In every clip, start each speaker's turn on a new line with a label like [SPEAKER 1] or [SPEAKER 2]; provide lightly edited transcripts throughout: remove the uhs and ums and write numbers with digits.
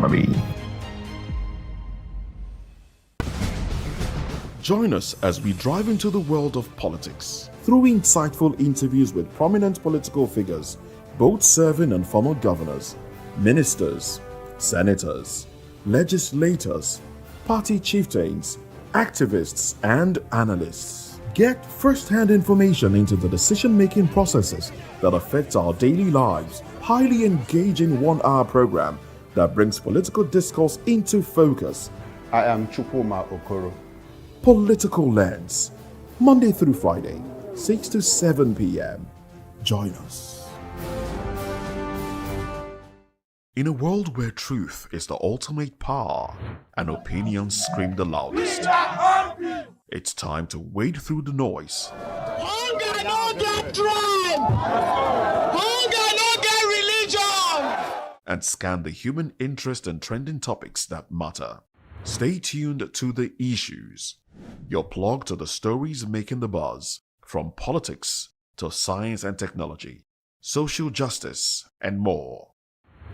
[SPEAKER 1] economy. Join us as we drive into the world of politics through insightful interviews with prominent political figures, both serving and former governors, ministers, senators, legislators, party chieftains, activists, and analysts. Get first-hand information into the decision-making processes that affect our daily lives. Highly engaging one-hour program that brings political discourse into focus.
[SPEAKER 2] I am Chukwuma Okoro.
[SPEAKER 1] Political Lens, Monday through Friday, 6 to 7 p.m. Join us. In a world where truth is the ultimate power and opinions scream the loudest, it's time to wade through the noise.
[SPEAKER 3] Hunger no get tribe! Hunger no get religion!
[SPEAKER 1] And scan the human interest and trending topics that matter. Stay tuned to The Issues, your plug to the stories making the buzz, from politics to science and technology, social justice, and more.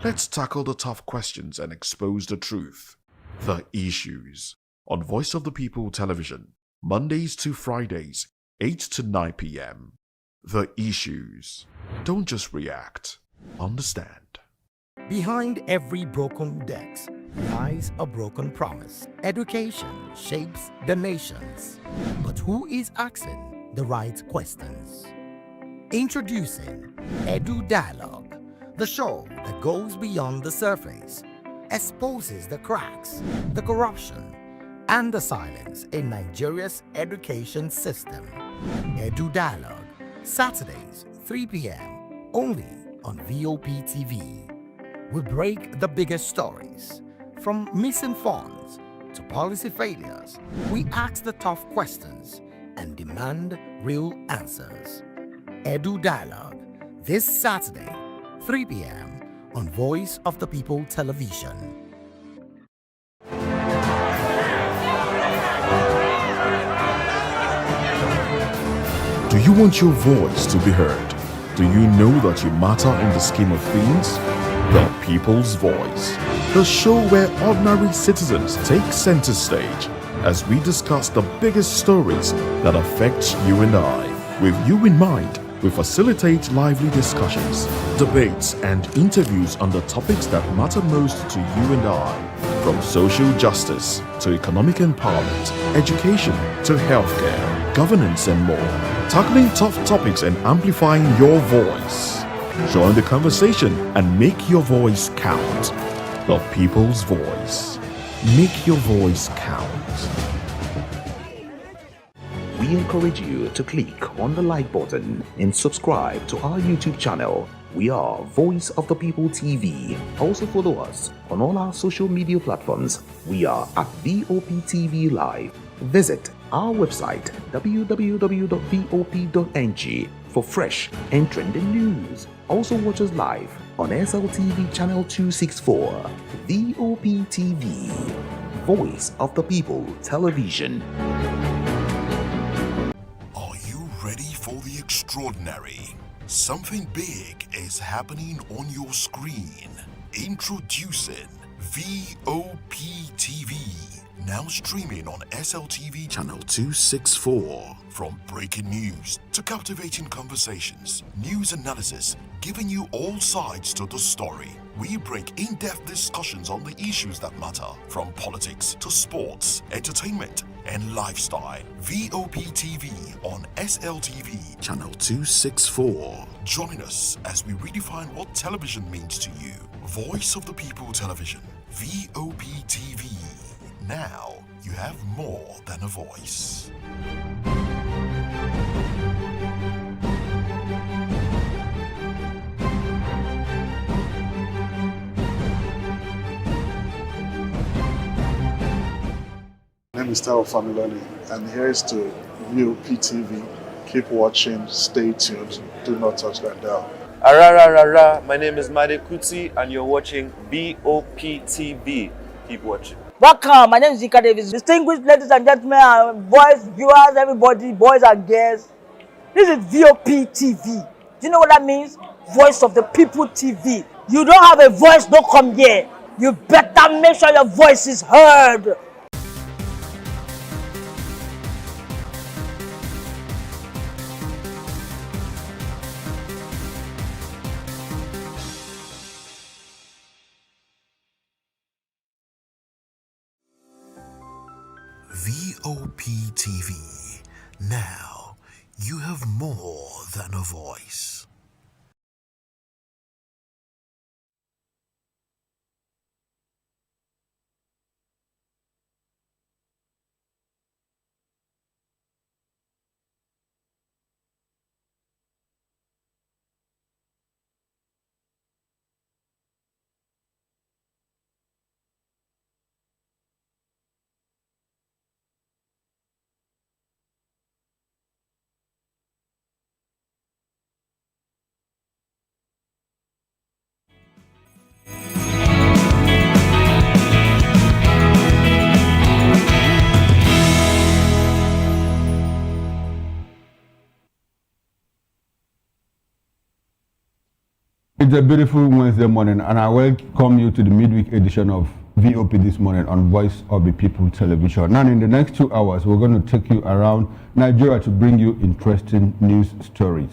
[SPEAKER 1] Let's tackle the tough questions and expose the truth. The Issues, on Voice of the People Television, Mondays to Fridays, 8 to 9 p.m. The Issues. Don't just react, understand.
[SPEAKER 4] Behind every broken desk lies a broken promise. Education shapes the nations. But who is asking the right questions? Introducing Edu Dialogue, the show that goes beyond the surface, exposes the cracks, the corruption, and the silence in Nigeria's education system. Edu Dialogue, Saturdays, 3 p.m., only on VOP TV. We break the biggest stories, from missing funds to policy failures. We ask the tough questions and demand real answers. Edu Dialogue, this Saturday, 3 p.m. on Voice of the People Television.
[SPEAKER 1] Do you want your voice to be heard? Do you know that you matter in the scheme of things? The People's Voice, the show where ordinary citizens take center stage as we discuss the biggest stories that affect you and I. With you in mind, we facilitate lively discussions, debates, and interviews on the topics that matter most to you and I, from social justice to economic empowerment, education to healthcare, governance, and more, tackling tough topics and amplifying your voice. Join the conversation and make your voice count. The People's Voice. Make your voice count.
[SPEAKER 5] We encourage you to click on the like button and subscribe to our YouTube channel. We are Voice of the People TV. Also follow us on all our social media platforms. We are at VOP TV Live. Visit our website www.vop.ng for fresh and trending news. Also watch us live on SLTV channel 264, VOP TV, Voice of the People Television.
[SPEAKER 6] Are you ready for the extraordinary? Something big is happening on your screen. Introducing VOP TV. Now streaming on SLTV channel 264. From breaking news to captivating conversations, news analysis, giving you all sides to the story. We break in-depth discussions on the issues that matter, from politics to sports, entertainment, and lifestyle. VOP TV on SLTV channel 264. Join us as we redefine what television means to you. Voice of the People Television, VOP TV. Now you have more than a voice.
[SPEAKER 7] My name is Tao Familoni, and here is to VOP TV. Keep watching, stay tuned, do not touch that dial.
[SPEAKER 8] Arararara, my name is Made Kuti, and you're watching VOP TV. Keep watching.
[SPEAKER 9] Welcome, my name is Zika Davis. Distinguished ladies and gentlemen, boys, viewers, everybody, boys and girls. This is VOP TV. Do you know what that means? Voice of the People TV. You don't have a voice, don't come here. You better make sure your voice is heard.
[SPEAKER 6] VOP TV. Now you have more than a voice.
[SPEAKER 2] It's a beautiful Wednesday morning, and I welcome you to the midweek edition of VOP this morning on Voice of the People Television. Now, in the next 2 hours, we're going to take you around Nigeria to bring you interesting news stories.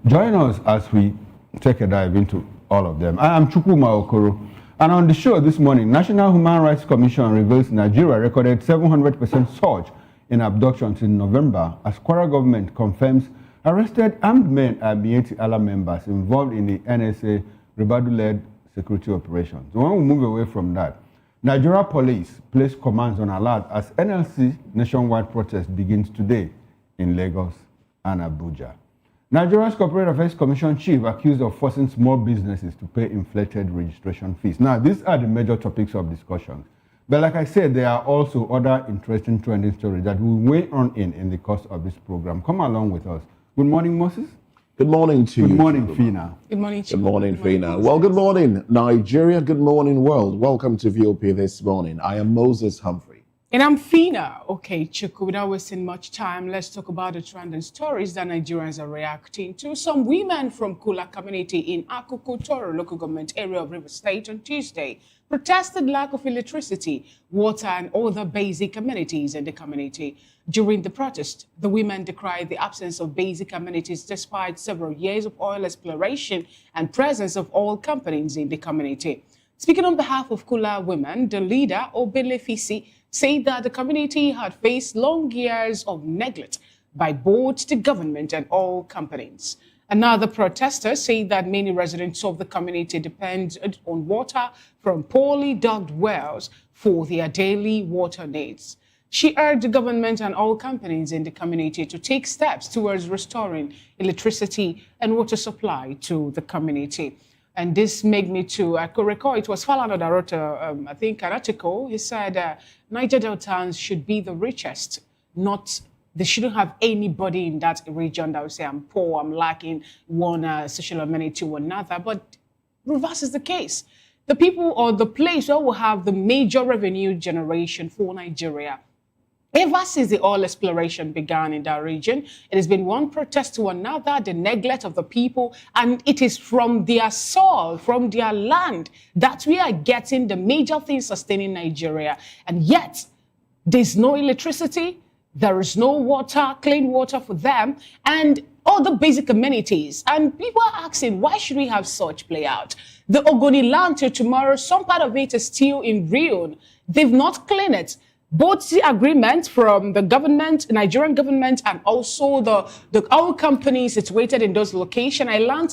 [SPEAKER 2] Join us as we take a dive into all of them. I am Chukwuma Okoro, and on the show this morning, National Human Rights Commission reveals Nigeria recorded 700% surge in abductions in November as Kwara government confirms arrested armed men are Mieti Allah members involved in the NSA Ribadu-led security operations. When we move away from that, Nigeria police placed commands on alert as NLC nationwide protest begins today in Lagos and Abuja. Nigeria's Corporate Affairs Commission chief accused of forcing small businesses to pay inflated registration fees. Now, these are the major topics of discussion. But like I said, there are also other interesting trending stories that we'll weigh on in the course of this program. Come along with us. Good morning, Moses.
[SPEAKER 10] Good morning to you.
[SPEAKER 2] Good morning, Fina.
[SPEAKER 11] Good morning,
[SPEAKER 10] Good morning, Fina. Well, good morning, Nigeria. Good morning, world. Welcome to VOP this morning. I am Moses Humphrey.
[SPEAKER 11] And I'm Fina. Okay, Chuku, without wasting much time, let's talk about the trending stories that Nigerians are reacting to. Some women from Kula community in Akuku Toro local government area of River State on Tuesday protested lack of electricity, water, and other basic amenities in the community. During the protest, the women decried the absence of basic amenities despite several years of oil exploration and presence of oil companies in the community. Speaking on behalf of Kula women, the leader, Obele Fisi, said that the community had faced long years of neglect by both the government and oil companies. Another protester said that many residents of the community depend on water from poorly dug wells for their daily water needs. She urged the government and all companies in the community to take steps towards restoring electricity and water supply to the community. And this made me to, I could recall, it was Falana that wrote, I think, an article. He said Niger Deltans should be the richest, not, they shouldn't have anybody in that region that would say, I'm poor, I'm lacking one social amenity or another. But reverse is the case. The people or the place that will have the major revenue generation for Nigeria. Ever since the oil exploration began in that region, it has been one protest to another, the neglect of the people, and it is from their soil, from their land, that we are getting the major things sustaining Nigeria. And yet, there's no electricity, there is no water, clean water for them, and all the basic amenities. And people are asking, why should we have such play out? The Ogoni land till tomorrow, some part of it is still in ruin. They've not cleaned it. Both the agreement from the government, Nigerian government, and also the oil companies situated in those locations. I learned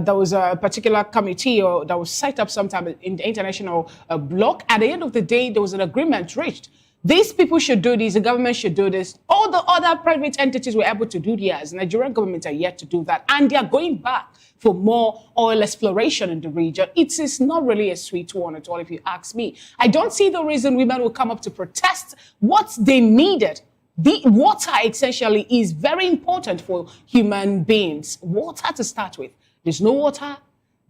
[SPEAKER 11] there was a particular committee that was set up sometime in the international bloc. At the end of the day, there was an agreement reached. These people should do this, the government should do this. All the other private entities were able to do theirs. Nigerian government are yet to do that. And they are going back for more oil exploration in the region. It is not really a sweet one at all, if you ask me. I don't see the reason women will come up to protest what they needed. The water essentially is very important for human beings. Water to start with. There's no water.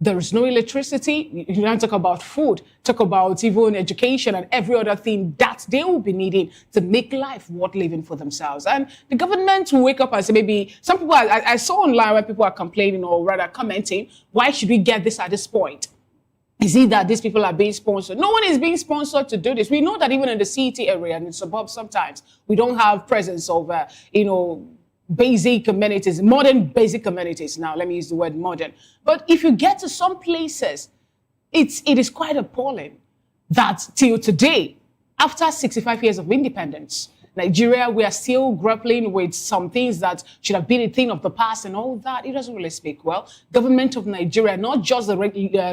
[SPEAKER 11] There is no electricity. You don't talk about food, talk about even education and every other thing that they will be needing to make life worth living for themselves. And the government will wake up and say, maybe some people, I saw online where people are complaining or rather commenting, why should we get this at this point? Is it that these people are being sponsored? No one is being sponsored to do this. We know that even in the city area and in suburbs, sometimes we don't have presence of, basic amenities, modern basic amenities. Now, let me use the word modern. But if you get to some places, it is quite appalling that till today, after 65 years of independence, Nigeria, we are still grappling with some things that should have been a thing of the past and all that. It doesn't really speak well. Government of Nigeria, not just the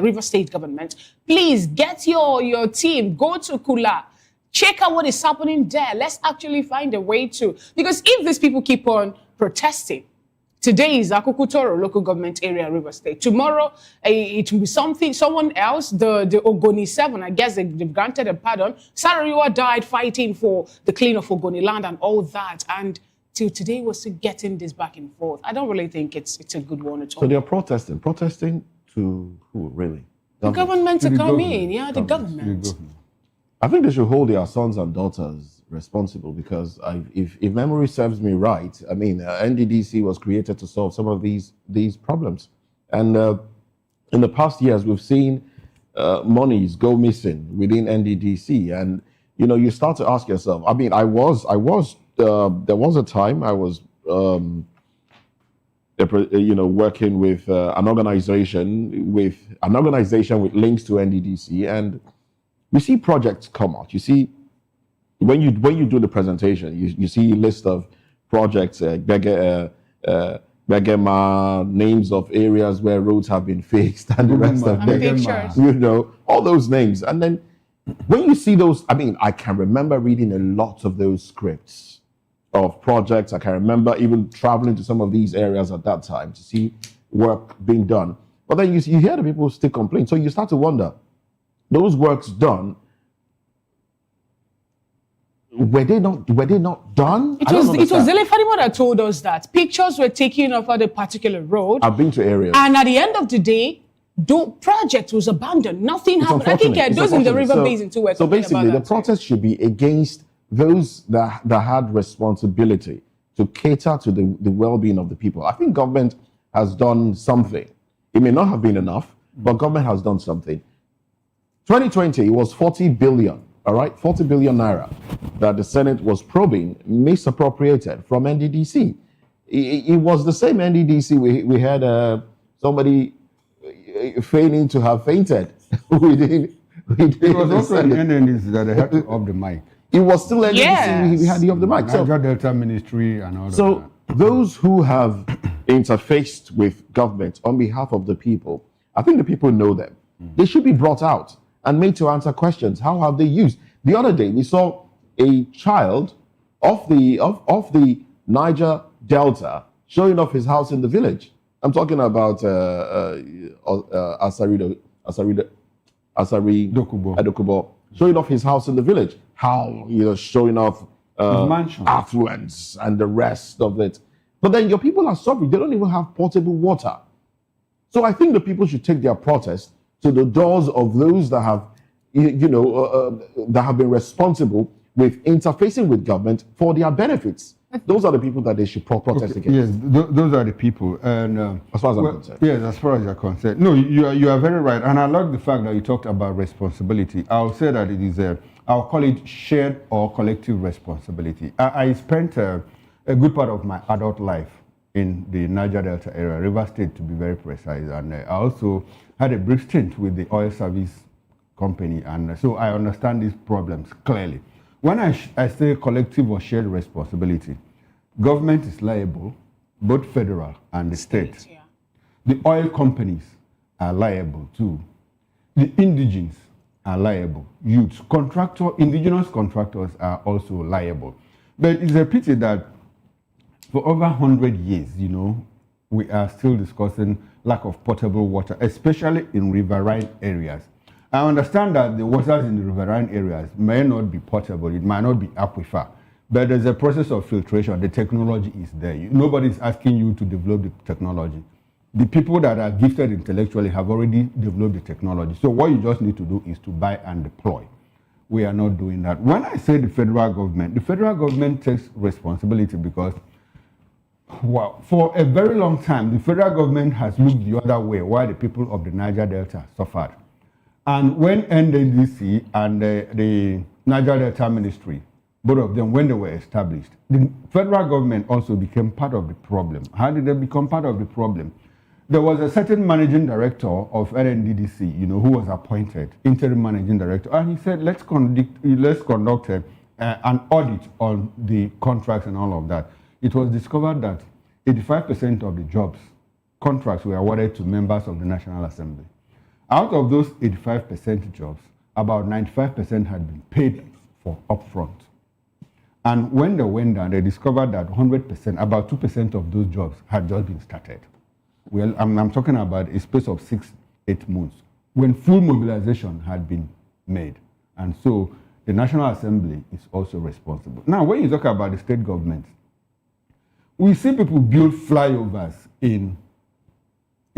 [SPEAKER 11] River State government, please get your team, go to Kula, check out what is happening there. Let's actually find a way to, because if these people keep on protesting, today is Akukutoro local government area, River State. Tomorrow, it will be someone else, the Ogoni 7, I guess they've granted a pardon. Sarariwa died fighting for the clean of Ogoni land and all that. And till today, we're still getting this back and forth. I don't really think it's a good one at all.
[SPEAKER 10] So they're protesting. Protesting to who, really?
[SPEAKER 11] The government to come in. Yeah, the government.
[SPEAKER 10] I think they should hold their sons and daughters responsible, because if memory serves me right, I mean, NDDC was created to solve some of these problems. And in the past years, we've seen monies go missing within NDDC. And, you start to ask yourself, I mean, there was a time I was, working with an organization with links to NDDC, and we see projects come out. You see, when you do the presentation, you see a list of projects, Begema, names of areas where roads have been fixed, and the rest of them, all those names. And then when you see those, I mean, I can remember reading a lot of those scripts of projects. I can remember even traveling to some of these areas at that time to see work being done. But then you hear the people still complain. So you start to wonder, those works done, were they not done?
[SPEAKER 11] It was Zelefadimo that told us that pictures were taken of the particular road.
[SPEAKER 10] I've been to areas.
[SPEAKER 11] And at the end of the day, the project was abandoned. Nothing happened. I think those in the river basin too were
[SPEAKER 10] so basically, the protest should be against those that had responsibility to cater to the well-being of the people. I think government has done something. It may not have been enough, but government has done something. 2020, it was 40 billion. All right, 40 billion naira that the Senate was probing misappropriated from NDDC. It was the same NDDC we had somebody feigning to have fainted. It
[SPEAKER 2] was also in NDDC that they had to off the mic.
[SPEAKER 10] It was still NDDC we had the off the mic.
[SPEAKER 2] Niger Delta Ministry and all
[SPEAKER 10] so that. Those who have interfaced with government on behalf of the people, I think the people know them. They should be brought out and made to answer questions. How have they used? The other day, we saw a child of the Niger Delta showing off his house in the village. I'm talking about Asari Dokubo, showing off his house in the village. How, showing off affluence and the rest of it. But then your people are suffering. They don't even have potable water. So I think the people should take their protest to the doors of those that have, that have been responsible with interfacing with government for their benefits. Those are the people that they should protest against.
[SPEAKER 2] Yes, those are the people. And
[SPEAKER 10] as far as I'm concerned.
[SPEAKER 2] Yes, as far as you're concerned. No, you are very right. And I like the fact that you talked about responsibility. I'll say that it is, I'll call it shared or collective responsibility. I spent a good part of my adult life in the Niger Delta area, River State to be very precise. And I also had a brief stint with the oil service company. And so I understand these problems clearly. When I say collective or shared responsibility, government is liable, both federal and the state.
[SPEAKER 11] Yeah.
[SPEAKER 2] The oil companies are liable too. The indigenes are liable. Youths, indigenous contractors are also liable. But it's a pity that for over 100 years, we are still discussing lack of potable water, especially in riverine areas. I understand that the waters in the riverine areas may not be potable, it might not be aquifer, but there's a process of filtration. The technology is there. Nobody is asking you to develop the technology. The people that are gifted intellectually have already developed the technology. So what you just need to do is to buy and deploy. We are not doing that. When I say the federal government takes responsibility because for a very long time, the federal government has looked the other way while the people of the Niger Delta suffered. And when NDDC and the Niger Delta Ministry, both of them, when they were established, the federal government also became part of the problem. How did they become part of the problem? There was a certain managing director of NDDC, who was appointed, interim managing director, and he said, let's conduct an audit on the contracts and all of that. It was discovered that 85% of the jobs, contracts were awarded to members of the National Assembly. Out of those 85% jobs, about 95% had been paid for upfront. And when they went down, they discovered that 100%, about 2% of those jobs had just been started. Well, I'm talking about a space of 6-8 months, when full mobilization had been made. And so the National Assembly is also responsible. Now, when you talk about the state government, we see people build flyovers in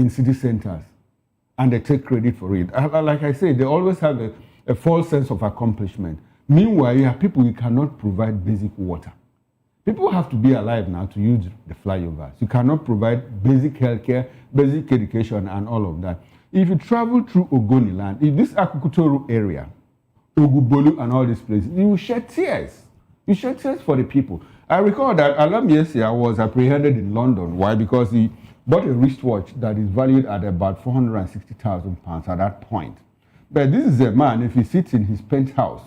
[SPEAKER 2] city centers, and they take credit for it. Like I say, they always have a false sense of accomplishment. Meanwhile, you have people who cannot provide basic water. People have to be alive now to use the flyovers. You cannot provide basic healthcare, basic education, and all of that. If you travel through Ogoni land, in this Akukutoro area, Ogubolu and all these places, you shed tears. You shed tears for the people. I recall that Alam Yesia was apprehended in London. Why? Because he bought a wristwatch that is valued at about £460,000 at that point. But this is a man, if he sits in his penthouse,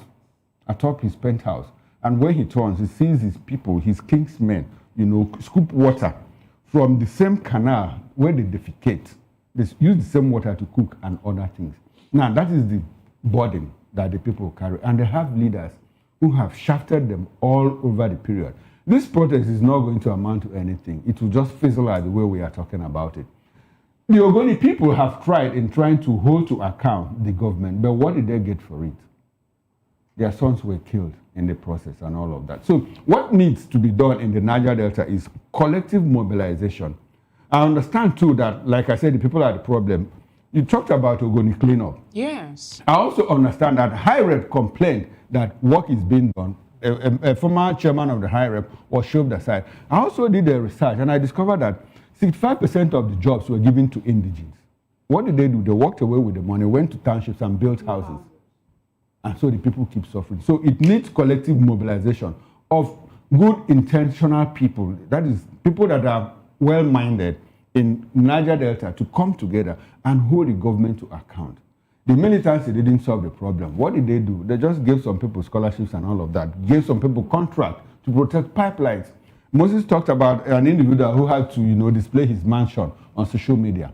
[SPEAKER 2] atop his penthouse, and when he turns, he sees his people, his kingsmen, scoop water from the same canal where they defecate. They use the same water to cook and other things. Now, that is the burden that the people carry. And they have leaders who have shafted them all over the period. This protest is not going to amount to anything. It will just fizzle out the way we are talking about it. The Ogoni people have tried in trying to hold to account the government, but what did they get for it? Their sons were killed in the process and all of that. So what needs to be done in the Niger Delta is collective mobilization. I understand too that, like I said, the people are the problem. You talked about Ogoni cleanup.
[SPEAKER 11] Yes.
[SPEAKER 2] I also understand that High Rep complained that work is being done. A former chairman of the High Rep was shoved aside. I also did a research and I discovered that 65% of the jobs were given to indigents. What did they do? They walked away with the money, went to townships and built houses. And so the people keep suffering. So it needs collective mobilization of good intentional people, that is, people that are well-minded in Niger Delta, to come together and hold the government to account. The militancy didn't solve the problem. What did they do? They just gave some people scholarships and all of that, gave some people contract to protect pipelines. Moses talked about an individual who had to, display his mansion on social media.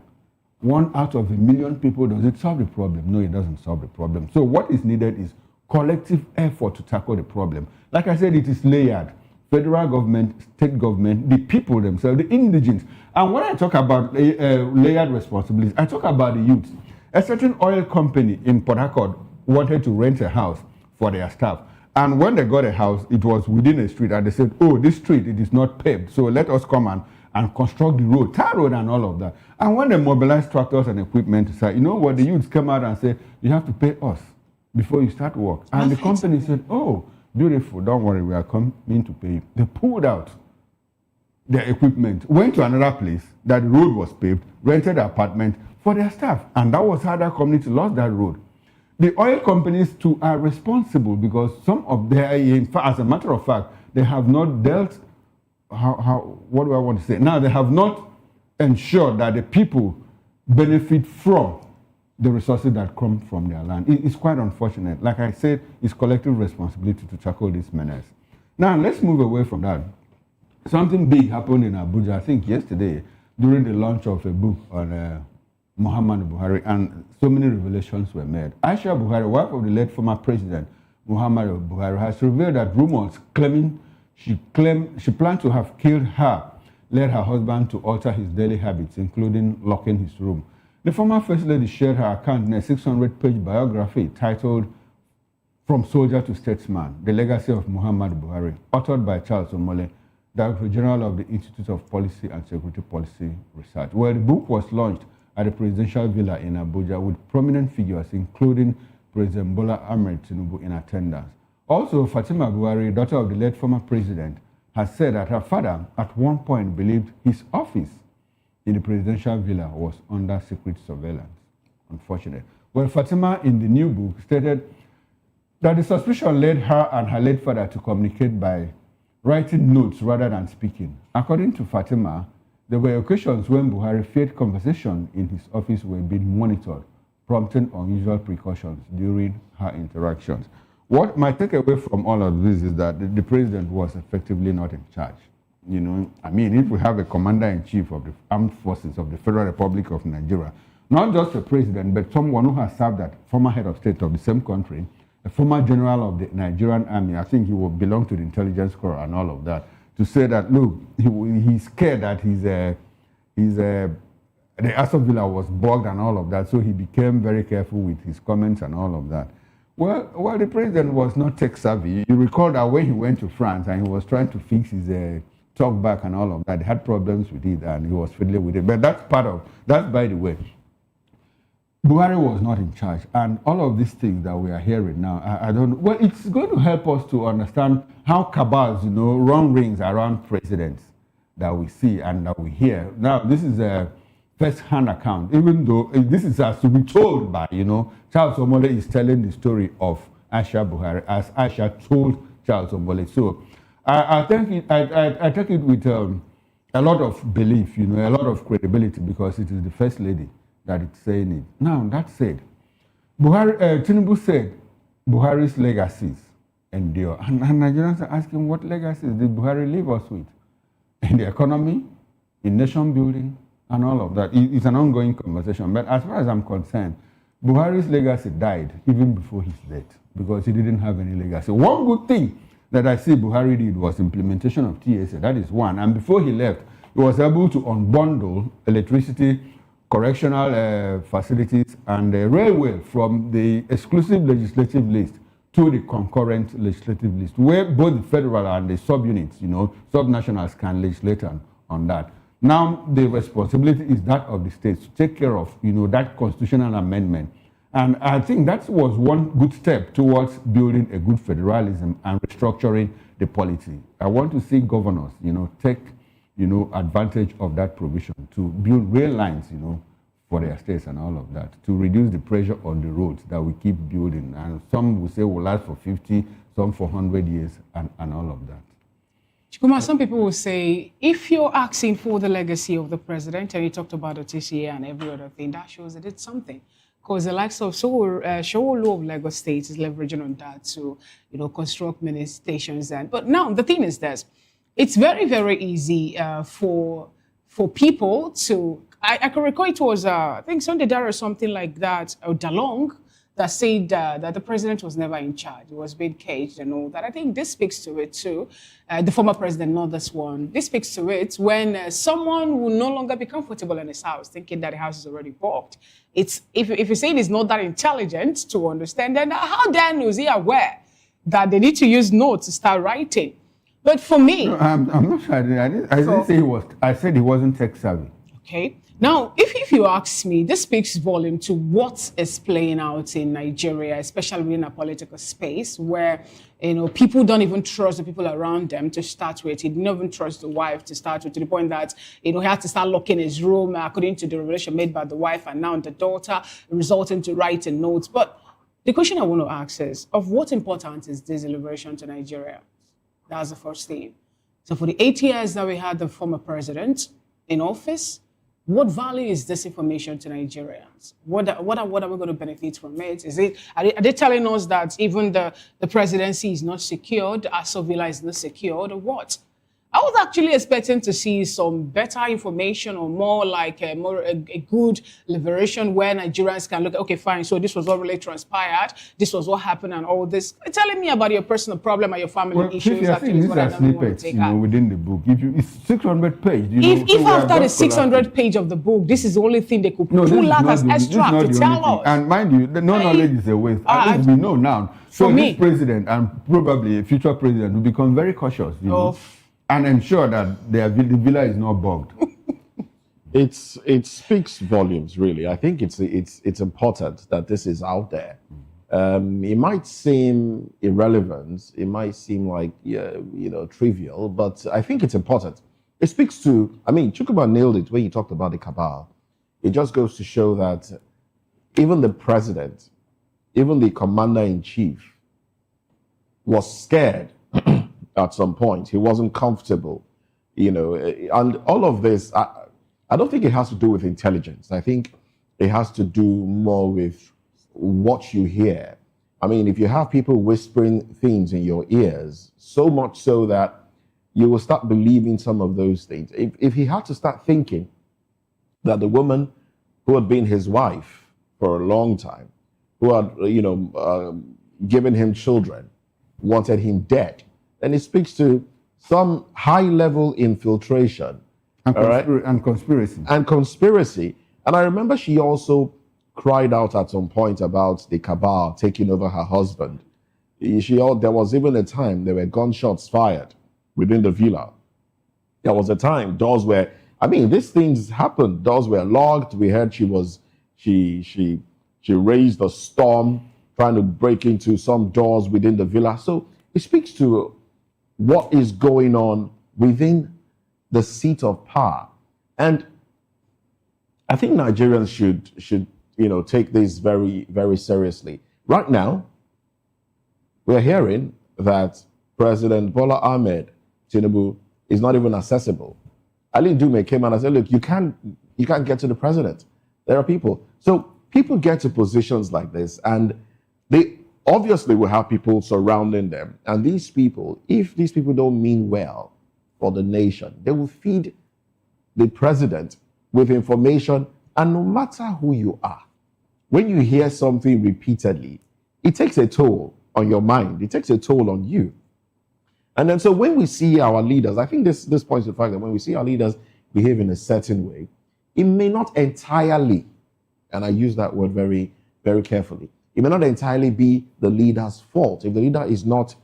[SPEAKER 2] 1 out of 1 million people, does it solve the problem? No, it doesn't solve the problem. So what is needed is collective effort to tackle the problem. Like I said, it is layered. Federal government, state government, the people themselves, the indigents. And when I talk about layered responsibilities, I talk about the youth. A certain oil company in Port Harcourt wanted to rent a house for their staff. And when they got a house, it was within a street, and they said, oh, this street, it is not paved, so let us come and construct the road, tar road and all of that. And when they mobilized tractors and equipment to say, you know what, the youths came out and said, you have to pay us before you start work. And the company said, oh, beautiful, don't worry, we are coming to pay you. They pulled out their equipment, went to another place that the road was paved, rented an apartment for their staff. And that was how that community lost that road. The oil companies too are responsible because some of their, in fact, as a matter of fact, they have not dealt, what do I want to say? Now, they have not ensured that the people benefit from the resources that come from their land. It's quite unfortunate. Like I said, it's collective responsibility to tackle this menace. Now, let's move away from that. Something big happened in Abuja, I think yesterday, during the launch of a book on Muhammadu Buhari, and so many revelations were made. Aisha Buhari, wife of the late former president Muhammadu Buhari, has revealed that rumors claiming she planned to have killed her led her husband to alter his daily habits, including locking his room. The former first lady shared her account in a 600-page biography titled From Soldier to Statesman, The Legacy of Muhammadu Buhari, authored by Charles Omole, Director General of the Institute of Policy and Security Policy Research. Well, the book was launched at the presidential villa in Abuja with prominent figures, including President Bola Ahmed Tinubu, in attendance. Also, Fatima Buhari, daughter of the late former president, has said that her father at one point believed his office in the presidential villa was under secret surveillance. Unfortunate. Well, Fatima, in the new book, stated that the suspicion led her and her late father to communicate by writing notes rather than speaking. According to Fatima, there were occasions when Buhari feared conversation in his office were being monitored, prompting unusual precautions during her interactions. What my takeaway from all of this is that the president was effectively not in charge. I mean, if we have a commander-in-chief of the armed forces of the Federal Republic of Nigeria, not just a president, but someone who has served as former head of state of the same country, a former general of the Nigerian army, I think he will belong to the intelligence corps and all of that, to say that, look, he's scared that the Asov Villa was bugged and all of that, so he became very careful with his comments and all of that. Well, the president was not tech savvy. You recall that when he went to France and he was trying to fix his talk back and all of that, he had problems with it and he was fiddling with it. But that's by the way. Buhari was not in charge, and all of these things that we are hearing now, I don't know. Well, it's going to help us to understand how cabals, run rings around presidents that we see and that we hear. Now, this is a first-hand account, even though this is as to be told by, Charles Omole is telling the story of Aisha Buhari as Aisha told Charles Omole. So I take it with a lot of belief, a lot of credibility, because it is the first lady that it's saying it. Now, that said, Tinubu said Buhari's legacies endure. And Nigerians are asking, what legacies did Buhari leave us with? In the economy, in nation building, and all of that. It's an ongoing conversation. But as far as I'm concerned, Buhari's legacy died even before his death because he didn't have any legacy. One good thing that I see Buhari did was implementation of TSA. That is one. And before he left, he was able to unbundle electricity, correctional facilities, and the railway from the exclusive legislative list to the concurrent legislative list, where both the federal and the subunits, subnationals can legislate on that. Now, the responsibility is that of the states to take care of, that constitutional amendment. And I think that was one good step towards building a good federalism and restructuring the polity. I want to see governors, take advantage of that provision to build rail lines, for their states and all of that, to reduce the pressure on the roads that we keep building. And some will say will last for 50, some for 100 years, and all of that.
[SPEAKER 11] Chikuma, some people will say, if you're asking for the legacy of the president, and you talked about the TCA and every other thing, that shows that it's something. Because the likes of Showolu of Lagos State is leveraging on that to, construct many stations. But now, the thing is this. It's very, very easy for people to... I can recall it was, I think, Sunday Dara or something like that, or Dalong, that said that the president was never in charge. He was being caged and all that. I think this speaks to it too. The former president, not this one. This speaks to it when someone will no longer be comfortable in his house, thinking that the house is already booked. If you're saying he's not that intelligent to understand, then how then is he aware that they need to use notes to start writing? But for me...
[SPEAKER 2] No, I'm not sure. I didn't say he was. I said he wasn't tech savvy.
[SPEAKER 11] Okay. Now, if you ask me, this speaks volume to what is playing out in Nigeria, especially in a political space where, people don't even trust the people around them to start with. He didn't even trust the wife to start with, to the point that, he had to start locking his room according to the revelation made by the wife and now the daughter, resulting to writing notes. But the question I want to ask is, of what importance is this liberation to Nigeria? That's the first thing. So for the 8 years that we had the former president in office, what value is this information to Nigerians? What are we going to benefit from it? Are they telling us that even the presidency is not secured, Asov Villa is not secured, or what? I was actually expecting to see some better information or more like a good liberation where Nigerians can look, okay, fine, so this was what really transpired, this was what happened and all this. Telling me about your personal problem and your family issues.
[SPEAKER 2] These are snippets, within the book. It's 600 pages.
[SPEAKER 11] If after the 600 page of the book, this is the only thing they could pull out as extra to tell us.
[SPEAKER 2] And mind you, no knowledge is a waste. At least we know now. So this president and probably a future president will become very cautious, and ensure that the villa is not bugged.
[SPEAKER 10] It speaks volumes, really. I think it's important that this is out there. It might seem irrelevant. It might seem like trivial, but I think it's important. It speaks to. Chukwuma nailed it when he talked about the cabal. It just goes to show that even the president, even the commander-in-chief was scared at some point. He wasn't comfortable, and all of this, I don't think it has to do with intelligence. I think it has to do more with what you hear. I mean, if you have people whispering things in your ears, so much so that you will start believing some of those things. If he had to start thinking that the woman who had been his wife for a long time, who had, given him children, wanted him dead, then it speaks to some high-level infiltration.
[SPEAKER 2] And conspiracy.
[SPEAKER 10] And conspiracy. And I remember she also cried out at some point about the cabal taking over her husband. There was even a time there were gunshots fired within the villa. There was a time doors were, these things happened. Doors were locked. We heard she raised a storm trying to break into some doors within the villa. So it speaks to what is going on within the seat of power. And I think Nigerians should take this very, very seriously. Right now, we're hearing that President Bola Ahmed Tinubu is not even accessible. Ali Dume came out and said, look, you can't get to the president. There are people. So people get to positions like this, and they obviously will have people surrounding them. And these people, if these people don't mean well for the nation, they will feed the president with information. And no matter who you are, when you hear something repeatedly, it takes a toll on your mind. It takes a toll on you. And then so when we see our leaders, I think this points to the fact that when we see our leaders behave in a certain way, it may not entirely, and I use that word very, very carefully, it may not entirely be the leader's fault. If the leader is not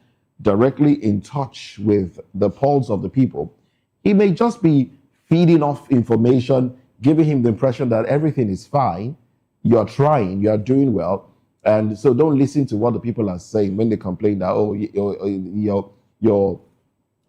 [SPEAKER 10] directly in touch with the pulse of the people, he may just be feeding off information, giving him the impression that everything is fine, you're trying, you're doing well, and so don't listen to what the people are saying when they complain that, your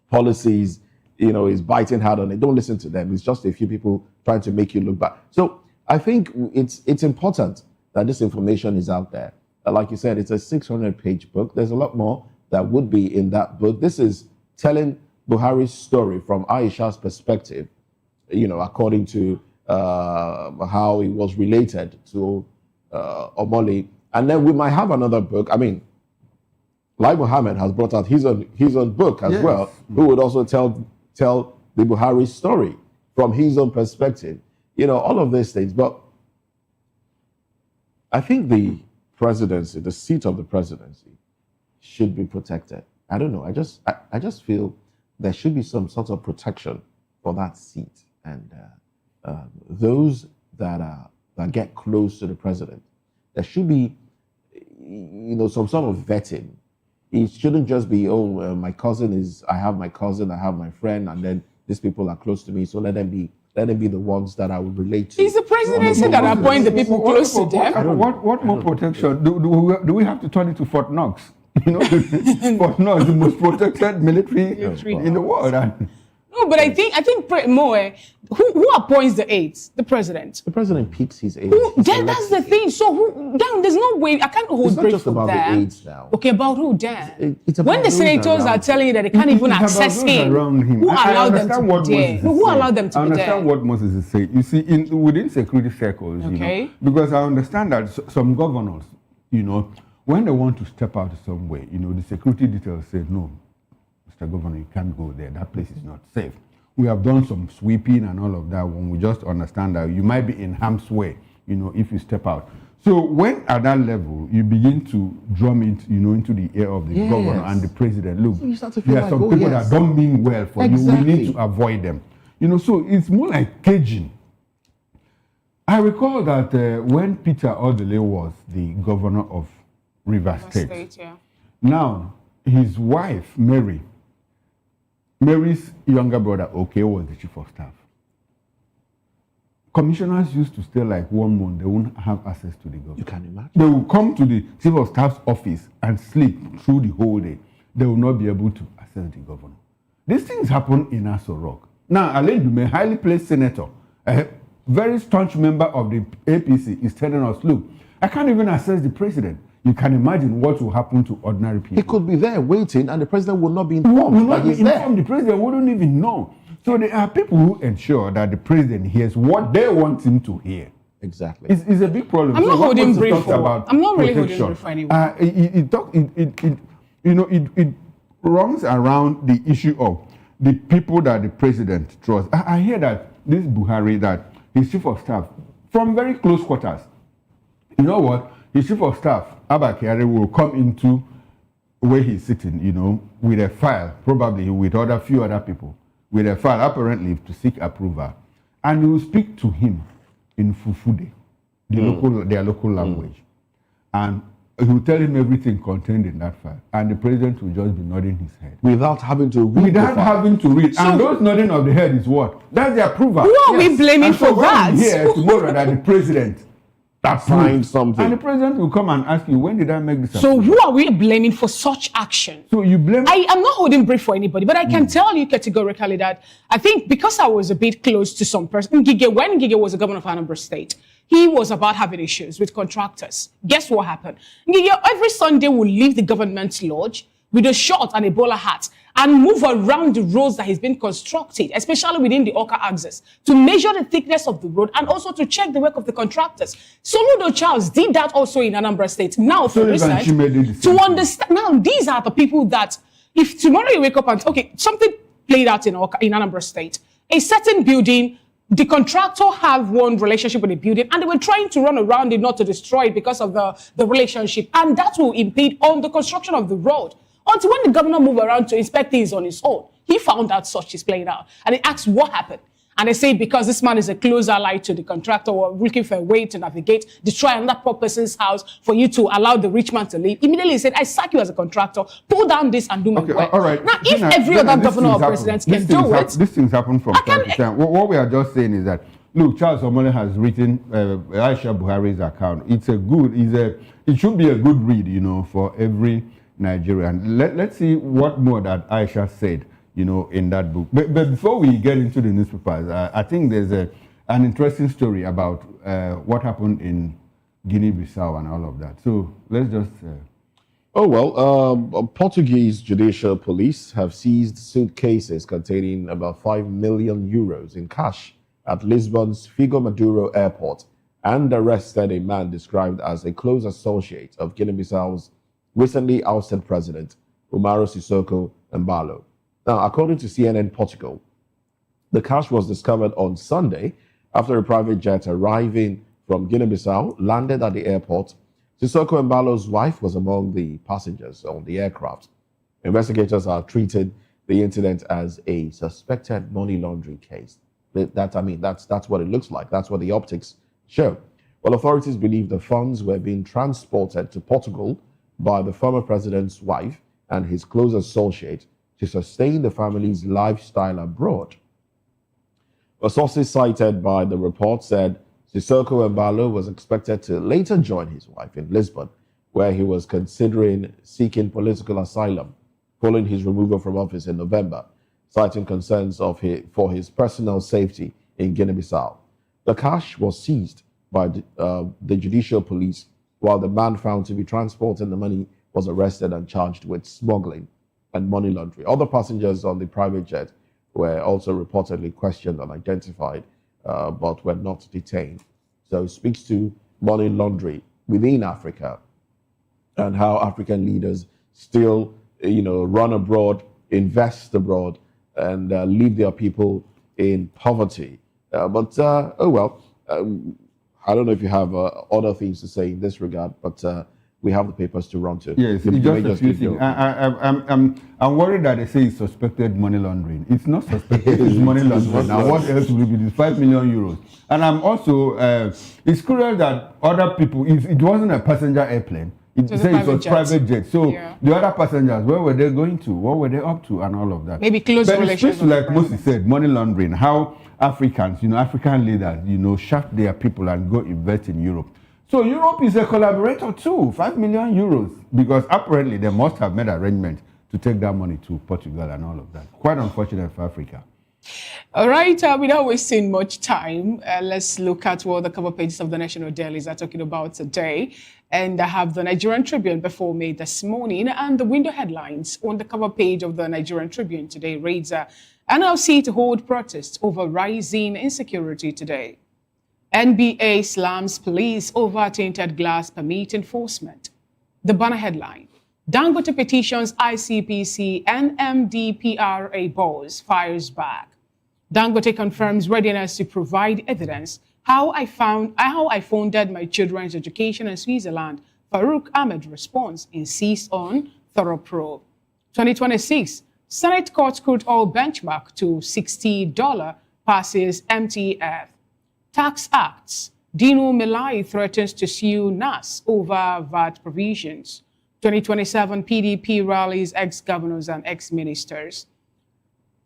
[SPEAKER 10] policies, is biting hard on it. Don't listen to them. It's just a few people trying to make you look bad. So I think it's important that this information is out there. Like you said, it's a 600-page book. There's a lot more that would be in that book. This is telling Buhari's story from Aisha's perspective, according to how he was related to Omoli. And then we might have another book. Lai Mohammed has brought out his own book as well, who would also tell the Buhari story from his own perspective. All of these things. But I think the presidency, the seat of the presidency, should be protected. I don't know. I just feel there should be some sort of protection for that seat. And those that get close to the president, there should be, some sort of vetting. It shouldn't just be, I have my cousin, I have my friend, and then these people are close to me, so let them be the ones that I would relate to.
[SPEAKER 11] Is the presidency that appoint the people close to them?
[SPEAKER 2] What more protection? Do we have to turn it to Fort Knox? Fort Knox, the most protected military in the world.
[SPEAKER 11] No, but I think more. Who appoints the aides? The president.
[SPEAKER 10] The president picks his aides.
[SPEAKER 11] That's the thing. So there's no way I can't hold break for
[SPEAKER 10] about
[SPEAKER 11] that.
[SPEAKER 10] The aides now.
[SPEAKER 11] Okay, about who? Dan.
[SPEAKER 10] It's about
[SPEAKER 11] when the senators are telling you that they can't even access him, who allowed them to be there? Who allowed them to be there?
[SPEAKER 2] I understand what Moses is saying. You see, within security circles, because I understand that some governors, when they want to step out some way, the security details say no. Mr. Governor, you can't go there. That place is not safe. We have done some sweeping and all of that when we just understand that you might be in harm's way, if you step out. So when at that level, you begin to drum it, into the ear of the governor and the president, look, there are some people that don't mean well for you. We need to avoid them. So it's more like caging. I recall that when Peter Odele was the governor of Rivers State, now his wife, Mary's younger brother, was the chief of staff. Commissioners used to stay like 1 month. They wouldn't have access to the government.
[SPEAKER 10] You can imagine.
[SPEAKER 2] They will come to the chief of staff's office and sleep through the whole day. They will not be able to access the governor. These things happen in Aso Rock. Now, Alain Dume, highly placed senator, a very staunch member of the APC, is telling us, look, I can't even assess the president. You can imagine what will happen to ordinary people.
[SPEAKER 10] He could be there waiting, and the president will not be informed that he's there.
[SPEAKER 2] The president wouldn't even know. So there are people who ensure that the president hears what they want him to hear.
[SPEAKER 10] Exactly.
[SPEAKER 2] It's a big problem.
[SPEAKER 11] I'm not holding brief
[SPEAKER 2] I'm
[SPEAKER 11] not really holding brief for anyone.
[SPEAKER 2] It runs around the issue of the people that the president trusts. I hear that this Buhari, that his chief of staff, from very close quarters, you know what? His chief of staff, Abba Kyari, will come into where he's sitting, with a file, probably with few other people, with a file apparently to seek approval, and he will speak to him in Fufude, their local language, and he will tell him everything contained in that file, and the president will just be nodding his head
[SPEAKER 10] without having to read.
[SPEAKER 2] So, and those nodding of the head is what? That's the approval.
[SPEAKER 11] Who are we blaming for that?
[SPEAKER 2] Here tomorrow that the president
[SPEAKER 10] signed something,
[SPEAKER 2] and the president will come and ask you, when did I make this?
[SPEAKER 11] So who are we blaming for such action?
[SPEAKER 2] So you blame.
[SPEAKER 11] I am not holding brief for anybody, but I can tell you categorically that I think because I was a bit close to some person, when Ngige was the governor of Anambra State, he was about having issues with contractors. Guess what happened? Ngige every Sunday would leave the government lodge with a short and a bowler hat and move around the roads that has been constructed, especially within the Oka axis, to measure the thickness of the road and also to check the work of the contractors. Soludo Charles did that also in Anambra State. Now, for research, to understand, now these are the people that, if tomorrow you wake up and, okay, something played out in Anambra State, a certain building, the contractor have one relationship with the building and they were trying to run around it not to destroy it because of the relationship, and that will impede on the construction of the road. Until when the governor moved around to inspect things on his own, he found out such is playing out. And he asked what happened. And they say because this man is a close ally to the contractor, or looking for a way to navigate, destroy another poor person's house for you to allow the rich man to leave. Immediately he said, I sack you as a contractor, pull down this and do my work.
[SPEAKER 2] All right.
[SPEAKER 11] Now, if every other governor or president can do it...
[SPEAKER 2] These things happen from time to time. What we are just saying is that, look, Charles Omole has written Aisha Buhari's account. It should be a good read, for every Nigerian. Let's see what more that Aisha said, in that book. But before we get into the newspapers, I think there's an interesting story about what happened in Guinea-Bissau and all of that. So let's just...
[SPEAKER 10] Portuguese judicial police have seized suitcases containing about 5 million euros in cash at Lisbon's Figo Maduro airport and arrested a man described as a close associate of Guinea-Bissau's recently ousted president, Umaro Sissoko Embalo. Now, according to CNN Portugal, the cash was discovered on Sunday after a private jet arriving from Guinea-Bissau landed at the airport. Sissoko Embalo's wife was among the passengers on the aircraft. Investigators are treating the incident as a suspected money laundering case. That's what it looks like. That's what the optics show. Well, authorities believe the funds were being transported to Portugal by the former president's wife and his close associate to sustain the family's lifestyle abroad. Sources cited by the report said Sissoko Embalo was expected to later join his wife in Lisbon, where he was considering seeking political asylum following his removal from office in November, citing concerns for his personal safety in Guinea-Bissau. The cash was seized by the judicial police, while the man found to be transporting the money was arrested and charged with smuggling and money laundering. Other passengers on the private jet were also reportedly questioned and identified, but were not detained. So it speaks to money laundering within Africa and how African leaders still, run abroad, invest abroad, and leave their people in poverty. I don't know if you have other things to say in this regard, but we have the papers to run to.
[SPEAKER 2] Yes, just a few things. I'm worried that they say it's suspected money laundering. It's not suspected, it's money laundering. Now, what else will be this 5 million euros? And I'm also, it's curious that other people, it wasn't a passenger airplane. It was private jet. So the other passengers, where were they going to? What were they up to? And all of that.
[SPEAKER 11] Maybe close relations.
[SPEAKER 2] But like Moses said, money laundering, how Africans, African leaders, shaft their people and go invest in Europe. So Europe is a collaborator too, 5 million euros, because apparently they must have made arrangements to take that money to Portugal and all of that. Quite unfortunate for Africa.
[SPEAKER 11] All right, without wasting much time, let's look at what the cover pages of the national dailies are talking about today. And I have the Nigerian Tribune before me this morning, and the window headlines on the cover page of the Nigerian Tribune today reads, NLC to hold protests over rising insecurity today. NBA slams police over tainted glass permit enforcement. The banner headline, Dangote petitions ICPC and MDPRA boss fires back. Dangote confirms readiness to provide evidence how I funded my children's education in Switzerland. Farouk Ahmed response insists on thorough probe. 2026, Senate Court crude oil benchmark to $60 passes MTF. Tax Acts, Dino Melai threatens to sue NAS over VAT provisions. 2027 PDP rallies ex-governors and ex-ministers.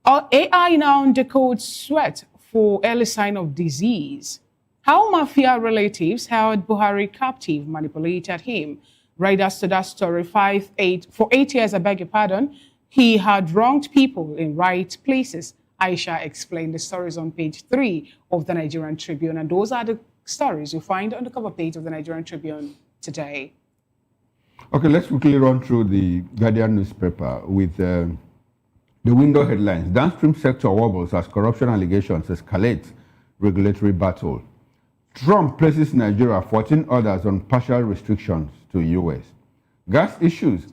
[SPEAKER 11] AI now decodes sweat for early sign of disease. How mafia relatives held Buhari captive manipulated him. Right after that story, for 8 years, I beg your pardon, he had wronged people in right places. Aisha explained the stories on page 3 of the Nigerian Tribune, and those are the stories you find on the cover page of the Nigerian Tribune today.
[SPEAKER 2] Okay, let's quickly run through the Guardian newspaper with the window headlines. Downstream sector wobbles as corruption allegations escalate regulatory battle. Trump places Nigeria 14 others on partial restrictions to US. Gas issues.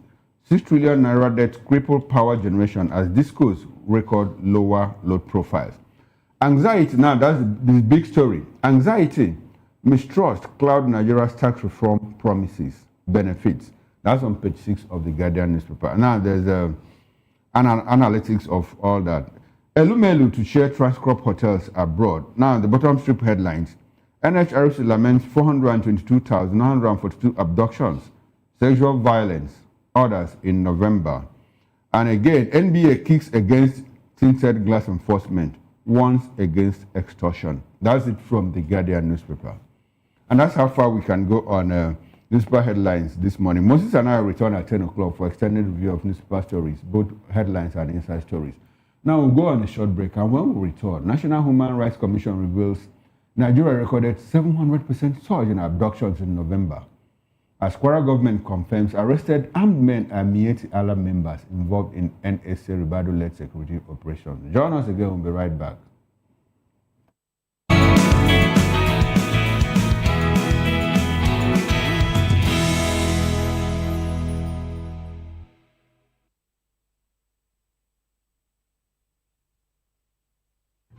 [SPEAKER 2] 6 trillion naira debt cripple power generation as discos record lower load profiles. Anxiety, now that's the big story. Anxiety, mistrust cloud Nigeria's tax reform promises, benefits. That's on page 6 of the Guardian newspaper. Now there's an analytics of all that. Elumelu to share Transcorp hotels abroad. Now the bottom strip headlines. NHRC laments 422,942 abductions, sexual violence, orders in November. And again, NBA kicks against tinted glass enforcement, warns against extortion. That's it from the Guardian newspaper. And that's how far we can go on newspaper headlines this morning. Moses and I return at 10 o'clock for extended review of newspaper stories, both headlines and inside stories. Now we'll go on a short break, and when we return, National Human Rights Commission reveals Nigeria recorded 700% surge in abductions in November, as Kwara government confirms arrested armed men and Mieti Allah members involved in NSA Ribado-led security operations. Join us again, we'll be right back.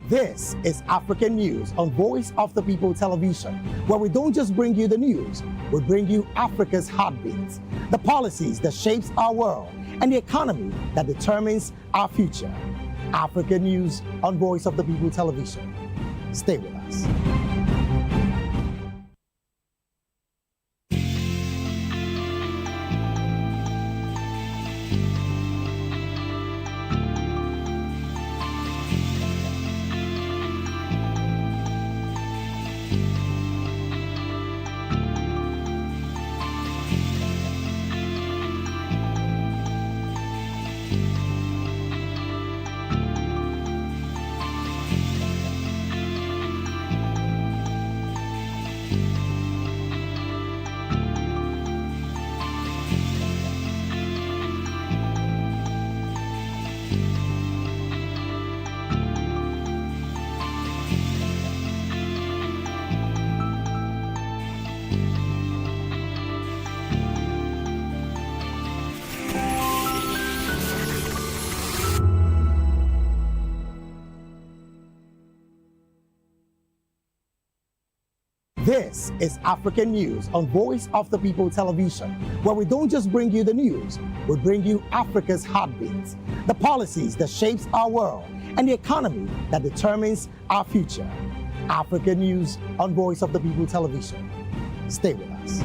[SPEAKER 4] This is African News on Voice of the People Television, where we don't just bring you the news, we bring you Africa's heartbeats, the policies that shapes our world, and the economy that determines our future. African News on Voice of the People Television. Stay with us. This is African News on Voice of the People Television, where we don't just bring you the news, we bring you Africa's heartbeats, the policies that shapes our world, and the economy that determines our future. African News on Voice of the People Television. Stay with us.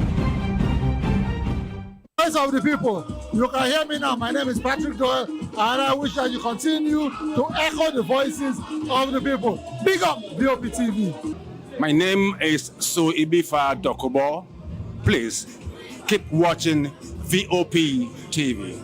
[SPEAKER 12] Voice of the People, you can hear me now. My name is Patrick Doyle, and I wish that you continue to echo the voices of the people. Big up VOP TV.
[SPEAKER 13] My name is So Ibifa Dokubo. Please keep watching VOP TV.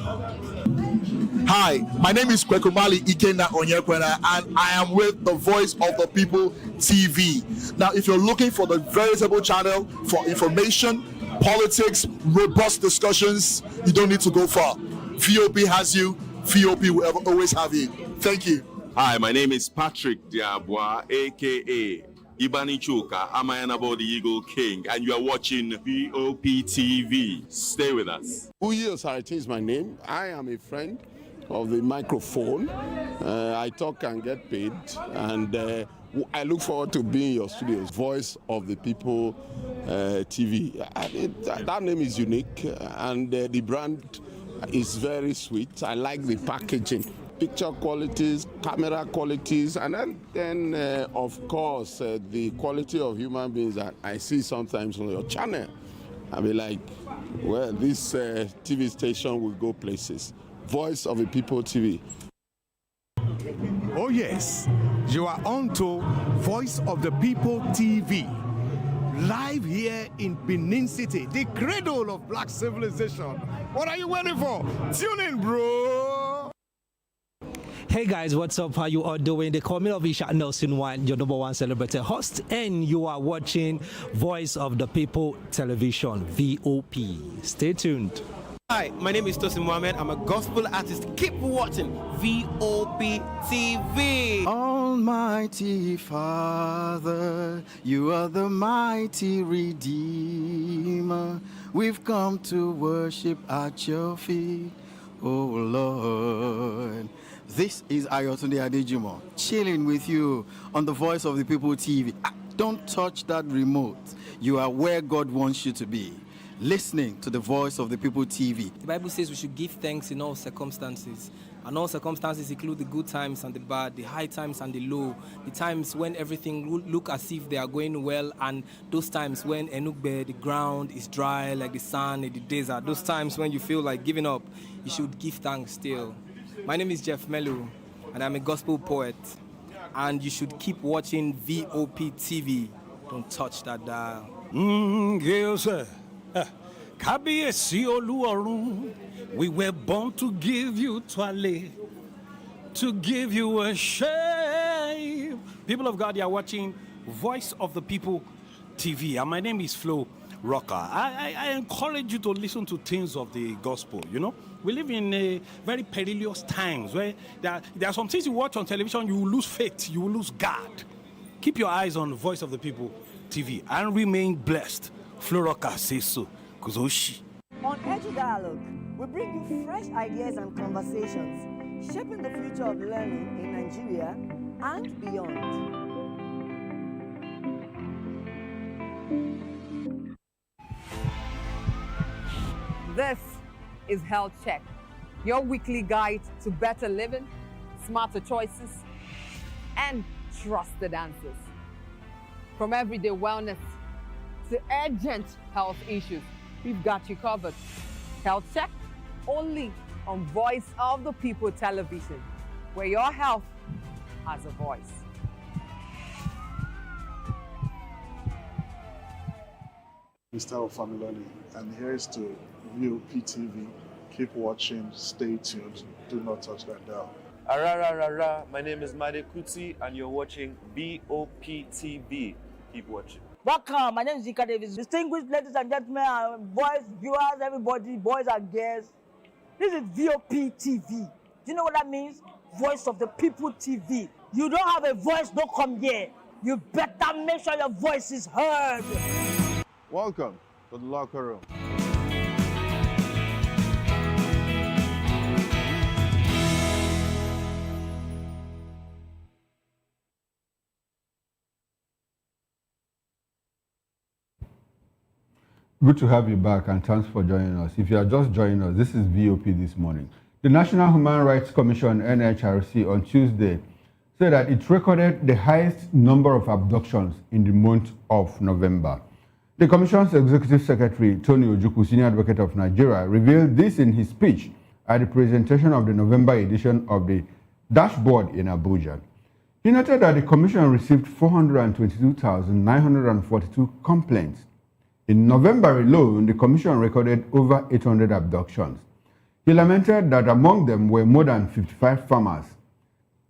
[SPEAKER 14] Hi, my name is Kwekumali Ikenda Onyekwena, and I am with the Voice of the People TV. Now, if you're looking for the veritable channel for information, politics, robust discussions, you don't need to go far. VOP has you. VOP will always have you. Thank you.
[SPEAKER 15] Hi, my name is Patrick Diabwa, aka Ibani Chuka, Amayanabo the Eagle King, and you are watching VOP TV. Stay with us.
[SPEAKER 16] Uyi Osarate is my name. I am a friend of the microphone. I talk and get paid, and I look forward to being in your studios. Voice of the People TV. That name is unique, and the brand is very sweet. I like the packaging, picture qualities, camera qualities, and then of course, the quality of human beings that I see sometimes on your channel. I'll be like, well, this TV station will go places. Voice of the People TV.
[SPEAKER 17] Oh yes, you are on to Voice of the People TV. Live here in Benin City, the cradle of black civilization. What are you waiting for? Tune in, bro.
[SPEAKER 18] Hey guys, what's up? How you all doing? They call me Ovisha Nelson One, your #1 celebrity host, and you are watching Voice of the People Television, VOP. Stay tuned.
[SPEAKER 19] Hi, my name is Tosin Mohammed. I'm a gospel artist. Keep watching VOP TV.
[SPEAKER 20] Almighty Father, you are the mighty Redeemer. We've come to worship at your feet, oh Lord. This is Ayotunde Adejimo, chilling with you on the Voice of the People TV. Don't touch that remote. You are where God wants you to be. Listening to the Voice of the People TV.
[SPEAKER 21] The Bible says we should give thanks in all circumstances. And all circumstances include the good times and the bad, the high times and the low, the times when everything look as if they are going well, and those times when Enugu, the ground is dry like the sand in the desert. Those times when you feel like giving up, you should give thanks still. My name is Jeff Melu, and I'm a gospel poet. And you should keep watching VOP TV. Don't touch that dial.
[SPEAKER 22] Yes, sir. Kábíyèsí Olúọ̀run, we were born to give you twale, to give you worship. People of God, you are watching Voice of the People TV, and my name is Flo Rocker. I encourage you to listen to things of the gospel. You know, we live in a very perilous times where there are some things you watch on television, you will lose faith, you will lose God. Keep your eyes on Voice of the People TV and remain blessed. Flo Rocker says so. Kuzoshi.
[SPEAKER 9] On Edu Dialogue, we bring you fresh ideas and conversations shaping the future of learning in Nigeria and beyond.
[SPEAKER 23] This is Health Check, your weekly guide to better living, smarter choices, and trusted answers. From everyday wellness to urgent health issues, we've got you covered. Health Check, only on Voice of the People Television, where your health has a voice.
[SPEAKER 7] Mr. Ofamiloni, and here's to VOP TV. Keep watching, stay tuned, do not touch that dial.
[SPEAKER 8] Arara, my name is Made Kuti, and you're watching VOP TV. Keep watching.
[SPEAKER 9] Welcome, my name is Zika Davis. Distinguished ladies and gentlemen, boys, viewers, everybody, boys and girls. This is VOP TV. Do you know what that means? Voice of the People TV. You don't have a voice, don't come here. You better make sure your voice is heard.
[SPEAKER 2] Welcome to the locker room. Good to have you back, and thanks for joining us. If you are just joining us, this is VOP This Morning. The National Human Rights Commission, NHRC, on Tuesday said that it recorded the highest number of abductions in the month of November. The Commission's Executive Secretary, Tony Ojukwu, Senior Advocate of Nigeria, revealed this in his speech at the presentation of the November edition of the dashboard in Abuja. He noted that the Commission received 422,942 complaints. In November alone, the Commission recorded over 800 abductions. He lamented that among them were more than 55 farmers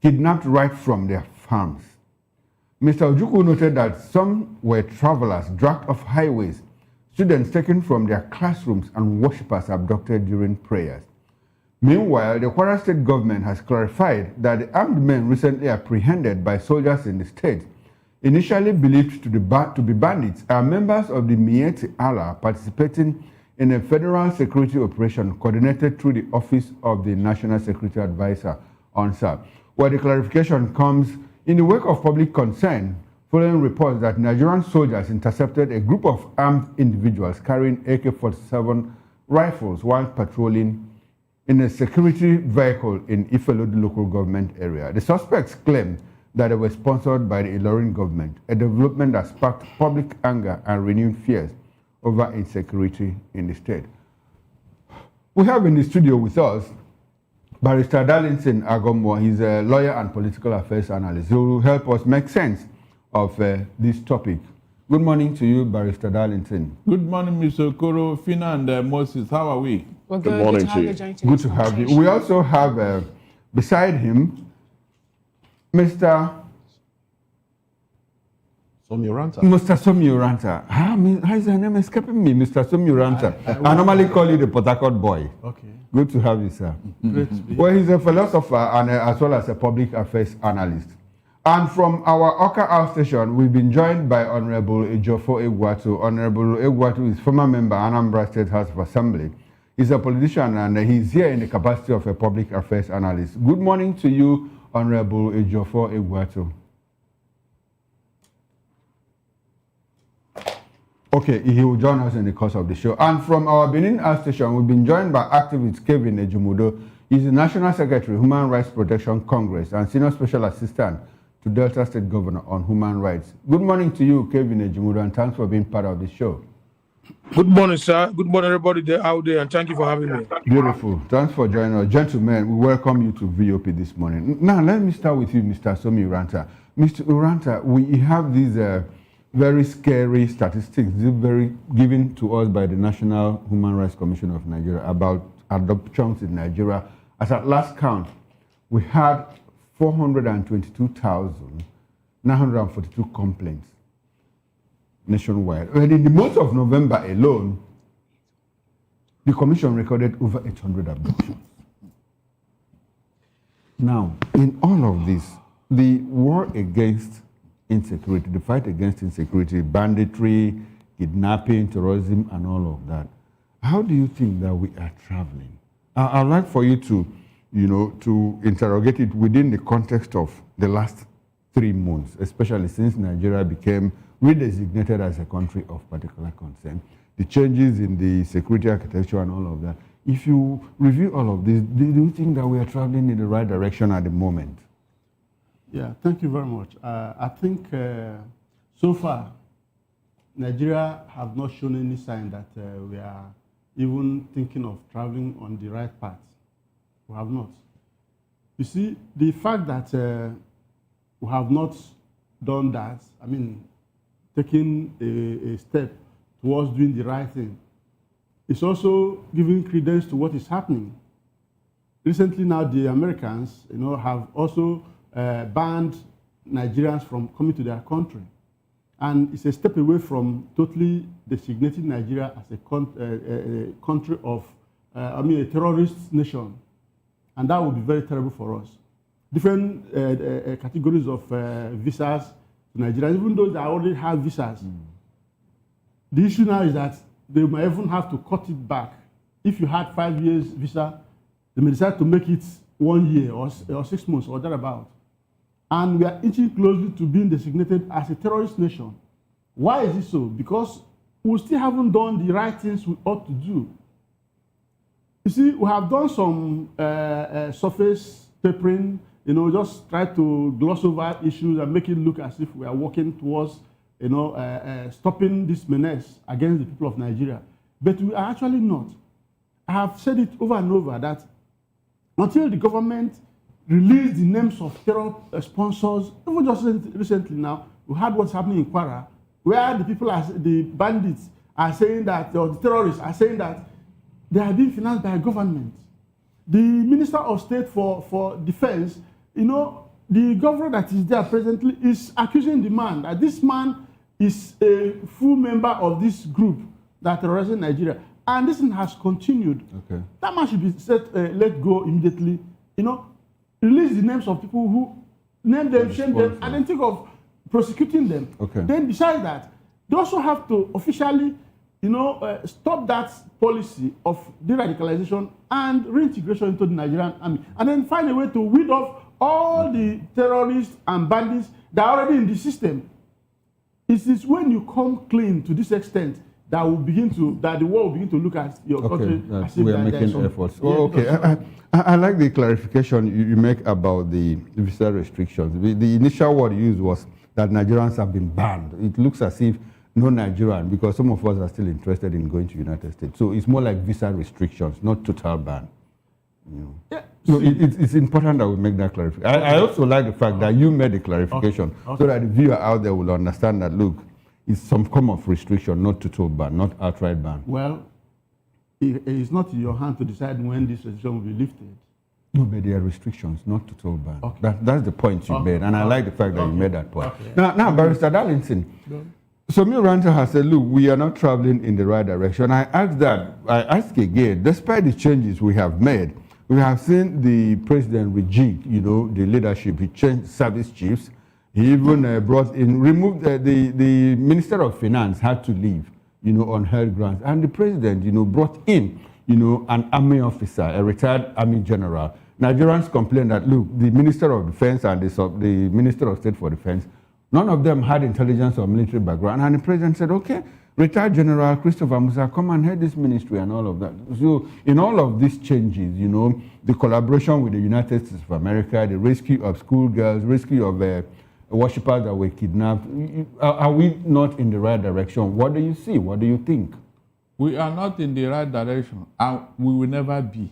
[SPEAKER 2] kidnapped right from their farms. Mr. Ojukwu noted that some were travelers dragged off highways, students taken from their classrooms, and worshippers abducted during prayers. Meanwhile, the Kwara State government has clarified that the armed men recently apprehended by soldiers in the state, initially believed to be bandits, are members of the Miyetti Allah participating in a federal security operation coordinated through the Office of the National Security Advisor, ONSA, where the clarification comes in the wake of public concern following reports that Nigerian soldiers intercepted a group of armed individuals carrying AK-47 rifles while patrolling in a security vehicle in Ifelodi local government area. The suspects claim that they were sponsored by the Ilorin government, a development that sparked public anger and renewed fears over insecurity in the state. We have in the studio with us Barrister Darlington Agomwo. He's a lawyer and political affairs analyst who will help us make sense of this topic. Good morning to you, Barrister Darlington.
[SPEAKER 1] Good morning, Mr. Okoro, Fina, and Moses. How are we?
[SPEAKER 11] Well,
[SPEAKER 2] good morning to you. Good to have you. We also have beside him Mr.
[SPEAKER 10] Somuranta.
[SPEAKER 2] Mr. Somuranta. How is your name escaping me? Mr. Somuranta. I normally call you the Port Harcourt boy.
[SPEAKER 1] Okay.
[SPEAKER 2] Good to have you, sir.
[SPEAKER 1] Great to be here.
[SPEAKER 2] Well, he's a philosopher and as well as a public affairs analyst. And from our Oka outstation, we've been joined by Honorable Ejiofor Egwatu. Honorable Egwatu is former member Anambra State House of Assembly. He's a politician and he's here in the capacity of a public affairs analyst. Good morning to you, Honorable Ejiofor Egwatu. Okay, he will join us in the course of the show. And from our Benin outstation, we've been joined by activist Kevin Ejumudo. He's the National Secretary, Human Rights Protection Congress, and Senior Special Assistant to Delta State Governor on Human Rights. Good morning to you, Kevin Ejumudo, and thanks for being part of the show.
[SPEAKER 3] Good morning, sir. Good morning, everybody there out there, and thank you for having me.
[SPEAKER 2] Beautiful. Thanks for joining us. Gentlemen, we welcome you to VOP this morning. Now, let me start with you, Mr. Somi Uranta. Mr. Uranta, we have these very scary statistics given to us by the National Human Rights Commission of Nigeria about adoptions in Nigeria. As at last count, we had 422,942 complaints nationwide. And in the month of November alone, the Commission recorded over 800 abductions. Now, in all of this, the war against insecurity, the fight against insecurity, banditry, kidnapping, terrorism, and all of that, how do you think that we are traveling? I'd like for you to, to interrogate it within the context of the last 3 months, especially since Nigeria became redesignated as a country of particular concern, the changes in the security architecture and all of that. If you review all of this, do you think that we are traveling in the right direction at the moment?
[SPEAKER 1] Yeah, thank you very much. I think so far, Nigeria have not shown any sign that we are even thinking of traveling on the right path. We have not. You see, the fact that we have not done that, I mean, taking a step towards doing the right thing, is also giving credence to what is happening. Recently now, the Americans, have also banned Nigerians from coming to their country. And it's a step away from totally designating Nigeria as a country of, a terrorist nation. And that would be very terrible for us. Different categories of visas to Nigeria, even those that already have visas. The issue now is that they might even have to cut it back. If you had 5 years visa, they may decide to make it 1 year or 6 months or thereabout. And we are inching closely to being designated as a terrorist nation. Why is it so? Because we still haven't done the right things we ought to do. You see, we have done some surface papering, just try to gloss over issues and make it look as if we are working towards, stopping this menace against the people of Nigeria. But we are actually not. I have said it over and over that until the government release the names of terror sponsors, even just recently now, we had what's happening in Kwara, where the bandits are saying that, or the terrorists are saying that they are being financed by a government. the Minister of State for Defense, you know, the governor that is there presently is accusing the man that this man is a full member of this group that terrorizes Nigeria. And this thing has continued.
[SPEAKER 2] Okay.
[SPEAKER 1] That man should be let go immediately. You know, release the names of people who name them, shame them, and then think of prosecuting them.
[SPEAKER 2] Okay.
[SPEAKER 1] Then besides that, they also have to officially, you know, stop that policy of de-radicalization and reintegration into the Nigerian army, and then find a way to weed off all the terrorists and bandits that are already in the system. It is when you come clean to this extent that will begin to, that the world will begin to look at your country as if
[SPEAKER 2] we are making efforts. Oh, okay. I like the clarification you make about the visa restrictions. The initial word used was that Nigerians have been banned. It looks as if no Nigerian, because some of us are still interested in going to the United States. So it's more like visa restrictions, not total ban. You know.
[SPEAKER 1] Yeah.
[SPEAKER 2] So it's important that we make that clarification. I also like the fact that you made the clarification so that the viewer out there will understand that, look, it's some form of restriction, not total ban, not outright ban.
[SPEAKER 1] Well, it's not in your hand to decide when this restriction will be lifted.
[SPEAKER 2] No, but there are restrictions, not total ban. Okay. That's the point you made, and I like the fact that you made that point. Okay. Now, Barrister Darlington, Somi Ranta has said, look, we are not traveling in the right direction. I ask again, despite the changes we have made, we have seen the president rejig, you know, the leadership. He changed service chiefs. He even removed the Minister of Finance had to leave, you know, on her grounds. And the president, you know, brought in, you know, an army officer, a retired army general. Nigerians complained that, look, the Minister of Defense and the Minister of State for Defense, none of them had intelligence or military background. And the president said, okay, retired General Christopher Musa, come and head this ministry and all of that. So in all of these changes, you know, the collaboration with the United States of America, the rescue of schoolgirls, rescue of worshippers that were kidnapped, are we not in the right direction? What do you see? What do you think?
[SPEAKER 4] We are not in the right direction, and we will never be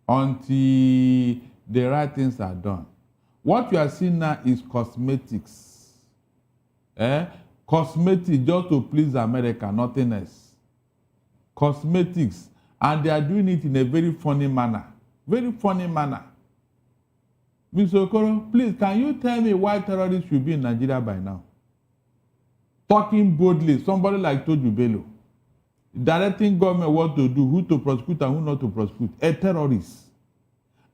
[SPEAKER 4] until the right things are done. What you are seeing now is cosmetics. Cosmetics just to please America, nothing else. Cosmetics. And they are doing it in a very funny manner. Very funny manner. Mr. Okoro, please, can you tell me why terrorists should be in Nigeria by now? Talking boldly, somebody like Toju Bello, directing government what to do, who to prosecute and who not to prosecute, a terrorist.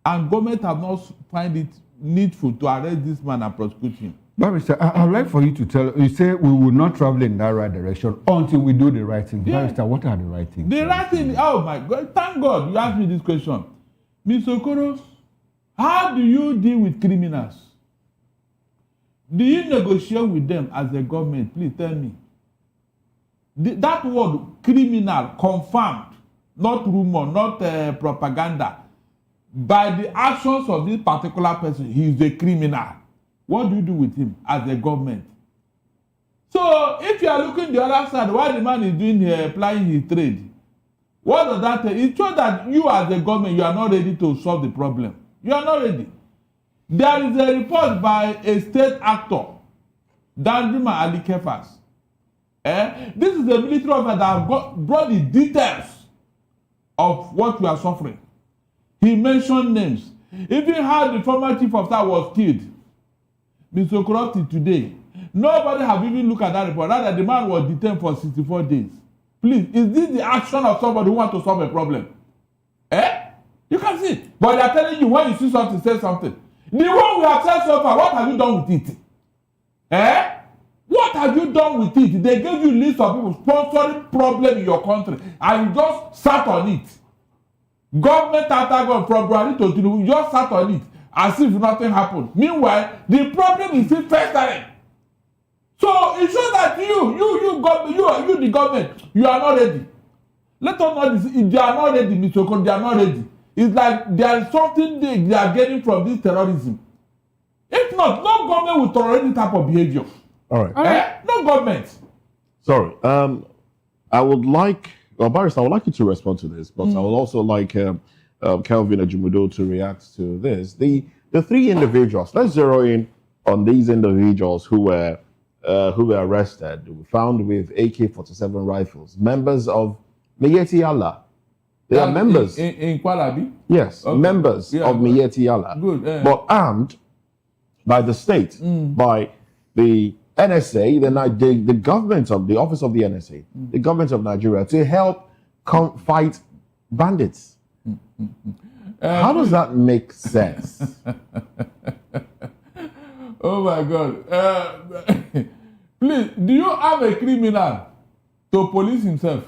[SPEAKER 4] And government have not find it needful to arrest this man and prosecute him.
[SPEAKER 2] Barrister, I'd like for you to tell, you say we will not travel in that right direction until we do the right thing. Yeah. Barrister, what are the right things?
[SPEAKER 4] The right thing, oh my God, thank God you asked me this question. Mr. Okoro, how do you deal with criminals? Do you negotiate with them as a government? Please tell me. That word, criminal, confirmed, not rumor, not propaganda. By the actions of this particular person, he is a criminal. What do you do with him as a government? So, if you are looking the other side, what the man is doing here, applying his trade, what does that tell? It shows that you as a government, you are not ready to solve the problem. You are not ready. There is a report by a state actor, Danjuma Ali Kefas. This is a military officer that brought the details of what you are suffering. He mentioned names. Even how the former chief of staff was killed. Mr. Corrupted today. Nobody have even looked at that report. Rather, the man was detained for 64 days. Please, is this the action of somebody who wants to solve a problem? You can see. But they are telling you when you see something, say something. The one we have said so far, what have you done with it? What have you done with it? They gave you a list of people sponsoring problem in your country, and you just sat on it. Government after government, from Buhari to Tinubu, you just sat on it as if nothing happened. Meanwhile, the problem is still festering. So it shows that you the government, you are not ready. Let us know this. If they are not ready, Mr. Okon, they are not ready. It's like there is something they are getting from this terrorism. If not, no government will tolerate this type of behavior.
[SPEAKER 10] All right.
[SPEAKER 4] No government.
[SPEAKER 10] Sorry. I would like, Barrister, I would like you to respond to this, but I would also like Kelvin Ajumudo to react to this. The three individuals, let's zero in on these individuals who were arrested, found with AK-47 rifles, members of Meyeti Allah, They are members.
[SPEAKER 4] In Kwalabi?
[SPEAKER 10] Yes,
[SPEAKER 4] Okay.
[SPEAKER 10] members
[SPEAKER 4] Yeah,
[SPEAKER 10] of Miyetti Allah.
[SPEAKER 4] Good.
[SPEAKER 10] But armed by the state, by the NSA, the government of the office of the NSA, the government of Nigeria, to help fight bandits. How does that make sense?
[SPEAKER 4] Oh my God. Please, do you have a criminal to police himself?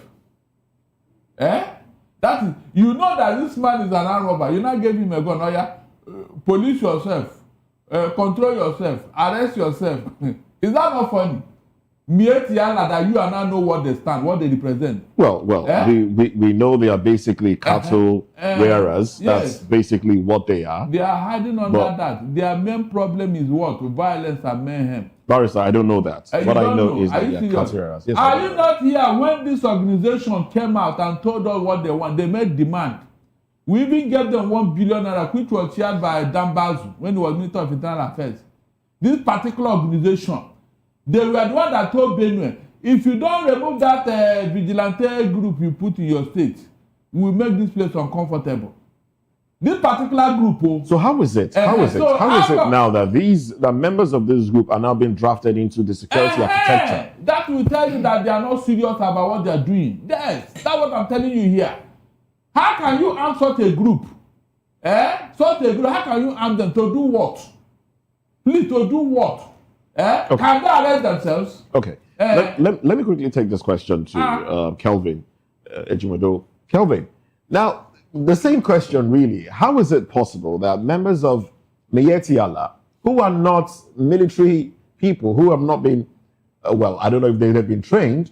[SPEAKER 4] That is, you know that this man is an armed robber. You not give him a gun. Oh yeah, police yourself, control yourself, arrest yourself. Is that not funny? Miyetti Allah, that you and I know what they stand, what they represent.
[SPEAKER 10] Well, we know they are basically cattle wearers. That's basically what they are.
[SPEAKER 4] They are hiding under that. Their main problem is what? Violence and mayhem.
[SPEAKER 10] Barrister, I don't know that. What I know is that they are cattle wearers. Yes,
[SPEAKER 4] are you not here when this organization came out and told us what they want? They made demand. We even gave them 1 billion naira, which was shared by Dambazu when he was Minister of Internal Affairs. This particular organization, they were the one that told Benue, if you don't remove that vigilante group you put in your state, we will make this place uncomfortable. This particular group.
[SPEAKER 10] So how is it? How is it now that the members of this group are now being drafted into the security architecture?
[SPEAKER 4] That will tell you that they are not serious about what they are doing. Yes, that's what I'm telling you here. How can you arm such a group? Such a group, how can you arm them to do what? Please, to do what? Okay. Can they arrest themselves?
[SPEAKER 10] Okay. Let me quickly take this question to Kelvin Ejimodo. Kelvin, now, the same question really. How is it possible that members of Miyetti Allah, who are not military people, who have not been, I don't know if they have been trained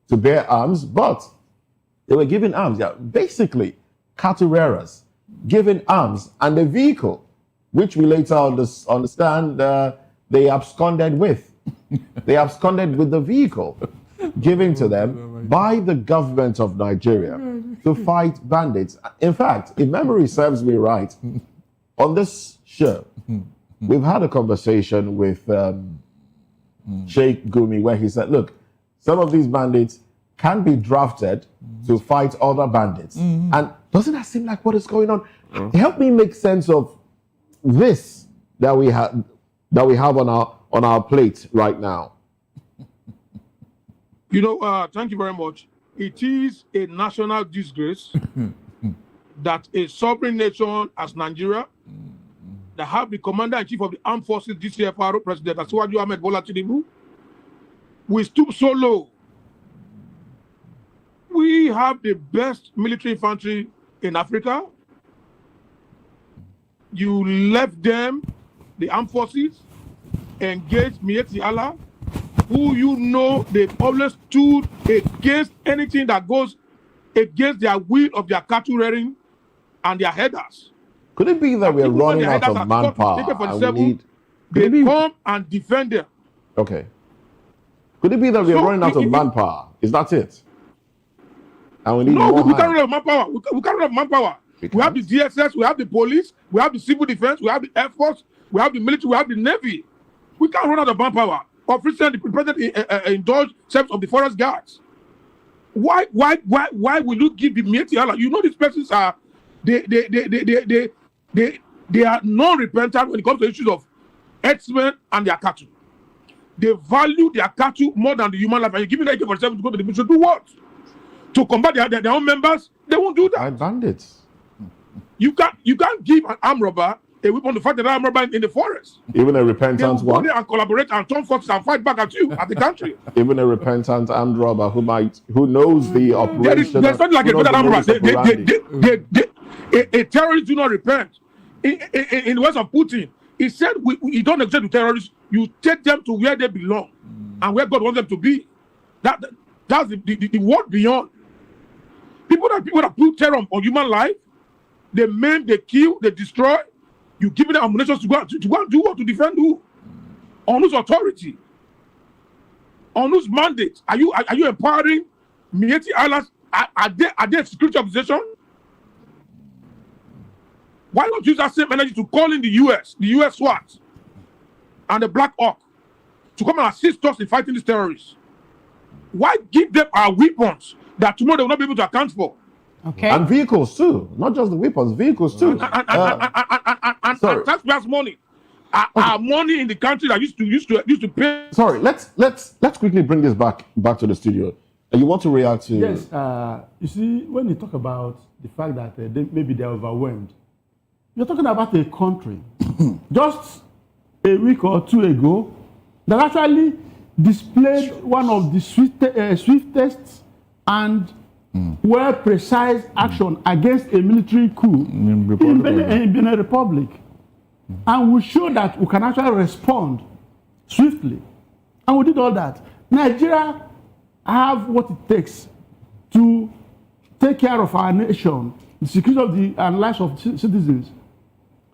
[SPEAKER 10] to bear arms, but they were given arms. Yeah, basically, cattle wearers, given arms and a vehicle, which we later understand they absconded with. They absconded with the vehicle given to them by the government of Nigeria to fight bandits. In fact, if memory serves me right, on this show, we've had a conversation with Sheikh Gumi where he said, look, some of these bandits can be drafted to fight other bandits. And doesn't that seem like what is going on? Help me make sense of this that we have on our plate right now.
[SPEAKER 3] You know, thank you very much. It is a national disgrace that a sovereign nation as Nigeria, that have the commander-in-chief of the armed forces, DCFR, President Asiwaju Ahmed Bola Tinubu, we stoop so low. We have the best military infantry in Africa. You left them, the armed forces, engaged Miyetti Allah, who you know they always stood against anything that goes against their will of their cattle rearing and their headers.
[SPEAKER 10] Could it be that we're running out of manpower?
[SPEAKER 3] They come and defend them.
[SPEAKER 10] Okay. Could it be that we're running out of manpower? Is that it? And we need more
[SPEAKER 3] we can't run out of manpower. We can't run out of manpower. We have the DSS, we have the police, we have the civil defense, we have the Air Force, we have the military, we have the Navy. We can't run out of manpower. Of recent, the president indulged service of the forest guards. Why will you give the Miyetti Allah? You know these persons are they are non-repentant when it comes to issues of herdsmen and their cattle. They value their cattle more than the human life. And you're giving them AK-47 to go to the mission to do what? To combat their own members? They won't do that.
[SPEAKER 10] Bandits.
[SPEAKER 3] You can't give an armed robber a weapon to fight the armed robber in the forest.
[SPEAKER 10] Even a repentant one?
[SPEAKER 3] They will go there and collaborate and turn forces and fight back at you, at the country.
[SPEAKER 10] Even a repentant armed robber who knows the operation.
[SPEAKER 3] There's something like a repentant armed robber. A terrorist do not repent. In the words of Putin, he said, you don't negotiate with terrorists, you take them to where they belong and where God wants them to be. That's the world beyond. People that put terror on human life, they maim, they kill, they destroy. You give them ammunition to go and do what? To defend who? On whose authority? On whose mandate? Are you empowering Miyetti Allah? Are they a security organization? Why not use that same energy to call in the US SWAT and the Black Hawk to come and assist us in fighting these terrorists? Why give them our weapons that tomorrow they will not be able to account for?
[SPEAKER 11] Okay.
[SPEAKER 10] And vehicles too, not just the weapons, vehicles too.
[SPEAKER 3] And taxpayers' money. Our money in the country that used to pay.
[SPEAKER 10] Sorry, let's quickly bring this back to the studio. You want to react to?
[SPEAKER 1] Yes, you see, when you talk about the fact that maybe they're overwhelmed, you're talking about a country just a week or two ago that actually displayed one of the swiftest and well-precise action against a military coup in Benin Republic. And we showed that we can actually respond swiftly. And we did all that. Nigeria have what it takes to take care of our nation, the security of the lives of citizens.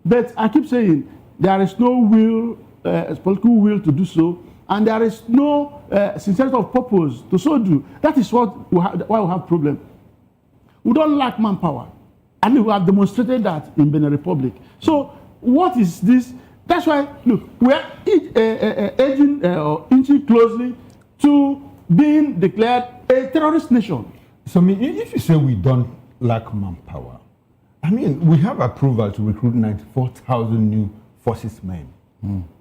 [SPEAKER 1] But I keep saying there is no will, political will to do so, and there is no sincerity of purpose to so do. That is why we have problem. We don't lack manpower, and we have demonstrated that in Benin Republic. So what is this? That's why, look, we are inching closely to being declared a terrorist nation.
[SPEAKER 2] So, if you say we don't lack manpower, we have approval to recruit 94,000 new forces men.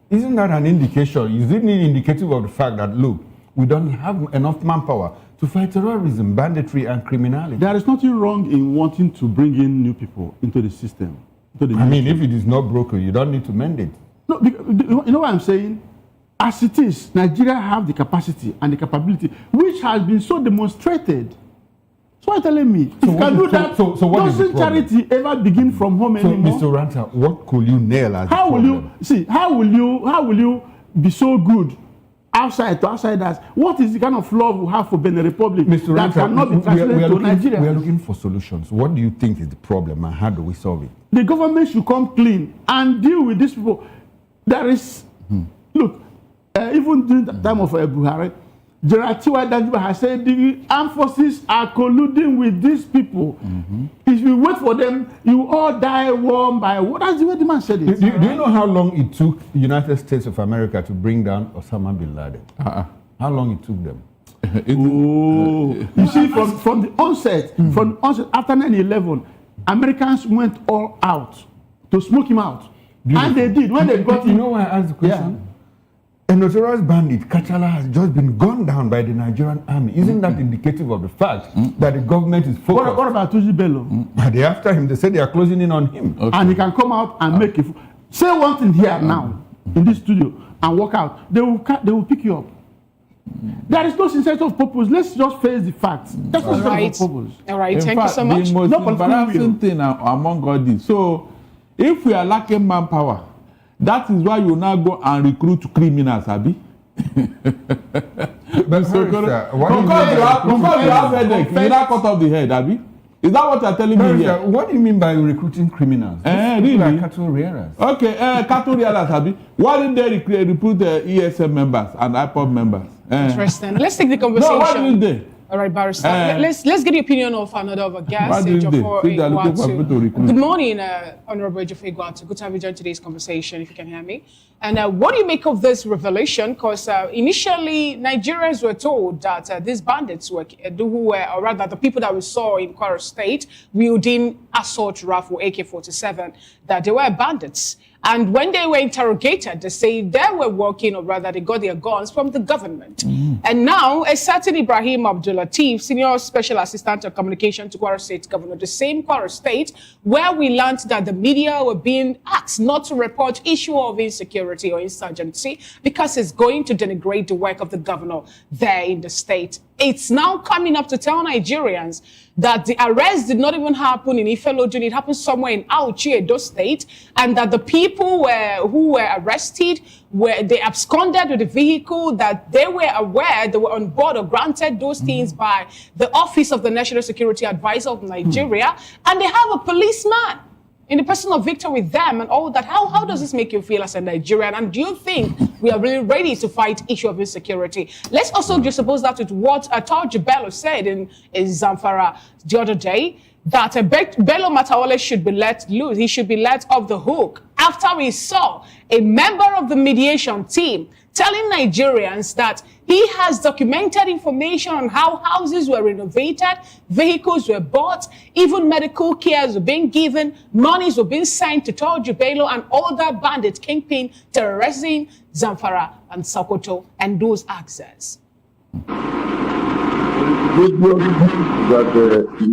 [SPEAKER 2] Isn't that an indication? Is it indicative of the fact that, look, we don't have enough manpower to fight terrorism, banditry, and criminality?
[SPEAKER 1] There is nothing wrong in wanting to bring in new people into the system.
[SPEAKER 2] If it is not broken, you don't need to mend it.
[SPEAKER 1] No, you know what I'm saying? As it is, Nigeria have the capacity and the capability, which has been so demonstrated. So you're telling me, if you can do that, doesn't charity ever begin from home anymore?
[SPEAKER 2] Mr. Ranta, what could you nail as
[SPEAKER 1] how will you be so good outside to outsiders? What is the kind of love we have for Benin Republic
[SPEAKER 2] Mr.
[SPEAKER 1] that
[SPEAKER 2] Ranta,
[SPEAKER 1] cannot be translated to Nigeria?
[SPEAKER 2] We are looking for solutions. What do you think is the problem and how do we solve it?
[SPEAKER 1] The government should come clean and deal with these people. There is, look, even during the time of Buhari, General Tiwa Danjuma has said the armed forces are colluding with these people. If you wait for them, you all die one by one. That's the way the man said it.
[SPEAKER 2] Do you know how long it took the United States of America to bring down Osama bin Laden? How long it took them?
[SPEAKER 1] You see, from the onset, after 9/11, Americans went all out to smoke him out. And they did. When they got him.
[SPEAKER 2] You know why I asked the question? A notorious bandit, Kachala, has just been gunned down by the Nigerian army. Isn't that indicative of the fact that the government is focused?
[SPEAKER 1] What about Tuji Bello?
[SPEAKER 2] They're after him. They say they are closing in on him.
[SPEAKER 1] And he can come out and make it. Say one thing here now, in this studio, and walk out. They will pick you up. There is no sincerity of purpose. Let's just face the facts. That's no sincerity of purpose.
[SPEAKER 11] All right, thank you so much.
[SPEAKER 4] The most embarrassing thing among all this. So, if we are lacking manpower, that is why you now go and recruit criminals, Abi.
[SPEAKER 2] But
[SPEAKER 4] because you have headache, you now cut off the head, Abi. Is that what you are telling me here?
[SPEAKER 2] What do you mean by recruiting criminals?
[SPEAKER 4] Really?
[SPEAKER 2] Like cattle rearers.
[SPEAKER 4] Okay, cattle rearers, Abi. Why didn't they recruit the ESM members and IPOB members?
[SPEAKER 11] Interesting. Let's take the conversation.
[SPEAKER 4] No, why didn't they?
[SPEAKER 11] All right, Barrister. Let's get the opinion of another of our guests, Ejiofor Iguatu. Good morning, Honorable Ejiofor Iguatu. Good to have you join today's conversation, if you can hear me. And what do you make of this revelation? Because initially, Nigerians were told that these bandits or rather the people that we saw in Kwara State wielding assault rifle AK-47, that they were bandits. And when they were interrogated, they say they were working, or rather they got their guns from the government. And now, a certain Ibrahim Abdulateef, Senior Special Assistant of Communication to Kwara State Governor, the same Kwara State, where we learned that the media were being asked not to report issue of insecurity or insurgency because it's going to denigrate the work of the governor there in the state. It's now coming up to tell Nigerians that the arrest did not even happen in Ifelodun, it happened somewhere in Auchi, Edo State, and that the people who were arrested, they absconded with the vehicle, that they were aware, they were on board or granted those things by the Office of the National Security Advisor of Nigeria, and they have a policeman in the person of Victor with them and all that. How does this make you feel as a Nigerian? And do you think we are really ready to fight issue of insecurity? Let's also just suppose that with what Taj Bello said in Zamfara the other day, that Bello Mataole should be let loose. He should be let off the hook after we saw a member of the mediation team telling Nigerians that he has documented information on how houses were renovated, vehicles were bought, even medical cares were being given, monies were being sent to Tojo Bello and other bandit kingpin terrorizing Zamfara and Sokoto and those access.
[SPEAKER 5] That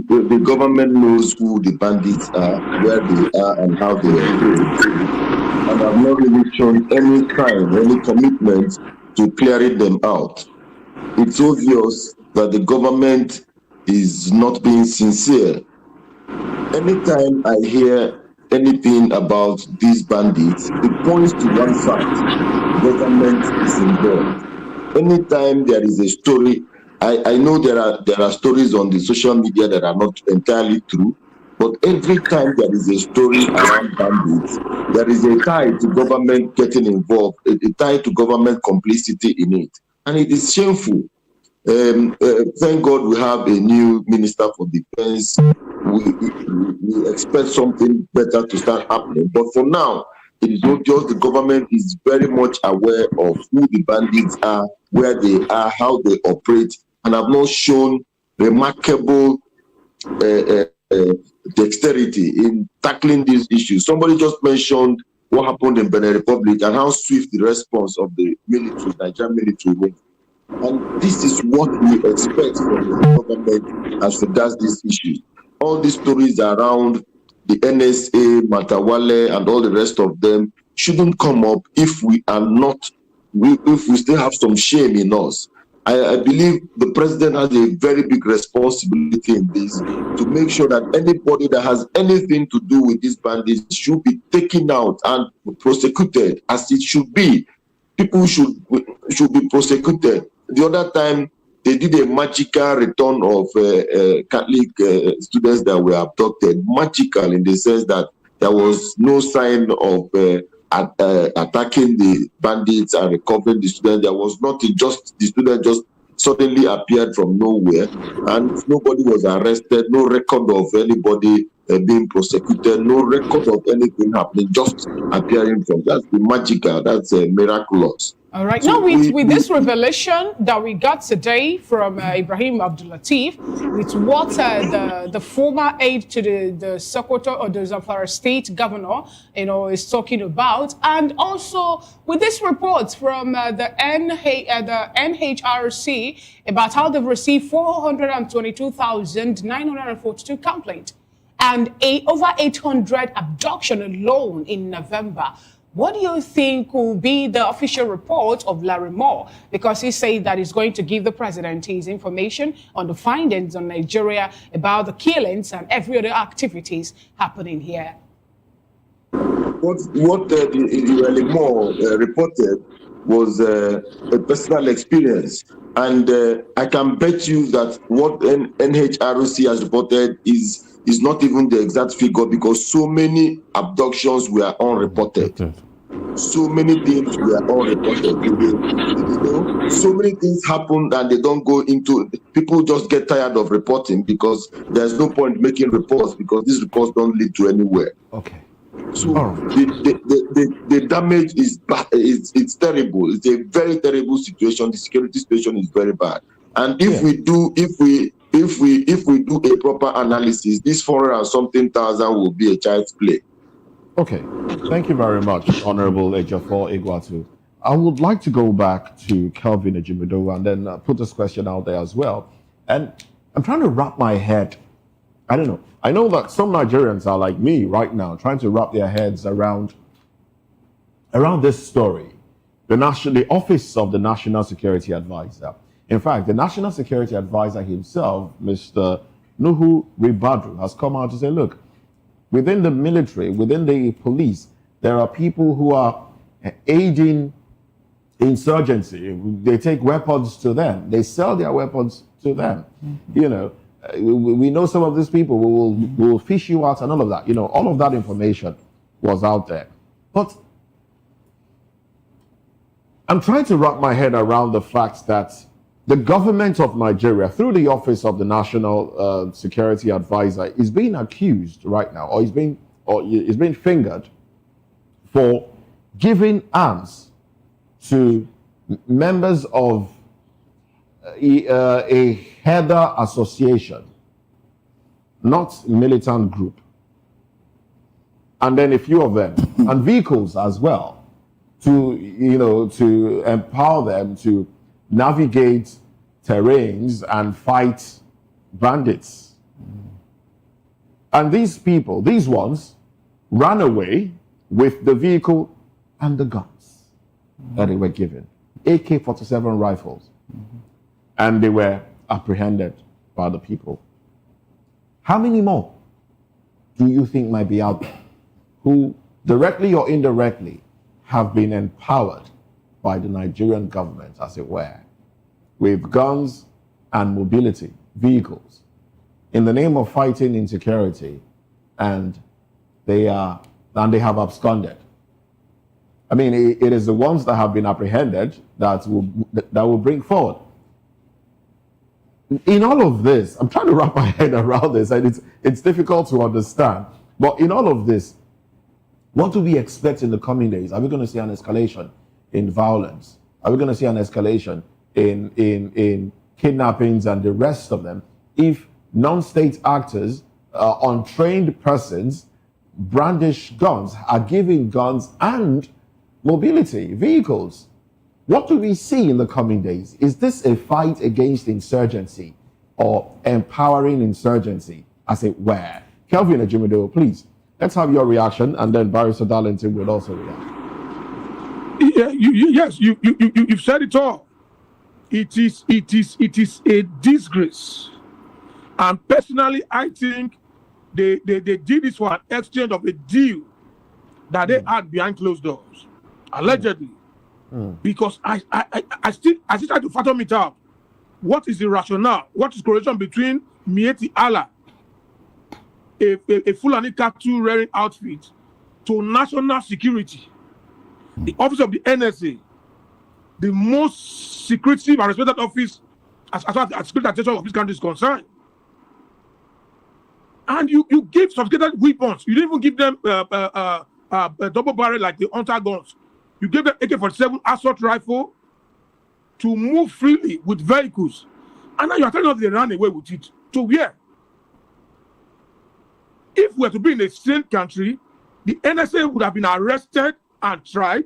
[SPEAKER 5] the government knows who the bandits are, where they are, and how they operate, and have not really shown any sign, any commitment to clearing them out. It's obvious that the government is not being sincere. Anytime I hear anything about these bandits, it points to one fact: government is involved. Anytime there is a story, I know there are stories on the social media that are not entirely true, but every time there is a story around bandits, there is a tie to government getting involved, a tie to government complicity in it, and it is shameful. Thank God we have a new minister for defense. We expect something better to start happening, but for now, it is obvious the government is very much aware of who the bandits are, where they are, how they operate, and have not shown remarkable dexterity in tackling these issues. Somebody just mentioned what happened in Benin Republic and how swift the response of the military, Nigerian military was. And this is what we expect from the government as regards these issues. All these stories around the NSA, Matawale, and all the rest of them shouldn't come up if we are not, if we still have some shame in us. I believe the president has a very big responsibility in this to make sure that anybody that has anything to do with these bandits should be taken out and prosecuted as it should be. People should be prosecuted. The other time, they did a magical return of Catholic students that were abducted. Magical in the sense that there was no sign of attacking the bandits and recovering the students. There was nothing, just the students just suddenly appeared from nowhere and nobody was arrested, no record of anybody being prosecuted, no record of anything happening, just appearing from. That's the magical, that's miraculous.
[SPEAKER 11] All right.
[SPEAKER 5] So
[SPEAKER 11] now, with this revelation that we got today from Ibrahim Abdulateef, with what the former aide to the Sokoto or the Zamfara state governor, is talking about, and also with this report from the NHRC about how they've received 422,942 complaints and over 800 abduction alone in November. What do you think will be the official report of Larry Moore? Because he said that he's going to give the president his information on the findings on Nigeria about the killings and every other activities happening here.
[SPEAKER 5] What Larry Moore reported was a personal experience. And I can bet you that what NHRC has reported is not even the exact figure, because so many abductions were unreported. So many things were unreported. So many things happen and they don't go into. People just get tired of reporting because there's no point making reports, because these reports don't lead to anywhere.
[SPEAKER 2] Okay.
[SPEAKER 5] So the damage is it's terrible. It's a very terrible situation. The security situation is very bad. And if we do a proper analysis, this 400 and something thousand will be a child's play.
[SPEAKER 10] Okay, thank you very much, Honorable Ejiofor Igwatu. I would like to go back to Kelvin Ejimido and then put this question out there as well. And I'm trying to wrap my head. I don't know. I know that some Nigerians are like me right now, trying to wrap their heads around this story. The Office of the National Security Advisor. In fact, the National Security Advisor himself, Mr. Nuhu Ribadu, has come out to say, look, within the military, within the police, there are people who are aiding insurgency. They take weapons to them. They sell their weapons to them. Mm-hmm. We know some of these people who will fish you out and all of that. All of that information was out there. But I'm trying to wrap my head around the fact that the government of Nigeria, through the Office of the National Security Advisor, is being accused right now, or is being fingered for giving arms to members of a header association, not militant group, and then a few of them, and vehicles as well, to empower them to navigate terrains and fight bandits. And these people, these ones, ran away with the vehicle and the guns that they were given, AK-47 rifles, and they were apprehended by the people. How many more do you think might be out there who, directly or indirectly, have been empowered by the Nigerian government, as it were, with guns and mobility, vehicles, in the name of fighting insecurity, and they have absconded? I mean, it is the ones that have been apprehended that will bring forward. In all of this, I'm trying to wrap my head around this, and it's difficult to understand. But in all of this, what do we expect in the coming days? Are we going to see an escalation in violence? Are we going to see an escalation in kidnappings and the rest of them if non-state actors, untrained persons, brandish guns, are giving guns and mobility, vehicles? What do we see in the coming days? Is this a fight against insurgency or empowering insurgency, as it were? Kelvin Ejimido, please, let's have your reaction, and then Barrister Darlington will also react.
[SPEAKER 3] Yeah, you've said it all. It is a disgrace. And personally, I think they did this for an exchange of a deal that they had behind closed doors, allegedly. Because I still try to fathom it out. What is the rationale? What is correlation between Mieti Allah, a Fulani cattle rearing outfit, to national security, the office of the NSA, the most secretive and respected office as far as security attention of this country is concerned? And you give sophisticated weapons. You didn't even give them a double barrel like the hunter guns. You gave them AK-47 assault rifle to move freely with vehicles. And now you are telling us they ran away with it. To where? If we were to be in a sane country, the NSA would have been arrested and tried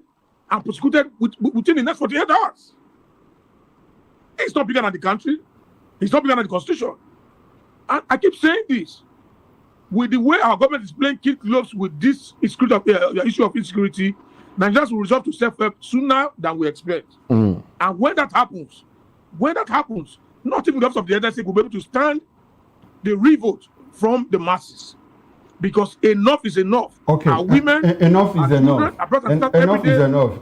[SPEAKER 3] and prosecuted within the next 48 hours. It's not bigger than the country. It's not bigger than the Constitution. And I keep saying this. With the way our government is playing kid gloves with this issue of insecurity, Nigerians will resort to self-help sooner than we expect. And when that happens, not even the office of the NSA will be able to stand the revolt from the masses. Because enough is enough.
[SPEAKER 2] Okay.
[SPEAKER 3] Our women,
[SPEAKER 2] enough is enough.
[SPEAKER 3] Enough
[SPEAKER 2] is enough.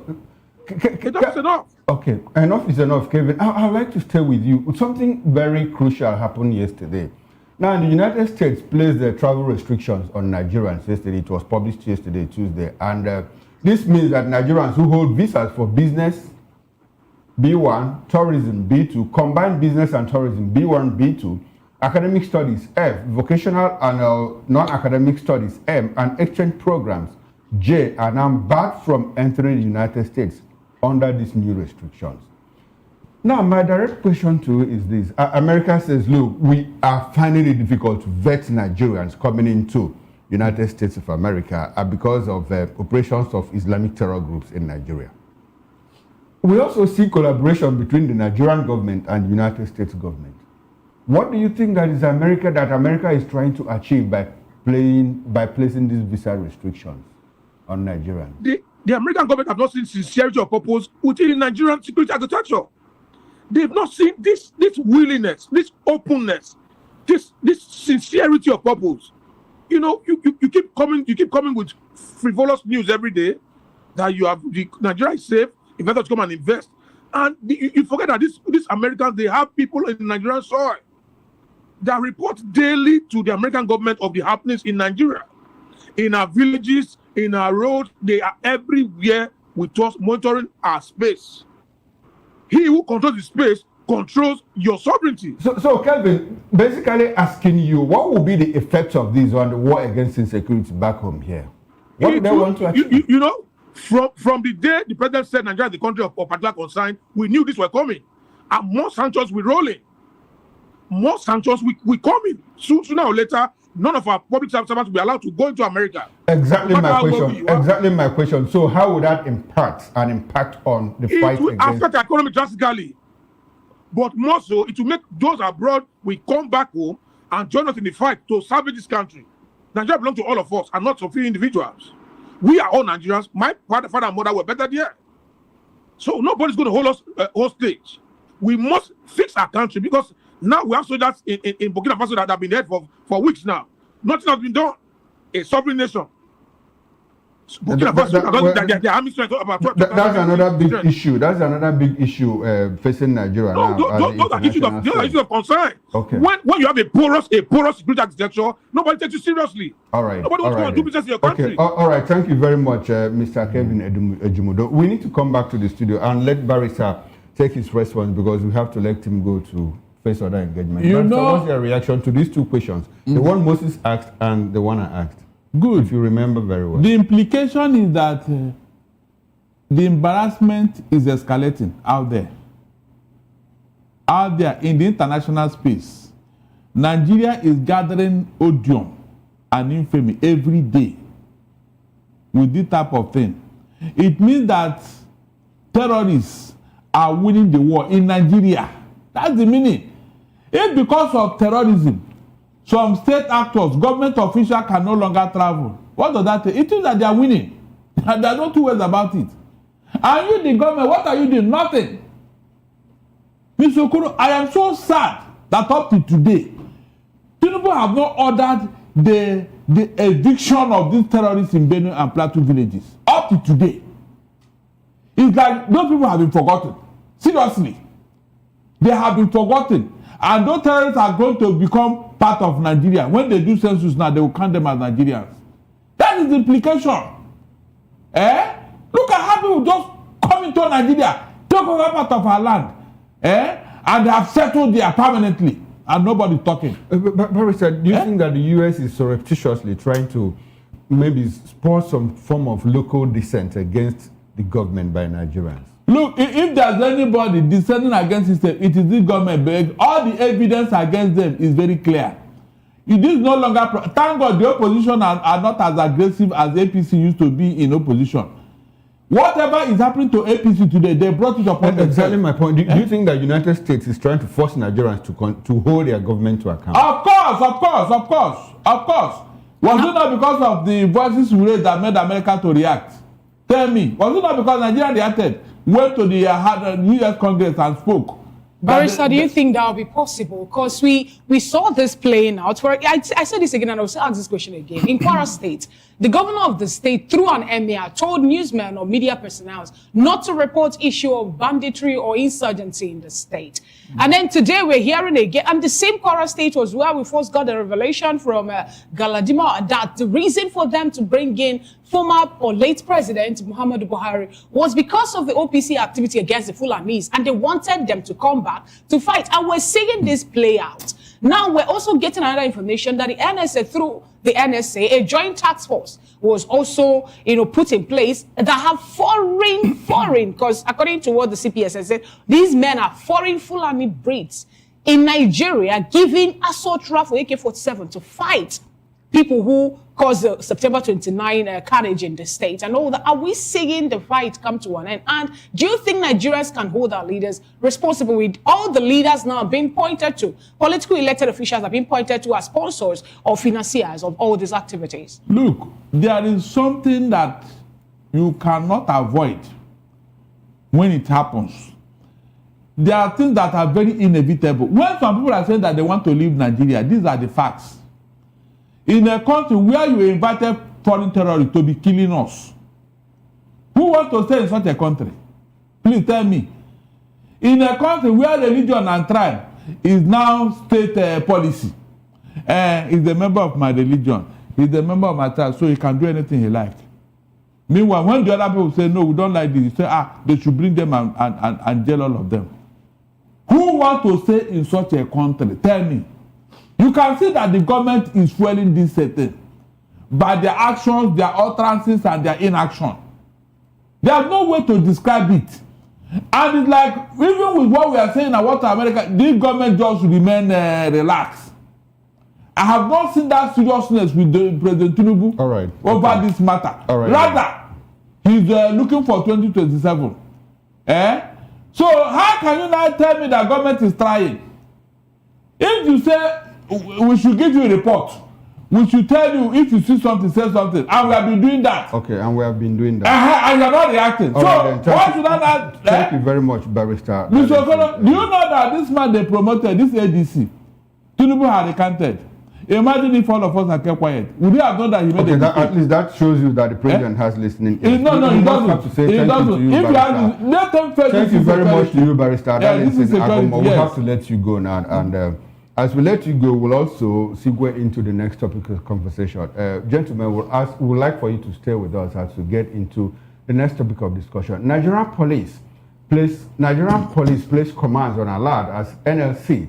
[SPEAKER 3] Enough is enough.
[SPEAKER 2] Okay, enough is enough, Kevin. I'd like to stay with you. Something very crucial happened yesterday. Now, the United States placed the travel restrictions on Nigerians yesterday. It was published yesterday, Tuesday. And this means that Nigerians who hold visas for business, B1, tourism, B2, combined business and tourism, B1, B2, academic studies, F, vocational and non-academic studies, M, and exchange programs, J, are now barred from entering the United States under these new restrictions. Now, my direct question to you is this. America says, look, we are finding it difficult to vet Nigerians coming into United States of America because of operations of Islamic terror groups in Nigeria. We also see collaboration between the Nigerian government and the United States government. What do you think that America is trying to achieve by placing these visa restrictions on Nigerians?
[SPEAKER 3] The American government have not seen sincerity of purpose within the Nigerian security architecture. They've not seen this willingness, this openness, this sincerity of purpose. You know, you keep coming with frivolous news every day that Nigeria is safe, investors come and invest. And you forget that these Americans, they have people in Nigerian soil that report daily to the American government of the happenings in Nigeria. In our villages, in our roads, they are everywhere with us, monitoring our space. He who controls the space controls your sovereignty.
[SPEAKER 2] So Kelvin, basically asking you, what will be the effect of this on the war against insecurity back home here? What do they want to achieve?
[SPEAKER 3] You know, From the day the president said Nigeria is the country of particular concern, we knew this were coming. And more sanctions will roll in. More sanctions we coming. Sooner or later, none of our public servants will be allowed to go into America.
[SPEAKER 2] Exactly my question. Exactly my question. So how would that impact on the fight
[SPEAKER 3] against? It will affect the economy drastically. But more so, it will make those abroad will come back home and join us in the fight to salvage this country. Nigeria belongs to all of us and not to few individuals. We are all Nigerians. My father and mother were better there. So nobody's going to hold us hostage. We must fix our country because now we have soldiers in Burkina Faso that have been there for weeks now. Nothing has been done. A sovereign nation. Burkina Faso, their army strength about
[SPEAKER 2] that's another big issue. That's another big issue facing Nigeria now.
[SPEAKER 3] Those are issues of concern.
[SPEAKER 2] Okay.
[SPEAKER 3] When you have a porous security architecture, nobody takes you seriously.
[SPEAKER 2] All right.
[SPEAKER 3] Nobody wants to go and do business in your country.
[SPEAKER 2] Okay. All right. Thank you very much, Mr. Kevin Ejimodo. We need to come back to the studio and let Barrister take his response because we have to let him go to face other engagement. What's your reaction to these two questions? The one Moses asked and the one I asked.
[SPEAKER 4] Good.
[SPEAKER 2] If you remember very well.
[SPEAKER 4] The implication is that the embarrassment is escalating out there. Out there in the international space. Nigeria is gathering odium and infamy every day with this type of thing. It means that terrorists are winning the war in Nigeria. That's the meaning. If because of terrorism, some state actors, government officials can no longer travel. What does that mean? It means that they are winning. And there are no two ways about it. And you, the government, what are you doing? Nothing. Mr. Okoro, I am so sad that up to today, people have not ordered the eviction of these terrorists in Benue and Plateau villages. Up to today. It's like those people have been forgotten. Seriously. They have been forgotten. And those terrorists are going to become part of Nigeria. When they do census now, they will count them as Nigerians. That is the implication. Look at how people just come into Nigeria, take over part of our land, and they have settled there permanently, and nobody's talking.
[SPEAKER 2] Barrister, do you think that the U.S. is surreptitiously trying to maybe spur some form of local dissent against the government by Nigerians?
[SPEAKER 4] Look, if there's anybody dissenting against system, it is this government. But all the evidence against them is very clear. It is no longer. Thank God the opposition are not as aggressive as APC used to be in opposition. Whatever is happening to APC today, they brought it upon themselves.
[SPEAKER 2] Exactly my point. Do you think that the United States is trying to force Nigerians to hold their government to account?
[SPEAKER 4] Of course. Was it not because of the voices we raised that made America to react? Tell me, was it not because Nigeria reacted? Went to the U.S. Congress and spoke.
[SPEAKER 11] Barrister, do you think that will be possible? Because we saw this playing out. I said this again and I'll ask this question again. In Kwara State, the governor of the state, through an emir, told newsmen or media personnel not to report issue of banditry or insurgency in the state. And then today we're hearing again, and the same Kwara State was where we first got the revelation from Galadima that the reason for them to bring in former or late President Muhammadu Buhari was because of the OPC activity against the Fulanis, and they wanted them to come back to fight. And we're seeing this play out. Now we're also getting another information that the NSA, through the NSA, a joint task force was also, put in place that have foreign, because according to what the CPS has said, these men are foreign Fulani breeds in Nigeria giving assault rifle AK-47 to fight people who caused the September 29 carnage in the state and all that. Are we seeing the fight come to an end? And do you think Nigerians can hold our leaders responsible with all the leaders now being pointed to? Political elected officials are being pointed to as sponsors or financiers of all these activities.
[SPEAKER 4] Look, there is something that you cannot avoid when it happens. There are things that are very inevitable. When some people are saying that they want to leave Nigeria, these are the facts. In a country where you invited foreign terrorists to be killing us, who wants to stay in such a country? Please tell me. In a country where religion and tribe is now state policy, he's a member of my religion, he's a member of my tribe, so he can do anything he likes. Meanwhile, when the other people say, no, we don't like this, you say, they should bring them and jail all of them. Who wants to stay in such a country? Tell me. You can see that the government is fueling this setting by their actions, their utterances, and their inaction. There's no way to describe it. And it's like, even with what we are saying about America, this government just remain relaxed. I have not seen that seriousness with President Tinubu over this matter. Rather, he's looking for 2027. So how can you now tell me that government is trying? If you say we should give you a report, we should tell you if you see something, say something, and we have been doing that.
[SPEAKER 2] Okay, and we have been doing that.
[SPEAKER 4] And you're not reacting.
[SPEAKER 2] All
[SPEAKER 4] So
[SPEAKER 2] right, then,
[SPEAKER 4] why should I not?
[SPEAKER 2] Thank you very much, Barrister.
[SPEAKER 4] Mr. Okoro, do you know that this man they promoted, this ADC, Tinubu had recanted? Imagine if all of us had kept quiet. Would you have known that he made a mistake?
[SPEAKER 2] At least that shows you that the president has listening.
[SPEAKER 4] No, he doesn't.
[SPEAKER 2] Have to say thank you to you, Barrister. Thank you very much to you, Barrister. We have to let you go now. And as we let you go, we'll also segue into the next topic of conversation. Gentlemen, we'd like for you to stay with us as we get into the next topic of discussion. Nigerian police place commands on alert as NLC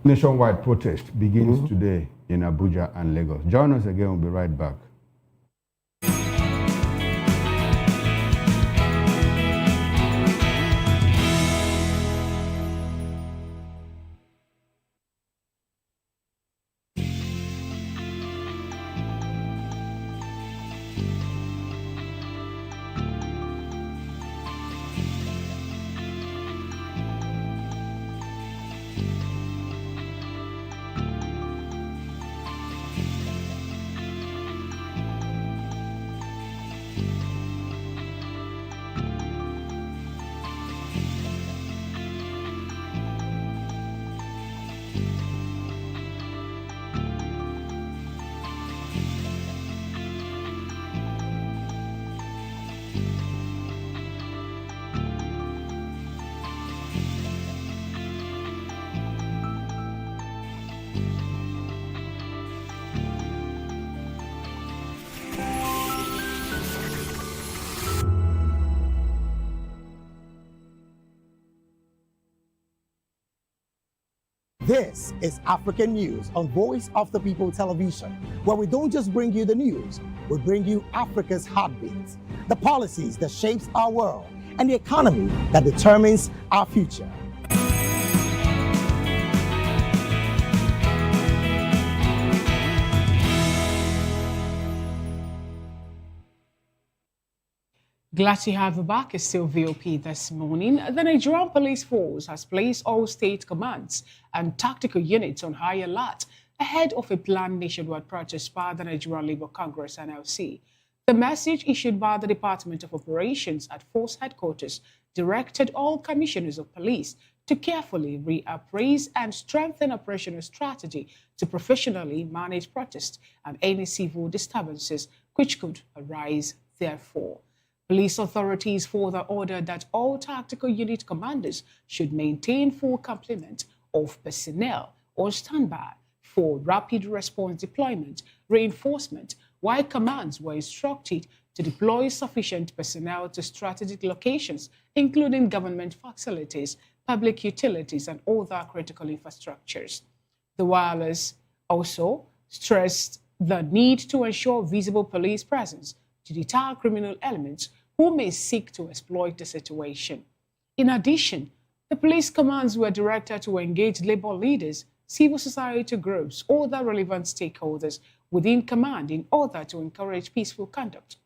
[SPEAKER 2] nationwide protest begins today in Abuja and Lagos. Join us again. We'll be right back.
[SPEAKER 6] This is African News on Voice of the People Television, where we don't just bring you the news, we bring you Africa's heartbeats, the policies that shapes our world, and the economy that determines our future.
[SPEAKER 11] Glad to have you back. It's still VOP this morning. The Nigerian Police Force has placed all state commands and tactical units on high alert ahead of a planned nationwide protest by the Nigerian Labour Congress (NLC). The message issued by the Department of Operations at Force Headquarters directed all commissioners of police to carefully reappraise and strengthen operational strategy to professionally manage protests and any civil disturbances which could arise therefore. Police authorities further ordered that all tactical unit commanders should maintain full complement of personnel on standby for rapid response deployment, reinforcement, while commands were instructed to deploy sufficient personnel to strategic locations, including government facilities, public utilities, and other critical infrastructures. The wireless also stressed the need to ensure visible police presence to deter criminal elements who may seek to exploit the situation. In addition, the police commands were directed to engage labor leaders, civil society groups, other relevant stakeholders within command in order to encourage peaceful conduct.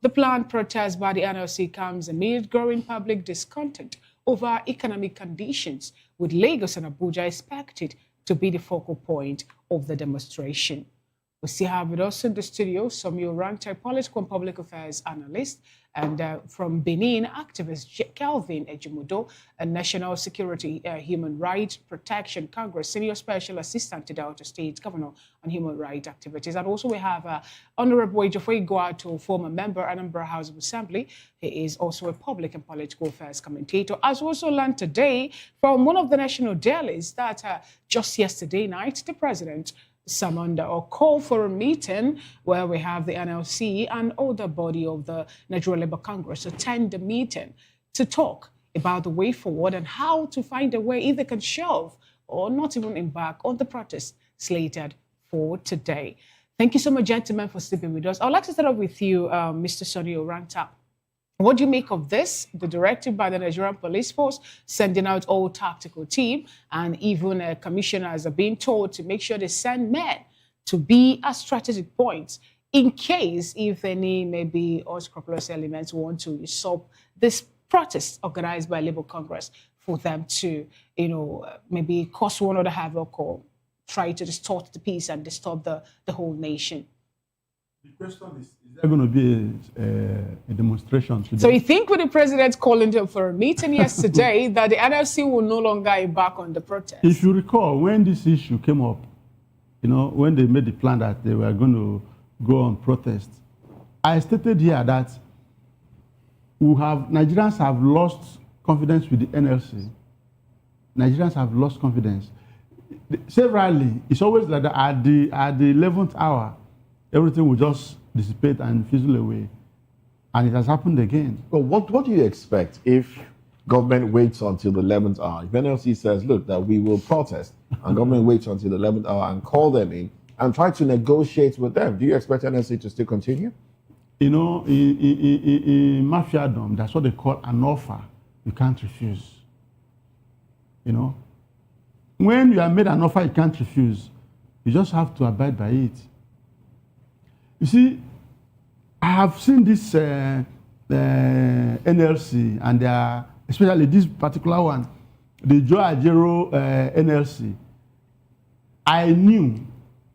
[SPEAKER 11] The planned protest by the NLC comes amid growing public discontent over economic conditions, with Lagos and Abuja expected to be the focal point of the demonstration. We still have with us in the studio Samuel Ranta, political and public affairs analyst, and from Benin, activist Kelvin Ejimodo, a National Security Human Rights Protection Congress Senior Special Assistant to Delta State Governor on Human Rights Activities. And also we have Honorable Ejiofor Iguatu, former member, Anambra House of Assembly. He is also a public and political affairs commentator. As we also learned today from one of the national dailies that just yesterday night, the president summoned or called for a meeting where we have the NLC and other body of the Nigerian Labour Congress attend the meeting to talk about the way forward and how to find a way either can shelve or not even embark on the protest slated for today. Thank you so much, gentlemen, for sleeping with us. I'd like to start off with you, Mr. Sonny Oranta. What do you make of this? The directive by the Nigerian Police Force sending out all tactical team, and even commissioners are being told to make sure they send men to be at strategic points in case if any maybe unscrupulous elements want to usurp this protest organized by Labour Congress for them to, maybe cause one or the havoc or try to distort the peace and disturb the whole nation.
[SPEAKER 1] The question is there going to be a demonstration today?
[SPEAKER 11] So you think with the president calling them for a meeting yesterday that the NLC will no longer embark on the protest?
[SPEAKER 1] If you recall, when this issue came up, when they made the plan that they were going to go on protest, I stated here that Nigerians have lost confidence with the NLC. Nigerians have lost confidence. Severally, it's always like that at the 11th hour, everything will just dissipate and fizzle away. And it has happened again.
[SPEAKER 10] Well, what do you expect if government waits until the 11th hour? If NLC says, look, that we will protest, and government waits until the 11th hour and call them in and try to negotiate with them, do you expect NLC to still continue?
[SPEAKER 1] In mafiadom, that's what they call an offer you can't refuse. When you are made an offer you can't refuse, you just have to abide by it. You see, I have seen this NLC and especially this particular one, the Joe Ajero NLC. I knew,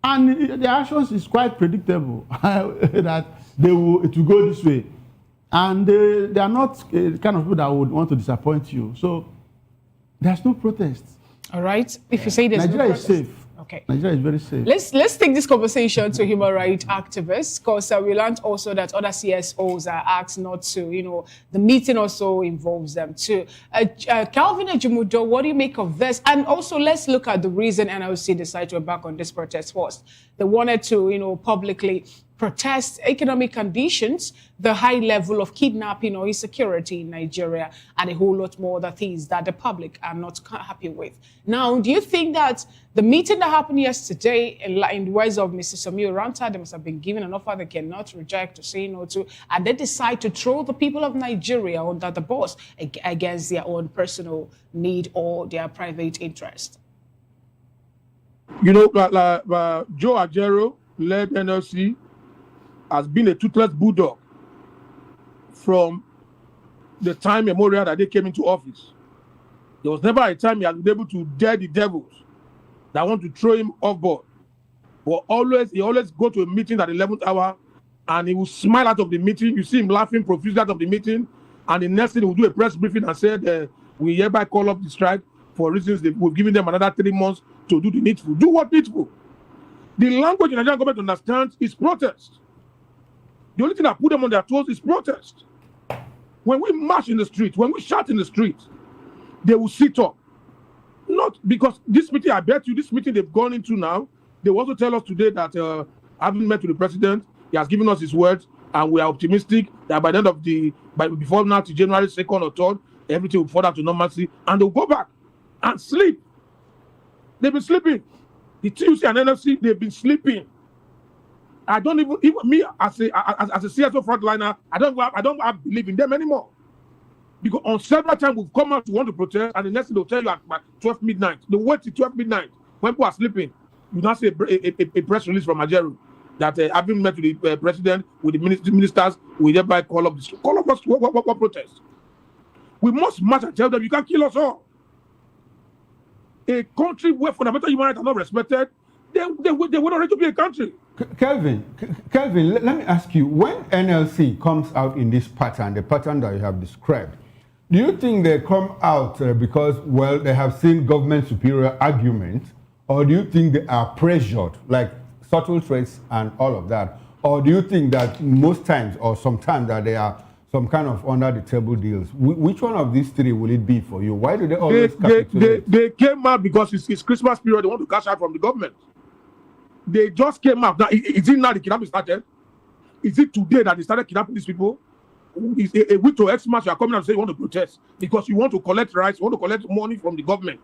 [SPEAKER 1] and the actions is quite predictable that it will go this way, and they are not the kind of people that would want to disappoint you. So there's no protest.
[SPEAKER 11] All right. If you say there's
[SPEAKER 1] Nigeria
[SPEAKER 11] no
[SPEAKER 1] is
[SPEAKER 11] protest.
[SPEAKER 1] safe.
[SPEAKER 11] Okay.
[SPEAKER 1] Nigeria is very safe.
[SPEAKER 11] Let's take this conversation to human rights activists, because we learned also that other CSOs are asked not to, the meeting also involves them too. Calvin Ejumudo, what do you make of this? And also let's look at the reason NLC decided to embark on this protest first. They wanted to, publicly protest economic conditions, the high level of kidnapping or insecurity in Nigeria, and a whole lot more other things that the public are not happy with. Now, do you think that the meeting that happened yesterday, in the words of Mr. Samuel Ranta, they must have been given an offer they cannot reject or say no to, and they decide to throw the people of Nigeria under the bus against their own personal need or their private interest?
[SPEAKER 3] Joe Ajero led NLC has been a toothless bulldog from the time memorial that they came into office. There was never a time he has been able to dare the devils that want to throw him off board. But he always go to a meeting at the 11th hour and he will smile out of the meeting. You see him laughing profusely out of the meeting, and the next thing he will do a press briefing and say, we hereby call up the strike for reasons we've given them another 3 months to do the needful. Do what needful? The language the Nigerian government understands is protest. The only thing that put them on their toes is protest. When we march in the street, when we shout in the street, they will sit up. Not because this meeting, I bet you, this meeting they've gone into now, they will also tell us today that having met with the president, he has given us his words, and we are optimistic that by the end of before now to January 2nd or 3rd, everything will fall down to normalcy, and they'll go back and sleep. They've been sleeping. The TUC and NLC, they've been sleeping. I don't even me as a CSO frontliner, I don't believe in them anymore. Because on several times we've come out to want to protest, and the next thing they'll tell you at 12 midnight. They wait till 12 midnight when people are sleeping. You now see a press release from Ajeru that having met with the president, with the ministers, we thereby call up us what protest. We must march and tell them you can't kill us all. A country where fundamental human rights are not respected, they would not ready to be a country.
[SPEAKER 2] Kelvin, let me ask you, when NLC comes out in this pattern, the pattern that you have described, do you think they come out because, well, they have seen government superior arguments, or do you think they are pressured, like subtle threats and all of that? Or do you think that most times or sometimes that they are some kind of under the table deals? Which one of these three will it be for you? Why do they always capitulate?
[SPEAKER 3] They came out because it's Christmas period, they want to cash out from the government. They just came out. Now, is it now the kidnapping started? Is it today that they started kidnapping these people? Is a week to Xmas you are coming out and say you want to protest because you want to collect rights, you want to collect money from the government.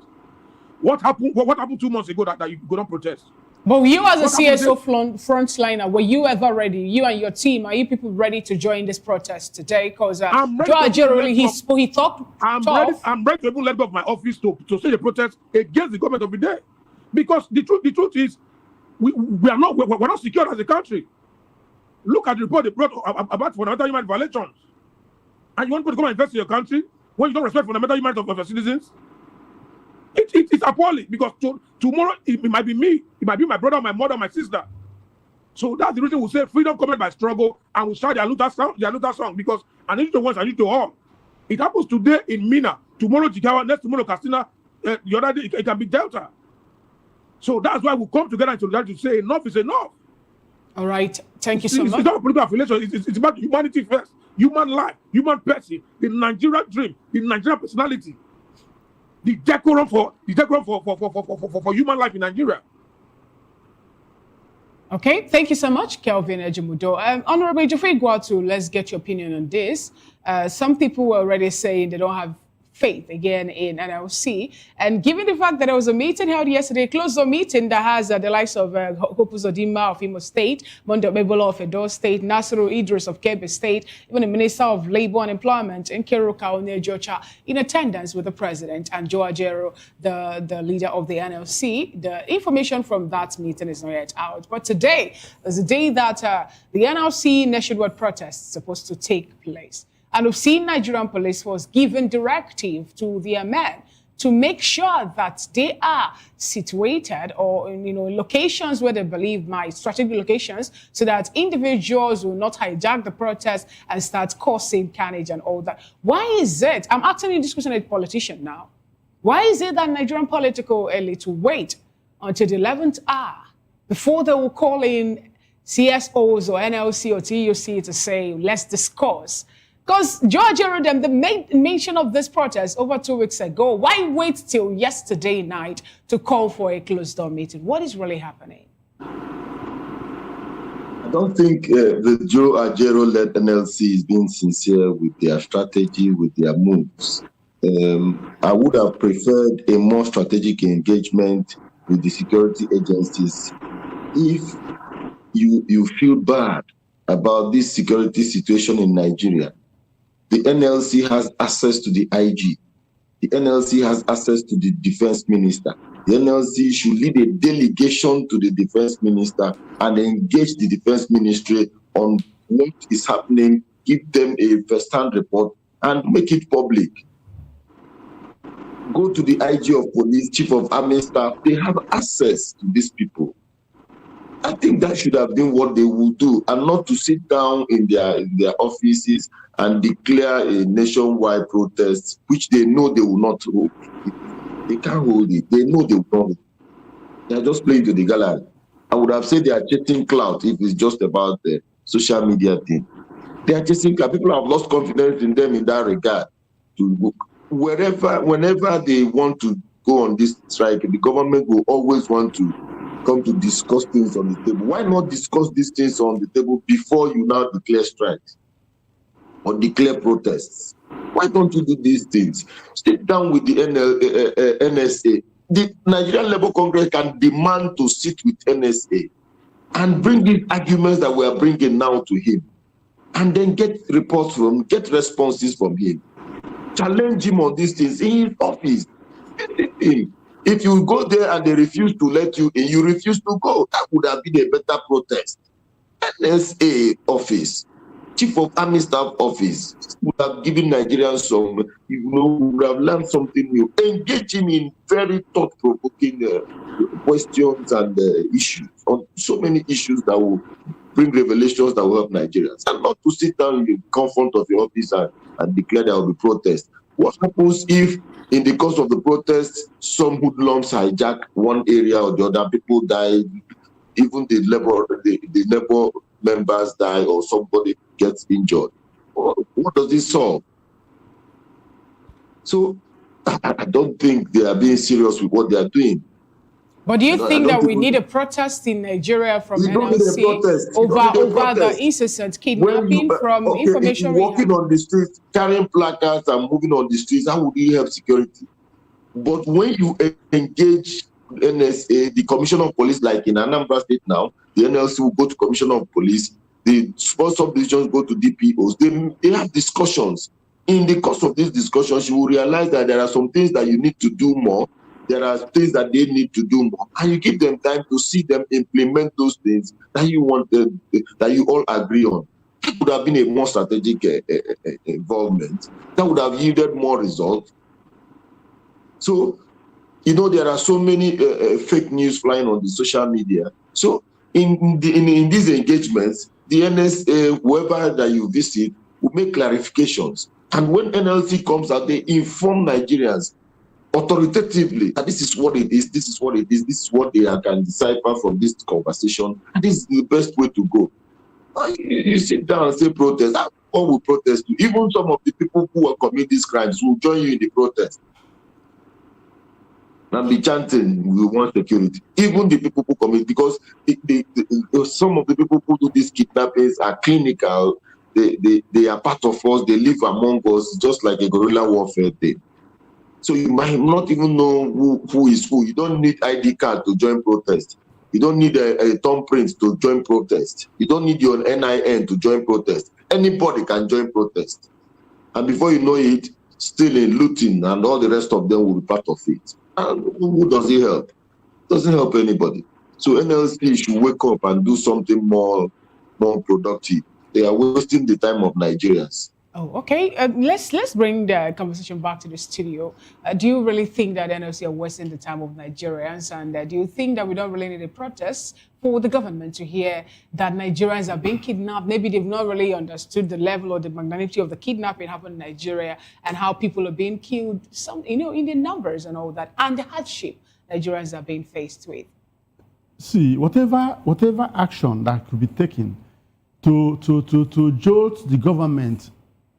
[SPEAKER 3] What happened 2 months ago that you couldn't protest?
[SPEAKER 11] But you as a
[SPEAKER 3] What happened
[SPEAKER 11] CSO
[SPEAKER 3] today?
[SPEAKER 11] frontliner, were you ever ready? You and your team, are you people ready to join this protest today? Because
[SPEAKER 3] I'm ready
[SPEAKER 11] Joe
[SPEAKER 3] to even
[SPEAKER 11] Ajero,
[SPEAKER 3] let go.
[SPEAKER 11] he talked tough.
[SPEAKER 3] I'm ready to even let go of my office to say the protest against the government of the day, because the truth is, we're not secure as a country. Look at the report they brought about fundamental human violations, and you want people to come and invest in your country when you don't respect fundamental human rights of your citizens. It's appalling, because tomorrow it might be me, it might be my brother, my mother, my sister. So that's the reason we say freedom comes by struggle, and we shout their Luther song, because I need to once, I need to all. It happens today in Mina, tomorrow Jigawa, next tomorrow Katsina, the other day it can be Delta. So that's why we come together to say enough is enough.
[SPEAKER 11] All right, thank you so much.
[SPEAKER 3] It's not political affiliation. It's about humanity first, human life, human person, the Nigerian dream, the Nigerian personality, the decorum for human life in Nigeria.
[SPEAKER 11] Okay, thank you so much, Kelvin Ejimudo. Honorable Jeffrey Guatu, let's get your opinion on this. Some people were already saying they don't have faith again in NLC. And given the fact that there was a meeting held yesterday, a closed-door meeting that has the likes of Hope Uzodinma of Imo State, Mondo Mebola of Edo State, Nasiru Idris of Kebbi State, even the Minister of Labor and Employment, Nkiruka Onejocha, in attendance with the President, and Joe Ajero, the leader of the NLC. The information from that meeting is not yet out. But today is the day that the NLC nationwide protest is supposed to take place. And we've seen Nigerian police force giving directive to their men to make sure that they are situated or in locations where they believe might, strategic locations, so that individuals will not hijack the protest and start causing carnage and all that. Why is it? I'm asking you this question as a politician now. Why is it that Nigerian political elite will wait until the 11th hour before they will call in CSOs or NLC or TUC to say, let's discuss? Because George Erodem, they made mention of this protest over 2 weeks ago. Why wait till yesterday night to call for a closed-door meeting? What is really happening?
[SPEAKER 5] I don't think the Joe Ajero-led NLC is being sincere with their strategy, with their moves. I would have preferred a more strategic engagement with the security agencies. If you feel bad about this security situation in Nigeria, the NLC has access to the IG. The NLC has access to the defense minister. The NLC should lead a delegation to the defense minister and engage the defense ministry on what is happening, give them a first-hand report, and make it public. Go to the IG of police, chief of army staff. They have access to these people. I think that should have been what they would do, and not to sit down in their offices and declare a nationwide protest, which they know they will not hold. They can't hold it. They know they will not hold it. They are just playing to the gallery. I would have said they are chasing clout if it's just about the social media thing. They are chasing clout. People have lost confidence in them in that regard. Whenever they want to go on this strike, the government will always want to come to discuss things on the table. Why not discuss these things on the table before you now declare strikes or declare protests? Why don't you do these things? Sit down with the NSA. The Nigerian Labour Congress can demand to sit with NSA and bring these arguments that we are bringing now to him, and then get responses from him. Challenge him on these things in his office. If you go there and they refuse to let you in, you refuse to go. That would have been a better protest. NSA office, Chief of Army Staff office, would have given Nigerians some, would have learned something new. Engage him in very thought-provoking questions and issues, on so many issues that will bring revelations that will help Nigerians. And not to sit down in the comfort of your office and declare there will be protest. What happens if, in the course of the protest, some hoodlums hijack one area or the other, people die, even the labor members die, or somebody gets injured? What does this solve? So I don't think they are being serious with what they are doing.
[SPEAKER 11] But do you think that we need a protest in Nigeria from NLC over the incessant kidnapping from information?
[SPEAKER 5] If you're walking on the streets, carrying placards and moving on the streets, how would you help security? But when you engage NSA, the Commissioner of Police, like in Anambra State now, the NLC will go to Commissioner of Police, the sports subdivisions go to DPOs. They have discussions. In the course of these discussions, you will realize that there are some things that you need to do more. There are things that they need to do more. And you give them time to see them implement those things that you want, that you all agree on. That would have been a more strategic involvement. That would have yielded more results. So, there are so many fake news flying on the social media. So, in these engagements, the NSA, whoever that you visit, will make clarifications. And when NLC comes out, they inform Nigerians authoritatively that this is what it is, this is what it is, this is what they can decipher from this conversation, and this is the best way to go. You sit down and say protest. What will protest do? Even some of the people who are committing these crimes will join you in the protest and be chanting, "We want security." Even the people who commit, because some of the people who do these kidnappings are clinical. They are part of us. They live among us, just like a guerrilla warfare thing. So you might not even know who is who. You don't need ID card to join protest. You don't need a thumbprint to join protest. You don't need your NIN to join protest. Anybody can join protest. And before you know it, stealing, looting, and all the rest of them will be part of it. And who does it help? It doesn't help anybody. So NLC should wake up and do something more productive. They are wasting the time of Nigerians.
[SPEAKER 11] Oh, okay. Let's bring the conversation back to the studio. Do you really think that NLC are wasting the time of Nigerians? And do you think that we don't really need a protest for the government to hear that Nigerians are being kidnapped? Maybe they've not really understood the level or the magnitude of the kidnapping happening in Nigeria and how people are being killed, in the numbers and all that, and the hardship Nigerians are being faced with.
[SPEAKER 1] See, whatever action that could be taken to jolt the government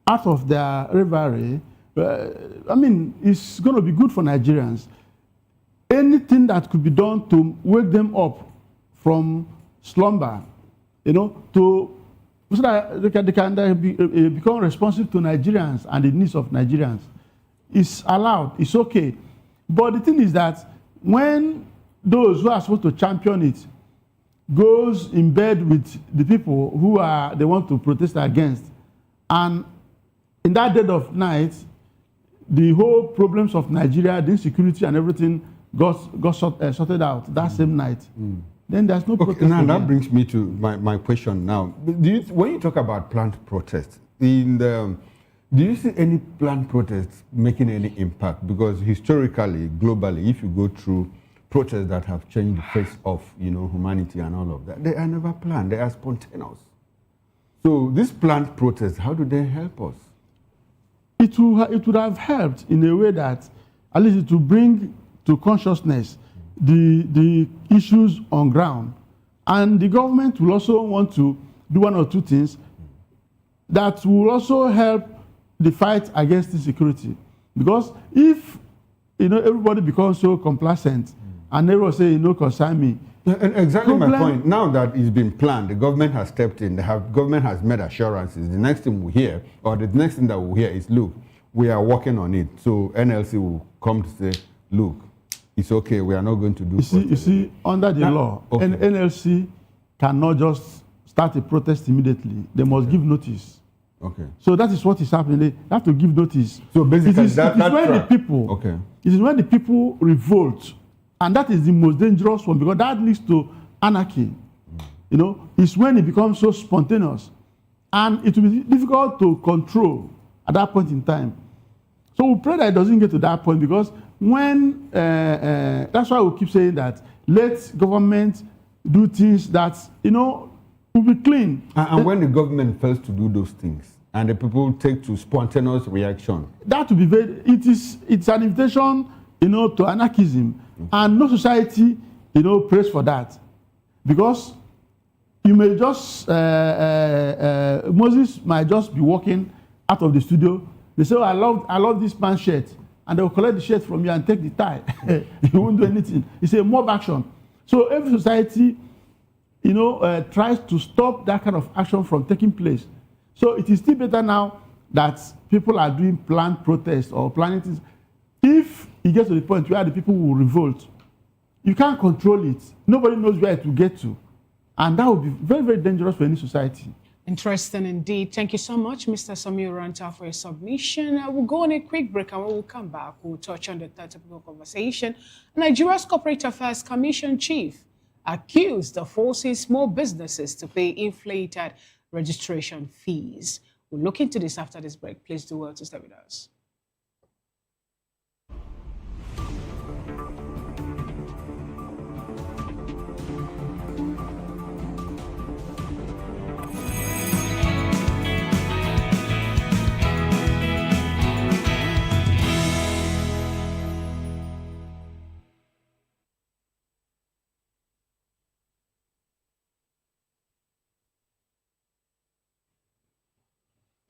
[SPEAKER 1] out of their reverie, it's going to be good for Nigerians. Anything that could be done to wake them up from slumber, so that they can become responsive to Nigerians and the needs of Nigerians, is allowed. It's okay. But the thing is that when those who are supposed to champion it goes in bed with the people who they want to protest against, and in that dead of night, the whole problems of Nigeria, the insecurity and everything got sorted out that same night. Then there's no protest.
[SPEAKER 2] Now that brings me to my question now. When you talk about planned protests, do you see any planned protests making any impact? Because historically, globally, if you go through protests that have changed the face of humanity and all of that, they are never planned. They are spontaneous. So these planned protests, how do they help us?
[SPEAKER 1] It would have helped in a way that at least to bring to consciousness the issues on ground. And the government will also want to do one or two things that will also help the fight against insecurity. Because if everybody becomes so complacent and everyone say, concern me.
[SPEAKER 2] And exactly my point. Now that it's been planned, the government has stepped in, government has made assurances. The next thing we hear, or the next thing that we'll hear is, look, we are working on it. So NLC will come to say, look, it's okay, we are not going to do
[SPEAKER 1] You see, under the law,
[SPEAKER 2] okay.
[SPEAKER 1] NLC cannot just start a protest immediately. They must give notice.
[SPEAKER 2] Okay.
[SPEAKER 1] So that is what is happening. They have to give notice.
[SPEAKER 2] So basically,
[SPEAKER 1] it is when the people revolt. And that is the most dangerous one, because that leads to anarchy. It's when it becomes so spontaneous. And it will be difficult to control at that point in time. So we pray that it doesn't get to that point, because when, that's why we keep saying that, let government do things that, will be clean.
[SPEAKER 2] And when the government fails to do those things, and the people take to spontaneous reaction,
[SPEAKER 1] that will be it's an invitation, to anarchism. And no society, prays for that. Because you may just, Moses might just be walking out of the studio. They say, I love this pant shirt. And they will collect the shirt from you and take the tie. You won't do anything. It's a mob action. So every society, tries to stop that kind of action from taking place. So it is still better now that people are doing planned protests or planning things. If it gets to the point where the people will revolt, You can't control it. Nobody knows where it will get to. And that would be very, very dangerous for any society.
[SPEAKER 11] Interesting indeed. Thank you so much, Mr. Samir Ranta, for your submission. We'll go on a quick break, and when we'll come back, we'll touch on the third topic of conversation. Nigeria's Corporate Affairs Commission chief accused of forcing small businesses to pay inflated registration fees. We'll look into this after this break. Please do well to stay with us.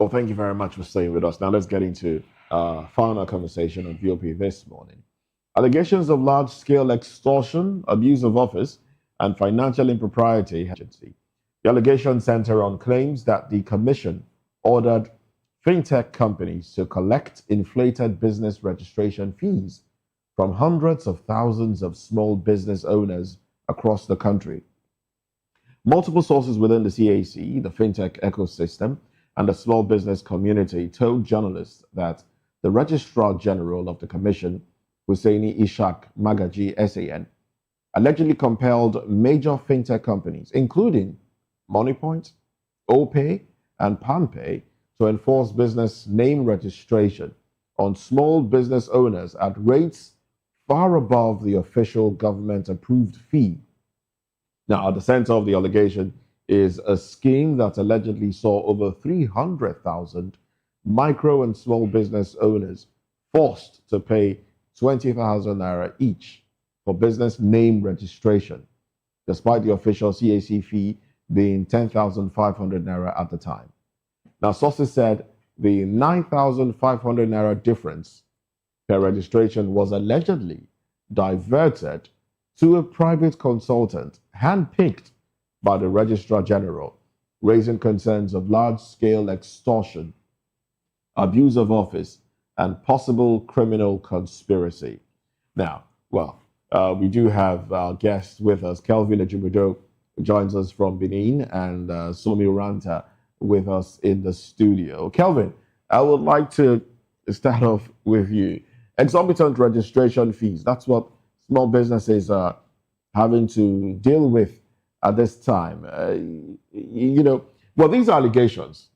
[SPEAKER 10] Well, thank you very much for staying with us. Now let's get into final conversation on VOP this morning. Allegations of large-scale extortion, abuse of office, and financial impropriety. The allegations center on claims that the commission ordered fintech companies to collect inflated business registration fees from hundreds of thousands of small business owners across the country. Multiple sources within the CAC, the fintech ecosystem, and the small business community told journalists that the Registrar General of the Commission, Hussaini Ishaq Magaji SAN, allegedly compelled major fintech companies, including MoneyPoint, OPay, and PalmPay, to enforce business name registration on small business owners at rates far above the official government-approved fee. Now, at the center of the allegation is a scheme that allegedly saw over 300,000 micro and small business owners forced to pay 20,000 naira each for business name registration, despite the official CAC fee being 10,500 naira at the time. Now, sources said the 9,500 naira difference per registration was allegedly diverted to a private consultant handpicked by the Registrar General, raising concerns of large-scale extortion, abuse of office, and possible criminal conspiracy. Now, we do have our guests with us. Kelvin Ejumido joins us from Benin, and Somi Ranta with us in the studio. Kelvin, I would like to start off with you. Exorbitant registration fees, that's what small businesses are having to deal with at this time. These allegations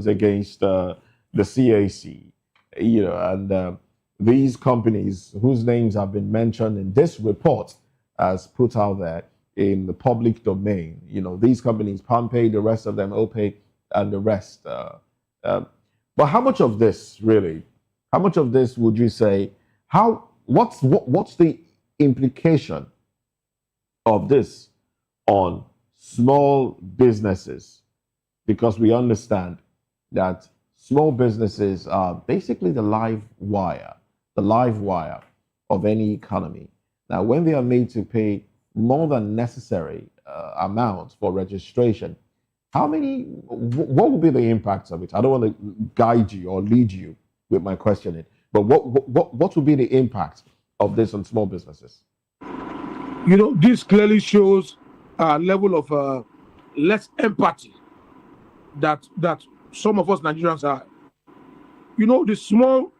[SPEAKER 10] against the CAC, and these companies whose names have been mentioned in this report as put out there in the public domain, these companies, PalmPay, the rest of them, OPay, and the rest. But how much of this would you say, what's the implication of this on small businesses? Because we understand that small businesses are basically the live wire of any economy. Now, when they are made to pay more than necessary amounts for registration, what will be the impacts of it? I don't want to guide you or lead you with my questioning, but what will be the impact of this on small businesses?
[SPEAKER 3] This clearly shows a level of less empathy that some of us Nigerians are. The small,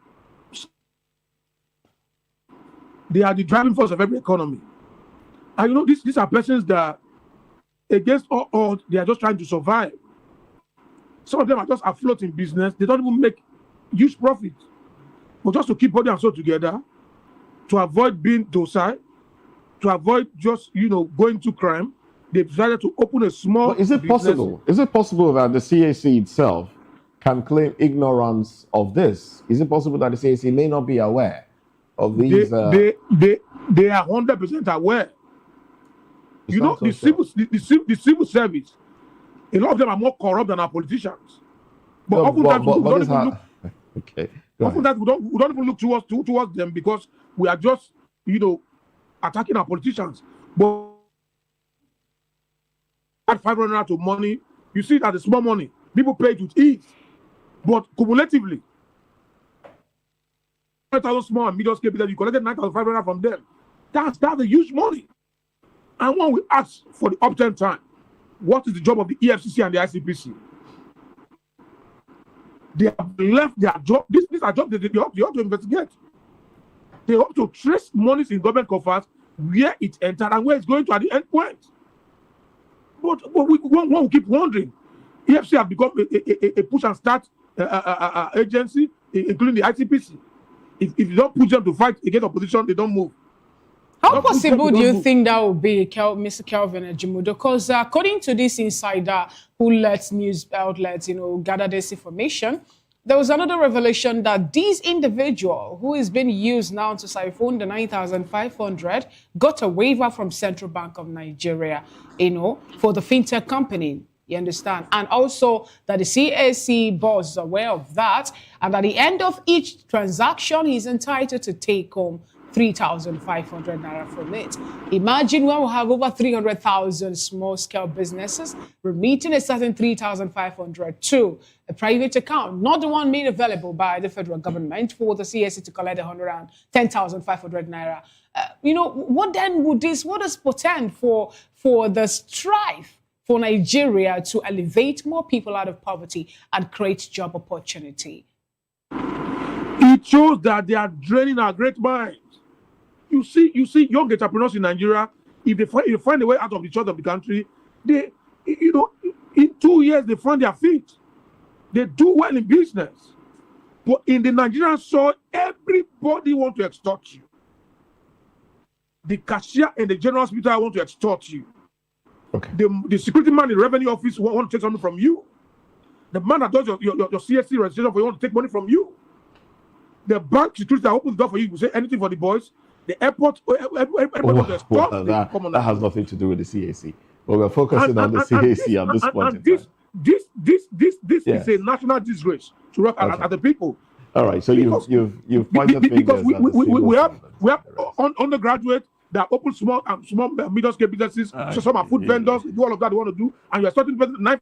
[SPEAKER 3] they are the driving force of every economy. And these are persons that, against all odds, they are just trying to survive. Some of them are just afloat in business. They don't even make huge profit, but just to keep body and soul together, to avoid being docile, to avoid just going to crime, they decided to open a small.
[SPEAKER 10] But is it possible? Is it possible that the CAC itself can claim ignorance of this? Is it possible that the CAC may not be aware of these?
[SPEAKER 3] They are 100% aware. The civil service, a lot of them are more corrupt than our politicians. But oftentimes we don't even look.
[SPEAKER 10] Okay.
[SPEAKER 3] Oftentimes we don't even look towards them because we are just attacking our politicians. But at 500 to money, you see that the small money people pay it with ease, but cumulatively, 5,000 small and medium scale businesses, you collected 9,500 from them. That's a huge money. And when we ask for the upturn time, what is the job of the EFCC and the ICPC? They have left their job. These are jobs they ought to investigate. They ought to trace monies in government coffers, where it entered and where it's going to at the end point. But we keep wondering. EFCC have become a push and start agency, including the ICPC. If you don't push them to fight against opposition, they don't move.
[SPEAKER 11] How possible do you think that would be, Mr. Kelvin Ejimudo? Because according to this insider who lets news outlets, gather this information, there was another revelation that this individual who is being used now to siphon the 9,500 got a waiver from Central Bank of Nigeria, for the fintech company. You understand? And also that the CAC boss is aware of that. And at the end of each transaction, he's entitled to take home 3,500 naira from it. Imagine when we have over 300,000 small-scale businesses remitting a certain 3,500 to a private account, not the one made available by the federal government for the CAC to collect 110,500 naira. What does portend for the strife for Nigeria to elevate more people out of poverty and create job opportunity?
[SPEAKER 3] It shows that they are draining our great minds. You see young entrepreneurs in Nigeria, if they find a way out of the church of the country, they, in 2 years, they find their feet. They do well in business. But in the Nigerian soil, everybody wants to extort you. The cashier and the general hospital want to extort you.
[SPEAKER 10] Okay.
[SPEAKER 3] The security man in the revenue office want to take something from you. The man that does your CSC registration for you want to take money from you. The bank security that opens the door for you will say anything for the boys. The airport, everybody wants to extort.
[SPEAKER 10] That has nothing to do with the CAC. But we're focusing on the CAC at this point.
[SPEAKER 3] This is a national disgrace to work at the people.
[SPEAKER 10] All right, so you've pointed fingers
[SPEAKER 3] because we have undergraduates that open small medium scale businesses. So some are food vendors. Do all of that they want to do, and you're starting 9.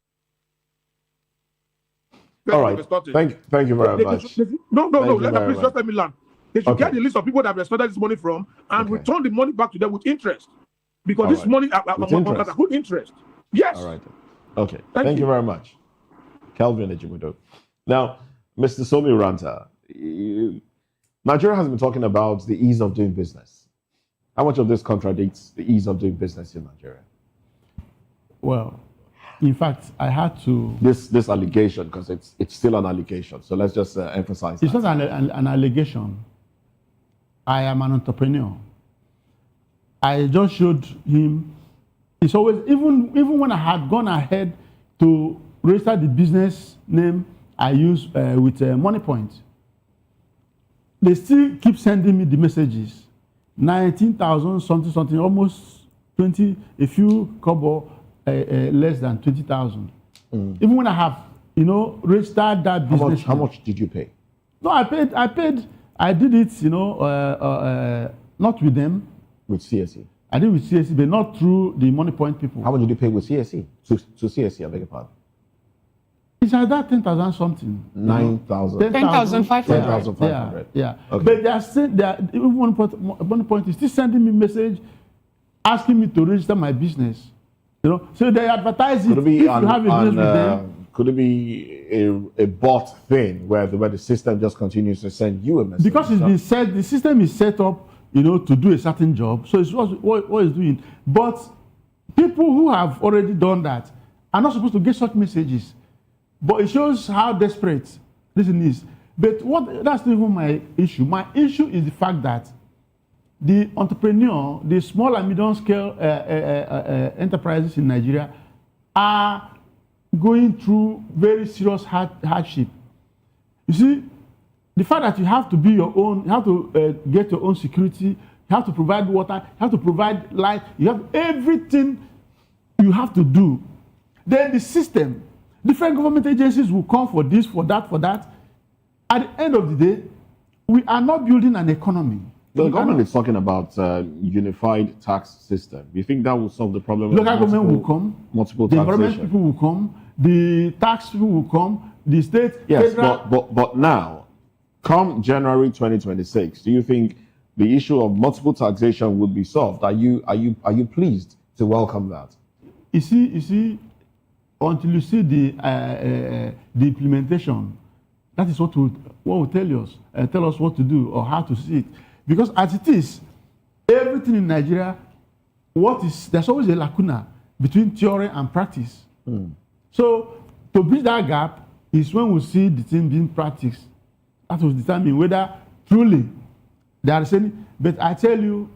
[SPEAKER 10] All right, thank you very much.
[SPEAKER 3] No. Let me learn. They should get the list of people that have extorted this money from and return the money back to them with interest, because this money has a good interest. Yes.
[SPEAKER 10] All right. Okay. Thank you very much, Kelvin Ejimudo. Now, Mr. Somi Ranta, Nigeria has been talking about the ease of doing business. How much of this contradicts the ease of doing business in Nigeria?
[SPEAKER 1] Well, in fact, I had to...
[SPEAKER 10] This allegation, because it's still an allegation, so let's just emphasize
[SPEAKER 1] it's
[SPEAKER 10] that.
[SPEAKER 1] Not an allegation. I am an entrepreneur. I just showed him, it's always, even when I had gone ahead to register the business name I use with MoneyPoint, they still keep sending me the messages. 19,000 something, almost 20, a few kobo, less than 20,000. Even when I have, registered that business.
[SPEAKER 10] How much did you pay?
[SPEAKER 1] No, I did it, not with them.
[SPEAKER 10] With CSE?
[SPEAKER 1] I did with CSE, but not through the MoneyPoint people.
[SPEAKER 10] How much did you pay with CSE? To CSE, I beg your pardon.
[SPEAKER 1] It's at that 10,000 something.
[SPEAKER 10] 9,000.
[SPEAKER 11] 10,500.
[SPEAKER 10] 10,500.
[SPEAKER 1] Yeah.
[SPEAKER 10] Okay.
[SPEAKER 1] But even MoneyPoint is still sending me message asking me to register my business. So they advertise it.
[SPEAKER 10] Could it be
[SPEAKER 1] if you have a business with them.
[SPEAKER 10] Could it be a bot thing where the system just continues to send you a message?
[SPEAKER 1] Because it's been set, the system is set up, to do a certain job. So it's what it's doing. But people who have already done that are not supposed to get such messages. But it shows how desperate this is. But that's not even my issue. My issue is the fact that the entrepreneur, the small and medium scale enterprises in Nigeria are going through very serious hardship. You see, the fact that you have to be your own, you have to get your own security, you have to provide water, you have to provide light, you have everything you have to do. Then the system, different government agencies will come for this, for that, for that. At the end of the day, we are not building an economy.
[SPEAKER 10] The government is talking about unified tax system. Do you think that will solve the problem?
[SPEAKER 1] Local government will come,
[SPEAKER 10] multiple
[SPEAKER 1] the
[SPEAKER 10] taxation.
[SPEAKER 1] environment people will come, the tax people will come, the state,
[SPEAKER 10] yes,
[SPEAKER 1] federal.
[SPEAKER 10] but now, come January 2026, do you think the issue of multiple taxation would be solved. Are you pleased to welcome that?
[SPEAKER 1] You see, until you see the implementation, that is what will tell us what to do or how to see it. Because as it is, everything in Nigeria, there's always a lacuna between theory and practice. So to bridge that gap is when we see the thing being practiced. That will determine whether truly there is any. But I tell you,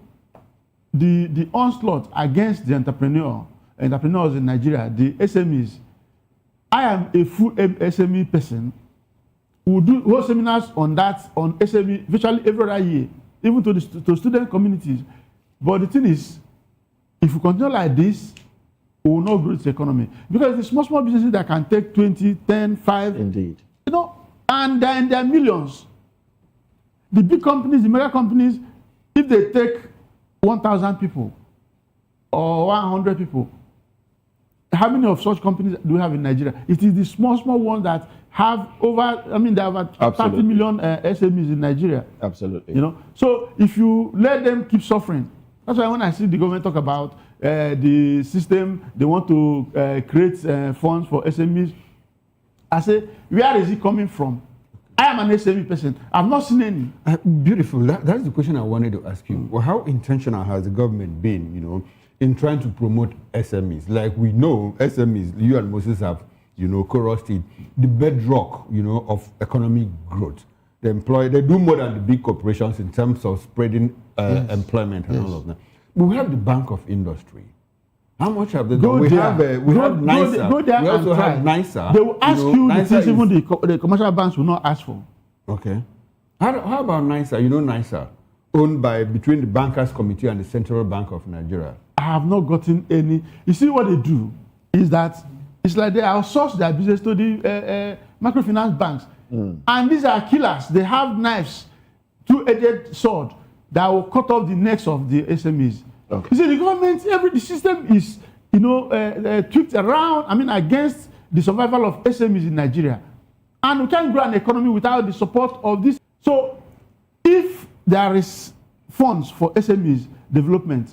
[SPEAKER 1] the onslaught against the entrepreneurs in Nigeria, the SMEs. I am a full SME person who do whole seminars on SME virtually every other year, even to student communities. But the thing is, if we continue like this, we will not grow this economy. Because the small businesses that can take 20, 10, 5.
[SPEAKER 10] Indeed.
[SPEAKER 1] And there are millions. The big companies, the mega companies, if they take 1,000 people or 100 people, how many of such companies do we have in Nigeria? It is the small ones that have they have 30 million SMEs in Nigeria.
[SPEAKER 10] Absolutely.
[SPEAKER 1] So if you let them keep suffering, that's why when I see the government talk about the system, they want to create funds for SMEs, I say, where is it coming from? I am an SME person. I've not seen any.
[SPEAKER 2] Beautiful. That's the question I wanted to ask you. Well, how intentional has the government been, in trying to promote SMEs? Like we know SMEs, you and Moses have, chorused the bedrock, of economic growth. They do more than the big corporations in terms of spreading employment and all of that. But we have the Bank of Industry. How much have they done? We have NISA.
[SPEAKER 1] Go there
[SPEAKER 2] we also
[SPEAKER 1] and
[SPEAKER 2] have NISA.
[SPEAKER 1] They will ask you the things even the commercial banks will not ask for.
[SPEAKER 2] Okay. How about NISA? NISA, owned between the Bankers Committee and the Central Bank of Nigeria.
[SPEAKER 1] I have not gotten any. You see what they do is that it's like they outsource their business to the microfinance banks. And these are killers. They have knives, two-edged sword that will cut off the necks of the SMEs. Okay. You see, the government, the system is, tweaked around, against the survival of SMEs in Nigeria. And we can't grow an economy without the support of this. So, if there is funds for SMEs development,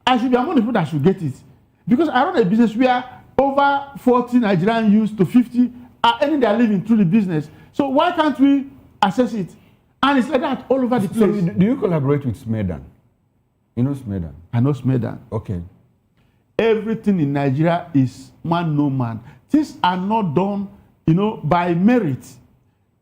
[SPEAKER 1] I should be among the people that should get it. Because I run a business where over 40 Nigerian youths to 50 are earning their living through the business. So why can't we assess it? And it's like that all over the place.
[SPEAKER 2] So do you collaborate with Smedan? You know Smedan?
[SPEAKER 1] I know Smedan.
[SPEAKER 2] Okay.
[SPEAKER 1] Everything in Nigeria is man, no man. Things are not done, by merit.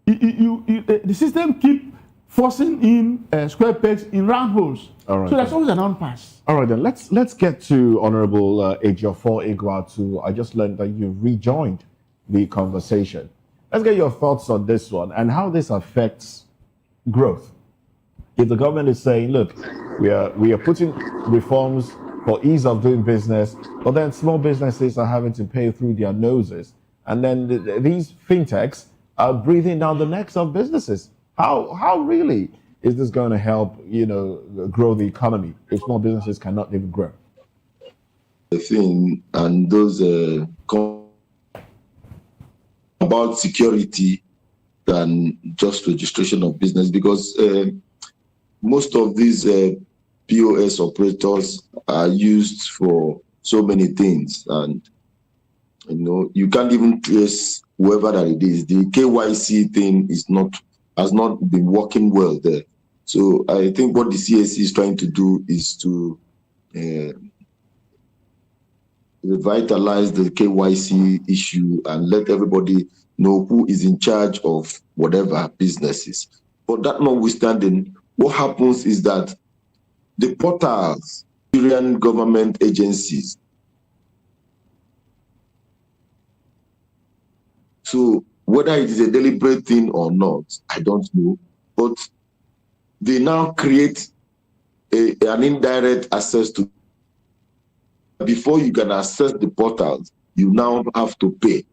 [SPEAKER 1] The system keep forcing in square pegs in round holes.
[SPEAKER 10] All right,
[SPEAKER 1] so there's always an on-pass.
[SPEAKER 10] All right, then let's get to Honorable Ejiofor Igwatu. I just learned that you rejoined the conversation. Let's get your thoughts on this one and how this affects growth. If the government is saying, look, we are putting reforms for ease of doing business, but then small businesses are having to pay through their noses, and then these fintechs are breathing down the necks of businesses. How really is this going to help, grow the economy if small businesses cannot even grow?
[SPEAKER 5] The thing and those about security than just registration of business, because most of these POS operators are used for so many things, and you can't even trace whoever that it is. The KYC thing has not been working well there. So I think what the CAC is trying to do is to revitalize the KYC issue and let everybody know who is in charge of whatever businesses. But that notwithstanding, what happens is that the portals, Nigerian government agencies, so whether it is a deliberate thing or not, I don't know, but they now create an indirect access to. Before you can access the portals, you now have to pay.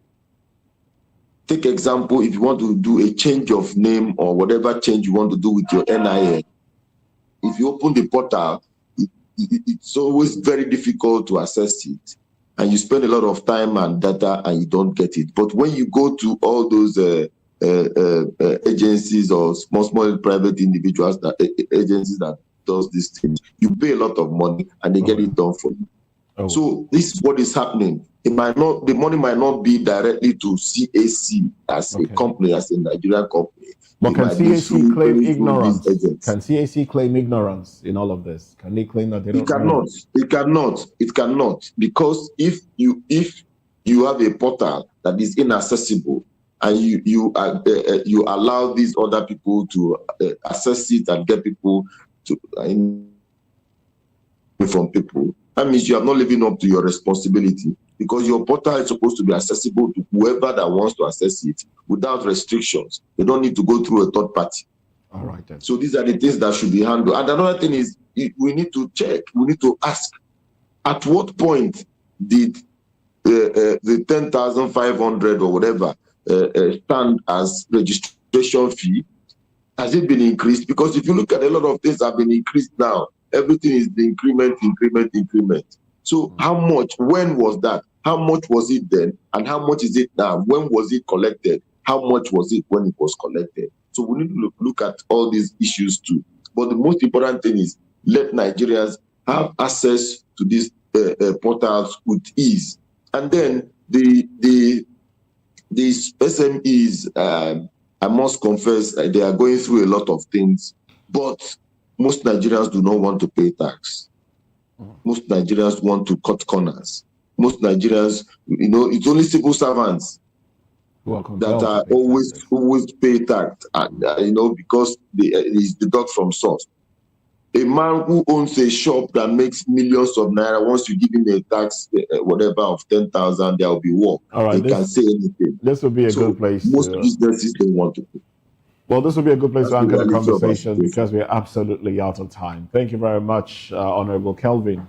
[SPEAKER 5] Take example, if you want to do a change of name or whatever change you want to do with your NIN, if you open the portal, it's always very difficult to access it. And you spend a lot of time and data and you don't get it. But when you go to all those agencies or small private individuals that agencies that does these things. You pay a lot of money and they get it done for you. So this is what is happening. The money might not be directly to CAC as a company, as a Nigerian company.
[SPEAKER 10] But can CAC claim ignorance? Can CAC claim ignorance in all of this? Can they claim that they don't know?
[SPEAKER 5] It cannot. Because if you have a portal that is inaccessible and you allow these other people to access it and get people to from people, that means you are not living up to your responsibility, because your portal is supposed to be accessible to whoever that wants to access it without restrictions. They don't need to go through a third party.
[SPEAKER 10] All right, then.
[SPEAKER 5] So these are the things that should be handled. And another thing is, we need to check, we need to ask, at what point did the 10,500 or whatever stand as registration fee? Has it been increased? Because if you look at a lot of things have been increased now. Everything is the increment. So how much, when was that? How much was it then? And how much is it now? When was it collected? How much was it when it was collected? So we need to look at all these issues too. But the most important thing is let Nigerians have access to these portals with ease. And then these SMEs, I must confess, they are going through a lot of things, but most Nigerians do not want to pay tax. Most Nigerians want to cut corners. Most Nigerians, it's only civil servants that are always pay tax, because it's deducted from source. A man who owns a shop that makes millions of naira, once you give him a tax, whatever of 10,000, there will be war.
[SPEAKER 10] All right,
[SPEAKER 5] they can say anything.
[SPEAKER 10] This would be a good place.
[SPEAKER 5] Most businesses don't want to pay.
[SPEAKER 10] Well, this will be a good place to anchor the conversation because we're absolutely out of time. Thank you very much, Honorable Kelvin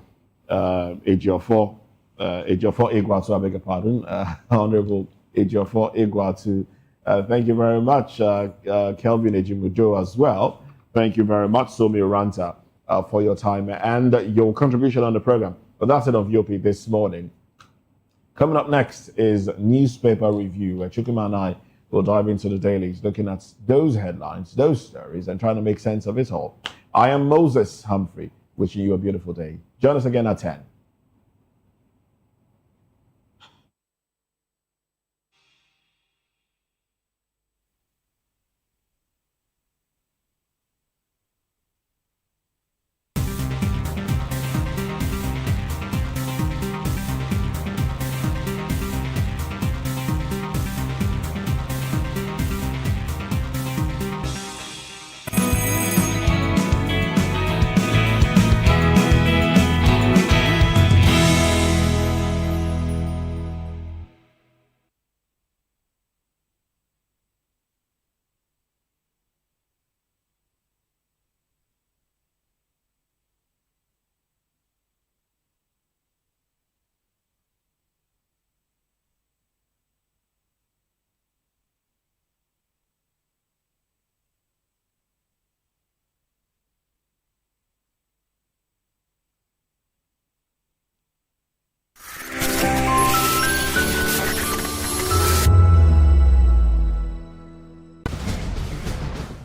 [SPEAKER 10] Ejiofor Igwatu, I beg your pardon, Honorable Ejiofor Igwatu. Thank you very much, Kelvin Ejimujo as well. Thank you very much, Somi Ranta, for your time and your contribution on the program. But that's it on VOP this morning. Coming up next is Newspaper Review, where Chukuma and I will dive into the dailies, looking at those headlines, those stories, and trying to make sense of it all. I am Moses Humphrey, wishing you a beautiful day. Join us again at 10.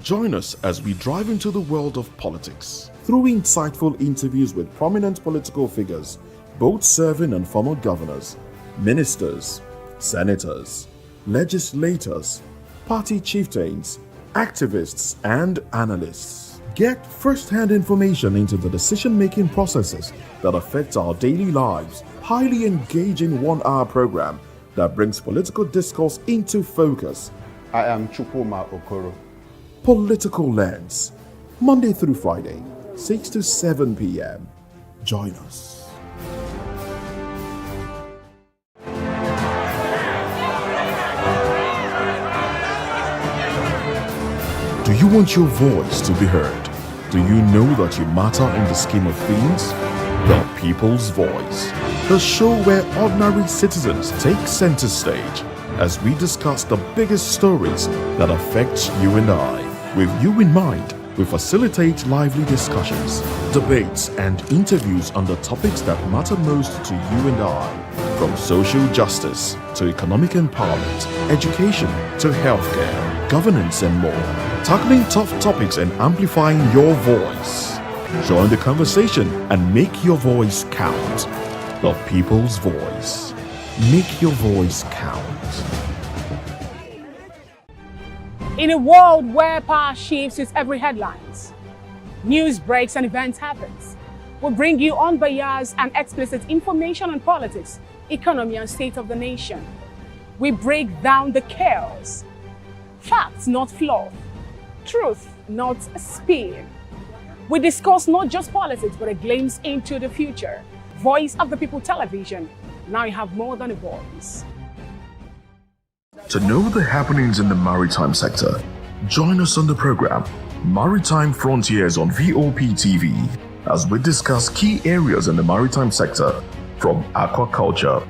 [SPEAKER 12] Join us as we drive into the world of politics through insightful interviews with prominent political figures, both serving and former governors, ministers, senators, legislators, party chieftains, activists, and analysts. Get first-hand information into the decision-making processes that affect our daily lives. Highly engaging one-hour program that brings political discourse into focus.
[SPEAKER 2] I am Chukwuma Okoro.
[SPEAKER 12] Political Lens, Monday through Friday, 6 to 7 p.m. Join us. Do you want your voice to be heard? Do you know that you matter in the scheme of things? The People's Voice, the show where ordinary citizens take center stage as we discuss the biggest stories that affect you and I. With you in mind, we facilitate lively discussions, debates, and interviews on the topics that matter most to you and I. From social justice to economic empowerment, education to healthcare, governance, and more. Tackling tough topics and amplifying your voice. Join the conversation and make your voice count. The people's voice. Make your voice count.
[SPEAKER 11] In a world where power shifts with every headlines, news breaks and events happens, we bring you unbiased and explicit information on politics, economy, and state of the nation. We break down the chaos. Facts, not fluff. Truth, not spin. We discuss not just politics, but a glimpse into the future. Voice of the People Television. Now you have more than a voice.
[SPEAKER 12] To know the happenings in the maritime sector, join us on the program Maritime Frontiers on VOP TV as we discuss key areas in the maritime sector from aquaculture,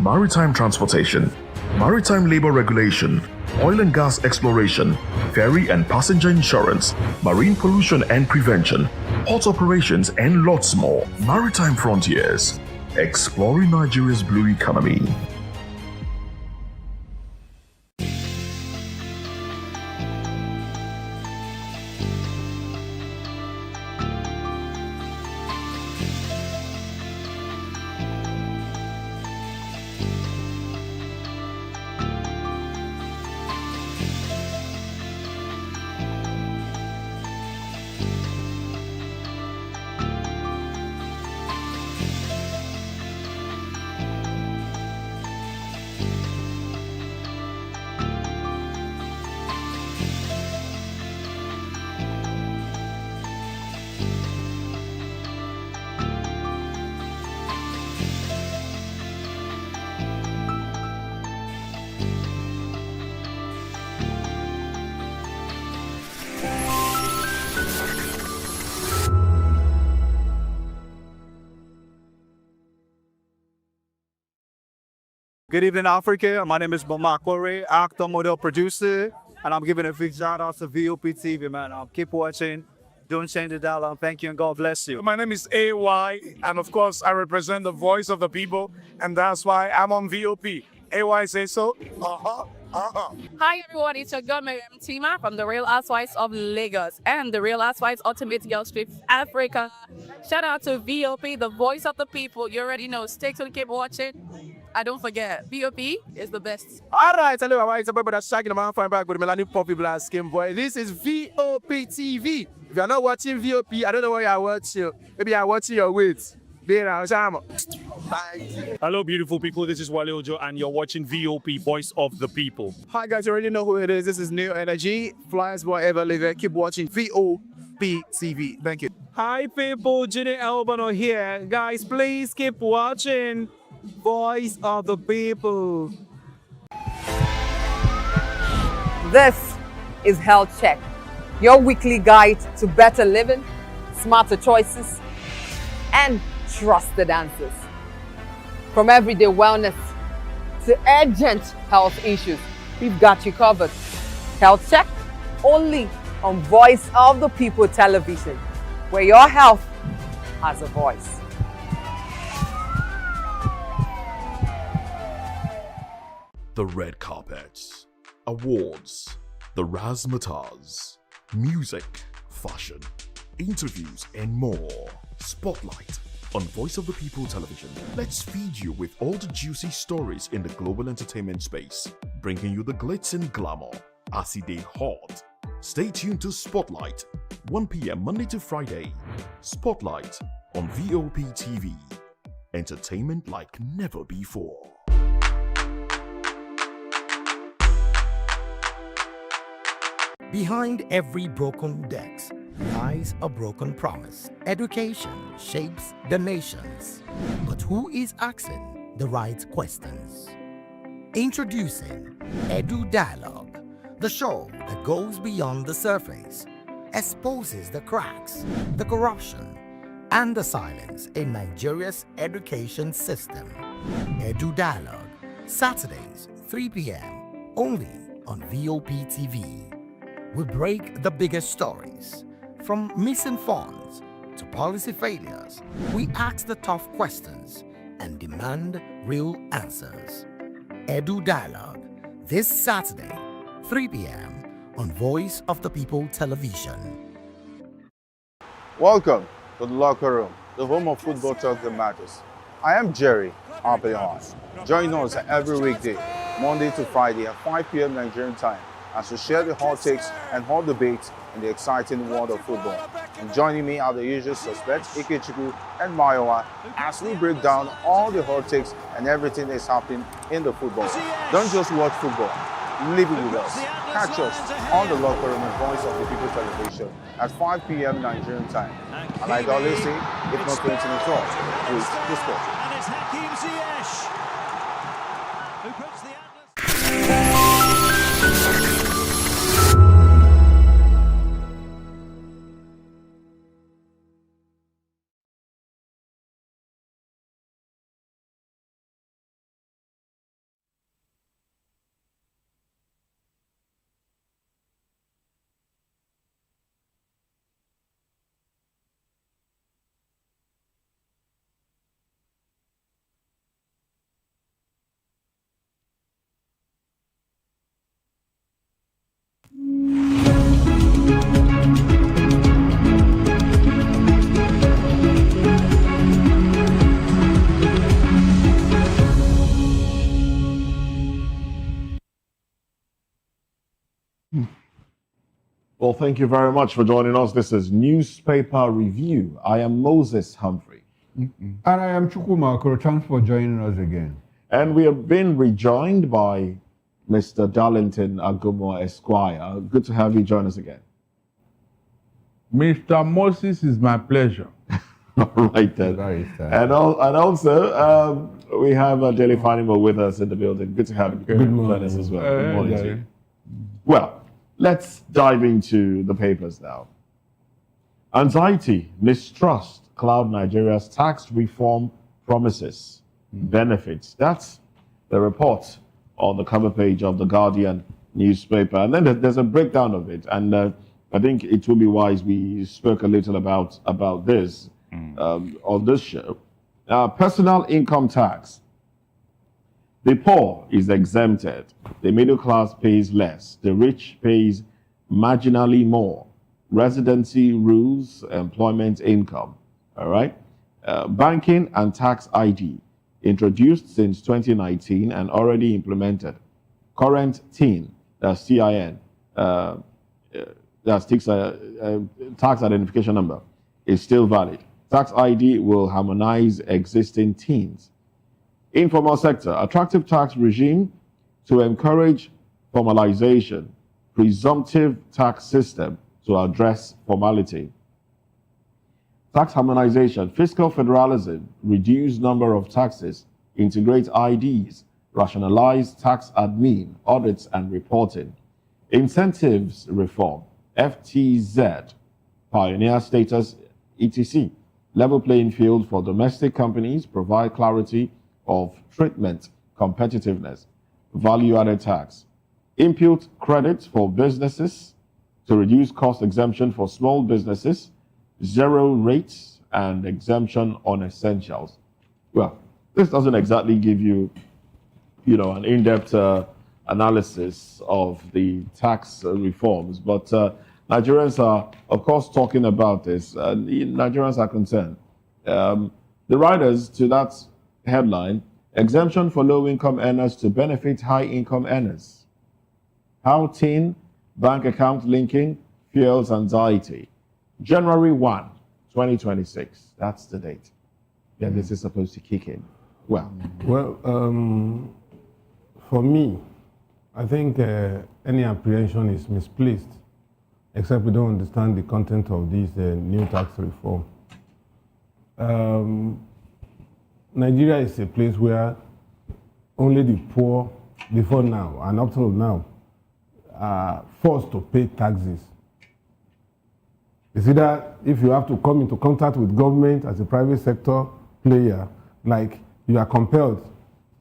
[SPEAKER 12] maritime transportation, maritime labor regulation, oil and gas exploration, ferry and passenger insurance, marine pollution and prevention, port operations, and lots more. Maritime Frontiers, exploring Nigeria's blue economy.
[SPEAKER 13] Good evening, Africa. My name is Bamakore, actor, model, producer, and I'm giving a big shout out to VOP TV, man. Keep watching. Don't change the dial. Thank you and God bless you.
[SPEAKER 3] My name is AY, and of course, I represent the voice of the people, and that's why I'm on VOP. AY say so.
[SPEAKER 14] Hi everyone, it's your girl Miriam Tima from the Real Housewives of Lagos and the Real Housewives Ultimate Girl Trip Africa. Shout out to VOP, the voice of the people. You already know. Stay tuned, keep watching. And don't forget, VOP is the best.
[SPEAKER 19] All right, hello, everybody. It's about shaking the man fine back with Melanie Poppy Black Skin Boy. This is VOP TV. If you're not watching VOP, I don't know what you're watching. Maybe you're watching your weight.
[SPEAKER 15] Hello, beautiful people. This is Wale Ojo, and you're watching VOP, Voice of the People.
[SPEAKER 13] Hi, guys. You already know who it is. This is New Energy. Flyers, whatever, live it. Keep watching VOP TV. Thank you.
[SPEAKER 15] Hi, people. Ginny Albano here. Guys, please keep watching Voice of the People.
[SPEAKER 23] This is Health Check, your weekly guide to better living, smarter choices, and trusted answers. From everyday wellness to urgent health issues, we've got you covered. Health Check, only on Voice of the People Television, where your health has a voice.
[SPEAKER 12] The red carpets, awards, the razzmatazz, music, fashion, interviews, and more. Spotlight on Voice of the People Television. Let's feed you with all the juicy stories in the global entertainment space, bringing you the glitz and glamour as it is hot. Stay tuned to Spotlight, 1 p.m. Monday to Friday. Spotlight on VOP TV. Entertainment like never before.
[SPEAKER 24] Behind every broken desk lies a broken promise. Education shapes the nations, but who is asking the right questions? Introducing Edu Dialogue, the show that goes beyond the surface, exposes the cracks, the corruption, and the silence in Nigeria's education system. Edu Dialogue, Saturdays, 3 p.m., only on VOP TV. We break the biggest stories, from missing funds to policy failures. We ask the tough questions and demand real answers. Edu Dialogue, this Saturday, 3 p.m. on Voice of the People Television.
[SPEAKER 16] Welcome to the locker room, the home of football talk that matters. I am Jerry Apeon. Join us every weekday, Monday to Friday at 5 p.m. Nigerian time, as we share the hot takes and hot debates in the exciting world of football. And joining me are the usual suspects, Ikechukwu and Mayowa, as we break down all the hot takes and everything that's happening in the football. Don't just watch football, live it with us. Catch us on the locker room and Voice of the People Television at 5 p.m. Nigerian time. And like I always say, if not 20 minutes off, please the sport.
[SPEAKER 17] And it's Hakim Ziyech who puts the
[SPEAKER 10] Well, thank you very much for joining us. This is Newspaper Review. I am Moses Humphrey.
[SPEAKER 2] And I am Chukuma Okoro. Thanks for joining us again.
[SPEAKER 10] And we have been rejoined by Mr. Darlington Agumo Esquire. Good to have you join us again.
[SPEAKER 4] Mr. Moses, is my pleasure.
[SPEAKER 10] All right then. And also, we have Daily Fanimo with us in the building. Good to have you.
[SPEAKER 4] Good morning.
[SPEAKER 10] Join us as well. Good morning to you. Well, let's dive into the papers now. Anxiety, mistrust cloud Nigeria's tax reform promises, benefits. That's the report on the cover page of the Guardian newspaper. And then there's a breakdown of it. And I think it will be wise we spoke a little about this on this show. Personal income tax. The poor is exempted. The middle class pays less. The rich pays marginally more. Residency rules, employment income. All right. Banking and tax ID introduced since 2019 and already implemented. Current TIN, that's TIN, that's tax identification number, is still valid. Tax ID will harmonize existing TINs. Informal sector, attractive tax regime to encourage formalization, presumptive tax system to address formality. Tax harmonization, fiscal federalism, reduce number of taxes, integrate IDs, rationalize tax admin, audits and reporting. Incentives reform, FTZ, pioneer status, etc. Level playing field for domestic companies, provide clarity of treatment, competitiveness, value-added tax. Impute credits for businesses to reduce cost exemption for small businesses, zero rates and exemption on essentials. Well, this doesn't exactly give you, an in-depth analysis of the tax reforms, but Nigerians are, of course, talking about this. Nigerians are concerned. The writers to that headline, exemption for low-income earners to benefit high-income earners. How TIN bank account linking fuels anxiety. January 1, 2026. That's the date. Yeah, this is supposed to kick in. Well,
[SPEAKER 18] for me, I think any apprehension is misplaced, except we don't understand the content of this new tax reform. Nigeria is a place where only the poor, before now and up till now, are forced to pay taxes. It's either if you have to come into contact with government as a private sector player, like you are compelled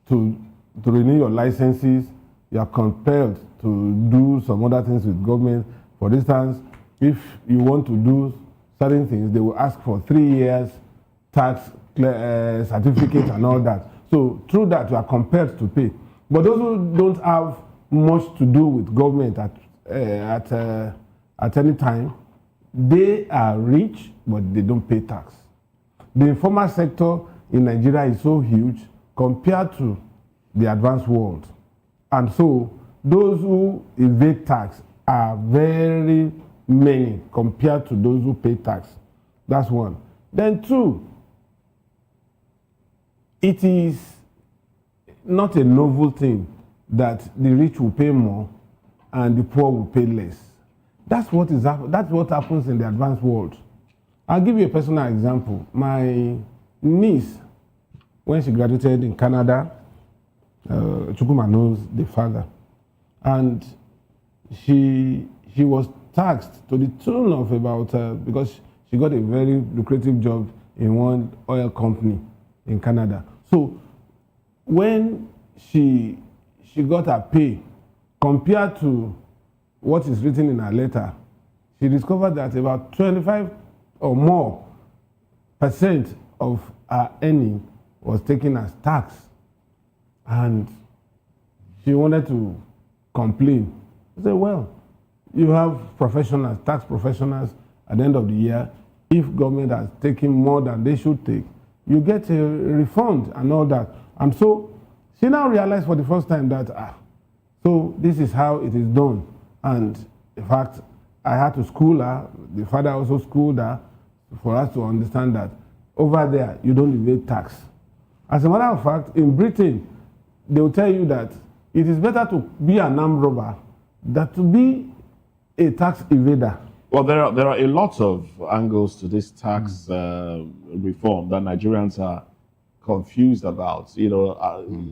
[SPEAKER 18] to renew your licenses, you are compelled to do some other things with government. For instance, if you want to do certain things, they will ask for 3 years tax certificate and all that. So through that, you are compelled to pay. But those who don't have much to do with government at any time, they are rich, but they don't pay tax. The informal sector in Nigeria is so huge compared to the advanced world. And so those who evade tax are very many compared to those who pay tax. That's one. Then two, it is not a novel thing that the rich will pay more and the poor will pay less. That's what happens in the advanced world. I'll give you a personal example. My niece, when she graduated in Canada, Chukuma knows the father, and she was taxed to the tune of about, because she got a very lucrative job in one oil company in Canada. So when she got her pay, compared to what is written in her letter, she discovered that about 25 or more % of her earning was taken as tax. And she wanted to complain. I said, well, you have professionals, tax professionals, at the end of the year, if government has taken more than they should take, you get a refund and all that. And so she now realized for the first time that, so this is how it is done. And in fact, I had to school her, the father also schooled her, for us to understand that over there, you don't evade tax. As a matter of fact, in Britain, they will tell you that it is better to be an armed robber than to be a tax evader.
[SPEAKER 10] Well, there are a lot of angles to this tax reform that Nigerians are confused about. You know,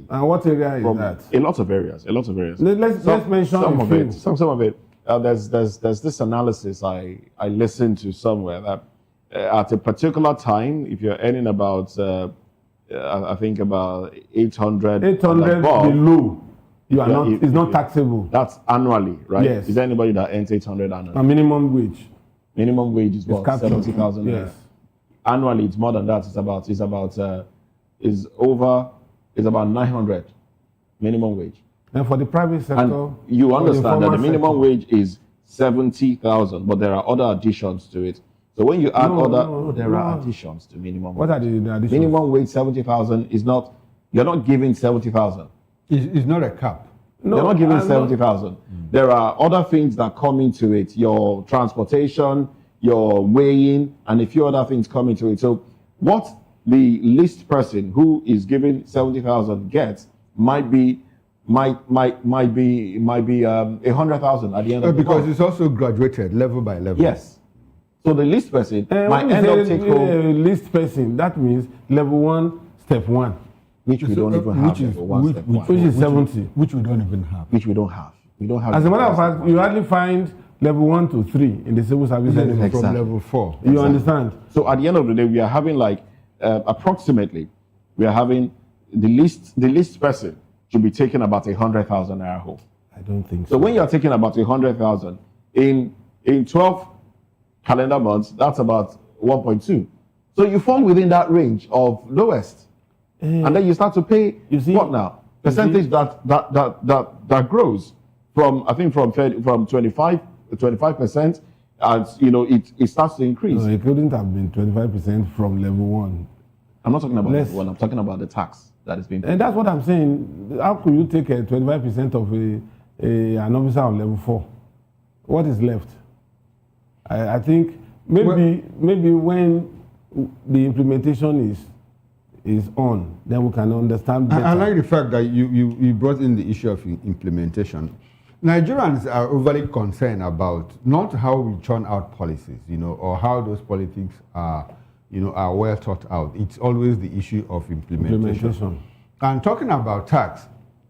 [SPEAKER 18] and what area is that?
[SPEAKER 10] A lot of areas. Let's
[SPEAKER 18] mention
[SPEAKER 10] some of
[SPEAKER 18] few.
[SPEAKER 10] it. Some of it. There's this analysis I listened to somewhere that at a particular time, if you're earning about I think about 800
[SPEAKER 18] below, you are not. It's not taxable.
[SPEAKER 10] That's annually, right?
[SPEAKER 18] Yes.
[SPEAKER 10] Is there anybody that earns 800 annually?
[SPEAKER 18] A minimum wage.
[SPEAKER 10] Minimum wage is what? 70,000.
[SPEAKER 18] Yes.
[SPEAKER 10] Annually, it's more than that. It's about 900 minimum wage.
[SPEAKER 18] And for the private sector,
[SPEAKER 10] and you understand that the minimum wage is 70,000, but there are other additions to it. So when you add there are additions to minimum wage.
[SPEAKER 18] What are the additions?
[SPEAKER 10] Minimum wage 70,000 is not. You're not giving 70,000.
[SPEAKER 2] It's not a cap.
[SPEAKER 10] No, you're not giving 70,000. There are other things that come into it. Your transportation, your weighing, and a few other things come into it. So what the least person who is giving 70,000 gets might be 100,000 at the end of the month.
[SPEAKER 2] Because it's also graduated level by level.
[SPEAKER 10] Yes. So the least person might end up taking home.
[SPEAKER 18] Least person, that means level 1, step 1.
[SPEAKER 10] Which we don't even have.
[SPEAKER 18] Which is 70.
[SPEAKER 2] Which we don't even have.
[SPEAKER 10] Which we don't have. We don't have.
[SPEAKER 18] As a matter of fact, you hardly find level 1 to 3 in the civil service anymore.
[SPEAKER 2] From level 4.
[SPEAKER 18] You understand?
[SPEAKER 10] So at the end of the day, we are having approximately, we are having the least person should be taking about 100,000 naira home.
[SPEAKER 18] I don't think so.
[SPEAKER 10] So when you are taking about 100,000 in 12 calendar months, that's about 1.2. So you fall within that range of lowest. And then you start to pay what now? Percentage that grows from, I think, from 25 to 25%, and it starts to increase.
[SPEAKER 18] No, it couldn't have been 25% from level 1.
[SPEAKER 10] I'm not talking about level 1. I'm talking about the tax that is being paid.
[SPEAKER 18] And that's what I'm saying. How could you take 25% of an officer on level 4? What is left? I think maybe when the implementation is on, then we can understand better.
[SPEAKER 2] I like the fact that you brought in the issue of implementation. Nigerians are overly concerned about not how we churn out policies, or how those politics are well thought out. It's always the issue of implementation. And talking about tax,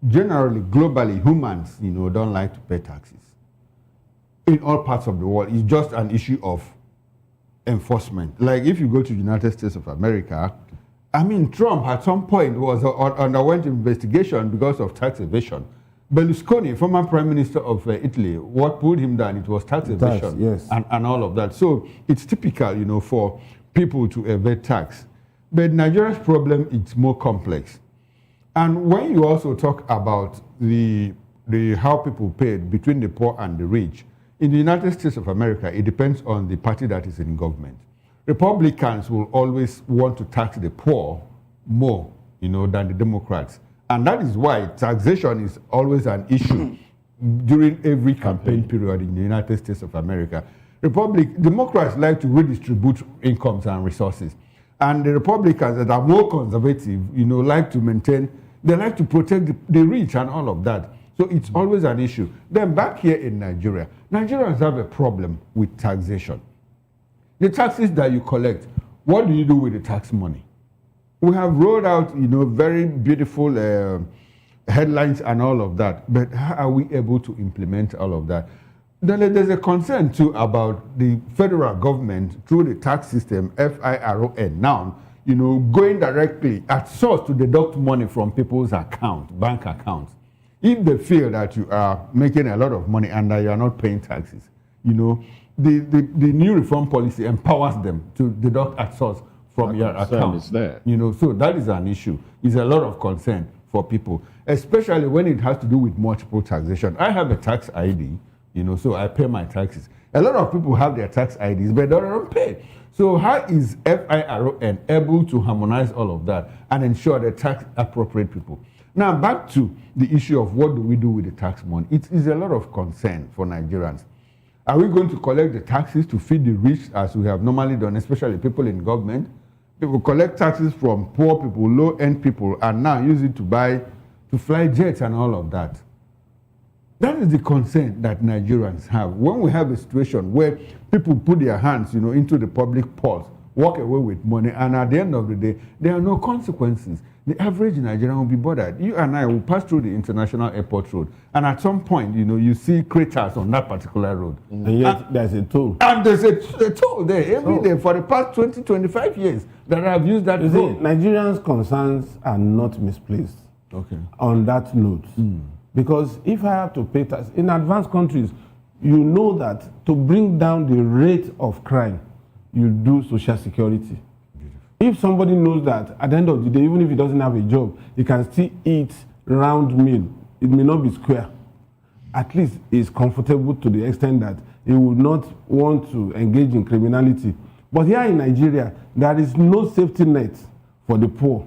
[SPEAKER 2] generally, globally, humans, don't like to pay taxes. In all parts of the world, it's just an issue of enforcement. Like if you go to the United States of America, Trump at some point underwent investigation because of tax evasion. Berlusconi, former prime minister of Italy, what pulled him down, it was tax evasion,
[SPEAKER 18] yes.
[SPEAKER 2] and all of that. So it's typical, for people to evade tax. But Nigeria's problem, it's more complex. And when you also talk about the how people pay between the poor and the rich. In the United States of America, it depends on the party that is in government. Republicans will always want to tax the poor more, than the Democrats. And that is why taxation is always an issue during every campaign period in the United States of America. Democrats like to redistribute incomes and resources. And the Republicans that are more conservative, like to protect the rich and all of that. So it's always an issue. Then back here in Nigeria, Nigerians have a problem with taxation. The taxes that you collect, what do you do with the tax money? We have rolled out, very beautiful headlines and all of that, but how are we able to implement all of that? Then there's a concern too about the federal government through the tax system, FIRON, now, going directly at source to deduct money from people's bank accounts. If they feel that you are making a lot of money and that you are not paying taxes, the new reform policy empowers them to deduct at source from your account.
[SPEAKER 10] Is there.
[SPEAKER 2] So that is an issue. It's a lot of concern for people, especially when it has to do with multiple taxation. I have a tax ID, so I pay my taxes. A lot of people have their tax IDs, but they don't pay. So how is FIRON able to harmonize all of that and ensure they tax appropriate people? Now, back to the issue of what do we do with the tax money. It is a lot of concern for Nigerians. Are we going to collect the taxes to feed the rich as we have normally done, especially people in government? People collect taxes from poor people, low-end people, and now use it to fly jets and all of that. That is the concern that Nigerians have. When we have a situation where people put their hands, into the public purse, walk away with money, and at the end of the day, there are no consequences. The average Nigerian will be bothered. You and I will pass through the international airport road, and at some point, you see craters on that particular road.
[SPEAKER 18] And yet there's a toll.
[SPEAKER 2] And there's a toll there every day for the past 20, 25 years that I've used that road.
[SPEAKER 18] Nigerians' concerns are not misplaced on that note. Because if I have to pay tax, in advanced countries, you know that to bring down the rate of crime, you do social security. If somebody knows that at the end of the day, even if he doesn't have a job, he can still eat round meal. It may not be square. At least he's comfortable to the extent that he would not want to engage in criminality. But here in Nigeria, there is no safety net for the poor.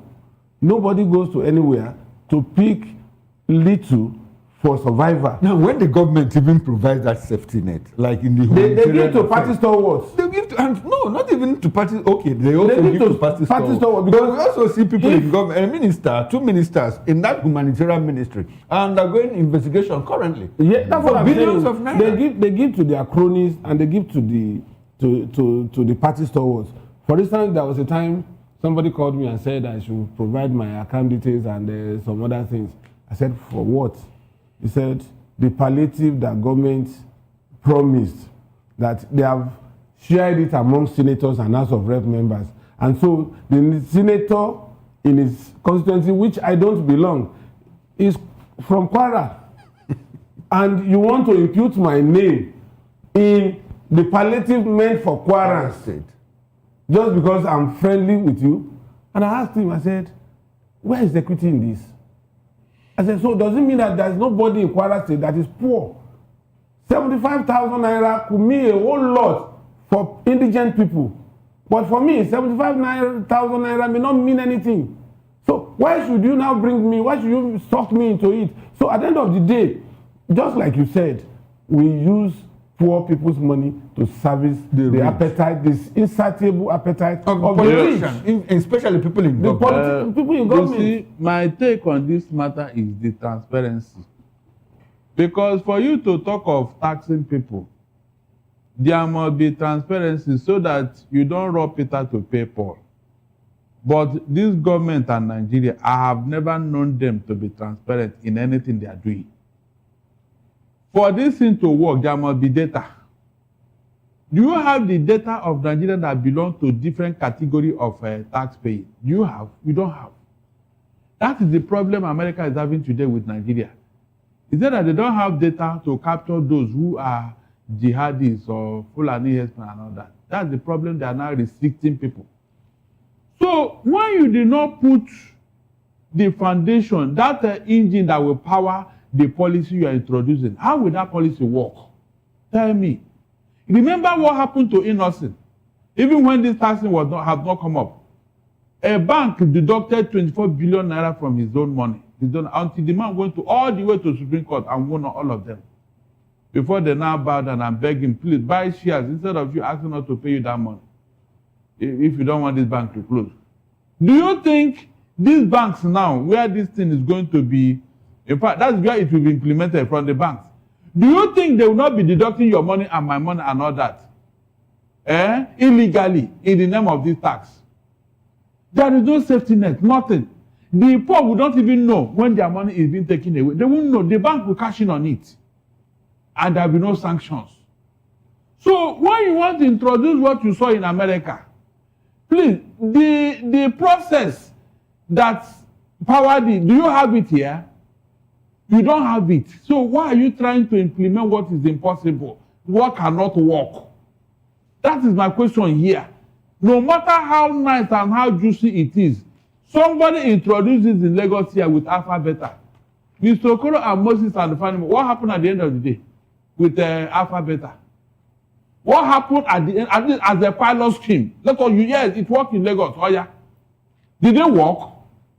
[SPEAKER 18] Nobody goes to anywhere to pick little for survival.
[SPEAKER 2] Now, when the government even provides that safety net, like in the
[SPEAKER 18] they give to party stalwarts.
[SPEAKER 2] They give to, and no, not even to party. Okay, they also give to party stalwarts. Because we also see people in government, a minister, 2 ministers in that humanitarian ministry are undergoing investigation currently.
[SPEAKER 18] Yeah, that's what I'm
[SPEAKER 2] billions
[SPEAKER 18] saying.
[SPEAKER 2] Of naira.
[SPEAKER 18] They give to their cronies and they give to the party stalwarts. For instance, there was a time somebody called me and said I should provide my account details and some other things. I said, for what? He said, the palliative that government promised, that they have shared it among senators and House of Rep members. And so the senator in his constituency, which I don't belong, is from Kwara. And you want to impute my name in the palliative meant for Kwara State, just because I'm friendly with you? And I asked him, I said, where is equity in this? I said, so does it mean that there's nobody in Kwara State that is poor? 75,000 naira could mean a whole lot for indigent people. But for me, 75,000 naira may not mean anything. So why should you now bring me, why should you suck me into it? So at the end of the day, just like you said, we use poor people's money to service the appetite, this insatiable appetite of the rich.
[SPEAKER 2] Especially people in government.
[SPEAKER 18] People in government.
[SPEAKER 4] You see, my take on this matter is the transparency. Because for you to talk of taxing people, there must be transparency so that you don't rob Peter to pay Paul. But this government and Nigeria, I have never known them to be transparent in anything they are doing. For this thing to work, there must be data. Do you have the data of Nigeria that belong to different category of tax paying? You have, you don't have. That is the problem America is having today with Nigeria. Is that they don't have data to capture those who are jihadis or Fulani herdsmen and all that. That's the problem. They are now restricting people. So when you did not put the foundation, that engine that will power the policy you are introducing, how will that policy work? Tell me. Remember what happened to Innocent? Even when this taxing had not come up, a bank deducted 24 billion naira from his own money. Until the man went all the way to Supreme Court and won all of them. Before they now bowed down and begged him, please buy shares instead of you asking us to pay you that money. If you don't want this bank to close. Do you think these banks now, where this thing is going to be, in fact, that's where it will be implemented from the banks. Do you think they will not be deducting your money and my money and all that? Illegally, in the name of this tax. There is no safety net, nothing. The poor will not even know when their money is being taken away. They won't know. The bank will cash in on it. And there will be no sanctions. So when you want to introduce what you saw in America, please, the process that powered it, do you have it here? You don't have it. So why are you trying to implement what is impossible? What cannot work? That is my question here. No matter how nice and how juicy it is, somebody introduces in Lagos here with Alpha Beta. Mr. Okoro and Moses and the family, what happened at the end of the day with Alpha Beta? What happened at the end, at least as a pilot scheme? Yes, it worked in Lagos. Oh yeah. Did it work?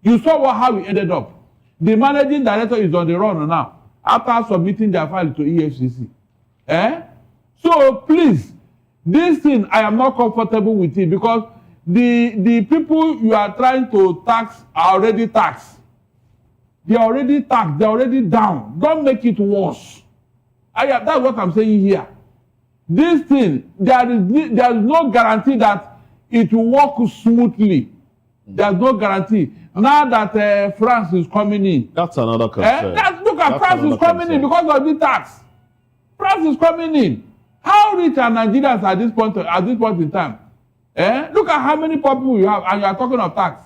[SPEAKER 4] You saw how it ended up. The managing director is on the run now after submitting their file to EFCC. So please, this thing, I am not comfortable with it because the people you are trying to tax are already taxed. They are already taxed. They are already down. Don't make it worse. That's what I'm saying here. This thing, there is no guarantee that it will work smoothly. There's no guarantee. Now that France is coming in.
[SPEAKER 10] That's another concern.
[SPEAKER 4] Look at France is coming in because of the tax. France is coming in. How rich are Nigerians at this point in time? Look at how many people you have, and you are talking of tax.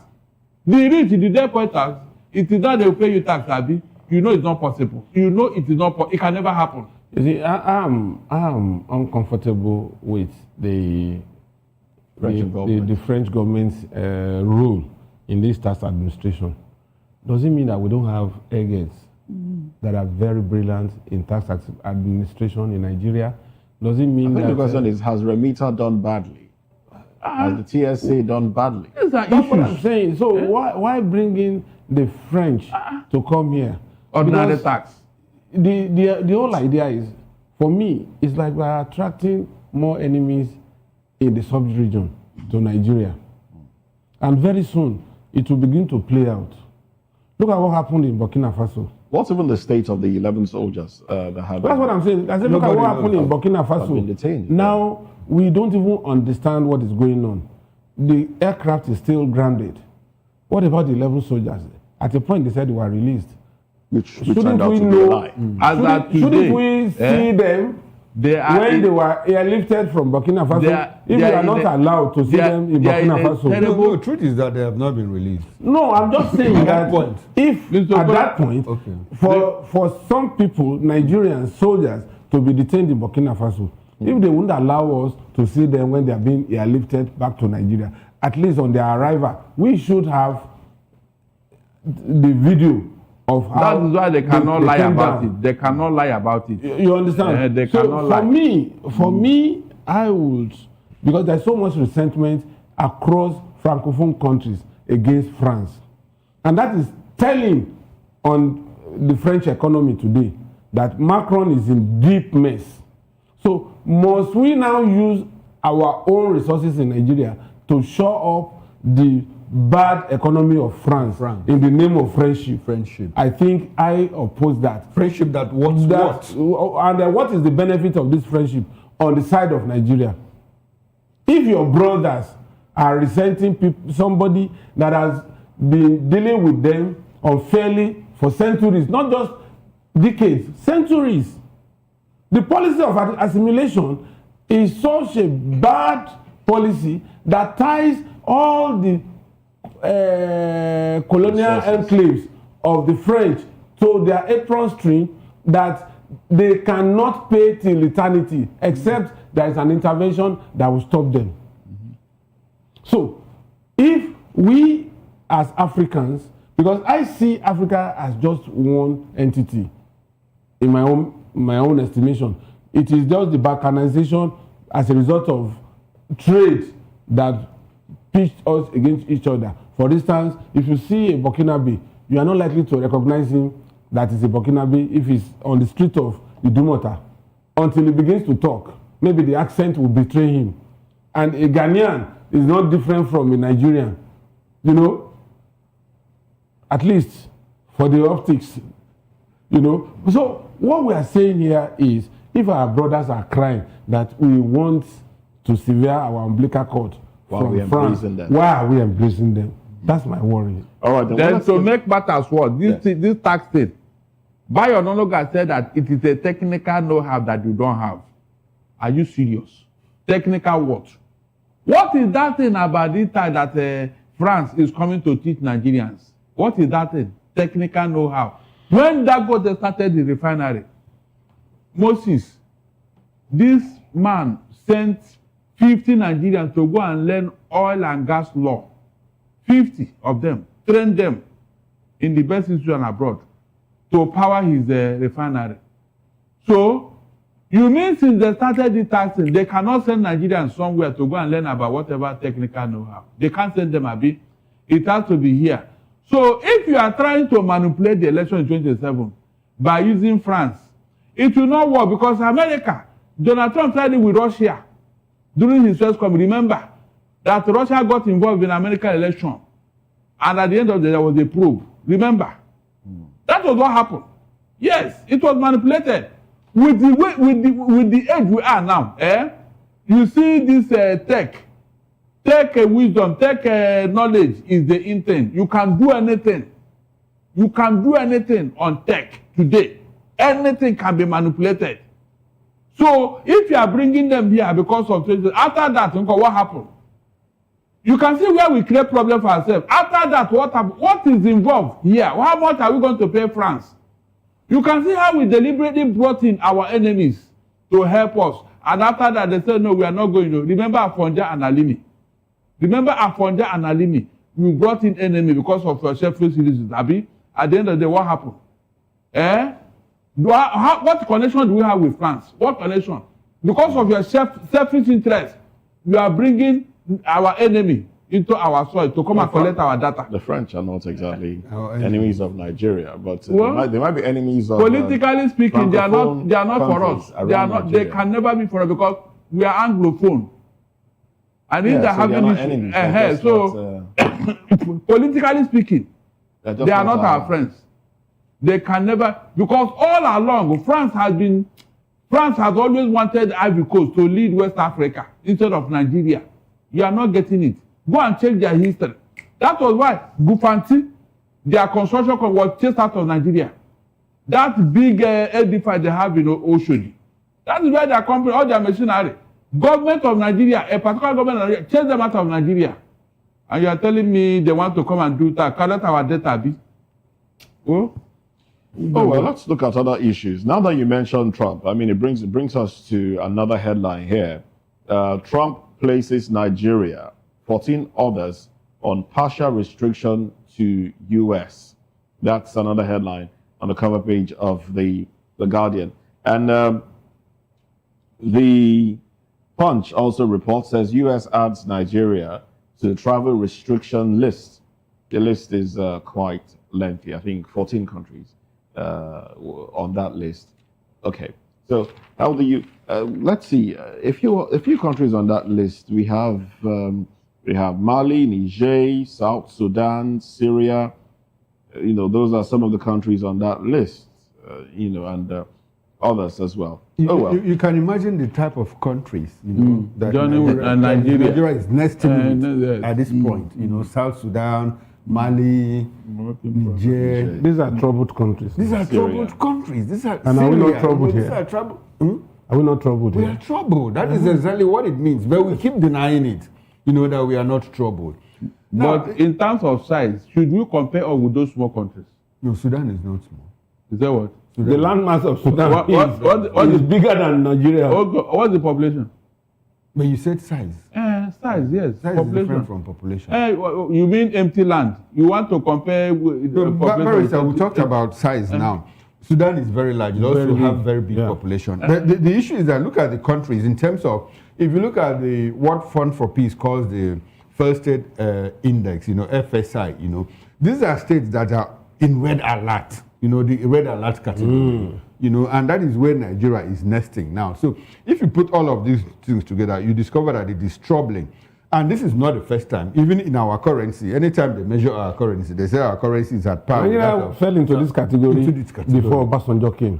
[SPEAKER 4] The rich, the debt pay tax, it is not they will pay you tax, Abi. You know it's not possible. You know it is not. It can never happen.
[SPEAKER 18] You see, I'm uncomfortable with the French government's role in this tax administration. Does it mean that we don't have eggheads that are very brilliant in tax administration in Nigeria? Does it mean
[SPEAKER 10] I think
[SPEAKER 18] that...
[SPEAKER 10] the question is, has Remita done badly? Has the TSA done badly?
[SPEAKER 18] That's what I'm saying. So why bring in the French to come here?
[SPEAKER 4] Ordinary tax.
[SPEAKER 18] The whole idea is, for me, it's like we're attracting more enemies in the sub-region to Nigeria. And very soon, it will begin to play out. Look at what happened in Burkina Faso.
[SPEAKER 10] What's even the state of the 11 soldiers that have...
[SPEAKER 18] That's what I'm saying. I said, look at what happened in Burkina Faso.
[SPEAKER 10] Detained,
[SPEAKER 18] now, we don't even understand what is going on. The aircraft is still grounded. What about the 11 soldiers? At a point, they said they were released.
[SPEAKER 10] Which turned out to be a lie.
[SPEAKER 18] Shouldn't we see them when they were airlifted from Burkina Faso? If we are not allowed to see them in Burkina Faso.
[SPEAKER 2] No, the truth is that they have not been released.
[SPEAKER 18] No, I'm just saying that if at that point, for some people, Nigerian soldiers, to be detained in Burkina Faso, if they wouldn't allow us to see them when they are being airlifted back to Nigeria, at least on their arrival, we should have the video of how...
[SPEAKER 4] That is why they cannot lie about it. They cannot lie about it.
[SPEAKER 18] You understand?
[SPEAKER 4] They cannot lie.
[SPEAKER 18] For me, I would, because there's so much resentment across Francophone countries against France. And that is telling on the French economy today that Macron is in deep mess. So must we now use our own resources in Nigeria to shore up the bad economy of France in the name of friendship? I think I oppose that.
[SPEAKER 2] Friendship that what?
[SPEAKER 18] And what is the benefit of this friendship on the side of Nigeria? If your brothers are resenting somebody that has been dealing with them unfairly for centuries, not just decades, centuries, the policy of assimilation is such a bad policy that ties all the colonial enclaves of the French to their apron string that they cannot pay till eternity, except there is an intervention that will stop them. So, if we as Africans, because I see Africa as just one entity, in my own estimation. It is just the balkanization as a result of trade that pitched us against each other. For instance, if you see a Burkinabe, you are not likely to recognize him that is a Burkinabe if he's on the street of Idumota until he begins to talk. Maybe the accent will betray him. And a Ghanaian is not different from a Nigerian, you know, at least for the optics, you know. So what we are saying here is, if our brothers are crying that we want to sever our umbilical cord from France, why are we embracing them? That's my worry.
[SPEAKER 10] All right.
[SPEAKER 4] Then to make matters worse, this tax thing, Bayo Ononuga said that it is a technical know-how that you don't have. Are you serious? Technical what? What is that thing about this time that France is coming to teach Nigerians? What is that thing? Technical know-how. When Dangote started the refinery, Moses, this man sent 50 Nigerians to go and learn oil and gas law. 50 of them, train them in the best institution abroad to power his refinery. So, you mean since they started the taxing, they cannot send Nigerians somewhere to go and learn about whatever technical know-how. They can't send them, Abi. It has to be here. So, if you are trying to manipulate the election in 2027 by using France, it will not work because America, Donald Trump tried it with Russia during his first coming. Remember that Russia got involved in American election, and at the end of the day, there was a probe. Remember, that was what happened. Yes, it was manipulated. With the age we are now, you see this tech wisdom, tech knowledge is the intent. You can do anything. You can do anything on tech today. Anything can be manipulated. So if you are bringing them here because of trade, after that, what happened? You can see where we create problem for ourselves. After that, what is involved here? How much are we going to pay France? You can see how we deliberately brought in our enemies to help us. And after that, they said, no, we are not going to. Remember Afonja and Alimi. Remember Afonja and Alimi. We brought in enemy because of selfish reasons. Abi, at the end of the day, what happened? What connection do we have with France? What connection? Because of your selfish interest, you are bringing our enemy into our soil to come and collect our data.
[SPEAKER 10] The French are not exactly enemies of Nigeria, but
[SPEAKER 4] well,
[SPEAKER 10] they might be enemies of.
[SPEAKER 4] Politically speaking, they are not for us. They are not. They can never be for us because we are Anglophone. And if they have any so politically speaking, they are not our friends. They can never, because all along France has always wanted Ivory Coast to lead West Africa instead of Nigeria. You are not getting it. Go and check their history. That was why Gufanti, their construction was chased out of Nigeria. That big edifice they have in Oshodi. That is where their company, all their machinery. Government of Nigeria, a particular government of Nigeria, chased them out of Nigeria. And you are telling me they want to come and do that, collect our data, Abi?
[SPEAKER 10] Oh, well, let's look at other issues. Now that you mentioned Trump, I mean, it brings us to another headline here. Trump places Nigeria, 14 others on partial restriction to U.S. That's another headline on the cover page of the Guardian. And the Punch also reports, says U.S. adds Nigeria to the travel restriction list. The list is quite lengthy. I think 14 countries on that list. Okay, so how do you? Let's see. A few countries on that list. We have Mali, Niger, South Sudan, Syria. Those are some of the countries on that list. And others as well.
[SPEAKER 2] You can imagine the type of countries that
[SPEAKER 4] Nigeria
[SPEAKER 2] is next to it at this point. South Sudan, Mali, Niger.
[SPEAKER 18] These are troubled countries.
[SPEAKER 2] These are troubled countries. These are
[SPEAKER 18] and
[SPEAKER 2] Syria.
[SPEAKER 18] are we not troubled here?
[SPEAKER 2] These are troubled.
[SPEAKER 18] Are we not troubled
[SPEAKER 2] We
[SPEAKER 18] here?
[SPEAKER 2] are troubled. That is exactly what it means. But we keep denying it. That we are not troubled.
[SPEAKER 4] But in terms of size, should we compare us with those small countries?
[SPEAKER 2] No, Sudan is not small.
[SPEAKER 4] Is that what?
[SPEAKER 18] The landmass of Sudan is bigger than Nigeria.
[SPEAKER 4] What's the population?
[SPEAKER 2] But you said size.
[SPEAKER 4] Size, yes.
[SPEAKER 2] Size is different from population.
[SPEAKER 4] You mean empty land? You want to compare with
[SPEAKER 2] Barrister, we talked about size now. Sudan is very large. It also have very big population. The issue is that look at the countries in terms of, if you look at what Fund for Peace calls the First State Index, FSI, these are states that are in red alert, the red alert category, and that is where Nigeria is nesting now. So if you put all of these things together, you discover that it is troubling. And this is not the first time. Even in our currency, anytime they measure our currency, they say our currency is at par.
[SPEAKER 18] Nigeria fell into this category before Obasanjo came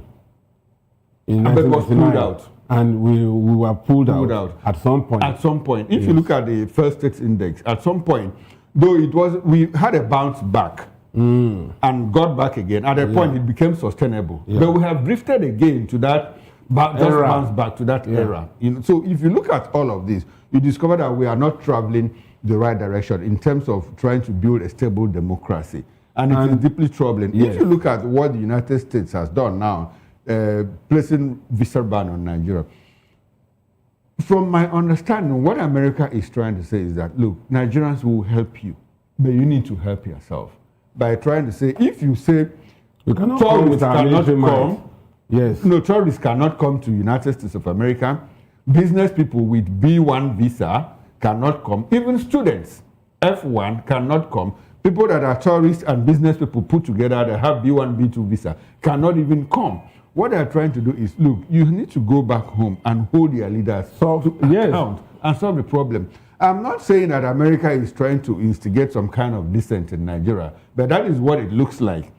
[SPEAKER 18] in 1999. And we were pulled out at some point.
[SPEAKER 2] At some point. If you look at the First State Index, at some point, though we had a bounce back and got back again. At a point, it became sustainable. But we have drifted again to that, bounce back to that era. So if you look at all of this, you discover that we are not traveling the right direction in terms of trying to build a stable democracy. And it is deeply troubling. If you look at what the United States has done now, placing visa ban on Nigeria, from my understanding, what America is trying to say is that, look, Nigerians will help you, but you need to help yourself. By trying to say, if you say tourists cannot come, tourists cannot come to United States of America, business people with B1 visa cannot come, even students, F1 cannot come, people that are tourists and business people put together that have B1, B2 visa cannot even come. What they are trying to do is, look, you need to go back home and hold your leaders to account and solve the problem. I'm not saying that America is trying to instigate some kind of dissent in Nigeria, but that is what it looks like.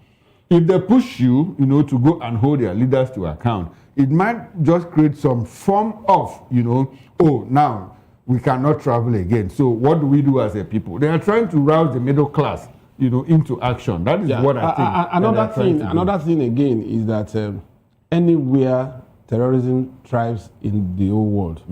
[SPEAKER 2] If they push you, to go and hold your leaders to account, it might just create some form of, now we cannot travel again. So what do we do as a people? They are trying to rouse the middle class, into action. That is what I think.
[SPEAKER 18] Another thing again is that anywhere terrorism thrives in the whole world,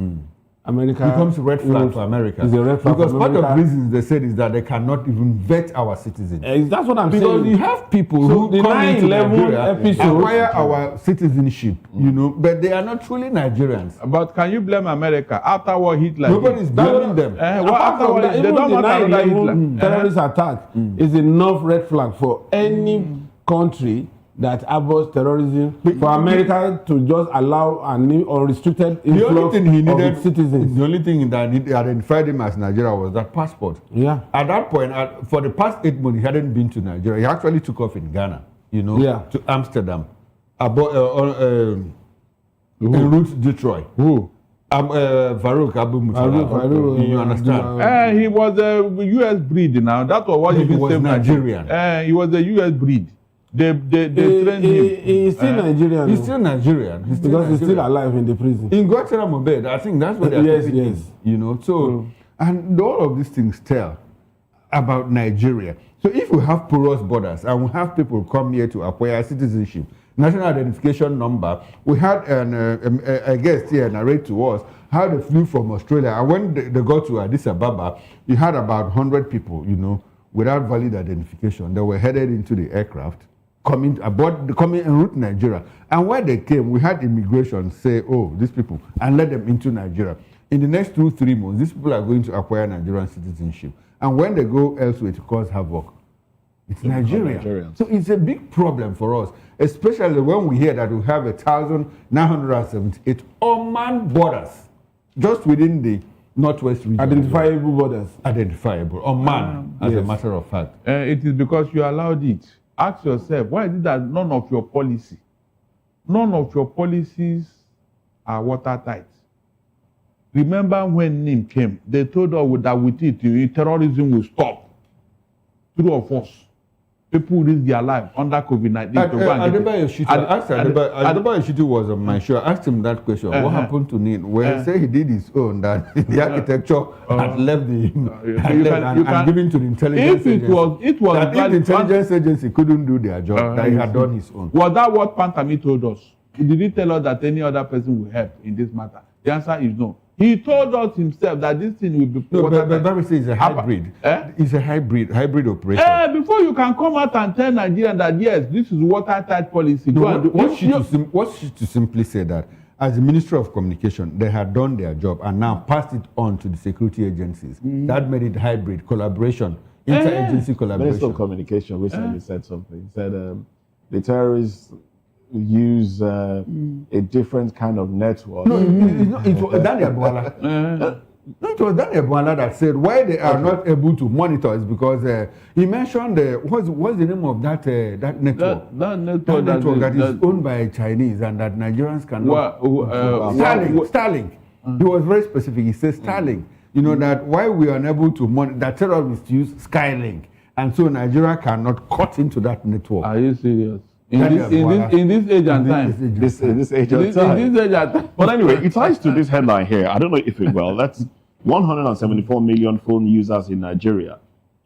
[SPEAKER 18] America
[SPEAKER 2] becomes a red flag for America.
[SPEAKER 18] It's a red flag
[SPEAKER 2] because
[SPEAKER 18] for
[SPEAKER 2] part
[SPEAKER 18] America.
[SPEAKER 2] of the reasons they said is that they cannot even vet our citizens.
[SPEAKER 18] That's what I'm saying.
[SPEAKER 2] Because you have people who come into Nigeria, acquire our citizenship, but they are not truly Nigerians.
[SPEAKER 4] But can you blame America? After what Hitler
[SPEAKER 2] Nobody is blaming them.
[SPEAKER 18] After they don't want Hitler. Terrorist attack is enough red flag for any country that abhors terrorism, for America to just allow an unrestricted influx of its citizens.
[SPEAKER 2] The only thing that identified him as Nigeria was that passport. At that point, for the past 8 months, he hadn't been to Nigeria. He actually took off in Ghana, to Amsterdam, en route to Detroit. Farouk Abu Mutala. You understand?
[SPEAKER 4] He was a U.S. breed now. That was what
[SPEAKER 2] he was Nigerian.
[SPEAKER 4] He was a U.S. breed. They trained him.
[SPEAKER 18] He's still Nigerian.
[SPEAKER 2] He's still Nigerian.
[SPEAKER 18] He's still alive in the prison.
[SPEAKER 2] In Guantanamo Bay, I think that's what they're keeping. So, and all of these things tell about Nigeria. So if we have porous borders and we have people come here to acquire citizenship, national identification number, we had a guest here narrate to us how they flew from Australia. And when they got to Addis Ababa, you had about 100 people, without valid identification. They were headed into the aircraft, coming en route Nigeria. And when they came, we had immigration say, these people, and let them into Nigeria. In the next 2-3 months, these people are going to acquire Nigerian citizenship. And when they go elsewhere to cause havoc, it's Nigeria. So it's a big problem for us, especially when we hear that we have 1,978 unmanned borders just within the Northwest region.
[SPEAKER 18] Identifiable borders.
[SPEAKER 2] Identifiable, unmanned, as a matter of fact.
[SPEAKER 4] It is because you allowed it. Ask yourself, why is it that none of your policies are watertight? Remember when NIM came, they told us that with it, terrorism will stop. True or false? People risk their life under COVID-19.
[SPEAKER 2] Adebayo Shitu was on my show. I asked him that question. What happened to NIM? Well, he said he did his own, that the architecture had left and given to the intelligence agency. If the intelligence agency couldn't do their job, that he had done his own.
[SPEAKER 4] Was that what Pantami told us? Did he tell us that any other person will help in this matter? The answer is no. He told us himself that this thing will be...
[SPEAKER 2] No, but Barry says it's a hybrid. It's a hybrid operation.
[SPEAKER 4] Before you can come out and tell Nigerians that, yes, this is watertight policy.
[SPEAKER 2] No, what she to simply say that, as the Ministry of Communication, they had done their job and now passed it on to the security agencies. That made it hybrid collaboration, interagency collaboration.
[SPEAKER 10] Minister of Communication recently said something. He said the terrorists use a different kind of network.
[SPEAKER 2] No, it was Daniel Bwala. No, it was Daniel Bwala that said why they are not able to monitor is because he mentioned what's the name of that network?
[SPEAKER 4] That network
[SPEAKER 2] that is owned by Chinese and that Nigerians cannot. Starlink. He was very specific. He said Starlink. You know that why we are unable to monitor that terrorists use Skylink, and so Nigeria cannot cut into that network.
[SPEAKER 4] Are you serious? In this age and time.
[SPEAKER 10] This age and time. But anyway, it ties to this headline here. I don't know if it will. That's 174 million phone users in Nigeria,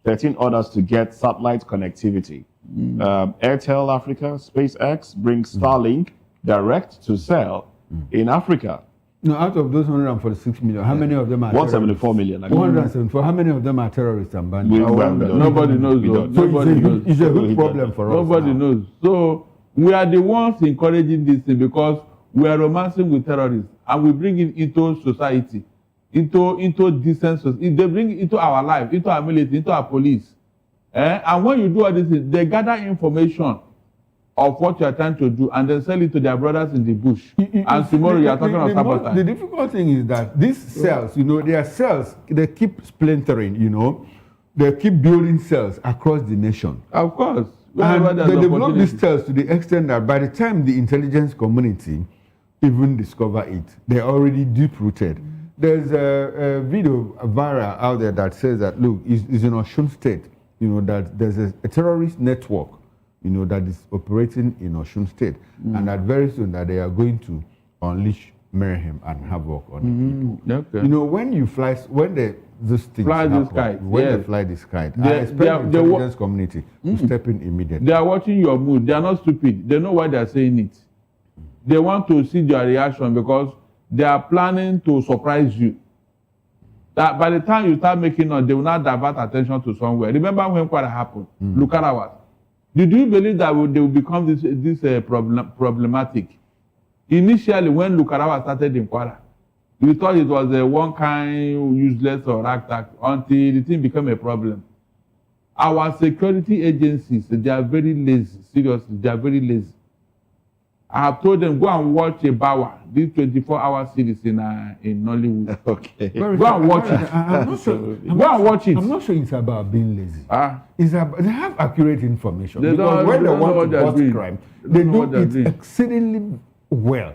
[SPEAKER 10] 13 others to get satellite connectivity. Airtel Africa, SpaceX brings Starlink direct to sell in Africa.
[SPEAKER 2] No, out of those 146 million, how many of them are
[SPEAKER 10] 174 million.
[SPEAKER 2] 174. How many of them are terrorists and bandits?
[SPEAKER 4] Nobody knows.
[SPEAKER 2] It's a huge problem for us.
[SPEAKER 4] Nobody knows. So we are the ones encouraging this thing because we are romancing with terrorists and we bring it into society, into decent society. They bring it into our life, into our military, into our police. And when you do all this, they gather information of what you are trying to do and then sell it to their brothers in the bush. And tomorrow you are talking of sabotage.
[SPEAKER 2] The difficult thing is that these cells, their cells, they keep splintering, they keep building cells across the nation.
[SPEAKER 4] Of course.
[SPEAKER 2] And they develop these cells to the extent that by the time the intelligence community even discover it, they're already deep-rooted. There's a video viral out there that says that, look, it's in Osun State, that there's a terrorist network that is operating in Osun State, and that very soon that they are going to unleash mayhem and havoc on the people.
[SPEAKER 4] Okay.
[SPEAKER 2] When you fly, these things happen, they fly this kite, I expect the intelligence community to step in immediately.
[SPEAKER 4] They are watching your mood. They are not stupid. They know why they are saying it. They want to see your reaction because they are planning to surprise you. That by the time you start making noise, they will not divert attention to somewhere. Remember when Kwara happened? Look at ours. Did you believe that they will become this problematic? Initially, when Lukarawa started in Kwara, we thought it was a one kind useless or ragtag until the thing became a problem. Our security agencies, they are very lazy. Seriously, they are very lazy. I have told them, go and watch a Bawa, this 24-hour series in Nollywood.
[SPEAKER 10] Okay.
[SPEAKER 2] Go
[SPEAKER 4] and watch it.
[SPEAKER 2] I'm not sure. Go and watch it. I'm not sure it's about being lazy. It's about, they have accurate information. Because when they want to bust crime, they do it exceedingly well.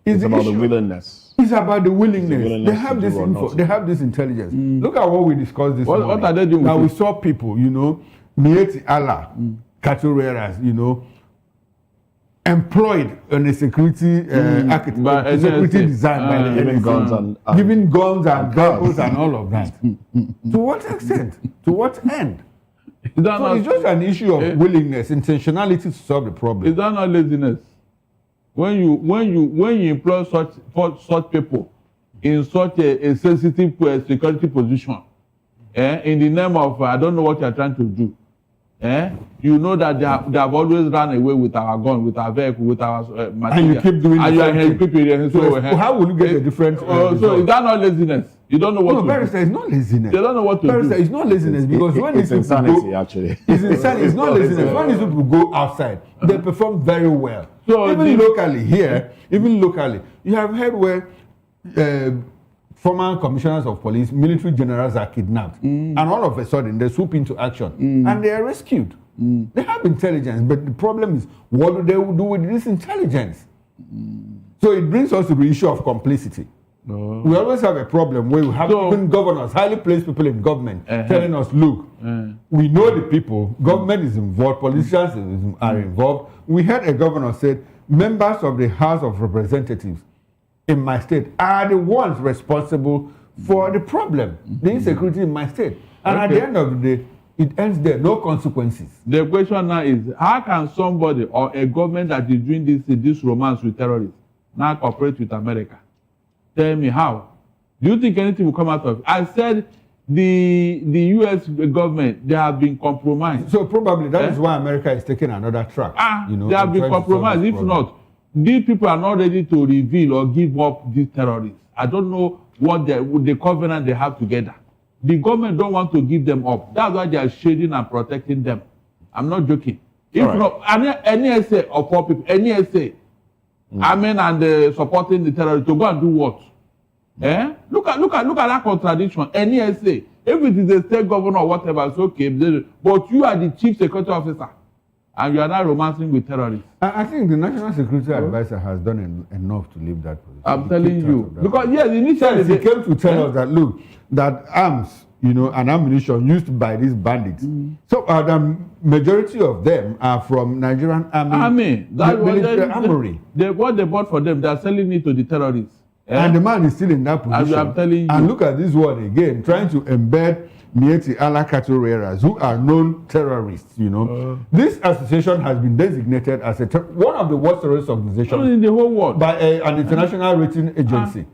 [SPEAKER 10] It's about the willingness.
[SPEAKER 2] It's about the willingness. They have this info. They have this intelligence. Look at what we discussed this morning.
[SPEAKER 4] What are they doing?
[SPEAKER 2] Now we saw people, Mieti Allah, cattle rearers, employed on a security security design by the
[SPEAKER 10] giving guns and
[SPEAKER 2] giving guns and rifles and all of that. To what extent? To what end? So it's just an issue of willingness, intentionality to solve the problem.
[SPEAKER 4] Is that not laziness? When you employ such people in such a sensitive security position, in the name of I don't know what you are trying to do. You know that they have always run away with our gun, with our vehicle, with our material.
[SPEAKER 2] And you keep doing
[SPEAKER 4] it.
[SPEAKER 2] So how will you get a different
[SPEAKER 4] so is that not laziness? You don't know what to do.
[SPEAKER 2] Barrister, it's not laziness.
[SPEAKER 4] They don't know what to do.
[SPEAKER 2] It's not laziness because when
[SPEAKER 10] it's insanity, actually.
[SPEAKER 2] It's insanity. It's not laziness. When these people go outside, they perform very well. So even locally, you have heard where former commissioners of police, military generals are kidnapped, and all of a sudden they swoop into action and they are rescued. They have intelligence, but the problem is what do they do with this intelligence? So it brings us to the issue of complicity. We always have a problem where we have even governors, highly placed people in government, telling us, look, we know the people, government is involved, politicians are involved. We had a governor said, members of the House of Representatives in my state are the ones responsible for the problem, the insecurity in my state. And at the end of the day, it ends there, no consequences.
[SPEAKER 4] The question now is, how can somebody or a government that is doing this romance with terrorists now cooperate with America? Tell me how. Do you think anything will come out of it? I said the U.S. government, they have been compromised.
[SPEAKER 2] So probably that is why America is taking another track.
[SPEAKER 4] They have been compromised. If not, these people are not ready to reveal or give up these terrorists. I don't know what the covenant they have together. The government don't want to give them up. That's why they are shading and protecting them. I'm not joking. If not, any essay of poor people, any essay, amen, and supporting the terrorists to go and do what? Look at that contradiction. Any essay, if it is a state governor or whatever, it's okay. But you are the chief security officer, and you are not romancing with terrorists.
[SPEAKER 2] I think the National Security Advisor has done enough to leave that position.
[SPEAKER 4] I'm telling you, because yes, initially
[SPEAKER 2] he came to tell us that look, that arms, and ammunition used by these bandits. So the majority of them are from Nigerian army. Military armory.
[SPEAKER 4] What they bought for them, they are selling it to the terrorists.
[SPEAKER 2] And the man is still in that position.
[SPEAKER 4] I'm telling you.
[SPEAKER 2] And look at this one again, trying to embed Mieti Ala cattle rearers, who are known terrorists. This association has been designated as one of the worst terrorist organizations
[SPEAKER 4] in the whole world
[SPEAKER 2] by an international rating agency.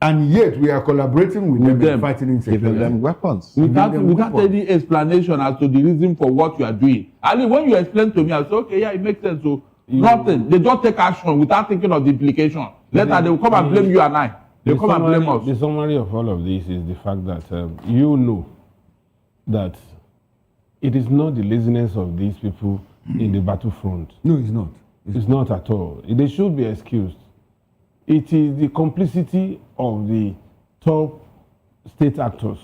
[SPEAKER 2] And yet we are collaborating with them in fighting insecurity.
[SPEAKER 10] Giving them weapons.
[SPEAKER 4] Without any explanation as to the reason for what you are doing. And when you explain to me, I say, okay, yeah, it makes sense. So nothing. They just take action without thinking of the implication. Later they will come and blame you and I. They will come and blame us.
[SPEAKER 18] The summary of all of this is the fact that you know that it is not the laziness of these people in the battlefront.
[SPEAKER 2] No, it's not.
[SPEAKER 18] It's not at all. They should be excused. It is the complicity of the top state actors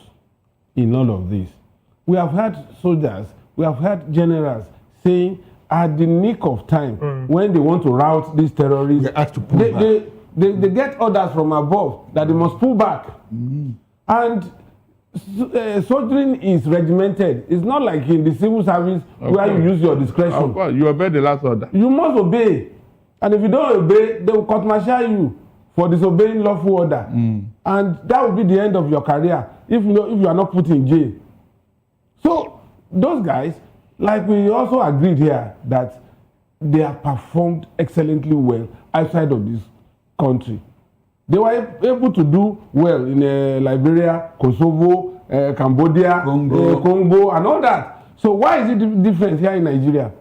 [SPEAKER 18] in all of this. We have had soldiers, we have had generals saying at the nick of time, when they want to rout these terrorists, they get orders from above that they must pull back. And soldiering is regimented. It's not like in the civil service where you use your discretion.
[SPEAKER 4] You obey the last order.
[SPEAKER 18] You must obey. And if you don't obey, they will court-martial you for disobeying lawful order. And that will be the end of your career if you are not put in jail. So those guys, like we also agreed here, that they have performed excellently well outside of this country. They were able to do well in Liberia, Kosovo, Cambodia, Congo, and all that. So why is it different here in Nigeria?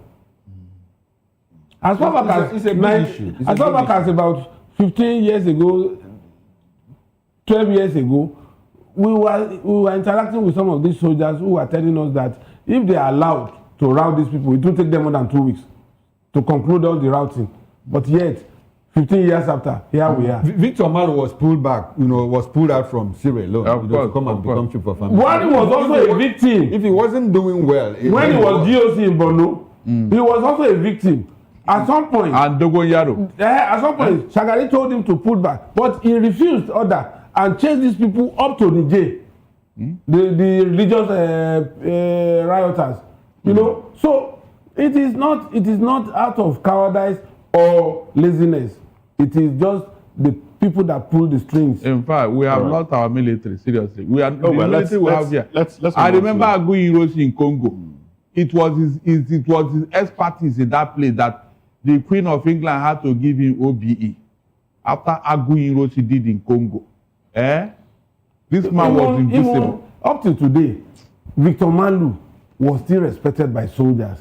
[SPEAKER 18] As far back as about 15 years ago, 12 years ago, we were interacting with some of these soldiers who were telling us that if they are allowed to rout these people, it will take them more than 2 weeks to conclude all the routing. But yet, 15 years after, here we are.
[SPEAKER 2] Victor Malo was pulled back, was pulled out from Sierra Leone to come and become chief of family.
[SPEAKER 18] Buhari was also a victim.
[SPEAKER 2] If he wasn't doing well,
[SPEAKER 18] when he was GOC in Borno, he was also a victim. At some point,
[SPEAKER 4] and Dogoyaro.
[SPEAKER 18] At some point, Shagari told him to pull back, but he refused order and chased these people up to Niger, the religious rioters. So it is not out of cowardice or laziness. It is just the people that pull the strings.
[SPEAKER 4] In fact, we have lost our military, seriously. We are the military we have here.
[SPEAKER 5] Let's
[SPEAKER 4] I remember Agu Irosi in Congo. It was his expertise in that place that the Queen of England had to give him OBE after Agu Irosi did in Congo. This man was invisible.
[SPEAKER 18] Up to today, Victor Malu was still respected by soldiers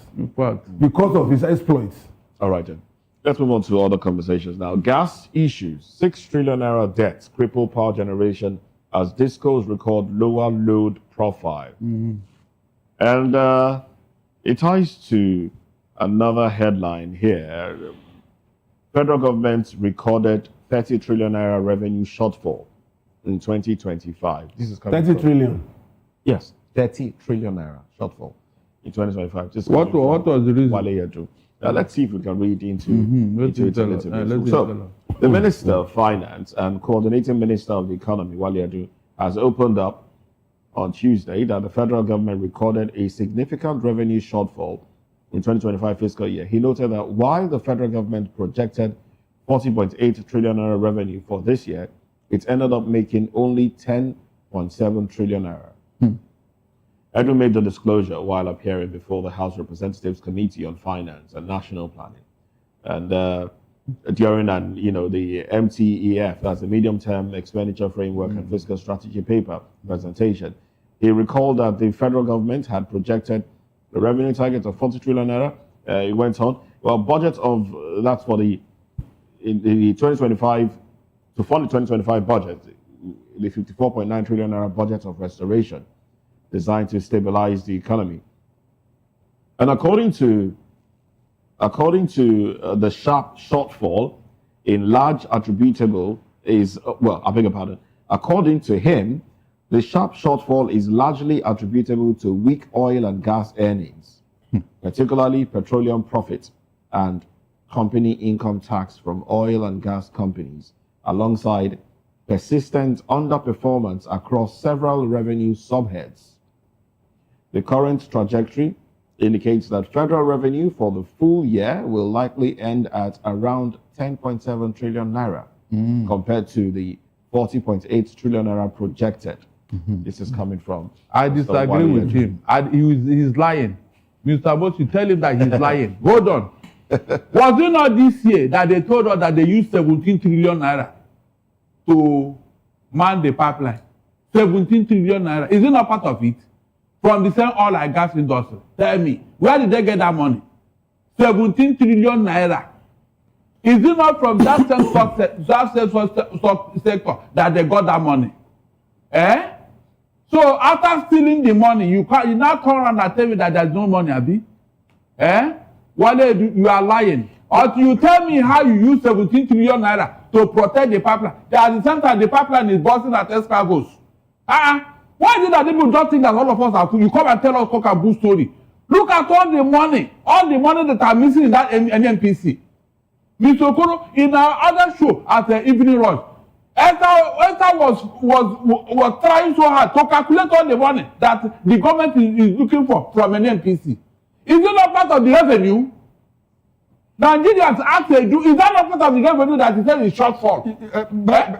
[SPEAKER 18] because of his exploits.
[SPEAKER 10] All right, then. Let's move on to other conversations now. Gas issues. 6 trillion naira debt cripple power generation as discos record lower load profile. And it ties to another headline here. Federal government recorded 30 trillion naira revenue shortfall in 2025. This is
[SPEAKER 18] 30 trillion?
[SPEAKER 10] Yes, 30 trillion naira shortfall in 2025. This
[SPEAKER 4] what was the reason?
[SPEAKER 10] Now, let's see if we can read into it a little bit. So, the Minister of Finance and Coordinating Minister of the Economy, Wale Adu, has opened up on Tuesday that the federal government recorded a significant revenue shortfall in 2025 fiscal year. He noted that while the federal government projected 40.8 trillion naira revenue for this year, it ended up making only 10.7 trillion naira. Edu made the disclosure while appearing before the House Representatives Committee on Finance and National Planning. And during the MTEF, that's the Medium-Term Expenditure Framework and Fiscal Strategy paper presentation, he recalled that the federal government had projected the revenue target of 40 trillion naira. It went on. Well, budget of, that's for the 2025, to fund the 2025 budget, the 54.9 trillion naira budget of restoration, designed to stabilize the economy. And according to According to the sharp shortfall in large attributable is, I beg your pardon. According to him, the sharp shortfall is largely attributable to weak oil and gas earnings, particularly petroleum profit and company income tax from oil and gas companies, alongside persistent underperformance across several revenue subheads. The current trajectory indicates that federal revenue for the full year will likely end at around 10.7 trillion naira, compared to the 40.8 trillion naira projected. This is coming from.
[SPEAKER 4] I disagree with him. He's lying. Mr. Bosu, tell him that he's lying. Hold on. Was it not this year that they told us that they used 17 trillion naira to man the pipeline? 17 trillion naira. Is it not part of it? From the same oil and gas industry. Tell me, where did they get that money? 17 trillion naira. Is it not from that same sector that they got that money? Eh? So after stealing the money, you now turn around and tell me that there's no money, Abi? Eh? Wale, you are lying. Or you tell me how you use 17 trillion naira to protect the pipeline. At the same time, the pipeline is busting at escargots. Why is it that people don't think that all of us are cool? You come and tell us cock and bull story. Look at all the money that are missing in that NNPC. Mr. Okoro, in our other show at the Evening Rush, Esther was trying so hard to calculate all the money that the government is looking for from NNPC. Is it not part of the revenue? Nigerians actually do. Is that not part of the revenue that is said is shortfall?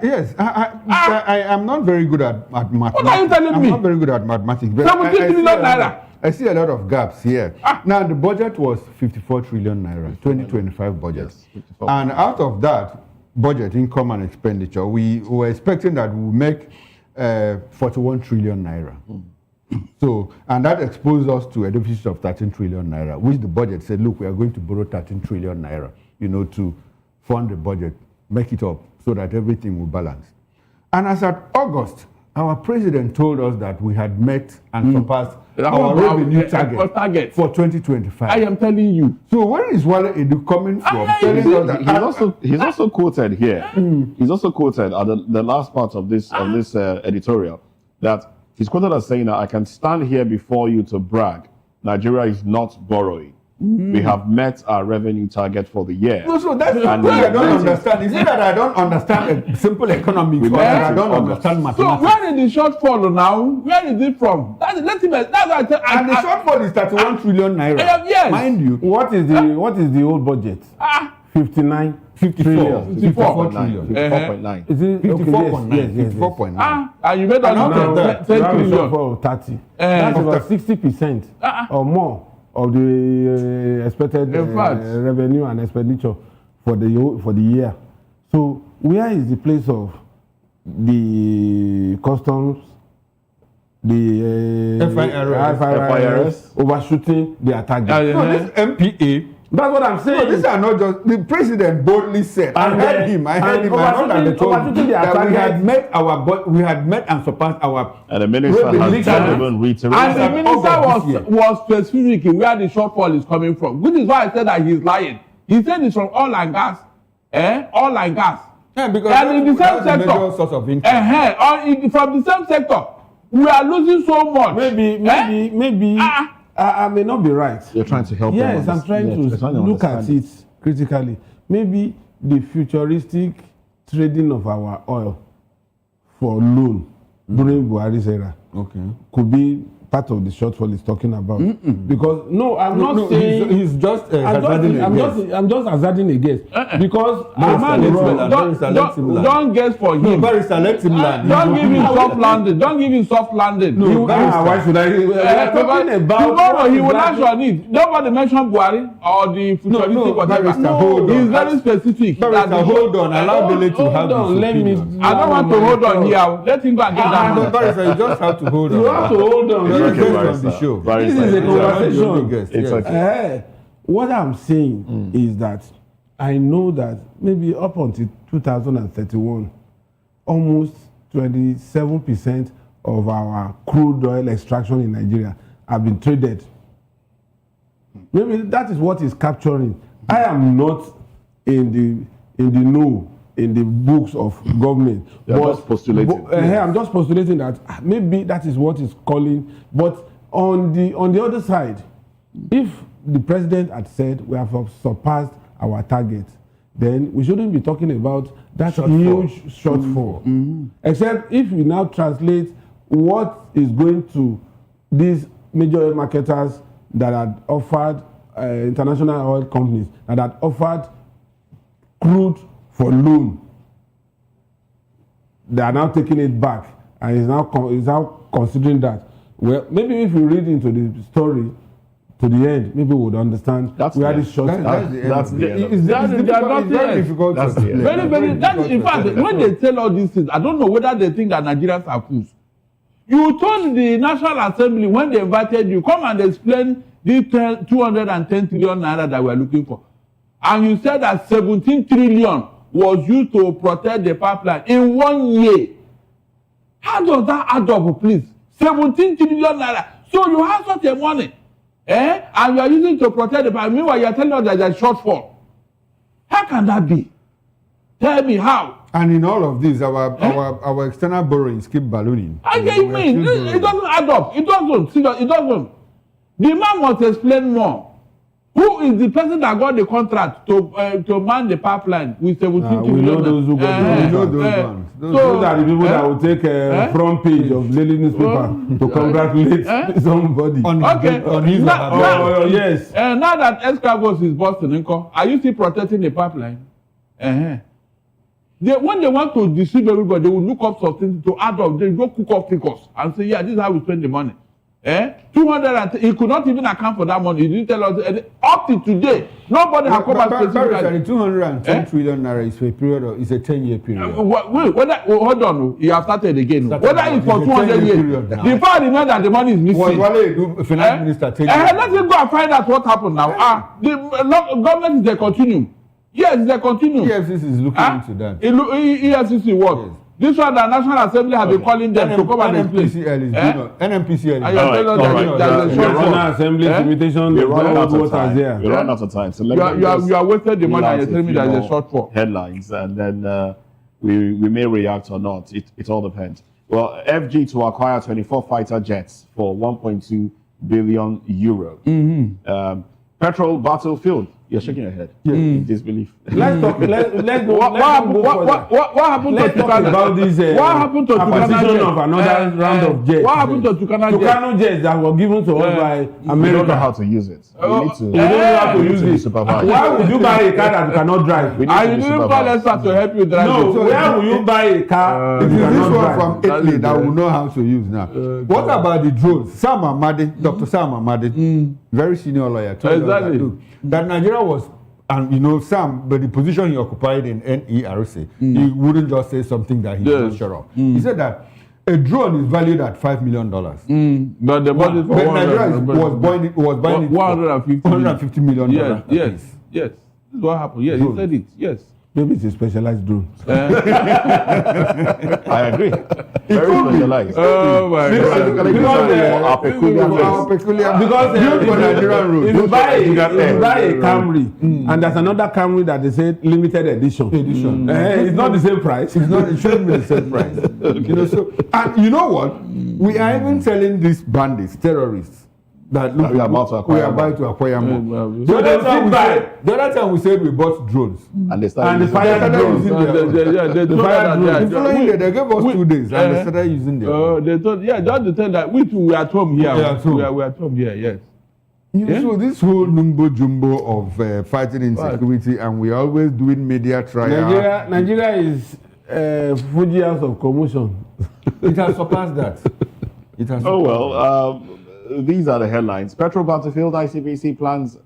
[SPEAKER 2] Yes, I am not very good at mathematics.
[SPEAKER 4] What are you telling me?
[SPEAKER 2] I'm not very good at mathematics. But
[SPEAKER 4] 17 trillion naira.
[SPEAKER 2] I see a lot of gaps here. Now, the budget was 54 trillion naira, 2025 budget. Yes, and out of that budget, income and expenditure, we were expecting that we would make 41 trillion naira. So, and that exposed us to a deficit of 13 trillion naira, which the budget said, look, we are going to borrow 13 trillion naira, to fund the budget, make it up so that everything will balance. And as at August, our president told us that we had met and surpassed our revenue target for 2025.
[SPEAKER 4] I am telling you.
[SPEAKER 2] So where is Wale Edu coming from?
[SPEAKER 10] He's also quoted here. He's also quoted at the last part of this editorial that he's quoted as saying that I can stand here before you to brag. Nigeria is not borrowing. We have met our revenue target for the year.
[SPEAKER 2] So that's what I don't understand. Is it that I don't understand simple economics or that I don't understand mathematics?
[SPEAKER 4] So where is the shortfall now? Where is it from? That's what I tell.
[SPEAKER 2] And the shortfall is 31 trillion naira.
[SPEAKER 4] Yes.
[SPEAKER 2] Mind you.
[SPEAKER 18] What is the old budget? 54 trillion.
[SPEAKER 10] 54.9.
[SPEAKER 18] Is it
[SPEAKER 2] 54.9? 54.9.
[SPEAKER 4] And you made another 10 trillion.
[SPEAKER 18] 30. That's about 60% or more of the expected revenue and expenditure for the year. So where is the place of the customs, the FIRS overshooting their target?
[SPEAKER 2] So this MPA.
[SPEAKER 18] That's what I'm saying.
[SPEAKER 2] No, these are not just the president boldly said. I heard him. I know that they told me that we had met and surpassed our.
[SPEAKER 10] And the minister has even reiterated.
[SPEAKER 4] And the minister was specific where the shortfall is coming from, which is why I said that he's lying. He said it's from oil and gas, oil and gas.
[SPEAKER 2] Yeah, because
[SPEAKER 4] and in the same sector,
[SPEAKER 2] major source of income.
[SPEAKER 4] From the same sector, we are losing so much.
[SPEAKER 18] Maybe. I may not be right.
[SPEAKER 10] You're trying to help.
[SPEAKER 18] Yes, I'm trying to look at it critically. Maybe the futuristic trading of our oil for loan during Buhari's era could be part of the shortfall he's talking about. Because I'm not saying
[SPEAKER 2] he's just hazarding a guess.
[SPEAKER 18] I'm just hazarding a guess because
[SPEAKER 4] don't guess for him. Don't give him soft landing. Don't give him soft landing.
[SPEAKER 18] No, why should I?
[SPEAKER 4] Talking about tomorrow he will ask on it. Nobody mentioned Buhari or the futuristic whatever. He's very specific.
[SPEAKER 2] Hold on. Allow Billy to have this.
[SPEAKER 4] I don't want to hold on here. Let him go and get that.
[SPEAKER 2] No, Barrister, you just have to hold on.
[SPEAKER 18] You have to hold on.
[SPEAKER 2] The show.
[SPEAKER 18] This is a conversation.
[SPEAKER 10] It's okay.
[SPEAKER 18] What I'm saying is that I know that maybe up until 2031, almost 27% of our crude oil extraction in Nigeria have been traded. Maybe that is what is capturing. I am not in the know in the books of government.
[SPEAKER 10] You're just postulating.
[SPEAKER 18] I'm just postulating that maybe that is what is calling. But on the other side, if the president had said we have surpassed our target, then we shouldn't be talking about that huge shortfall. Except if we now translate what is going to these major oil marketers that had offered international oil companies that had offered crude for loan. They are now taking it back and is now considering that. Well, maybe if we read into the story to the end, maybe we would understand where this short.
[SPEAKER 4] That's very difficult. In fact, when they tell all these things, I don't know whether they think that Nigerians are fools. You told the National Assembly when they invited you, come and explain the 210 trillion naira that we are looking for. And you said that 17 trillion was used to protect the pipeline in 1 year. How does that add up, please? 17 trillion naira. So you have such a money, and you are using it to protect the pipeline. Meanwhile, you are telling us that there is a shortfall. How can that be? Tell me how.
[SPEAKER 2] And in all of this, our external borrowings keep ballooning.
[SPEAKER 4] I get you mean. It doesn't add up. It doesn't. It doesn't. The man must explain more. Who is the person that got the contract to man the pipeline with 17 trillion?
[SPEAKER 18] We know those who got
[SPEAKER 2] we know those ones.
[SPEAKER 18] Those are the people that will take a front page of daily newspaper to congratulate somebody.
[SPEAKER 4] On
[SPEAKER 18] his yes.
[SPEAKER 4] Now that Escravos is busting, are you still protecting the pipeline? When they want to deceive everybody, they will look up something to add up. They go cook up figures and say, yeah, this is how we spend the money. 200, he could not even account for that money. He didn't tell us. Up to today, nobody has come and
[SPEAKER 2] specifically. 210 trillion naira is for a period of, it's a 10-year period.
[SPEAKER 4] Hold on, you have started again. Whether it's for 200 years, the fact remains that the money is missing.
[SPEAKER 2] Finance minister
[SPEAKER 4] let's go and find out what happened now. The government is a continuum. Yes, it's a continuum.
[SPEAKER 2] EFCC is looking into that.
[SPEAKER 4] EFCC what? Yes. This one, the National Assembly have been calling them to come and explain.
[SPEAKER 2] NNPCL is
[SPEAKER 18] the National Assembly limitation.
[SPEAKER 10] We're running out of time. So
[SPEAKER 4] you are wasting the money and you're telling me that there's a shortfall.
[SPEAKER 10] Headlines, and then we may react or not. It all depends. Well, FG to acquire 24 fighter jets for 1.2 billion euro. Petrol battlefield. You're shaking your head.
[SPEAKER 18] Yeah.
[SPEAKER 10] In disbelief.
[SPEAKER 18] Let's talk. Let's go.
[SPEAKER 4] What happened to Tukana?
[SPEAKER 18] About this
[SPEAKER 4] what happened to
[SPEAKER 18] acquisition of another round of jets?
[SPEAKER 4] What happened to
[SPEAKER 18] Tukana jets that were given to us by America?
[SPEAKER 10] We don't know how to use it. We need to.
[SPEAKER 18] You don't know how to use it. Why would you buy a car that you cannot drive?
[SPEAKER 4] And you didn't call us to help you drive.
[SPEAKER 18] No. Where will you buy a car that you cannot drive?
[SPEAKER 2] From Italy that will know how to use now. What about the drones? Sam Amadi, Dr. Sam Amadi, very senior lawyer, told us that Nigeria was, and you know, Sam, but the position he occupied in NERC, he wouldn't just say something that he's not sure of. He said that a drone is valued at $5 million.
[SPEAKER 4] But the budget for
[SPEAKER 2] Nigeria was buying it for $150 million.
[SPEAKER 4] Yes. This is what happened. Yes, he said it. Yes.
[SPEAKER 18] Maybe it's a specialized drone.
[SPEAKER 10] I agree. Very specialized.
[SPEAKER 4] Oh my God.
[SPEAKER 18] Because if you buy a Camry and there's another Camry that they said limited edition. It's not the same price.
[SPEAKER 2] It shouldn't be the same price. You know, so, and you know what? We are even telling these bandits, terrorists, that look, we are about to acquire more. The other time we said we bought drones.
[SPEAKER 10] And they started
[SPEAKER 18] fire drones.
[SPEAKER 2] The fire drones. They gave us 2 days and they started using them.
[SPEAKER 4] They thought, just to tell that we too, we are at home here. We are at home here, yes.
[SPEAKER 2] So this whole numbo jumbo of fighting insecurity, and we are always doing media trial.
[SPEAKER 18] Nigeria is Fuji house of commotion.
[SPEAKER 2] It has surpassed that.
[SPEAKER 10] These are the headlines. Petrol battlefield, ICPC plans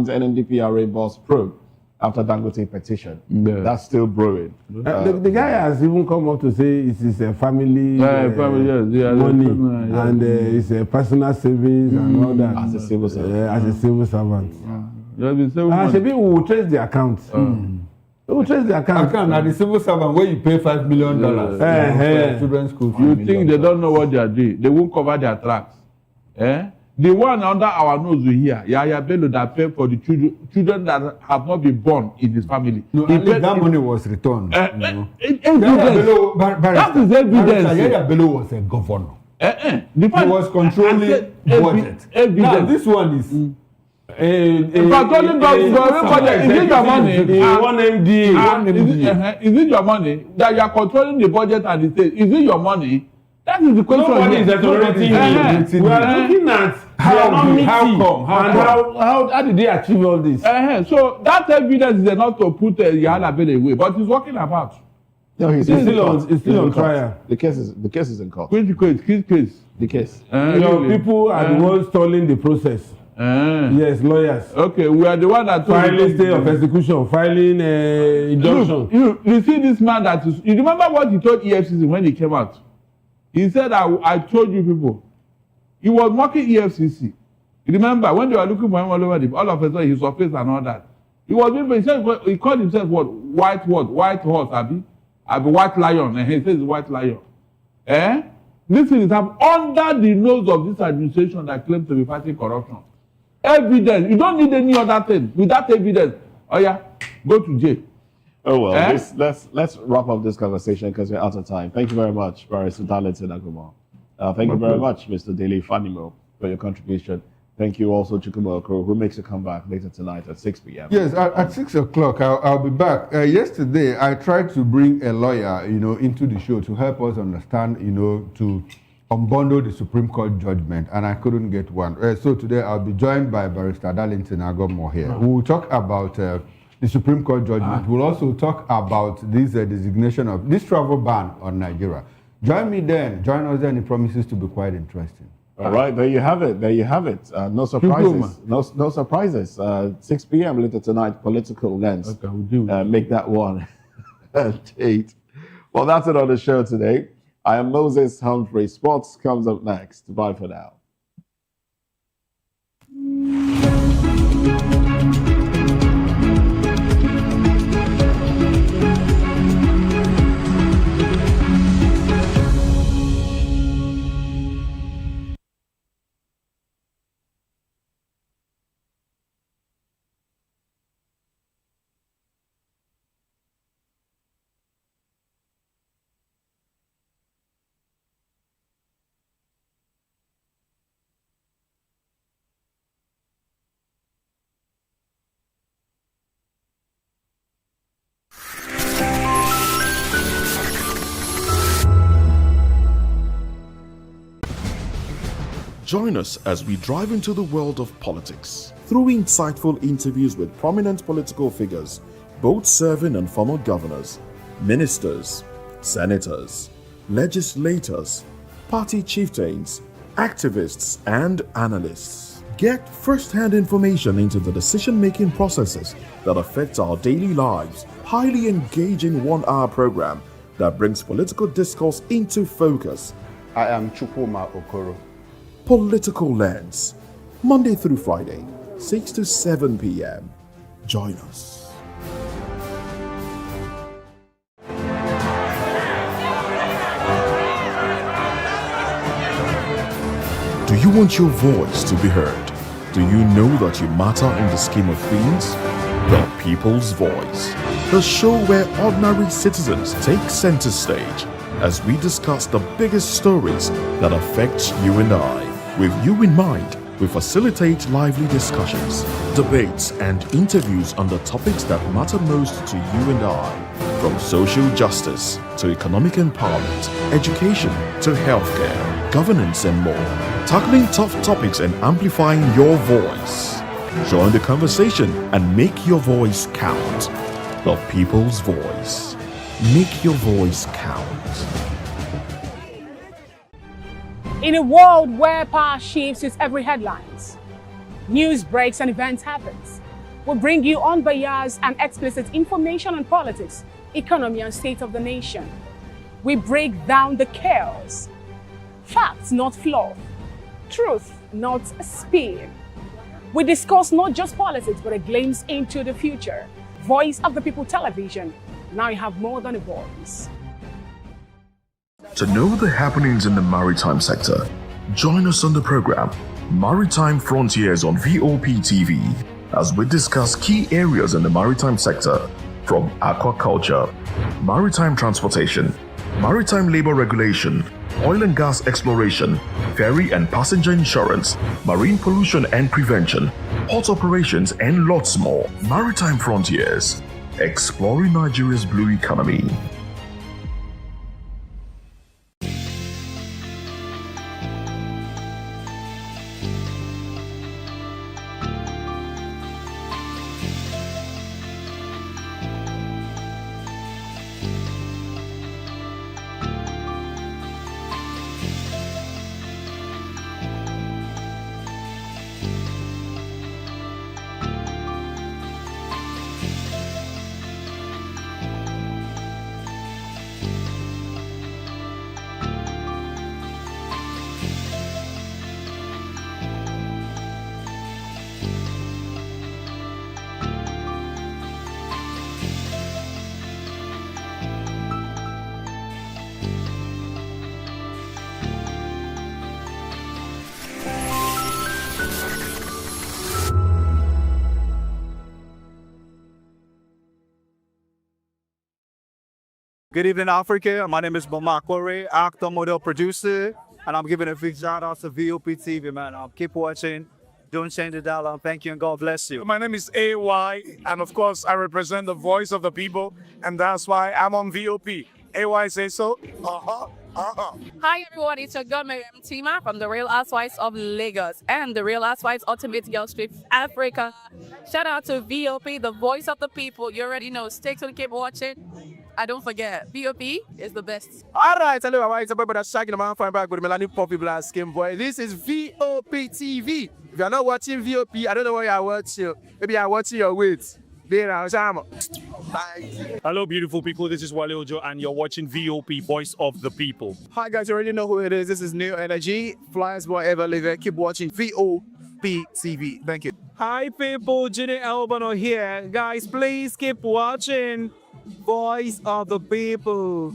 [SPEAKER 10] NMDPRA boss probe after Dangote petition. That's still brewing.
[SPEAKER 18] The guy has even come up to say it is a family money and it's a personal savings and all that.
[SPEAKER 10] As a civil servant.
[SPEAKER 18] Maybe we will trace the account. We will trace the account.
[SPEAKER 2] At the civil servant where you pay $5 million for children's school.
[SPEAKER 4] You think they don't know what they are doing? They won't cover their tracks. The The one under our nose here, Yaya Bello, that paid for the children that have not been born in his family.
[SPEAKER 2] No, at least that money was returned.
[SPEAKER 4] Evidence.
[SPEAKER 2] That
[SPEAKER 4] is evidence.
[SPEAKER 2] Yaya Bello was a governor.
[SPEAKER 4] He
[SPEAKER 2] was controlling budget. Now this one is
[SPEAKER 4] controlling budget. Is it your money?
[SPEAKER 18] One MD.
[SPEAKER 4] Is it your money that you are controlling the budget and the state? Is it your money? That is the question.
[SPEAKER 18] Nobody is exonerating you. We are looking at how come and how did they achieve all this?
[SPEAKER 4] So that evidence is enough to put Yaya Bello away, but he's working about.
[SPEAKER 10] No, he's
[SPEAKER 18] still on trial.
[SPEAKER 10] The case is in court.
[SPEAKER 4] Which case?
[SPEAKER 10] The case.
[SPEAKER 18] People are the ones stalling the process. Yes, lawyers.
[SPEAKER 4] Okay, we are the one that
[SPEAKER 18] filing stay of execution, filing injunction.
[SPEAKER 4] You see this man that is. You remember what he told EFCC when he came out? He said, I told you people. He was mocking EFCC. You remember when they were looking for him all over all of a sudden he surfaced and all that. He was he called himself what? White horse, Abi white lion. And he says white lion. This thing is under the nose of this administration that claims to be fighting corruption. Evidence. You don't need any other thing. Without evidence, go to jail.
[SPEAKER 10] Oh well, let's wrap up this conversation because we're out of time. Thank you very much, Barrister Darlington Aguma. Thank you very much, Mr. Dele Fanimo, for your contribution. Thank you also, Chukwuma Okoro, who makes a comeback later tonight at 6 p.m.
[SPEAKER 2] Yes, at 6 o'clock, I'll be back. Yesterday, I tried to bring a lawyer, into the show to help us understand, to unbundle the Supreme Court judgment, and I couldn't get one. So today, I'll be joined by Barrister Darlington Aguma here, who will talk about the Supreme Court judgment. We'll also talk about this designation of this travel ban on Nigeria. Join me then. Join us then. It promises to be quite interesting.
[SPEAKER 10] All right, there you have it. No surprises. No surprises. 6 p.m. later tonight, Political Lens.
[SPEAKER 4] Okay, we'll do it.
[SPEAKER 10] Make that one date. Well, that's it on the show today. I am Moses Humphrey. Sports comes up next. Bye for now.
[SPEAKER 12] Join us as we drive into the world of politics through insightful interviews with prominent political figures, both serving and former governors, ministers, senators, legislators, party chieftains, activists, and analysts. Get first-hand information into the decision-making processes that affect our daily lives. Highly engaging one-hour program that brings political discourse into focus.
[SPEAKER 2] I am Chukwuma Okoro.
[SPEAKER 12] Political Lens, Monday through Friday, 6 to 7 p.m. Join us. Do you want your voice to be heard? Do you know that you matter in the scheme of things? The People's Voice, the show where ordinary citizens take center stage as we discuss the biggest stories that affect you and I. With you in mind, we facilitate lively discussions, debates, and interviews on the topics that matter most to you and I. From social justice to economic empowerment, education to healthcare, governance, and more. Tackling tough topics and amplifying your voice. Join the conversation and make your voice count. The People's Voice. Make your voice count.
[SPEAKER 11] In a world where power shifts with every headlines, news breaks and events happens, we bring you unbiased and explicit information on politics, economy, and state of the nation. We break down the chaos. Facts, not fluff. Truth, not spin. We discuss not just politics, but a glimpse into the future. Voice of the People Television. Now you have more than a voice.
[SPEAKER 12] To know the happenings in the maritime sector, join us on the program Maritime Frontiers on VOP TV, as we discuss key areas in the maritime sector, from aquaculture, maritime transportation, maritime labor regulation, oil and gas exploration, ferry and passenger insurance, marine pollution and prevention, port operations, and lots more. Maritime Frontiers, exploring Nigeria's blue economy.
[SPEAKER 13] Good evening, Africa. My name is Bomakore, actor, model, producer, and I'm giving a big shout out to VOP TV, man. Keep watching. Don't change the dial. Thank you and God bless you.
[SPEAKER 3] My name is AY, and of course, I represent the voice of the people, and that's why I'm on VOP. AY say so.
[SPEAKER 14] Hi everyone, it's your girl Miriam Tima from the Real Housewives of Lagos and the Real Housewives Ultimate Girls Trip Africa. Shout out to VOP, the voice of the people. You already know. Stay tuned, keep watching. And don't forget, VOP is the best.
[SPEAKER 19] Alright, hello, how are you? It's about shagging the man fine back with Melanie Poppy Black Skin Boy. This is VOP TV. If you're not watching VOP, I don't know what you're watching. Maybe you're watching your weight.
[SPEAKER 7] Hello, beautiful people. This is Wale Ojo, and you're watching VOP, Voice of the People.
[SPEAKER 19] Hi, guys. You already know who it is. This is New Energy. Flyers, whatever, live it. Keep watching VOP TV. Thank you.
[SPEAKER 15] Hi, people. Ginny Albano here. Guys, please keep watching Voice of the People.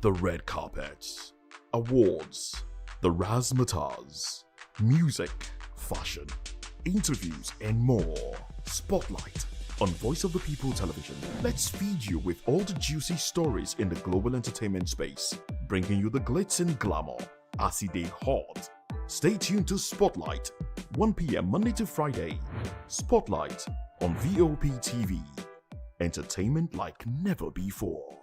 [SPEAKER 12] The red carpets, awards, the razzmatazz, music, fashion, interviews, and more. Spotlight on Voice of the People television. Let's feed you with all the juicy stories in the global entertainment space, bringing you the glitz and glamour as it is hot. Stay tuned to Spotlight, 1 p.m. Monday to Friday. Spotlight on VOP TV. Entertainment like never before.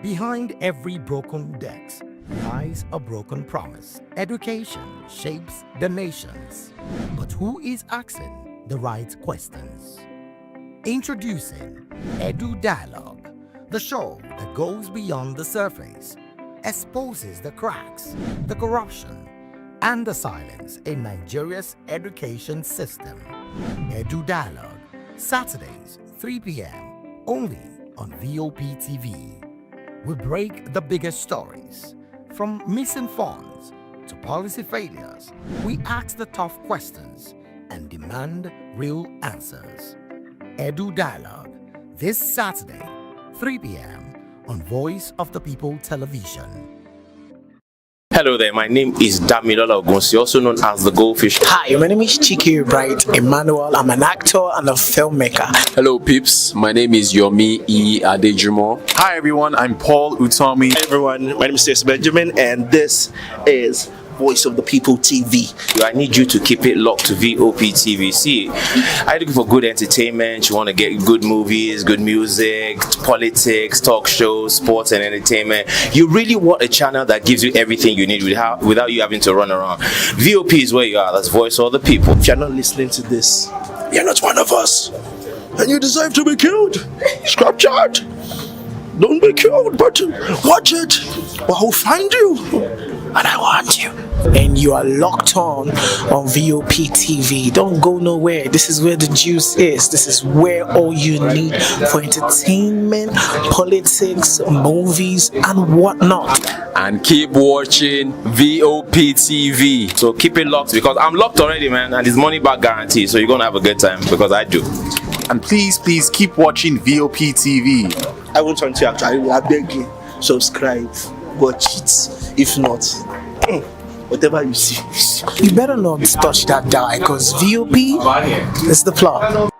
[SPEAKER 24] Behind every broken desk lies a broken promise. Education shapes the nations. But who is asking the right questions? Introducing Edu Dialogue, the show that goes beyond the surface, exposes the cracks, the corruption, and the silence in Nigeria's education system. Edu Dialogue, Saturdays, 3 p.m., only on VOP TV. We break the biggest stories. From missing funds to policy failures, we ask the tough questions and demand real answers. Edu Dialogue, this Saturday, 3 p.m. on Voice of the People Television.
[SPEAKER 20] Hello there, my name is Damilola Ogunsi, also known as the Goldfish.
[SPEAKER 21] Hi, my name is Chiki Bright Emmanuel. I'm an actor and a filmmaker.
[SPEAKER 22] Hello peeps, my name is Yomi E. Adejimo.
[SPEAKER 25] Hi everyone, I'm Paul Utomi.
[SPEAKER 26] Hi everyone, my name is Stacey Benjamin and this is Voice of the People TV.
[SPEAKER 20] I need you to keep it locked to VOP TV. See, are you looking for good entertainment? You want to get good movies, good music, politics, talk shows, sports and entertainment. You really want a channel that gives you everything you need without you having to run around. VOP is where you are. That's Voice of the People.
[SPEAKER 26] If you're not listening to this, you're not one of us. And you deserve to be killed. Scrap chat. Don't be killed, but watch it. Or I'll find you. And I want you.
[SPEAKER 21] And you are locked on VOP TV. Don't go nowhere. This is where the juice is. This is where all you need for entertainment, politics, movies, and whatnot.
[SPEAKER 22] And keep watching VOP TV.
[SPEAKER 20] So keep it locked because I'm locked already, man. And it's money back guarantee. So you're going to have a good time because I do.
[SPEAKER 25] And please keep watching VOP TV.
[SPEAKER 26] I won't turn to you actually. I beg you, subscribe. but cheat. If not, whatever you see.
[SPEAKER 21] You better not touch that die, because VOP is the plot.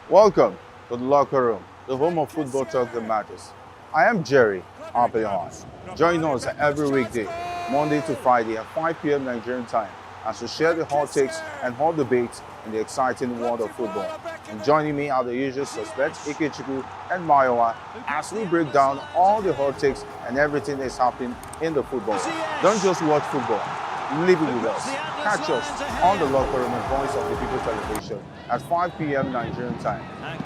[SPEAKER 1] Welcome to the locker room, the home of football talk that matters. I am Jerry Arpillon. Join us every weekday, Monday to Friday at 5 p.m. Nigerian time, as we share the hot takes and hot debates in the exciting world of football. And joining me are the usual suspects, Ikechukwu and Mayowa, as we break down all the hot takes and everything that's happening in the football. Don't just watch football, live it with us. Catch us on the locker room and Voice of the People television at 5 p.m. Nigerian time.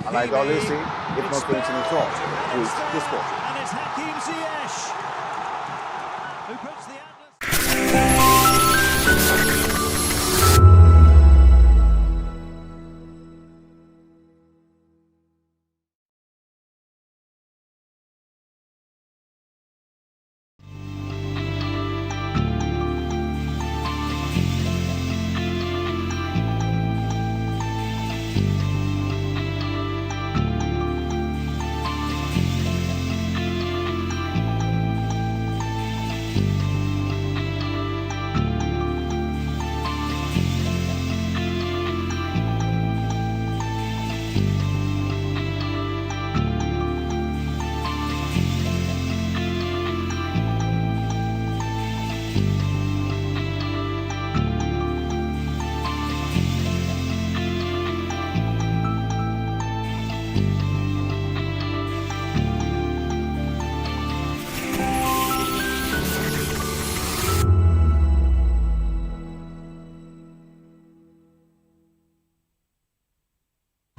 [SPEAKER 1] And like I always say, if not 20 minutes off, with the sport.
[SPEAKER 17] And it's Hakim Ziyech who puts the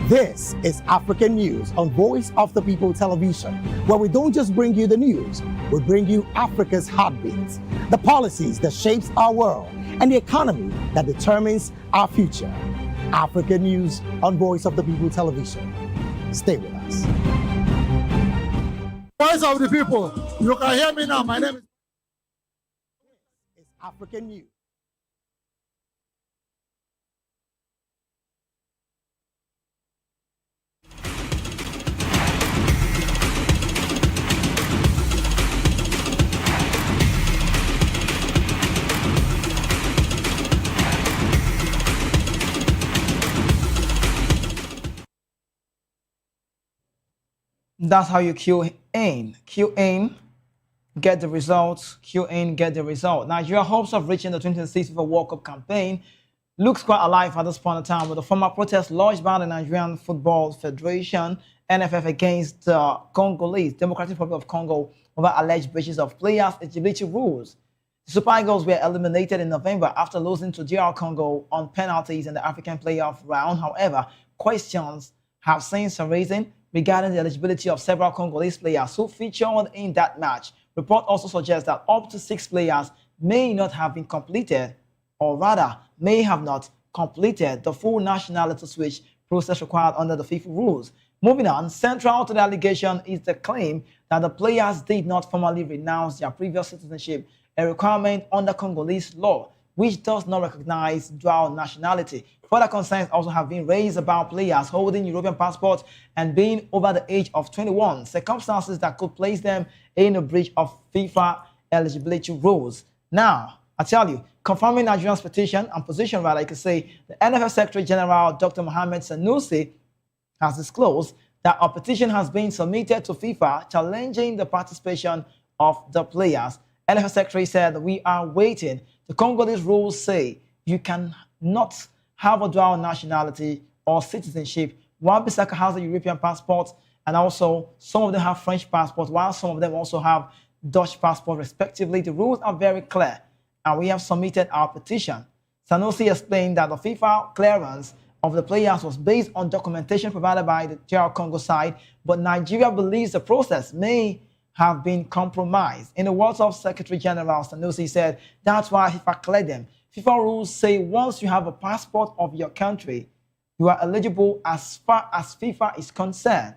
[SPEAKER 6] This is African News on Voice of the People television, where we don't just bring you the news, we bring you Africa's heartbeats, the policies that shapes our world, and the economy that determines our future. African News on Voice of the People television. Stay with us.
[SPEAKER 8] Voice of the People. You can hear me now. My name is
[SPEAKER 6] African News.
[SPEAKER 9] That's how you queue in. Queue in, get the results. Queue in, get the result. Nigeria hopes of reaching the 2026 FIFA World Cup campaign looks quite alive at this point in time, with the former protest lodged by the Nigerian Football Federation, NFF, against the Congolese Democratic Republic of Congo over alleged breaches of players' eligibility rules. The Super Eagles were eliminated in November after losing to DR Congo on penalties in the African playoff round. However, questions have since arisen regarding the eligibility of several Congolese players who featured in that match. Report also suggests that up to 6 players may not have been completed, or rather, may have not completed the full nationality switch process required under the FIFA rules. Moving on, central to the allegation is the claim that the players did not formally renounce their previous citizenship, a requirement under Congolese law, which does not recognize dual nationality. Further concerns also have been raised about players holding European passports and being over the age of 21, circumstances that could place them in a breach of FIFA eligibility rules. Now, I tell you, confirming Nigeria's petition and position, rather, I could say, the NFF Secretary General Dr. Mohamed Sanusi has disclosed that a petition has been submitted to FIFA challenging the participation of the players. NFF Secretary said, "We are waiting. The Congolese rules say you cannot have a dual nationality or citizenship. Wan-Bissaka has a European passport, and also some of them have French passports, while some of them also have Dutch passports, respectively. The rules are very clear, and we have submitted our petition." Sanusi explained that the FIFA clearance of the players was based on documentation provided by the DR Congo side, but Nigeria believes the process may have been compromised. In the words of Secretary General Sanusi said, that's why FIFA cleared them. FIFA rules say once you have a passport of your country, you are eligible as far as FIFA is concerned.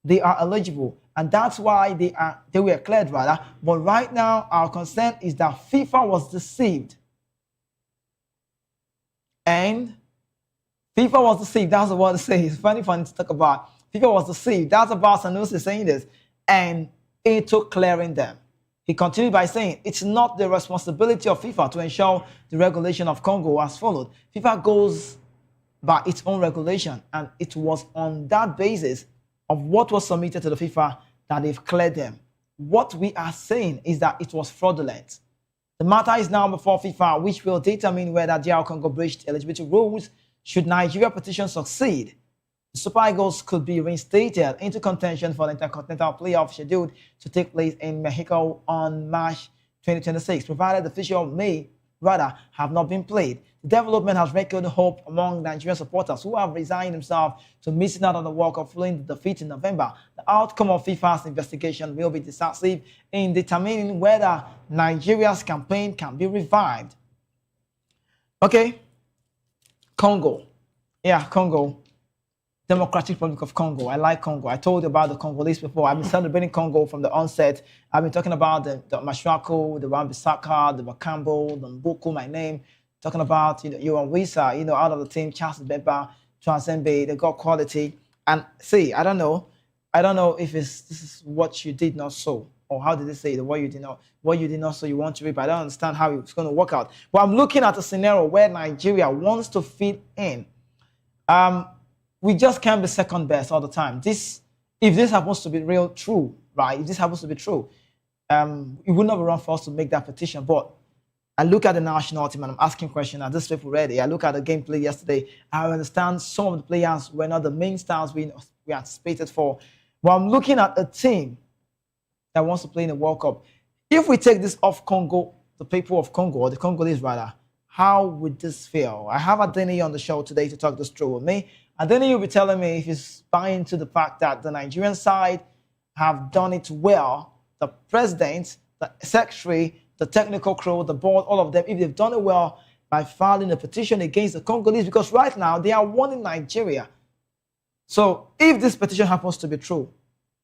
[SPEAKER 9] They are eligible, and that's why they were cleared, rather. But right now, our concern is that FIFA was deceived. And FIFA was deceived. That's the word to say. It's funny to talk about. FIFA was deceived. That's about Sanusi saying this, and into clearing them. He continued by saying, it's not the responsibility of FIFA to ensure the regulation of Congo as followed. FIFA goes by its own regulation, and it was on that basis of what was submitted to the FIFA that they've cleared them. What we are saying is that it was fraudulent. The matter is now before FIFA, which will determine whether DR Congo breached eligibility rules. Should Nigeria petition succeed, the Super Eagles could be reinstated into contention for the Intercontinental Playoff scheduled to take place in Mexico on March 2026, provided the official may have not been played. The development has rekindled hope among Nigerian supporters who have resigned themselves to missing out on the World Cup following the defeat in November. The outcome of FIFA's investigation will be decisive in determining whether Nigeria's campaign can be revived. Okay, Congo. Yeah, Congo. Democratic Republic of Congo. I like Congo. I told you about the Congolese before. I've been celebrating Congo from the onset. I've been talking about the Mashwako, the Wan-Bissaka, the Wakambo, the Mbuku, my name. Talking about, Yohan Wissa, out of the team, Charles Bemba, Transembe, they got quality. And see, I don't know if this is what you did not sow, or how did they say it, what you did not sow, you want to reap. I don't understand how it's going to work out. But I'm looking at a scenario where Nigeria wants to fit in. We just can't be second best all the time. If this happens to be true, right? If this happens to be true, it would not be wrong for us to make that petition. But I look at the national team and I'm asking questions. Are these people ready? I look at the gameplay yesterday. I understand some of the players were not the main stars we anticipated for. But I'm looking at a team that wants to play in the World Cup. If we take this off Congo, the people of Congo, or the Congolese rather, how would this feel? I have Adeni on the show today to talk this through with me. And then he'll be telling me if he's buying into the fact that the Nigerian side have done it well, the president, the secretary, the technical crew, the board, all of them, if they've done it well by filing a petition against the Congolese, because right now they are one in Nigeria. So if this petition happens to be true,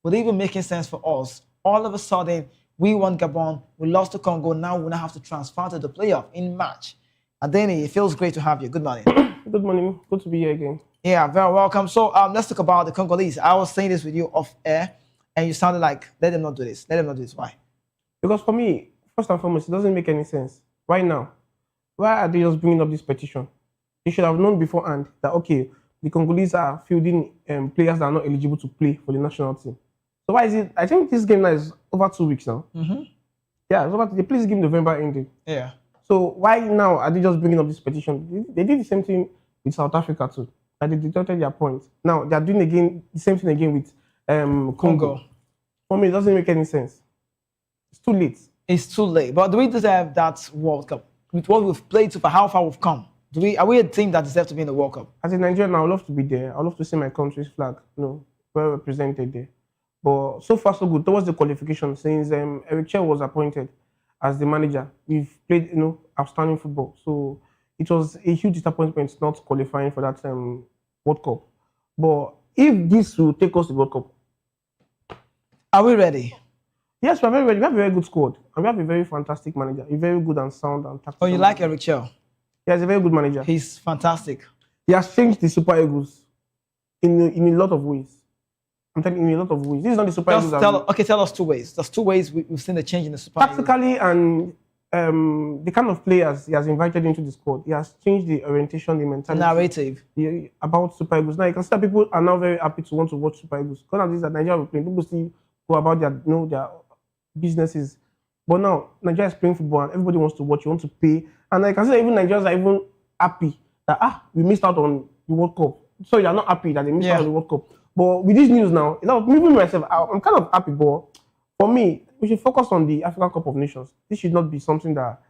[SPEAKER 9] would it even making sense for us? All of a sudden, we won Gabon, we lost to Congo, now we now have to transfer to the playoff in March. Adeni, it feels great to have you. Good morning.
[SPEAKER 4] Good morning. Good to be here again.
[SPEAKER 9] Yeah, very welcome. So let's talk about the Congolese. I was saying this with you off air, and you sounded like, let them not do this. Let them not do this. Why?
[SPEAKER 4] Because for me, first and foremost, it doesn't make any sense. Right now, why are they just bringing up this petition? They should have known beforehand that, okay, the Congolese are fielding players that are not eligible to play for the national team. So why is it? I think this game now is over 2 weeks now.
[SPEAKER 9] Mm-hmm.
[SPEAKER 4] Yeah, it's over. They please give November ending.
[SPEAKER 9] Yeah.
[SPEAKER 4] So why now are they just bringing up this petition? They did the same thing with South Africa too. That they deducted their points. Now they are doing again the same thing again with Congo. For me, it doesn't make any sense. It's too late.
[SPEAKER 9] It's too late. But do we deserve that World Cup? With what we've played so far, how far we've come? Are we a team that deserves to be in the World Cup?
[SPEAKER 4] As a Nigerian, I would love to be there. I would love to see my country's flag, well represented there. But so far so good. Towards the qualification, since Eric Chell was appointed as the manager, we've played outstanding football. So it was a huge disappointment not qualifying for that World Cup. But if this will take us to the World Cup,
[SPEAKER 9] are we ready?
[SPEAKER 4] Yes, we're very ready. We have a very good squad, and we have a very fantastic manager. A very good and sound and tactical.
[SPEAKER 9] Oh, you like Eric Chell?
[SPEAKER 4] Yeah, he's a very good manager.
[SPEAKER 9] He's fantastic.
[SPEAKER 4] He has changed the Super Eagles in a lot of ways. I'm telling you, in a lot of ways. This is not the Super Eagles.
[SPEAKER 9] Tell us 2 ways. There's 2 ways we've seen the change in the Super Eagles.
[SPEAKER 4] Tactically and the kind of players he has invited into the squad, he has changed the orientation, the mentality,
[SPEAKER 9] narrative
[SPEAKER 4] about Super Eagles. Now you can see that people are now very happy to want to watch Super Eagles. Because of this, that Nigeria will play, people still go about their businesses. But now Nigeria is playing football and everybody wants to watch. You want to pay, and I can see that even Nigerians are even happy that we missed out on the World Cup. So they are not happy that they missed out on the World Cup. But with this news now, even myself, I'm kind of happy. But for me, we should focus on the African Cup of Nations. This should not be something that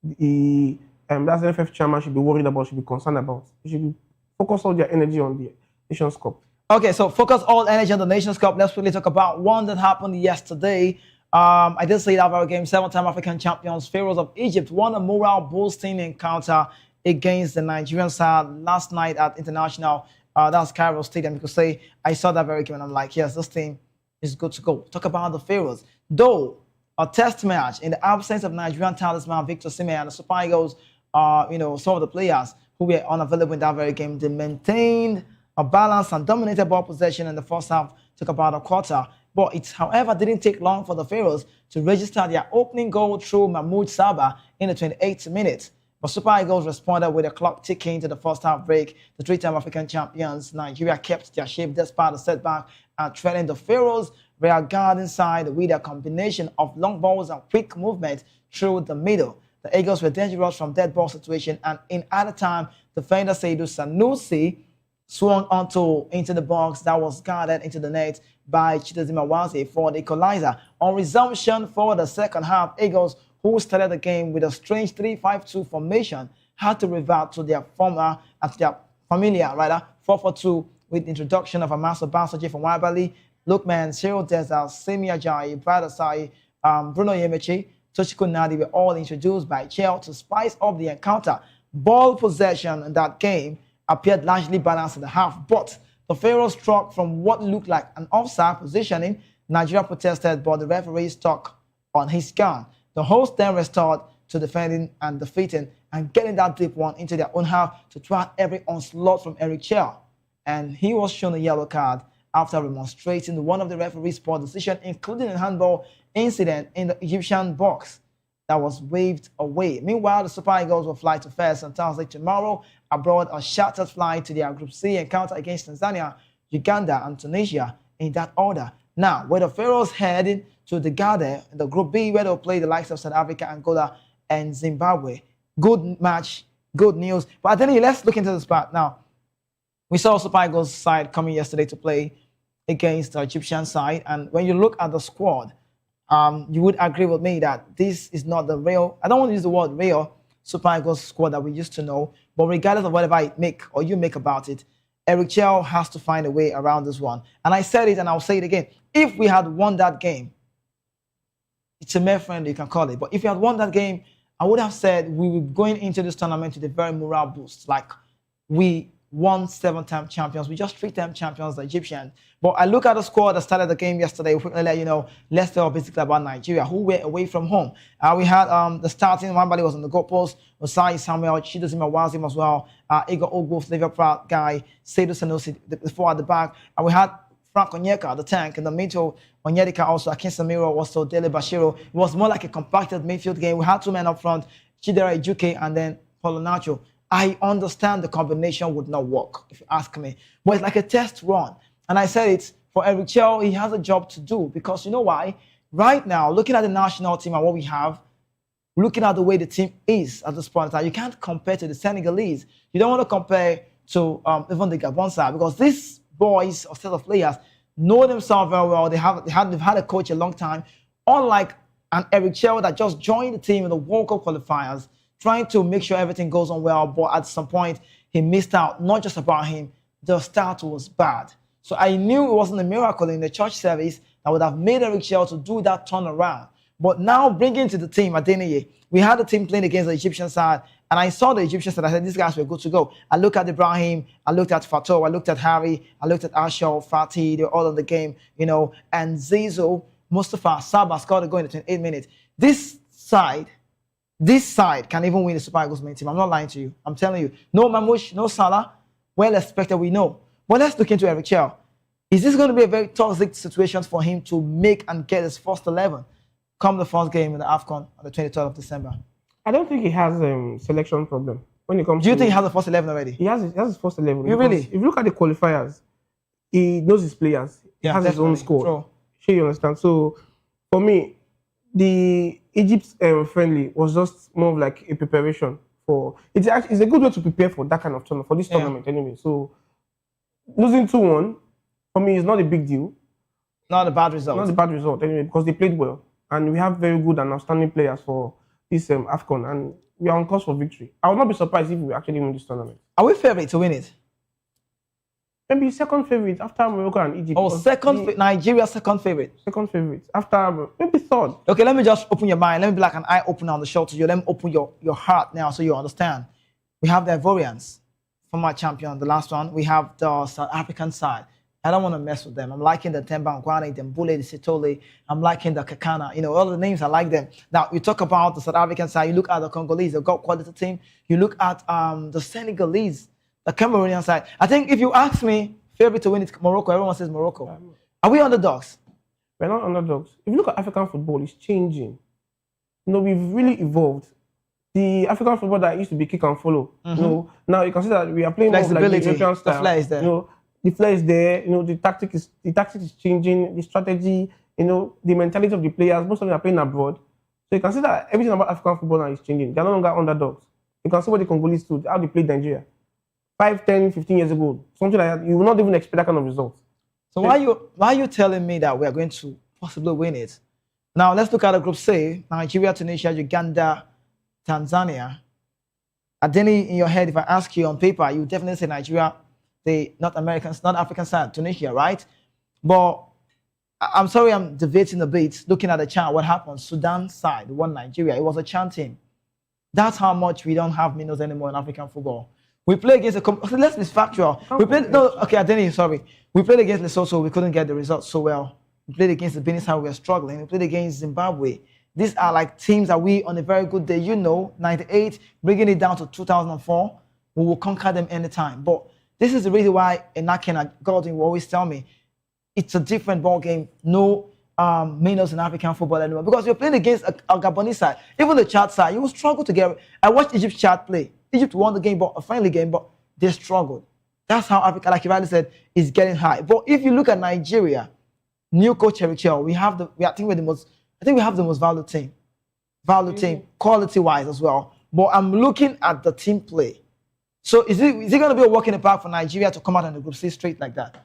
[SPEAKER 4] the NFF chairman should be worried about, should be concerned about. They should focus all their energy on the Nations Cup.
[SPEAKER 9] Okay, so focus all energy on the Nations Cup. Let's really talk about one that happened yesterday. I did say that our game, 7-time African champions, Pharaohs of Egypt, won a morale-boosting encounter against the Nigerian side last night at International. That's Cairo Stadium. You could say, I saw that very game and I'm like, yes, this team is good to go. Talk about the Pharaohs. Though a test match in the absence of Nigerian talisman Victor Osimhen and the Super Eagles, some of the players who were unavailable in that very game, they maintained a balanced and dominated ball possession in the first half, took about a quarter. But it, however, didn't take long for the Pharaohs to register their opening goal through Mahmoud Sabah in the 28th minute. But Super Eagles responded with a clock ticking to the first half break. The three-time African champions, Nigeria, kept their shape despite the setback and trailing the Pharaohs' rear guard inside with a combination of long balls and quick movement through the middle. The Eagles were dangerous from dead ball situation, and in at a time, defender Seydou Sanusi swung into the box that was guarded into the net by Chidozima Wazi for the equalizer. On resumption for the second half, Eagles, who started the game with a strange 3-5-2 formation, had to revert to their familiar 4-4-2 with the introduction of Amaso Basoji from Wabali, Lukman, Cyril Deza, Semi Ajayi, Brad Asai, Bruno Yemechi, Toshiko Nadi were all introduced by Chel to spice up the encounter. Ball possession in that game appeared largely balanced in the half, but the Pharaohs struck from what looked like an offside positioning. Nigeria protested, but the referee stuck on his gun. The hosts then restored to defending and defeating and getting that deep one into their own half to thwart every onslaught from Eric Chel. And he was shown a yellow card after remonstrating one of the referee's poor decision, including a handball incident in the Egyptian box that was waved away. Meanwhile, the Super Eagles will fly to Fez on Thursday tomorrow aboard a chartered flight to their Group C encounter against Tanzania, Uganda, and Tunisia in that order. Now, where the Pharaohs heading to the Gade in the Group B, where they'll play the likes of South Africa, Angola, and Zimbabwe. Good match, good news. But then let's look into the spot now. We saw Super Eagles side coming yesterday to play against the Egyptian side, and when you look at the squad, you would agree with me that this is not the real, I don't want to use the word real, Super Eagles squad that we used to know, but regardless of whatever I make or you make about it, Eric Chel has to find a way around this one. And I said it and I'll say it again. If we had won that game, it's a mere friend you can call it, but if we had won that game, I would have said we were going into this tournament with a very morale boost. Like, we won 7-time champions. We just 3-time champions, the Egyptians. But I look at the squad that started the game yesterday. We'll quickly let you know, let's talk basically about Nigeria, who were away from home. We had the starting, Wambali was on the goalpost, Osai Samuel, Chidozima Wazim as well, Igor Ogbo, Liverpool guy, Seydou Sanusi, the four at the back. And we had Frank Onyeka, the tank, in the middle, Onyedika also, Akin Samiro, also Dele Bashiro. It was more like a compacted midfield game. We had two men up front, Chidera Ijuke and then Paulo Nacho. I understand the combination would not work, if you ask me. But it's like a test run. And I said it, for Eric Chel, he has a job to do. Because you know why? Right now, looking at the national team and what we have, looking at the way the team is at this point in time, you can't compare to the Senegalese. You don't want to compare to even the Gabon side, because these boys or set of players know themselves very well. They've had a coach a long time. Unlike an Eric Chel that just joined the team in the World Cup qualifiers, trying to make sure everything goes on well, but at some point, he missed out. Not just about him, the start was bad. So I knew it wasn't a miracle in the church service that would have made Eric Chel to do that turnaround. But now, bringing to the team, Adeneye, we had the team playing against the Egyptian side, and I saw the Egyptian side. I said, these guys were good to go. I looked at Ibrahim, I looked at Fatou, I looked at Harry, I looked at Ashel, Fatih, they're all in the game, and Zizo, Mustafa, Sabah scored a goal in the 28 minutes. This side can even win the Super Eagles main team. I'm not lying to you. I'm telling you. No Mamouche, no Salah. Well expected, we know. But let's look into Eric Chel. Is this going to be a very toxic situation for him to make and get his first 11 come the first game in the AFCON on the 23rd of December?
[SPEAKER 4] I don't think he has a selection problem when it comes.
[SPEAKER 9] Do you think he has the first 11 already?
[SPEAKER 4] He has his first 11.
[SPEAKER 9] You really?
[SPEAKER 4] If you look at the qualifiers, he knows his players. He has his own squad.
[SPEAKER 9] True.
[SPEAKER 4] Sure, you understand. So for me, the Egypt friendly was just more of like a preparation for. It's a good way to prepare for that kind of tournament, for this tournament anyway. So losing 2-1 for me is not a big deal.
[SPEAKER 9] Not a bad result.
[SPEAKER 4] Not a bad result anyway, because they played well and we have very good and outstanding players for this AFCON, and we are on course for victory. I would not be surprised if we actually win this tournament.
[SPEAKER 9] Are we favourite to win it?
[SPEAKER 4] Maybe second favourite after Morocco and Egypt.
[SPEAKER 9] Oh, Nigeria second favourite.
[SPEAKER 4] Second favourite after maybe third.
[SPEAKER 9] Okay, let me just open your mind. Let me be like an eye opener on the show to you. Let me open your heart now so you understand. We have the Ivorians, former champion, the last one. We have the South African side. I don't want to mess with them. I'm liking the Temba Nkwane, the Mbule, the Sitole. I'm liking the Kakana. All the names, I like them. Now, you talk about the South African side. You look at the Congolese, they've got quality team. You look at the Senegalese. the Cameroonian side. I think if you ask me, favorite to win it Morocco, everyone says Morocco. Are we underdogs?
[SPEAKER 4] We're not underdogs. If you look at African football, it's changing. You know, we've really evolved. The African football that used to be kick and follow, you know, now you can see that we are playing more like the European style.
[SPEAKER 9] The flair is there.
[SPEAKER 4] You know, the flair is there. You know, the tactic is changing. The strategy, you know, the mentality of the players. Most of them are playing abroad, so you can see that everything about African football now is changing. They're no longer underdogs. You can see what the Congolese do, how they played Nigeria 5, 10, 15 years ago. Something like that. You will not even expect that kind of result.
[SPEAKER 9] So why are you telling me that we are going to possibly win it? Now let's look at the group C: Nigeria, Tunisia, Uganda, Tanzania. Adeni, in your head, if I ask you on paper, you definitely say Nigeria, the North African side, Tunisia, right? But I'm sorry, I'm debating a bit. Looking at the chart, what happened? Sudan side won Nigeria. It was a chant team. That's how much we don't have minnows anymore in African football. We play against let's be factual. We played Adeni, sorry. We played against Lesotho. We couldn't get the results so well. We played against the Benin side. We were struggling. We played against Zimbabwe. These are like teams that we, on a very good day, 98, bringing it down to 2004, we will conquer them anytime. But this is the reason why Enake and Gordon will always tell me it's a different ball game. No minnows in African football anymore. Because you're playing against a Gabonese side, even the Chad side, you will struggle to get. I watched Egypt Chad play. Egypt won the game, but a friendly game, but they struggled. That's how Africa, like Ivali said, is getting high. But if you look at Nigeria, new coach Erichel, we have the most valued team. Quality-wise as well. But I'm looking at the team play. So is it going to be a walk in the park for Nigeria to come out in the group C straight like that?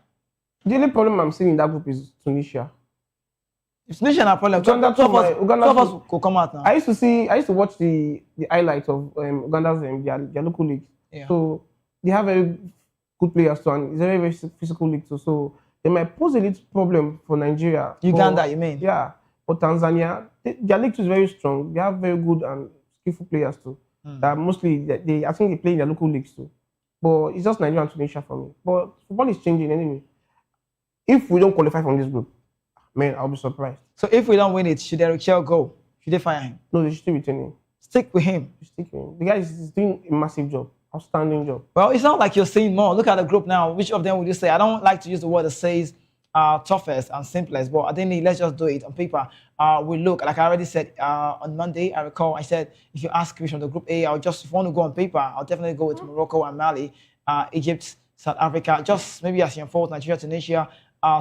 [SPEAKER 4] The only problem I'm seeing in that group is Tunisia.
[SPEAKER 9] If Tunisia are problem, two of us could come out now.
[SPEAKER 4] I used to watch the highlights of Uganda's their local league.
[SPEAKER 9] Yeah.
[SPEAKER 4] So they have very good players too, and it's a very, very physical league too. So they might pose a little problem for Nigeria.
[SPEAKER 9] Uganda, you mean?
[SPEAKER 4] Yeah. But Tanzania, their league too is very strong. They have very good and skillful players too. That mostly I think they play in their local leagues too. But it's just Nigeria and Tunisia for me. But football is changing anyway. If we don't qualify from this group, man, I'll be surprised.
[SPEAKER 9] So if we don't win it, should Eric Chell go? Should they fire him?
[SPEAKER 4] No, they should still retain him.
[SPEAKER 9] Stick with him.
[SPEAKER 4] The guy is doing a massive job. Outstanding job.
[SPEAKER 9] Well, it's not like you're saying more. Look at the group now. Which of them would you say? I don't like to use the word that says toughest and simplest, but I think let's just do it on paper. We look, like I already said on Monday, I recall I said, if you ask me from the group A, if you want to go on paper, I'll definitely go with Morocco and Mali, Egypt, South Africa, just maybe as your fourth, Nigeria, Tunisia,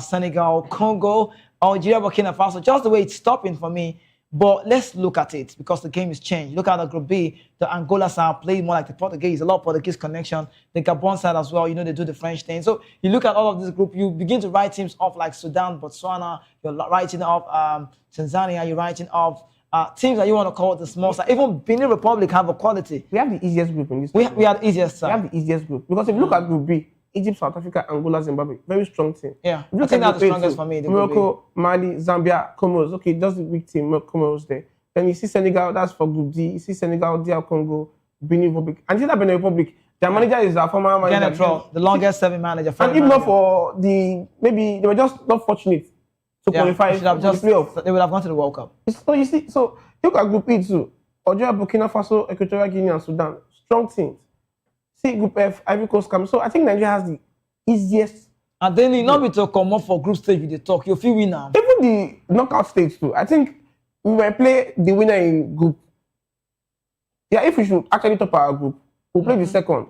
[SPEAKER 9] Senegal, Congo, Algeria, Burkina Faso, just the way it's stopping for me. But let's look at it because the game is changed. Look at the group B. The Angola side played more like the Portuguese, a lot of Portuguese connection. The Gabon side as well, they do the French thing. So you look at all of this group, you begin to write teams off like Sudan, Botswana, you're writing off Tanzania, you're writing off teams that you want to call the small side. Even Benin Republic have a quality.
[SPEAKER 4] We have the easiest group in this.
[SPEAKER 9] We are the easiest side.
[SPEAKER 4] We have the easiest group. Because if you look at group B, Egypt, South Africa, Angola, Zimbabwe, very strong team.
[SPEAKER 9] Yeah, I think that's the strongest for me.
[SPEAKER 4] Morocco, Mali, Zambia, Comoros. Okay, just the weak team, Comoros there. Then you see Senegal, that's for Group D. You see Senegal, DR Congo, Benin Republic. And that Benin Republic, their manager is our former manager.
[SPEAKER 9] The longest serving manager.
[SPEAKER 4] And if not for maybe they were just not fortunate to qualify for the playoff.
[SPEAKER 9] They would have gone to the World Cup.
[SPEAKER 4] So you see, so look at Group E too. Algeria, Burkina Faso, Equatorial Guinea, and Sudan. Strong teams. See Group F, Ivory Coast, Cameroon. So I think Nigeria has the easiest.
[SPEAKER 9] And then you not be to come up for group stage with the talk. You feel win now.
[SPEAKER 4] Even the knockout stage too. I think we might play the winner in group. Yeah, if we should actually top our group, we'll play the second.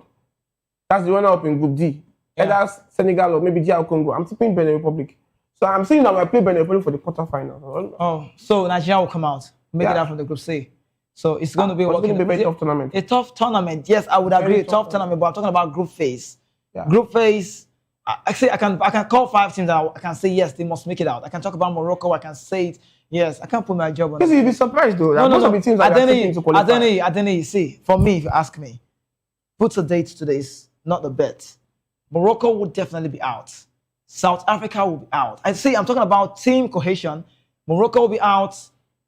[SPEAKER 4] That's the runner up in Group D. Either Senegal or maybe DR Congo. I'm tipping Benin Republic. So I'm saying that we'll play Benin Republic for the quarterfinal.
[SPEAKER 9] Oh, so Nigeria will come out, make it out from the Group C. So it's going to be
[SPEAKER 4] a very tough tournament.
[SPEAKER 9] A tough tournament. Yes, I would agree. A tough tournament, but I'm talking about group phase.
[SPEAKER 4] Yeah.
[SPEAKER 9] Group phase. Actually, I can call 5 teams that I can say yes, they must make it out. I can talk about Morocco. I can say it. Yes, I can't put my job on.
[SPEAKER 4] Because you'll be surprised though.
[SPEAKER 9] No.
[SPEAKER 4] Most of the teams that are taking to qualify.
[SPEAKER 9] I don't see. For me, if you ask me, put a date to this, not the bet. Morocco would definitely be out. South Africa will be out. I'm talking about team cohesion. Morocco will be out.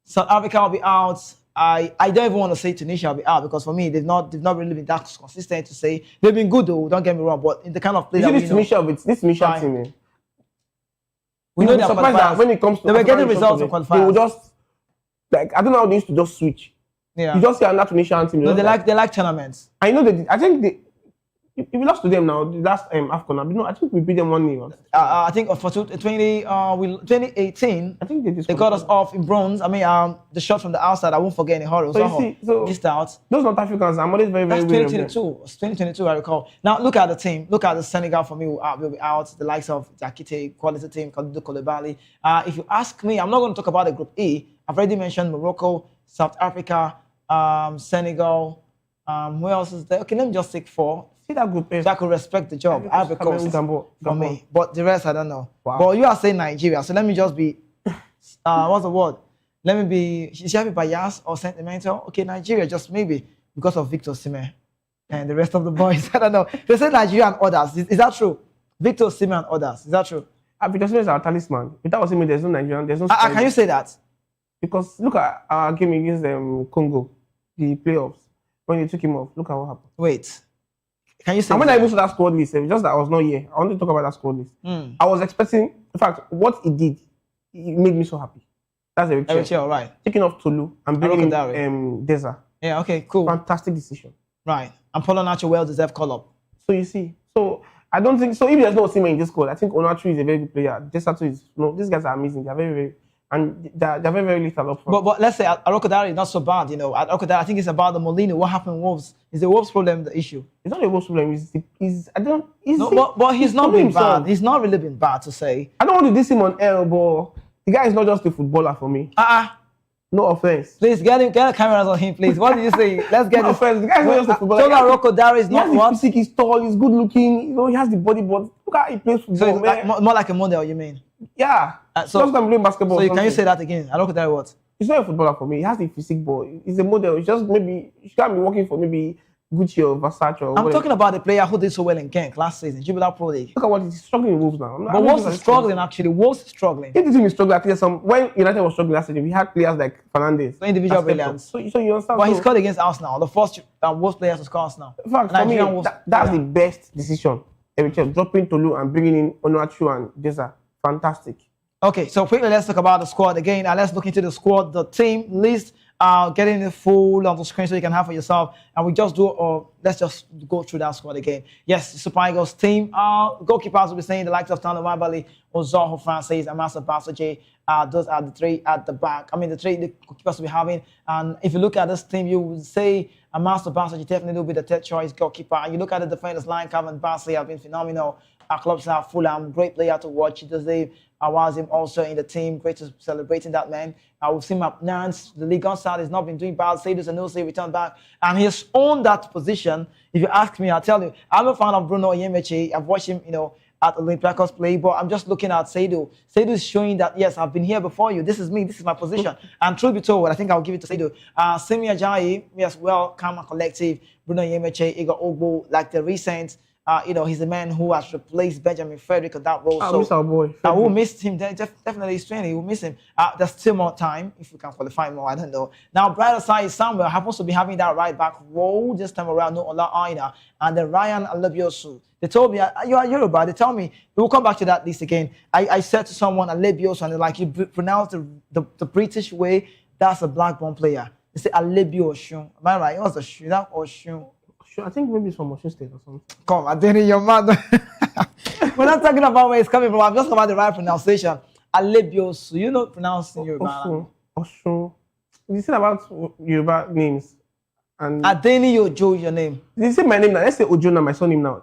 [SPEAKER 9] South Africa will be out. I don't even want to say Tunisia will be out because for me they've not really been that consistent to say they've been good though. Don't get me wrong, but in the kind of play that
[SPEAKER 4] this Tunisia team.
[SPEAKER 9] We know they're
[SPEAKER 4] surprised that when it comes to
[SPEAKER 9] they were getting results in qualifiers.
[SPEAKER 4] They will just I don't know how they used to just switch.
[SPEAKER 9] Yeah.
[SPEAKER 4] You just see another Tunisian team.
[SPEAKER 9] No, they like tournaments.
[SPEAKER 4] I know that. I think If we lost to them now, the last AFCON, no, I think we beat them 1-0.
[SPEAKER 9] I think for 2018,
[SPEAKER 4] I think
[SPEAKER 9] they got us off in bronze. I mean, the shot from the outside, I won't forget in a hurry.
[SPEAKER 4] So you see,
[SPEAKER 9] missed out.
[SPEAKER 4] Those North Africans, I'm always very,
[SPEAKER 9] That's
[SPEAKER 4] very
[SPEAKER 9] 2022. It's 2022, I recall. Now, look at the team. Look at the Senegal for me will be out. The likes of Jakite, quality team, Kalidou Koulibaly. If you ask me, I'm not going to talk about the Group E. I've already mentioned Morocco, South Africa, Senegal. Who else is there? Okay, let me just take 4.
[SPEAKER 4] See that group A.
[SPEAKER 9] So I could respect the job. Ivory Coast for me. But the rest, I don't know.
[SPEAKER 4] Wow.
[SPEAKER 9] But you are saying Nigeria. So let me just be, what's the word? Let me be, should I be biased or sentimental? Okay, Nigeria, just maybe because of Victor Osimhen and the rest of the boys. I don't know. They say Nigeria and others. Is that true? Victor Osimhen and others. Is that true?
[SPEAKER 4] Victor Osimhen is our talisman. Without Osimhen, there's no Nigerian. There's no.
[SPEAKER 9] Can you say that?
[SPEAKER 4] Because look at our game against Congo, the playoffs. When they took him off, look at what happened.
[SPEAKER 9] Wait. Can you say?
[SPEAKER 4] And when I even saw that squad list, just that I was not here. I want to talk about that squad list. I was expecting, in fact, what he did, it made me so happy. That's Eritrea,
[SPEAKER 9] all right.
[SPEAKER 4] Taking off Tolu and bringing in Deza.
[SPEAKER 9] Yeah, okay, cool.
[SPEAKER 4] Fantastic decision.
[SPEAKER 9] Right. And Paulo Nacho well-deserved call-up.
[SPEAKER 4] So you see, so I don't think, so if there's no Osimhen in this squad, I think Onachu is a very good player. Deza too is, these guys are amazing. They're very, very, and they're very, very little up front.
[SPEAKER 9] But let's say Arokodare is not so bad, Arokodare, I think it's about the Molino. What happened with Wolves? Is the Wolves problem the issue?
[SPEAKER 4] It's not a Wolves problem.
[SPEAKER 9] But he's not been bad. He's not really been bad to say.
[SPEAKER 4] I don't want to diss him on air, but the guy is not just a footballer for me. No offense.
[SPEAKER 9] Please get cameras on him, please. What did you say? Let's get
[SPEAKER 4] no offense. The guy is not just a footballer.
[SPEAKER 9] So Arokodare is not what?
[SPEAKER 4] Physique, he's tall, he's good looking, he has the body, but look how he plays football.
[SPEAKER 9] So it's more like a model, you mean?
[SPEAKER 4] Yeah.
[SPEAKER 9] So
[SPEAKER 4] just I'm playing basketball.
[SPEAKER 9] So can you say that again? Arokodare what?
[SPEAKER 4] He's not a footballer for me. He has the physique, but he's a model. It's just maybe he can't be working for maybe Gucci or Versace or
[SPEAKER 9] I'm talking about the player who did so well in Genk last season, Jubilee Pro League.
[SPEAKER 4] Look at what he's struggling in Wolves now.
[SPEAKER 9] But Wolves is struggling actually. Wolves is struggling.
[SPEAKER 4] If the team is struggling, I think when United was struggling last season, we had players like Fernandes.
[SPEAKER 9] So individual brilliance.
[SPEAKER 4] So you understand.
[SPEAKER 9] But he scored against Arsenal, the first Wolves players to score Arsenal.
[SPEAKER 4] In fact, for me, that's the best decision. Dropping Tolu and bringing in Onuachu and Deza. Fantastic.
[SPEAKER 9] Okay, so quickly let's talk about the squad again. Let's look into the squad, the team list. Getting the full on the screen so you can have for yourself. And we just let's just go through that squad again. Yes, the Super Eagles team. Goalkeepers will be saying the likes of Tano Wabali, Ozoho Francis, and Master Basoje. Those are the 3 at the back. I mean, the goalkeepers will be having. And if you look at this team, you would say Master Basoje definitely will be the third choice goalkeeper. And you look at the defenders line, Calvin Bassey have been phenomenal. Our clubs are Fulham, great player to watch. Jose Awazim also in the team, great to celebrating that man. We've seen him at Nantes, the Ligue 1 side has not been doing bad. Seydou Sanusi returned back, and he's owned that position. If you ask me, I'll tell you, I'm a fan of Bruno Yemechi. I've watched him, at Olympiacos play, but I'm just looking at Seydou. Seydou is showing that, yes, I've been here before you. This is me. This is my position. And truth be told, I think I'll give it to Seydou. Semi Ajayi, yes, well, calm and collective. Bruno Yemechi, Igor Ogbo, like the recent. He's a man who has replaced Benjamin Frederick on that role.
[SPEAKER 4] I miss our boy.
[SPEAKER 9] I will miss him. Definitely, he's training. We will miss him. There's still more time if we can qualify more. I don't know. Now, brighter side is Samuel happens to be having that right back role this time around. No Ola Aina and then Ryan Alebiosu. They told me you are Yoruba. They tell me we'll come back to that list again. I said to someone Alebiosu and they're like, you pronounce the British way. That's a black-born player. They say Alebiosu. Am I right? It was a shoe. That or shoe.
[SPEAKER 4] I think maybe it's from Osun State or something.
[SPEAKER 9] Come, I didn't your mother. We're not talking about where it's coming from. I'm just talking about the right pronunciation. Alebiosu. You know pronouncing Yoruba.
[SPEAKER 4] Osun. You said about Yoruba names. And
[SPEAKER 9] Adeni Ojo is your name.
[SPEAKER 4] You say my name now. Let's say Ojo now, my surname now.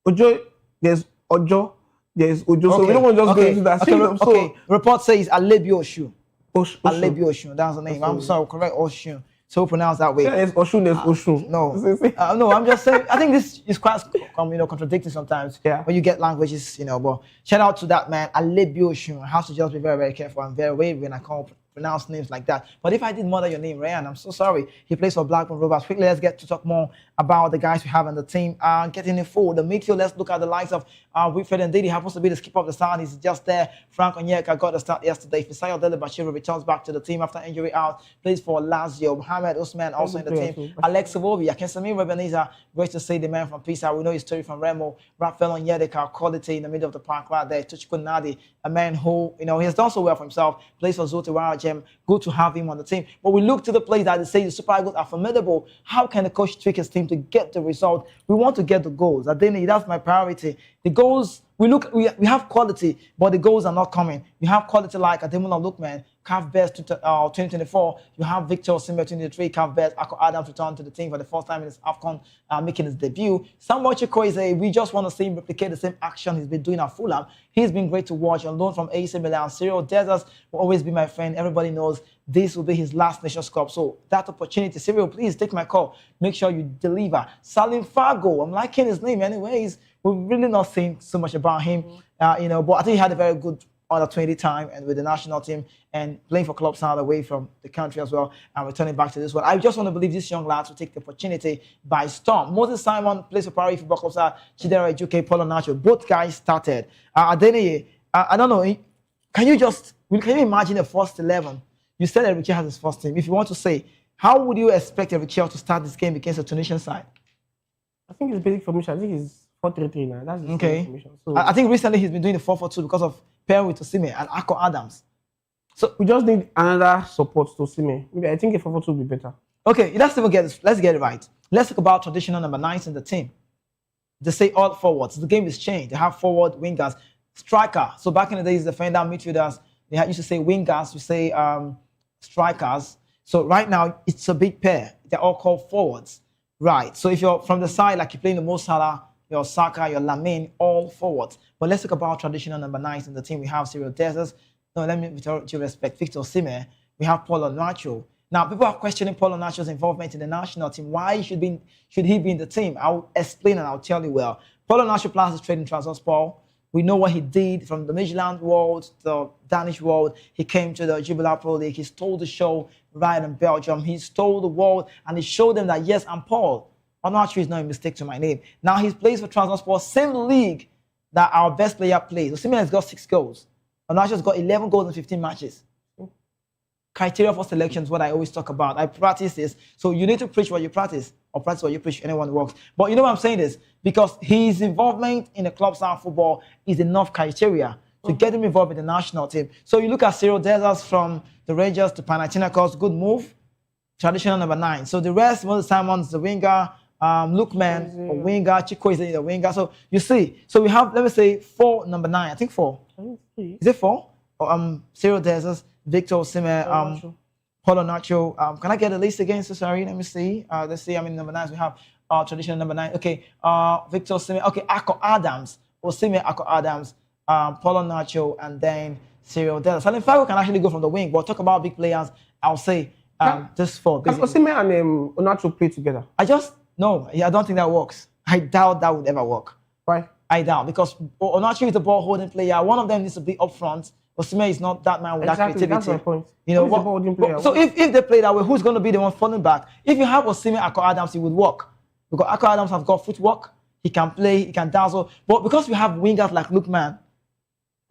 [SPEAKER 4] Ojo, there's Ojo, there's Ojo. So we don't want to just go into that.
[SPEAKER 9] Okay. Report says Alebiosu. Alebiosu. That's the name. I'm sorry, correct Osun. So pronounced that way.
[SPEAKER 4] Yeah, it's Oshun, there's Oshun.
[SPEAKER 9] No, no, I'm just saying. I think this is quite, contradicting sometimes.
[SPEAKER 4] Yeah.
[SPEAKER 9] When you get languages, But shout out to that man, Alebio Oshun. I have to just be very, very careful. I'm very wary when I can't pronounce names like that. But if I did murder your name, Ryan, I'm so sorry. He plays for Blackburn Rovers. Quickly, let's get to talk more about the guys we have on the team. Getting it forward. The midfield, let's look at the likes of Wilfred Ndidi. Happens to be the skipper of the side. He's just there. Frank Onyeka got the start yesterday. Fisayo Dele Bashiru returns back to the team after injury out. Plays for Lazio. Mohamed Usman also in the team. Alex Iwobi. Akensami Rebeniza. Great to see the man from Pisa. We know his story from Remo. Rafael Onyedeka, quality in the middle of the park right there. Tuchiko Nadi, a man who, he has done so well for himself. Plays for Zuti Waraje. gem. Good to have him on the team. But we look to the players that they say the Super Eagles are formidable. How can the coach tweak his team to get the result? We want to get the goals. That's my priority. The goals, we have quality, but the goals are not coming. You have quality like Ademola Lookman, Calf Best 2024. You have Victor Osimhen 2023, Calf Best, Akko Adams returned to the team for the first time in his AFCON, making his debut. Samuel Chukwueze, we just want to see him replicate the same action he's been doing at Fulham. He's been great to watch on loan from AC Milan. Cyril Dessers will always be my friend. Everybody knows this will be his last Nations Cup. So that opportunity, Cyril, please take my call. Make sure you deliver. Salim Fago, I'm liking his name anyways. We've really not seen so much about him, but I think he had a very good under 20 time and with the national team and playing for clubs now away from the country as well and returning back to this one. I just want to believe these young lads will take the opportunity by storm. Moses Simon plays for Paris Football Club, Chidera Ejuke, Paulo Nacho. Both guys started. Adeneye, I don't know, can you imagine the first 11? You said Eric has his first team. If you want to say, how would you expect Eric to start this game against the Tunisian side?
[SPEAKER 4] I think it's basic formation. I think it's 4-3-3 now. That's the
[SPEAKER 9] okay.
[SPEAKER 4] formation. So
[SPEAKER 9] I think recently he's been doing the 4-4-2 because of pairing with Osimhen and Akko Adams.
[SPEAKER 4] So we just need another support to Osimhen. Maybe I think a 4-4-2 would be better.
[SPEAKER 9] Okay, let's get it right. Let's talk about traditional number 9s in the team. They say all forwards. The game is changed. They have forward, wingers, striker. So back in the days, defender, midfielders, they used to say wingers, we say strikers. So right now, it's a big pair. They're all called forwards. Right. So if you're from the side, like you're playing the Mo Salah, your Saka, your Lamine, all forwards. But let's talk about traditional number 9s in the team. We have Cyril Dessers. No, let me, with all due respect, Victor Osimhen. We have Paulo Nacho. Now, people are questioning Paulo Nacho's involvement in the national team. Why should he be in the team? I'll explain and I'll tell you well. Paulo Nacho plans to trade in Trabzonspor. We know what he did from the Midland world to the Danish world. He came to the Jubilee Pro League. He stole the show right in Belgium. He stole the world and he showed them that, yes, I'm Paul. Nacho is not a mistake to my name. Now he plays for Trabzonspor, same league that our best player plays. Osimhen has got 6 goals. Nacho's got 11 goals in 15 matches. Criteria for selection is what I always talk about. I practice this. So you need to preach what you practice or practice what you preach. Anyone works. But you know what I'm saying this? Because his involvement in the club style football is enough criteria to get him involved in the national team. So you look at Cyril Dessers from the Rangers to Panathinaikos, good move. Traditional number 9. So the rest, Moses Simon's the winger, Lookman, a winger, Chukwueze, the winger. So you see, so we have, let me say, 4 number 9. I think 4. Is it 4? Cyril Dessers, Victor Osimhen, Paulo Nacho. Can I get the list again? So sorry, let me see. Let's see how many number 9s we have. Traditional number 9. Okay, Victor Osimhen. Okay, Akko Adams, Osimhen, Akko Adams, Paulo Nacho, and then Cyril Dessers. Salim Fago can actually go from the wing, but talk about big players. I'll say just 4.
[SPEAKER 4] Can Osimhen and Onacho play together?
[SPEAKER 9] I don't think that works. I doubt that would ever work.
[SPEAKER 4] Why?
[SPEAKER 9] I doubt, because Onacho is the ball holding player. One of them needs to be up front. Osimhen is not that man with that creativity.
[SPEAKER 4] That's my point.
[SPEAKER 9] You know, so if they play that way, who's going to be the one falling back? If you have Osimhen, Akko Adams, it would work. Because Akko Adams has got footwork. He can play, he can dazzle. But because we have wingers like Lookman,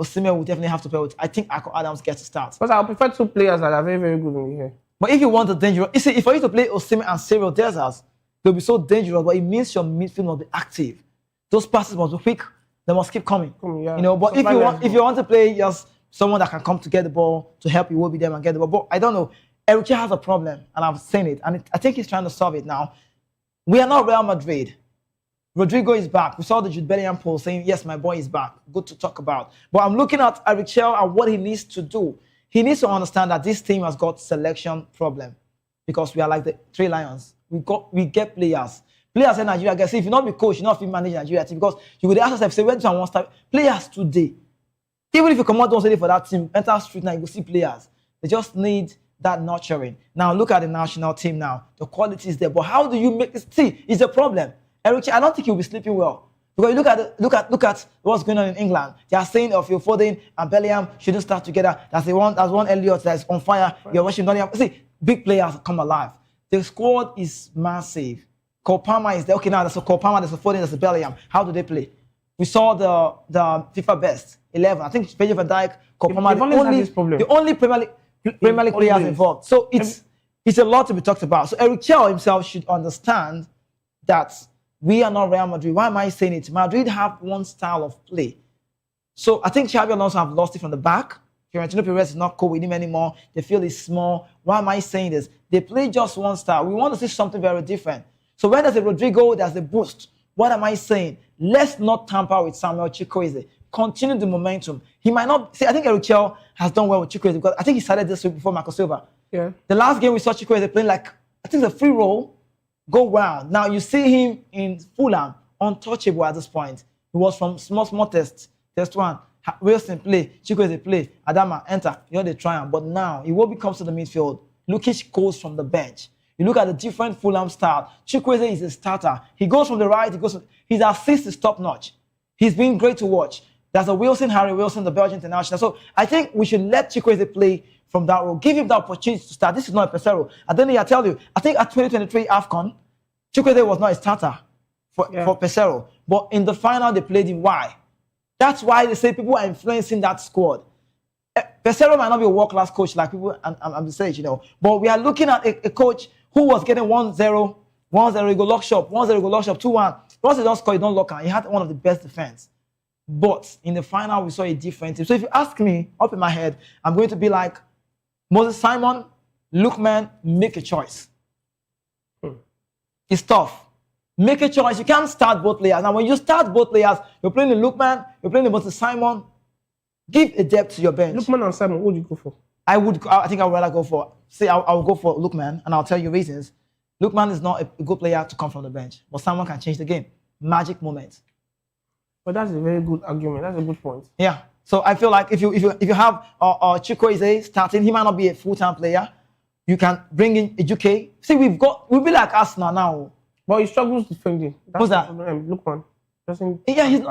[SPEAKER 9] Osimhen will definitely have to play with. I think Akko Adams gets to start.
[SPEAKER 4] Because I prefer 2 players that are very, very good in here.
[SPEAKER 9] But if you want the dangerous, you see, if for you to play Osimhen and Cyril Dessers, they'll be so dangerous, but it means your midfield must be active. Those passes must be quick. They must keep coming.
[SPEAKER 4] Yeah.
[SPEAKER 9] You know, but if you want to play just someone that can come to get the ball to help you, will be there and get the ball. But I don't know. Eric has a problem, and I've seen it, and I think he's trying to solve it now. We are not Real Madrid. Rodrigo is back. We saw the Jude Bellingham poll saying, yes, my boy is back. Good to talk about. But I'm looking at Eric and what he needs to do. He needs to understand that this team has got selection problem because we are like the 3 lions. We get players. Players in Nigeria, guys, if you not be coach, you not fit manage Nigeria team because you would ask yourself, say, where do I want to start? Players today. Even if you come out don't say for that team, enter street now, you will see players. They just need that nurturing. Now look at the national team now. The quality is there. But how do you make this? See, it's a problem. Eric, I don't think you'll be sleeping well. Because you look at what's going on in England. They are saying of your Foden and Bellingham shouldn't start together. That's one Elliott that's on fire. Right. You're watching Nottingham. See, big players come alive. The squad is massive. Cole Palmer is there. Okay, now there's a Cole Palmer, there's a Foden, there's a Bellingham. How do they play? We saw the FIFA best 11. I think Virgil van Dijk, Cole Palmer, the only Premier League players involved. So it's a lot to be talked about. So Eric himself should understand that we are not Real Madrid. Why am I saying it? Madrid have one style of play. So I think Xabi Alonso have lost it from the back. Fiorentino Perez is not cool with him anymore. They feel he's small. Why am I saying this? They play just one style. We want to see something very different. So when there's a Rodrigo, there's a boost. What am I saying? Let's not tamper with Samuel Chukwueze. Continue the momentum. He might not... See, I think Eric Chell has done well with Chukwueze because I think he started this week before Marco Silva.
[SPEAKER 4] Yeah.
[SPEAKER 9] The last game we saw Chukwueze playing like, I think the free roll, go round. Now you see him in Fulham, untouchable at this point. He was from small test one. Wilson play, Chukwueze play, Adama enter, you know they try him. But now, he will be comes to the midfield. Lukic goes from the bench. You look at the different Fulham start. Chukwueze is a starter. He goes from the right, his assist is top notch. He's been great to watch. There's a Wilson, Harry Wilson, the Belgian international. So I think we should let Chukwueze play from that role. Give him the opportunity to start. This is not a Pesero. And then I tell you, I think at 2023 AFCON, Chukwueze was not a starter for Pesero. But in the final, they played him. Why? That's why they say people are influencing that squad. Pesero might not be a world-class coach like people I'm saying, you know. But we are looking at a coach who was getting 1-0, 1-0, he go lock shop, 1-0, he go lock shop, 2-1. Once he don't score, he don't lock out. He had one of the best defense. But in the final, we saw a different team. So if you ask me, up in my head, I'm going to be like, Moses Simon, Lookman, make a choice. It's tough. Make a choice. You can't start both players. Now, when you start both players, you're playing the Lookman, you're playing the Moses Simon. Give a depth to your bench.
[SPEAKER 4] Lookman and Simon, what would you go for?
[SPEAKER 9] I think I would rather go for. I'll go for Lookman, and I'll tell you reasons. Lookman is not a good player to come from the bench, but someone can change the game. Magic moment.
[SPEAKER 4] But that's a very good argument. That's a good point.
[SPEAKER 9] Yeah. So I feel like if you have Chukwueze starting, he might not be a full-time player. You can bring in Ejuke. See, we'll be like Arsenal now.
[SPEAKER 4] But he struggles defending.
[SPEAKER 9] Who's that?
[SPEAKER 4] Lookman.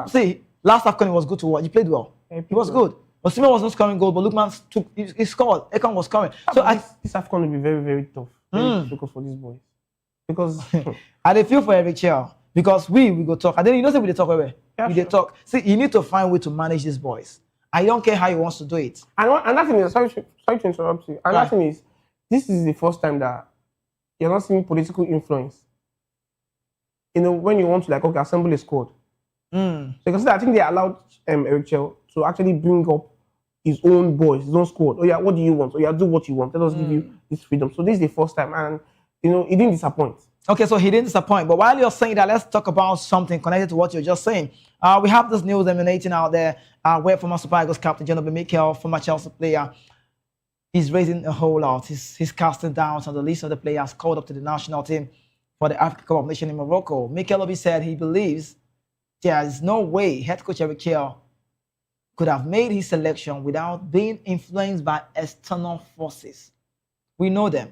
[SPEAKER 9] See, last AFCON he was good to watch. He played well. Yeah, he was good. Osimhen was not scoring goals, but Lookman he scored. Ekong was scoring. So
[SPEAKER 4] this AFCON will be very, very tough. Very difficult for these boys. Because
[SPEAKER 9] I feel for Eric Chell. Because we go talk. And then you know say we dey talk where?
[SPEAKER 4] Yeah,
[SPEAKER 9] we talk. See, you need to find a way to manage these boys. I don't care how he wants to do it.
[SPEAKER 4] And that thing is, sorry to interrupt you. And that thing is, this is the first time that you're not seeing political influence. You know, when you want to assemble a squad. So you can see that I think they allowed Eric Chell to actually bring up his own boys, his own squad. Oh yeah, what do you want? Oh yeah, do what you want. Let us give you this freedom. So this is the first time, and you know, he didn't disappoint.
[SPEAKER 9] Okay, so he didn't disappoint. But while you're saying that, let's talk about something connected to what you're just saying. We have this news emanating out there where former Super Eagles captain Jonathan Mikel, former Chelsea player, is raising a whole lot. He's casting down on the list of the players called up to the national team for the African Cup of Nations in Morocco. Mikel Obi said he believes there is no way head coach Eric Chell could have made his selection without being influenced by external forces. We know them.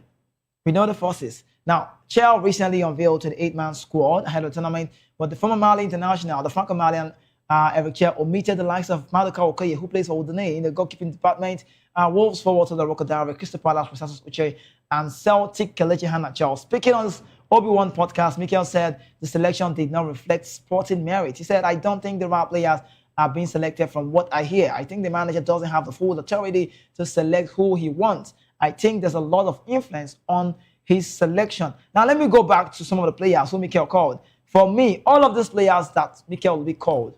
[SPEAKER 9] We know the forces. Now, Chell recently unveiled to the 8-man squad ahead of the tournament, but the former Mali international, the Franco-Malian Eric Chell, omitted the likes of Maduka Okoye, who plays for Udine in the goalkeeping department, Wolves forward to the Rockefeller, Crystal Palace, Resasus Uche, and Celtic Kelechi Iheanacho. Speaking on this Obi-Wan podcast, Mikel said the selection did not reflect sporting merit. He said, I don't think the right players are being selected from what I hear. I think the manager doesn't have the full authority to select who he wants. I think there's a lot of influence on his selection. Now, let me go back to some of the players who Mikel called. For me, all of these players that Mikel will be called,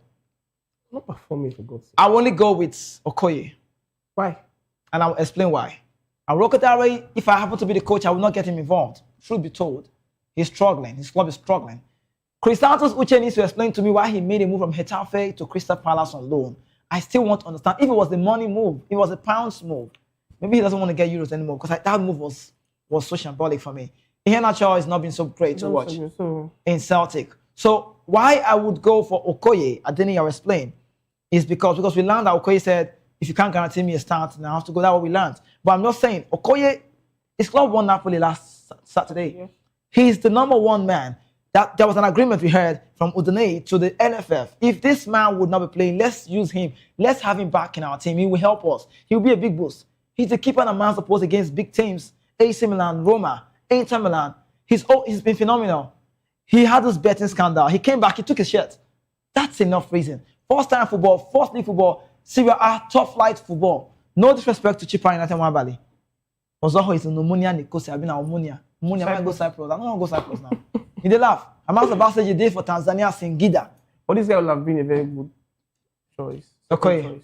[SPEAKER 4] not performing for God's sake.
[SPEAKER 9] I will only go with Okoye.
[SPEAKER 4] Why?
[SPEAKER 9] And I'll explain why. And Rokotare, if I happen to be the coach, I will not get him involved. Truth be told, he's struggling. His club is struggling. Chrysanthus Uche needs to explain to me why he made a move from Getafe to Crystal Palace on loan. I still want to understand. If it was the money move, it was a pounds move, maybe he doesn't want to get euros anymore because that move was so symbolic for me. Iheanacho has not been so great to watch in Celtic. So why I would go for Okoye, I didn't explain, is because we learned that Okoye said, if you can't guarantee me a start, then I have to go. That's what we learned. But I'm not saying, Okoye, his club won Napoli last Saturday. Yeah. He's the number one man. There was an agreement we heard from Udine to the NFF. If this man would not be playing, let's use him. Let's have him back in our team. He will help us. He will be a big boost. He's the keeper and man supposed against big teams. AC Milan, Roma, Inter Milan. He's been phenomenal. He had this betting scandal. He came back, he took his shirt. That's enough reason. First time football, first league football, Serie A, top flight football. No disrespect to Chippa United Wabali. Ozoho is in Omonia, Nicosia. I've been at Omonia. Omonia, I go Cyprus. I don't want to go Cyprus now. He did laugh. I'm asked about say you did for Tanzania, Singida.
[SPEAKER 4] But this guy will have been a very good choice.
[SPEAKER 9] Okay.
[SPEAKER 4] Choice.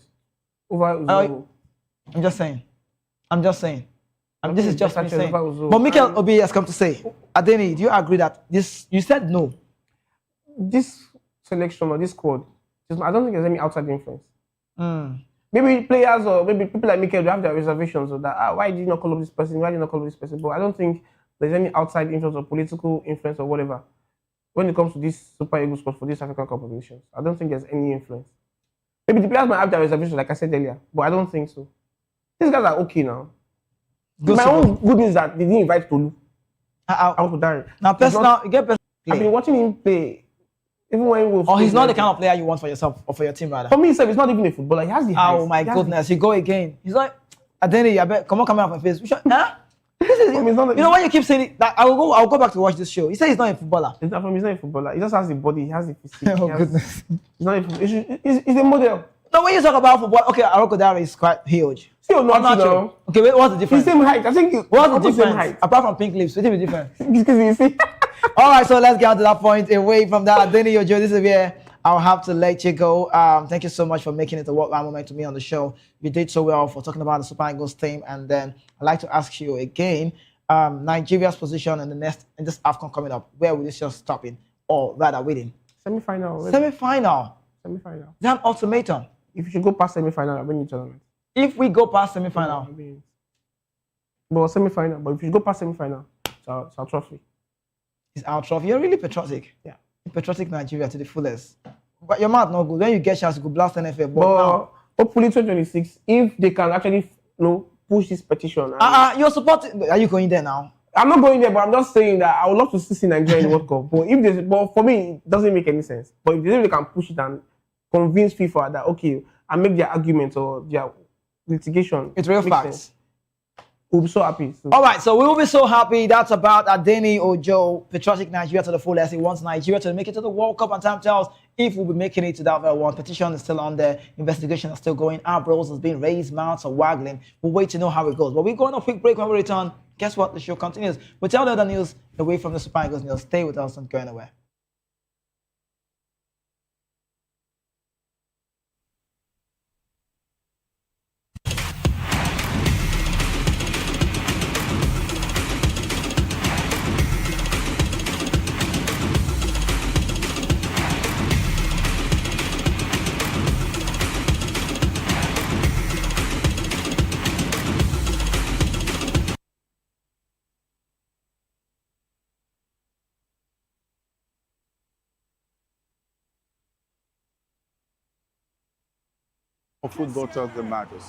[SPEAKER 4] Over Uzoho.
[SPEAKER 9] I'm just saying. This is just me saying.
[SPEAKER 4] But
[SPEAKER 9] But Mikel Obi has come to say, Adeni, do you agree that this? You said no.
[SPEAKER 4] This selection or this squad, I don't think there's any outside influence. Maybe players or maybe people like Mikel, they have their reservations of that. Why did you not call up this person? Why did you not call up this person? But I don't think there's any outside influence or political influence or whatever when it comes to this Super Eagles squad for this African Cup of Nations. I don't think there's any influence. Maybe the players might have their reservations, like I said earlier, but I don't think so. These guys are okay now. My own good news is that they didn't invite Tolu. Out to Dari.
[SPEAKER 9] Now, personal, you get personal.
[SPEAKER 4] I've been watching him play. Even when we
[SPEAKER 9] or he's not the kind of player you want for yourself or for your team, rather.
[SPEAKER 4] For me, he's not even a footballer. He has the height.
[SPEAKER 9] Oh my goodness, you go again. He's like, Adeni, I bet, come on off my face. Huh? This is, you know when you keep saying it, like, I'll go back to watch this show. He said he's not a footballer.
[SPEAKER 4] He's not a footballer. He just has the body. He has the physique.
[SPEAKER 9] Goodness.
[SPEAKER 4] He's not a he's a model.
[SPEAKER 9] No, when you talk about football, okay, Aroko Dara is quite huge.
[SPEAKER 4] Still not true.
[SPEAKER 9] Okay, wait, what's the difference?
[SPEAKER 4] He's same height. I think
[SPEAKER 9] what's the difference? Height. Apart from pink lips, what's the difference?
[SPEAKER 4] You see.
[SPEAKER 9] All right, so let's get on to that point. Away from that, Adeni Ojo, this is where I'll have to let you go. Thank you so much for making it a worthwhile moment to me on the show. You did so well for talking about the Super Eagles team. And then I'd like to ask you again, Nigeria's position in this AFCON coming up, where will this just stopping or rather winning?
[SPEAKER 4] Semi-final.
[SPEAKER 9] Semi-final.
[SPEAKER 4] Semi-final.
[SPEAKER 9] Is that an ultimatum?
[SPEAKER 4] If you should go past semi-final, I'll win the tournament.
[SPEAKER 9] If we go past semi-final?
[SPEAKER 4] But semi-final. But if you go past semi-final, it's our trophy.
[SPEAKER 9] It's our trophy. You're really patriotic.
[SPEAKER 4] Yeah.
[SPEAKER 9] Patriotic Nigeria to the fullest. But your mouth not good. When you get chance to go blast NFL.
[SPEAKER 4] But hopefully 2026, if they can actually push this petition.
[SPEAKER 9] You're supporting. Are you going there now?
[SPEAKER 4] I'm not going there, but I'm just saying that I would love to see Nigeria in the World Cup. But for me, it doesn't make any sense. But if they can push it and convince FIFA that, okay, and make their argument or their litigation.
[SPEAKER 9] It's real facts.
[SPEAKER 4] Sense, we'll be so happy.
[SPEAKER 9] All right, so we will be so happy. That's about Adeni Ojo, patriotic Nigeria to the fullest. He wants Nigeria to make it to the World Cup, and time tells if we'll be making it to that very one. Petition is still on there. Investigation is still going. Eyebrows is being raised, mouths are waggling. We'll wait to know how it goes. But we're going on a quick break. When we return, guess what? The show continues. We'll tell the other news away from the Super Eagles news. Stay with us and go anywhere.
[SPEAKER 1] Football talk that matters.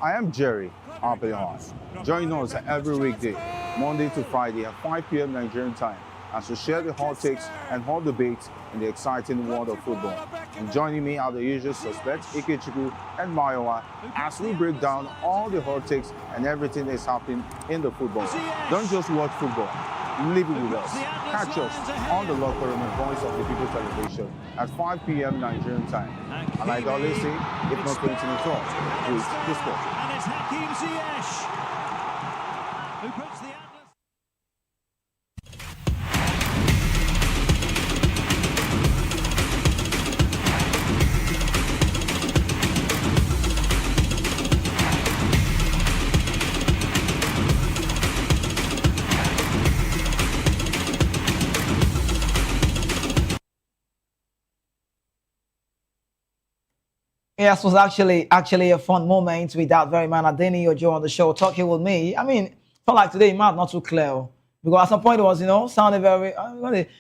[SPEAKER 1] I am Jerry Ampelhon. Join us every weekday, Monday to Friday at 5 p.m. Nigerian time, as we share the hot takes and hot debates in the exciting world of football. And joining me are the usual suspects, Ikechukwu and Mayowa, as we break down all the hot takes and everything that's happening in the football. Don't just watch football, live it with us. Catch us on the Locker Room and Voice of the People television at 5 p.m. Nigerian time. And like I always say, if not going to the talk, please discuss.
[SPEAKER 17] And it's Hakim Ziyech who puts the Atlas.
[SPEAKER 9] Yes, was actually a fun moment with that very man, Adeni Ojo, on the show talking with me. I mean, felt like today, man, not too clear. Because at some point it was, sounded very,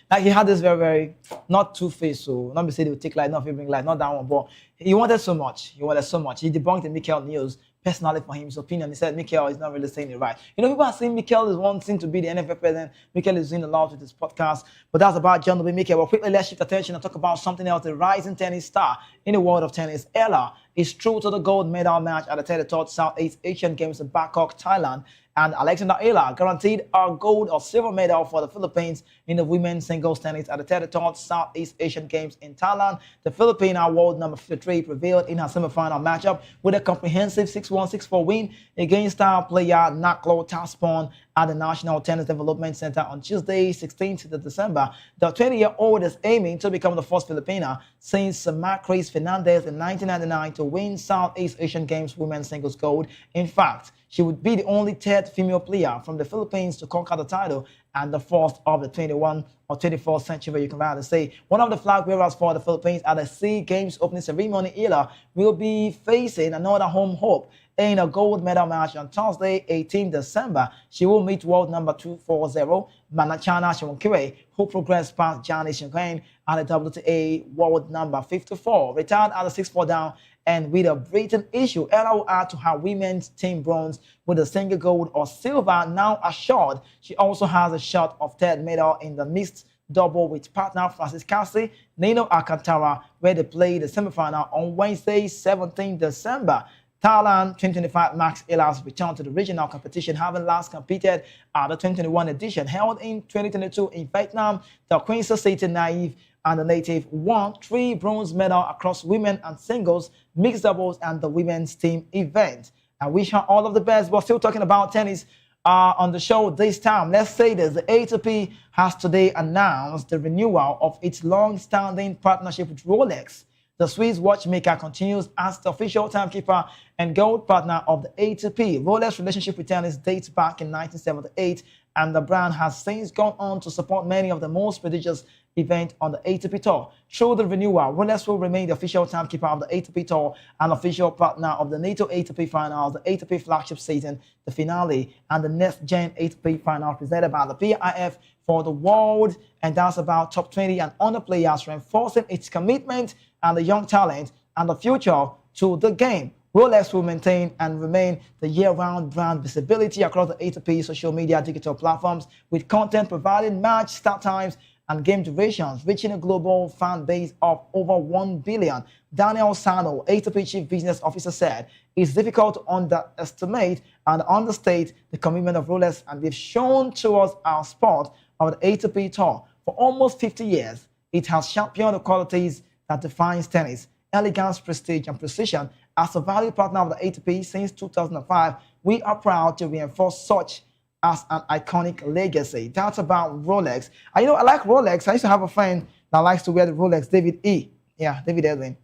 [SPEAKER 9] like he had this very, very, not two-faced, so not be say they would take light, not bring light, not that one, but he wanted so much. He debunked the Mikel news personally for him, his opinion. He said Mikel is not really saying it right. People are saying Mikel is wanting to be the NFL president. Mikel is doing a lot with his podcast, but that's about John W. Mikel. But quickly, let's shift attention and talk about something else. The rising tennis star in the world of tennis, Ella, is true to the gold medal match at the 33rd Southeast Asian Games in Bangkok, Thailand. And Alexander Ela guaranteed a gold or silver medal for the Philippines in the women's singles tennis at the 33rd Southeast Asian Games in Thailand. The Philippine world number 53 prevailed in her semifinal matchup with a comprehensive 6-1, 6-4 win against star player Naklo Taspon at the National Tennis Development Center on Tuesday, 16th of December. The 20-year-old is aiming to become the first Filipina since Macris Fernandez in 1999 to win Southeast Asian Games women's singles gold. In fact, she would be the only third female player from the Philippines to conquer the title and the first of the 21 or 24th century, you can rather say. One of the flag bearers for the Philippines at the SEA Games opening ceremony, Ila, will be facing another home hope in a gold medal match on Thursday, 18 December. She will meet world number 240, Manachana Shimonkire, who progressed past Janice Shinkain at the WTA world number 54. Retired at the 6-4 down and with a Britain issue, Ella will add to her women's team bronze with a single gold or silver now assured. She also has a shot of third medal in the mixed double with partner Francis Cassie, Nino Alcantara, where they played the semifinal on Wednesday, 17 December. Thailand 2025 Max Elas returned to the regional competition, having last competed at the 2021 edition held in 2022 in Vietnam. The Queen's City Naive and the native won 3 bronze medals across women and singles, mixed doubles, and the women's team event. I wish her all of the best. We're still talking about tennis on the show this time. Let's say this: the ATP has today announced the renewal of its long-standing partnership with Rolex. The Swiss watchmaker continues as the official timekeeper and gold partner of the ATP. Rolex's relationship with tennis dates back in 1978, and the brand has since gone on to support many of the most prestigious events on the ATP Tour. Through the renewal, Rolex will remain the official timekeeper of the ATP Tour and official partner of the NATO ATP Finals, the ATP Flagship Season, the finale, and the Next Gen ATP Final presented by the PIF for the world. And that's about top 20 and under players, reinforcing its commitment and the young talent and the future to the game. Rolex will maintain and remain the year-round brand visibility across the ATP social media digital platforms, with content providing match start times and game durations, reaching a global fan base of over 1 billion. Daniel Sano, ATP Chief Business Officer, said, "It's difficult to underestimate and understate the commitment of Rolex, and they've shown towards our sport of the ATP Tour. For almost 50 years, it has championed the qualities that defines tennis, elegance, prestige, and precision. As a valued partner of the ATP since 2005, we are proud to reinforce such as an iconic legacy." That's about Rolex. I like Rolex. I used to have a friend that likes to wear the Rolex, David E. Yeah, David Edwin.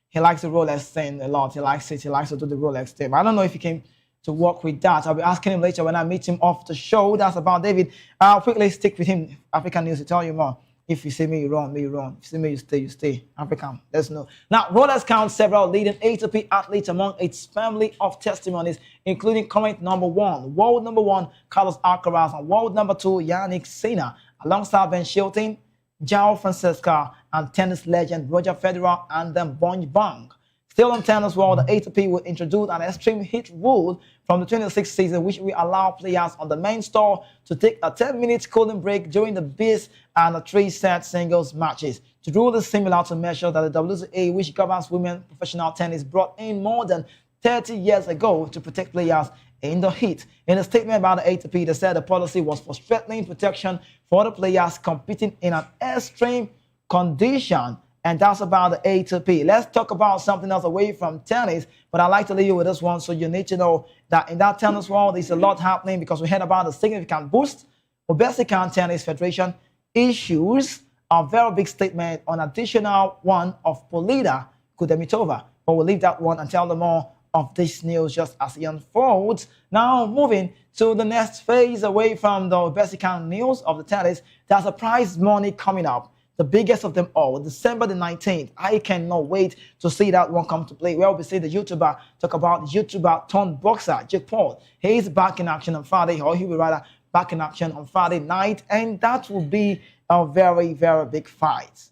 [SPEAKER 9] He likes the Rolex thing a lot. He likes it. He likes to do the Rolex thing. I don't know if he came to work with that. I'll be asking him later when I meet him off the show. That's about David. I'll quickly stick with him. African News to tell you more. If you see me, you run. Me, you run. If you see me, you stay. You stay. African. Let's know. Now, Rolex counts several leading ATP athletes among its family of testimonies, including current number 1, world number 1, Carlos Alcaraz, and world number 2, Yannick Sinner, alongside Ben Shelton, João Francesca, and tennis legend Roger Federer and then Bong Bang. Still on tennis world, the ATP will introduce an extreme hit rule from the 26th season, which will allow players on the main tour to take a 10-minute cooling break during the BIS and the 3-set singles matches. The rule is similar to measures that the WTA, which governs women's professional tennis, brought in more than 30 years ago to protect players in the heat. In a statement by the ATP, they said the policy was for strengthening protection for the players competing in an extreme condition. And that's about the ATP. Let's talk about something else away from tennis, but I'd like to leave you with this one so you need to know that in that tennis world, there's a lot happening because we heard about a significant boost. Uzbekistan Tennis Federation issues a very big statement on additional one of Polina Kudermetova, but we'll leave that one and tell them more of this news just as it unfolds. Now, moving to the next phase away from the Uzbekistan news of the tennis, there's a prize money coming up. The biggest of them all, December the 19th. I cannot wait to see that one come to play. Well, we see the YouTuber talk about the YouTuber turned boxer, Jake Paul. He's back in action on Friday, or he will rather back in action on Friday night, and that will be a very, very big fight.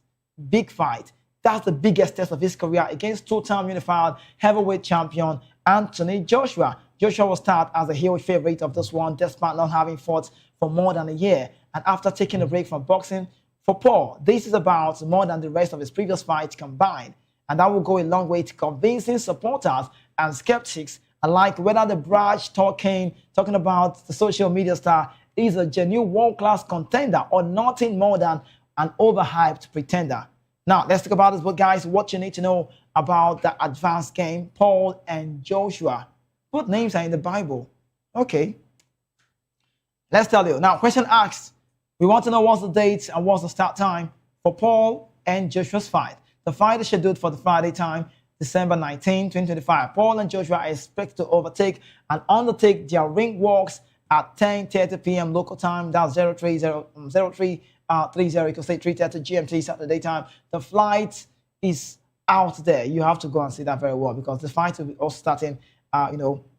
[SPEAKER 9] Big fight. That's the biggest test of his career against two-time unified heavyweight champion Anthony Joshua. Joshua will start as a huge favorite of this one, despite not having fought for more than a year. And after taking a break from boxing, for Paul, this is about more than the rest of his previous fights combined, and that will go a long way to convincing supporters and skeptics alike whether the brash talking about the social media star is a genuine world-class contender or nothing more than an overhyped pretender. Now, let's talk about this, but guys, what you need to know about the advanced game, Paul and Joshua. What names are in the Bible? Okay. Let's tell you. Now, question asked, we want to know what's the date and what's the start time for Paul and Joshua's fight. The fight is scheduled for the Friday time, December 19, 2025. Paul and Joshua are expected to overtake and undertake their ring walks at 10:30 p.m. local time. That's 03:30. You can say 3:30 GMT Saturday time. The flight is out there. You have to go and see that very well because the fight will be also starting,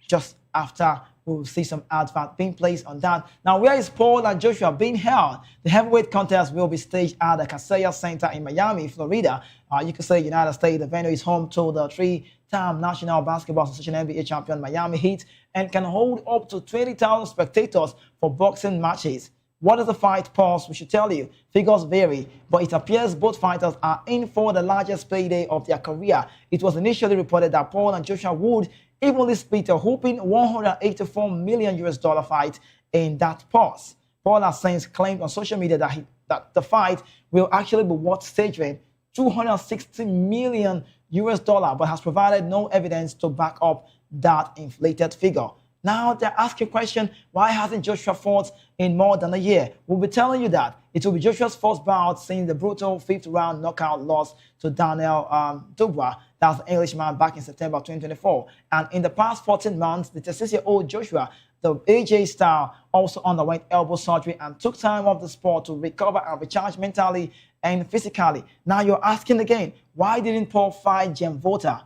[SPEAKER 9] just after. We'll see some advert being placed on that. Now, where is Paul and Joshua being held? The heavyweight contest will be staged at the Casella Center in Miami, Florida. You could say United States. The venue is home to the three-time National Basketball Association NBA champion Miami Heat and can hold up to 20,000 spectators for boxing matches. What is the fight pause? We should tell you. Figures vary, but it appears both fighters are in for the largest payday of their career. It was initially reported that Paul and Joshua would evenly split a whopping $184 million fight in that pause. Paul has since claimed on social media that the fight will actually be worth staging $260 million, but has provided no evidence to back up that inflated figure. Now they're asking question, why hasn't Joshua fought in more than a year? We'll be telling you that. It will be Joshua's first bout since the brutal fifth-round knockout loss to Daniel Dubois. That's the Englishman back in September 2024. And in the past 14 months, the 36-year-old Joshua, the AJ star, also underwent elbow surgery and took time off the sport to recover and recharge mentally and physically. Now you're asking again, why didn't Paul fight Jem Vota?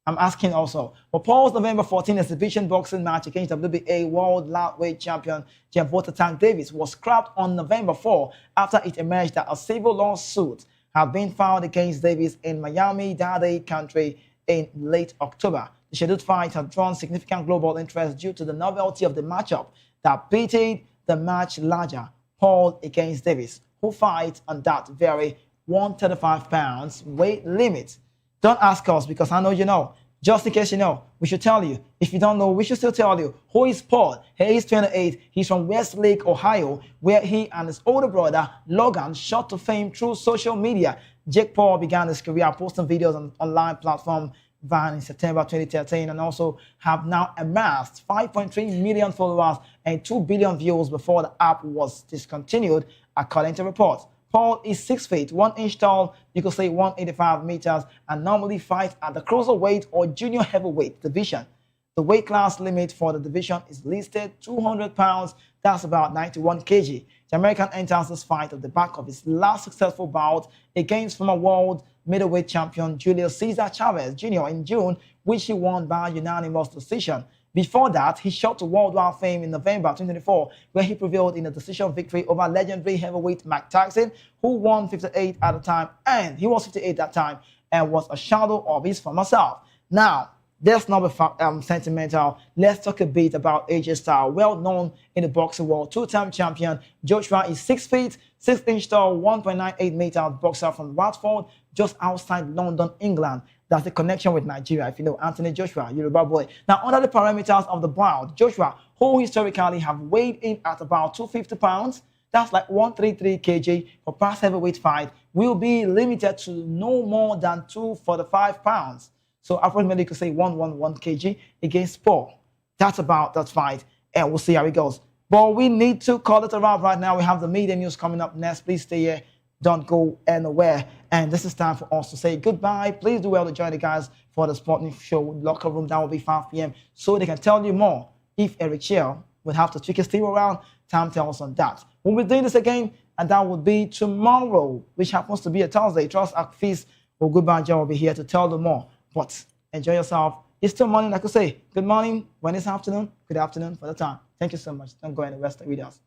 [SPEAKER 9] I'm asking also. Well, Paul's November 14 exhibition boxing match against WBA World Lightweight Champion Jem Vota Tank Davis was scrapped on November 4 after it emerged that a civil lawsuit had been filed against Davis in Miami-Dade country in late October. The scheduled fight had drawn significant global interest due to the novelty of the matchup that pitted the match larger Paul against Davis, who fight on that very 135 pounds weight limit. Don't ask us because I know you know. Just in case you know, we should tell you. If you don't know, we should still tell you. Who is Paul? He is 28. He's from Westlake, Ohio, where he and his older brother, Logan, shot to fame through social media. Jake Paul began his career posting videos on online platform Vine in September 2013 and also have now amassed 5.3 million followers and 2 billion views before the app was discontinued, according to reports. Paul is 6 feet, 1 inch tall, you could say 185 meters, and normally fights at the cruiserweight or junior heavyweight division. The weight class limit for the division is listed 200 pounds, that's about 91 kg. The American enters this fight at the back of his last successful bout against former world middleweight champion Julius Cesar Chavez Jr. in June, which he won by unanimous decision. Before that, he shot to worldwide fame in November 2024, where he prevailed in a decision victory over legendary heavyweight Mike Tyson, who won 58 at the time, and he was 58 that time, and was a shadow of his former self. Now, let's not be sentimental. Let's talk a bit about AJ Styles, well known in the boxing world, two-time champion. Joshua is 6 feet, 6 inch tall, 1.98 meters boxer from Watford, just outside London, England. That's the connection with Nigeria, if you know Anthony Joshua, Yoruba boy. Now, under the parameters of the bout, Joshua, who historically have weighed in at about 250 pounds, that's like 133 kg for past heavyweight fight, will be limited to no more than 245 pounds. So approximately you could say 111 kg against Paul. That's about that fight, and we'll see how it goes. But we need to call it a wrap right now. We have the media news coming up next. Please stay here. Don't go anywhere. And this is time for us to say goodbye. Please do well to join the guys for the Sporting Show locker room. That will be 5 p.m. so they can tell you more. If Eric Shell would have to tweak his team around, time tells on that. We'll be doing this again, and that will be tomorrow, which happens to be a Thursday. Trust Akfis or Goodbye Joe will be here to tell you more. But enjoy yourself. It's still morning, like I say. Good morning when it's afternoon. Good afternoon for the time. Thank you so much. Don't go anywhere. Stay with us.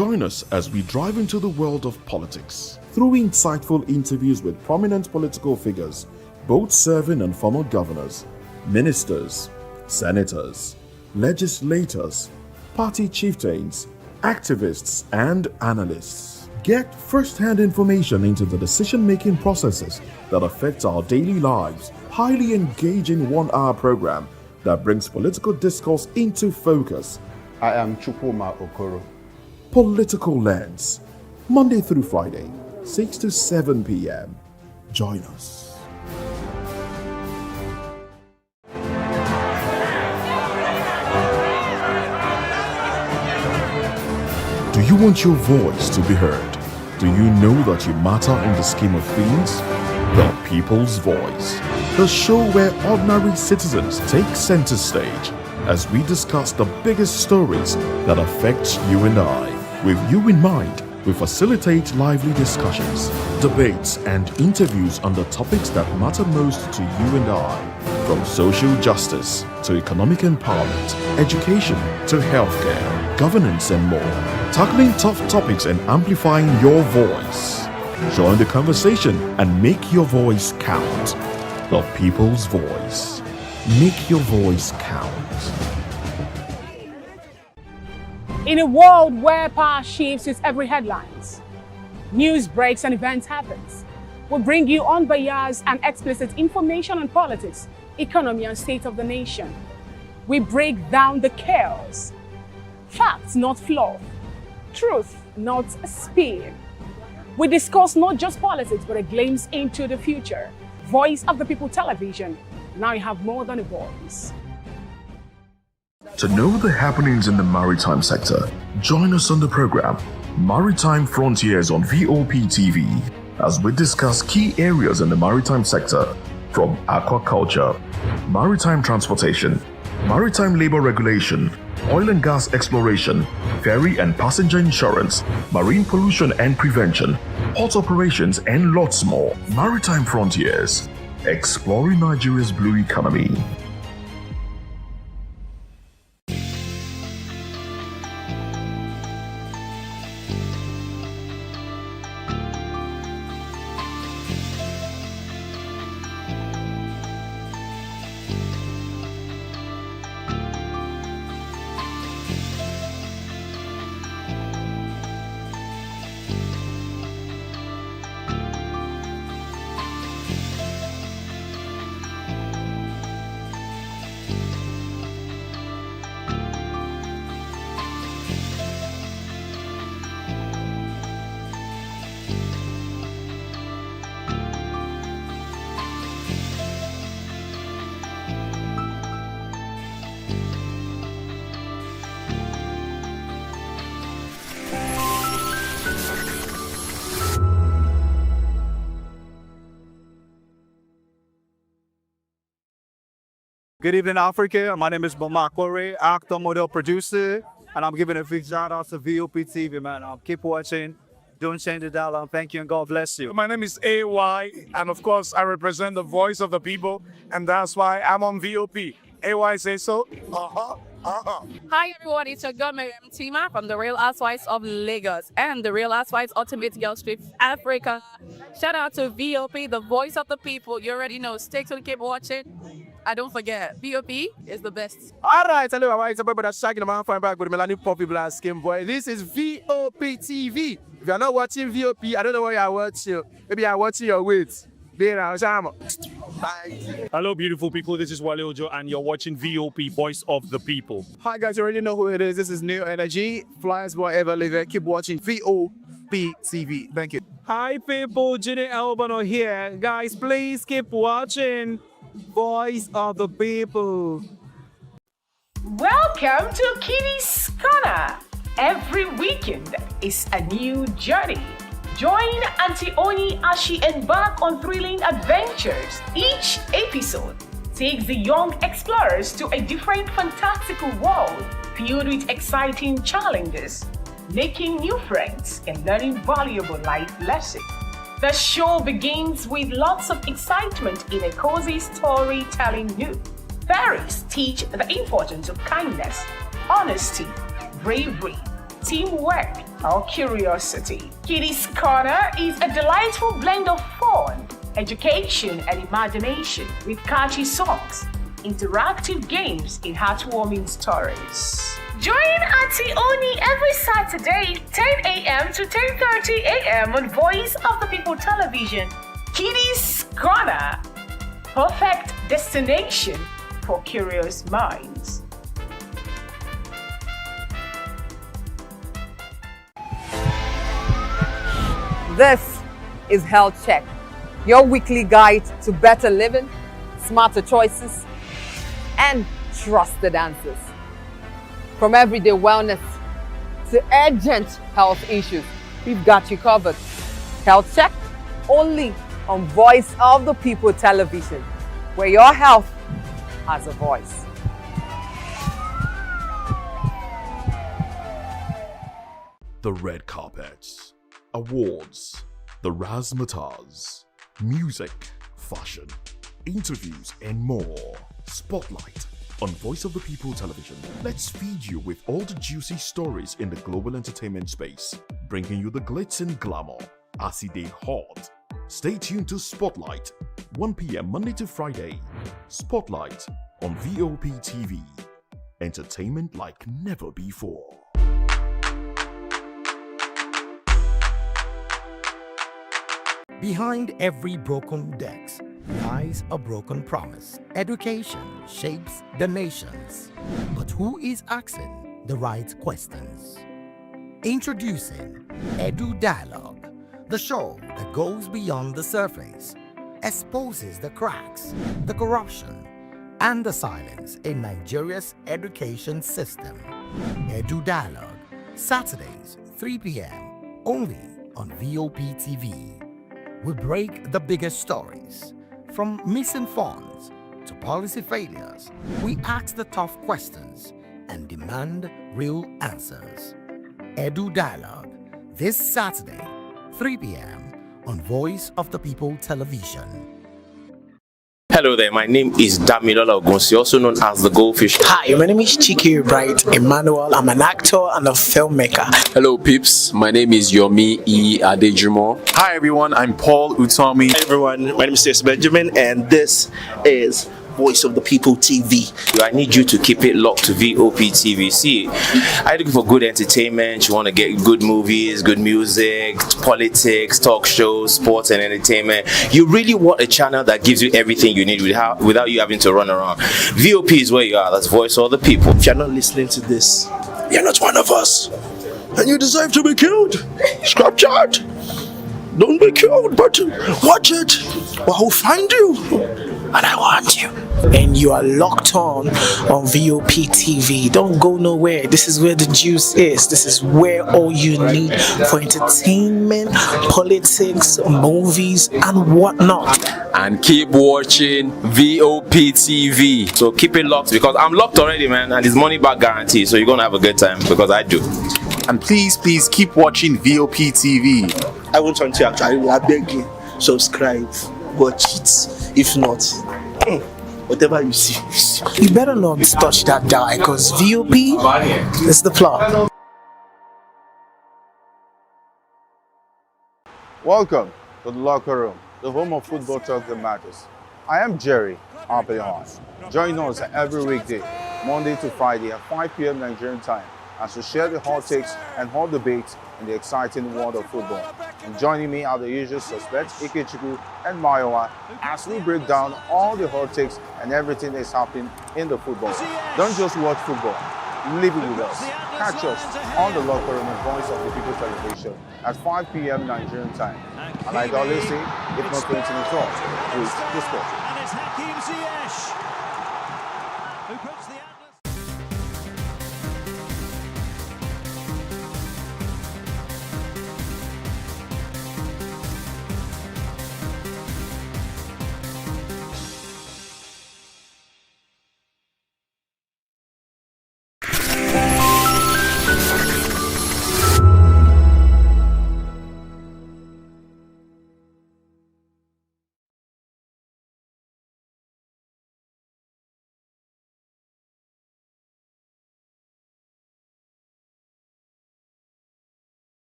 [SPEAKER 12] Join us as we drive into the world of politics through insightful interviews with prominent political figures, both serving and former governors, ministers, senators, legislators, party chieftains, activists, and analysts. Get first-hand information into the decision-making processes that affect our daily lives. Highly engaging one-hour program that brings political discourse into focus.
[SPEAKER 1] I am Chukwuma Okoro.
[SPEAKER 12] Political Lens, Monday through Friday, 6 to 7 p.m. Join us. Do you want your voice to be heard? Do you know that you matter in the scheme of things? The People's Voice, the show where ordinary citizens take center stage as we discuss the biggest stories that affect you and I. With you in mind, we facilitate lively discussions, debates, and interviews on the topics that matter most to you and I. From social justice to economic empowerment, education to healthcare, governance, and more. Tackling tough topics and amplifying your voice. Join the conversation and make your voice count. The People's Voice. Make your voice count.
[SPEAKER 11] In a world where power shifts with every headlines, news breaks and events happens, we bring you unbiased and explicit information on politics, economy, and state of the nation. We break down the chaos. Facts, not fluff. Truth, not spin. We discuss not just politics, but a glimpse into the future. Voice of the People Television. Now you have more than a voice.
[SPEAKER 12] To know the happenings in the maritime sector, join us on the program Maritime Frontiers on VOP TV as we discuss key areas in the maritime sector from aquaculture, maritime transportation, maritime labor regulation, oil and gas exploration, ferry and passenger insurance, marine pollution and prevention, port operations, and lots more. Maritime Frontiers, exploring Nigeria's blue economy.
[SPEAKER 13] Good evening, Africa. My name is Mamakore, actor, model, producer, and I'm giving a big shout out to VOP TV, man. Keep watching. Don't change the dial. Thank you and God bless you.
[SPEAKER 3] My name is AY, and of course, I represent the voice of the people, and that's why I'm on VOP. AY say so.
[SPEAKER 14] Hi everyone, it's your girl Miriam Tima from the Real Housewives of Lagos and the Real Housewives Ultimate Girls Trip Africa. Shout out to VOP, the voice of the people. You already know. Stay tuned, keep watching. And don't forget, VOP is the best.
[SPEAKER 19] All right, hello, how are you? It's about shagging the man fine back with Melanie Poppy Black Skin Boy. This is VOP TV. If you're not watching VOP, I don't know what you're watching. Maybe you're watching your weight.
[SPEAKER 7] Hello, beautiful people. This is Wale Ojo, and you're watching VOP, Voice of the People.
[SPEAKER 19] Hi, guys. You already know who it is. This is New Energy. Flyers whatever live it. Keep watching VOP TV. Thank you.
[SPEAKER 15] Hi, people. Ginny Albano here. Guys, please keep watching Voice of the People.
[SPEAKER 2] Welcome to Kitty's Corner. Every weekend is a new journey. Join Auntie Oni as she embarks on thrilling adventures. Each episode takes the young explorers to a different fantastical world filled with exciting challenges, making new friends and learning valuable life lessons. The show begins with lots of excitement in a cozy storytelling mood. Fairies teach the importance of kindness, honesty, bravery, teamwork, or curiosity. Kiddies Corner is a delightful blend of fun, education, and imagination with catchy songs, interactive games, and heartwarming stories. Join Auntie Oni every Saturday, 10 a.m. to 10:30 a.m. on Voice of the People Television. Kiddies Corner, perfect destination for curious minds.
[SPEAKER 5] This is Health Check, your weekly guide to better living, smarter choices, and trusted answers. From everyday wellness to urgent health issues, we've got you covered. Health Check only on Voice of the People Television, where your health has a voice.
[SPEAKER 12] The red carpets, awards, the razzmatazz, music, fashion, interviews, and more. Spotlight on Voice of the People Television. Let's feed you with all the juicy stories in the global entertainment space, bringing you the glitz and glamour as it is hot. Stay tuned to Spotlight, 1 p.m. Monday to Friday. Spotlight on VOP TV. Entertainment like never before.
[SPEAKER 10] Behind every broken desk lies a broken promise. Education shapes the nations. But who is asking the right questions? Introducing Edu Dialogue, the show that goes beyond the surface, exposes the cracks, the corruption, and the silence in Nigeria's education system. Edu Dialogue, Saturdays, 3 p.m., only on VOP TV. We break the biggest stories, from missing funds to policy failures. We ask the tough questions and demand real answers. Edu Dialogue, this Saturday, 3 p.m. on Voice of the People Television.
[SPEAKER 20] Hello there, my name is Damilola Ogunsi, also known as the Goldfish.
[SPEAKER 21] Hi, my name is Chiki Bright Emmanuel. I'm an actor and a filmmaker.
[SPEAKER 22] Hello, peeps. My name is Yomi E. Adejumo.
[SPEAKER 25] Hi everyone, I'm Paul Utomi.
[SPEAKER 16] Hi everyone, my name is Stacey Benjamin, and this is Voice of the People TV.
[SPEAKER 20] I need you to keep it locked to VOP TV. See, are you looking for good entertainment? You want to get good movies, good music, politics, talk shows, sports and entertainment. You really want a channel that gives you everything you need without you having to run around. VOP is where you are. That's Voice of the People.
[SPEAKER 16] If you're not listening to this, you're not one of us, and you deserve to be killed. Scrap chat. Don't be killed, but watch it, or I'll find you, and I want you.
[SPEAKER 21] And you are locked on VOP TV. Don't go nowhere. This is where the juice is. This is where all you need for entertainment, politics, movies, and whatnot.
[SPEAKER 22] And keep watching VOP TV.
[SPEAKER 20] So keep it locked, because I'm locked already, man, and it's money back guarantee. So you're gonna have a good time, because I do.
[SPEAKER 25] And please keep watching VOP TV.
[SPEAKER 16] I won't want to actually, I beg you, subscribe, watch it. If not, whatever you see.
[SPEAKER 21] You better not touch that die, because VOP is the plot.
[SPEAKER 1] Welcome to the locker room, the home of football talk that matters. I am Jerry Ampelhon. Join us every weekday, Monday to Friday at 5 p.m. Nigerian time, as we share the hot takes and hot debates in the exciting world of football. And joining me are the usual suspects, Ikechukwu and Mayowa, as we break down all the hot takes and everything that's happening in the football. Don't just watch football, live it with us. Catch us on the locker room and Voice of the People Television at 5 p.m. Nigerian time. And like I always say, if not 20 minutes off, please, the sport.
[SPEAKER 17] And it's Hakim Ziyech, who puts the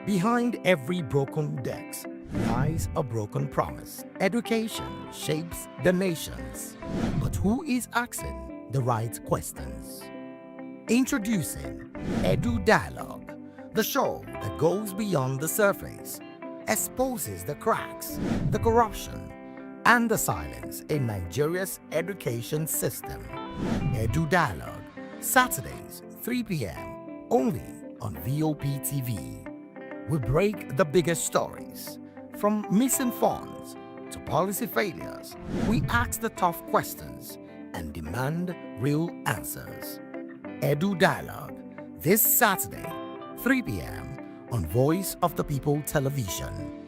[SPEAKER 10] Behind every broken desk lies a broken promise. Education shapes the nations. But who is asking the right questions? Introducing Edu Dialogue, the show that goes beyond the surface, exposes the cracks, the corruption, and the silence in Nigeria's education system. Edu Dialogue, Saturdays, 3 p.m., only on VOP TV. We break the biggest stories, from missing funds to policy failures. We ask the tough questions and demand real answers. Edu Dialogue, this Saturday, 3 p.m. on Voice of the People Television.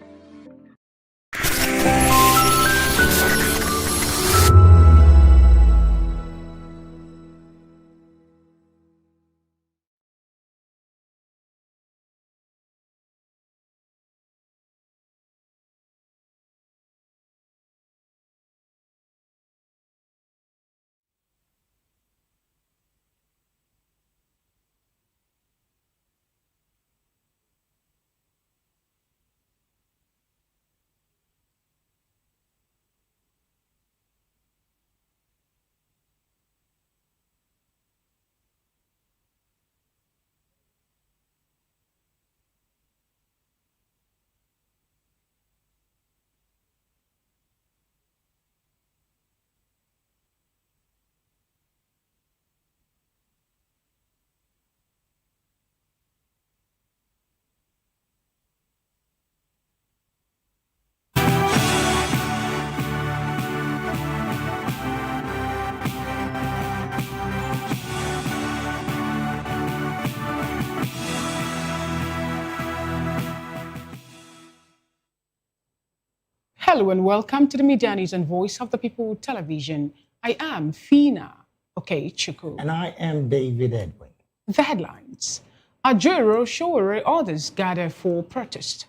[SPEAKER 11] Hello and welcome to the Media News and Voice of the People Television. I am Fina Chuku.
[SPEAKER 6] And I am David Edwin.
[SPEAKER 11] The headlines. Ajero Showore orders gather for protest.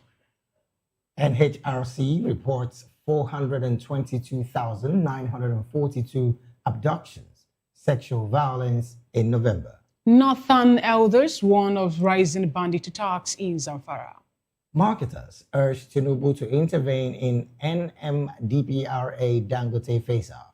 [SPEAKER 6] NHRC reports 422,942 abductions, sexual violence in November.
[SPEAKER 11] Northern elders warn of rising bandit attacks in Zamfara.
[SPEAKER 6] Marketers urge Tinubu to intervene in NMDPRA Dangote face-off.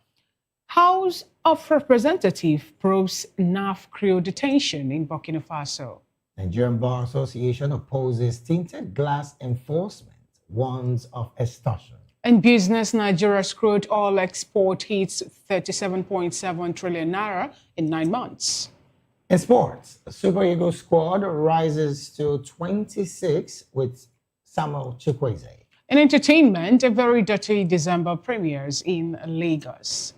[SPEAKER 11] House of Representatives probes NAF crew detention in Burkina Faso.
[SPEAKER 6] Nigerian Bar Association opposes tinted glass enforcement, warns of extortion.
[SPEAKER 11] In business, Nigeria's crude oil export hits 37.7 trillion naira in 9 months.
[SPEAKER 6] In sports, Super Eagles squad rises to 26 with Samuel Chukwueze.
[SPEAKER 11] In entertainment, a very dirty December premieres in Lagos.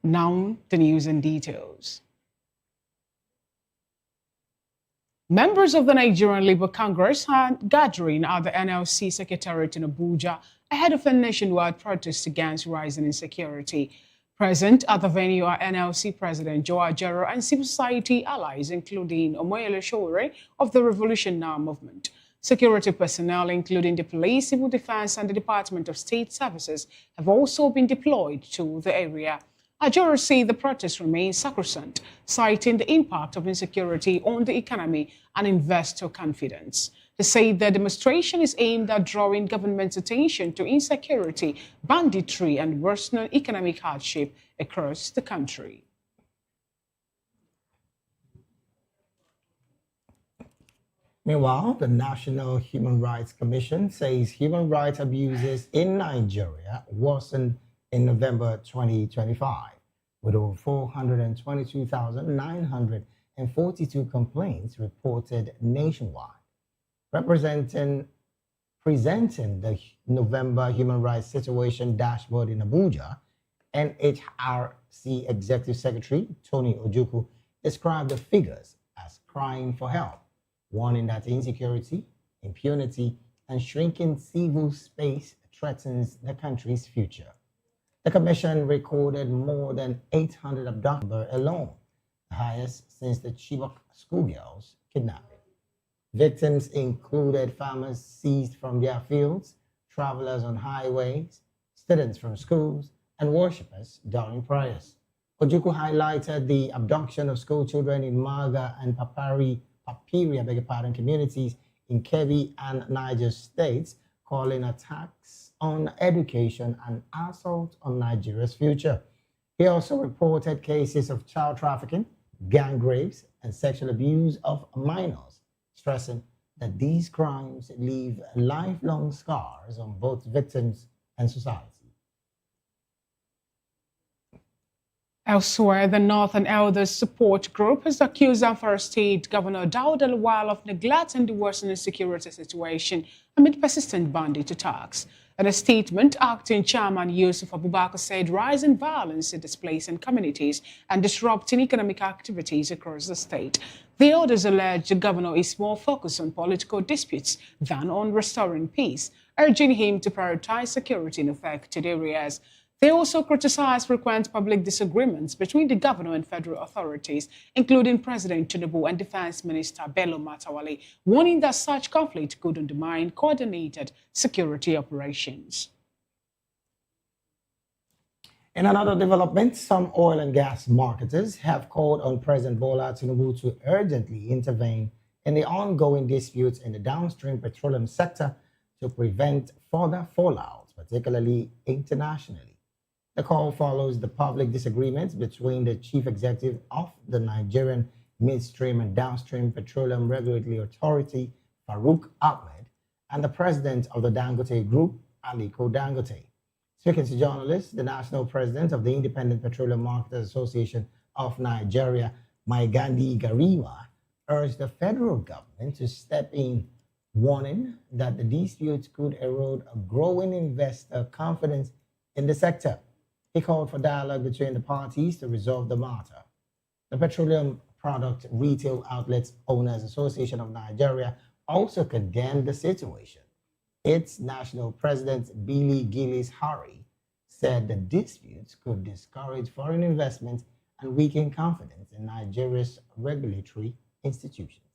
[SPEAKER 11] Now, the news and details. Members of the Nigerian Labour Congress are gathering at the NLC Secretariat in Abuja ahead of a nationwide protest against rising insecurity. Present at the venue are NLC President Joe Ajero and civil society allies, including Omoyele Sowore of the Revolution Now movement. Security personnel, including the police, civil defense, and the Department of State Services, have also been deployed to the area. Ajero said the protest remains sacrosanct, citing the impact of insecurity on the economy and investor confidence. They say the demonstration is aimed at drawing government's attention to insecurity, banditry, and worsening economic hardship across the country.
[SPEAKER 6] Meanwhile, the National Human Rights Commission says human rights abuses in Nigeria worsened in November 2025, with over 422,942 complaints reported nationwide. Presenting the November Human Rights Situation Dashboard in Abuja, NHRC Executive Secretary Tony Ojukwu described the figures as crying for help, warning that insecurity, impunity, and shrinking civil space threatens the country's future. The commission recorded more than 800 abductions alone, the highest since the Chibok schoolgirls kidnapping. Victims included farmers seized from their fields, travelers on highways, students from schools, and worshippers during prayers. Ojukwu highlighted the abduction of school children in Maga and Papiri communities in Kebbi and Niger states, calling attacks on education an assault on Nigeria's future. He also reported cases of child trafficking, gang rapes, and sexual abuse of minors, stressing that these crimes leave lifelong scars on both victims and society.
[SPEAKER 11] Elsewhere, the Northern Elders Support Group has accused Zamfara State Governor Daud Lawal of neglecting the worsening security situation amid persistent bandit attacks. In a statement, acting chairman Yusuf Abubakar said rising violence in displacing communities and disrupting economic activities across the state. The elders allege the governor is more focused on political disputes than on restoring peace, urging him to prioritize security in affected areas. They also criticized frequent public disagreements between the governor and federal authorities, including President Tinubu and Defense Minister Bello Matawale, warning that such conflict could undermine coordinated security operations.
[SPEAKER 6] In another development, some oil and gas marketers have called on President Bola Tinubu to urgently intervene in the ongoing disputes in the downstream petroleum sector to prevent further fallout, particularly internationally. The call follows the public disagreements between the chief executive of the Nigerian Midstream and Downstream Petroleum Regulatory Authority, Farouk Ahmed, and the president of the Dangote Group, Aliko Dangote. Speaking to journalists, the national president of the Independent Petroleum Marketers Association of Nigeria, Maigandi Garima, urged the federal government to step in, warning that the disputes could erode a growing investor confidence in the sector. He called for dialogue between the parties to resolve the matter. The Petroleum Product Retail Outlets Owners Association of Nigeria also condemned the situation. Its national president, Billy Gillis Harry, said the disputes could discourage foreign investment and weaken confidence in Nigeria's regulatory institutions.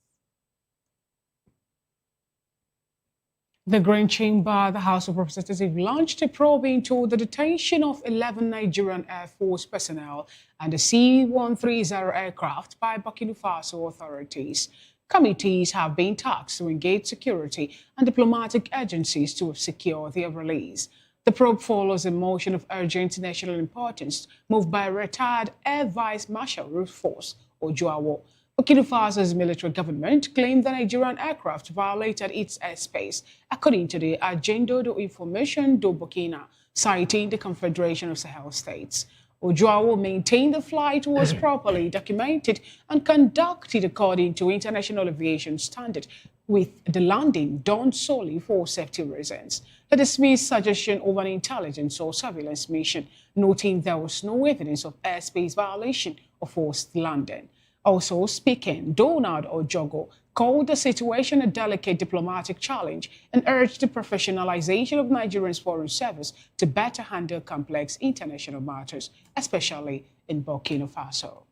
[SPEAKER 11] The Green Chamber, the House of Representatives, launched a probe into the detention of 11 Nigerian Air Force personnel and the C-130 aircraft by Burkina Faso authorities. Committees have been tasked to engage security and diplomatic agencies to secure their release. The probe follows a motion of urgent national importance moved by retired Air Vice Marshal Rufus Ojuawo. Burkina Faso's military government claimed the Nigerian aircraft violated its airspace, according to the Agenda de Information do Burkina, citing the Confederation of Sahel States. Ojuawo maintained the flight was properly documented and conducted according to international aviation standard, with the landing done solely for safety reasons. He dismissed suggestion of an intelligence or surveillance mission, noting there was no evidence of airspace violation or forced landing. Also speaking, Donald Ojogo called the situation a delicate diplomatic challenge and urged the professionalization of Nigeria's foreign service to better handle complex international matters, especially in Burkina Faso.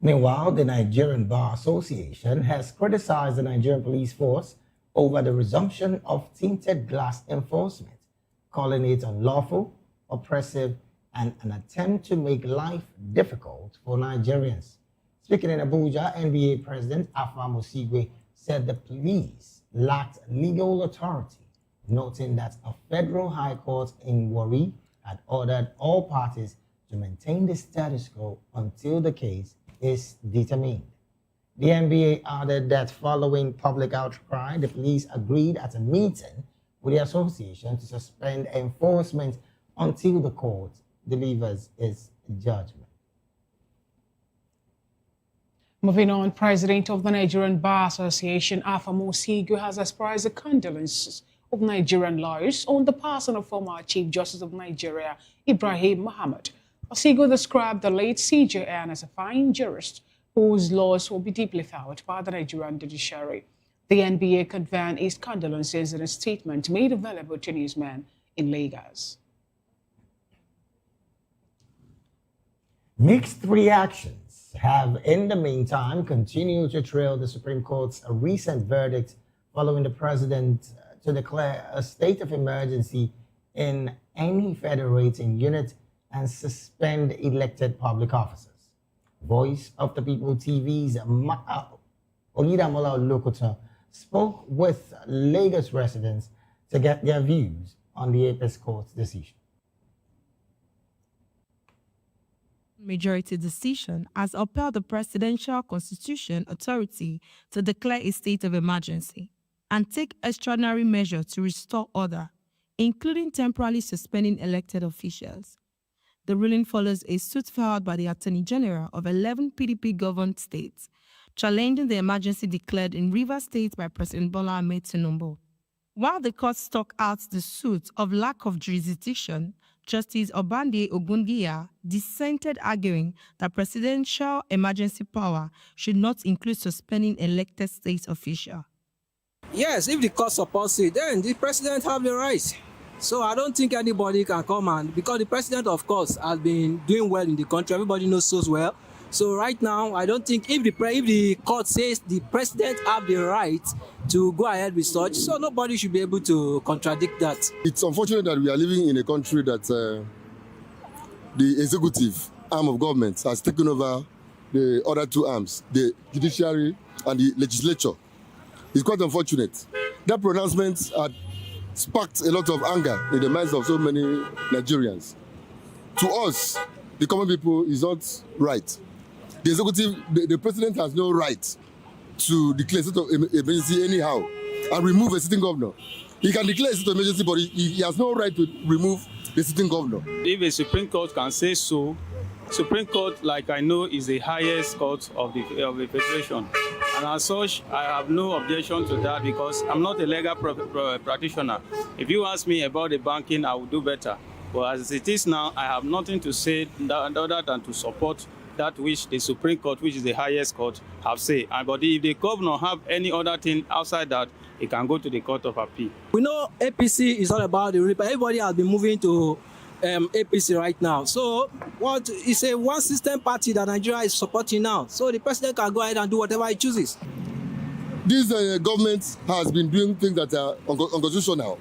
[SPEAKER 6] Meanwhile, the Nigerian Bar Association has criticized the Nigerian police force over the resumption of tinted glass enforcement, calling it unlawful, oppressive, and an attempt to make life difficult for Nigerians. Speaking in Abuja, NBA President Afa Mosigwe said the police lacked legal authority, noting that a federal high court in Warri had ordered all parties to maintain the status quo until the case is determined. The NBA added that following public outcry, the police agreed at a meeting with the association to suspend enforcement until the court delivers its judgment.
[SPEAKER 11] Moving on, President of the Nigerian Bar Association, Afa Mosigwe, has expressed the condolences of Nigerian lawyers on the passing of former Chief Justice of Nigeria, Ibrahim Muhammad. Mosigwe described the late CJN as a fine jurist whose loss will be deeply felt by the Nigerian judiciary. The NBA conveyed its condolences in a statement made available to newsmen in Lagos.
[SPEAKER 6] Mixed reactions have, in the meantime, continued to trail the Supreme Court's recent verdict following the president to declare a state of emergency in any federating unit and suspend elected public officers. Voice of the People TV's Oyedamola Olokoto spoke with Lagos residents to get their views on the Apex Court's decision.
[SPEAKER 4] Majority decision has upheld the Presidential Constitution Authority to declare a state of emergency and take extraordinary measures to restore order, including temporarily suspending elected officials. The ruling follows a suit filed by the Attorney General of 11 PDP-governed states, challenging the emergency declared in Rivers State by President Bola Ahmed Tinubu. While the court struck out the suit of lack of jurisdiction, Justice Obande Ogungiya dissented, arguing that presidential emergency power should not include suspending elected state officials.
[SPEAKER 8] Yes, if the court supports it, then the president have the right. So I don't think anybody can come and, because the president, of course, has been doing well in the country. Everybody knows so well. So right now, I don't think if the court says the president have the right to go ahead with such, so nobody should be able to contradict that.
[SPEAKER 18] It's unfortunate that we are living in a country that the executive arm of government has taken over the other two arms, the judiciary and the legislature. It's quite unfortunate. That pronouncement had sparked a lot of anger in the minds of so many Nigerians. To us, the common people, is not right. The executive, the president has no right to declare a state of emergency anyhow and remove a sitting governor. He can declare a state of emergency, but he has no right to remove the sitting governor.
[SPEAKER 23] If the Supreme Court can say so, Supreme Court, like I know, is the highest court of the Federation. And as such, I have no objection to that because I'm not a legal practitioner. If you ask me about the banking, I will do better. But as it is now, I have nothing to say other than to support that which the Supreme Court, which is the highest court, have said. But if the governor have any other thing outside that, he can go to the Court of Appeal.
[SPEAKER 8] We know APC is all about the reaper. Everybody has been moving to APC right now. So what is a one system party that Nigeria is supporting now. So the president can go ahead and do whatever he chooses.
[SPEAKER 18] This government has been doing things that are unconstitutional.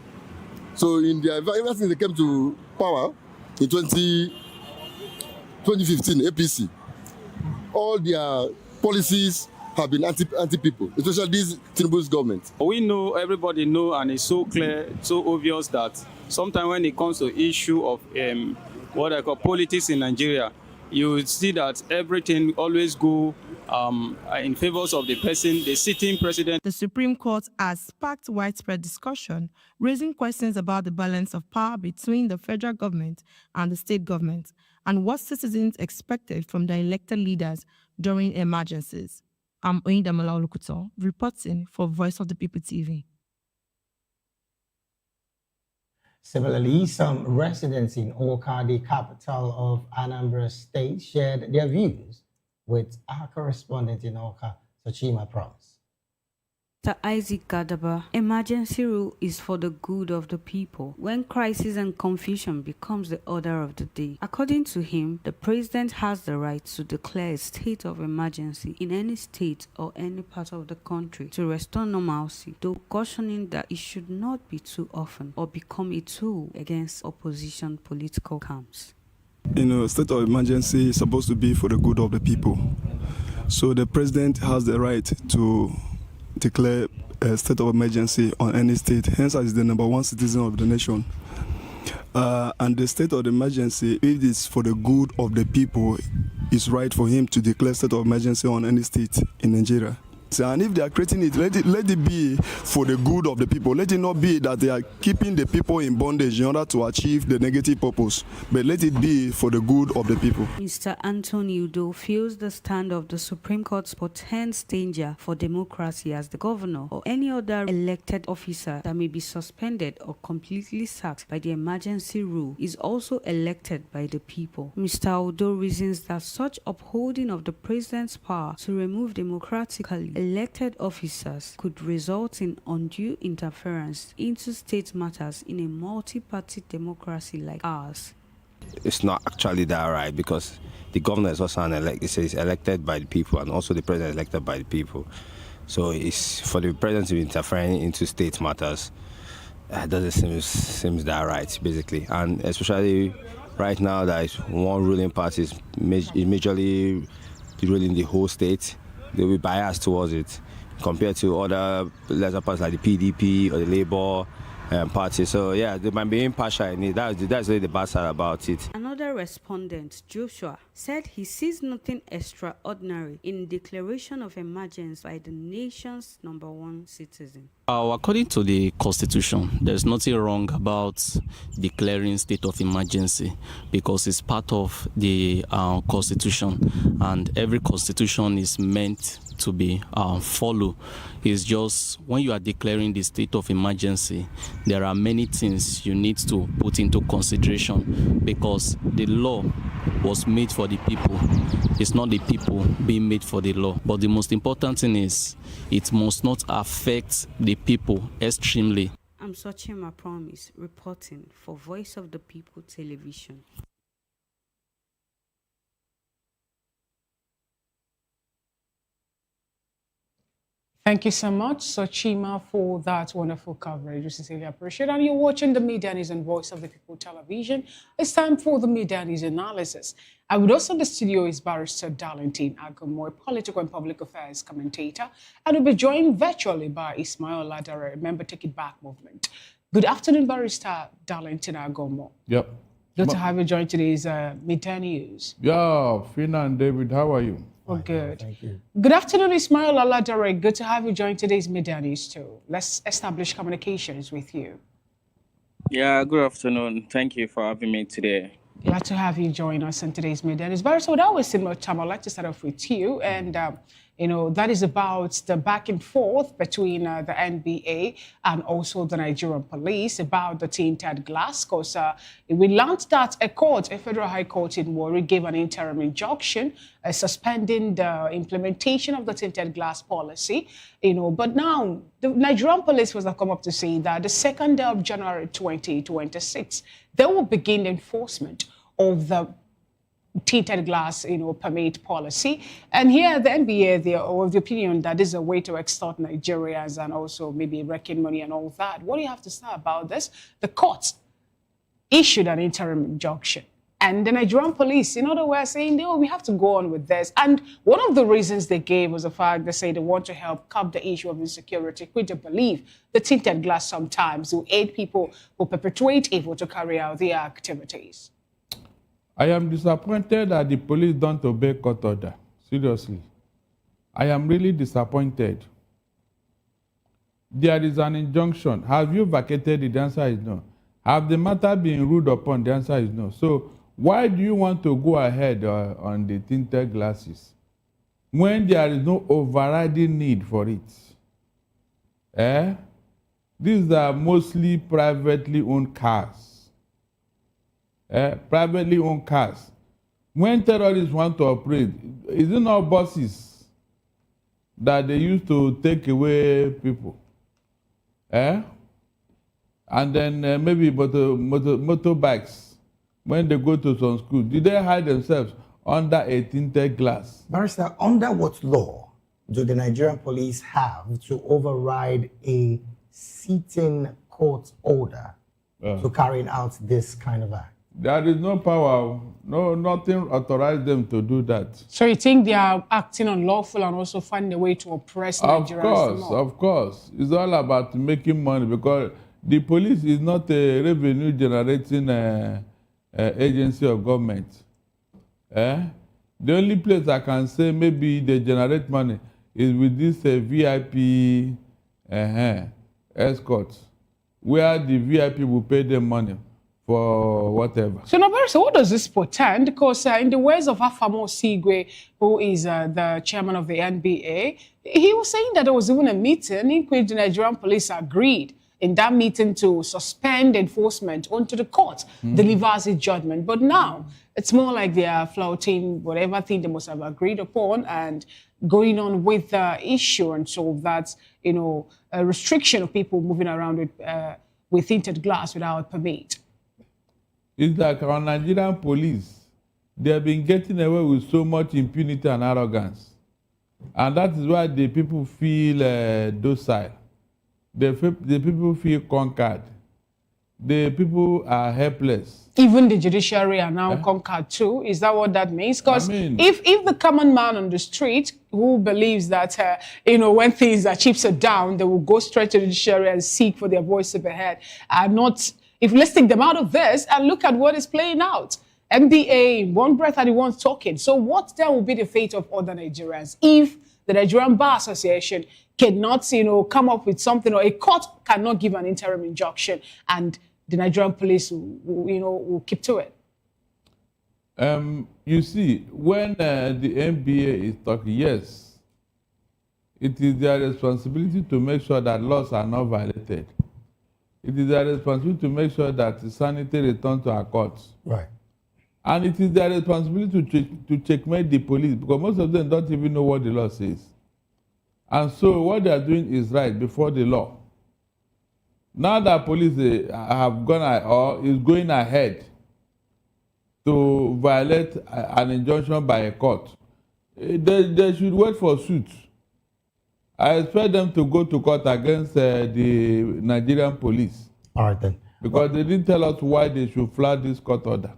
[SPEAKER 18] So ever since they came to power in 2015, APC, all their policies have been anti-people, especially this Tinubu's government.
[SPEAKER 23] We know, everybody know, and it's so clear, so obvious that sometimes when it comes to issue of what I call politics in Nigeria, you see that everything always go in favors of the person, the sitting president.
[SPEAKER 4] The Supreme Court has sparked widespread discussion, raising questions about the balance of power between the federal government and the state government, and what citizens expected from the elected leaders during emergencies. I'm Oyedamola Olokoto, reporting for Voice of the People TV.
[SPEAKER 6] Similarly, some residents in Awka, the capital of Anambra State, shared their views with our correspondent in Awka, Sochima Promise.
[SPEAKER 24] Mr. Isaac Gadaba, emergency rule is for the good of the people when crisis and confusion becomes the order of the day. According to him, the president has the right to declare a state of emergency in any state or any part of the country to restore normalcy, though cautioning that it should not be too often or become a tool against opposition political camps.
[SPEAKER 26] State of emergency is supposed to be for the good of the people. So the president has the right to declare a state of emergency on any state, hence as the #1 citizen of the nation. And the state of emergency, if it is for the good of the people, it's right for him to declare state of emergency on any state in Nigeria. And if they are creating it, let it be for the good of the people. Let it not be that they are keeping the people in bondage in order to achieve the negative purpose, but let it be for the good of the people.
[SPEAKER 24] Mr. Anthony Udo feels the stand of the Supreme Court portends danger for democracy as the governor or any other elected officer that may be suspended or completely sacked by the emergency rule is also elected by the people. Mr. Udo reasons that such upholding of the president's power to remove democratically elected officers could result in undue interference into state matters in a multi-party democracy like ours.
[SPEAKER 27] It's not actually that right, because the governor is also he's elected by the people, and also the president is elected by the people. So it's for the president to be interfering into state matters. Doesn't seem that right, basically, and especially right now that one ruling party is majorly ruling the whole state. They'll be biased towards it. compared to other lesser parties like the PDP or the Labour Party. So yeah, they might be impartial in it. That's really the bad side about it.
[SPEAKER 24] Another respondent, Joshua, said he sees nothing extraordinary in declaration of emergency by the nation's #1 citizen.
[SPEAKER 23] According to the Constitution, there's nothing wrong about declaring state of emergency because it's part of the Constitution, and every Constitution is meant to be followed. It's just when you are declaring the state of emergency, there are many things you need to put into consideration because the law was made for the people. It's not the people being made for the law. But the most important thing is it must not affect the people extremely.
[SPEAKER 24] I'm Sochima Promise, reporting for Voice of the People Television.
[SPEAKER 11] Thank you so much, Sochima, for that wonderful coverage. We sincerely appreciate it. And you're watching the Media News and Voice of the People television. It's time for the Media News analysis. And with us in the studio is Barrister Darlington Agomo, a political and public affairs commentator, and we'll be joined virtually by Ismail Ladare, a member Take It Back movement. Good afternoon, Barrister Darlington Agomo.
[SPEAKER 3] Yep.
[SPEAKER 11] Good to have you join today's Media News.
[SPEAKER 3] Yeah, Fina and David, how are you?
[SPEAKER 11] Oh, good.
[SPEAKER 6] Thank you.
[SPEAKER 11] Good afternoon, Ismail Aladare. Good to have you join today's Media News too. Let's establish communications with you.
[SPEAKER 7] Yeah, good afternoon. Thank you for having me today.
[SPEAKER 11] Glad to have you join us in today's Media News. Barrister, without wasting much time, I'd like to start off with you. And, that is about the back and forth between the NBA and also the Nigerian police about the tinted glass. Because we learned that a federal high court in Warri gave an interim injunction suspending the implementation of the tinted glass policy. But now the Nigerian police was come up to say that the 2nd day of January 2026, they will begin enforcement of the tinted glass, permit policy. And here the NBA, they are of the opinion that this is a way to extort Nigerians and also maybe wrecking money and all that. What do you have to say about this? The court issued an interim injunction. And the Nigerian police, in other words, saying, we have to go on with this. And one of the reasons they gave was the fact they say they want to help curb the issue of insecurity, which they believe the tinted glass sometimes will aid people who perpetuate evil to carry out their activities.
[SPEAKER 3] I am disappointed that the police don't obey court order. Seriously. I am really disappointed. There is an injunction. Have you vacated it? The answer is no. Have the matter been ruled upon? The answer is no. So why do you want to go ahead on the tinted glasses when there is no overriding need for it? These are mostly privately owned cars. Privately owned cars. When terrorists want to operate, is it not buses that they use to take away people? And then maybe motorbikes, when they go to some school, do they hide themselves under a tinted glass?
[SPEAKER 6] Barrister, under what law do the Nigerian police have to override a sitting court order to carry out this kind of act?
[SPEAKER 3] There is no power, nothing authorized them to do that.
[SPEAKER 11] So you think they are acting unlawful and also find a way to oppress Nigerians?
[SPEAKER 3] Of course. It's all about making money because the police is not a revenue generating agency of government. The only place I can say maybe they generate money is with this VIP escorts, where the VIP will pay them money for whatever.
[SPEAKER 11] So now, Barrister, what does this portend? Because in the words of Afamo Sigwe, who is the chairman of the NBA, he was saying that there was even a meeting in which the Nigerian police agreed in that meeting to suspend enforcement until the court delivers its judgment. But now it's more like they are flouting whatever thing they must have agreed upon and going on with the issue. And so that's, a restriction of people moving around with tinted glass without permit.
[SPEAKER 3] It's like our Nigerian police. They have been getting away with so much impunity and arrogance. And that is why the people feel docile. The people feel conquered. the people are helpless.
[SPEAKER 11] Even the judiciary are now conquered too. Is that what that means? Because if the common man on the street who believes that when things are chips are down, they will go straight to the judiciary and seek for their voice to be heard, are not. If let's take them out of this and look at what is playing out. MBA in one breath are the ones talking. So what then will be the fate of other Nigerians if the Nigerian Bar Association cannot, come up with something, or a court cannot give an interim injunction, and the Nigerian police will keep to it?
[SPEAKER 3] You see, when the NBA is talking, yes, it is their responsibility to make sure that laws are not violated. It is their responsibility to make sure that the sanity returns to our courts.
[SPEAKER 6] Right.
[SPEAKER 3] And it is their responsibility to checkmate the police, because most of them don't even know what the law says. And so what they are doing is right before the law. Now that police have gone or is going ahead to violate an injunction by a court, they should wait for suit. I expect them to go to court against the Nigerian police.
[SPEAKER 6] All right then.
[SPEAKER 3] Because they didn't tell us why they should flag this court order.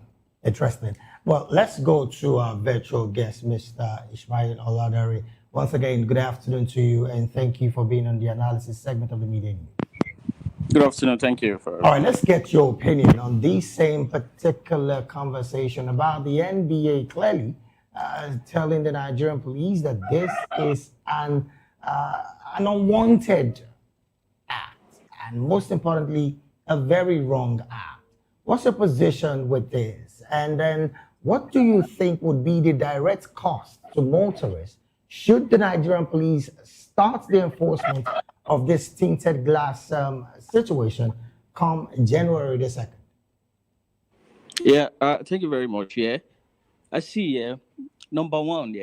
[SPEAKER 6] Interesting. Well, let's go to our virtual guest, Mr. Ishmael Oladare. Once again, good afternoon to you, and thank you for being on the analysis segment of the meeting.
[SPEAKER 7] Good afternoon. Thank you.
[SPEAKER 6] All right, let's get your opinion on this same particular conversation about the NBA clearly telling the Nigerian police that this is an unwanted act, and most importantly, a very wrong act. What's your position with this? And then what do you think would be the direct cost to motorists should the Nigerian police start the enforcement of this tinted glass situation come January the 2nd?
[SPEAKER 7] Yeah, thank you very much. Yeah, I see. Number one,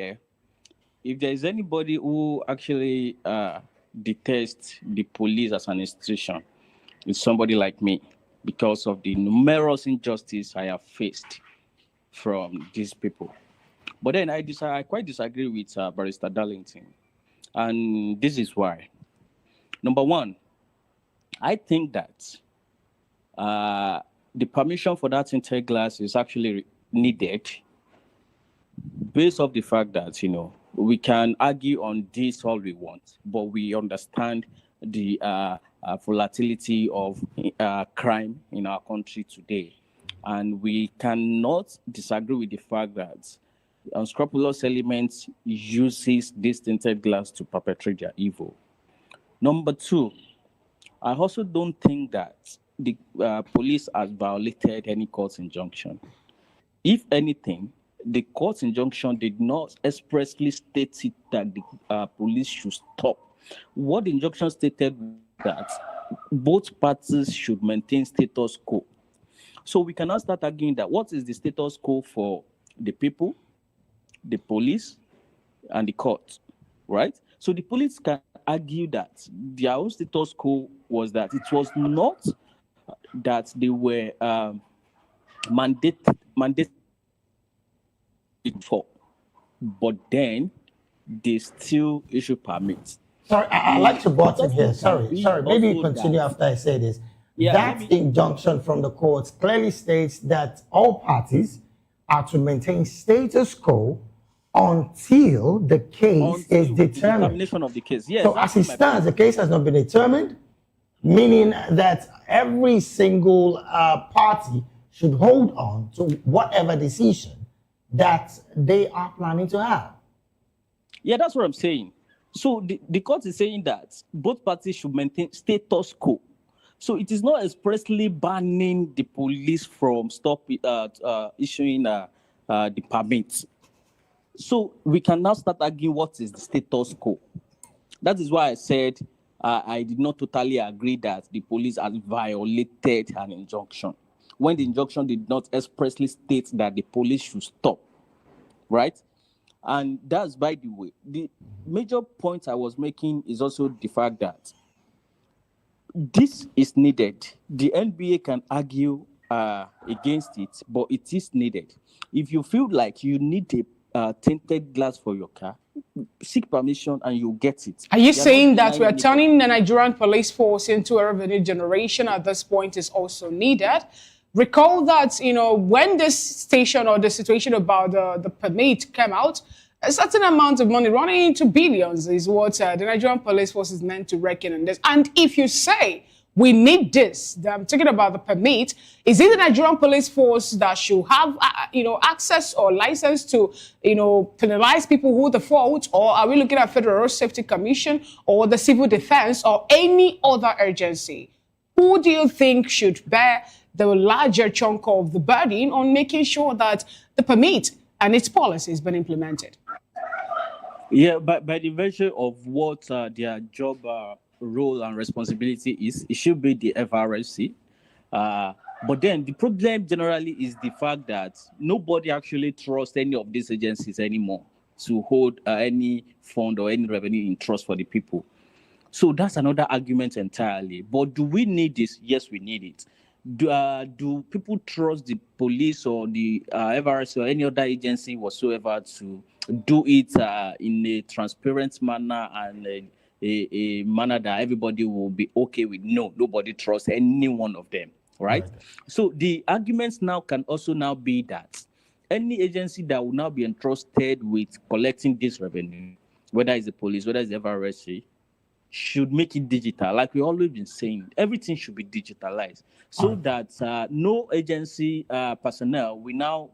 [SPEAKER 7] if there is anybody who actually detests the police as an institution, it's somebody like me, because of the numerous injustice I have faced from these people. But then I quite disagree with Barrister Darlington, and this is why. Number one, I think that the permission for that tinted glass is actually needed, based off the fact that, we can argue on this all we want, but we understand the volatility of crime in our country today. And we cannot disagree with the fact that unscrupulous elements uses this tinted glass to perpetrate their evil. Number two, I also don't think that the police has violated any court injunction. If anything, the court injunction did not expressly state it that the police should stop. What the injunction stated that both parties should maintain status quo. So we cannot start arguing that what is the status quo for the people, the police, and the court, right? So the police can argue that their own status quo was that it was not that they were mandated for, but then they still issue permits.
[SPEAKER 6] Sorry, I'd like to butt in here. Sorry. Maybe continue after I say this. That injunction from the courts clearly states that all parties are to maintain status quo until the case is determined.
[SPEAKER 7] Determination of the case. Yes.
[SPEAKER 6] So as it stands, the case has not been determined, meaning that every single party should hold on to whatever decision that they are planning to have.
[SPEAKER 7] Yeah, that's what I'm saying. So the court is saying that both parties should maintain status quo. So it is not expressly banning the police from issuing the permits. So we can now start arguing what is the status quo. That is why I said I did not totally agree that the police has violated an injunction, when the injunction did not expressly state that the police should stop, right? And that's, by the way, the major point I was making is also the fact that this is needed. The NBA can argue against it, but it is needed. If you feel like you need a tinted glass for your car, seek permission and you get it.
[SPEAKER 11] Are you
[SPEAKER 7] They are
[SPEAKER 11] saying
[SPEAKER 7] not
[SPEAKER 11] that we are
[SPEAKER 7] denying
[SPEAKER 11] turning the Nigerian police force into a revenue generation at this point is also needed? Recall that, when this station or the situation about the permit came out, a certain amount of money running into billions is what the Nigerian police force is meant to reckon on this. And if you say we need this, I'm talking about the permit, is it the Nigerian police force that should have, access or license to, penalize people who the fault, or are we looking at Federal Road Safety Commission or the Civil Defense or any other agency? Who do you think should bear the larger chunk of the burden on making sure that the permit and its policy has been implemented?
[SPEAKER 7] Yeah, but by the virtue of what their job role and responsibility is, it should be the FRSC. But then the problem generally is the fact that nobody actually trusts any of these agencies anymore to hold any fund or any revenue in trust for the people. So that's another argument entirely. But do we need this? Yes, we need it. Do people trust the police or the FRSC or any other agency whatsoever to do it in a transparent manner and a manner that everybody will be okay with? No, nobody trusts any one of them, right? So the arguments now can also now be that any agency that will now be entrusted with collecting this revenue, whether it's the police, whether it's the FRSC, should make it digital. Like we've always been saying, everything should be digitalized so that no agency personnel will now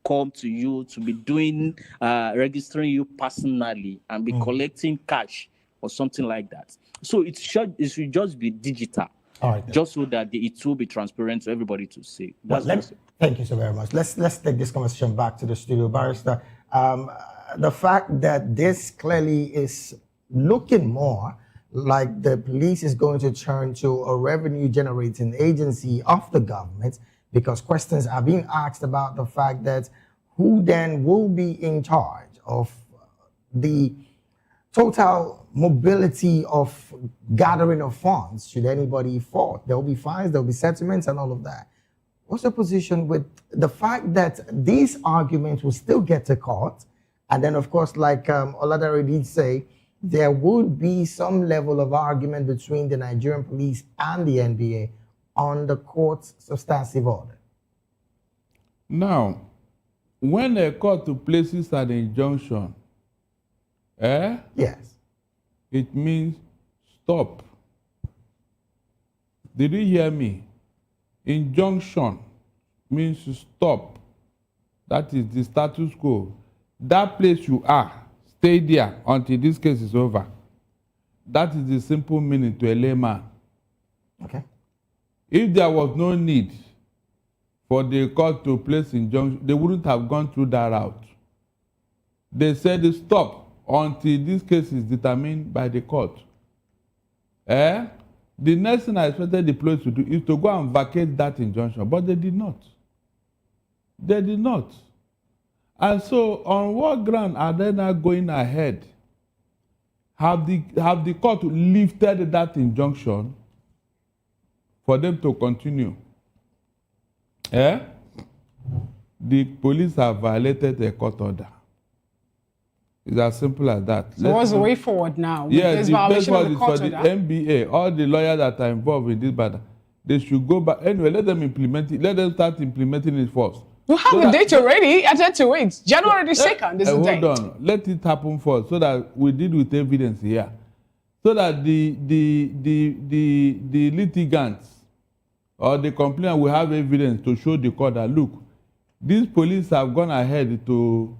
[SPEAKER 7] come to you to be doing, registering you personally and be collecting cash or something like that. So it should just be digital.
[SPEAKER 6] All right.
[SPEAKER 7] Just so that it will be transparent to everybody to see.
[SPEAKER 6] Thank you so very much. Let's take this conversation back to the studio, Barrister. The fact that this clearly is looking more like the police is going to turn to a revenue generating agency of the government, because questions are being asked about the fact that who then will be in charge of the total mobility of gathering of funds should anybody fault. There will be fines, there will be settlements and all of that. What's your position with the fact that these arguments will still get to court? And then, of course, like Oladare did say, there would be some level of argument between the Nigerian police and the NBA on the court's substantive order.
[SPEAKER 3] Now, when a court places an injunction,
[SPEAKER 6] yes,
[SPEAKER 3] it means stop. Did you hear me? Injunction means stop. That is the status quo. That place you are, stay there until this case is over. That is the simple meaning to a layman.
[SPEAKER 6] Okay.
[SPEAKER 3] If there was no need for the court to place injunction, they wouldn't have gone through that route. They said stop until this case is determined by the court. The next thing I expected the police to do is to go and vacate that injunction, but they did not. They did not. And so, on what ground are they now going ahead? Have the court lifted that injunction for them to continue? The police have violated a court order. It's as simple as that.
[SPEAKER 11] So what's the way forward now?
[SPEAKER 3] Yes, the
[SPEAKER 11] violation of the court
[SPEAKER 3] for the
[SPEAKER 11] order?
[SPEAKER 3] NBA, all the lawyers that are involved in this matter, they should go back. Anyway, let them implement it. Let them start implementing it first.
[SPEAKER 11] You have a date already. I said to wait. January the 2nd is the date.
[SPEAKER 3] Hold on. Let it happen first so that we deal with evidence here. So that the litigants or the complainant will have evidence to show the court that, look, these police have gone ahead to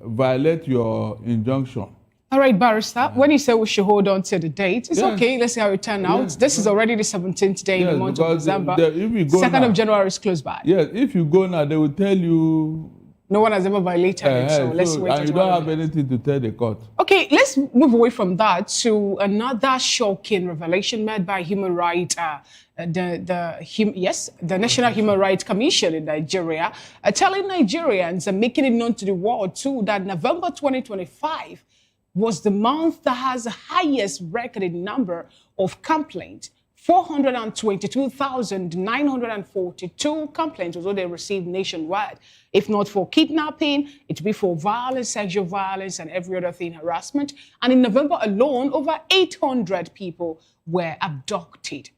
[SPEAKER 3] violate your injunction.
[SPEAKER 11] All right, Barrister, when you say we should hold on to the date, it's okay. Let's see how it turns out. This is already the 17th day in the month of December. 2nd of January is close by.
[SPEAKER 3] Yes, if you go now, they will tell you.
[SPEAKER 11] No one has ever violated it, so let's wait.
[SPEAKER 3] And you don't have anything to tell the court.
[SPEAKER 11] Okay, let's move away from that to another shocking revelation made by Human Rights, the National Human Rights Commission in Nigeria, telling Nigerians and making it known to the world too that November 2025 was the month that has the highest recorded number of complaints 422,942 complaints was what they received nationwide. If not for kidnapping, it'd be for violence, sexual violence, and every other thing, harassment. And in November alone, over 800 people were abducted.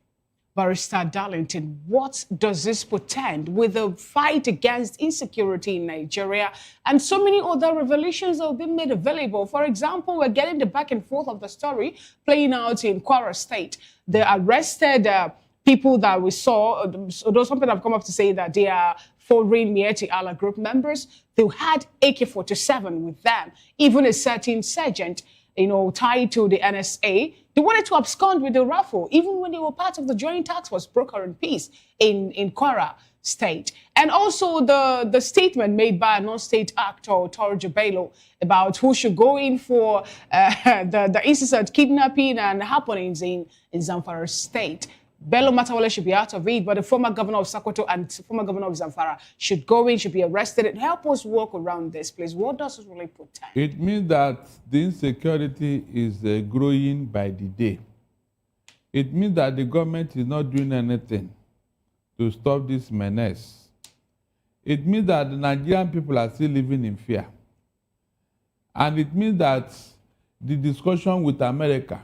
[SPEAKER 11] Barrister Darlington, what does this portend with the fight against insecurity in Nigeria and so many other revelations that have been made available? For example, we're getting the back and forth of the story playing out in Kwara State. The arrested people that we saw, although some people have come up to say that they are foreign Mieti Allah group members, they had AK-47 with them, even a certain sergeant, tied to the NSA. They wanted to abscond with the rifle, even when they were part of the Joint Task Force Broker in Peace in Kwara State. And also the statement made by a non-state actor, Torjo Bello, about who should go in for the incessant kidnapping and happenings in Zamfara State. Bello Matawale should be out of it, but the former governor of Sokoto and former governor of Zamfara should go in, should be arrested, and help us walk around this place. What does it really portend?
[SPEAKER 3] It means that the insecurity is growing by the day. It means that the government is not doing anything to stop this menace. It means that the Nigerian people are still living in fear. And it means that the discussion with America,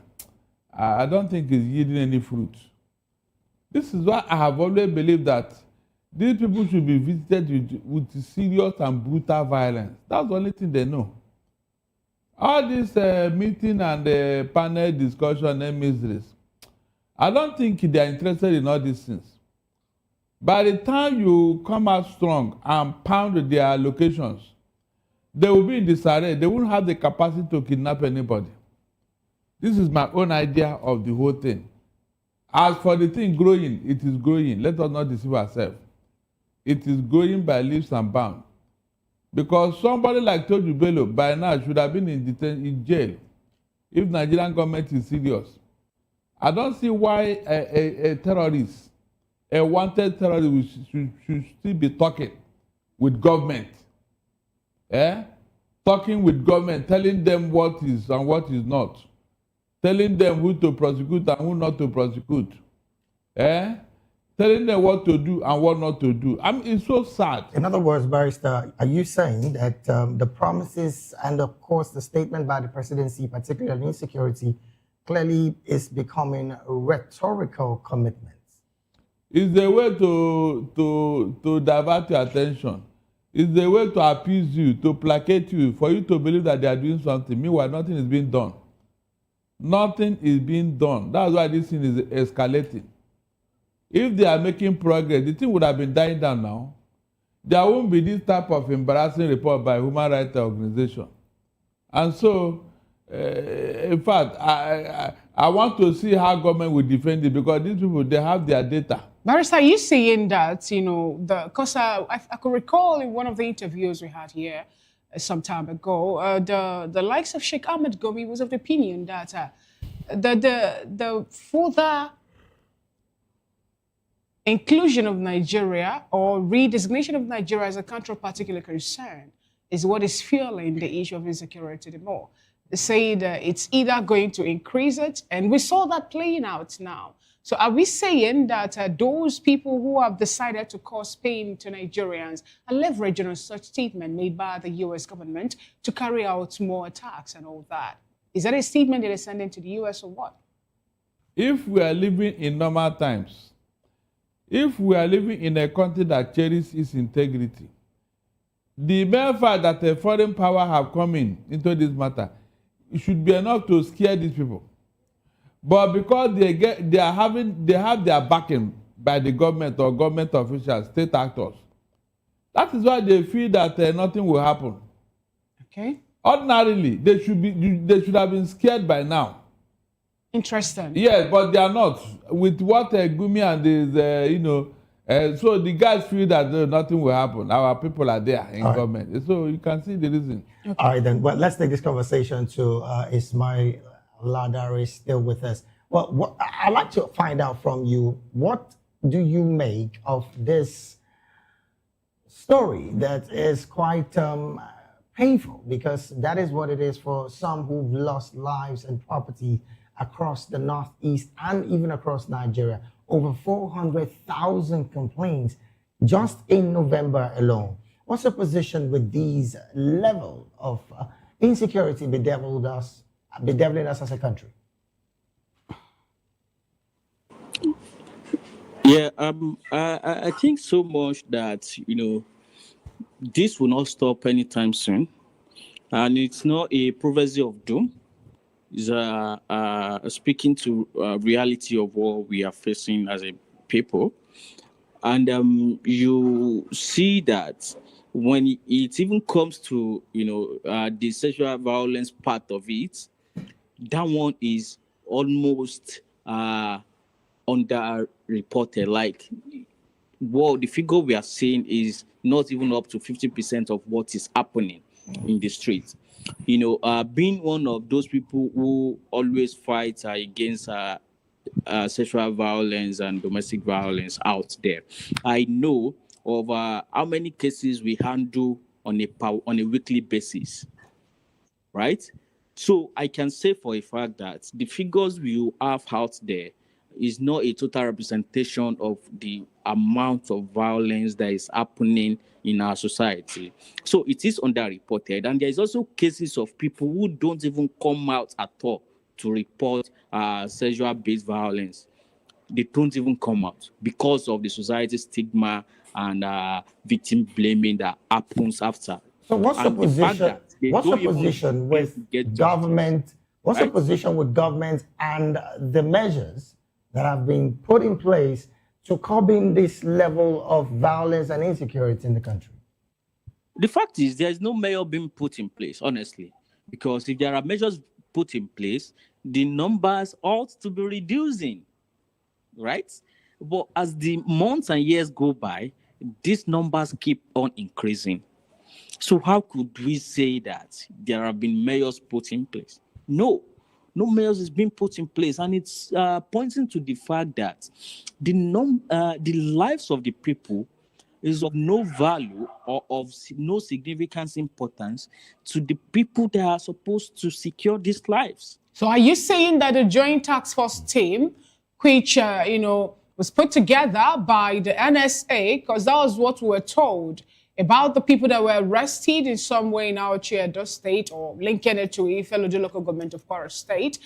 [SPEAKER 3] I don't think is yielding any fruit. This is why I have always believed that these people should be visited with serious and brutal violence. That's the only thing they know. All this meeting and panel discussion and miseries, I don't think they are interested in all these things. By the time you come out strong and pound their locations, they will be in disarray. They won't have the capacity to kidnap anybody. This is my own idea of the whole thing. As for the thing growing, it is growing. Let us not deceive ourselves. It is growing by leaps and bounds. Because somebody like Toju Bello by now should have been in jail if Nigerian government is serious. I don't see why a terrorist, a wanted terrorist should still be talking with government. Talking with government, telling them what is and what is not. Telling them who to prosecute and who not to prosecute. Telling them what to do and what not to do. I mean, it's so sad.
[SPEAKER 6] In other words, Barrister, are you saying that the promises and, of course, the statement by the presidency, particularly on insecurity, clearly is becoming rhetorical commitments?
[SPEAKER 3] It's a way to divert your attention. It's a way to appease you, to placate you, for you to believe that they are doing something. Meanwhile, nothing is being done. Nothing is being done. That's why this thing is escalating. If they are making progress, the thing would have been dying down now. There won't be this type of embarrassing report by human rights organization. And so, in fact, I want to see how government will defend it, because these people, they have their data.
[SPEAKER 11] Barrister, are you saying that, because I could recall in one of the interviews we had here some time ago, the likes of Sheikh Ahmed Gomi was of the opinion that the further inclusion of Nigeria or redesignation of Nigeria as a country of particular concern is what is fueling the issue of insecurity the more. They say that it's either going to increase it, and we saw that playing out now. So are we saying that those people who have decided to cause pain to Nigerians are leveraging on such statement made by the U.S. government to carry out more attacks and all that? Is that a statement that is sending to the U.S. or what?
[SPEAKER 3] If we are living in normal times, if we are living in a country that cherishes its integrity, the mere fact that a foreign power have come into this matter, it should be enough to scare these people. But because they have their backing by the government or government officials, state actors, that is why they feel that nothing will happen.
[SPEAKER 11] Okay.
[SPEAKER 3] Ordinarily, they should have been scared by now.
[SPEAKER 11] Interesting.
[SPEAKER 3] Yes, but they are not. With what Gumi and his, so the guys feel that nothing will happen. Our people are there in government. Right. So you can see the reason.
[SPEAKER 6] Okay. All right, then. Well, let's take this conversation to Ismail Ladari, is still with us. Well, I'd like to find out from you, what do you make of this story that is quite painful, because that is what it is for some who've lost lives and property across the Northeast and even across Nigeria. Over 400,000 complaints just in November alone. What's your position with these level of insecurity bedeviling us as a country?
[SPEAKER 7] Yeah, I think so much that this will not stop anytime soon, and it's not a prophecy of doom. It's speaking to reality of what we are facing as a people, and you see that when it even comes to the sexual violence part of it, that one is almost underreported. Like, the figure we are seeing is not even up to 50% of what is happening in the streets. Being one of those people who always fight against sexual violence and domestic violence out there, I know of how many cases we handle on a weekly basis, right? So I can say for a fact that the figures we have out there is not a total representation of the amount of violence that is happening in our society. So it is underreported, and there is also cases of people who don't even come out at all to report sexual-based violence. They don't even come out because of the society stigma and victim blaming that happens after.
[SPEAKER 6] So what's your position? What's your position with government? What's your position with government and the measures that have been put in place to curbing this level of violence and insecurity in the country?
[SPEAKER 7] The fact is, there is no measure being put in place, honestly, because if there are measures put in place, the numbers ought to be reducing, right? But as the months and years go by, these numbers keep on increasing. So how could we say that there have been measures put in place? No measures is being put in place, and it's pointing to the fact that the lives of the people is of no value or of no significant importance to the people that are supposed to secure these lives.
[SPEAKER 11] So are you saying that the Joint Task Force team, which was put together by the NSA, because that was what we were told about the people that were arrested in some way in our Edo state, or linking it to Ife local government of Kwara State,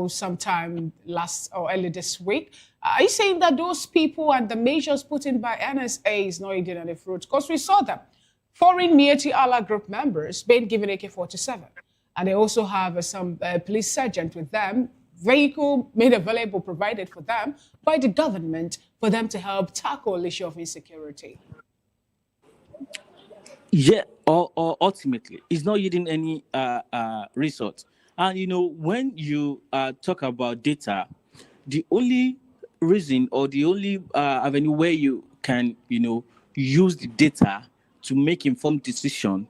[SPEAKER 11] sometime last or early this week. Are you saying that those people and the measures put in by NSA is not eating any fruit? Because we saw them, foreign Mieti Allah group members being given AK-47. And they also have some police sergeant with them, vehicle made available, provided for them by the government for them to help tackle the issue of insecurity.
[SPEAKER 7] Yeah, or ultimately, it's not yielding any results. And when you talk about data, the only reason or the only avenue where you can use the data to make informed decision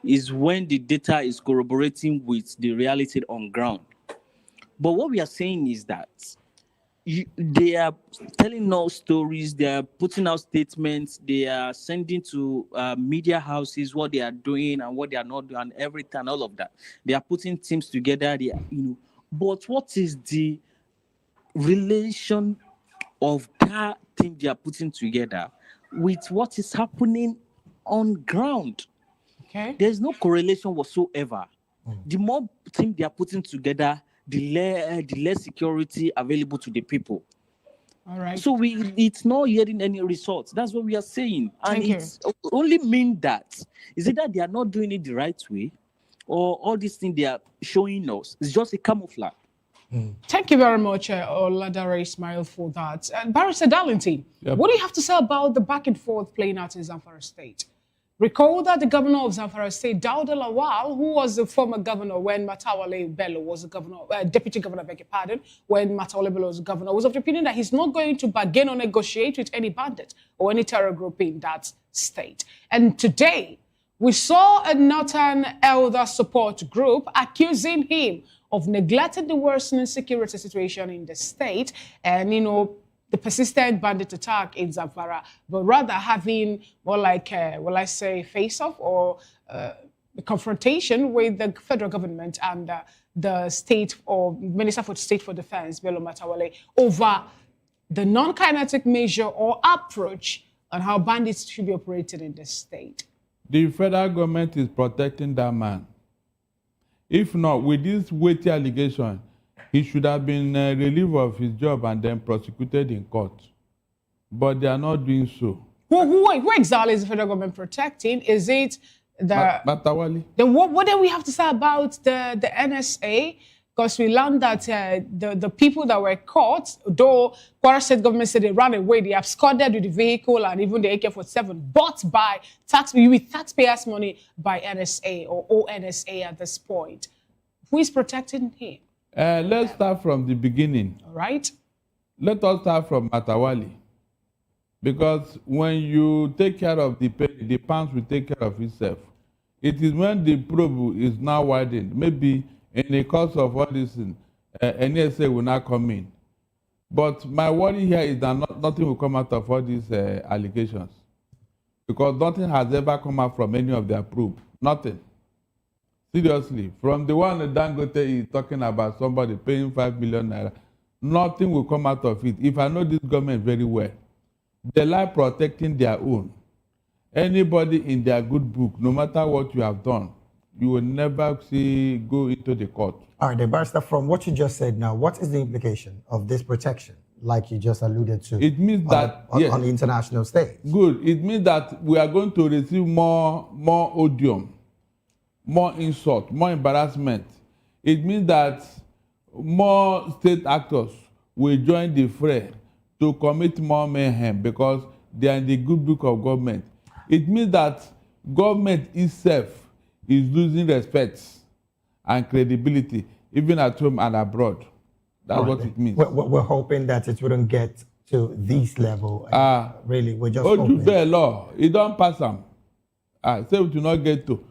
[SPEAKER 7] is when the data is corroborating with the reality on ground. But what we are saying is that they are telling us stories, they are putting out statements, they are sending to media houses what they are doing and what they are not doing, and everything, all of that. They are putting teams together. But what is the relation of that thing they are putting together with what is happening on ground?
[SPEAKER 11] Okay.
[SPEAKER 7] There's no correlation whatsoever. The more things they are putting together, the less security available to the people.
[SPEAKER 11] All right.
[SPEAKER 7] So it's not yielding any results. That's what we are saying. And it's only mean that is it that they are not doing it the right way, or all these things they are showing us is just a camouflage.
[SPEAKER 11] Thank you very much, Oladare Ismail, for that. And Barrister Darlington, what do you have to say about the back and forth playing out in Zamfara State? Recall that the governor of Zamfara State, Dauda Lawal, who was the former governor when Matawale Bello was the governor, deputy governor, beg your pardon, when Matawale Bello was the governor, was of the opinion that he's not going to bargain or negotiate with any bandit or any terror group in that state. And today, we saw a Northern Elder Support Group accusing him of neglecting the worsening security situation in the state and, the persistent bandit attack in Zamfara, but rather having more like, face-off or confrontation with the federal government and the state or Minister for State for Defense, Bello Matawalle, over the non-kinetic measure or approach on how bandits should be operated in the state.
[SPEAKER 3] The federal government is protecting that man. If not, with this weighty allegation, he should have been relieved of his job and then prosecuted in court. But they are not doing so.
[SPEAKER 11] Who exactly is the federal government protecting? Is it the...
[SPEAKER 3] Matawali.
[SPEAKER 11] Then what do we have to say about the NSA? Because we learned that the people that were caught, though Kwara State government said they ran away, they absconded with the vehicle and even the AK-47, bought by with taxpayers' money by NSA or ONSA at this point. Who is protecting him?
[SPEAKER 3] Let's start from the beginning.
[SPEAKER 11] All right.
[SPEAKER 3] Let us start from Matawali. Because when you take care of the pounds will take care of itself. It is when the probe is now widened, maybe in the course of all this, NSA will not come in. But my worry here is that nothing will come out of all these allegations. Because nothing has ever come out from any of their probe. Nothing. Seriously. From the one that Dangote is talking about somebody paying 5 million naira, nothing will come out of it. If I know this government very well, they like protecting their own. Anybody in their good book, no matter what you have done, you will never see go into the court.
[SPEAKER 6] All right, then, Barrister, from what you just said now, what is the implication of this protection, like you just alluded to?
[SPEAKER 3] It means that
[SPEAKER 6] on the international stage.
[SPEAKER 3] Good. It means that we are going to receive more odium, more insult, more embarrassment. It means that more state actors will join the fray to commit more mayhem because they are in the good book of government. It means that government itself is losing respect and credibility, even at home and abroad. That's what it means.
[SPEAKER 6] We're hoping that it wouldn't get to this level. Really, we're just hoping.
[SPEAKER 3] The law, it don't pass them. Say we do not get to.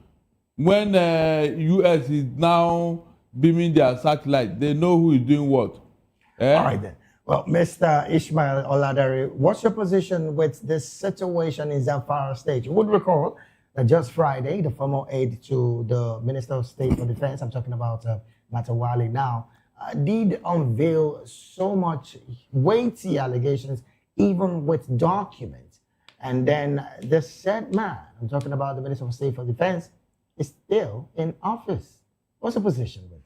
[SPEAKER 3] When U.S. is now beaming their satellite, they know who is doing what.
[SPEAKER 6] All right then. Well, Mr. Ishmael Oladare, what's your position with this situation in Zamfara State? You would recall that just Friday, the former aide to the Minister of State for Defense, I'm talking about Matawale now, did unveil so much weighty allegations, even with documents. And then the said man, I'm talking about the Minister of State for Defense, is still in office. What's your position with this?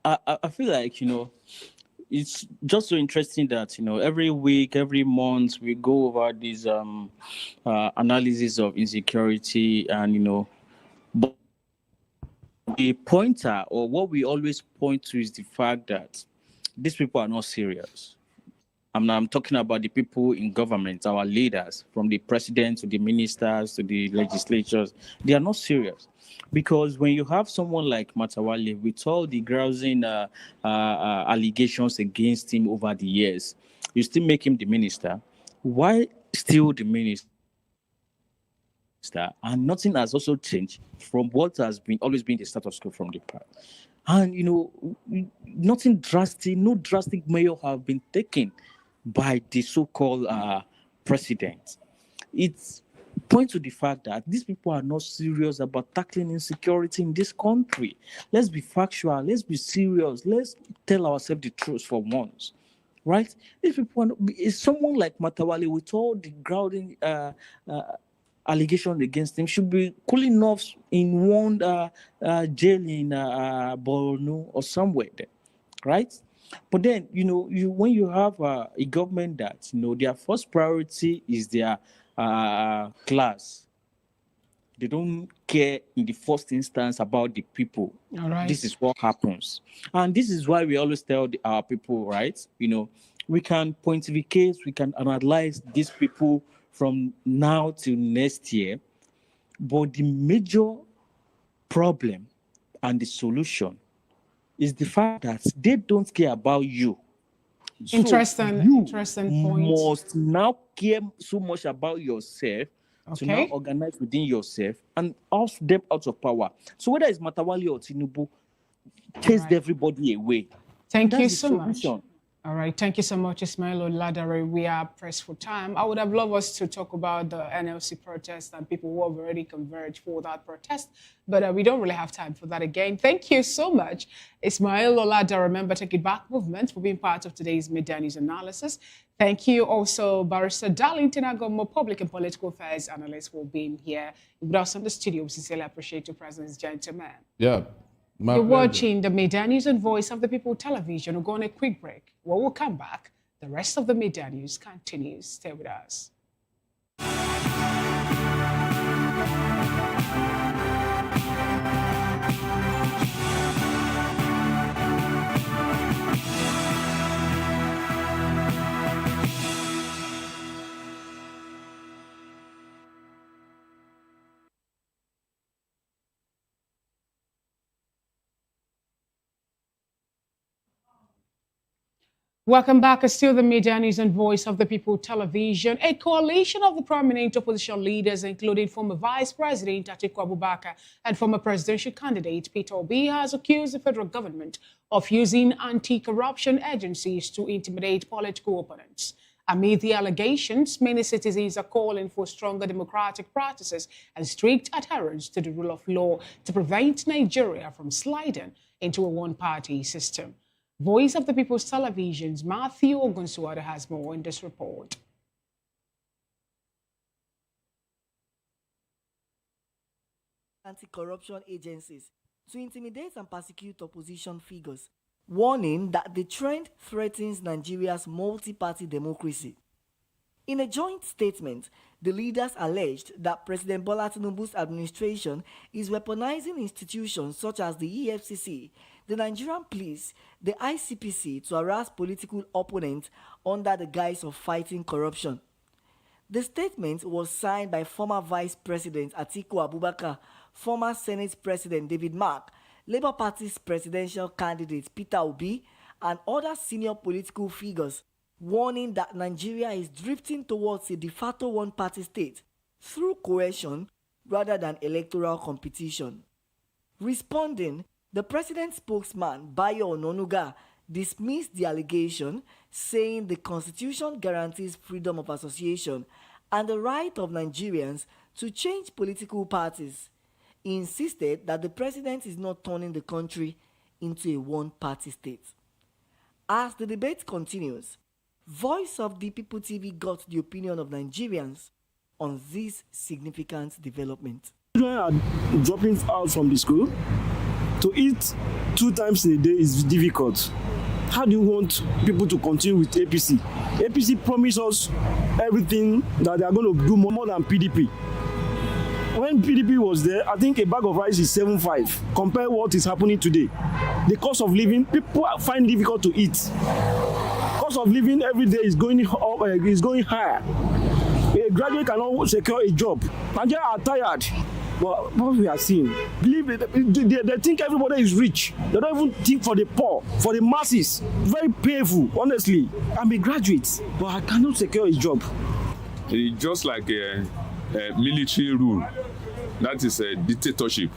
[SPEAKER 7] I feel like, it's just so interesting that, every week, every month, we go over these analysis of insecurity and, but the pointer or what we always point to is the fact that these people are not serious. I'm talking about the people in government, our leaders, from the president to the ministers to the legislatures. They are not serious. Because when you have someone like Matawale with all the grousing allegations against him over the years, you still make him the minister. Why still the minister? And nothing has also changed from what has been always been the status quo from the past. And nothing drastic, no drastic measure have been taken by the so-called president. It's point to the fact that these people are not serious about tackling insecurity in this country. Let's be factual. Let's be serious. Let's tell ourselves the truth for once, right? These people is someone like Matawale with all the grounding allegations against him should be cooling off in one jail in Borno or somewhere there, right? But then, when you have a government that, their first priority is their class, they don't care in the first instance about the people.
[SPEAKER 11] All right.
[SPEAKER 7] This is what happens. And this is why we always tell our people, right? We can pontificate, we can analyze these people from now till next year. But the major problem and the solution is the fact that they don't care about you.
[SPEAKER 11] Interesting point.
[SPEAKER 7] You must now care so much about yourself to now organize within yourself and oust them out of power. So whether it's Matawale or Tinubu, chase everybody away.
[SPEAKER 11] Thank you so much. All All right, thank you so much, Ismail Oladare. We are pressed for time. I would have loved us to talk about the NLC protest and people who have already converged for that protest, but we don't really have time for that again. Thank you so much, Ismail Oladare, member Take It Back Movement, for being part of today's Midday News analysis. Thank you also, Barrister Darlington Agomo, Public and Political Affairs Analyst, for being here with us in the studio. We sincerely appreciate your presence, gentlemen.
[SPEAKER 3] Yeah.
[SPEAKER 11] You're watching the Midday News and Voice of the People television. We'll go on a quick break. When we'll come back, the rest of the Midday News continues. Stay with us. Welcome back. It's still the Media News and Voice of the People television. A coalition of the prominent opposition leaders, including former Vice President Atiku Abubakar and former presidential candidate Peter Obi, has accused the federal government of using anti-corruption agencies to intimidate political opponents. Amid the allegations, many citizens are calling for stronger democratic practices and strict adherence to the rule of law to prevent Nigeria from sliding into a one-party system. Voice of the People's Television's Matthew Ogunsuwada has more in this report.
[SPEAKER 2] Anti-corruption agencies to intimidate and persecute opposition figures, warning that the trend threatens Nigeria's multi-party democracy. In a joint statement, the leaders alleged that President Bola Tinubu's administration is weaponizing institutions such as the EFCC, the Nigerian police, the ICPC to harass political opponents under the guise of fighting corruption. The statement was signed by former Vice President Atiku Abubakar, former Senate President David Mark, Labour Party's presidential candidate Peter Obi, and other senior political figures, warning that Nigeria is drifting towards a de facto one-party state through coercion rather than electoral competition. Responding, the president's spokesman, Bayo Ononuga, dismissed the allegation, saying the constitution guarantees freedom of association and the right of Nigerians to change political parties. He insisted that the president is not turning the country into a one-party state. As the debate continues, Voice of the People TV got the opinion of Nigerians on this significant development.
[SPEAKER 5] Children are dropping out from the school. To eat 2 times in a day is difficult. How do you want people to continue with APC? APC promised us everything that they are going to do more than PDP. When PDP was there, I think a bag of rice is 7.5. Compare what is happening today. The cost of living, people find it difficult to eat. Cost of living every day is going up, is going higher. A graduate cannot secure a job. Nigerians are tired. But what we are seeing, believe it, they think everybody is rich. They don't even think for the poor, for the masses. Very painful, honestly. I'm a graduate, but I cannot secure a job.
[SPEAKER 9] It's just like a military rule. That is a dictatorship.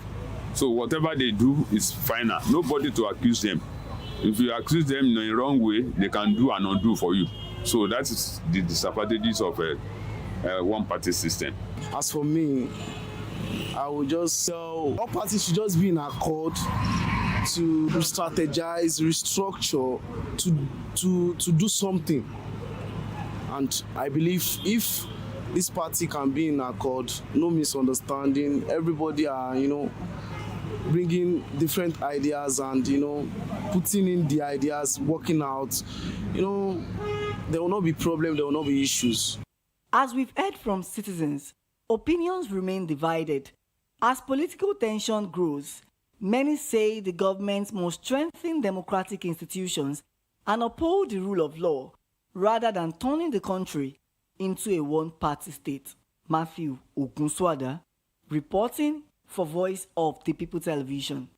[SPEAKER 9] So whatever they do is final. Nobody to accuse them. If you accuse them in the wrong way, they can do and undo for you. So that is the disadvantages of a one-party system.
[SPEAKER 13] As for me, I would just tell all parties should just be in accord to strategize, restructure, to do something. And I believe if this party can be in accord, no misunderstanding, everybody are, bringing different ideas and, putting in the ideas, working out, there will not be problem, there will not be issues.
[SPEAKER 2] As we've heard from citizens, opinions remain divided. As political tension grows, many say the government must strengthen democratic institutions and uphold the rule of law rather than turning the country into a one-party state. Matthew Ogunsuwada, reporting for Voice of the People Television.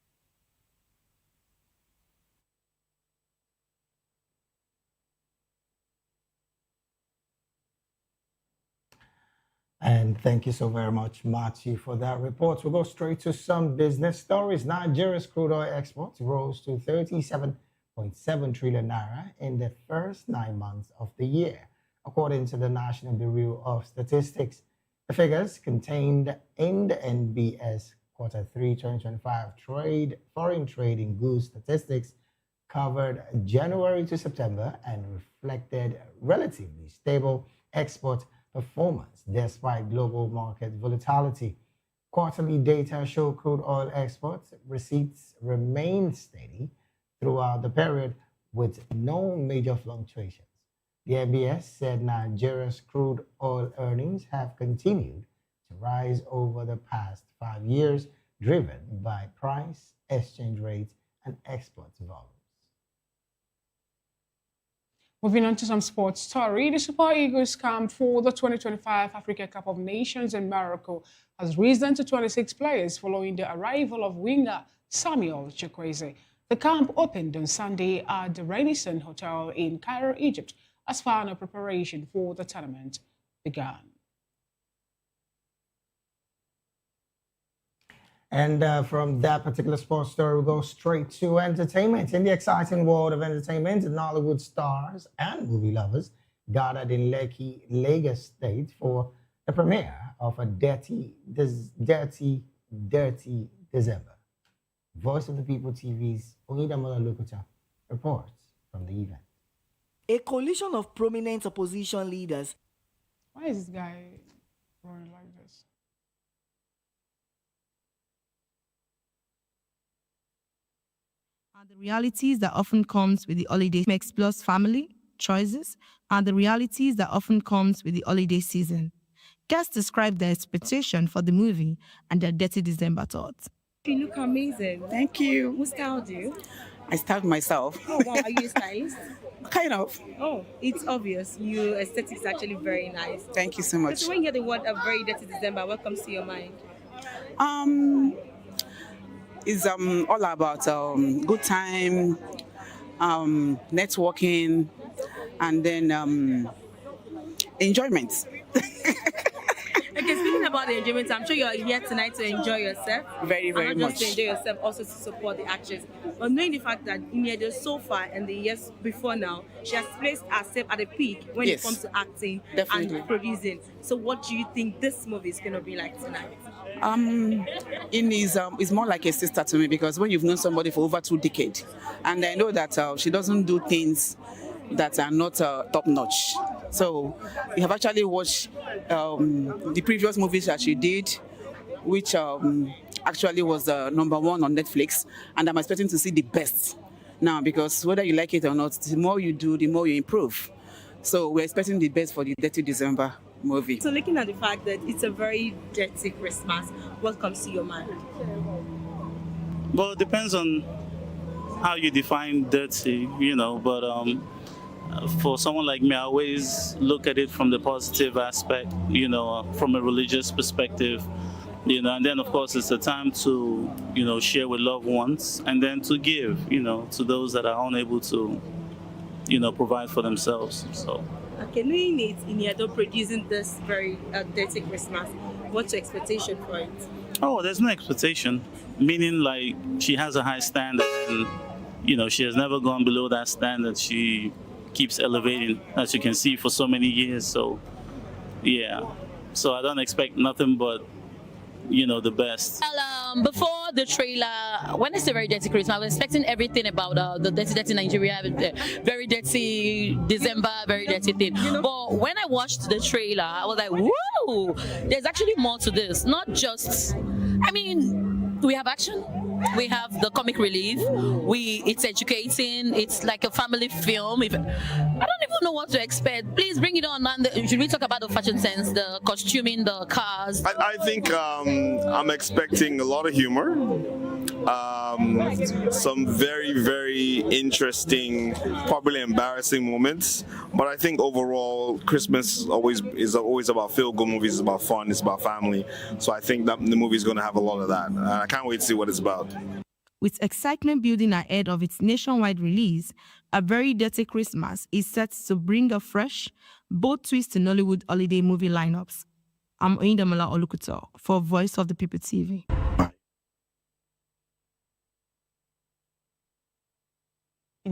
[SPEAKER 6] And thank you so very much, Matthew, for that report. We'll go straight to some business stories. Nigeria's crude oil exports rose to 37 1.7 trillion naira in the first 9 months of the year, according to the National Bureau of Statistics. The figures contained in the NBS Q3 2025 foreign trade in goods statistics covered January to September and reflected relatively stable export performance despite global market volatility. Quarterly data show crude oil export receipts remained steady throughout the period with no major fluctuations. The NBS said Nigeria's crude oil earnings have continued to rise over the past 5 years, driven by price, exchange rates, and export volumes.
[SPEAKER 11] Moving on to some sports story, the Super Eagles camp for the 2025 Africa Cup of Nations in Morocco has risen to 26 players following the arrival of winger Samuel Chukwueze. The camp opened on Sunday at the Renaissance Hotel in Cairo, Egypt, as final preparation for the tournament began.
[SPEAKER 6] And from that particular sports story, we go straight to entertainment. In the exciting world of entertainment, Nollywood stars and movie lovers gathered in Lekki, Lagos State for the premiere of a Dirty December. Voice of the People TV's Oyedamola Lokuta reports from the event.
[SPEAKER 2] A coalition of prominent opposition leaders.
[SPEAKER 11] Why is this guy running like this?
[SPEAKER 4] Are the realities that often comes with the holiday makes plus family choices and the realities that often comes with the holiday season. Guests describe their expectation for the movie and their Dirty December thoughts.
[SPEAKER 12] You look amazing. Thank you. Who styled you? I styled myself. Oh wow, are you a stylist? Kind of. Oh, it's obvious. Your aesthetic is actually very nice. Thank you so much. So when you hear the word "a very dirty December," what comes to your mind? It's all about good time, networking, and then enjoyment. Okay, speaking about the enjoyment, I'm sure you're here tonight to enjoy yourself. Very, very and not much. Just to enjoy yourself, also to support the actress. But knowing the fact that Iniedo so far and the years before now, she has placed herself at a peak when it comes to acting and producing. So what do you think this movie is going to be like tonight? Is more like a sister to me, because when you've known somebody for over 2 decades, and I know that she doesn't do things that are not top notch. So we have actually watched the previous movies that she did, which actually was #1 on Netflix, and I'm expecting to see the best now, because whether you like it or not, the more you do, the more you improve. So we're expecting the best for the Dirty December movie. So looking at the fact that it's a very dirty Christmas, what comes to your mind?
[SPEAKER 14] Well, it depends on how you define dirty, but for someone like me, I always look at it from the positive aspect, from a religious perspective, and then of course it's a time to, share with loved ones, and then to give, to those that are unable to, provide for themselves. So. Okay, knowing it, Iniedo producing this very dirty Christmas, what's your expectation for it? Oh, there's no expectation, meaning like she has a high standard, and she has never gone below that standard. She keeps elevating, as you can see, for so many years. So yeah, so I don't expect nothing but the best.
[SPEAKER 15] Well, before the trailer, when I say very dirty Christmas, I was expecting everything about the dirty Nigeria, very dirty December, very dirty thing. But when I watched the trailer, I was like, whoa, there's actually more to this. Not just, we have action, we have the comic relief, it's educating, it's like a family film. I don't even know what to expect. Please bring it on. And should we talk about the fashion sense, the costuming, the cars?
[SPEAKER 19] I think I'm expecting a lot of humor, some very, very interesting, probably embarrassing moments. But I think overall, Christmas is always about feel-good movies. It's about fun. It's about family. So I think that the movie is going to have a lot of that. And I can't wait to see what it's about.
[SPEAKER 4] With excitement building ahead of its nationwide release, A Very Dirty Christmas is set to bring a fresh, bold twist to Nollywood holiday movie lineups. I'm Oyedamola Olukuto for Voice of the People TV.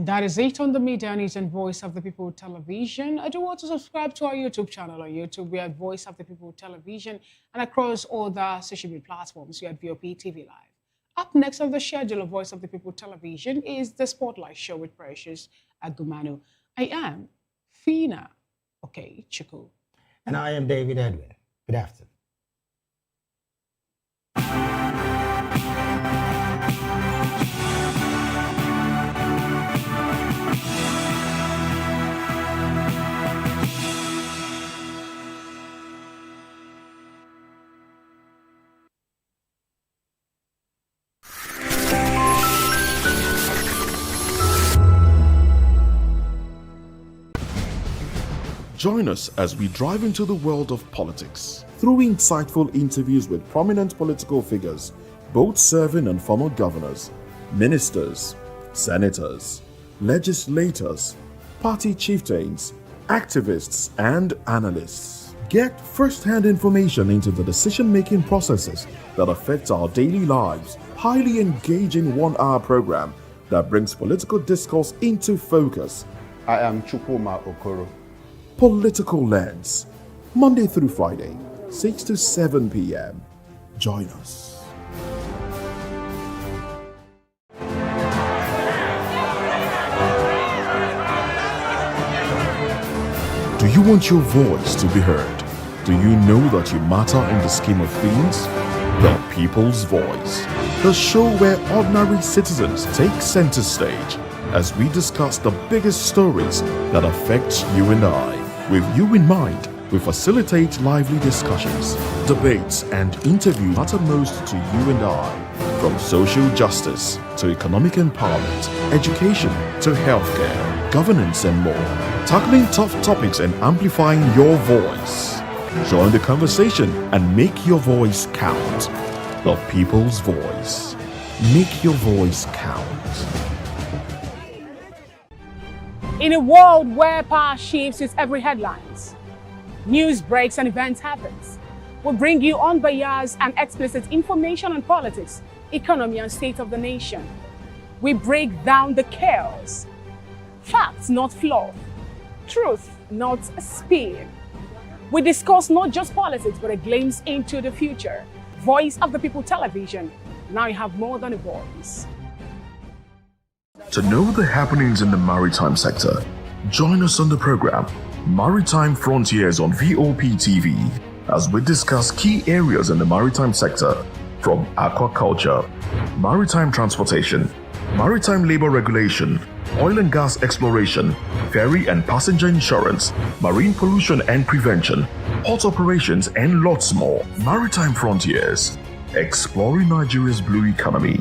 [SPEAKER 11] And that is it on the Media News and Voice of the People television. I do want to subscribe to our YouTube channel on YouTube. We are at Voice of the People television, and across all the social media platforms, we are at VOP TV Live. Up next on the schedule of Voice of the People television is the Spotlight Show with Precious Agumanu. I am Fina Chuku.
[SPEAKER 6] And I am David Edwin. Good afternoon.
[SPEAKER 1] Join us as we drive into the world of politics through insightful interviews with prominent political figures, both serving and former governors, ministers, senators, legislators, party chieftains, activists, and analysts. Get first-hand information into the decision-making processes that affect our daily lives. Highly engaging one-hour program that brings political discourse into focus.
[SPEAKER 16] I am Chukwuma Okoro.
[SPEAKER 1] Political Lens, Monday through Friday, 6 to 7 p.m. Join us. Do you want your voice to be heard? Do you know that you matter in the scheme of things? The People's Voice, the show where ordinary citizens take center stage as we discuss the biggest stories that affect you and I. With you in mind, we facilitate lively discussions, debates, and interviews matter most to you and I. From social justice to economic empowerment, education to healthcare, governance, and more. Tackling tough topics and amplifying your voice. Join the conversation and make your voice count. The People's Voice. Make your voice count.
[SPEAKER 11] In a world where power shifts with every headlines, news breaks and events happens, we bring you unbiased and explicit information on politics, economy, and state of the nation. We break down the chaos. Facts, not fluff. Truth, not spin. We discuss not just politics, but a glimpse into the future. Voice of the People television. Now you have more than a voice.
[SPEAKER 1] To know the happenings in the maritime sector, join us on the program Maritime Frontiers on VOP TV as we discuss key areas in the maritime sector from aquaculture, maritime transportation, maritime labor regulation, oil and gas exploration, ferry and passenger insurance, marine pollution and prevention, port operations, and lots more. Maritime Frontiers, exploring Nigeria's blue economy.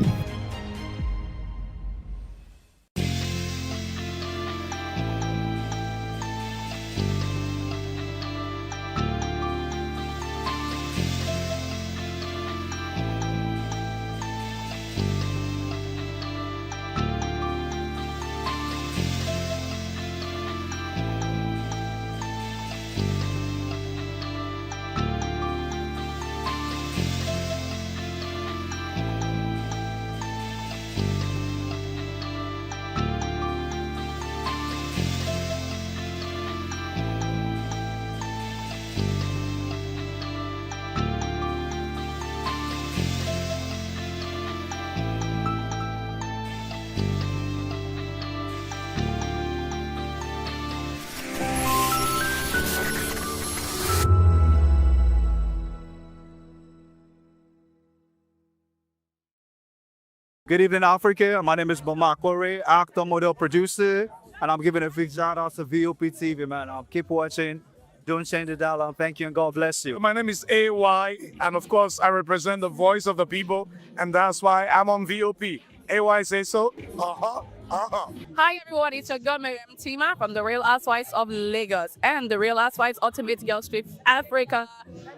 [SPEAKER 17] Good evening, Africa. My name is Bama Kore, actor, model, producer, and I'm giving a big shout out to VOP TV, man. Keep watching. Don't change the dial. Thank you and God bless you.
[SPEAKER 20] My name is AY, and of course, I represent the voice of the people, and that's why I'm on VOP. AY say so.
[SPEAKER 21] Hi everyone, it's your girl Miriam Tima from The Real Housewives of Lagos and The Real Housewives Ultimate Girls Trip Africa.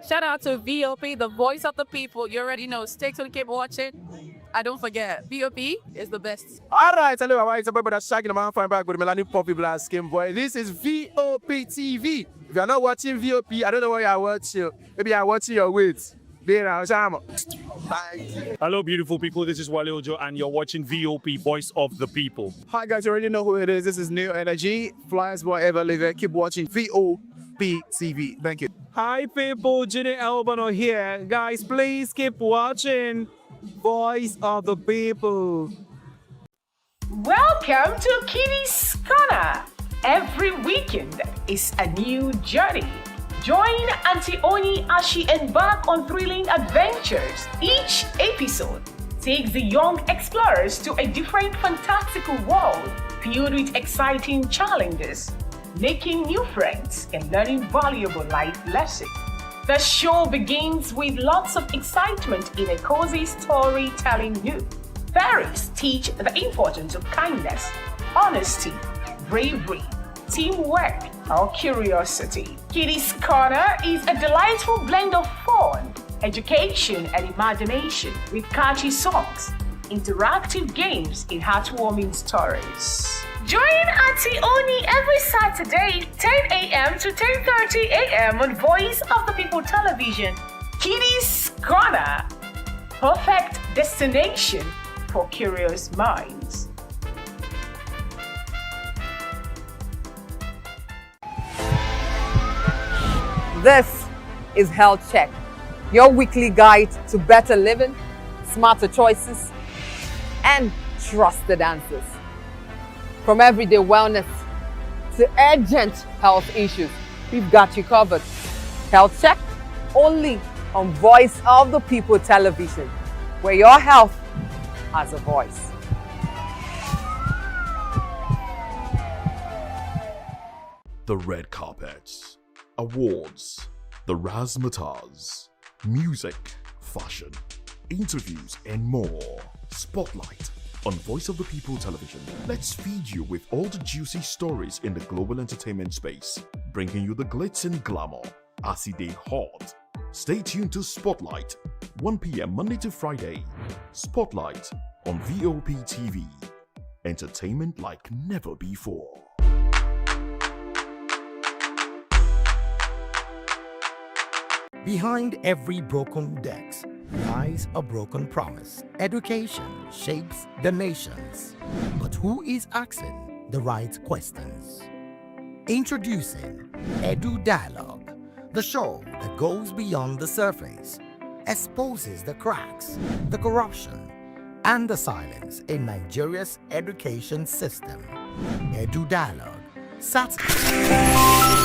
[SPEAKER 21] Shout out to VOP, the voice of the people. You already know. Stay tuned, keep watching. And don't forget, VOP is the best.
[SPEAKER 17] All right, hello, it's about that shagging the man fine back with Melanie Poppy Black Skin Boy. This is VOP TV. If you're not watching VOP, I don't know why you're watching. Maybe you're watching your weight.
[SPEAKER 20] Bye. Hello, beautiful people. This is Wale Ojo, and you're watching VOP, Voice of the People.
[SPEAKER 17] Hi guys, you already know who it is. This is New Energy. Flyers wherever live it. Keep watching VOP TV. Thank you.
[SPEAKER 20] Hi, people. Jide Albano here. Guys, please keep watching Voice of the People.
[SPEAKER 8] Welcome to Kitty's Corner. Every weekend is a new journey. Join Auntie Oni as she embarks on thrilling adventures. Each episode takes the young explorers to a different fantastical world filled with exciting challenges, making new friends and learning valuable life lessons. The show begins with lots of excitement in a cozy storytelling mood. Fairies teach the importance of kindness, honesty, bravery, teamwork, or curiosity. Kitty's Corner is a delightful blend of fun, education, and imagination with catchy songs, interactive games, and heartwarming stories. Join Auntie Oni every Saturday, 10 a.m. to 10:30 a.m. on Voice of the People Television. Kitty's Corner, perfect destination for curious minds.
[SPEAKER 10] This is Health Check, your weekly guide to better living, smarter choices, and trusted answers. From everyday wellness to urgent health issues, we've got you covered. Health Check, only on Voice of the People Television, where your health has a voice.
[SPEAKER 1] The red carpets, awards, the razzmatazz, music, fashion, interviews, and more. Spotlight on Voice of the People Television. Let's feed you with all the juicy stories in the global entertainment space, bringing you the glitz and glamour as it is hot. Stay tuned to Spotlight, 1 p.m. Monday to Friday. Spotlight on VOP TV. Entertainment like never before.
[SPEAKER 18] Behind every broken desk lies a broken promise. Education shapes the nations. But who is asking the right questions? Introducing Edu Dialogue, the show that goes beyond the surface, exposes the cracks, the corruption, and the silence in Nigeria's education system. Edu Dialogue, Saturday.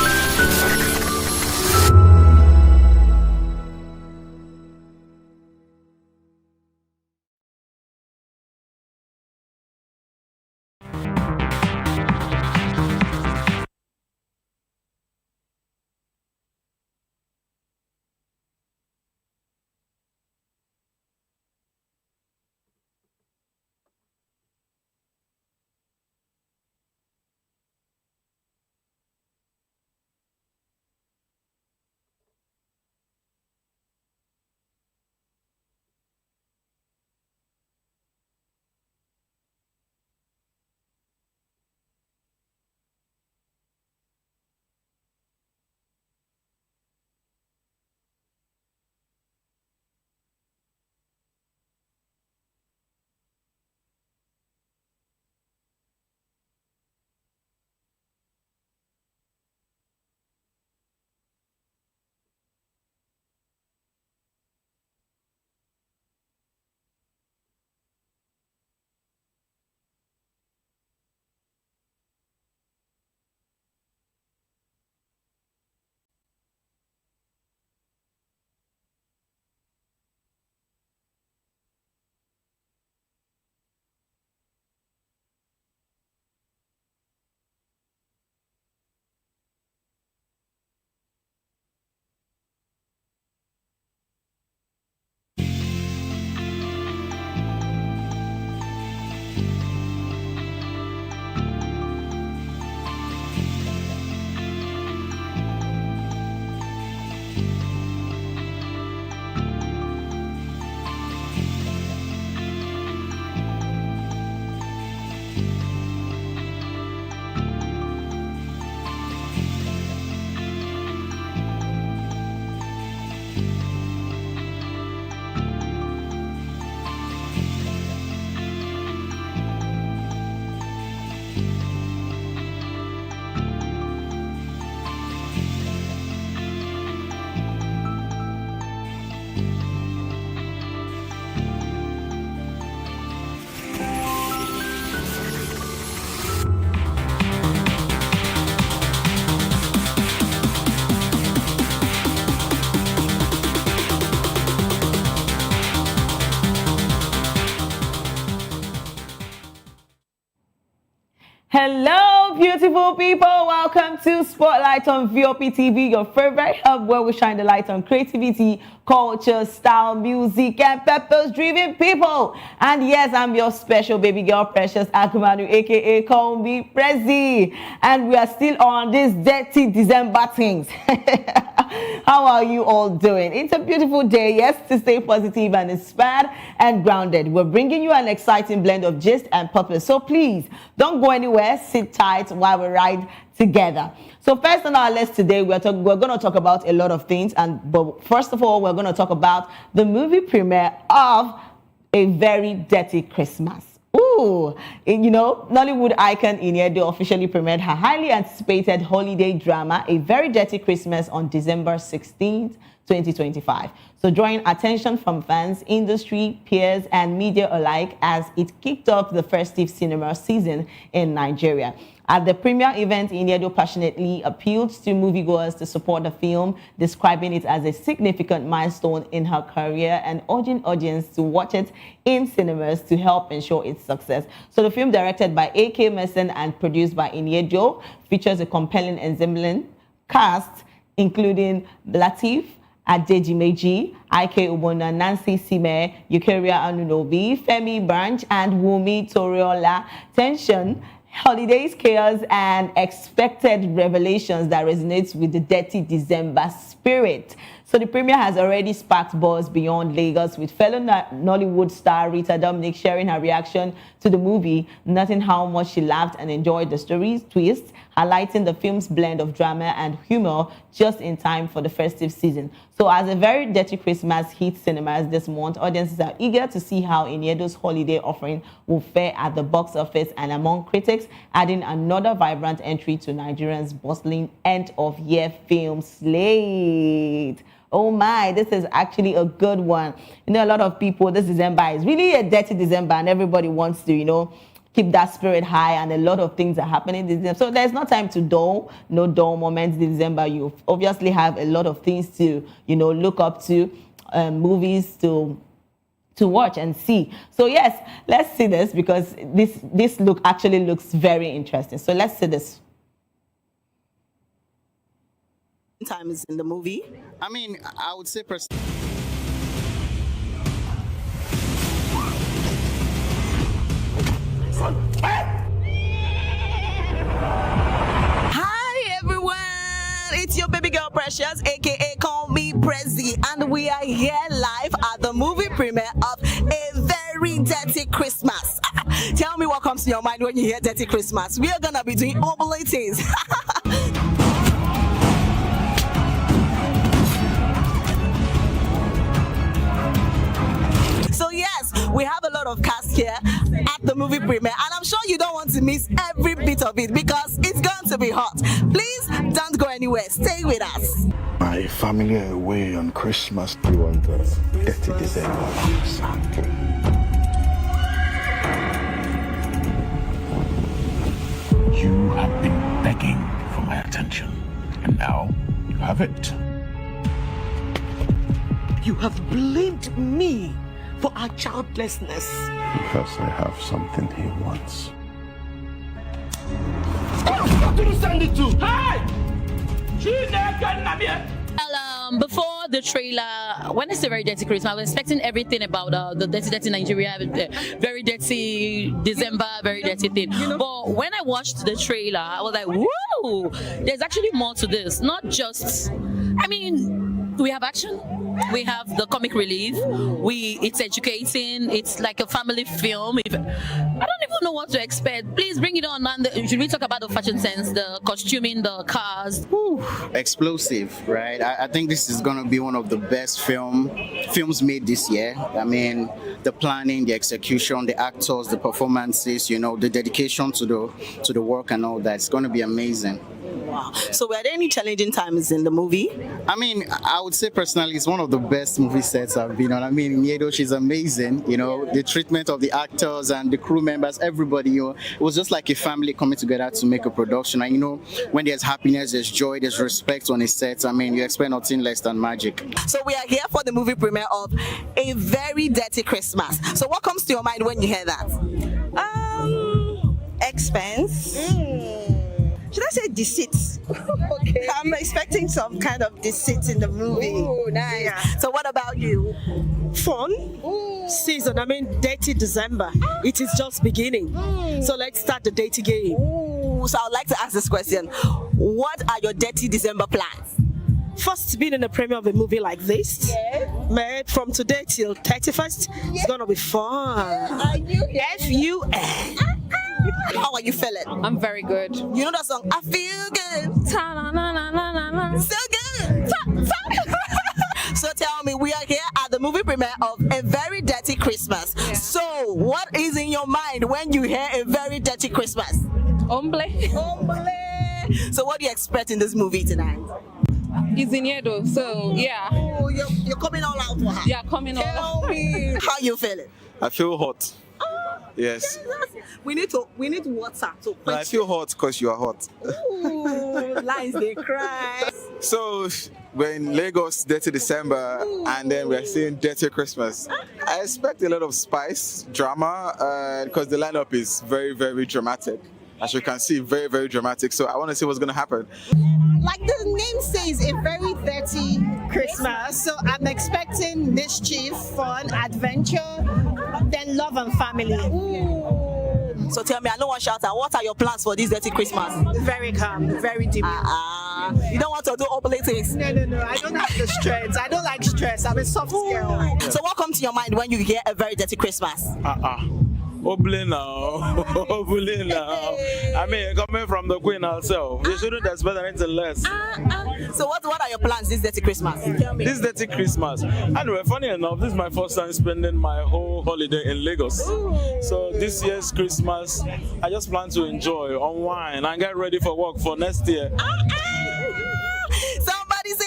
[SPEAKER 7] Hello, beautiful people. Welcome to Spotlight on VOP TV, your favorite hub where we shine the light on creativity, culture, style, music, and purpose-driven people. And yes, I'm your special baby girl, Precious Akumanu, aka Call Me Prezi. And we are still on this dirty December things. How are you all doing? It's a beautiful day, yes, to stay positive and inspired and grounded. We're bringing you an exciting blend of gist and purpose. So please, don't go anywhere. Sit tight while we ride together. So first on our list today, we're going to talk about a lot of things. But first of all, we're going to talk about the movie premiere of A Very Dirty Christmas. Ooh, you know, Nollywood icon Iniedo officially premiered her highly anticipated holiday drama, A Very Dirty Christmas, on December 16th, 2025. So drawing attention from fans, industry, peers, and media alike as it kicked off the festive cinema season in Nigeria. At the premiere event, Iniedo passionately appealed to moviegoers to support the film, describing it as a significant milestone in her career and urging audience to watch it in cinemas to help ensure its success. So the film, directed by A.K. Mason and produced by Iniedo, features a compelling ensemble cast, including Lateef Adejimeji, Ike Ubona, Nancy Sime, Eukaria Anunobi, Femi Branch, and Wumi Toriola. Tension, holidays, chaos, and expected revelations that resonates with the dirty December spirit. So the premiere has already sparked buzz beyond Lagos, with fellow Nollywood star Rita Dominic sharing her reaction to the movie, noting how much she laughed and enjoyed the story's twist, highlighting the film's blend of drama and humor just in time for the festive season. So as A Very Dirty Christmas hits cinemas this month, audiences are eager to see how Iniedo's holiday offering will fare at the box office and among critics, adding another vibrant entry to Nigerians' bustling end-of-year film slate. Oh my, this is actually a good one. You know, a lot of people, this December is really a dirty December and everybody wants to, you know, keep that spirit high, and a lot of things are happening this December. So there's no time to dull, no dull moments this December. You obviously have a lot of things to, you know, look up to, movies to watch and see. So yes, let's see this, because this look actually looks very interesting. So let's see this.
[SPEAKER 22] Times in the movie. I mean, I would say Hi everyone, it's your baby girl Precious, aka Call Me Prezi, and we are here live at the movie premiere of A Very Dirty Christmas. Tell me what comes to your mind when you hear Dirty Christmas. We are gonna be doing oblate things. So yes, we have a lot of cast here at the movie premiere, and I'm sure you don't want to miss every bit of it because it's going to be hot. Please don't go anywhere. Stay with us.
[SPEAKER 23] My family are away on Christmas. You want the dirty December. Exactly.
[SPEAKER 24] You have been begging for my attention, and now you have it.
[SPEAKER 25] You have blamed me for our childlessness.
[SPEAKER 23] Because I have something he wants.
[SPEAKER 25] What did you send it to?
[SPEAKER 15] Well, before the trailer, when it's A Very Dirty Christmas, I was expecting everything about the dirty Nigeria, very dirty December, very dirty thing. But when I watched the trailer, I was like, whoa, there's actually more to this. Not just, I mean, we have action, we have the comic relief, it's educating, it's like a family film. I don't even know what to expect. Please bring it on. And should we talk about the fashion sense, the costuming, the cars? Whew.
[SPEAKER 22] Explosive, right? I think this is going to be one of the best films made this year. I mean, the planning, the execution, the actors, the performances, you know, the dedication to the work and all that. It's going to be amazing. Wow. So were there any challenging times in the movie?
[SPEAKER 2] I mean, I would say personally, it's one of the best movie sets I've been on. I mean, Niedo, she's amazing. You know, the treatment of the actors and the crew members, everybody. You know, it was just like a family coming together to make a production. And you know, when there's happiness, there's joy, there's respect on a set. I mean, you expect nothing less than magic.
[SPEAKER 22] So we are here for the movie premiere of A Very Dirty Christmas. So what comes to your mind when you hear that?
[SPEAKER 3] Expense. Should I say deceit? Okay. I'm expecting some kind of deceit in the movie.
[SPEAKER 22] Oh, nice.
[SPEAKER 3] Yeah.
[SPEAKER 22] So what about you?
[SPEAKER 3] Fun. Season. I mean, dirty December. It is just beginning. So let's start the dirty game.
[SPEAKER 22] So I'd like to ask this question. What are your dirty December plans?
[SPEAKER 3] First, being in the premiere of a movie like this, made from today till 31st, it's gonna be fun.
[SPEAKER 22] Are you
[SPEAKER 3] F-U-N.
[SPEAKER 22] How are you feeling?
[SPEAKER 5] I'm very good.
[SPEAKER 22] You know that song? I feel good. So good. So tell me, we are here at the movie premiere of A Very Dirty Christmas. Yeah. So what is in your mind when you hear A Very Dirty Christmas?
[SPEAKER 5] Omble.
[SPEAKER 22] So what do you expect in this movie tonight?
[SPEAKER 5] He's in Enugu, so yeah.
[SPEAKER 22] Oh, you're coming all out for her.
[SPEAKER 5] Yeah, coming all out.
[SPEAKER 22] Tell me, how you feeling?
[SPEAKER 9] I feel hot. Yes.
[SPEAKER 22] We need water to
[SPEAKER 9] And I feel hot because you are hot.
[SPEAKER 22] Ooh, lines they cry.
[SPEAKER 9] So we're in Lagos, Dirty December, and then we're seeing Dirty Christmas. I expect a lot of spice, drama, because the lineup is very, very dramatic. As you can see, very, very dramatic. So I want to see what's going to happen.
[SPEAKER 3] Like the name says, A Very Dirty Christmas. So I'm expecting mischief, fun, adventure, then love and family.
[SPEAKER 22] So tell me, I know one shout out. What are your plans for this dirty Christmas?
[SPEAKER 3] Very calm, very deep.
[SPEAKER 22] You don't want to do open things?
[SPEAKER 3] No. I don't have the stress. I don't like stress. I'm a soft girl.
[SPEAKER 22] So what comes to your mind when you hear A Very Dirty Christmas?
[SPEAKER 13] Obli now. I mean, coming from the Queen herself, you shouldn't expect anything less.
[SPEAKER 22] So what are your plans this dirty Christmas? Tell me.
[SPEAKER 13] This dirty Christmas. Anyway, funny enough, this is my first time spending my whole holiday in Lagos. So this year's Christmas, I just plan to enjoy, unwind, and get ready for work for next year.
[SPEAKER 22] Somebody say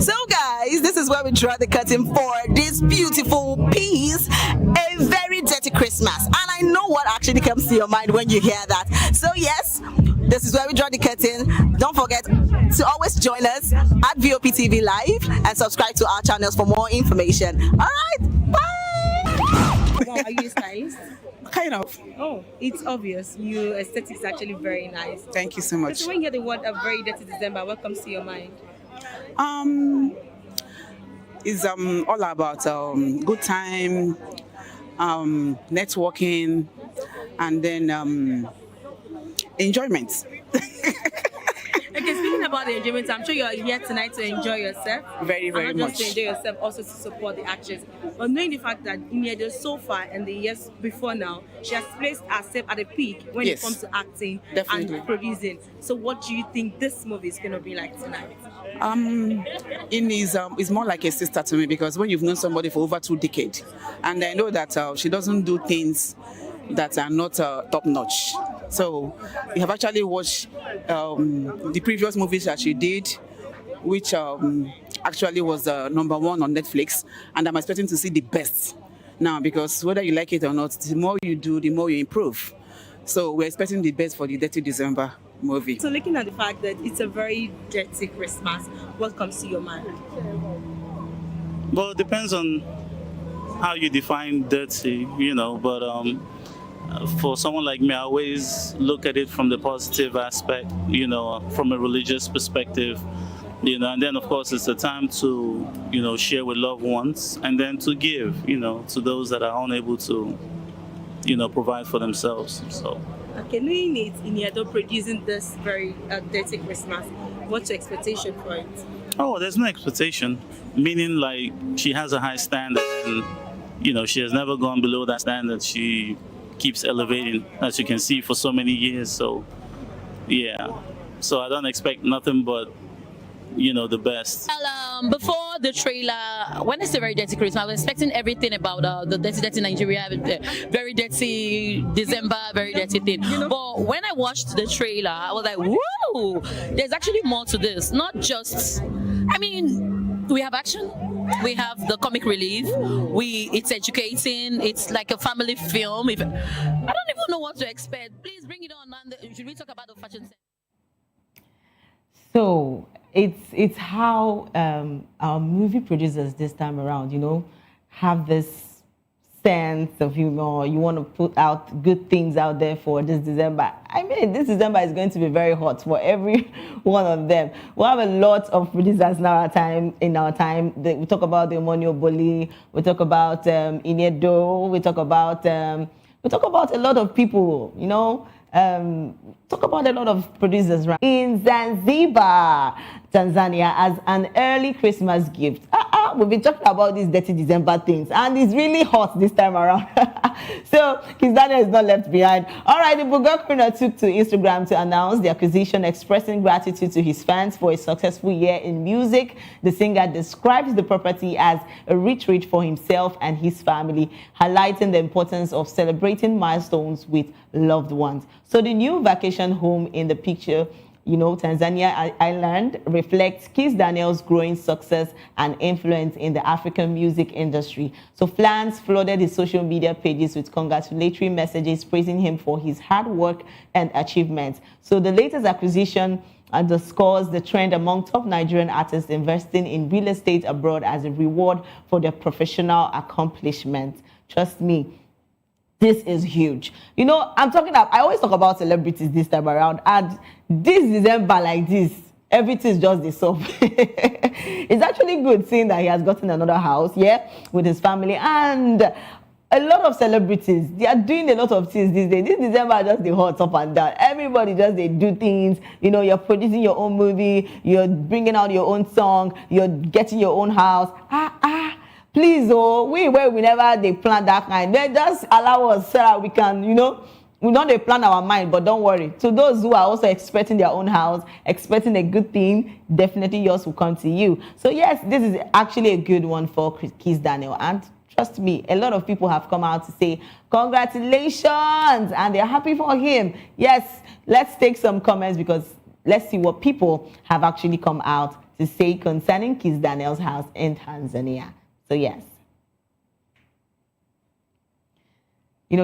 [SPEAKER 22] So guys, this is where we draw the curtain for this beautiful piece, A Very Dirty Christmas. And I know what actually comes to your mind when you hear that. So yes, this is where we draw the curtain. Don't forget to always join us at VOP TV Live and subscribe to our channels for more information. All right, bye.
[SPEAKER 4] Wow, are you a stylist?
[SPEAKER 12] Kind of.
[SPEAKER 4] Oh, it's obvious. Your aesthetic is actually very nice.
[SPEAKER 12] Thank you so much.
[SPEAKER 4] So when you hear the word A Very Dirty December, what comes to your mind?
[SPEAKER 12] It's all about good time, networking, and then enjoyment.
[SPEAKER 4] Okay, speaking about the enjoyment, I'm sure you're here tonight to enjoy yourself.
[SPEAKER 12] Very, very
[SPEAKER 4] and not
[SPEAKER 12] much.
[SPEAKER 4] just to enjoy yourself, also to support the actress. But knowing the fact that Iniedo so far and the years before now, she has placed herself at a peak when
[SPEAKER 12] Yes.
[SPEAKER 4] it comes to acting
[SPEAKER 12] Definitely.
[SPEAKER 4] and producing. So what do you think this movie is going to be like tonight?
[SPEAKER 12] Is more like a sister to me, because when you've known somebody for over 2 decades, and I know that she doesn't do things that are not top notch. So we have actually watched the previous movies that she did, which actually was #1 on Netflix, and I'm expecting to see the best now, because whether you like it or not, the more you do, the more you improve. So we're expecting the best for the Dirty December movie.
[SPEAKER 4] So looking at the fact that it's a very dirty Christmas, what comes to your mind?
[SPEAKER 14] Well, it depends on how you define dirty, but for someone like me, I always look at it from the positive aspect, from a religious perspective, and then of course it's a time to, share with loved ones, and then to give, to those that are unable to, provide for themselves. So.
[SPEAKER 4] Okay, knowing it, Iniedo producing this very dirty Christmas, what's your expectation for it?
[SPEAKER 14] Oh, there's no expectation, meaning like she has a high standard, and she has never gone below that standard. She keeps elevating, as you can see, for so many years. So yeah, so I don't expect nothing but the best.
[SPEAKER 15] Well, before the trailer, when I say very dirty Christmas, I was expecting everything about the dirty Nigeria, very dirty December, very dirty thing. But when I watched the trailer, I was like, whoa, there's actually more to this. Not just, we have action, we have the comic relief, it's educating, it's like a family film. I don't even know what to expect. Please bring it on. And should we talk about the fashion sense?
[SPEAKER 7] So it's how our movie producers this time around, have this sense of humor. You want to put out good things out there for this December. This December is going to be very hot for every one of them. We have a lot of producers now in our time. We talk about the Omonio Boli, we talk about Inedo, we talk about a lot of people, talk about a lot of producers right in Zanzibar, Tanzania, as an early Christmas gift. We've been talking about these dirty December things, and it's really hot this time around. So Kiss Daniel is not left behind. All right, the Bulgarian took to Instagram to announce the acquisition, expressing gratitude to his fans for a successful year in music. The singer describes the property as a retreat for himself and his family, highlighting the importance of celebrating milestones with loved ones. So the new vacation home in the picture, Tanzania Island, reflects Kiss Daniel's growing success and influence in the African music industry. So fans flooded his social media pages with congratulatory messages praising him for his hard work and achievements. So the latest acquisition underscores the trend among top Nigerian artists investing in real estate abroad as a reward for their professional accomplishments. Trust me, this is huge. I always talk about celebrities this time around, and this December like this, everything is just the soap. It's actually good seeing that he has gotten another house, with his family, and a lot of celebrities, they are doing a lot of things these days. This December just the hot up and down. Everybody just they do things. You're producing your own movie, you're bringing out your own song, you're getting your own house. Please, we never they plan that kind. They just allow us so that we can, we don't they plan our mind, but don't worry. To those who are also expecting their own house, expecting a good thing, definitely yours will come to you. So yes, this is actually a good one for Kiss Daniel. And trust me, a lot of people have come out to say congratulations, and they're happy for him. Yes, let's take some comments because let's see what people have actually come out to say concerning Kiss Daniel's house in Tanzania. So yes,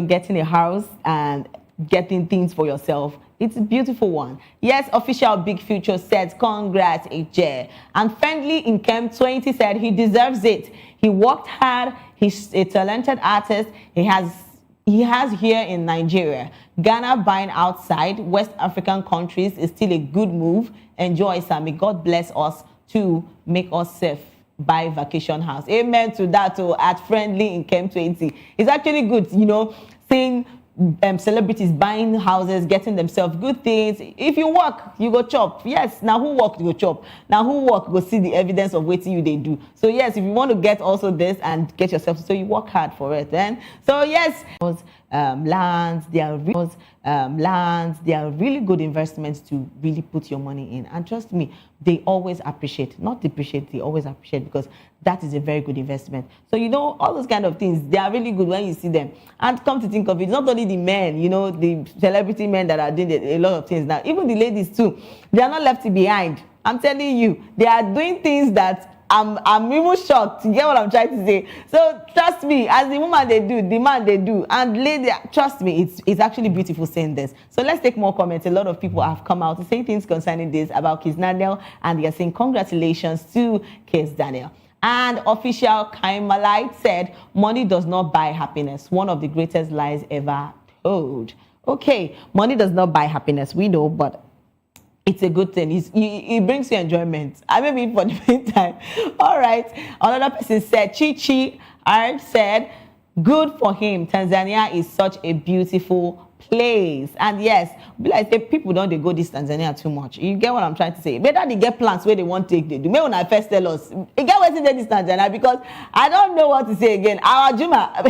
[SPEAKER 7] getting a house and getting things for yourself, it's a beautiful one. Yes, official Big Future said, congrats, AJ. And Friendly in Camp 20 said he deserves it. He worked hard. He's a talented artist. He has here in Nigeria. Ghana buying outside West African countries is still a good move. Enjoy, Sammy. God bless us to make us safe. Buy vacation house. Amen to that. At Friendly in Camp 20. It's actually good, seeing celebrities buying houses, getting themselves good things. If you work, you go chop. Yes, now who work, you go chop. Now who work, go see the evidence of what they do. So yes, if you want to get also this and get yourself, so you work hard for it. Then so yes, lands, they are really good investments to really put your money in. And trust me, they always appreciate, not depreciate, they always appreciate, because that is a very good investment. So all those kind of things, they are really good when you see them. And come to think of it, it's not only the men, the celebrity men that are doing a lot of things now, even the ladies too, they are not left behind. I'm telling you, they are doing things that I'm even shocked. You get what I'm trying to say? So trust me, as the woman they do, the man they do, and lady, trust me, it's actually beautiful saying this. So let's take more comments. A lot of people have come out to say things concerning this about Kiss Daniel, and they are saying congratulations to Kiss Daniel. And official Kaimalite said, money does not buy happiness. One of the greatest lies ever told. Okay, money does not buy happiness. We know, but it's a good thing. It brings you enjoyment. Maybe for the meantime. All right. Another person said, Chichi Art said, good for him. Tanzania is such a beautiful place. And yes, be like say people don't they go this Tanzania too much. You get what I'm trying to say? Better they get plans where they want to take they do. May when I first tell us, you get what's in this Tanzania because I don't know what to say again. Our Juma,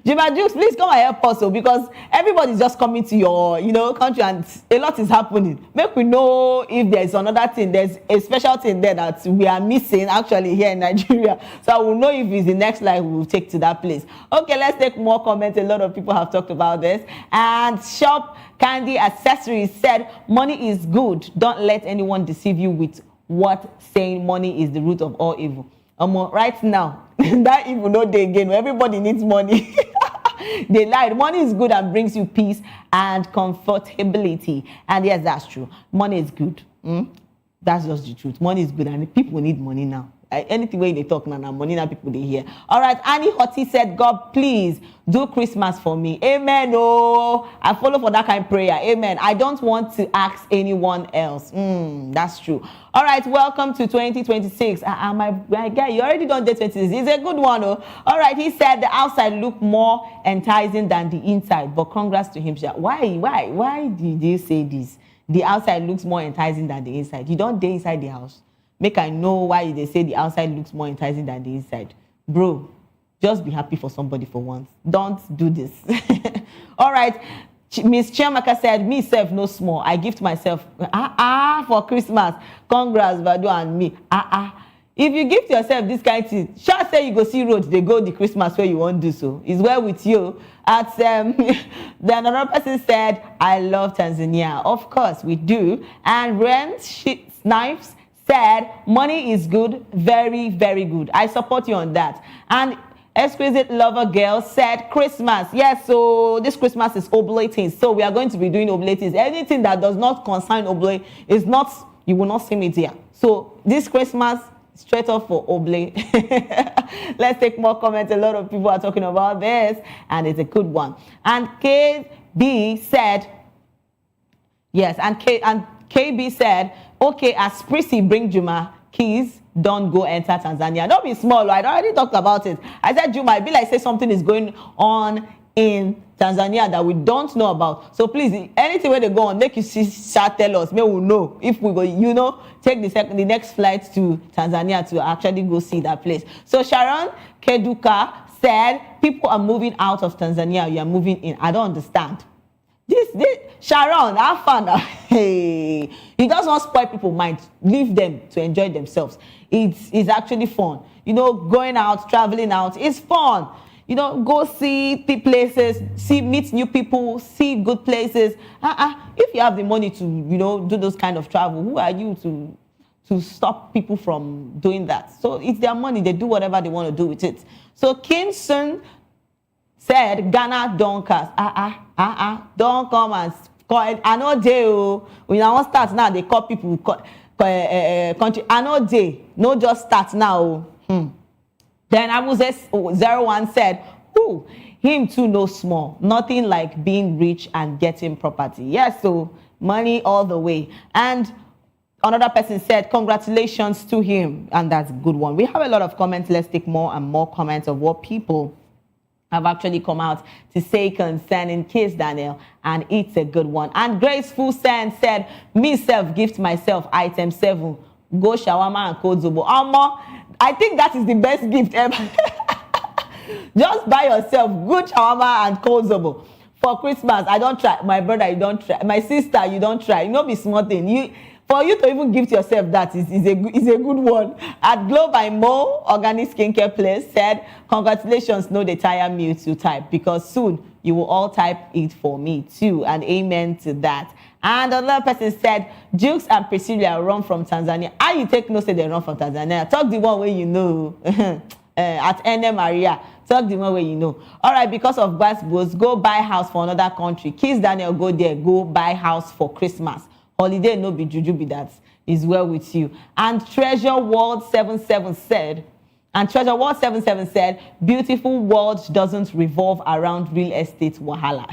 [SPEAKER 7] Juma Jukes, please come and help us because everybody's just coming to your country and a lot is happening. Make we know if there's another thing, there's a special thing there that we are missing actually here in Nigeria. So I will know if it's the next life we will take to that place. Okay, let's take more comments. A lot of people have talked about this. And Shop Candy Accessories said, money is good. Don't let anyone deceive you with what saying money is the root of all evil. Right now, that evil no day again. Everybody needs money. They lied. Money is good and brings you peace and comfortability. And yes, that's true. Money is good. That's just the truth. Money is good and people need money now. Anything where they talk now, money now people they hear. All right, Annie Hottie said, God, please do Christmas for me. Amen. Oh, I follow for that kind of prayer. Amen. I don't want to ask anyone else. That's true. All right, welcome to 2026. My guy, you already done day 26. It's a good one. Oh. All right, he said the outside look more enticing than the inside, but congrats to him. Why did you say this? The outside looks more enticing than the inside. You don't dare inside the house. Make I know why they say the outside looks more enticing than the inside. Bro, just be happy for somebody for once. Don't do this. All right. Miss Chiamaka said, me self no small. I gift myself for Christmas. Congrats, Vado and me. If you gift yourself this kind of thing, sure say you go see road, they go the Christmas where you won't do so. It's well with you. Then another person said, I love Tanzania. Of course, we do. And Rent Knives said, money is good, very, very good. I support you on that. And Exquisite Lover Girl said, Christmas. Yes, so this Christmas is oblating. So we are going to be doing oblatings. Anything that does not concern oblate is not, you will not see me there. So this Christmas, straight off for oblate. Let's take more comments. A lot of people are talking about this, and it's a good one. And KB said, yes, and KB said, okay, as Prissy bring Juma keys, don't go enter Tanzania. Don't be small. I already talked about it. I said Juma, I be like say something is going on in Tanzania that we don't know about. So please, anything where they go on, make you tell us. May we know if we go, take the next flight to Tanzania to actually go see that place. So Sharon Keduka said, people are moving out of Tanzania. You are moving in. I don't understand. This Sharon, have fun. Hey, you just want to spoil people's mind. Leave them to enjoy themselves. It's actually fun. Going out, traveling out, it's fun. Go see the places, meet new people, see good places. If you have the money to, do those kind of travel, who are you to stop people from doing that? So it's their money. They do whatever they want to do with it. So Kinson said, Ghana don't cast. Don't come and call. I know they, when I want start now, they call people country. I know they, no just start now. Then Abuja01 said, him too no small. Nothing like being rich and getting property. Yes, so money all the way. And another person said, congratulations to him. And that's a good one. We have a lot of comments. Let's take more and more comments of what people have actually come out to say concerning Kiss Daniel, and it's a good one. And Graceful Sand said, me self gift myself item 7, go shawarma and kozobo. I think that is the best gift ever. Just buy yourself good shawarma and kozobo for Christmas. I don't try. My brother, you don't try. My sister, you don't try. Be smart thing. For you to even gift yourself that is a good one. At Glow by Mo, Organic Skincare Place said, congratulations, no they tire me to type because soon you will all type it for me too. And amen to that. And another person said, Jukes and Priscilla run from Tanzania. How you take no say they run from Tanzania? Talk the one way you know. At NM Maria, talk the one way you know. All right, because of Basbos, go buy house for another country. Kiss Daniel, go there, go buy house for Christmas. Holiday no be juju be that is well with you. And Treasure World 77 said, beautiful world doesn't revolve around real estate wahala.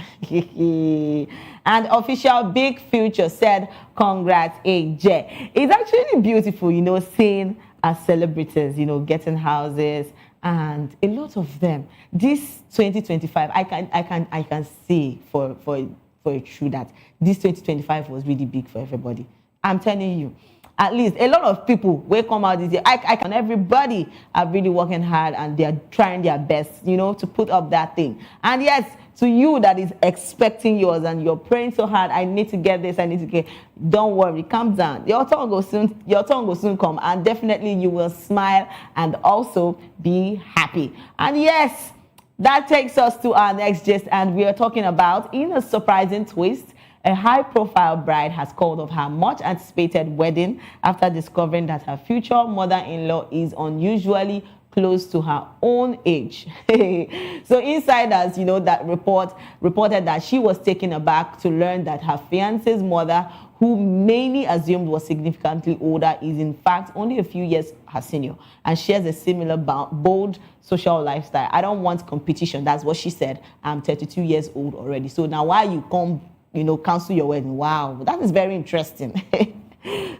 [SPEAKER 7] And Official Big Future said, congrats, AJ. It's actually beautiful, seeing as celebrities, getting houses And a lot of them, this 2025, I can say for a true that this 2025 was really big for everybody. I'm telling you, at least a lot of people will come out this year. Everybody are really working hard and they are trying their best, to put up that thing. And yes, to you that is expecting yours and you're praying so hard, I need to get this, I need to get, don't worry, calm down. Your turn will soon come, and definitely you will smile and also be happy. And yes, that takes us to our next gist, and we are talking about, in a surprising twist, a high-profile bride has called off her much-anticipated wedding after discovering that her future mother-in-law is unusually close to her own age. So insiders, that reported that she was taken aback to learn that her fiance's mother, who many assumed was significantly older, is in fact only a few years her senior and shares a similar bold social lifestyle. I don't want competition. That's what she said. I'm 32 years old already. So now why you come, cancel your wedding? Wow, that is very interesting.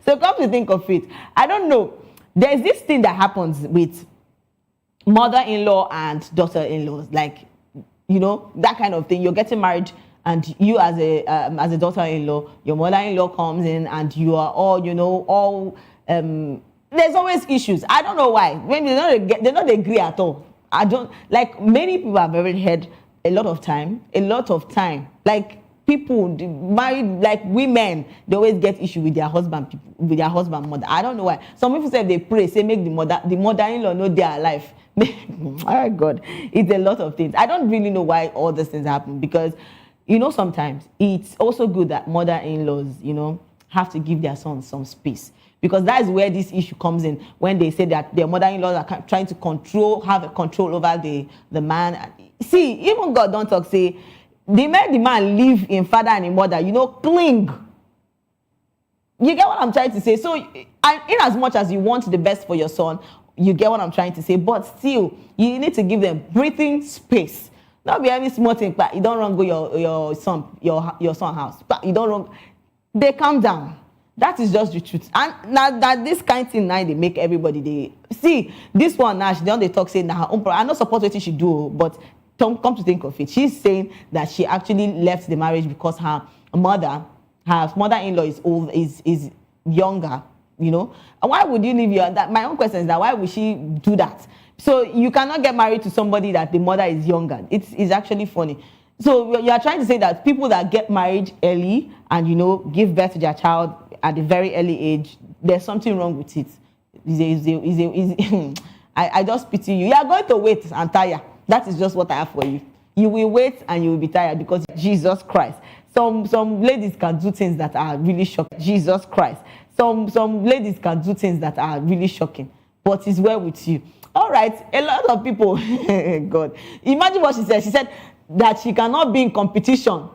[SPEAKER 7] So come to think of it, I don't know. There's this thing that happens with mother-in-law and daughter-in-laws, like, that kind of thing. You're getting married, and you as a daughter-in-law, your mother-in-law comes in, and you are all, there's always issues. I don't know why. Maybe they don't agree at all. I don't, like, many people have already had a lot of time, like, people married, like women, they always get issue with their husband, mother. I don't know why. Some people say they pray, say make the mother-in-law know they are alive. Oh God, it's a lot of things. I don't really know why all these things happen, because sometimes it's also good that mother-in-laws have to give their sons some space, because that is where this issue comes in, when they say that their mother-in-laws are trying to have a control over the man. See, even God don't talk, say the man live in father and in mother, cling. You get what I'm trying to say? So, in as much as you want the best for your son, you get what I'm trying to say, but still, you need to give them breathing space. Not be any small thing, but you don't run go your son house. But you don't run. They calm down. That is just the truth. And now this kind of thing now they make everybody they see this one now. She don't they talk saying that her own. I not support what she do, but come to think of it, she's saying that she actually left the marriage because her mother-in-law is old, is younger. And why would you leave my own question is that why would she do that? So you cannot get married to somebody that the mother is younger. It's actually funny. So you are trying to say that people that get married early and give birth to their child at a very early age, there's something wrong with it. I just pity you. You are going to wait and tire. That is just what I have for you. You will wait and you will be tired, because Jesus Christ. Some ladies can do things that are really shocking. Jesus Christ. Some ladies can do things that are really shocking, but it's well with you. All right, a lot of people, God, imagine what she said. She said that she cannot be in competition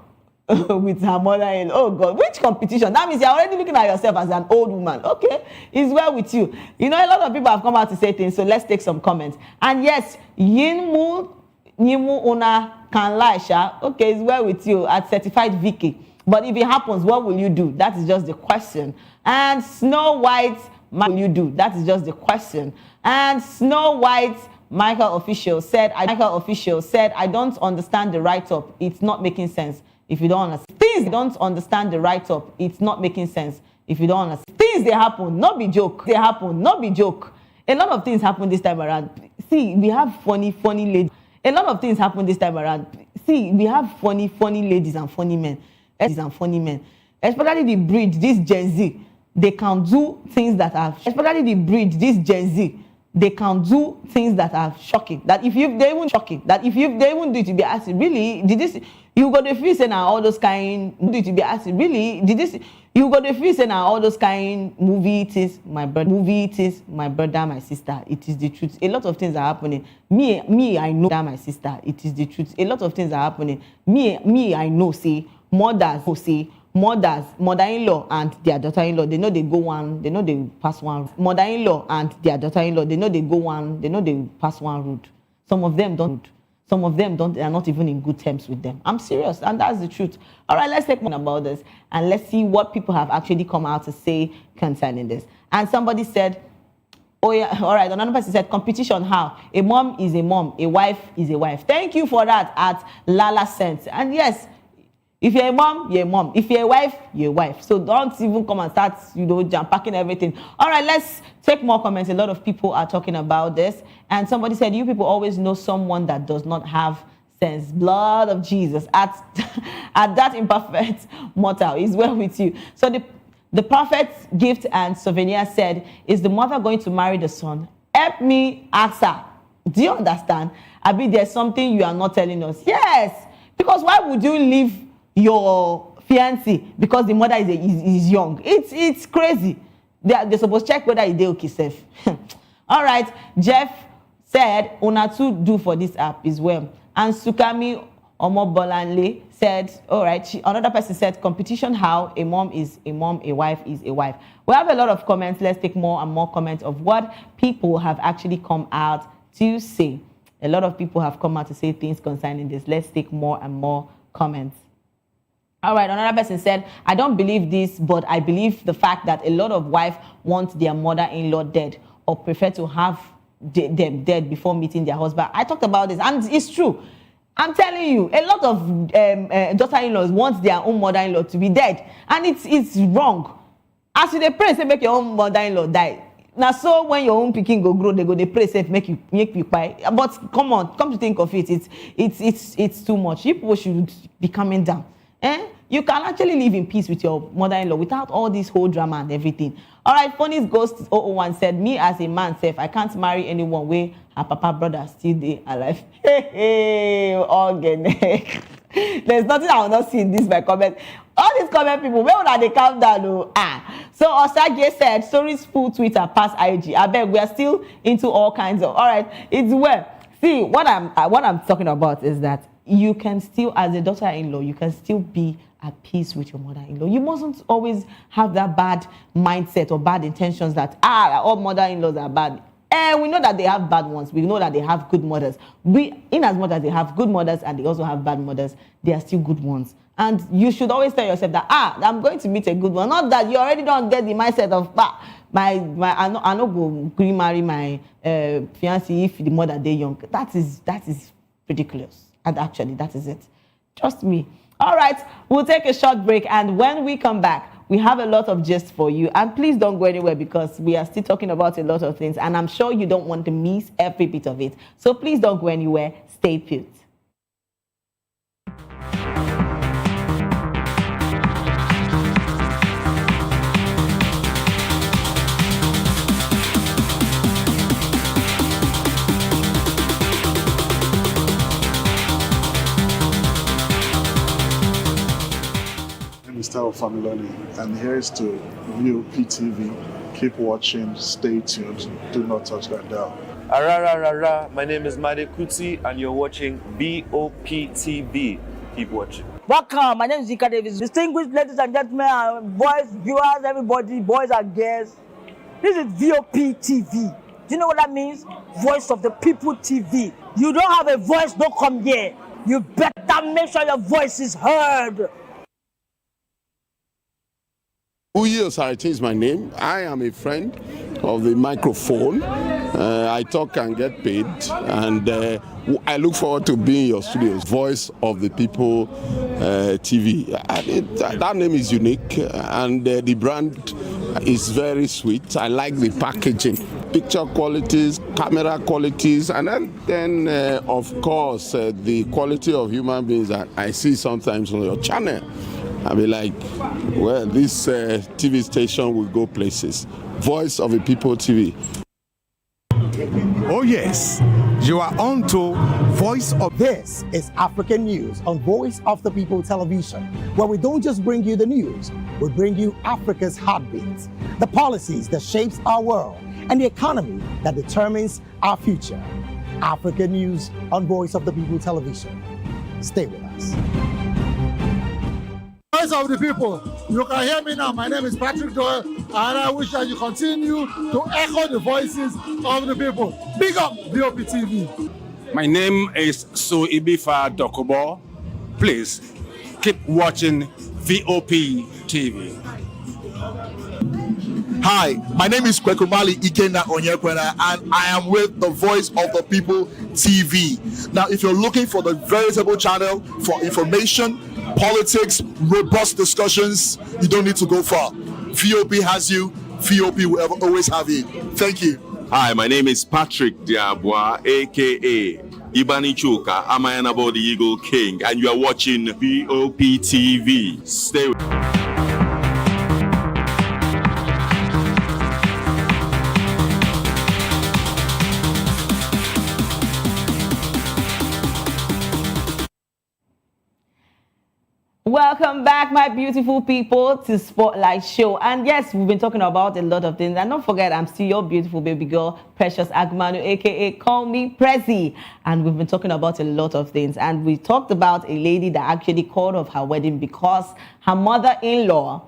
[SPEAKER 7] with her mother-in-law. Oh God, which competition? That means you're already looking at yourself as an old woman. Okay, it's well with you. A lot of people have come out to say things, so let's take some comments. And yes, Yimu Una can lie, Sha. Okay, it's well with you at certified Vicky. But if it happens, what will you do? That is just the question. And Snow White, what will you do? That is just the question. And Snow White, Michael Official said, I don't understand the write-up. It's not making sense. If you don't understand. Things don't understand the write-up. It's not making sense. If you don't understand. Things they happen, not be joke. They happen, not be joke. A lot of things happen this time around. See, we have funny ladies. A lot of things happen this time around. See, we have funny ladies and funny men. Especially the breed, this Gen Z. They can do things that are, especially the breed, this Gen Z. They can do things that are shocking. That if they even do it, to be asked, really, did this? You got the feel saying all those kind. Do it to be asked, really, did this? You got the feel saying all those kind movie. It is my brother, my sister. It is the truth. A lot of things are happening. Me, I know that my sister. It is the truth. A lot of things are happening. Me, I know. Say mother-in-law and their daughter-in-law, they know they go one, they know they pass one. Mother-in-law and their daughter-in-law, they know they go one, they know they pass one road. Some of them don't. They are not even in good terms with them. I'm serious, and that's the truth. All right, let's take one about this, and let's see what people have actually come out to say concerning this. And somebody said, Oh yeah, all right. Another person said, competition how? A mom is a mom, a wife is a wife. Thank you for that at Lala Sense. And yes, if you're a mom, you're a mom. If you're a wife, you're a wife. So don't even come and start, jump packing everything. All right, let's take more comments. A lot of people are talking about this. And somebody said, you people always know someone that does not have sense. Blood of Jesus. At that imperfect mortal is well with you. So the prophet's gift and souvenir said, is the mother going to marry the son? Help me ask her. Do you understand? Abi, there's something you are not telling us. Yes. Because why would you leave your fiancé because the mother is young? It's crazy. They're supposed to check whether it's okay safe. All right. Jeff said, Una too do for this app as well. And Sukami Omobolanle said, all right, another person said, competition how? A mom is a mom, a wife is a wife. We have a lot of comments. Let's take more and more comments of what people have actually come out to say. A lot of people have come out to say things concerning this. Let's take more and more comments. All right, another person said, I don't believe this, but I believe the fact that a lot of wives want their mother-in-law dead or prefer to have them dead before meeting their husband. I talked about this, and it's true. I'm telling you, a lot of daughter-in-laws want their own mother-in-law to be dead, and it's wrong. As you pray, say make your own mother-in-law die. Now, so when your own pikin go grow, they pray say make you cry. But come to think of it, it's too much. You people should be coming down. You can actually live in peace with your mother-in-law without all this whole drama and everything. All right, Funny's Ghost 001 said, me as a man, safe, I can't marry anyone where her papa brother still dey alive. Hey, again. There's nothing I will not see in this by comment. All these comment people, where would they calm down? So Osage said, stories full Twitter past IG. I beg, we are still into all kinds of. All right, it's well. See, what I'm talking about is that you can still, as a daughter-in-law, you can still be at peace with your mother-in-law. You mustn't always have that bad mindset or bad intentions that, all mother-in-laws are bad. We know that they have bad ones. We know that they have good mothers. In as much as they have good mothers and they also have bad mothers, they are still good ones. And you should always tell yourself that, I'm going to meet a good one. Not that you already don't get the mindset of, I no go marry my fiancé if the mother they young. That is ridiculous. And actually, that is it. Trust me. All right, we'll take a short break. And when we come back, we have a lot of gist for you. And please don't go anywhere because we are still talking about a lot of things. And I'm sure you don't want to miss every bit of it. So please don't go anywhere. Stay put.
[SPEAKER 23] Mr. Familoni, and here's to VOP TV. Keep watching, stay tuned, do not touch that dial.
[SPEAKER 6] My name is Made Kuti, and you're watching VOP TV. Keep watching.
[SPEAKER 11] Welcome, my name is Zika Davis. Distinguished ladies and gentlemen, boys, viewers, everybody, boys and girls. This is VOP TV. Do you know what that means? Voice of the People TV. You don't have a voice, don't come here. You better make sure your voice is heard.
[SPEAKER 16] Uyi Osarite is my name. I am a friend of the microphone. I talk and get paid, and I look forward to being in your studios. Voice of the People TV. That name is unique, and the brand is very sweet. I like the packaging, picture qualities, camera qualities, and then of course, the quality of human beings that I see sometimes on your channel. I'll be like, well, this TV station will go places. Voice of the People TV.
[SPEAKER 19] Oh yes, you are on to Voice of...
[SPEAKER 21] This is African News on Voice of the People Television, where we don't just bring you the news, we bring you Africa's heartbeat, the policies that shapes our world, and the economy that determines our future. African News on Voice of the People Television. Stay with us.
[SPEAKER 26] Voice of the People, you can hear me now. My name is Patrick Doyle, and I wish that you continue to echo the voices of the people. Big up VOP TV.
[SPEAKER 27] My name is Suibifa Dokubo. Please keep watching VOP TV.
[SPEAKER 1] Hi, my name is Kwekumali Ikena Onyekwena, and I am with the Voice of the People TV. Now, if you're looking for the veritable channel for information, politics, robust discussions, you don't need to go far. VOP has you. VOP will always have you. Thank you.
[SPEAKER 8] Hi, my name is Patrick Diabwa, aka Ibani Chuka, Amayanabo the Eagle King, and you are watching VOP TV. Stay with
[SPEAKER 7] Welcome back, my beautiful people, to Spotlight Show. And yes, we've been talking about a lot of things. And don't forget, I'm still your beautiful baby girl, Precious Agmanu, aka Call Me Prezi. And we've been talking about a lot of things. And we talked about a lady that actually called off her wedding because her mother-in-law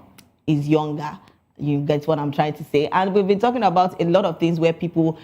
[SPEAKER 7] is younger. You get what I'm trying to say. And we've been talking about a lot of things where people,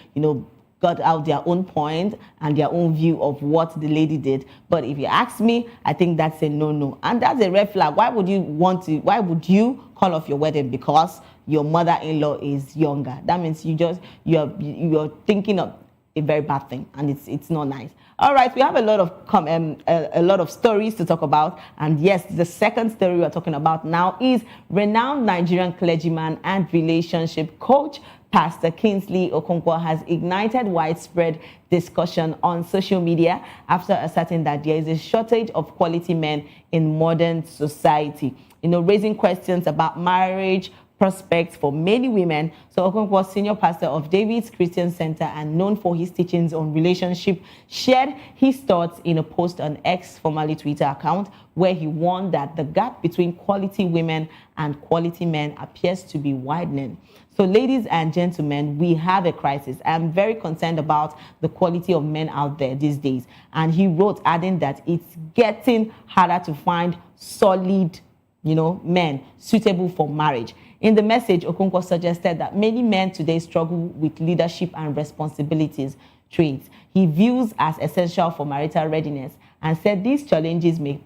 [SPEAKER 7] got out their own point and their own view of what the lady did. But if you ask me, I think that's a no-no. And that's a red flag. Why would you call off your wedding because your mother-in-law is younger? That means you're thinking of a very bad thing, and it's not nice. All right, we have a lot of stories to talk about. And yes, the second story we're talking about now is renowned Nigerian clergyman and relationship coach Pastor Kingsley Okonkwo has ignited widespread discussion on social media after asserting that there is a shortage of quality men in modern society, raising questions about marriage prospects for many women. So Okonkwo, senior pastor of David's Christian Center and known for his teachings on relationship, shared his thoughts in a post on X, formerly Twitter account, where he warned that the gap between quality women and quality men appears to be widening. So ladies and gentlemen, we have a crisis. I'm very concerned about the quality of men out there these days. And he wrote, adding that it's getting harder to find solid, men suitable for marriage. In the message, Okonkwo suggested that many men today struggle with leadership and responsibilities traits he views as essential for marital readiness, and said these challenges may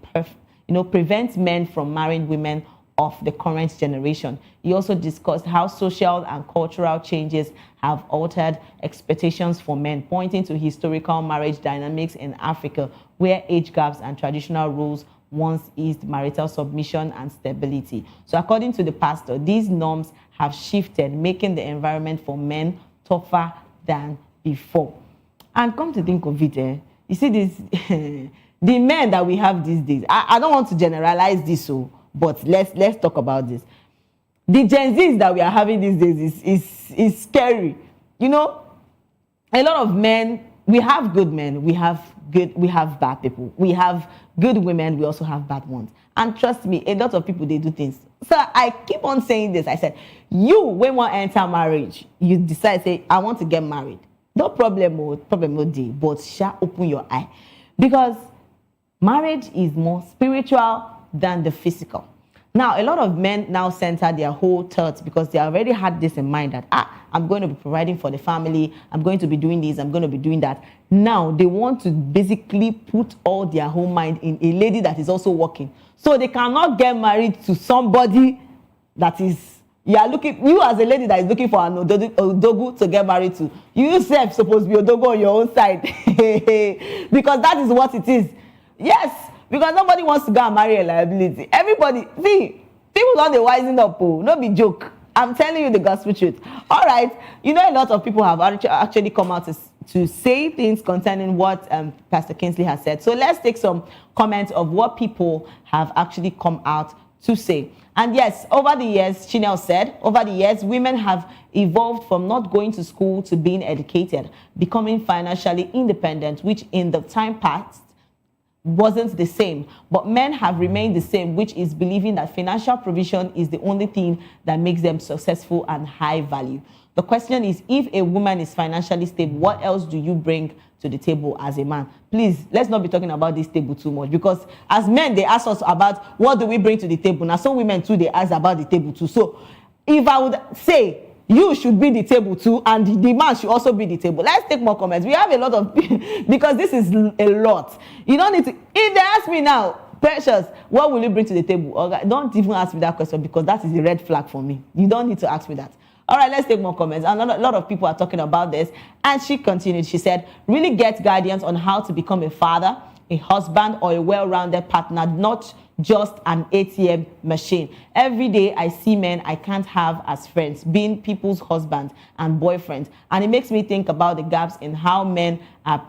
[SPEAKER 7] prevent men from marrying women of the current generation. He also discussed how social and cultural changes have altered expectations for men, pointing to historical marriage dynamics in Africa, where age gaps and traditional rules once eased marital submission and stability. So according to the pastor, these norms have shifted, making the environment for men tougher than before. And come to think of it, you see this, the men that we have these days, I don't want to generalize this, but let's talk about this. The Gen Zs that we are having these days is scary. A lot of men, we have good men, we have bad people. We have good women, we also have bad ones. And trust me, a lot of people, they do things. So I keep on saying this. I said, when you enter marriage, you decide, say, I want to get married. No problem, but shall open your eye. Because marriage is more spiritual than the physical. Now, a lot of men now center their whole thoughts because they already had this in mind that, I'm going to be providing for the family, I'm going to be doing this, I'm going to be doing that. Now, they want to basically put all their whole mind in a lady that is also working. So they cannot get married to somebody that is, you as a lady that is looking for an odogu to get married to, you yourself supposed to be odogu on your own side. Because that is what it is. Yes. Because nobody wants to go and marry a liability. Everybody, see, people don't wisen up, no be joke. I'm telling you the gospel truth. All right, a lot of people have actually come out to say things concerning what Pastor Kingsley has said. So let's take some comments of what people have actually come out to say. And yes, over the years, Chinel said, over the years, women have evolved from not going to school to being educated, becoming financially independent, which in the time past wasn't the same, but men have remained the same, which is believing that financial provision is the only thing that makes them successful and high value. The question is, if a woman is financially stable, what else do you bring to the table as a man? Please, let's not be talking about this table too much, because as men, they ask us about what do we bring to the table. Now, some women too, they ask about the table too. So if I would say, you should be the table too, and the man should also be the table. Let's take more comments. We have a lot of, because this is a lot. You don't need to, if they ask me now, Precious, what will you bring to the table? Don't even ask me that question, because that is a red flag for me. You don't need to ask me that. All right, let's take more comments. A lot of people are talking about this. And she continued. She said, really get guidance on how to become a father, a husband, or a well-rounded partner, not just an ATM machine. Every day I see men I can't have as friends, being people's husbands and boyfriends. And it makes me think about the gaps in how men are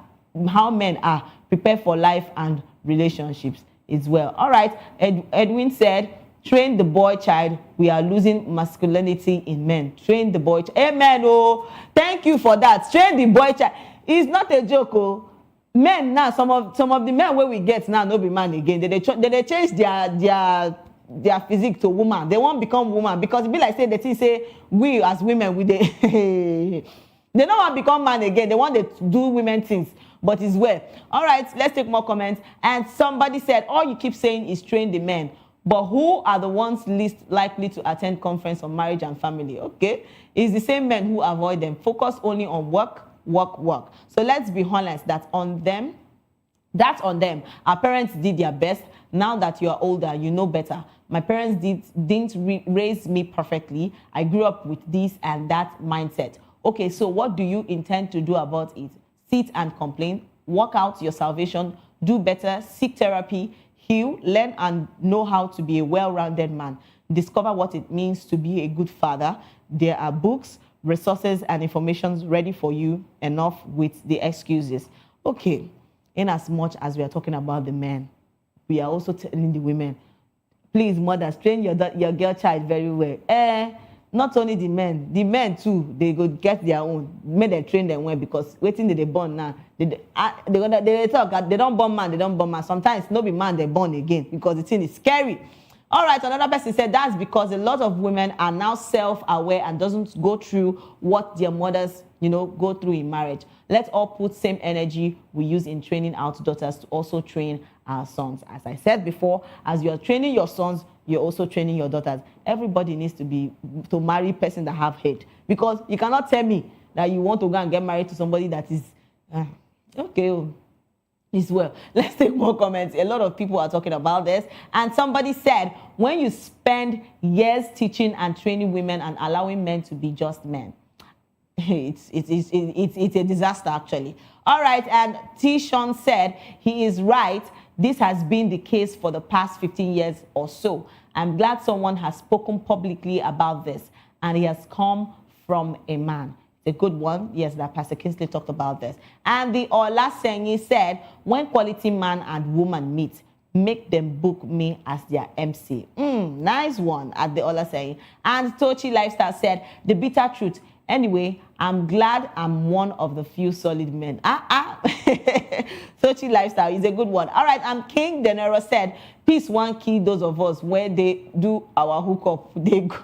[SPEAKER 7] prepared for life and relationships as well. All right, Edwin said, train the boy child. We are losing masculinity in men. Train the boy child. Amen. Oh, thank you for that. Train the boy child. It's not a joke. Oh, men now, some of the men where we get now no be man again. They change their physique to woman. They won't become woman because it be like say we as women they don't want to become man again. They want to do women things. But it's well. All right, let's take more comments. And somebody said, all you keep saying is train the men. But who are the ones least likely to attend conference on marriage and family? Okay, it's the same men who avoid them. Focus only on work. So let's be honest, that's on them. Our parents did their best. Now that you are older, you know better. My parents didn't raise me perfectly. I grew up with this and that mindset. Okay, so what do you intend to do about it? Sit and complain, work out your salvation, do better, seek therapy, heal, learn and know how to be a well-rounded man. Discover what it means to be a good father. There are books, resources, and information ready for you. Enough with the excuses. Okay, in as much as we are talking about the men, we are also telling the women, please, mothers, train your girl child very well. Not only the men too, they go get their own. May they train them well because waiting they born now. They talk, they don't born man. Sometimes no be man they born again because the thing is scary. All right, another person said that's because a lot of women are now self-aware and doesn't go through what their mothers, go through in marriage. Let's all put same energy we use in training our daughters to also train our sons. As I said before, as you are training your sons, you're also training your daughters. Everybody needs to marry a person that have head. Because you cannot tell me that you want to go and get married to somebody that is, okay, as well. Let's take more comments. A lot of people are talking about this. And somebody said, when you spend years teaching and training women and allowing men to be just men, it's a disaster, actually. All right, and T-Sean said, he is right. This has been the case for the past 15 years or so. I'm glad someone has spoken publicly about this, and it has come from a man. It's a good one. Yes, that Pastor Kingsley talked about this. And the Ola Senyi said, when quality man and woman meet, make them book me as their MC. Nice one at the Ola Senyi. And Tochi Lifestyle said, the bitter truth. Anyway, I'm glad I'm one of the few solid men. Sochi Lifestyle is a good one. All right, and King Denero said, peace one key those of us where they do our hookup. They go.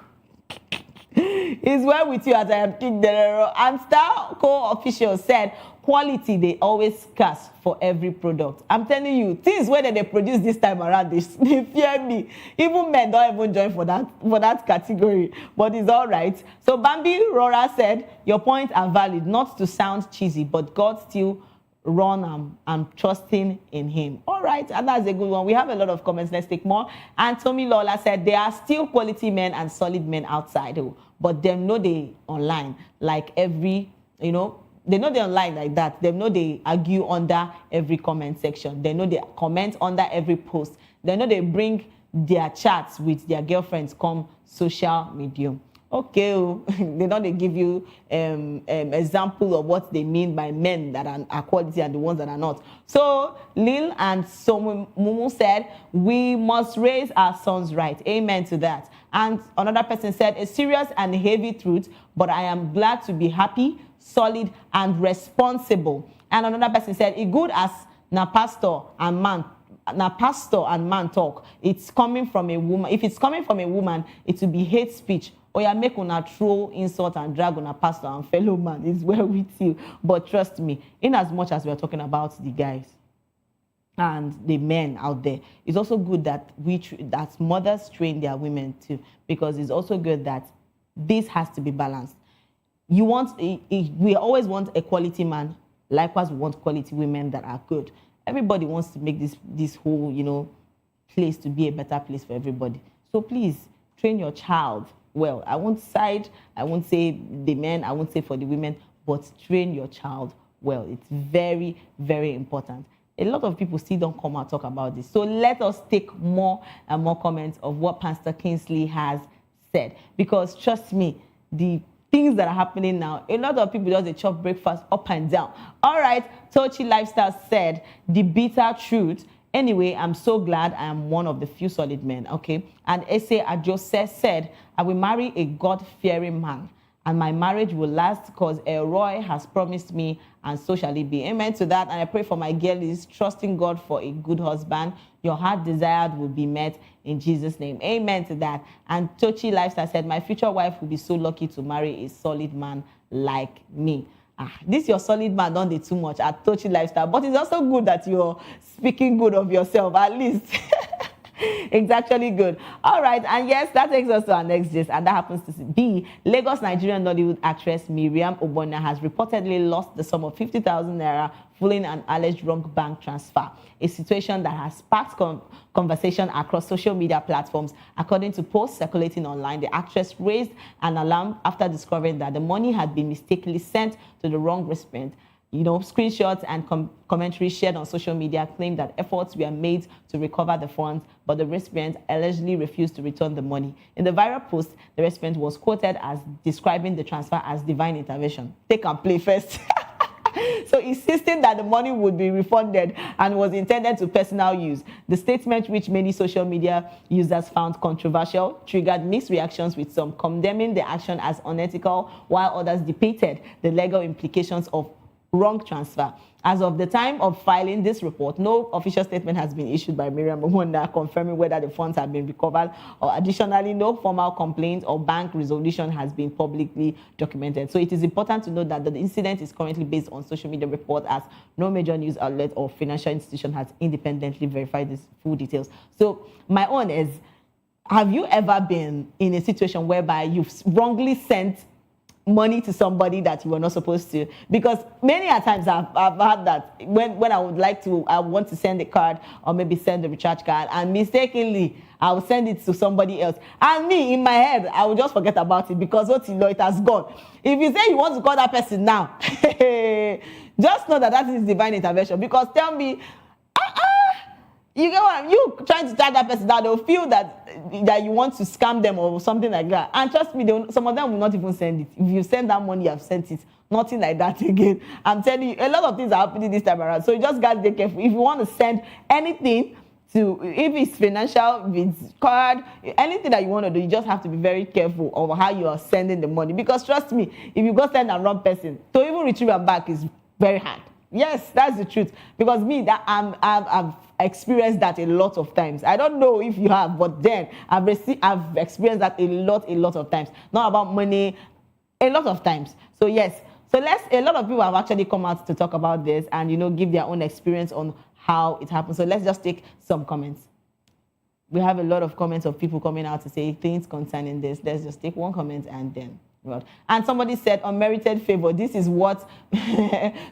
[SPEAKER 7] Is well with you as I am King Denero. And Star Co-official said, quality they always cast for every product. I'm telling you, things where they produce this time around, they fear me. Even men don't even join for that category. But it's all right. So Bambi Rora said, your points are valid, not to sound cheesy, but God still run I'm trusting in him. All right, and that's a good one. We have a lot of comments. Let's take more. And Tommy Lola said, there are still quality men and solid men outside, but them know they online like every, they know they online like that. They know they argue under every comment section. They know they comment under every post. They know they bring their chats with their girlfriends come social media. Okay, they know they give you example of what they mean by men that are quality and the ones that are not. So Lil and Mumu said, we must raise our sons right. Amen to that. And another person said, a serious and heavy truth, but I am glad to be happy, solid, and responsible. And another person said, it good as na pastor and man talk. It's coming from a woman. If it's coming from a woman, it will be hate speech. Or you make una throw insult and drag on a pastor and fellow man. It's well with you. But trust me, in as much as we are talking about the guys and the men out there, it's also good that that mothers train their women too, because it's also good that this has to be balanced. We always want a quality man. Likewise, we want quality women that are good. Everybody wants to make this whole, place to be a better place for everybody. So please train your child well. I won't side, I won't say the men, I won't say for the women, but train your child well. It's very, very important. A lot of people still don't come out talk about this. So let us take more and more comments of what Pastor Kingsley has said. Because trust me, the things that are happening now, a lot of people just they chop breakfast up and down. All right, Tochi Lifestyle said the bitter truth. Anyway, I'm so glad I am one of the few solid men, okay? And Ese Ajose said, I will marry a God-fearing man, and my marriage will last because Elroy has promised me, and so shall it be. Amen to that. And I pray for my girlies, trusting God for a good husband. Your heart desired will be met in Jesus' name. Amen to that. And Tochi Lifestyle said, my future wife will be so lucky to marry a solid man like me. This your solid man don't do too much at Tochi Lifestyle, but it's also good that you're speaking good of yourself, at least. It's actually good. All right, and yes, that takes us to our next gist, and that happens to be Lagos Nigerian Nollywood actress Miriam Ogbonna has reportedly lost the sum of 50,000 naira following an alleged wrong bank transfer, a situation that has sparked conversation across social media platforms. According to posts circulating online, the actress raised an alarm after discovering that the money had been mistakenly sent to the wrong recipient. Screenshots and commentary shared on social media claim that efforts were made to recover the funds, but the recipient allegedly refused to return the money. In the viral post, the recipient was quoted as describing the transfer as divine intervention. Take and play first. So insisting that the money would be refunded and was intended to personal use. The statement, which many social media users found controversial, triggered mixed reactions, with some condemning the action as unethical, while others debated the legal implications of wrong transfer. As of the time of filing this report, no official statement has been issued by Miriam Ogbonna confirming whether the funds have been recovered, or additionally, no formal complaint or bank resolution has been publicly documented. So it is important to note that the incident is currently based on social media report, as no major news outlet or financial institution has independently verified these full details. So my own is, have you ever been in a situation whereby you've wrongly sent money to somebody that you were not supposed to? Because many a times I've had that when I want to send a card or maybe send a recharge card, and mistakenly I will send it to somebody else, and me in my head I will just forget about it because it has gone. If you say you want to call that person now, just know that is divine intervention. Because tell me, you get what you trying to tell that person that they'll feel that you want to scam them or something like that. And trust me, some of them will not even send it. If you send that money, you have sent it. Nothing like that again. I'm telling you, a lot of things are happening this time around. So you just gotta be careful. If you want to send anything if it's financial, if it's card, anything that you want to do, you just have to be very careful of how you are sending the money. Because trust me, if you go send a wrong person, to even retrieve it back is very hard. Yes, that's the truth. Because I've experienced that a lot of times. I don't know if you have, but then I've experienced that a lot of times. Not about money, a lot of times. So yes, a lot of people have actually come out to talk about this and give their own experience on how it happens. So let's just take some comments. We have a lot of comments of people coming out to say things concerning this. Let's just take one comment and then. And somebody said, unmerited favor. This is what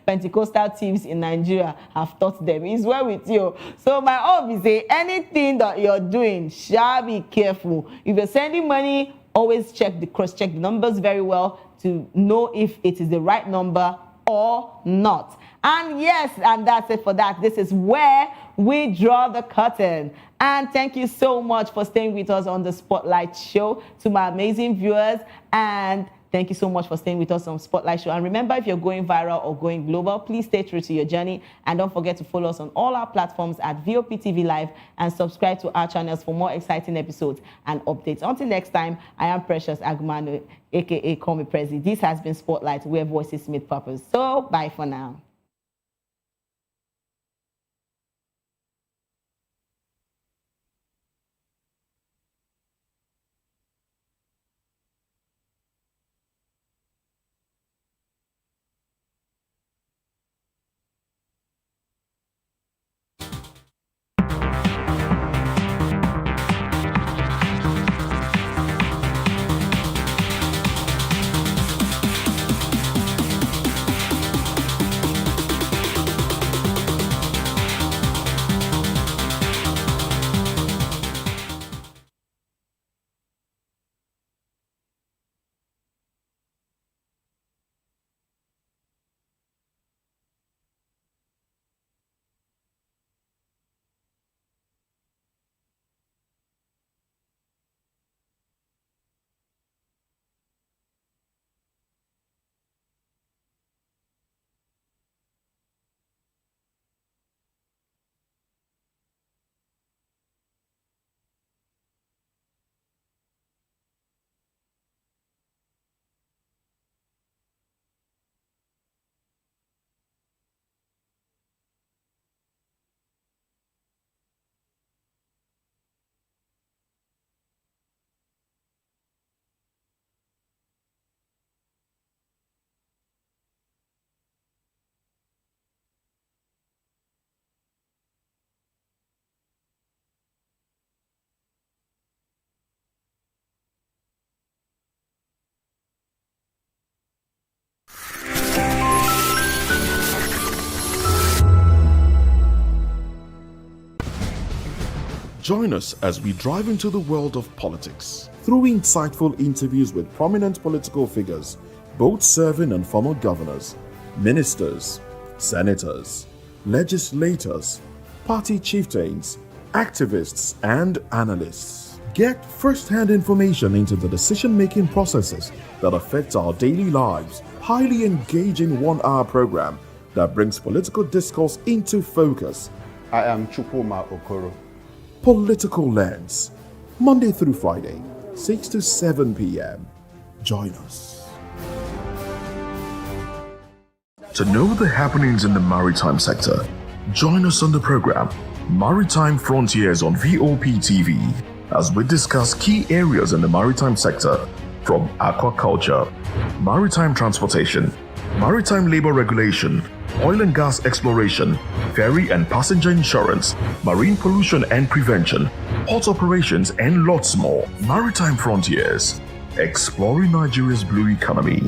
[SPEAKER 7] Pentecostal thieves in Nigeria have taught them. It's well with you. So my own is say, anything that you're doing, shall be careful. If you're sending money, always cross-check the numbers very well to know if it is the right number or not. And yes, and that's it for that. This is where we draw the curtain. And thank you so much for staying with us on the Spotlight Show, to my amazing viewers. And thank you so much for staying with us on Spotlight Show. And remember, if you're going viral or going global, please stay true to your journey. And don't forget to follow us on all our platforms at VOP TV Live and subscribe to our channels for more exciting episodes and updates. Until next time, I am Precious Agumanu, aka Call Me Prezi. This has been Spotlight, where voices meet purpose. So bye for now.
[SPEAKER 1] Join us as we drive into the world of politics through insightful interviews with prominent political figures, both serving and former governors, ministers, senators, legislators, party chieftains, activists, and analysts. Get first-hand information into the decision-making processes that affect our daily lives. Highly engaging one-hour program that brings political discourse into focus.
[SPEAKER 2] I am Chukwuma Okoro.
[SPEAKER 1] Political Lens, Monday through Friday, 6 to 7 p.m. Join us. To know the happenings in the maritime sector, join us on the program Maritime Frontiers on VOP TV as we discuss key areas in the maritime sector from aquaculture, maritime transportation, maritime labor regulation, oil and gas exploration, ferry and passenger insurance, marine pollution and prevention, port operations, and lots more. Maritime Frontiers, exploring Nigeria's blue economy.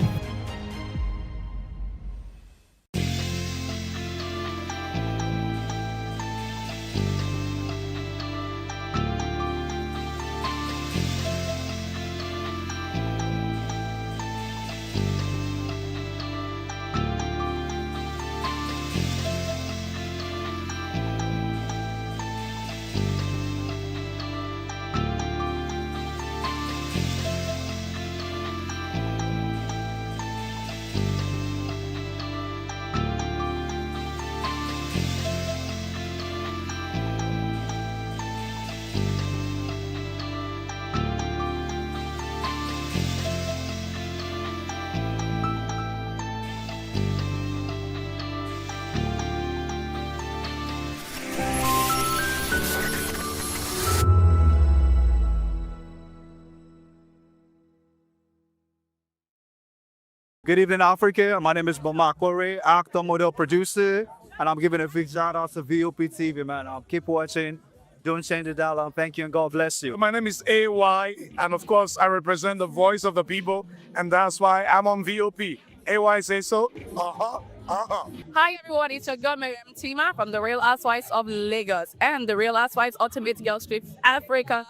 [SPEAKER 10] Good evening, Africa. My name is Mama Kore, actor, model, producer, and I'm giving a big shout out to VOP TV, man. Keep watching. Don't change the dial. Thank you and God bless you.
[SPEAKER 17] My name is AY, and of course, I represent the voice of the people, and that's why I'm on VOP. AY say so.
[SPEAKER 5] Hi everyone, it's your girl Miriam Tima from the Real Housewives of Lagos and the Real Housewives Ultimate Girls Trip Africa.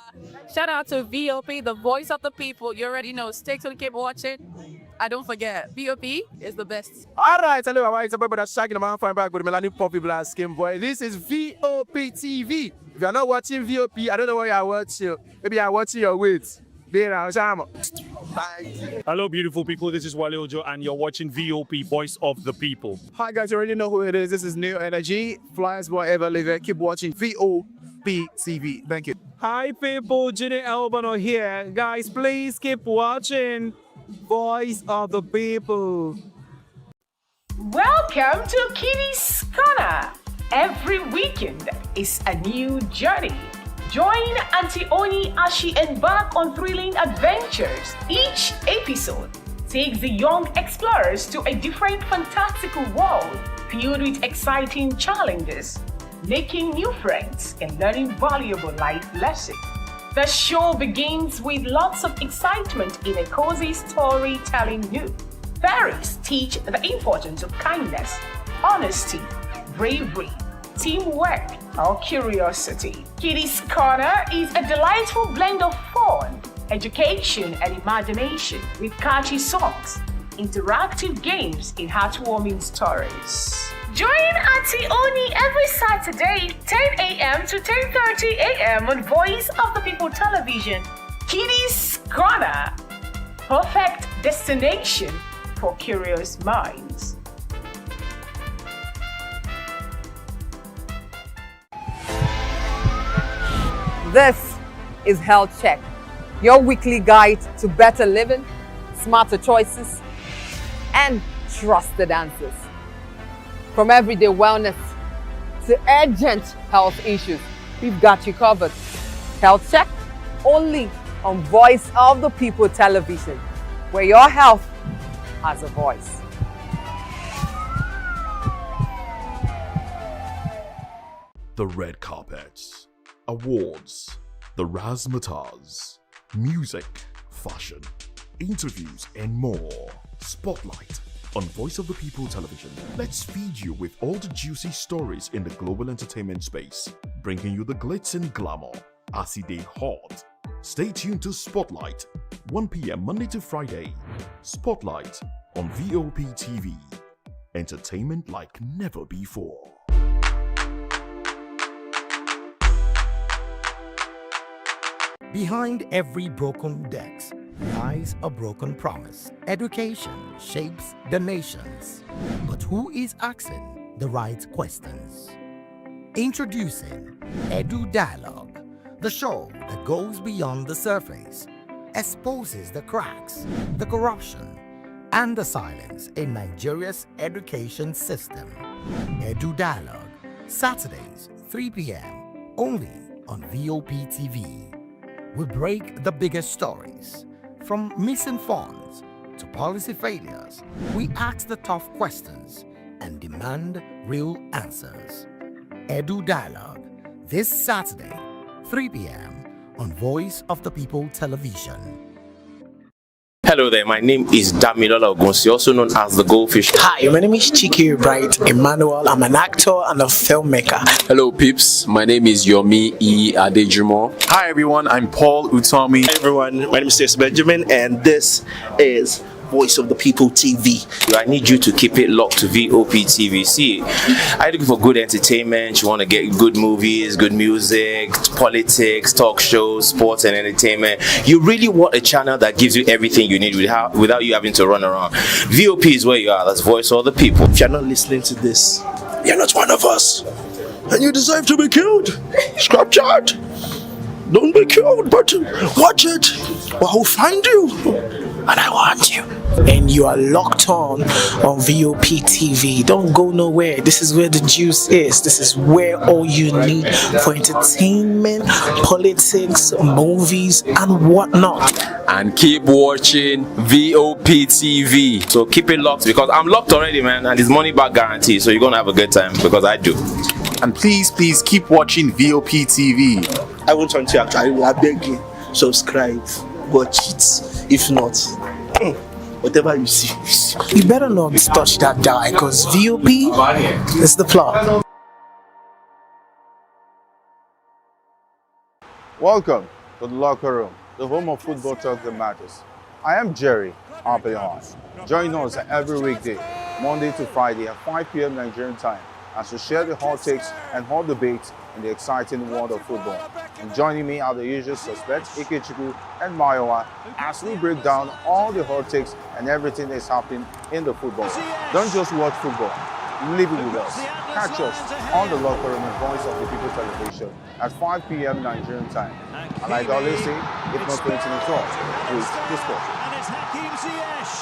[SPEAKER 5] Shout out to VOP, the voice of the people. You already know. Stay tuned, keep watching. And don't forget, VOP is the best.
[SPEAKER 10] All right, hello, everyone. It's about that shagging man fine back with Melanie Poppy Black Skin Boy. This is VOP TV. If you're not watching VOP, I don't know what you're watching. Maybe you're watching your weight.
[SPEAKER 13] Hello, beautiful people. This is Wale Ojo, and you're watching VOP, Voice of the People.
[SPEAKER 10] Hi, guys. You already know who it is. This is New Energy. Flyers boy ever live. Keep watching VOP TV. Thank you.
[SPEAKER 13] Hi, people. Jenny Albano here. Guys, please keep watching Voice of the People.
[SPEAKER 18] Welcome to Kitty's Corner. Every weekend is a new journey. Join Auntie Oni as she embarks on thrilling adventures. Each episode takes the young explorers to a different fantastical world filled with exciting challenges, making new friends and learning valuable life lessons. The show begins with lots of excitement in a cozy storytelling mood. Fairies teach the importance of kindness, honesty, bravery, teamwork, or curiosity. Kitty's Corner is a delightful blend of fun, education, and imagination with catchy songs, interactive games, and heartwarming stories. Join Auntie Oni every Saturday, 10 a.m. to 10:30 a.m. on Voice of the People Television. Kitty's Corner, perfect destination for curious minds.
[SPEAKER 20] This is Health Check, your weekly guide to better living, smarter choices, and trusted answers. From everyday wellness to urgent health issues, we've got you covered. Health Check, only on Voice of the People Television, where your health has a voice.
[SPEAKER 1] The red carpets, awards, the razzmatazz, music, fashion, interviews, and more. Spotlight on Voice of the People Television. Let's feed you with all the juicy stories in the global entertainment space, bringing you the glitz and glamour,
[SPEAKER 3] as e dey hot. Stay tuned to Spotlight, 1 p.m. Monday to Friday. Spotlight on VOP TV. Entertainment like never before.
[SPEAKER 21] Behind every broken desk lies a broken promise. Education shapes the nations. But who is asking the right questions? Introducing Edu Dialogue, the show that goes beyond the surface, exposes the cracks, the corruption, and the silence in Nigeria's education system. Edu Dialogue, Saturdays, 3 p.m., only on VOP TV. We break the biggest stories, from missing funds to policy failures. We ask the tough questions and demand real answers. Edu Dialogue, this Saturday, 3 p.m. on Voice of the People Television.
[SPEAKER 4] Hello there, my name is Damilola Ogunsi, also known as the Goldfish.
[SPEAKER 9] Hi, my name is Chiki Bright Emmanuel. I'm an actor and a filmmaker.
[SPEAKER 12] Hello peeps, my name is Yomi E. Adejimo.
[SPEAKER 22] Hi everyone, I'm Paul Utomi.
[SPEAKER 24] Hi everyone, my name is Stacey Benjamin and this is Voice of the People TV.
[SPEAKER 4] I need you to keep it locked to VOP TV. See, are you looking for good entertainment? You want to get good movies, good music, politics, talk shows, sports and entertainment. You really want a channel that gives you everything you need without you having to run around. VOP is where you are. That's Voice of the People.
[SPEAKER 24] If you're not listening to this, you're not one of us. And you deserve to be killed. Scrap chat. Don't be killed, but watch it. Or I'll find you. And I want you.
[SPEAKER 9] And you are locked on VOP TV. Don't go nowhere. This is where the juice is. This is where all you need for entertainment, politics, movies, and whatnot.
[SPEAKER 12] And keep watching VOP TV.
[SPEAKER 4] So keep it locked because I'm locked already, man, and it's money back guarantee. So you're gonna have a good time because I do.
[SPEAKER 22] And please keep watching VOP TV.
[SPEAKER 24] I won't want you actually. I beg you, subscribe, watch it. If not, whatever you see.
[SPEAKER 9] You better not touch that die because VOP is the plot.
[SPEAKER 2] Welcome to the locker room, the home of football talk that matters. I am Jerry Ampelon. Join us every weekday, Monday to Friday at 5 p.m. Nigerian time, as we share the hot takes and hot debates in the exciting world of football. And joining me are the usual suspects, Ikechukwu and Mayowa, as we break down all the hot takes and everything that's happening in the football. Don't just watch football, live it with us. Catch us on the locker room and Voice of the People Television at 5 p.m. Nigerian time. And like I always say, if not 20 minutes off, please discuss.
[SPEAKER 25] And it's Hakim Ziyech,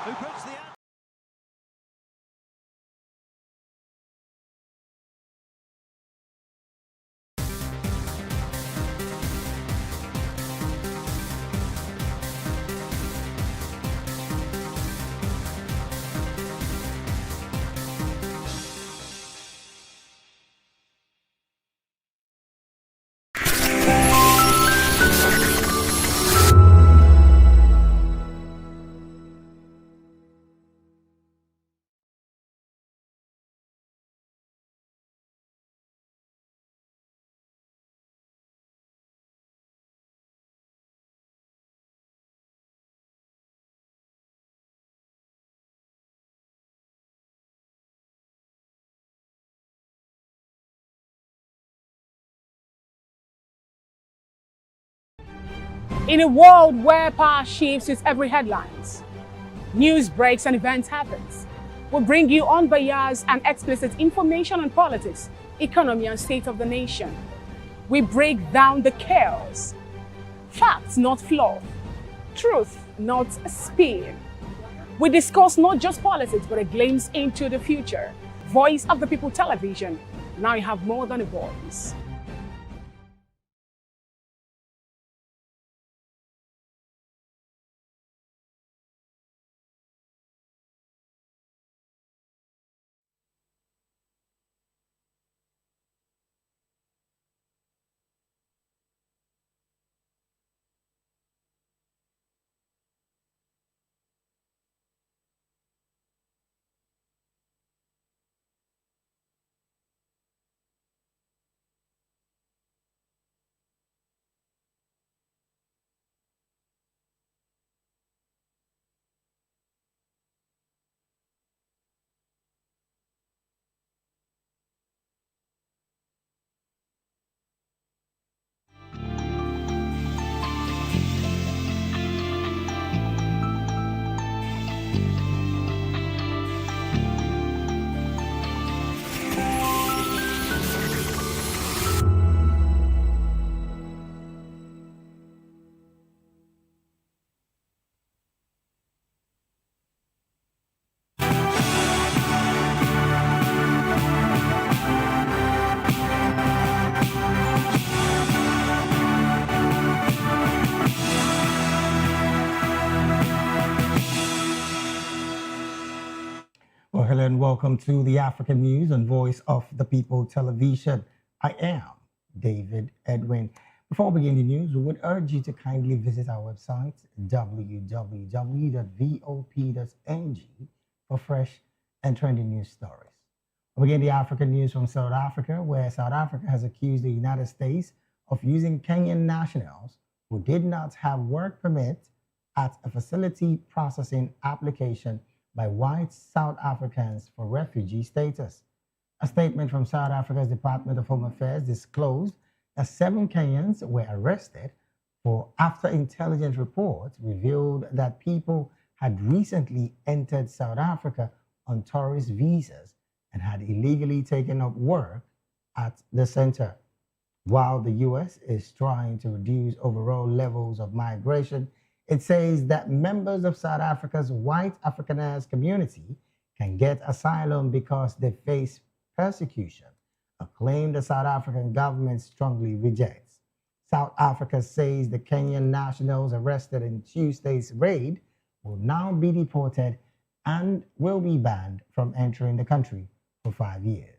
[SPEAKER 25] who puts the...
[SPEAKER 28] In a world where power shifts with every headlines, news breaks and events happens, we bring you unbiased and explicit information on politics, economy and state of the nation. We break down the chaos. Facts, not fluff. Truth, not a spin. We discuss not just politics, but a glimpse into the future. Voice of the People Television. Now you have more than a voice.
[SPEAKER 21] Welcome to the African News on Voice of the People Television. I am David Edwin. Before we begin the news, we would urge you to kindly visit our website, www.vop.ng, for fresh and trending news stories. We begin the African news from South Africa, where South Africa has accused the United States of using Kenyan nationals who did not have work permit at a facility processing application by white South Africans for refugee status. A statement from South Africa's Department of Home Affairs disclosed that 7 Kenyans were arrested after intelligence reports revealed that people had recently entered South Africa on tourist visas and had illegally taken up work at the center. While the U.S. is trying to reduce overall levels of migration, it says that members of South Africa's white Afrikaners community can get asylum because they face persecution, a claim the South African government strongly rejects. South Africa says the Kenyan nationals arrested in Tuesday's raid will now be deported and will be banned from entering the country for 5 years.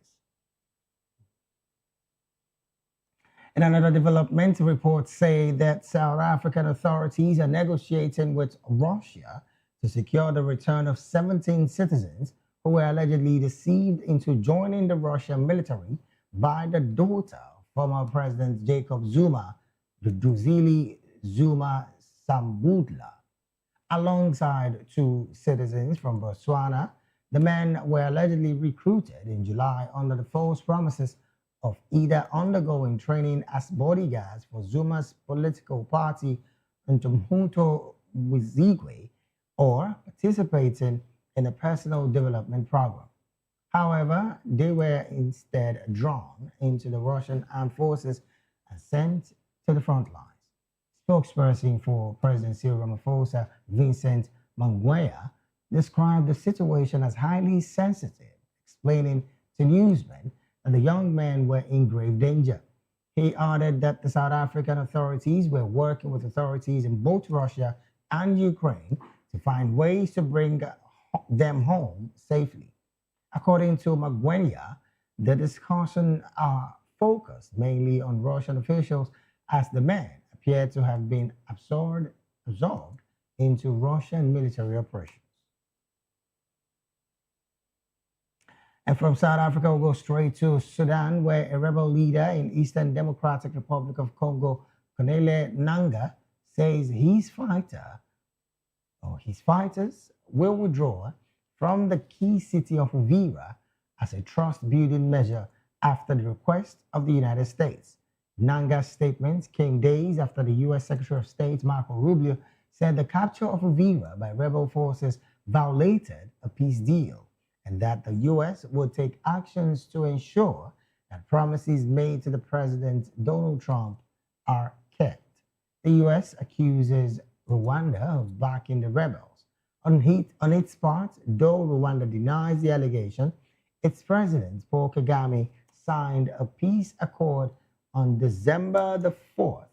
[SPEAKER 21] In another development, reports say that South African authorities are negotiating with Russia to secure the return of 17 citizens who were allegedly deceived into joining the Russian military by the daughter of former President Jacob Zuma, Duduzile Zuma Sambudla. Alongside 2 citizens from Botswana, the men were allegedly recruited in July under the false promises of either undergoing training as bodyguards for Zuma's political party, Ntumhuto Wizigwe, or participating in a personal development program. However, they were instead drawn into the Russian armed forces and sent to the front lines. Spokesperson for President Cyril Ramaphosa, Vincent Mangwea, described the situation as highly sensitive, explaining to newsmen that the young men were in grave danger. He added that the South African authorities were working with authorities in both Russia and Ukraine to find ways to bring them home safely. According to Magwenya, the discussions are focused mainly on Russian officials as the men appear to have been absorbed into Russian military operations. And from South Africa, we'll go straight to Sudan, where a rebel leader in Eastern Democratic Republic of Congo, Corneille Nangaa, says his fighters will withdraw from the key city of Uvira as a trust-building measure after the request of the United States. Nangaa's statement came days after the U.S. Secretary of State Marco Rubio said the capture of Uvira by rebel forces violated a peace deal, and that the U.S. would take actions to ensure that promises made to the President Donald Trump are kept. The U.S. accuses Rwanda of backing the rebels. On its part, though Rwanda denies the allegation, its president, Paul Kagame, signed a peace accord on December the 4th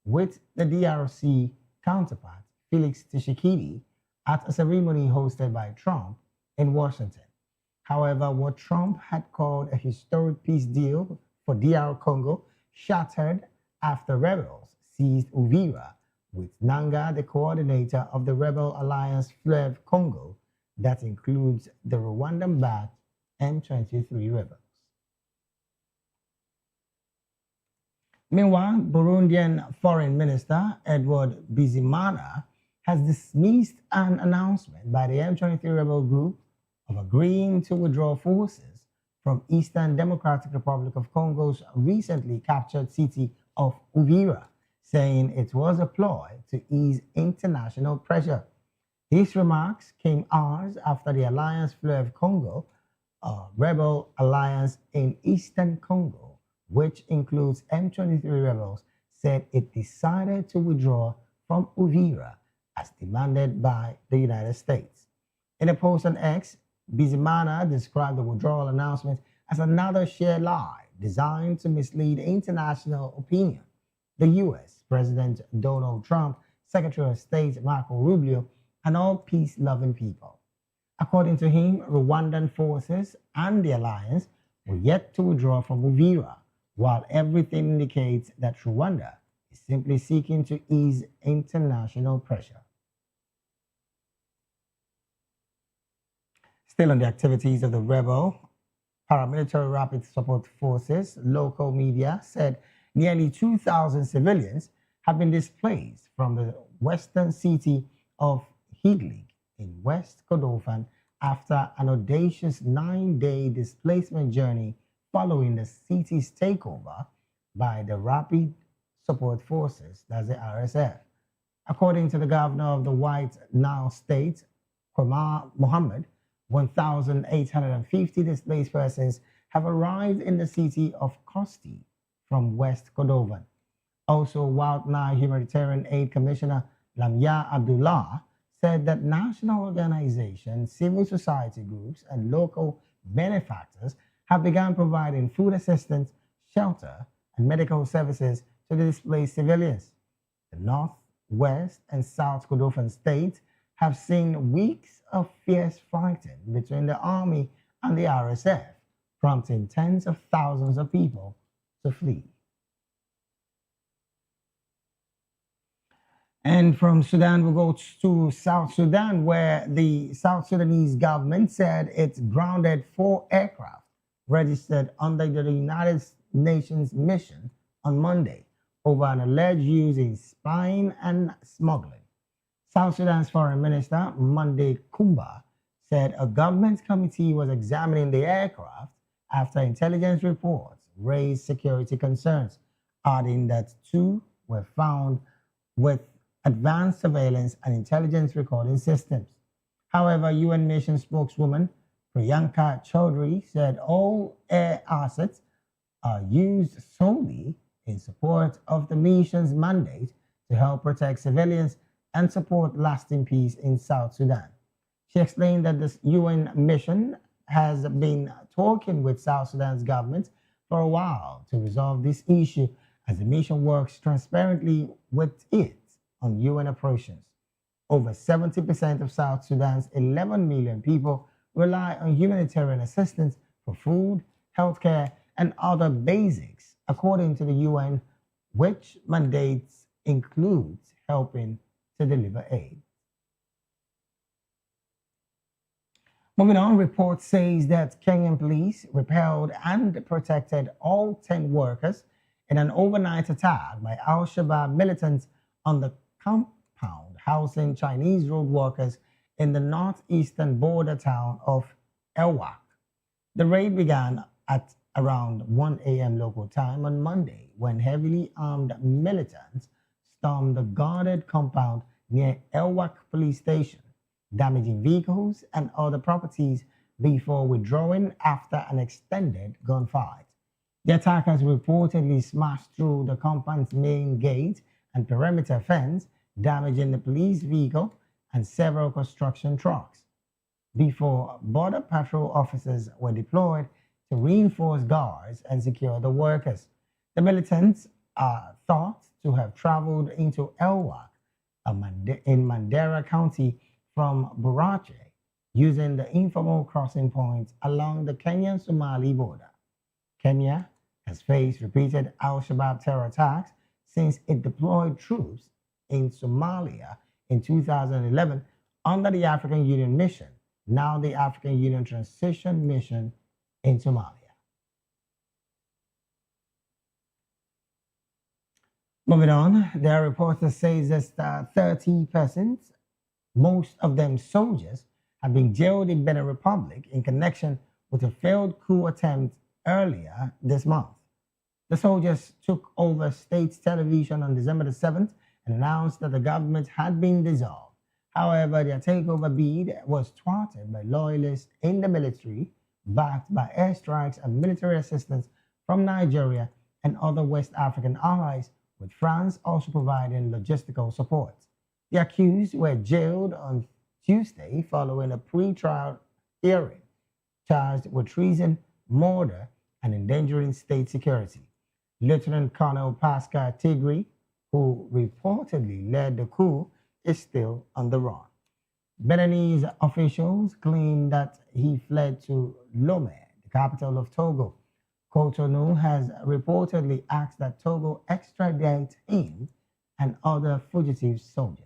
[SPEAKER 21] with the DRC counterpart, Felix Tshisekedi, at a ceremony hosted by Trump in Washington. However, what Trump had called a historic peace deal for DR Congo shattered after rebels seized Uvira, with Nangaa the coordinator of the rebel alliance Fleuve Congo that includes the Rwandan-backed M23 rebels. Meanwhile, Burundian Foreign Minister Edward Bizimana has dismissed an announcement by the M23 rebel group of agreeing to withdraw forces from Eastern Democratic Republic of Congo's recently captured city of Uvira, saying it was a ploy to ease international pressure. These remarks came hours after the Alliance Fleuve Congo, a rebel alliance in Eastern Congo, which includes M23 rebels, said it decided to withdraw from Uvira as demanded by the United States. In a post on X, Bizimana described the withdrawal announcement as another sheer lie designed to mislead international opinion. The U.S., President Donald Trump, Secretary of State Marco Rubio, and all peace-loving people. According to him, Rwandan forces and the alliance were yet to withdraw from Uvira, while everything indicates that Rwanda is simply seeking to ease international pressure. Still on the activities of the rebel paramilitary rapid support forces, local media said nearly 2,000 civilians have been displaced from the western city of Hidlig in West Kordofan after an audacious 9-day displacement journey following the city's takeover by the Rapid Support Forces, that's the RSF. According to the governor of the White Nile state, Qamar Mohammed, 1,850 displaced persons have arrived in the city of Kosti from West Kordofan. Also, White Nile Humanitarian Aid Commissioner Lamia Abdullah said that national organizations, civil society groups, and local benefactors have begun providing food assistance, shelter, and medical services to the displaced civilians. The North, West, and South Kordofan states have seen weeks of fierce fighting between the army and the RSF, prompting tens of thousands of people to flee. And from Sudan, we'll go to South Sudan, where the South Sudanese government said it's grounded 4 aircraft registered under the United Nations mission on Monday over an alleged use in spying and smuggling. South Sudan's Foreign Minister, Monday Kumba, said a government committee was examining the aircraft after intelligence reports raised security concerns, adding that 2 were found with advanced surveillance and intelligence recording systems. However, UN mission spokeswoman Priyanka Chaudhary said all air assets are used solely in support of the mission's mandate to help protect civilians and support lasting peace in South Sudan. She explained that this UN mission has been talking with South Sudan's government for a while to resolve this issue as the mission works transparently with it on UN operations. Over 70% of South Sudan's 11 million people rely on humanitarian assistance for food, healthcare, and other basics, according to the UN, which mandates includes helping to deliver aid. Moving on, report says that Kenyan police repelled and protected all 10 workers in an overnight attack by Al-Shabaab militants on the compound housing Chinese road workers in the northeastern border town of Elwak. The raid began at around 1 a.m. local time on Monday when heavily armed militants stormed the guarded compound near Elwak police station, damaging vehicles and other properties before withdrawing after an extended gunfight. The attackers reportedly smashed through the compound's main gate and perimeter fence, damaging the police vehicle and several construction trucks, before border patrol officers were deployed to reinforce guards and secure the workers. The militants are thought to have traveled into Elwak in Mandera County from Burache, using the informal crossing points along the Kenyan-Somali border. Kenya has faced repeated Al-Shabaab terror attacks since it deployed troops in Somalia in 2011 under the African Union Mission, now the African Union Transition Mission in Somalia. Moving on, there are reports that say that 30 persons, most of them soldiers, have been jailed in Benin Republic in connection with a failed coup attempt earlier this month. The soldiers took over state television on December the 7th and announced that the government had been dissolved. However, their takeover bid was thwarted by loyalists in the military, backed by airstrikes and military assistance from Nigeria and other West African allies, with France also providing logistical support. The accused were jailed on Tuesday following a pre-trial hearing, charged with treason, murder, and endangering state security. Lieutenant Colonel Pascal Tigri, who reportedly led the coup, is still on the run. Beninese officials claim that he fled to Lomé, the capital of Togo. Cotonou has reportedly asked that Togo extradite him and other fugitive soldiers.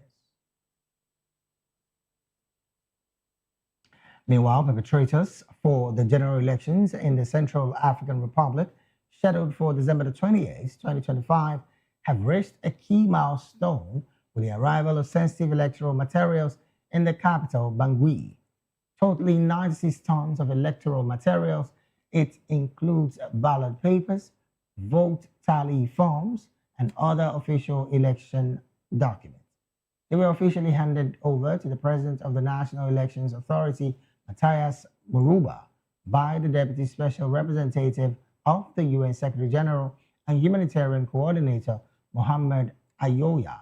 [SPEAKER 21] Meanwhile, perpetrators for the general elections in the Central African Republic, scheduled for December the 28th, 2025, have reached a key milestone with the arrival of sensitive electoral materials in the capital, Bangui. Totaling 96 tons of electoral materials, it includes ballot papers, vote tally forms, and other official election documents. They were officially handed over to the President of the National Elections Authority, Matthias Muruba, by the Deputy Special Representative of the UN Secretary General and Humanitarian Coordinator, Mohammed Ayoya.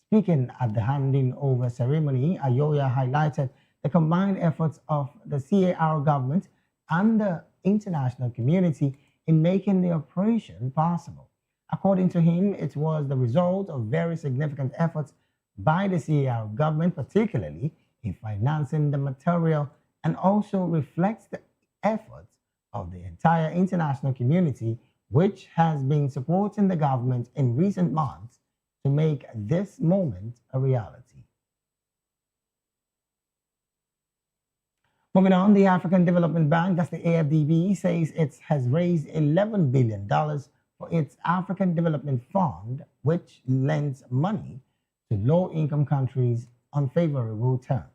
[SPEAKER 21] Speaking at the handing over ceremony, Ayoya highlighted the combined efforts of the CAR government and the international community in making the operation possible. According to him, it was the result of very significant efforts by the CAR government, particularly in financing the material, and also reflects the efforts of the entire international community, which has been supporting the government in recent months to make this moment a reality. Moving on, the African Development Bank, that's the AFDB, says it has raised $11 billion for its African Development Fund, which lends money to low-income countries on favorable terms.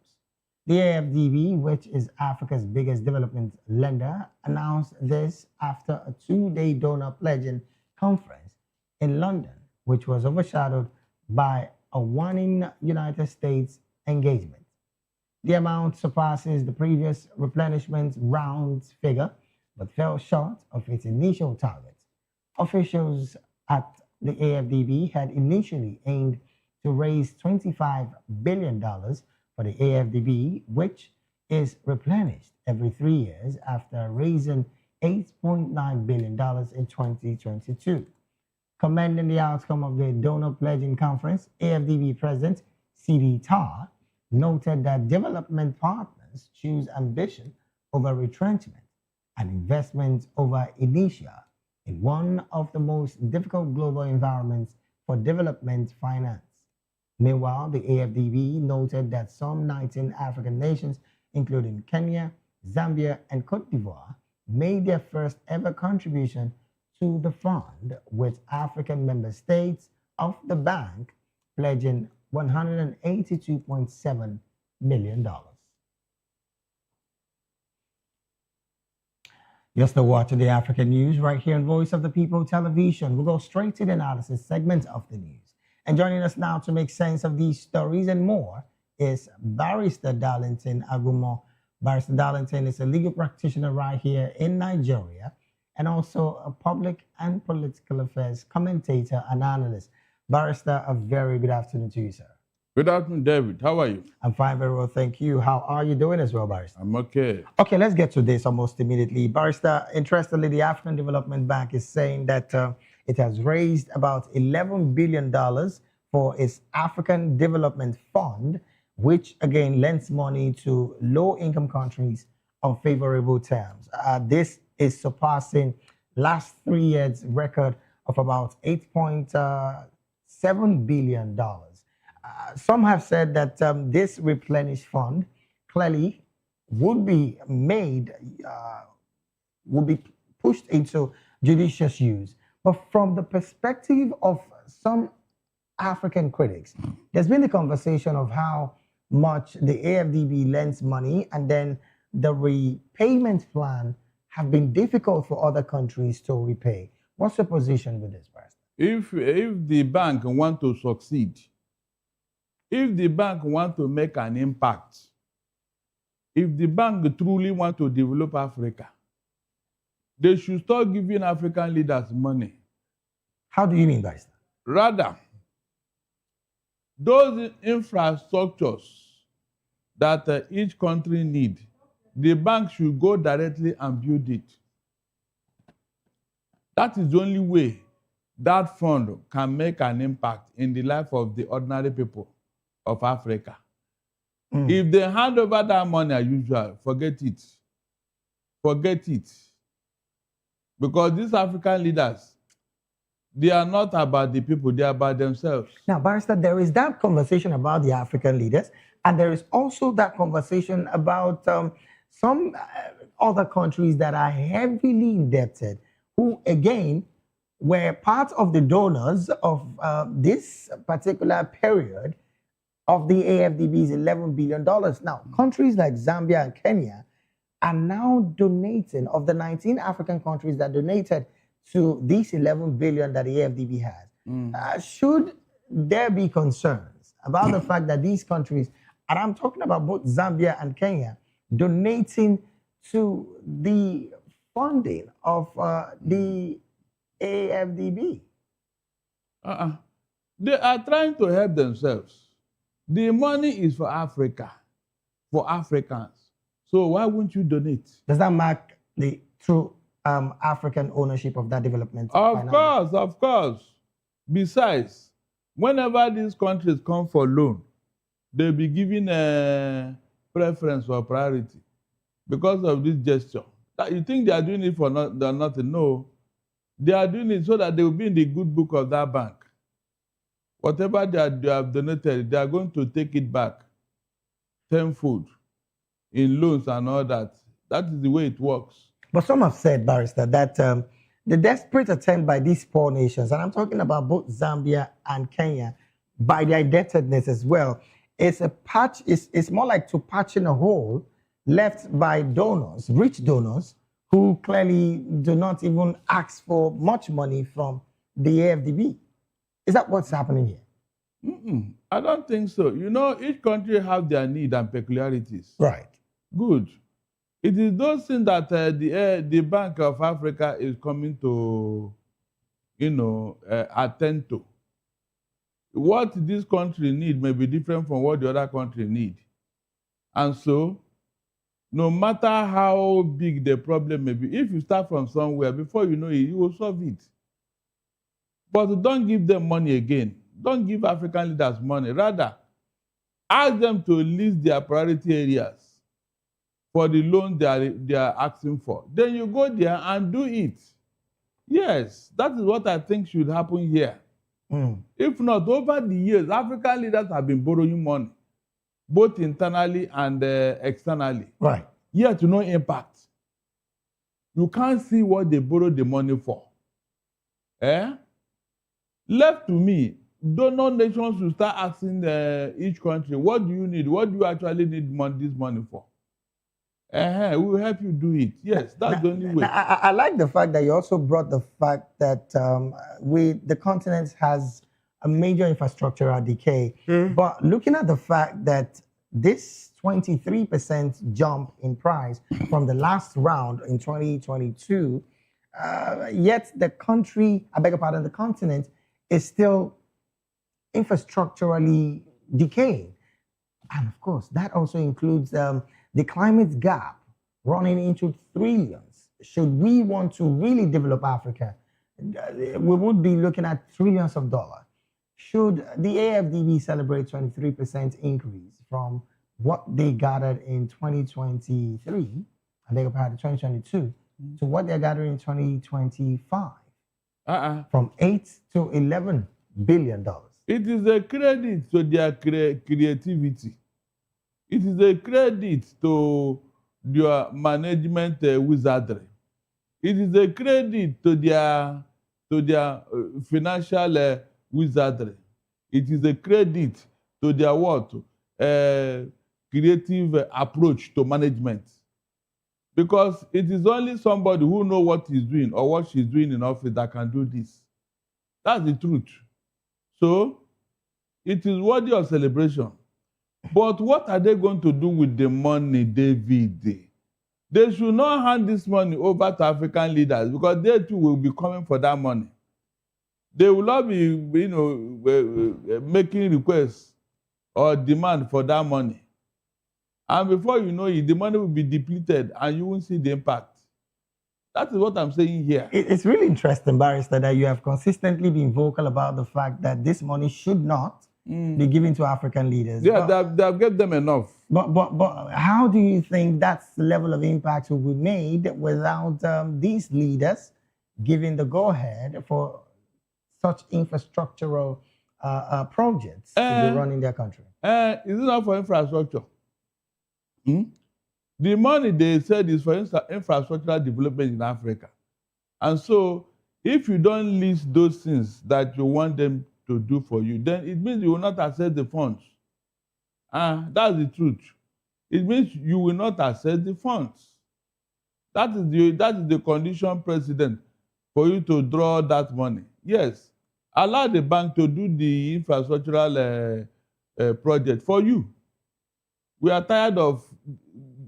[SPEAKER 21] The AFDB, which is Africa's biggest development lender, announced this after a two-day donor pledging conference in London, which was overshadowed by a waning United States engagement. The amount surpasses the previous replenishment round's figure, but fell short of its initial target. Officials at the AFDB had initially aimed to raise $25 billion for the AFDB, which is replenished every 3 years after raising $8.9 billion in 2022. Commending the outcome of the donor pledging conference, AFDB President C.D. Tar noted that development partners choose ambition over retrenchment and investment over inertia in one of the most difficult global environments for development finance. Meanwhile, the AFDB noted that some 19 African nations, including Kenya, Zambia, and Cote d'Ivoire, made their first ever contribution to the fund, with African member states of the bank pledging $182.7 million. You're still watching the African News right here on Voice of the People Television. We'll go straight to the analysis segment of the news. And joining us now to make sense of these stories and more is Barrister Darlington Agumo. Barrister Darlington is a legal practitioner right here in Nigeria and also a public and political affairs commentator and analyst. Barrister, a very good afternoon to you, sir.
[SPEAKER 6] Good afternoon, David. How are you?
[SPEAKER 21] I'm fine, very well, thank you. How are you doing as well, Barrister?
[SPEAKER 6] I'm okay.
[SPEAKER 21] Okay, let's get to this almost immediately. Barrister, interestingly, the African Development Bank is saying that it has raised about $11 billion for its African Development Fund, which again lends money to low-income countries on favorable terms. This is surpassing last 3 years' record of about $8.7 billion. Some have said that this replenished fund clearly would be made, would be pushed into judicious use. But from the perspective of some African critics, there's been a conversation of how much the AFDB lends money and then the repayment plan have been difficult for other countries to repay. What's your position with this, Barrister?
[SPEAKER 6] If the bank want to succeed, if the bank want to make an impact, if the bank truly want to develop Africa, they should start giving African leaders money.
[SPEAKER 21] How do you mean, Barrister?
[SPEAKER 6] Rather, those infrastructures that each country need, the bank should go directly and build it. That is the only way that fund can make an impact in the life of the ordinary people of Africa. If they hand over that money as usual, forget it. Forget it. Because these African leaders, they are not about the people, they are about themselves.
[SPEAKER 21] Now, Barrister, there is that conversation about the African leaders, and there is also that conversation about some other countries that are heavily indebted, who, again, were part of the donors of this particular period of the AFDB's $11 billion. Now, countries like Zambia and Kenya are now donating, of the 19 African countries that donated to these 11 billion that the AFDB has. Should there be concerns about the fact that these countries, and I'm talking about both Zambia and Kenya, donating to the funding of the AFDB?
[SPEAKER 6] They are trying to help themselves. The money is for Africa, for Africans. So why wouldn't you donate?
[SPEAKER 21] Does that mark the true African ownership of that development?
[SPEAKER 6] Of course. Besides, whenever these countries come for loan, they'll be given a preference or priority because of this gesture. You think they are doing it for nothing? No. They are doing it so that they will be in the good book of that bank. Whatever they have donated, they are going to take it back tenfold in loans and all that. That is the way it works.
[SPEAKER 21] But some have said, Barrister, that the desperate attempt by these poor nations, and I'm talking about both Zambia and Kenya, by their indebtedness as well, it's more like to patch in a hole left by donors, rich donors, who clearly do not even ask for much money from the AFDB. Is that what's happening here?
[SPEAKER 6] I don't think so. You know, each country have their need and peculiarities.
[SPEAKER 21] Right.
[SPEAKER 6] Good. It is those things that the Bank of Africa is coming to, attend to. What this country need may be different from what the other country need. And so, no matter how big the problem may be, if you start from somewhere, before you know it, you will solve it. But don't give them money again. Don't give African leaders money. Rather, ask them to list their priority areas for the loan they are asking for. Then you go there and do it. Yes, that is what I think should happen here. If not, over the years, African leaders have been borrowing money, both internally and externally.
[SPEAKER 21] Right.
[SPEAKER 6] Yet no impact. You can't see what they borrowed the money for. Left to me, donor nations should start asking each country, what do you need? What do you actually need this money for? We will help you do it. Yes, that's the only way.
[SPEAKER 21] I like the fact that you also brought the fact that the continent has a major infrastructural decay. But looking at the fact that this 23% jump in price from the last round in 2022, yet the country, the continent, is still infrastructurally decaying. And of course, that also includes the climate gap running into trillions. Should we want to really develop Africa, we would be looking at trillions of dollars. Should the AFDB celebrate 23% increase from what they gathered in 2023, 2022, to what they're gathering in 2025? From 8 to 11 billion dollars.
[SPEAKER 6] It is a credit to their creativity. It is a credit to their management wizardry. It is a credit to their financial wizardry. It is a credit to their creative approach to management. Because it is only somebody who knows what he's doing or what she's doing in office that can do this. That's the truth. So, it is worthy of celebration. But what are they going to do with the money, David? They should not hand this money over to African leaders because they too will be coming for that money. They will not be, making requests or demand for that money. And before you know it, the money will be depleted and you won't see the impact. That is what I'm saying here.
[SPEAKER 21] It's really interesting, Barrister, that you have consistently been vocal about the fact that this money should not be given to African leaders.
[SPEAKER 6] Yeah, they've given them enough.
[SPEAKER 21] But how do you think that's the level of impact will be made without these leaders giving the go-ahead for such infrastructural projects to be run in their country?
[SPEAKER 6] Is it not for infrastructure? The money they said is for infrastructural development in Africa. And so, if you don't list those things that you want them to do for you, then it means you will not access the funds. That's the truth. It means you will not access the funds. That is the condition precedent for you to draw that money. Yes, allow the bank to do the infrastructural project for you. We are tired of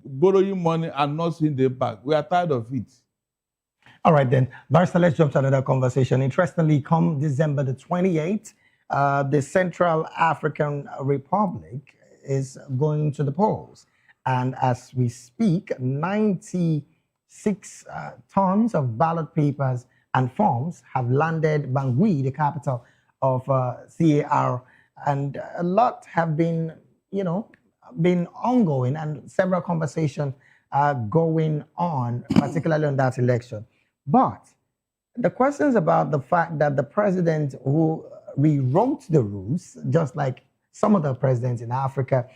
[SPEAKER 6] borrowing money and not seeing the impact. We are tired of it.
[SPEAKER 21] All right, then. Barrister, let's jump to another conversation. Interestingly, come December the 28th, the Central African Republic is going to the polls. And as we speak, 96 tons of ballot papers and forms have landed Bangui, the capital of CAR. And a lot have been, been ongoing, and several conversations are going on, particularly on that election. But the questions about the fact that the president who rewrote the rules, just like some of the presidents in Africa,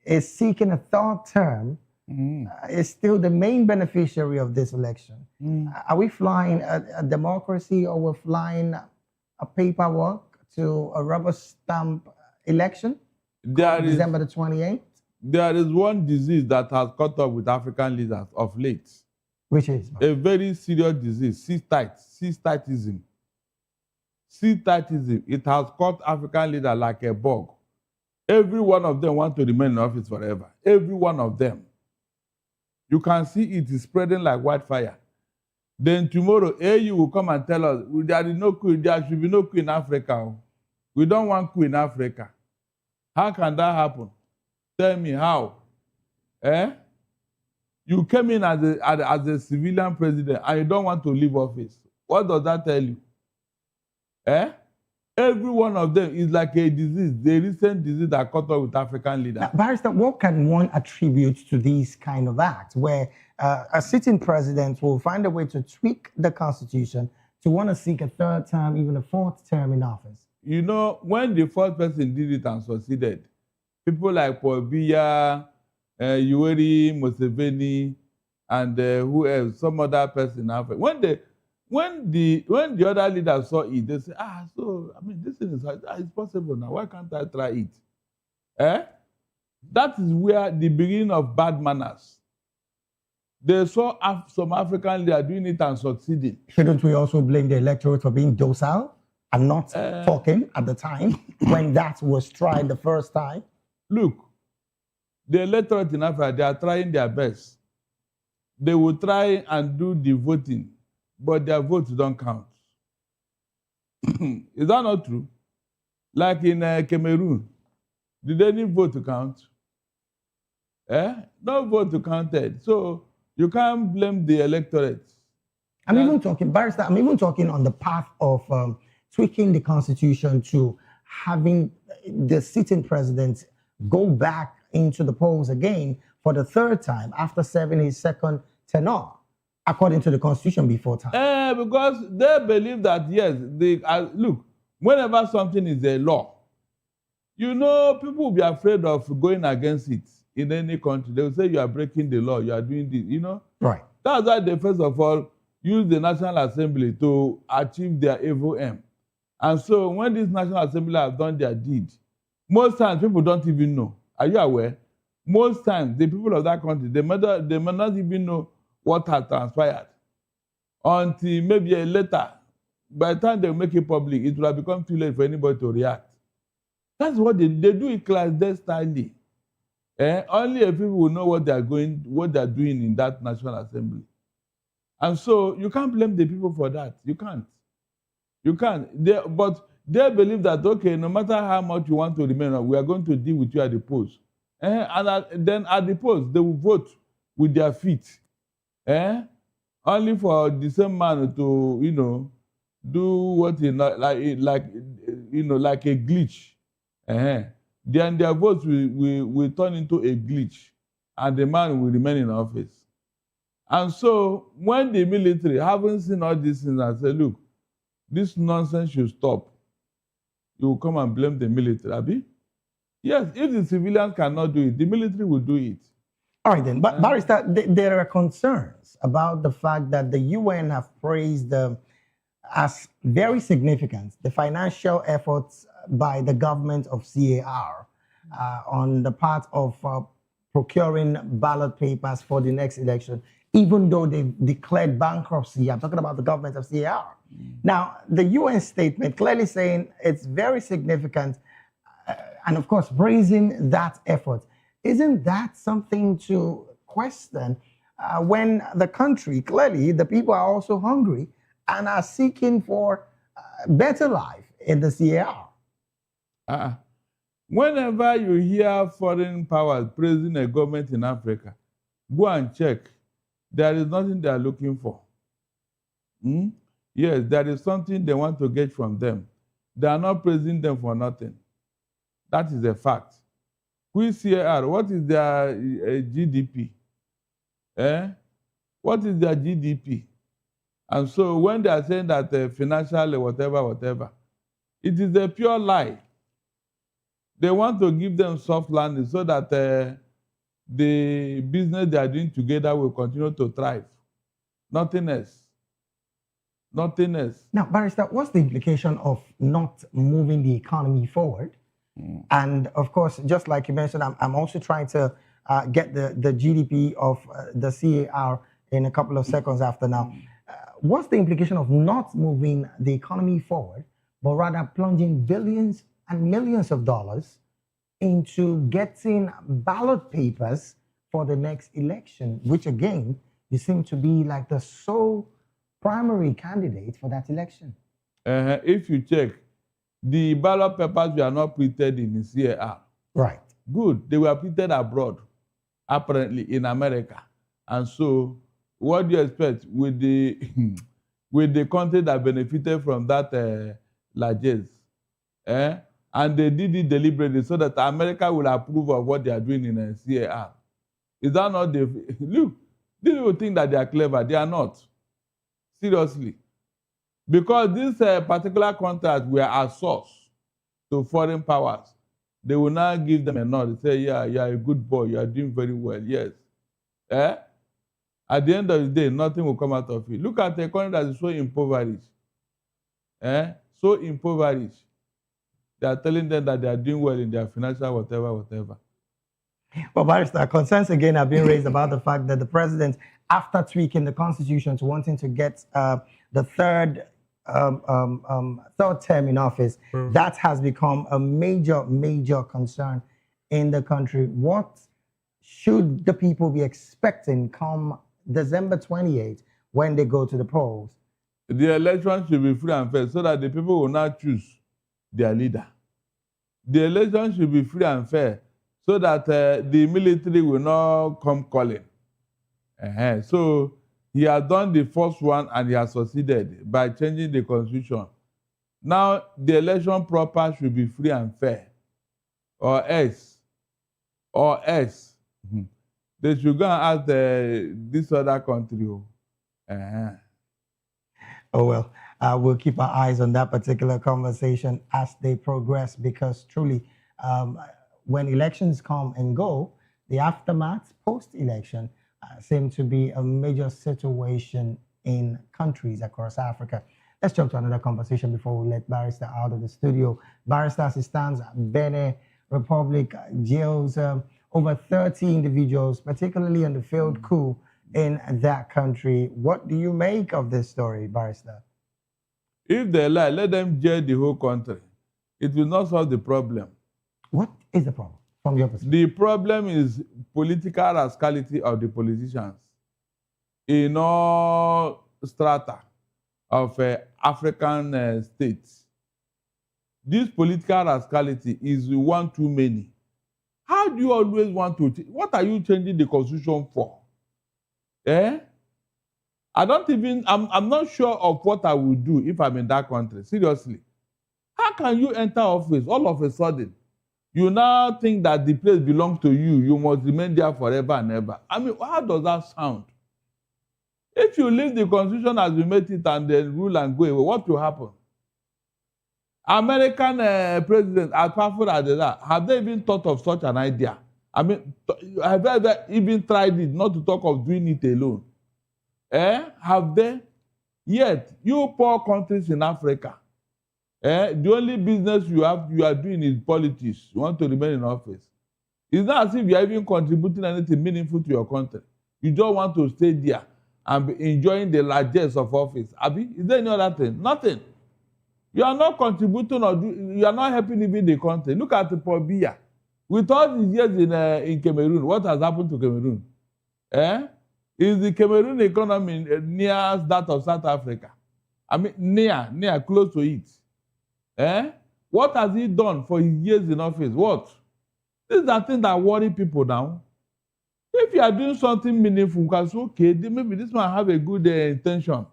[SPEAKER 21] is seeking a third term, is still the main beneficiary of this election. Are we flying a democracy, or we're flying a paperwork to a rubber stamp election? December the 28th?
[SPEAKER 6] There is one disease that has caught up with African leaders of late.
[SPEAKER 21] Which is?
[SPEAKER 6] A very serious disease, cystitism. Cystitism, it has caught African leaders like a bug. Every one of them want to remain in office forever. Every one of them. You can see it is spreading like wildfire. Then tomorrow, AU will come and tell us, there is no coup, there should be no coup in Africa. We don't want coup in Africa. How can that happen? Tell me how. You came in as a civilian president and you don't want to leave office. What does that tell you? Every one of them is like a disease, the recent disease that caught up with African leaders.
[SPEAKER 21] Now, Barrister, what can one attribute to these kind of acts where a sitting president will find a way to tweak the constitution to want to seek a third term, even a fourth term in office?
[SPEAKER 6] You know, when the first person did it and succeeded, people like Paul Biya, Yoweri Museveni, and who else, some other person in Africa. When the other leaders saw it, they said, this thing is possible now. Why can't I try it? That is where the beginning of bad manners. They saw some African leaders doing it and succeeding.
[SPEAKER 21] Shouldn't we also blame the electorate for being docile and not talking at the time when that was tried the first time?
[SPEAKER 6] Look, the electorate in Africa, they are trying their best. They will try and do the voting, but their votes don't count. Is that not true? Like in Cameroon, did any vote to count? No vote to counted. So you can't blame the electorate.
[SPEAKER 21] I'm even talking, Barrister, I'm even talking on the path of tweaking the constitution to having the sitting president go back into the polls again for the third time after serving his second tenure, according to the constitution before time.
[SPEAKER 6] Because they believe that, yes, look, whenever something is a law, people will be afraid of going against it in any country. They will say you are breaking the law, you are doing this,
[SPEAKER 21] Right.
[SPEAKER 6] That's why they first of all use the National Assembly to achieve their evil aim. And so when this National Assembly have done their deed, most times people don't even know. Are you aware? Most times the people of that country, they may not even know what has transpired until maybe later. By the time they make it public, it will have become too late for anybody to react. That's what they do it clandestinely. Only a people will know what they are doing in that National Assembly. And so you can't blame the people for that. You can't. But they believe that, okay, no matter how much you want to remain, we are going to deal with you at the polls. And then at the polls, they will vote with their feet. Only for the same man to, do what like a glitch. Then their votes will turn into a glitch, and the man will remain in office. And so when the military, having seen all these things, and say, look, this nonsense should stop, you will come and blame the military, Abi? Yes, if the civilians cannot do it, the military will do it.
[SPEAKER 21] All right then, but Barrister, there are concerns about the fact that the UN have praised as very significant the financial efforts by the government of CAR on the part of procuring ballot papers for the next election, even though they've declared bankruptcy. I'm talking about the government of CAR. Now, the UN statement clearly saying it's very significant and of course praising that effort. Isn't that something to question when the country, clearly the people are also hungry and are seeking for better life in the CAR?
[SPEAKER 6] Whenever you hear foreign powers praising a government in Africa, go and check. There is nothing they are looking for. Yes, there is something they want to get from them. They are not praising them for nothing. That is a fact. With CAR, what is their GDP? What is their GDP? And so when they are saying that financial whatever, it is a pure lie. They want to give them soft landing so that the business they are doing together will continue to thrive. Nothing else. Nothing else.
[SPEAKER 21] Now, Barrister, what's the implication of not moving the economy forward? And of course, just like you mentioned, I'm also trying to get the GDP of the CAR in a couple of seconds after now. What's the implication of not moving the economy forward, but rather plunging billions and millions of dollars into getting ballot papers for the next election, which again, you seem to be like the sole primary candidate for that election?
[SPEAKER 6] If you check, the ballot papers were not printed in the CAR.
[SPEAKER 21] Right.
[SPEAKER 6] Good. They were printed abroad, apparently in America. And so, what do you expect with the with the country that benefited from that largesse? And they did it deliberately so that America will approve of what they are doing in CAR. Is that not the look? These people think that they are clever. They are not. Seriously. Because this particular contract were outsourced to foreign powers. They will now give them a nod. They say, yeah, you are a good boy. You are doing very well. Yes. At the end of the day, nothing will come out of it. Look at the economy that is so impoverished. So impoverished. They are telling them that they are doing well in their financial whatever.
[SPEAKER 21] Well, Barrister, concerns again have been raised about the fact that the president, after tweaking the constitution to wanting to get the third term in office, that has become a major concern in the country. What should the people be expecting come December 28th when they go to the polls?
[SPEAKER 6] The election should be free and fair so that the people will not choose their leader. The election should be free and fair so that the military will not come calling. So he has done the first one and he has succeeded by changing the constitution. Now the election proper should be free and fair, or else they should go and ask this other country.
[SPEAKER 21] Oh well, we'll keep our eyes on that particular conversation as they progress, because truly, when elections come and go, the aftermath post-election seem to be a major situation in countries across Africa. Let's jump to another conversation before we let Barrister out of the studio. Barrister, as it stands, Benin Republic jails over 30 individuals, particularly in the failed coup in that country. What do you make of this story, Barrister?
[SPEAKER 6] If they lie, let them jail the whole country. It will not solve the problem.
[SPEAKER 21] What is the problem from your perspective?
[SPEAKER 6] The problem is political rascality of the politicians in all strata of African states. This political rascality is one too many. How do you always want to? What are you changing the constitution for? I'm not sure of what I will do if I'm in that country. Seriously. How can you enter office all of a sudden You now think that the place belongs to you. You must remain there forever and ever. I mean, how does that sound? If you leave the constitution as we made it and then rule and go away, what will happen? American presidents, as powerful as they are, have they even thought of such an idea? I mean, have they ever even tried it, not to talk of doing it alone? Have they? Yet, you poor countries in Africa, the only business you are doing is politics. You want to remain in office. It's not as if you are even contributing anything meaningful to your country. You just want to stay there and be enjoying the largesse of office. Abi, is there any other thing? Nothing. You are not contributing you are not helping even the country. Look at Paul Biya. With all these years in Cameroon, what has happened to Cameroon? Is the Cameroon economy near that of South Africa? I mean, near, close to it. What has he done for his years in office? What? These are things that worry people now. If you are doing something meaningful, because okay, maybe this man have a good intention,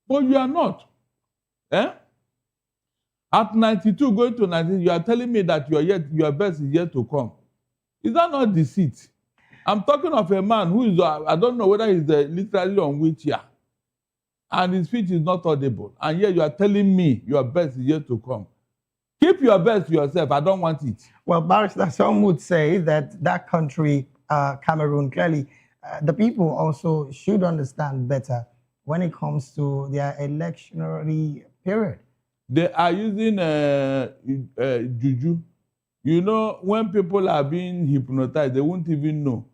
[SPEAKER 6] but you are not. At 92, going to 90, you are telling me that your best is yet to come. Is that not deceit? I'm talking of a man who is, I don't know whether he's literally on wheelchair, and his speech is not audible, and yet you are telling me your best is yet to come. Keep your best to yourself. I don't want it.
[SPEAKER 21] Well, Barrister, some would say that that country, Cameroon, clearly, the people also should understand better when it comes to their electionary period.
[SPEAKER 6] They are using juju. You know, when people are being hypnotized, they won't even know.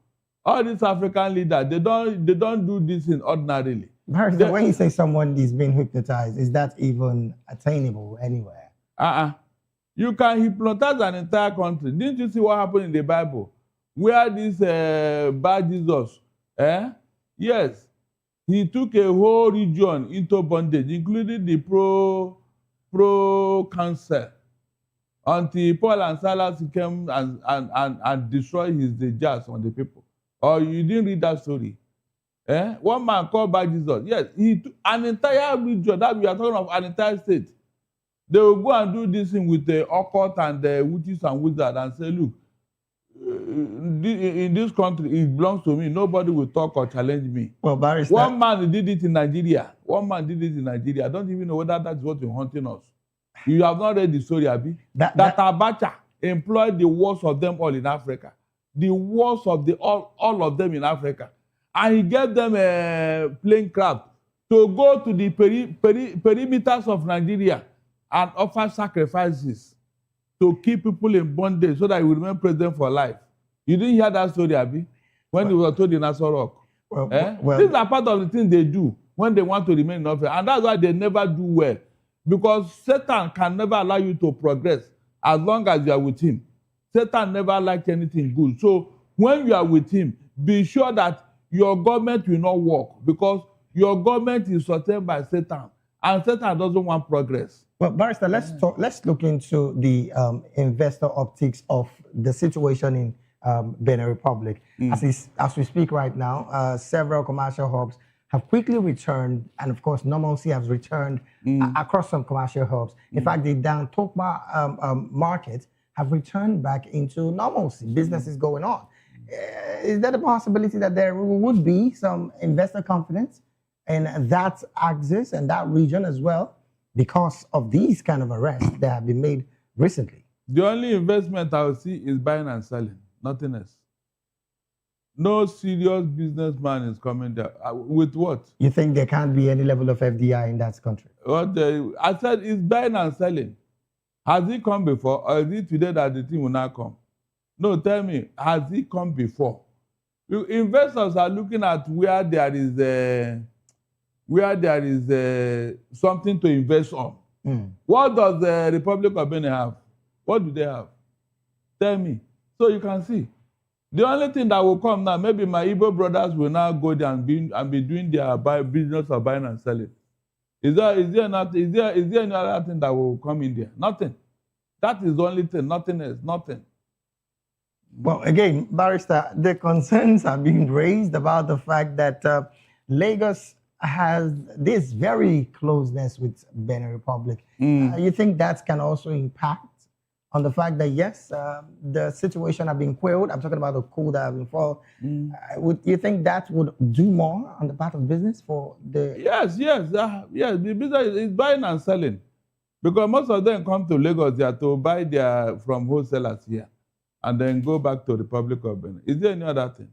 [SPEAKER 6] All these African leaders, they don't do this in ordinarily.
[SPEAKER 21] Barrister, when you say someone is being hypnotized, is that even attainable anywhere?
[SPEAKER 6] You can hypnotize an entire country. Didn't you see what happened in the Bible? Where this bad Jesus, yes, he took a whole region into bondage, including the pro-cancer, until Paul and Silas came and destroyed his jars on the people. Or you didn't read that story? One man called by Jesus. Yes, he took an entire region, that we are talking of an entire state. They will go and do this thing with the occult and the witches and wizards and say, look, in this country, it belongs to me. Nobody will talk or challenge me.
[SPEAKER 21] Well, Barrister,
[SPEAKER 6] one man did it in Nigeria. I don't even know whether that's what you're haunting us. You have not read the story, Abi? That Abuja employed the worst of them all in Africa. The worst of all of them in Africa. And he gave them a plane craft to go to the perimeters of Nigeria and offer sacrifices to keep people in bondage so that he will remain president for life. You didn't hear that story, Abi? When he was told in Nassau Rock. These are part of the things they do when they want to remain in office. And that's why they never do well. Because Satan can never allow you to progress as long as you are with him. Satan never liked anything good. So when you are with him, be sure that your government will not work, because your government is sustained by Satan. And Satan doesn't want progress.
[SPEAKER 21] Well, Barrister, let's look into the investor optics of the situation in Benin Republic. As we speak right now, several commercial hubs have quickly returned, and of course, normalcy has returned across some commercial hubs. In fact, the down Tokma market have returned back into normalcy. Business is going on. Is there a possibility that there would be some investor confidence in that axis and that region as well, because of these kind of arrests that have been made recently?
[SPEAKER 6] The only investment I will see is buying and selling, nothing else. No serious businessman is coming there. With what?
[SPEAKER 21] You think there can't be any level of FDI in that country?
[SPEAKER 6] I said it's buying and selling. Has it come before, or is it today that the thing will not come? No, tell me, has it come before? Investors are looking at where there is something to invest on. What does the Republic of Benin have? What do they have? Tell me. So you can see. The only thing that will come now, maybe my Igbo brothers will now go there and be doing their business of buying and selling. Is there any other thing that will come in there? Nothing. That is the only thing, nothing else, nothing.
[SPEAKER 21] Well, again, Barrister, the concerns are being raised about the fact that Lagos has this very closeness with Benin Republic. You think that can also impact on the fact that yes, the situation have been quelled. I'm talking about the coup that have been fought. Would you think that would do more on the part of business for the?
[SPEAKER 6] Yes. The business is buying and selling, because most of them come to Lagos there to buy their from wholesalers here, and then go back to the Republic of Benin. Is there any other thing?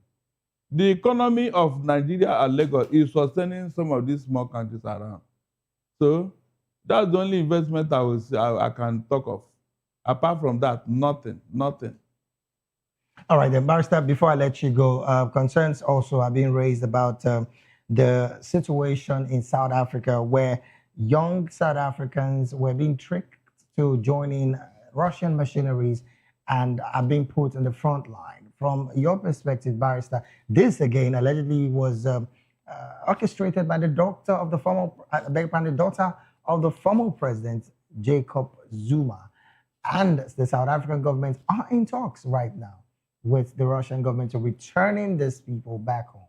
[SPEAKER 6] The economy of Nigeria and Lagos is sustaining some of these small countries around. So that's the only investment I can talk of. Apart from that, nothing.
[SPEAKER 21] All right, then, Barrister, before I let you go, concerns also are being raised about the situation in South Africa where young South Africans were being tricked to join in Russian machineries and are being put in the front line. From your perspective, Barrister, this again allegedly was orchestrated by the daughter of the former president, Jacob Zuma. And the South African government are in talks right now with the Russian government to returning these people back home.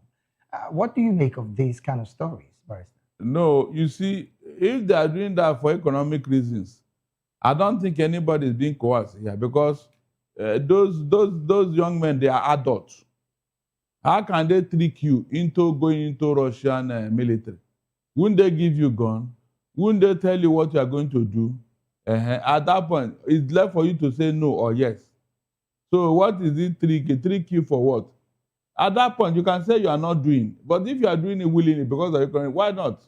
[SPEAKER 21] What do you make of these kind of stories, Barrister?
[SPEAKER 6] No, you see, if they are doing that for economic reasons, I don't think anybody is being coerced here, because those young men, they are adults. How can they trick you into going into Russian military? Wouldn't they give you gun? Wouldn't they tell you what you are going to do? At that point, it's left for you to say no or yes. So what is it trick you for what? At that point, you can say you are not doing. But if you are doing it willingly because of economy, why not?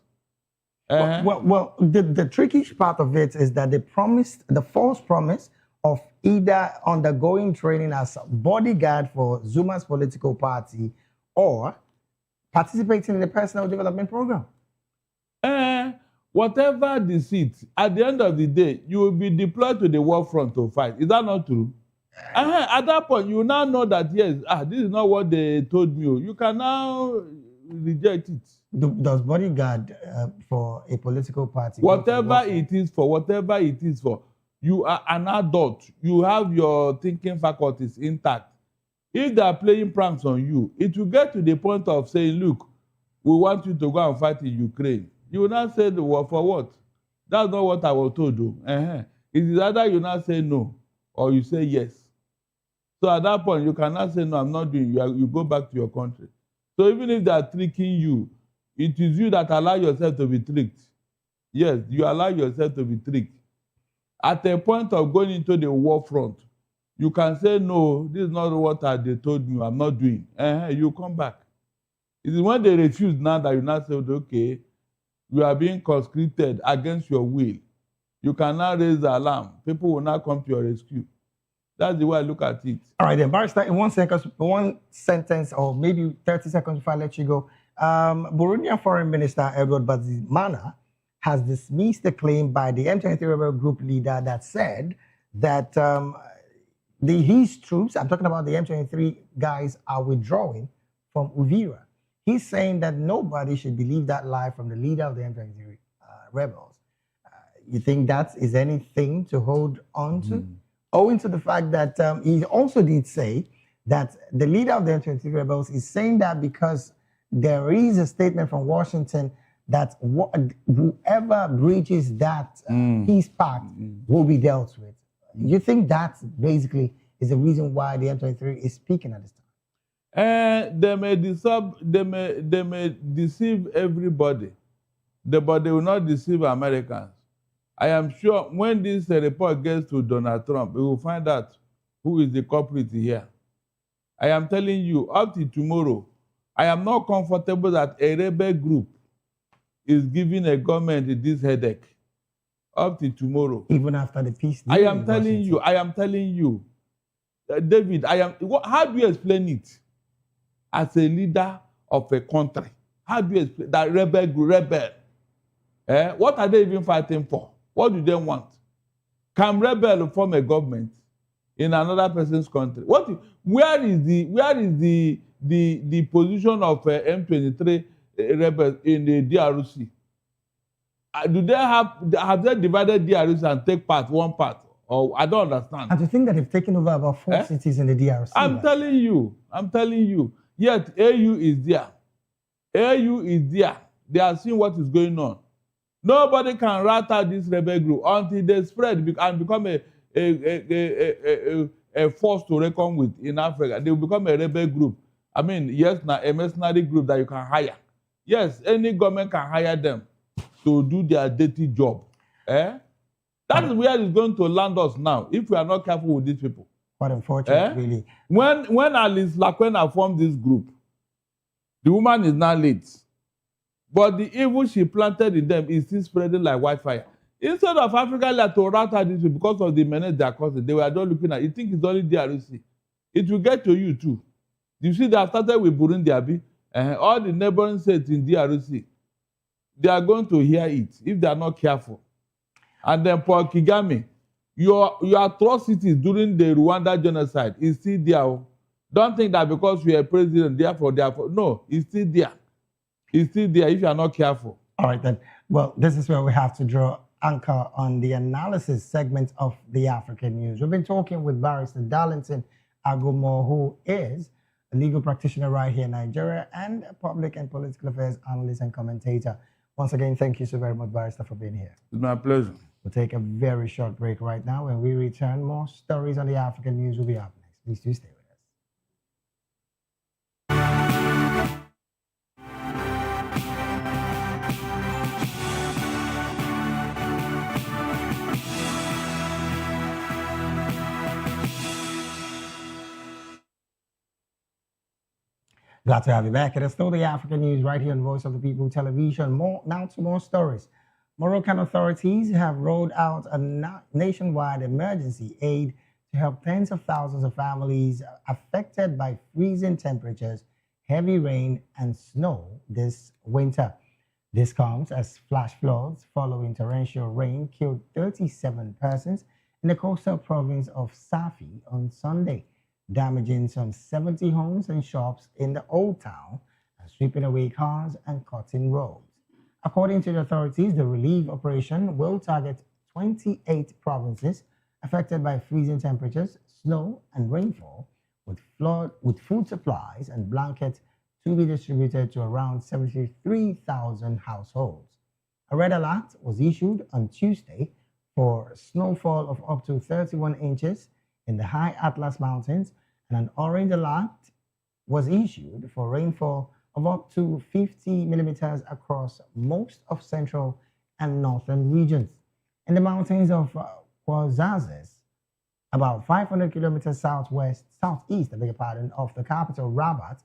[SPEAKER 21] Well, the tricky part of it is that they promised, the false promise of either undergoing training as a bodyguard for Zuma's political party or participating in the personal development program.
[SPEAKER 6] Whatever the seat, at the end of the day, you will be deployed to the war front to fight. Is that not true? At that point, you now know that, yes, this is not what they told me. You can now reject it.
[SPEAKER 21] Does bodyguard for a political party?
[SPEAKER 6] Whatever it is for, you are an adult. You have your thinking faculties intact. If they are playing pranks on you, it will get to the point of saying, look, we want you to go and fight in Ukraine. You will not say the word for what? That's not what I was told to do. It is either you not say no or you say yes. So at that point, you cannot say no, I'm not doing it. You go back to your country. So even if they are tricking you, it is you that allow yourself to be tricked. Yes, you allow yourself to be tricked. At a point of going into the war front, you can say, no, this is not what they told me, I'm not doing. You come back. It is when they refuse now that you now say, okay, you are being conscripted against your will. You cannot raise the alarm. People will not come to your rescue. That's the way I look at it.
[SPEAKER 21] All right, then, Barrister, in one sentence, or maybe 30 seconds before I let you go, Burundian Foreign Minister Edward Bazimana has dismissed the claim by the M23 rebel group leader that said that his troops, I'm talking about the M23 guys, are withdrawing from Uvira. He's saying that nobody should believe that lie from the leader of the M23 rebels. You think that is anything to hold on to? Owing to the fact that he also did say that the leader of the M23 rebels is saying that because there is a statement from Washington that whoever breaches that peace pact will be dealt with. You think that basically is the reason why the M23 is speaking at this time?
[SPEAKER 6] They may deceive everybody, but they will not deceive Americans. I am sure when this report gets to Donald Trump, we will find out who is the culprit here. I am telling you, up to tomorrow, I am not comfortable that a rebel group is giving a government this headache. Up to tomorrow.
[SPEAKER 21] Even after the peace deal.
[SPEAKER 6] I am telling you, David, how do you explain it? As a leader of a country, how do you explain that rebel? What are they even fighting for? What do they want? Can rebel form a government in another person's country? Where is the position of M23 rebels in the DRC? Do they have they divided DRC and take one part? Or I don't understand.
[SPEAKER 21] And to think that they've taken over about 4 cities in the DRC.
[SPEAKER 6] I'm telling you. Yet AU is there. They are seeing what is going on. Nobody can rat out this rebel group until they spread and become a force to reckon with in Africa. They will become a rebel group. I mean, yes, now a mercenary group that you can hire. Yes, any government can hire them to do their dirty job. That is where it's going to land us now if we are not careful with these people.
[SPEAKER 21] But unfortunately, really.
[SPEAKER 6] When Alice Lakwena formed this group, the woman is now late. But the evil she planted in them is still spreading like wildfire. Instead of Africa like to rat out this because of the menace they are causing, they were just looking at it. You think it's only DRC. It will get to you too. You see, they have started with Burundi, Abi. All the neighboring states in DRC, they are going to hear it if they are not careful. And then Paul Kagame, your atrocities during the Rwanda genocide is still there. Don't think that because you are president, therefore, no, it's still there. It's still there if you are not careful.
[SPEAKER 21] All right, then. Well, this is where we have to draw anchor on the analysis segment of the African news. We've been talking with Barrister Darlington Agumo, who is a legal practitioner right here in Nigeria and a public and political affairs analyst and commentator. Once again, thank you so very much, Barrister, for being here.
[SPEAKER 6] It's my pleasure.
[SPEAKER 21] We'll take a very short break right now. When we return, more stories on the African news will be up next. Please do stay with us. Glad to have you back. It is still the African news right here on Voice of the People Television. Now to more stories. Moroccan authorities have rolled out a nationwide emergency aid to help tens of thousands of families affected by freezing temperatures, heavy rain, and snow this winter. This comes as flash floods following torrential rain killed 37 persons in the coastal province of Safi on Sunday, damaging some 70 homes and shops in the Old Town and sweeping away cars and cutting roads. According to the authorities, the relief operation will target 28 provinces affected by freezing temperatures, snow, and rainfall, with food supplies and blankets to be distributed to around 73,000 households. A red alert was issued on Tuesday for snowfall of up to 31 inches in the high Atlas Mountains, and an orange alert was issued for rainfall of up to 50 millimeters across most of central and northern regions. In the mountains of Ouarzazate, about 500 kilometers southeast of the capital Rabat,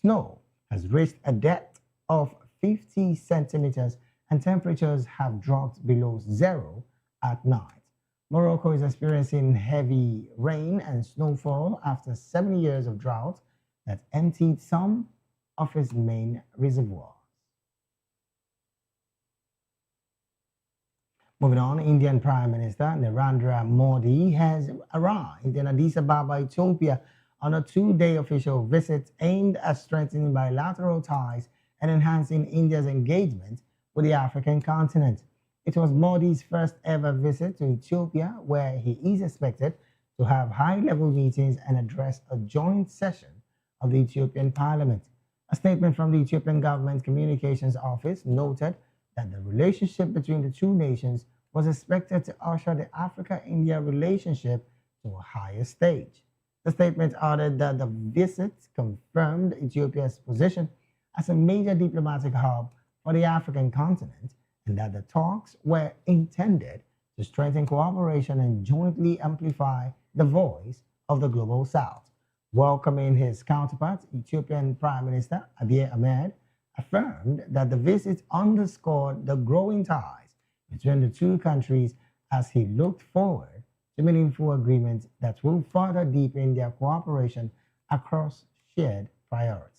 [SPEAKER 21] snow has reached a depth of 50 centimeters and temperatures have dropped below zero at night. Morocco is experiencing heavy rain and snowfall after 7 years of drought that emptied some of its main reservoirs. Moving on, Indian Prime Minister Narendra Modi has arrived in Addis Ababa, Ethiopia, on a two-day official visit aimed at strengthening bilateral ties and enhancing India's engagement with the African continent. It was Modi's first ever visit to Ethiopia, where he is expected to have high-level meetings and address a joint session of the Ethiopian Parliament. A statement from the Ethiopian Government Communications Office noted that the relationship between the two nations was expected to usher the Africa-India relationship to a higher stage. The statement added that the visit confirmed Ethiopia's position as a major diplomatic hub for the African continent, and that the talks were intended to strengthen cooperation and jointly amplify the voice of the Global South. Welcoming his counterpart, Ethiopian Prime Minister Abiy Ahmed affirmed that the visit underscored the growing ties between the two countries as he looked forward to meaningful agreements that will further deepen their cooperation across shared priorities.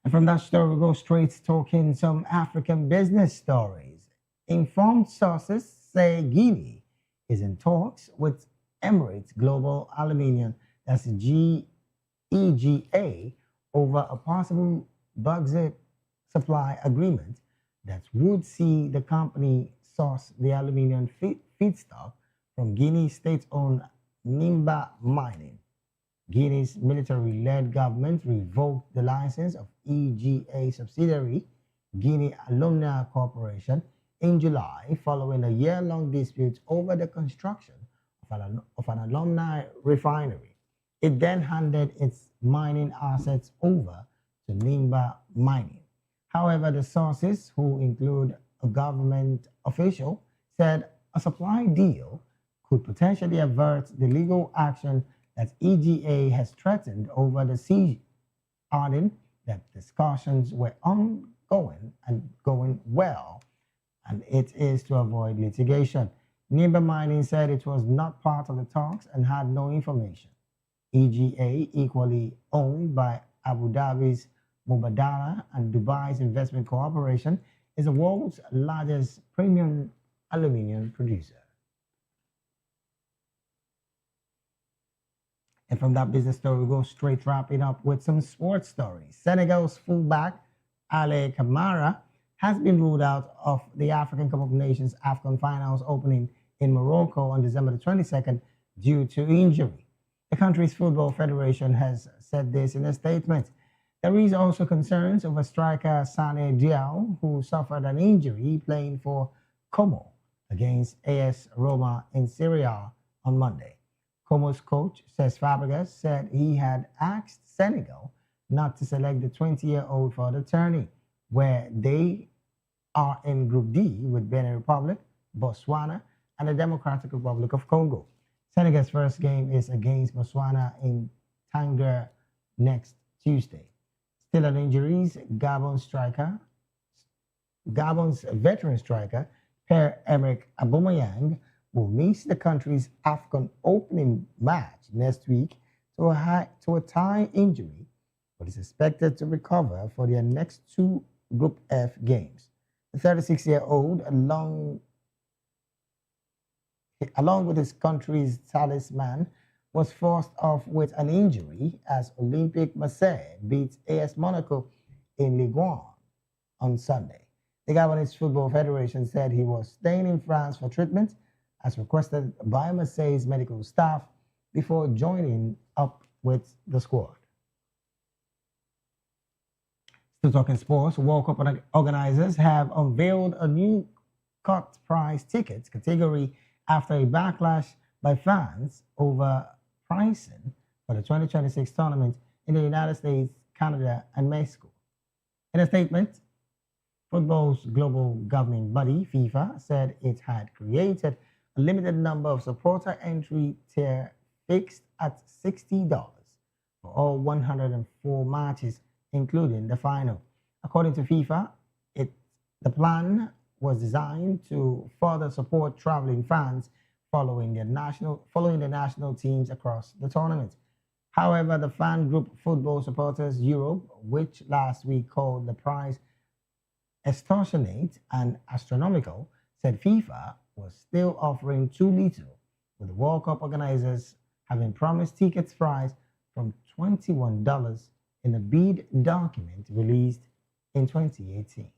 [SPEAKER 21] And from that story, we'll go straight to talking some African business stories. Informed sources say Guinea is in talks with Emirates Global Aluminium, that's EGA, over a possible bauxite supply agreement that would see the company source the aluminium feedstock from Guinea's state-owned Nimba Mining. Guinea's military-led government revoked the license of EGA subsidiary, Guinea Alumina Corporation, in July following a year-long dispute over the construction of an alumni refinery. It then handed its mining assets over to Nimba Mining. However, the sources, who include a government official, said a supply deal could potentially avert the legal action that EGA has threatened over the siege, adding that discussions were ongoing and going well, and it is to avoid litigation. Nimba Mining said it was not part of the talks and had no information. EGA, equally owned by Abu Dhabi's Mubadala and Dubai's Investment Corporation, is the world's largest premium aluminium producer. And from that business story, we go straight wrapping up with some sports stories. Senegal's fullback, Ale Kamara, has been ruled out of the African Cup of Nations AFCON finals opening in Morocco on December the 22nd due to injury. The country's football federation has said this in a statement. There is also concerns over striker Sane Diao, who suffered an injury playing for Como against AS Roma in Serie A on Monday. Como's coach, Cesc Fabregas, said he had asked Senegal not to select the 20-year-old for the tourney, where they are in Group D with Benin Republic, Botswana, and the Democratic Republic of Congo. Senegal's first game is against Botswana in Tanger next Tuesday. Still on injuries, Gabon's veteran striker, Pierre-Emerick Aubameyang, will miss the country's AFCON opening match next week to a thigh injury, but is expected to recover for their next two Group F games. The 36-year-old, along with his country's talisman, was forced off with an injury as Olympique Marseille beat AS Monaco in Ligue 1 on Sunday. The Gabonese Football Federation said he was staying in France for treatment as requested by Marseille's medical staff before joining up with the squad. Still talking sports, World Cup organizers have unveiled a new cut price tickets category after a backlash by fans over pricing for the 2026 tournament in the United States, Canada, and Mexico. In a statement, football's global governing body, FIFA, said it had created a limited number of supporter entry tier fixed at $60 for all 104 matches, including the final. According to FIFA, the plan was designed to further support traveling fans following the national teams across the tournament. However, the fan group Football Supporters Europe, which last week called the price extortionate and astronomical, said FIFA was still offering too little, with the World Cup organizers having promised tickets priced from $21 in a bid document released in 2018.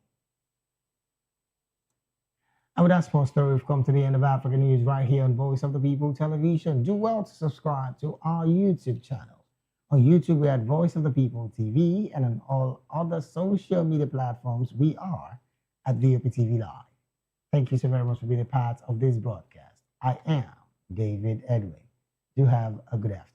[SPEAKER 21] And with that sports story, we've come to the end of African News right here on Voice of the People Television. Do well to subscribe to our YouTube channel. On YouTube, we're at Voice of the People TV, and on all other social media platforms, we are at VOP TV Live. Thank you so very much for being a part of this broadcast. I am David Edwin. Do have a good afternoon.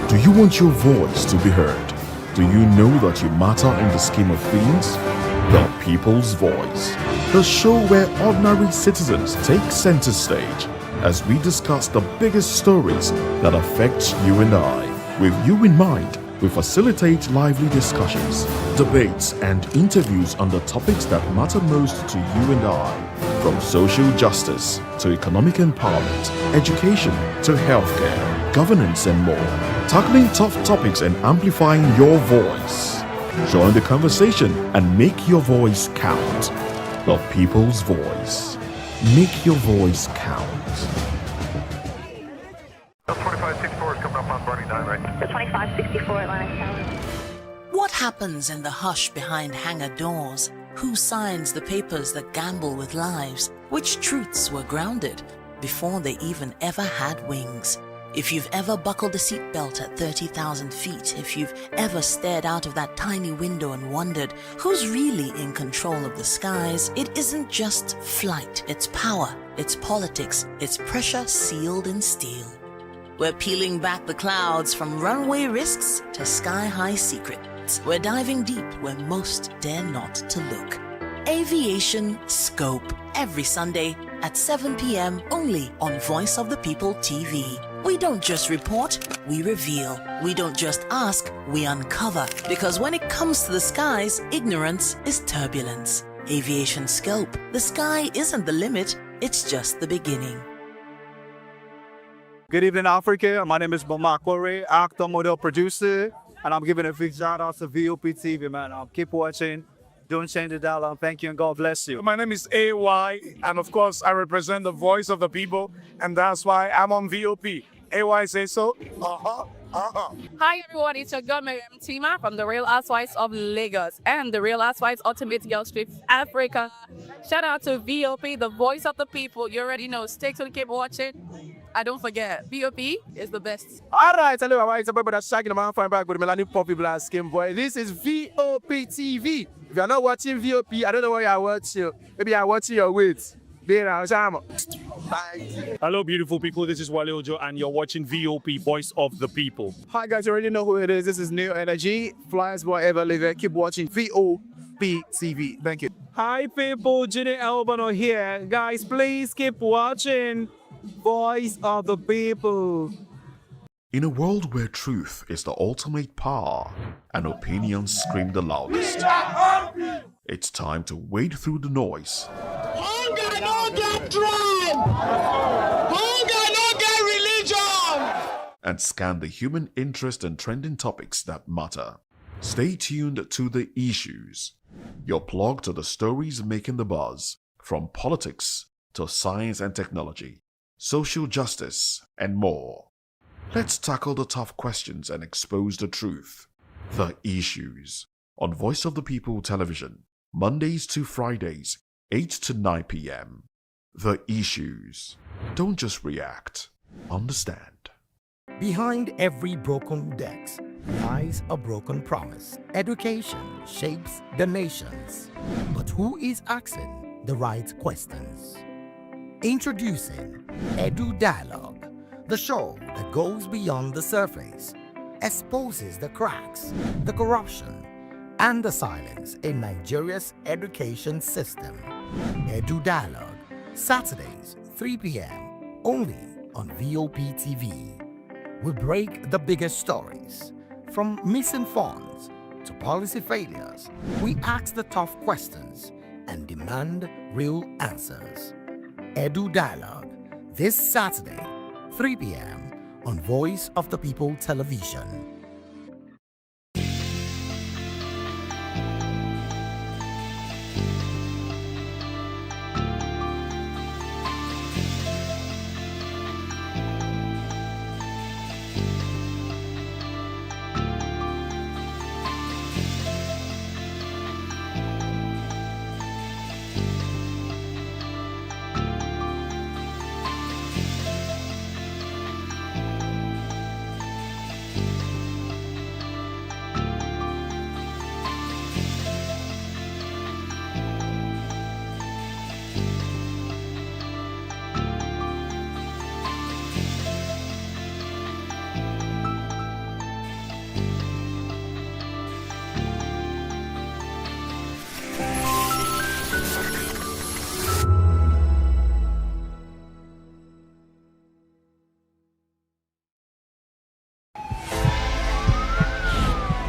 [SPEAKER 3] Do you want your voice to be heard? Do you know that you matter in the scheme of things? The People's Voice, the show where ordinary citizens take center stage as we discuss the biggest stories that affect you and I. With you in mind, we facilitate lively discussions, debates, and interviews on the topics that matter most to you and I. From social justice to economic empowerment, education to healthcare, governance and more, tackling tough topics and amplifying your voice. Join the conversation and make your voice count. The people's voice. Make your voice count.
[SPEAKER 11] 2564 is coming up on Burning 9, right? The 2564 Atlantic Tower.
[SPEAKER 14] What happens in the hush behind hangar doors? Who signs the papers that gamble with lives? Which truths were grounded before they even ever had wings? If you've ever buckled a seatbelt at 30,000 feet, if you've ever stared out of that tiny window and wondered who's really in control of the skies, it isn't just flight, it's power, it's politics, it's pressure sealed in steel. We're peeling back the clouds from runway risks to sky-high secrets. We're diving deep where most dare not to look. Aviation Scope, every Sunday at 7 p.m. only on Voice of the People TV. We don't just report, we reveal. We don't just ask, we uncover. Because when it comes to the skies, ignorance is turbulence. Aviation Scope, the sky isn't the limit, it's just the beginning.
[SPEAKER 10] Good evening, Africa. My name is Bomakore, actor, model, producer, and I'm giving a big shout out to VOP TV, man. Keep watching. Don't change the dial. Thank you and God bless you.
[SPEAKER 17] My name is AY, and of course, I represent the voice of the people, and that's why I'm on VOP. AY say so.
[SPEAKER 5] Hi everyone, it's your girl Miriam Tima from the Real Housewives of Lagos and the Real Housewives Ultimate Girls Trip Africa. Shout out to VOP, the voice of the people. You already know. Stay tuned, keep watching. And don't forget, VOP is the best.
[SPEAKER 15] All right, hello, everybody. It's about shagging the man fine back with Melanie Poppy Black Skin Boy. This is VOP TV. If you're not watching VOP, I don't know what you're watching. Maybe you're watching your weight.
[SPEAKER 16] Hello, beautiful people. This is Wale Ojo, and you're watching VOP, Voice of the People.
[SPEAKER 15] Hi, guys. You already know who it is. This is New Energy. Flyers, whatever, live it. Keep watching VOP TV. Thank you.
[SPEAKER 16] Hi, people. Ginny Albano here. Guys, please keep watching Voice of the People.
[SPEAKER 3] In a world where truth is the ultimate power and opinions scream the loudest, it's time to wade through the noise.
[SPEAKER 19] Hunger no get tribe! Hunger no get religion!
[SPEAKER 3] And scan the human interest and trending topics that matter. Stay tuned to The Issues, your plug to the stories making the buzz, from politics to science and technology, social justice, and more. Let's tackle the tough questions and expose the truth. The Issues on Voice of the People Television, Mondays to Fridays, 8 to 9 p.m. The Issues. Don't just react. Understand.
[SPEAKER 23] Behind every broken desk lies a broken promise. Education shapes the nations. But who is asking the right questions? Introducing Edu Dialogue, the show that goes beyond the surface, exposes the cracks, the corruption, and the silence in Nigeria's education system. Edu Dialogue, Saturdays, 3 p.m., only on VOP TV. We break the biggest stories, from missing funds to policy failures. We ask the tough questions and demand real answers. Edu Dialogue, this Saturday, 3 p.m. on Voice of the People Television.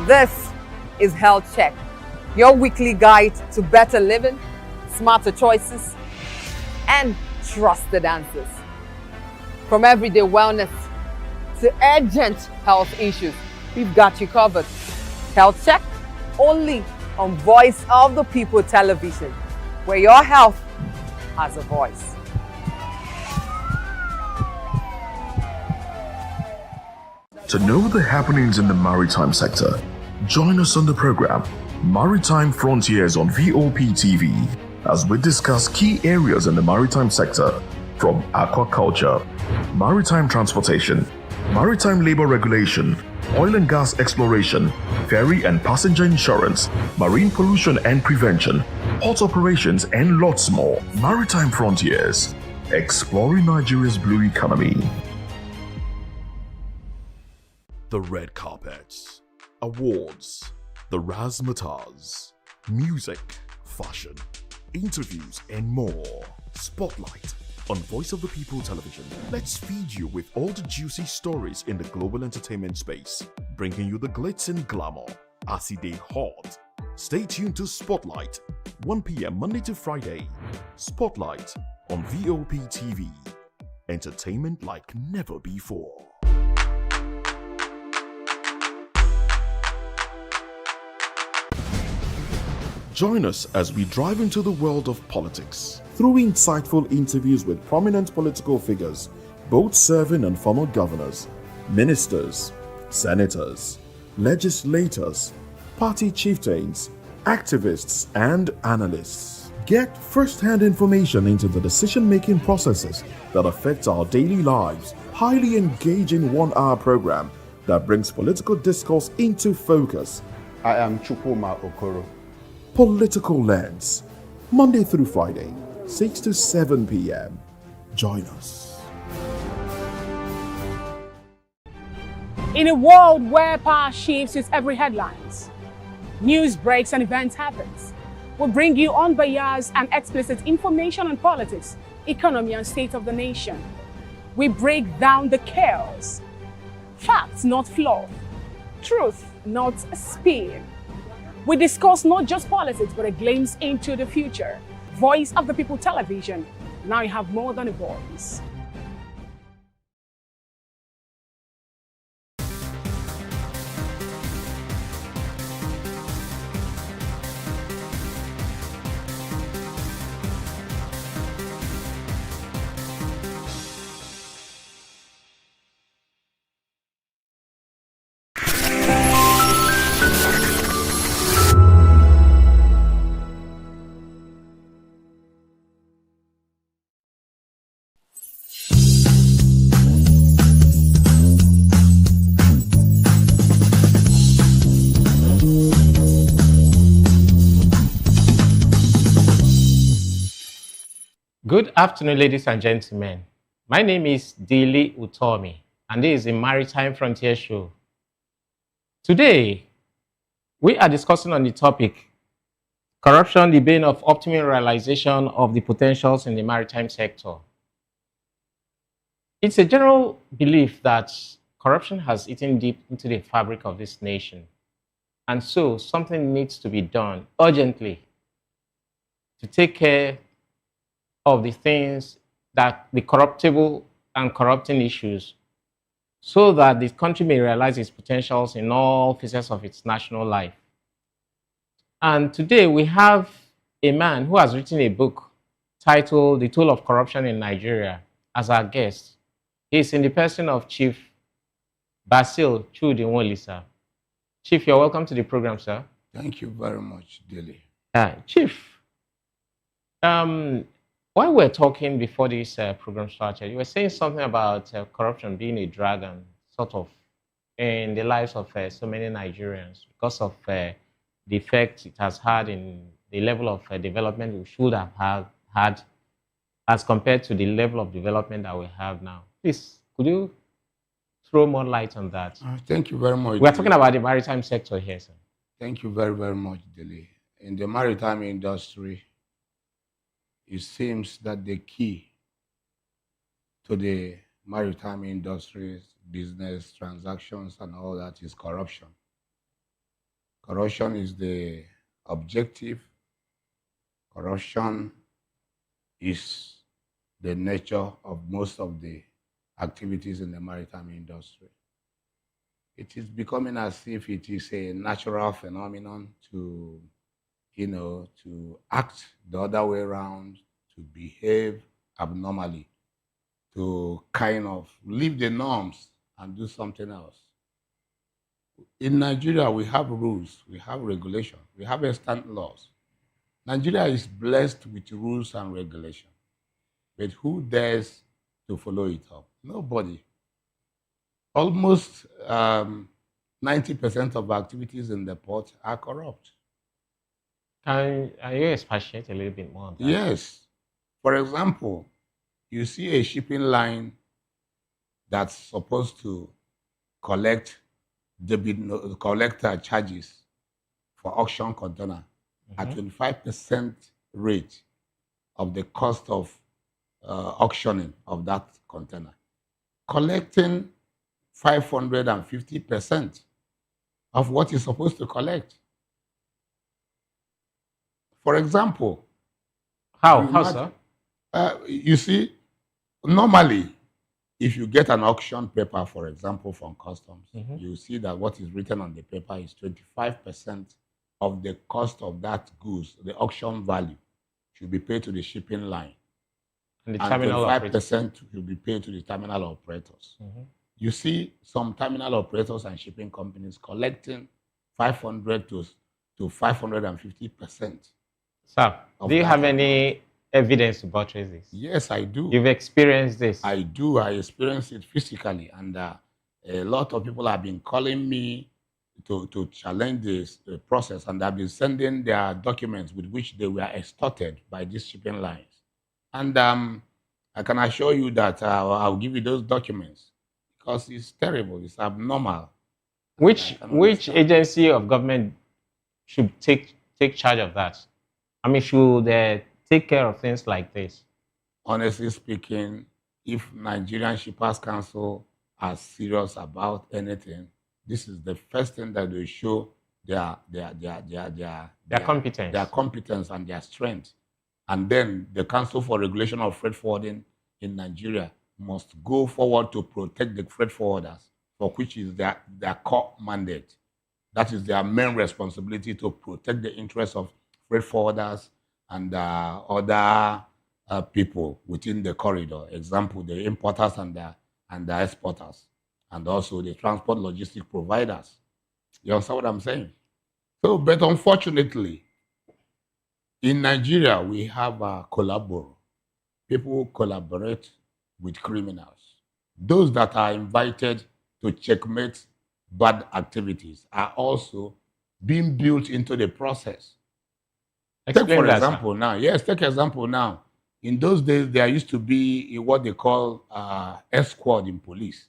[SPEAKER 20] This is Health Check, your weekly guide to better living, smarter choices, and trusted answers. From everyday wellness to urgent health issues, we've got you covered. Health Check, only on Voice of the People television, where your health has a voice.
[SPEAKER 3] To know the happenings in the maritime sector, join us on the program Maritime Frontiers on VOP TV as we discuss key areas in the maritime sector from aquaculture, maritime transportation, maritime labor regulation, oil and gas exploration, ferry and passenger insurance, marine pollution and prevention, port operations, and lots more. Maritime Frontiers, exploring Nigeria's blue economy. The red carpets, awards, the razzmatazz, music, fashion, interviews, and more. Spotlight on Voice of the People television. Let's feed you with all the juicy stories in the global entertainment space, bringing you the glitz and glamour as it is hot. Stay tuned to Spotlight, 1 p.m. Monday to Friday. Spotlight on VOP TV. Entertainment like never before. Join us as we drive into the world of politics through insightful interviews with prominent political figures, both serving and former governors, ministers, senators, legislators, party chieftains, activists, and analysts. Get first-hand information into the decision-making processes that affect our daily lives. Highly engaging one-hour program that brings political discourse into focus.
[SPEAKER 2] I am Chukwuma Okoro.
[SPEAKER 3] Political Lens, Monday through Friday, 6 to 7 p.m. Join us.
[SPEAKER 28] In a world where power shifts with every headlines, news breaks and events happens, we bring you unbiased and explicit information on politics, economy, and state of the nation. We break down the chaos. Facts, not fluff. Truth, not spin. We discuss not just politics, but a glimpse into the future. Voice of the People television. Now you have more than a voice.
[SPEAKER 1] Good afternoon, ladies and gentlemen. My name is Dili Utomi, and this is the Maritime Frontier Show. Today, we are discussing on the topic, corruption, the bane of optimum realization of the potentials in the maritime sector. It's a general belief that corruption has eaten deep into the fabric of this nation, and so something needs to be done urgently to take care of the things that the corruptible and corrupting issues, so that the country may realize its potentials in all phases of its national life. And today we have a man who has written a book titled The Toll of Corruption in Nigeria as our guest. He is in the person of Chief Basil Chudinwolisa. Chief, you're welcome to the program, sir.
[SPEAKER 7] Thank you very much, Dilly.
[SPEAKER 1] Chief, while we're talking before this program started, you were saying something about corruption being a dragon, sort of, in the lives of so many Nigerians because of the effect it has had in the level of development we should have had as compared to the level of development that we have now. Please, could you throw more light on that?
[SPEAKER 7] Thank you very much.
[SPEAKER 1] We're talking about the maritime sector here, sir.
[SPEAKER 7] Thank you very, very much, Dilly. In the maritime industry, it seems that the key to the maritime industry's business transactions and all that is corruption. Corruption is the objective. Corruption is the nature of most of the activities in the maritime industry. It is becoming as if it is a natural phenomenon to, to act the other way around, to behave abnormally, to kind of leave the norms and do something else. In Nigeria, we have rules, we have regulation, we have extant laws. Nigeria is blessed with rules and regulation. But who dares to follow it up? Nobody. Almost 90% of activities in the port are corrupt.
[SPEAKER 1] Can you expatiate a little bit more on that?
[SPEAKER 7] Yes. For example, you see a shipping line that's supposed to collect charges for auction container at 25% rate of the cost of auctioning of that container, collecting 550% of what you're supposed to collect. For example,
[SPEAKER 1] how, sir?
[SPEAKER 7] You see, normally, if you get an auction paper, for example, from customs, you see that what is written on the paper is 25% of the cost of that goods, the auction value, should be paid to the shipping line.
[SPEAKER 1] And the terminal
[SPEAKER 7] 25% should be paid to the terminal operators. You see some terminal operators and shipping companies collecting 500 to 550%.
[SPEAKER 1] Sir, do you have any evidence to buttress this?
[SPEAKER 7] Yes, I do.
[SPEAKER 1] You've experienced this?
[SPEAKER 7] I do. I experienced it physically. And a lot of people have been calling me to challenge this process. And they've been sending their documents with which they were extorted by these shipping lines. And I can assure you that I'll give you those documents because it's terrible. It's abnormal.
[SPEAKER 1] Which agency of government should take charge of that? I mean, should they take care of things like this?
[SPEAKER 7] Honestly speaking, if Nigerian Shippers Council are serious about anything, this is the first thing that they show their
[SPEAKER 1] competence.
[SPEAKER 7] Their competence and their strength. And then the Council for Regulation of Freight Forwarding in Nigeria must go forward to protect the freight forwarders, for which is their core mandate. That is their main responsibility, to protect the interests of freight forwarders and other people within the corridor. Example, the importers and the exporters, and also the transport logistic providers. You understand what I'm saying? So, but unfortunately, in Nigeria, we have a collaborator. People collaborate with criminals. Those that are invited to checkmate bad activities are also being built into the process. Take for example now. Yes, take example now. In those days, there used to be what they call S-squad in police.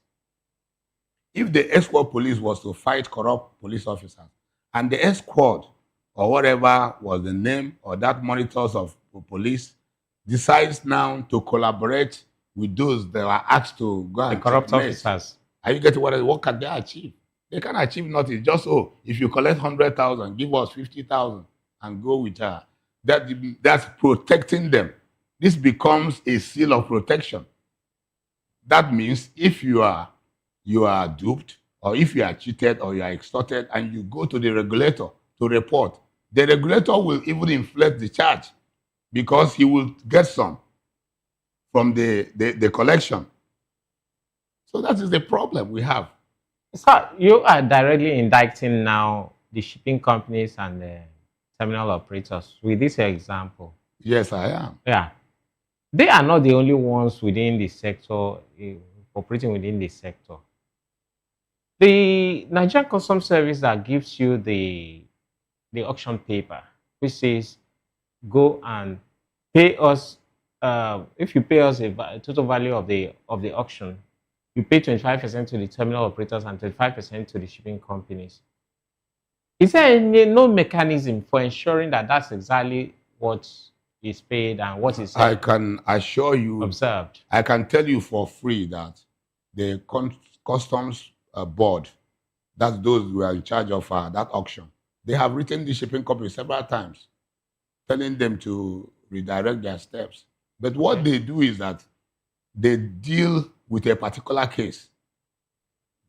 [SPEAKER 7] If the S-squad police was to fight corrupt police officers, and the S-squad or whatever was the name, or that monitors of police, decides now to collaborate with those that are asked to go and
[SPEAKER 1] corrupt officers.
[SPEAKER 7] Are you getting what can they achieve? They can achieve nothing. Just if you collect 100,000, give us 50,000 and go with her. That's protecting them. This becomes a seal of protection. That means if you are duped, or if you are cheated, or you are extorted, and you go to the regulator to report, the regulator will even inflate the charge because he will get some from the collection. So that is the problem we have.
[SPEAKER 1] So you are directly indicting now the shipping companies and the terminal operators with this example.
[SPEAKER 7] Yes, I am.
[SPEAKER 1] Yeah. They are not the only ones within the sector, operating within the sector. The Nigerian Customs Service that gives you the auction paper, which says, go and pay us, if you pay us a total value of the auction, you pay 25% to the terminal operators and 25% to the shipping companies. Is there no mechanism for ensuring that that's exactly what is paid and what is
[SPEAKER 7] I can assure you,
[SPEAKER 1] observed?
[SPEAKER 7] I can tell you for free that the customs board, that's those who are in charge of that auction, they have written the shipping company several times, telling them to redirect their steps. But what they do is that they deal with a particular case.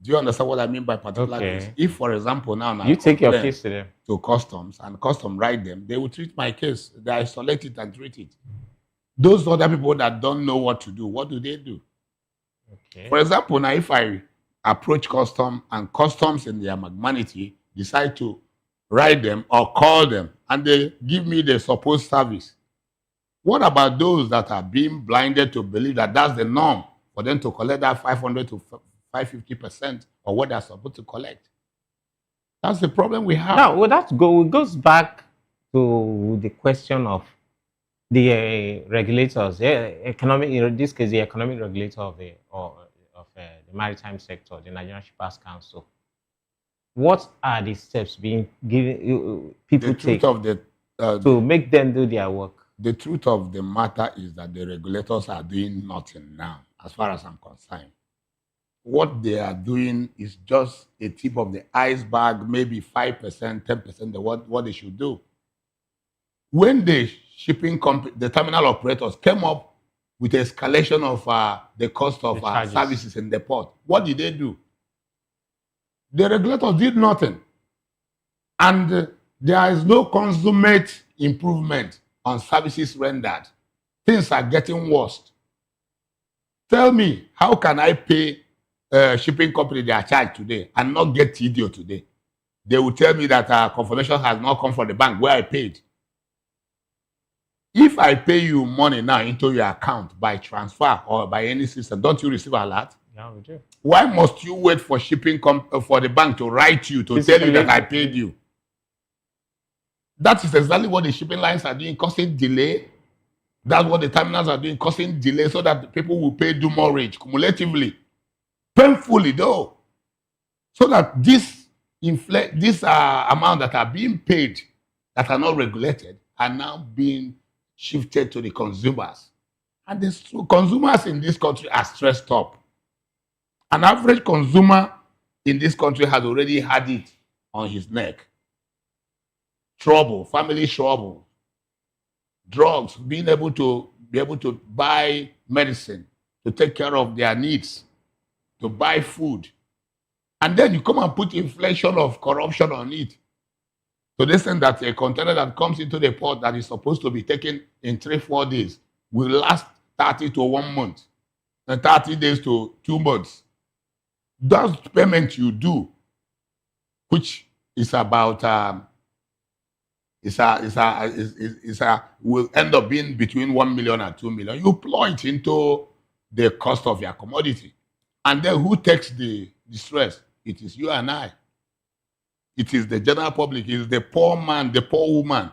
[SPEAKER 7] Do you understand what I mean by particular case? If, for example, now
[SPEAKER 1] you take your case to them,
[SPEAKER 7] to customs, and custom write them, they will treat my case. They isolate it and treat it. Those other people that don't know what to do, what do they do? For example, now if I approach custom and customs in their magnanimity decide to write them or call them and they give me the supposed service, what about those that are being blinded to believe that that's the norm for them to collect that 500 to 550% of what they're supposed to collect? That's the problem we have.
[SPEAKER 1] Now, goes back to the question of the regulators, in this case, the economic regulator of the maritime sector, the Nigerian Shippers Council. What are the steps being given people take to make them do their work?
[SPEAKER 7] The truth of the matter is that the regulators are doing nothing now, as far as I'm concerned. What they are doing is just a tip of the iceberg, maybe 5%, 10% of what they should do. When the shipping company, the terminal operators came up with escalation of the cost of services in the port, what did they do? The regulators did nothing. And there is no consummate improvement on services rendered. Things are getting worse. Tell me, how can I pay shipping company their charge today and not get TDO today? They will tell me that confirmation has not come from the bank where I paid. If I pay you money now into your account by transfer or by any system, don't you receive a alert?
[SPEAKER 1] Yeah, we do.
[SPEAKER 7] Why must you wait for for the bank to write you to tell you that I paid you? That is exactly what the shipping lines are doing, causing delay. That's what the terminals are doing, causing delay so that people will pay demurrage cumulatively, painfully though, so that this amount that are being paid that are not regulated are now being shifted to the consumers. And the consumers in this country are stressed up. An average consumer in this country has already had it on his neck. Trouble, family trouble, drugs, being able to buy medicine, to take care of their needs, to buy food. And then you come and put inflation of corruption on it. To the extent that a container that comes into the port that is supposed to be taken in 3-4 days will last 30 to 1 month and 30 days to 2 months. That payment you do, which is about will end up being between 1 million and 2 million. You plow it into the cost of your commodity. And then who takes the stress? It is you and I. It is the general public. It is the poor man, the poor woman.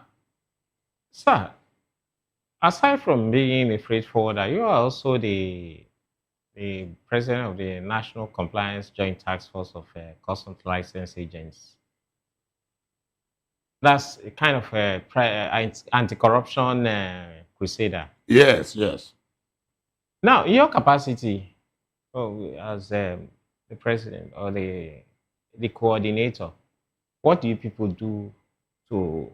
[SPEAKER 1] Sir, aside from being a freight forwarder, you are also the president of the National Compliance Joint Task Force of Customs License Agents. That's a kind of anti-corruption crusader.
[SPEAKER 7] Yes, yes.
[SPEAKER 1] Now, in your capacity as the president or the coordinator, what do you people do to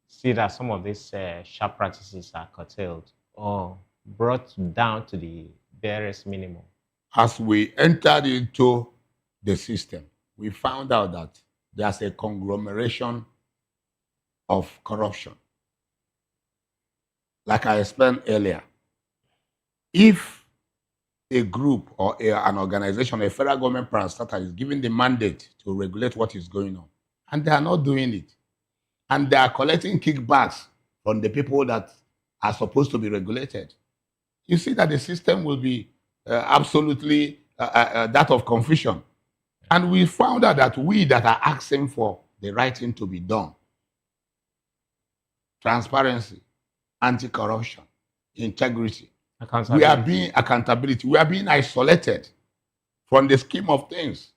[SPEAKER 1] see that some of these sharp practices are curtailed or brought down to the barest minimum?
[SPEAKER 7] As we entered into the system, we found out that there's a conglomeration of corruption. Like I explained earlier, if a group or an organization, a federal government parastatal is given the mandate to regulate what is going on, and they are not doing it, and they are collecting kickbacks from the people that are supposed to be regulated, you see that the system will be absolutely that of confusion. And we found out that we that are asking for the right thing to be done, transparency, anti-corruption, integrity, we are being accountability. We are being isolated from the scheme of things.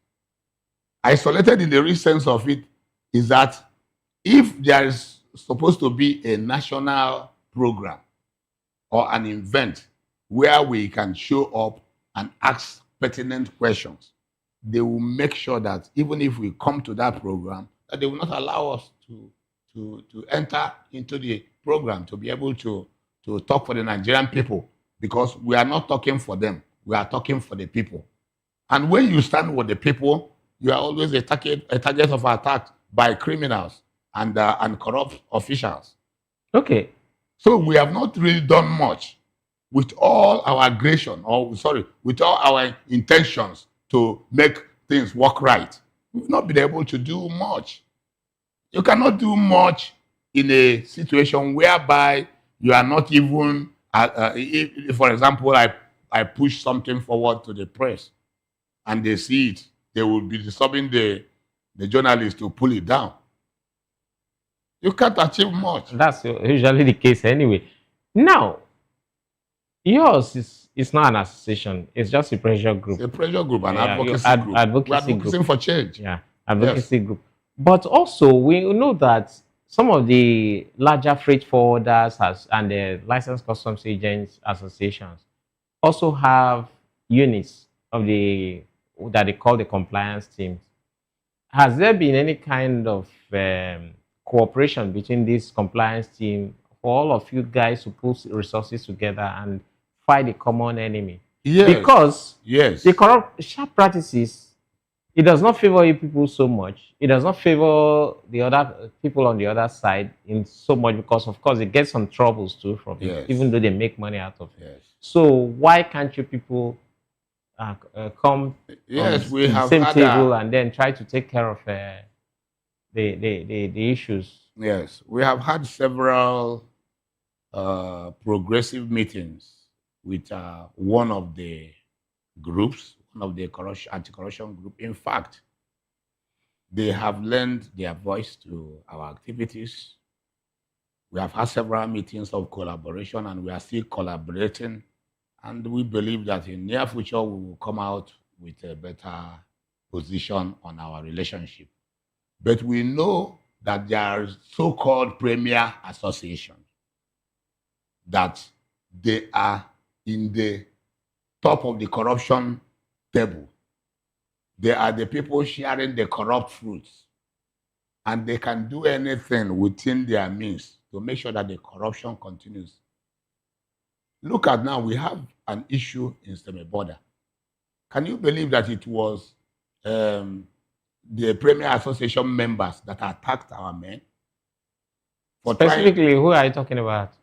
[SPEAKER 7] Isolated in the real sense of it is that if there is supposed to be a national program or an event where we can show up and ask pertinent questions, they will make sure that even if we come to that program, that they will not allow us to enter into the program to be able to talk for the Nigerian people, because we are not talking for them. we are talking for the people. And when you stand with the people, you are always a target of attack by criminals and corrupt officials.
[SPEAKER 1] Okay.
[SPEAKER 7] So we have not really done much with all our aggression, with all our intentions to make things work right. We've not been able to do much. You cannot do much in a situation whereby you are not even, if, for example, I push something forward to the press and they see it, they will be disturbing the journalist to pull it down. You can't achieve much.
[SPEAKER 1] That's usually the case anyway. Now, yours is not an association. It's just a pressure group.
[SPEAKER 7] It's a pressure group, an advocacy group. We're advocating for change.
[SPEAKER 1] Yeah, advocacy group. But also, we know that some of the larger freight forwarders and the licensed customs agents associations also have units of that they call the compliance teams. Has there been any kind of cooperation between this compliance team for all of you guys to put resources together and fight a common enemy?
[SPEAKER 7] Yes.
[SPEAKER 1] Because the corrupt sharp practices, it does not favor you people so much. It does not favor the other people on the other side in so much because, of course, they get some troubles too from it, even though they make money out of it. So why can't you people come on the same table and then try to take care of the issues?
[SPEAKER 7] Yes, we have had several progressive meetings with one of the groups, one of the anti-corruption group. In fact, they have lent their voice to our activities. We have had several meetings of collaboration and we are still collaborating. And we believe that in near future, we will come out with a better position on our relationship. But we know that there are so-called premier associations that they are in the top of the corruption table. They are the people sharing the corrupt fruits. And they can do anything within their means to make sure that the corruption continues. Look at now, we have an issue in Semeboda. Can you believe that it was the Premier Association members that attacked our men?
[SPEAKER 1] Specifically, who are you talking about?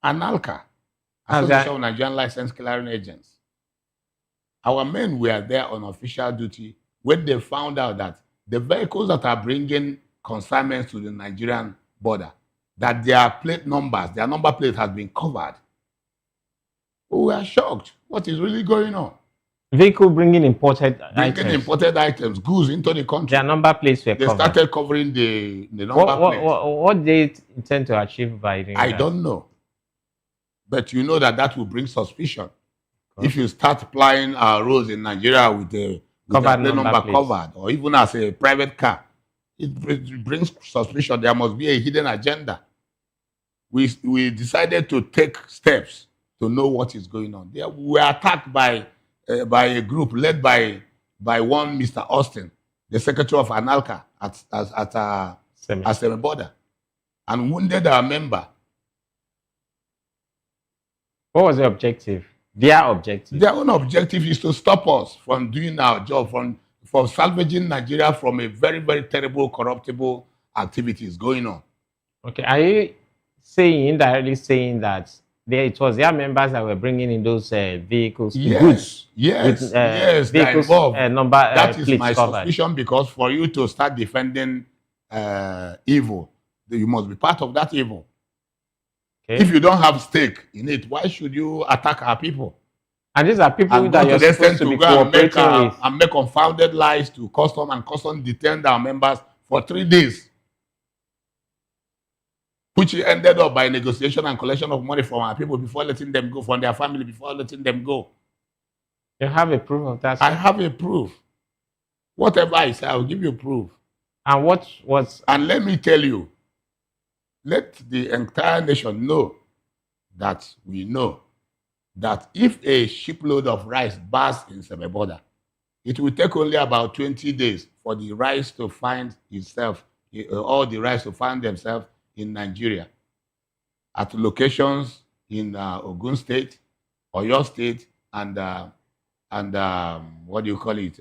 [SPEAKER 7] ANALCA, Association of Nigerian Licensed Clearing Agents. Our men were there on official duty when they found out that the vehicles that are bringing consignments to the Nigerian border, that their plate numbers, their number plate has been covered. We were shocked. What is really going on?
[SPEAKER 1] Vehicle bringing imported items.
[SPEAKER 7] Goods into the country.
[SPEAKER 1] Their number plates were
[SPEAKER 7] covered. They started covering the number plates.
[SPEAKER 1] What they intend to achieve by doing
[SPEAKER 7] I don't know. But you know that will bring suspicion. If you start plying our roads in Nigeria with the plate number covered, or even as a private car, it brings suspicion. There must be a hidden agenda. We decided to take steps to know what is going on. We were attacked by a group led by one Mr. Austin, the secretary of ANALCA at Semeboda, and wounded our member.
[SPEAKER 1] What was the objective? Their objective?
[SPEAKER 7] Their own objective is to stop us from doing our job, from salvaging Nigeria from a very, very terrible, corruptible activities going on.
[SPEAKER 1] Okay, are you indirectly saying that it was their members that were bringing in those vehicles, goods?
[SPEAKER 7] Yes,
[SPEAKER 1] vehicles,
[SPEAKER 7] that is my suspicion, because for you to start defending evil, you must be part of that evil. Okay. If you don't have stake in it, why should you attack our people?
[SPEAKER 1] And these are people that you're supposed to be cooperating with.
[SPEAKER 7] And make unfounded lies to custom, and custom detained our members for 3 days, which ended up by negotiation and collection of money from our people before letting them go, from their family before letting them go.
[SPEAKER 1] You have a proof of that?
[SPEAKER 7] I have a proof. Whatever I say, I will give you proof.
[SPEAKER 1] And what was?
[SPEAKER 7] And let me tell you, let the entire nation know that we know that if a shipload of rice bursts in Semeboda, it will take only about 20 days for the rice to find itself, all the rice to find themselves in Nigeria, at locations in Ogun State, Oyo State, and what do you call it?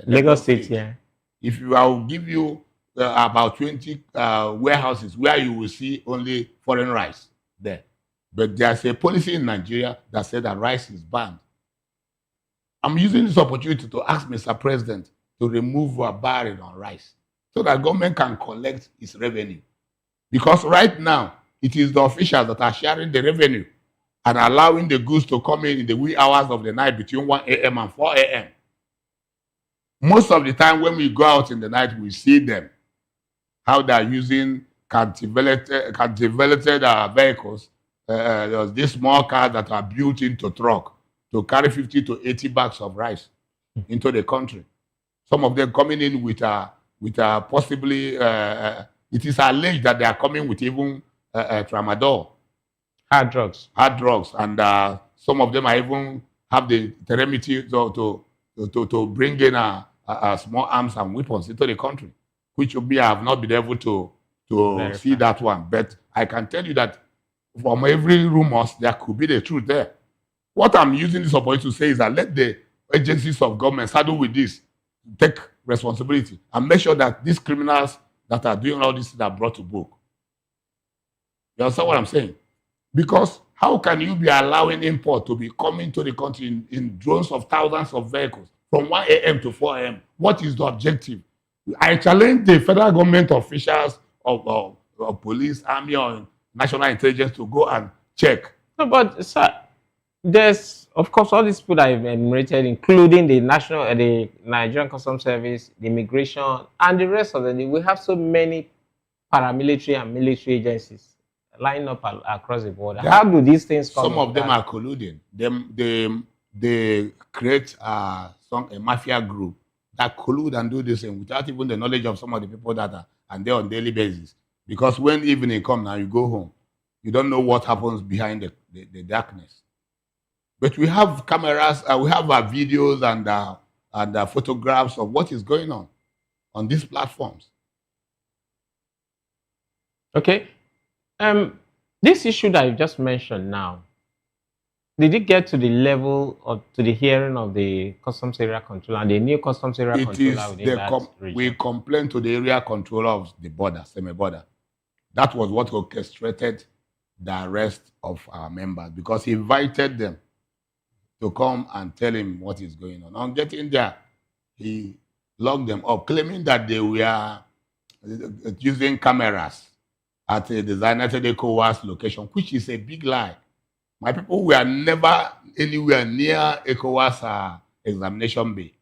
[SPEAKER 1] Lagos State, yeah.
[SPEAKER 7] If you, I will give you about 20 warehouses where you will see only foreign rice there. But there's a policy in Nigeria that said that rice is banned. I'm using this opportunity to ask Mr. President to remove a barrier on rice so that government can collect its revenue. Because right now, it is the officials that are sharing the revenue and allowing the goods to come in the wee hours of the night between 1 a.m. and 4 a.m. Most of the time when we go out in the night, we see them, how they're using cultivated vehicles, these small cars that are built into truck to carry 50 to 80 bags of rice into the country. Some of them coming in with possibly, it is alleged that they are coming with even tramadol.
[SPEAKER 1] Hard drugs.
[SPEAKER 7] Hard drugs. And some of them are even have the temerity to bring in small arms and weapons into the country, which I have not been able to see that one. But I can tell you that from every rumors, there could be the truth there. What I'm using this opportunity to say is that let the agencies of government saddle with this, take responsibility, and make sure that these criminals that are doing all this are brought to book. You understand what I'm saying? Because how can you be allowing import to be coming to the country in drones of thousands of vehicles from 1 a.m. to 4 a.m.? What is the objective? I challenge the federal government officials of police, army, or national intelligence to go and check.
[SPEAKER 1] No, but sir, there's of course all these people that I've enumerated, including the Nigerian Customs Service, the immigration, and the rest of them. We have so many paramilitary and military agencies lying up across the border. How do these things come?
[SPEAKER 7] Some of them are colluding. They create a mafia group that collude and do this thing without even the knowledge of some of the people that are there on daily basis. Because when evening comes now, you go home, you don't know what happens behind the darkness. But we have cameras, we have videos and photographs of what is going on these platforms.
[SPEAKER 1] Okay. This issue that you just mentioned now, did it get to the level or to the hearing of the customs area controller and the new customs area controller within that region?
[SPEAKER 7] We complained to the area controller of the border, semi-border. That was what orchestrated the arrest of our members, because he invited them to come and tell him what is going on. On getting there, he locked them up, claiming that they were using cameras at a designated ECOWAS location, which is a big lie. My people were never anywhere near ECOWAS examination bay.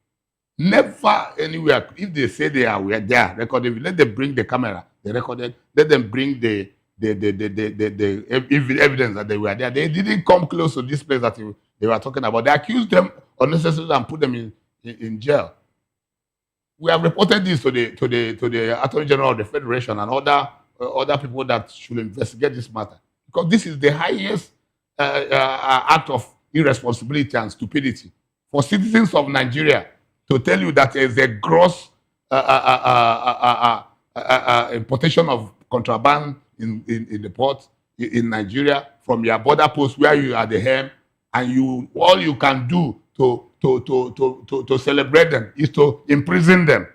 [SPEAKER 7] Never anywhere. If they say they were there, recorded, let them bring the camera, they recorded, let them bring the evidence that they were there. They didn't come close to this place that they were talking about. They accused them unnecessarily and put them in jail. We have reported this to the Attorney General of the Federation and other people that should investigate this matter, because this is the highest act of irresponsibility and stupidity for citizens of Nigeria to tell you that there is a gross importation of contraband in the port in Nigeria from your border post where you are the helm, and all you can do to celebrate them is to imprison them.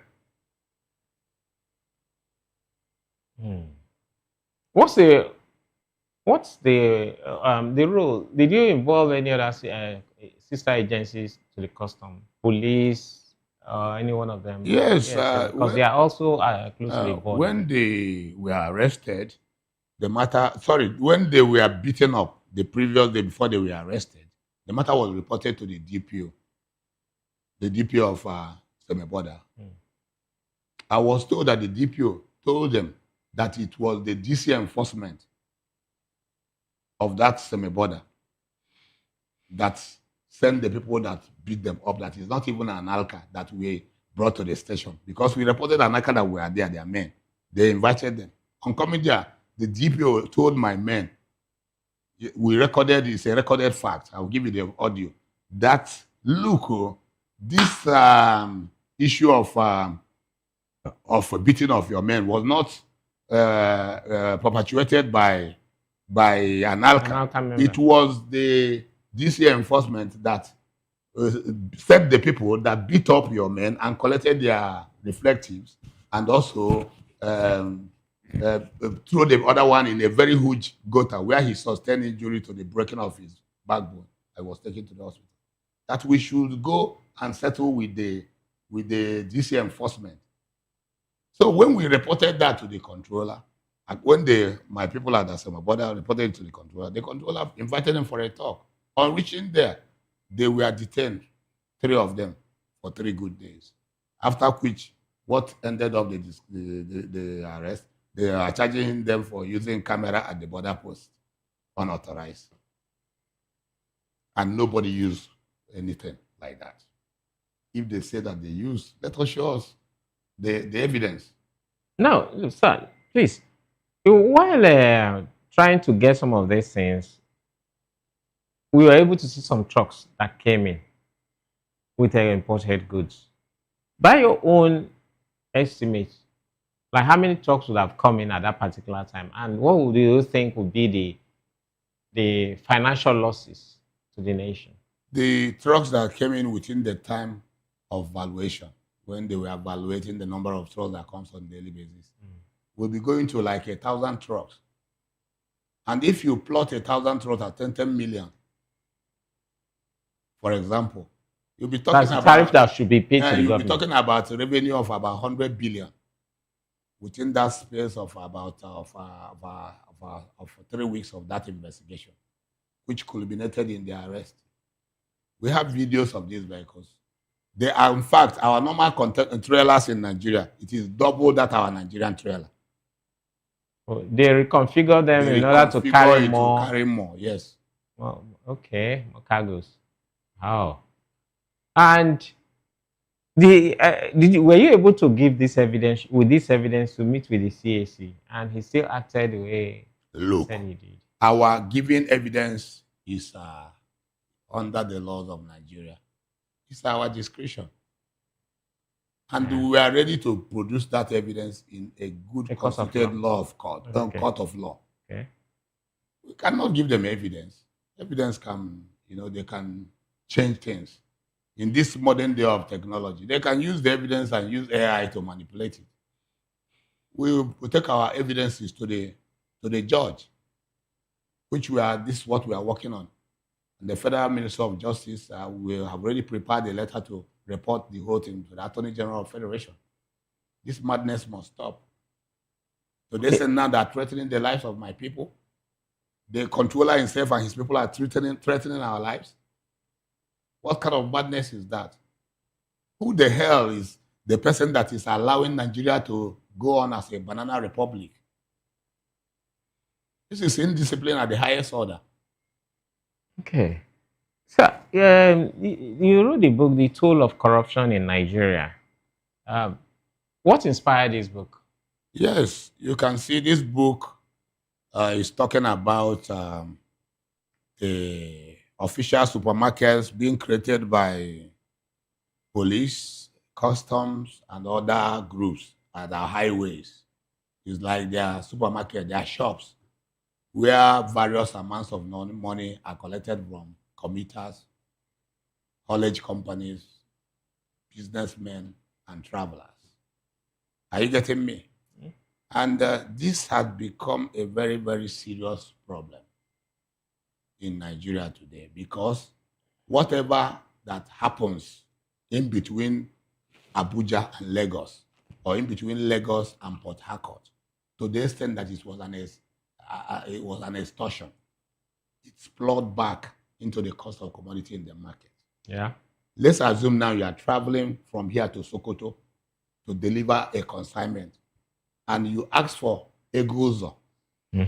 [SPEAKER 1] What's the role? Did you involve any other sister agencies to the custom, police, any one of them?
[SPEAKER 7] Yes,
[SPEAKER 1] because they are also close to the border.
[SPEAKER 7] When they were arrested, when they were beaten up the previous day before they were arrested, the matter was reported to the DPO of Semi-Border. I was told that the DPO told them that it was the DC enforcement of that Semi-Border that sent the people that beat them up, that is not even an ALCA that we brought to the station. Because we reported an ALCA that were there, their men. They invited them. On coming there, the DPO told my men, we recorded, it's a recorded fact, I'll give you the audio, that, look, this issue of beating of your men was not perpetuated by an ALCA. It was the DC enforcement that set the people that beat up your men and collected their reflectives, and also throw the other one in a very huge gutter where he sustained injury to the breaking of his backbone. I was taken to the hospital. That we should go and settle with the DC enforcement. So when we reported that to the controller, and when my people at Asema border reported it to the controller invited them for a talk. On reaching there, they were detained, 3 of them, for 3 good days. After which, what ended up the arrest, they are charging them for using camera at the border post, unauthorized. And nobody used anything like that. If they say that they use, let us show us the evidence.
[SPEAKER 1] No, sir, please. While trying to get some of these things, we were able to see some trucks that came in with imported goods. By your own estimate, like how many trucks would have come in at that particular time, and what would you think would be the financial losses to the nation?
[SPEAKER 7] The trucks that came in within the time of valuation, when they were evaluating the number of trucks that comes on a daily basis, will be going to like 1,000 trucks. And if you plot 1,000 trucks at 10 million, for example, you'll be talking
[SPEAKER 1] That's the tariff that should be paid to the
[SPEAKER 7] you'll
[SPEAKER 1] government.
[SPEAKER 7] be talking about a revenue of about 100 billion within that space of about of 3 weeks of that investigation, which culminated in the arrest. We have videos of these vehicles. They are, in fact, our normal trailers in Nigeria. It is double that our Nigerian trailer.
[SPEAKER 1] Oh, they reconfigure them in order to carry more.
[SPEAKER 7] To carry more, yes.
[SPEAKER 1] Well, okay, more cargos. Wow. And were you able to give this evidence to meet with the CAC, and he still acted the way he said he did?
[SPEAKER 7] Our giving evidence is under the laws of Nigeria. It's our discretion. And we are ready to produce that evidence in a good constituted law of court, court of law.
[SPEAKER 1] Okay.
[SPEAKER 7] We cannot give them evidence. Evidence can, they can change things. In this modern day of technology, they can use the evidence and use AI to manipulate it. We take our evidences to the judge, this is what we are working on. And the Federal Minister of Justice will have already prepared a letter to report the whole thing to the Attorney General of Federation. This madness must stop. So they say now they're threatening the lives of my people. The controller himself and his people are threatening our lives. What kind of madness is that? Who the hell is the person that is allowing Nigeria to go on as a banana republic? This is indiscipline at the highest order.
[SPEAKER 1] Okay. So, you wrote the book, The Toll of Corruption in Nigeria. What inspired this book?
[SPEAKER 7] Yes, you can see this book is talking about the official supermarkets being created by police, customs, and other groups at our highways. It's like their supermarket, their shops, where various amounts of money are collected from commuters, haulage companies, businessmen, and travelers. Are you getting me? And this has become a very, very serious problem in Nigeria today, because whatever that happens in between Abuja and Lagos, or in between Lagos and Port Harcourt, to the extent that it was an extortion, it's plowed back into the cost of commodity in the market.
[SPEAKER 1] Yeah.
[SPEAKER 7] Let's assume now you are traveling from here to Sokoto to deliver a consignment, and you ask for eguzo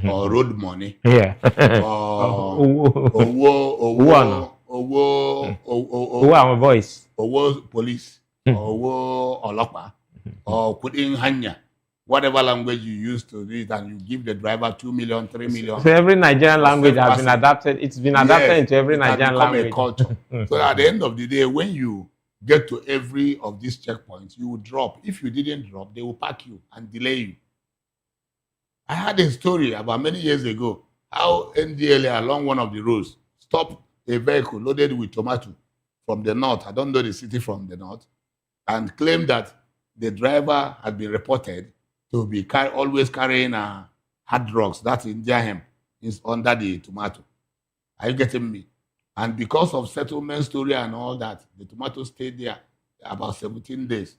[SPEAKER 7] or road money,
[SPEAKER 1] yeah,
[SPEAKER 7] police, or putting hanya, whatever language you use to do it, and you give the driver 2 million, 3 million.
[SPEAKER 1] So every Nigerian language has been adapted. It's been adapted into every Nigerian language.
[SPEAKER 7] A culture. So at the end of the day, when you get to every of these checkpoints, you will drop. If you didn't drop, they will pack you and delay you. I had a story about many years ago how NDLA along one of the roads stopped a vehicle loaded with tomato from the north, I don't know the city from the north, and claimed that the driver had been reported to be always carrying hard drugs, that's India hemp, is under the tomato. Are you getting me? And because of settlement story and all that, the tomato stayed there about 17 days.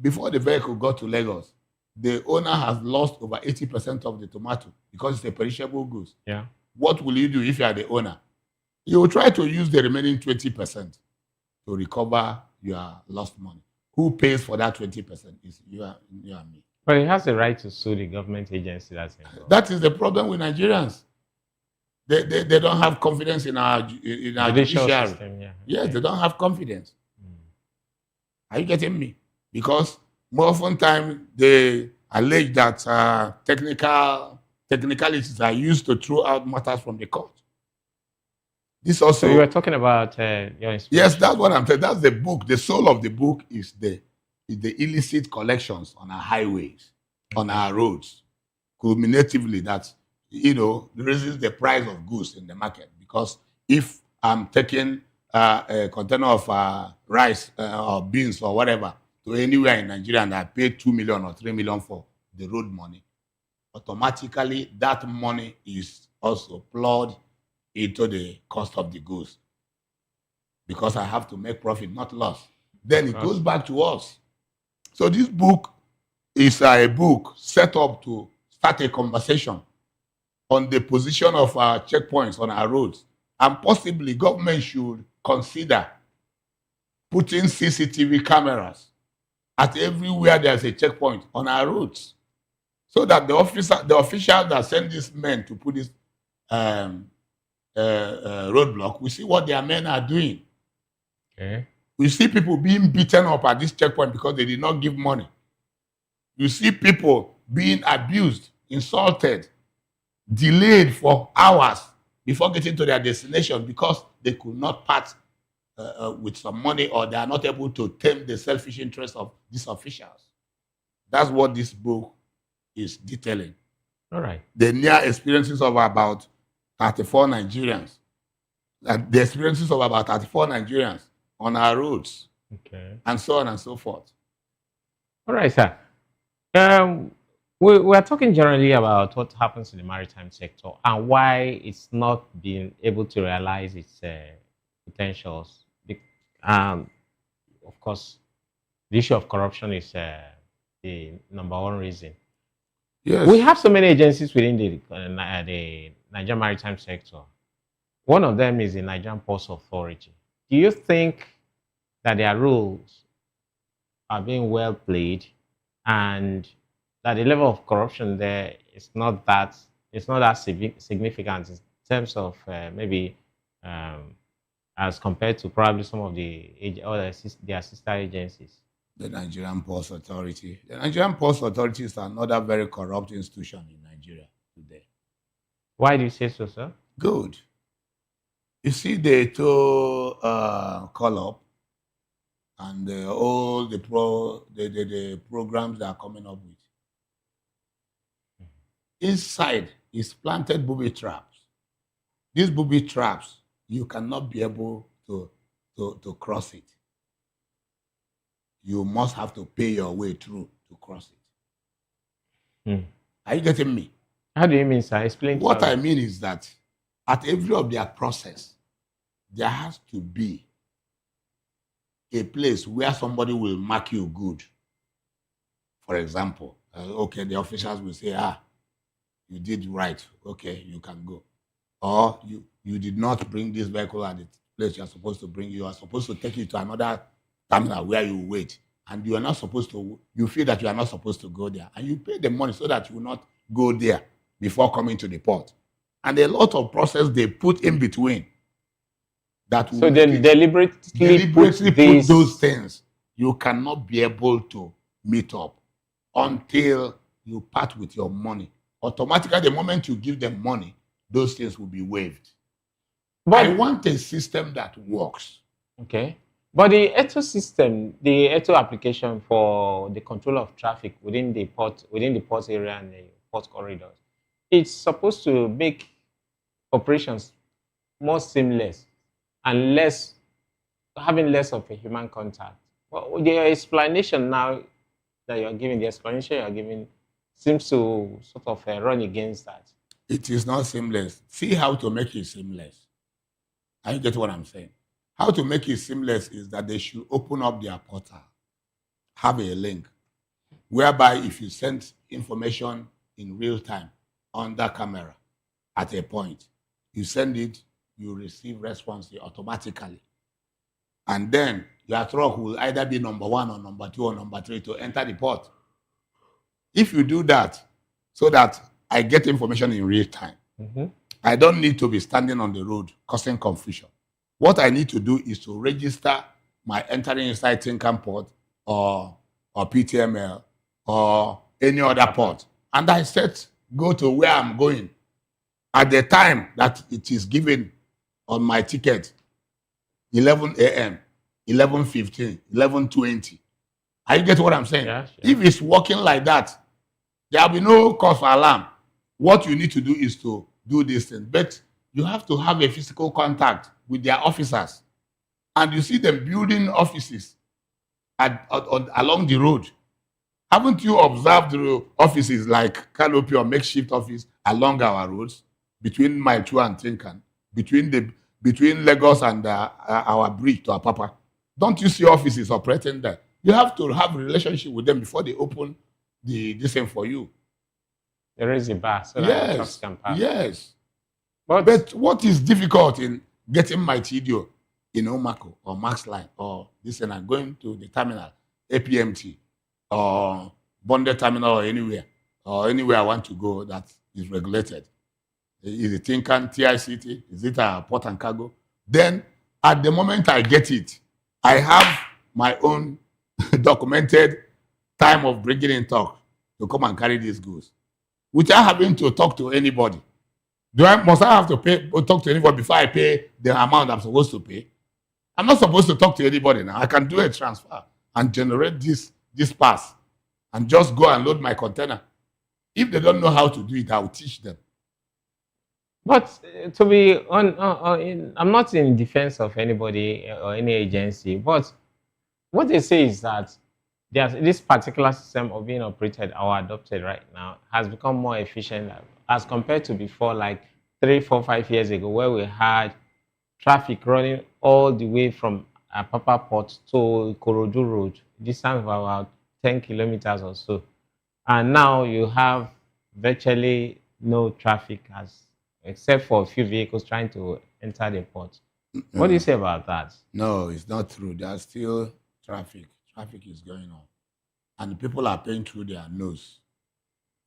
[SPEAKER 7] Before the vehicle got to Lagos, the owner has lost over 80% of the tomato because it's a perishable goods.
[SPEAKER 1] Yeah.
[SPEAKER 7] What will you do if you are the owner? You will try to use the remaining 20% to recover your lost money. Who pays for that 20%? Is you and me.
[SPEAKER 1] But he has the right to sue the government agency that's involved.
[SPEAKER 7] That is the problem with Nigerians. They don't have confidence in our
[SPEAKER 1] Judicial
[SPEAKER 7] judiciary.
[SPEAKER 1] system, yeah.
[SPEAKER 7] Yes, they don't have confidence. Are you getting me? Because more often time they allege that technicalities are used to throw out matters from the court. This also.
[SPEAKER 1] So you were talking about your inspiration.
[SPEAKER 7] Yes, that's what I'm saying. That's the book. The soul of the book is the illicit collections on our highways, on our roads, culminatively that raises the price of goods in the market. Because if I'm taking a container of rice or beans or whatever to anywhere in Nigeria and I pay 2 million or 3 million for the road money, automatically that money is also plowed into the cost of the goods because I have to make profit, not loss. Then it goes back to us. So this book is a book set up to start a conversation on the position of our checkpoints on our roads. And possibly government should consider putting CCTV cameras at everywhere there's a checkpoint on our roads, so that the officials that send these men to put this roadblock, we see what their men are doing.
[SPEAKER 1] Okay.
[SPEAKER 7] We see people being beaten up at this checkpoint because they did not give money. You see people being abused, insulted, delayed for hours before getting to their destination because they could not part with some money, or they are not able to tame the selfish interest of these officials. That's what this book is detailing.
[SPEAKER 1] All right.
[SPEAKER 7] The near experiences of about 34 Nigerians. The experiences of about 34 Nigerians on our roads.
[SPEAKER 1] Okay.
[SPEAKER 7] And so on and so forth.
[SPEAKER 1] All right, sir. We are talking generally about what happens in the maritime sector and why it's not being able to realize its potentials. Of course, the issue of corruption is the number one reason.
[SPEAKER 7] Yes.
[SPEAKER 1] We have so many agencies within the Nigerian maritime sector. One of them is the Nigerian Ports Authority. Do you think that their roles are being well played, and that the level of corruption there is not that significant in terms of maybe as compared to probably some of their sister agencies?
[SPEAKER 7] The Nigerian Ports Authority. The Nigerian Ports Authority is another very corrupt institution in Nigeria today.
[SPEAKER 1] Why do you say so, sir?
[SPEAKER 7] Good. You see the two call up and all the programs they are coming up with. Inside is planted booby traps. These booby traps, you cannot be able to cross it. You must have to pay your way through to cross it. Are you getting me?
[SPEAKER 1] How do you mean, sir? Explain.
[SPEAKER 7] What I mean is that at every of their process, there has to be a place where somebody will mark you good. For example, okay, the officials will say, you did right. Okay, you can go. Or you did not bring this vehicle at the place you are supposed to bring. You are supposed to take it to another terminal where you wait. And you are not supposed to, you feel that you are not supposed to go there. And you pay the money so that you will not go there before coming to the port. And a lot of process they put in between. That
[SPEAKER 1] so they deliberately put
[SPEAKER 7] those things. You cannot be able to meet up until you part with your money. Automatically, the moment you give them money, those things will be waived. But I want a system that works.
[SPEAKER 1] Okay. But the ETO system, the ETO application for the control of traffic within the port area and the port corridors, it's supposed to make operations more seamless and less having less of a human contact. Well, the explanation now that you're giving, the explanation you're giving seems to sort of run against that.
[SPEAKER 7] It is not seamless. See how to make it seamless. And you get what I'm saying? How to make it seamless is that they should open up their portal, have a link, whereby if you send information in real time on that camera at a point, you send it, you receive response automatically. And then your truck will either be number 1 or number 2 or number 3 to enter the port. If you do that, so that I get information in real time, I don't need to be standing on the road causing confusion. What I need to do is to register my entering inside Tinkan port or PTML or any other port. And I set, go to where I'm going at the time that it is given on my ticket, 11 a.m., 11:15, 11:20. I get what I'm saying?
[SPEAKER 1] Yeah.
[SPEAKER 7] If it's working like that, there will be no cause for alarm. What you need to do is to do this thing. But you have to have a physical contact with their officers. And you see them building offices along the road. Haven't you observed the offices like Canopy or makeshift office along our roads, between Mile 2 and Tinkan, between Lagos and our bridge to Apapa? Don't you see offices operating there? You have to have a relationship with them before they open this thing for you.
[SPEAKER 1] There is a bar so that the trucks can pass.
[SPEAKER 7] Yes. But what is difficult in getting my TDO in Omako or Max Line or this and I'm going to the terminal, APMT or bonded terminal or anywhere I want to go that is regulated? Is it Tinkan, TICT? Is it a port and cargo? Then at the moment I get it, I have my own documented time of bringing in talk to come and carry these goods without having to talk to anybody. Must I have to pay or talk to anybody before I pay the amount I'm supposed to pay? I'm not supposed to talk to anybody now. I can do a transfer and generate this pass and just go and load my container. If they don't know how to do it, I'll teach them.
[SPEAKER 1] But to be I'm not in defense of anybody or any agency, but what they say is that this particular system of being operated or adopted right now has become more efficient as compared to before, like 3, 4, 5 years ago, where we had traffic running all the way from Apapa Port to Ikorodu Road, distance of about 10 kilometers or so. And now you have virtually no traffic except for a few vehicles trying to enter the port. What do you say about that?
[SPEAKER 7] No, it's not true. There's still traffic. Traffic is going on. And people are paying through their nose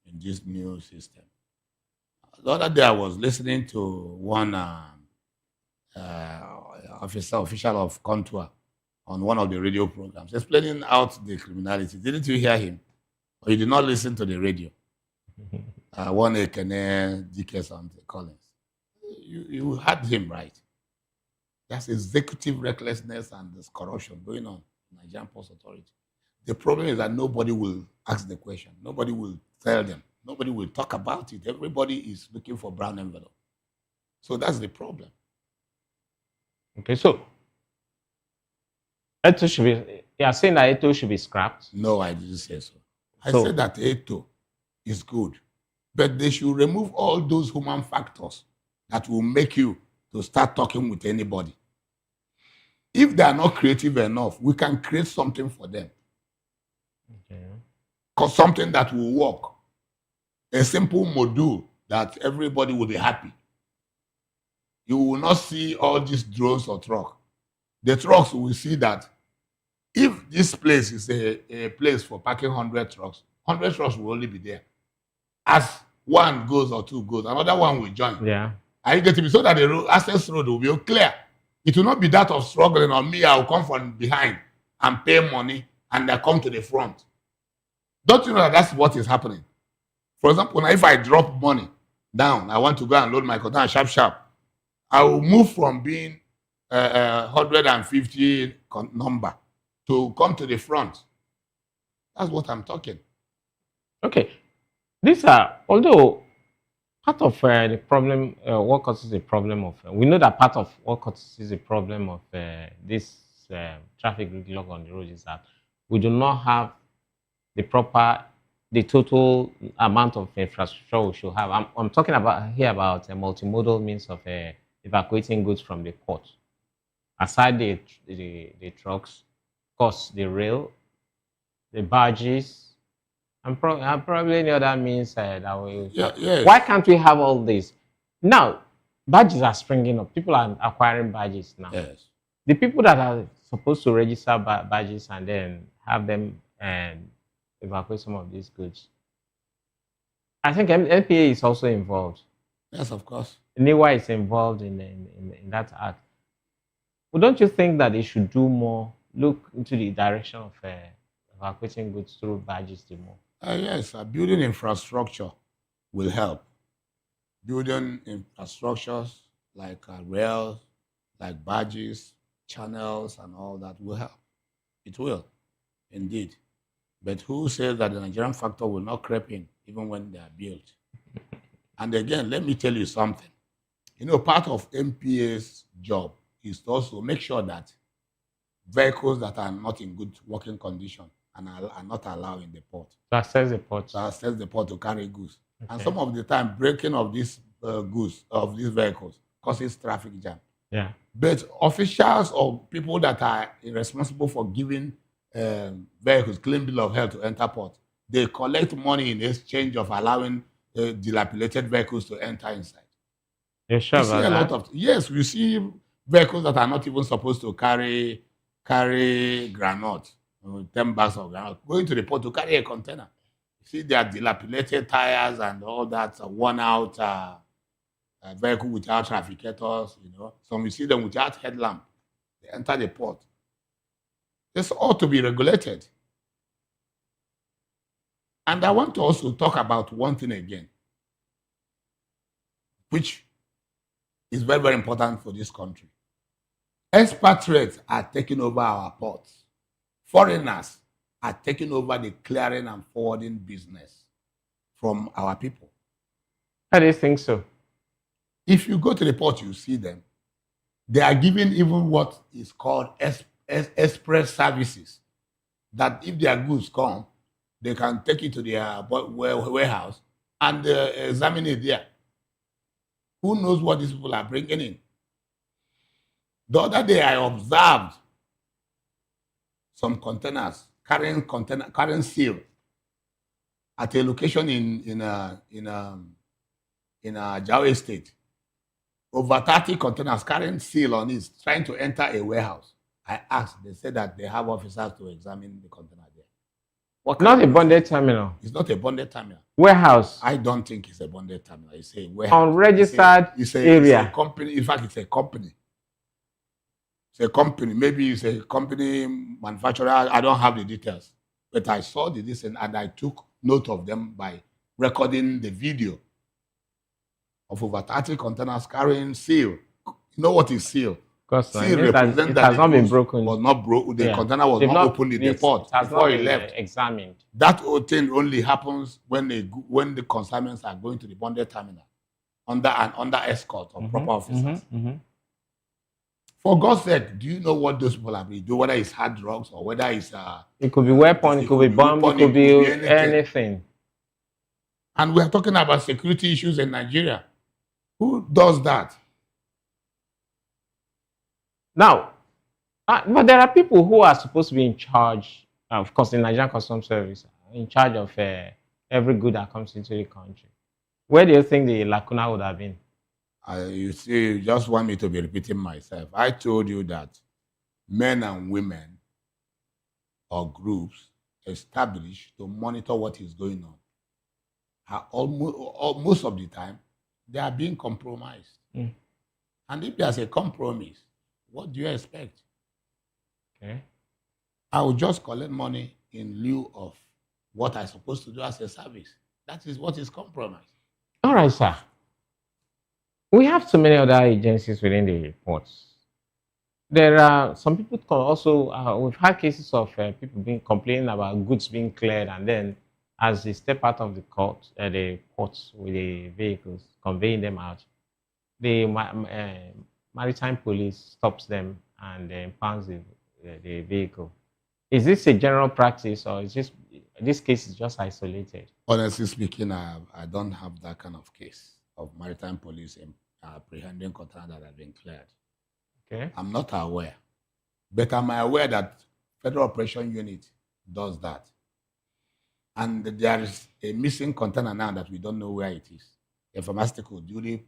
[SPEAKER 7] in this new system. The other day I was listening to one official of Contour on one of the radio programs explaining out the criminality. Didn't you hear him? Or you did not listen to the radio? One Ekene DK something, Collins. You heard him right. That's executive recklessness and there's corruption going on in Nigerian Post Authority. The problem is that nobody will ask the question. Nobody will tell them. Nobody will talk about it. Everybody is looking for brown envelope. So that's the problem.
[SPEAKER 1] Okay, so Eto should be, you are saying that Eto should be scrapped?
[SPEAKER 7] No, I didn't say so. I said that Eto is good, but they should remove all those human factors that will make you to start talking with anybody. If they are not creative enough, we can create something for them.
[SPEAKER 1] Okay.
[SPEAKER 7] Because something that will work. A simple module that everybody will be happy. You will not see all these drones or trucks. The trucks will see that if this place is a place for parking 100 trucks, 100 trucks will only be there. As one goes or two goes, another one will join.
[SPEAKER 1] Yeah.
[SPEAKER 7] Are you getting me? So that the access road will be clear. It will not be that of struggling on me. I will come from behind and pay money and I come to the front. Don't you know that that's what is happening? For example, now if I drop money down, I want to go and load my container sharp. I will move from being 150 number to come to the front. That's what I'm talking.
[SPEAKER 1] Okay. These are, although part of the problem, what causes the problem of, we know that part of what causes the problem of this traffic gridlock on the road is that we do not have the total amount of infrastructure we should have. I'm talking about here about a multimodal means of evacuating goods from the port. Aside the trucks, of course, the rail, the barges, and probably any other means that we.
[SPEAKER 7] Yes.
[SPEAKER 1] Why can't we have all this? Now, badges are springing up. People are acquiring badges now.
[SPEAKER 7] Yes.
[SPEAKER 1] The people that are supposed to register badges and then have them and evacuate some of these goods. I think NPA is also involved.
[SPEAKER 7] Yes, of course.
[SPEAKER 1] NIWA is involved in that act. Well, don't you think that they should do more, look into the direction of evacuating goods through badges the more?
[SPEAKER 7] Yes, building infrastructure will help. Building infrastructures like rails, like barges, channels, and all that will help. It will, indeed. But who says that the Nigerian factor will not creep in even when they are built? And again, let me tell you something. You know, part of MPA's job is to also make sure that vehicles that are not in good working condition and are not allowed in the port.
[SPEAKER 1] To access the port.
[SPEAKER 7] To access the port to carry goods.
[SPEAKER 1] Okay.
[SPEAKER 7] And some of the time, breaking of these goods, of these vehicles, causes traffic jam.
[SPEAKER 1] Yeah.
[SPEAKER 7] But officials or people that are responsible for giving vehicles clean bill of health to enter port, they collect money in exchange of allowing dilapidated vehicles to enter inside.
[SPEAKER 1] You're sure about that?
[SPEAKER 7] Yes, we see vehicles that are not even supposed to carry granite, 10 bags of granite, going to the port to carry a container. You see their dilapidated tires and all that, worn out vehicle without trafficators, you know. Some you see them without headlamp. They enter the port. This ought to be regulated. And I want to also talk about one thing again, which is very, very important for this country. Expatriates are taking over our ports. Foreigners are taking over the clearing and forwarding business from our people.
[SPEAKER 1] How do you think so?
[SPEAKER 7] If you go to the port, you see them. They are giving even what is called express services. That if their goods come, they can take it to their warehouse and examine it there. Who knows what these people are bringing in? The other day, I observed some containers carrying seal at a location in Jawa State. Over 30 containers carrying seal on it, trying to enter a warehouse. I asked, they said that they have officers to examine the container there.
[SPEAKER 1] Not a bonded terminal.
[SPEAKER 7] It's not a bonded terminal.
[SPEAKER 1] Warehouse.
[SPEAKER 7] I don't think it's a bonded terminal. It's a warehouse.
[SPEAKER 1] Unregistered area.
[SPEAKER 7] It's a company. In fact, it's a company. It's a company. Maybe it's a company manufacturer. I don't have the details. But I saw the listen and I took note of them by recording the video of over 30 containers carrying seal. You know what is seal?
[SPEAKER 1] Seal represents that it has not been broken.
[SPEAKER 7] Was not broken. The container was not opened in the port before he left.
[SPEAKER 1] Examined.
[SPEAKER 7] That whole thing only happens when the consignments are going to the bonded terminal under escort of proper officers. For God's sake, do you know what those people are being doing? Whether it's hard drugs or whether it's
[SPEAKER 1] it could be weapon, it could be bomb, it could be anything.
[SPEAKER 7] And we're talking about security issues in Nigeria. Who does that?
[SPEAKER 1] Now, but there are people who are supposed to be in charge, of course, the Nigerian Customs Service, in charge of every good that comes into the country. Where do you think the lacuna would have been?
[SPEAKER 7] You see, you just want me to be repeating myself. I told you that men and women or groups established to monitor what is going on. Most of the time, they are being compromised. And if there's a compromise, what do you expect?
[SPEAKER 1] Okay.
[SPEAKER 7] I will just collect money in lieu of what I'm supposed to do as a service. That is what is compromise.
[SPEAKER 1] All right, sir. We have so many other agencies within the ports. There are some people also, we've had cases of people complaining about goods being cleared, and then as they step out of the ports with the vehicles, conveying them out, the maritime police stops them and impounds the vehicle. Is this a general practice, or is this case is just isolated?
[SPEAKER 7] Honestly speaking, I don't have that kind of case of maritime police apprehending container that have been cleared.
[SPEAKER 1] Okay.
[SPEAKER 7] I'm not aware, but I'm aware that Federal Operation Unit does that. And there is a missing container now that we don't know where it is. A pharmaceutical duly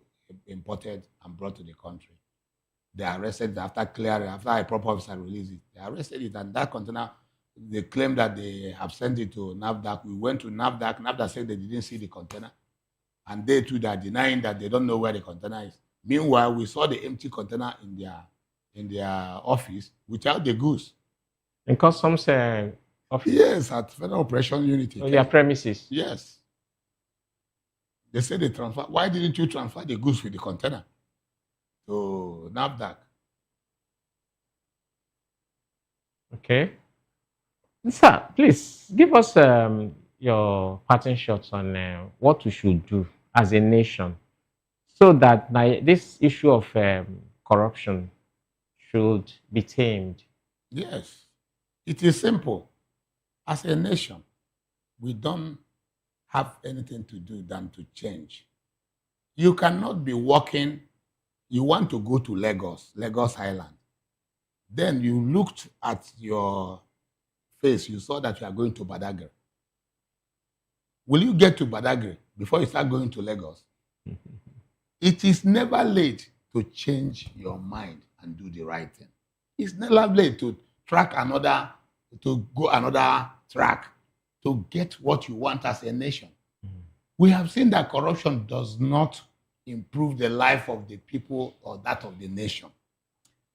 [SPEAKER 7] imported and brought to the country. They arrested it after clearing, after a proper officer released it. They arrested it, and that container, they claim that they have sent it to NAFDAC. We went to NAFDAC. NAFDAC said they didn't see the container. And they too are denying that they don't know where the container is. Meanwhile, we saw the empty container in their office without the goods.
[SPEAKER 1] In customs office?
[SPEAKER 7] Yes, at Federal Operation Unit.
[SPEAKER 1] On their premises?
[SPEAKER 7] Yes. They said they transfer. Why didn't you transfer the goods with the container to NAFDAC?
[SPEAKER 1] Okay. Sir, please give us your parting shots on what we should do as a nation so that this issue of corruption should be tamed.
[SPEAKER 7] Yes. It is simple. As a nation, we don't have anything to do than to change. You cannot be walking, you want to go to Lagos Island. Then you looked at your face, you saw that you are going to Badagry. Will you get to Badagry before you start going to Lagos? It is never late to change your mind and do the right thing. It's never late to go another track to get what you want as a nation. We have seen that corruption does not improve the life of the people or that of the nation.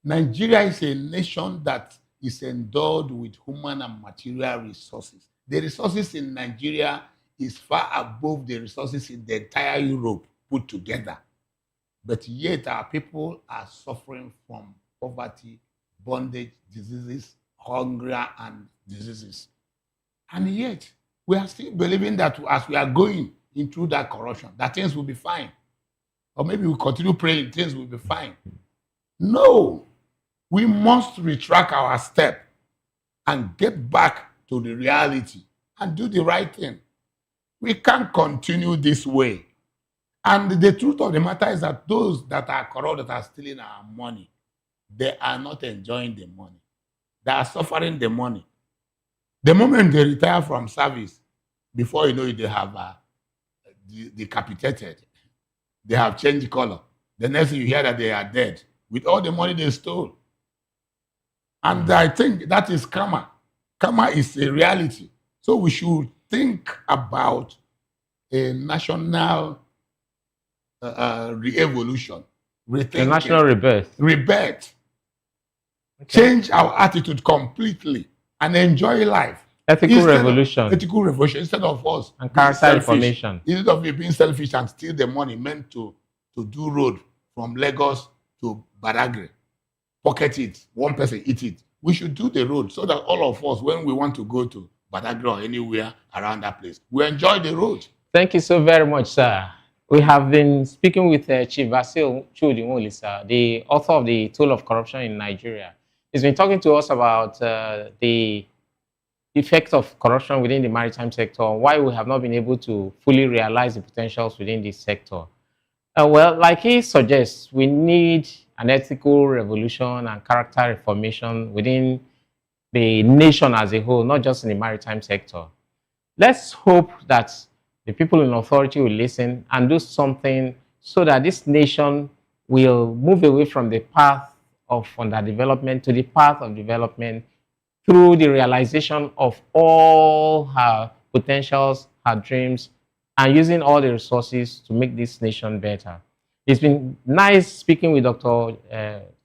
[SPEAKER 7] Nigeria is a nation that is endowed with human and material resources. The resources in Nigeria is far above the resources in the entire Europe put together. But yet our people are suffering from poverty, bondage, diseases, hunger, and diseases. And yet, we are still believing that as we are going into that corruption, that things will be fine. Or maybe we continue praying, things will be fine. No, we must retract our step and get back to the reality and do the right thing. We can't continue this way. And the truth of the matter is that those that are corrupt, that are stealing our money, they are not enjoying the money. They are suffering the money. The moment they retire from service, before you know it, they have decapitated. They have changed color. The next thing you hear that they are dead with all the money they stole. And I think that is karma. Karma is a reality. So we should think about a national re-evolution.
[SPEAKER 1] A national rebirth.
[SPEAKER 7] Rebirth. Okay. Change our attitude completely and enjoy life.
[SPEAKER 1] Ethical revolution.
[SPEAKER 7] Ethical revolution instead of us.
[SPEAKER 1] And character information.
[SPEAKER 7] Instead of being selfish and steal the money meant to do road from Lagos to Badagry. Pocket it. One person eat it. We should do the road so that all of us, when we want to go to Badagry or anywhere around that place, we enjoy the road.
[SPEAKER 1] Thank you so very much, sir. We have been speaking with Chief Basil Chudinwoli, sir, the author of The Toll of Corruption in Nigeria. He's been talking to us about the effects of corruption within the maritime sector, and why we have not been able to fully realize the potentials within this sector. Well, like he suggests, we need an ethical revolution and character reformation within the nation as a whole, not just in the maritime sector. Let's hope that the people in authority will listen and do something so that this nation will move away from the path of underdevelopment to the path of development through the realization of all her potentials, her dreams, and using all the resources to make this nation better. It's been nice speaking with Dr.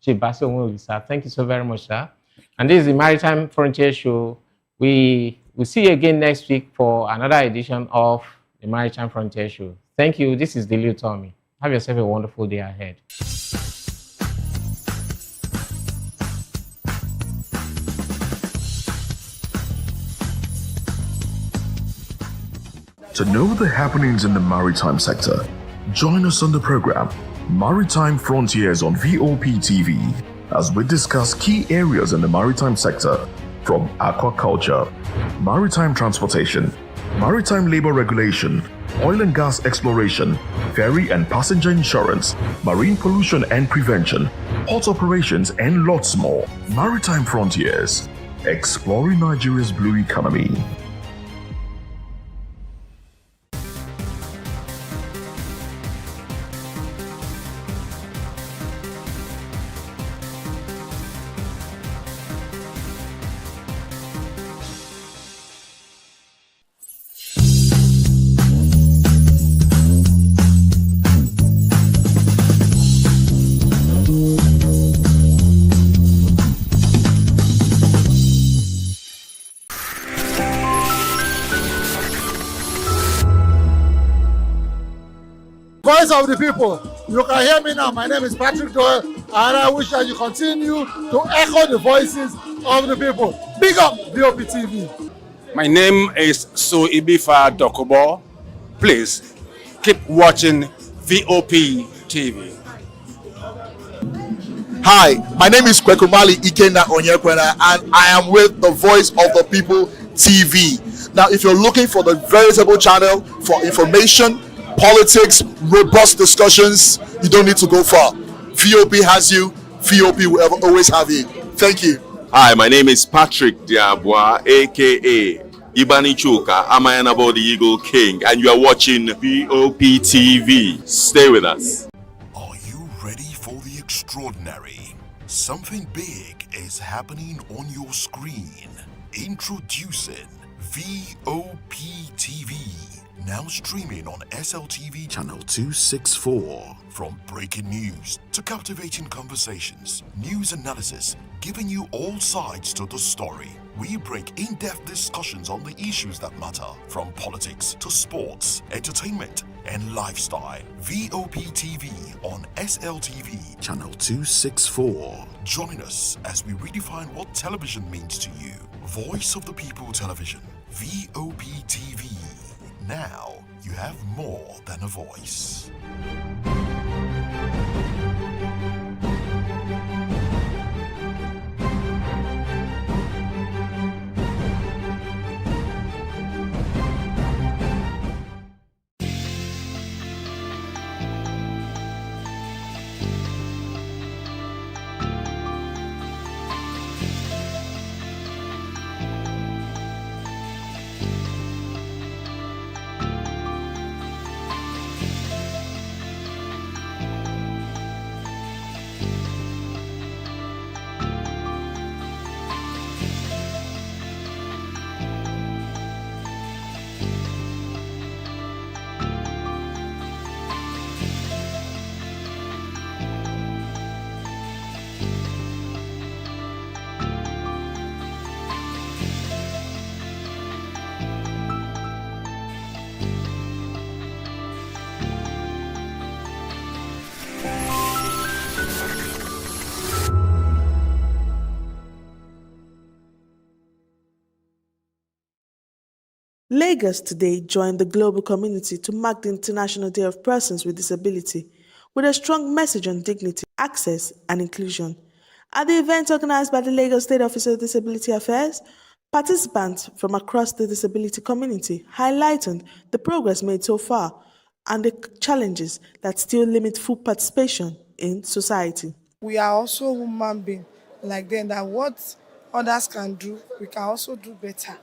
[SPEAKER 1] Chief Basil Nwoli, sir. Thank you so very much, sir. And this is the Maritime Frontier Show. We will see you again next week for another edition of the Maritime Frontier Show. Thank you. This is Delio Tommy. Have yourself a wonderful day ahead.
[SPEAKER 3] To know the happenings in the maritime sector, join us on the program Maritime Frontiers on VOP TV. as we discuss key areas in the maritime sector, from aquaculture, maritime transportation, maritime labor regulation, oil and gas exploration, ferry and passenger insurance, marine pollution and prevention, port operations, and lots more. Maritime Frontiers, exploring Nigeria's blue economy.
[SPEAKER 4] Voice of the people. You can hear me now. My name is Patrick Doyle, and I wish that you continue to echo the voices of the people. Big up VOP TV.
[SPEAKER 8] My name is Suibifa Dokubo. Please keep watching VOP TV.
[SPEAKER 24] Hi, my name is Kwekumali Ikena Onyekwena, and I am with the Voice of the People TV. Now, if you're looking for the veritable channel for information, politics, robust discussions, you don't need to go far. VOP has you. VOP will always have you. Thank you.
[SPEAKER 12] Hi, my name is Patrick Diabwa, aka Ibani Chuka. I'm Ayanabo the Eagle King, and you are watching VOP TV. Stay with us.
[SPEAKER 3] Are you ready for the extraordinary? Something big is happening on your screen. Introducing VOP TV. Now streaming on SLTV channel 264. From breaking news to captivating conversations, news analysis, giving you all sides to the story. We bring in-depth discussions on the issues that matter, from politics to sports, entertainment, and lifestyle. VOP TV on SLTV channel 264. Join us as we redefine what television means to you. Voice of the People Television, VOP TV. Now you have more than a voice.
[SPEAKER 13] Lagos today joined the global community to mark the International Day of Persons with Disability with a strong message on dignity, access, and inclusion. At the event organized by the Lagos State Office of Disability Affairs, participants from across the disability community highlighted the progress made so far and the challenges that still limit full participation in society.
[SPEAKER 18] We are also human beings like them, that what others can do, we can also do better.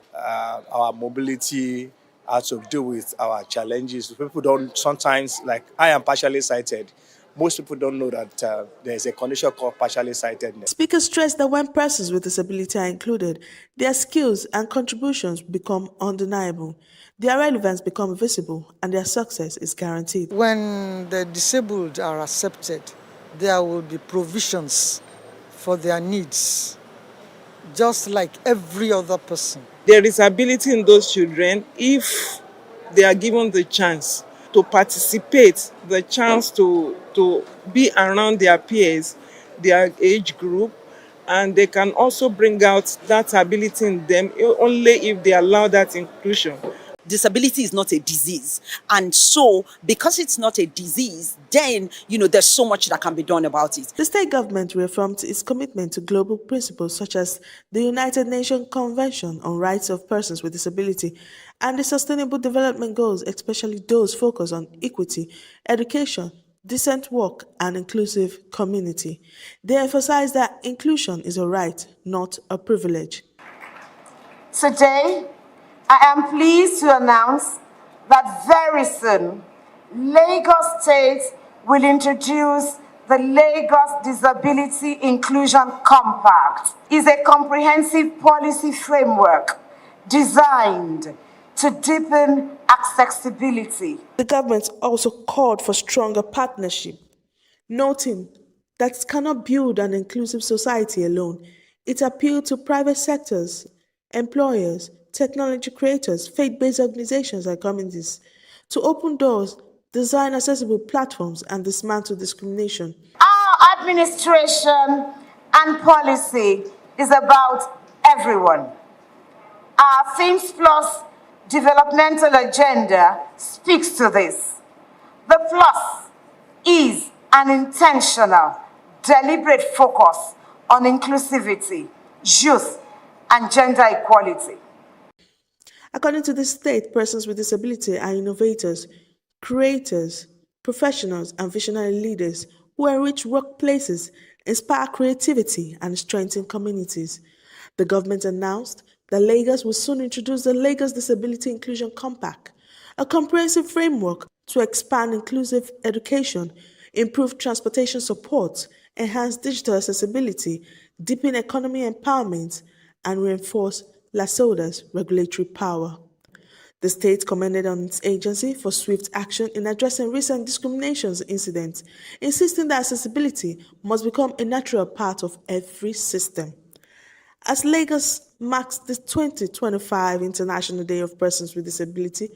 [SPEAKER 22] Our mobility, how to deal with our challenges. People don't sometimes, like I am partially sighted. Most people don't know that there's a condition called partially sightedness.
[SPEAKER 13] Speakers stressed that when persons with disability are included, their skills and contributions become undeniable, their relevance becomes visible, and their success is guaranteed.
[SPEAKER 26] When the disabled are accepted, there will be provisions for their needs, just like every other person.
[SPEAKER 27] There is ability in those children if they are given the chance to participate, the chance to be around their peers, their age group, and they can also bring out that ability in them only if they allow that inclusion.
[SPEAKER 6] disability is not a disease. And so, because it's not a disease, then, there's so much that can be done about it.
[SPEAKER 13] The state government reaffirmed its commitment to global principles such as the United Nations Convention on Rights of Persons with Disability and the Sustainable Development Goals, especially those focused on equity, education, decent work, and inclusive community. They emphasize that inclusion is a right, not a privilege.
[SPEAKER 9] Today, I am pleased to announce that very soon, Lagos State will introduce the Lagos Disability Inclusion Compact. It's a comprehensive policy framework designed to deepen accessibility.
[SPEAKER 13] The government also called for stronger partnership, noting that it cannot build an inclusive society alone. It appealed to private sectors, employers, technology creators, faith-based organizations and communities to open doors, design accessible platforms, and dismantle discrimination.
[SPEAKER 9] Our administration and policy is about everyone. Our Themes Plus developmental agenda speaks to this. The plus is an intentional, deliberate focus on inclusivity, youth, and gender equality.
[SPEAKER 13] According to the state, persons with disability are innovators, creators, professionals, and visionary leaders who enrich workplaces, inspire creativity, and strengthen communities. The government announced that Lagos will soon introduce the Lagos Disability Inclusion Compact, a comprehensive framework to expand inclusive education, improve transportation support, enhance digital accessibility, deepen economy empowerment, and reinforce LASODA's regulatory power. The state commended on its agency for swift action in addressing recent discrimination incidents, insisting that accessibility must become a natural part of every system. As Lagos marks the 2025 International Day of Persons with Disability,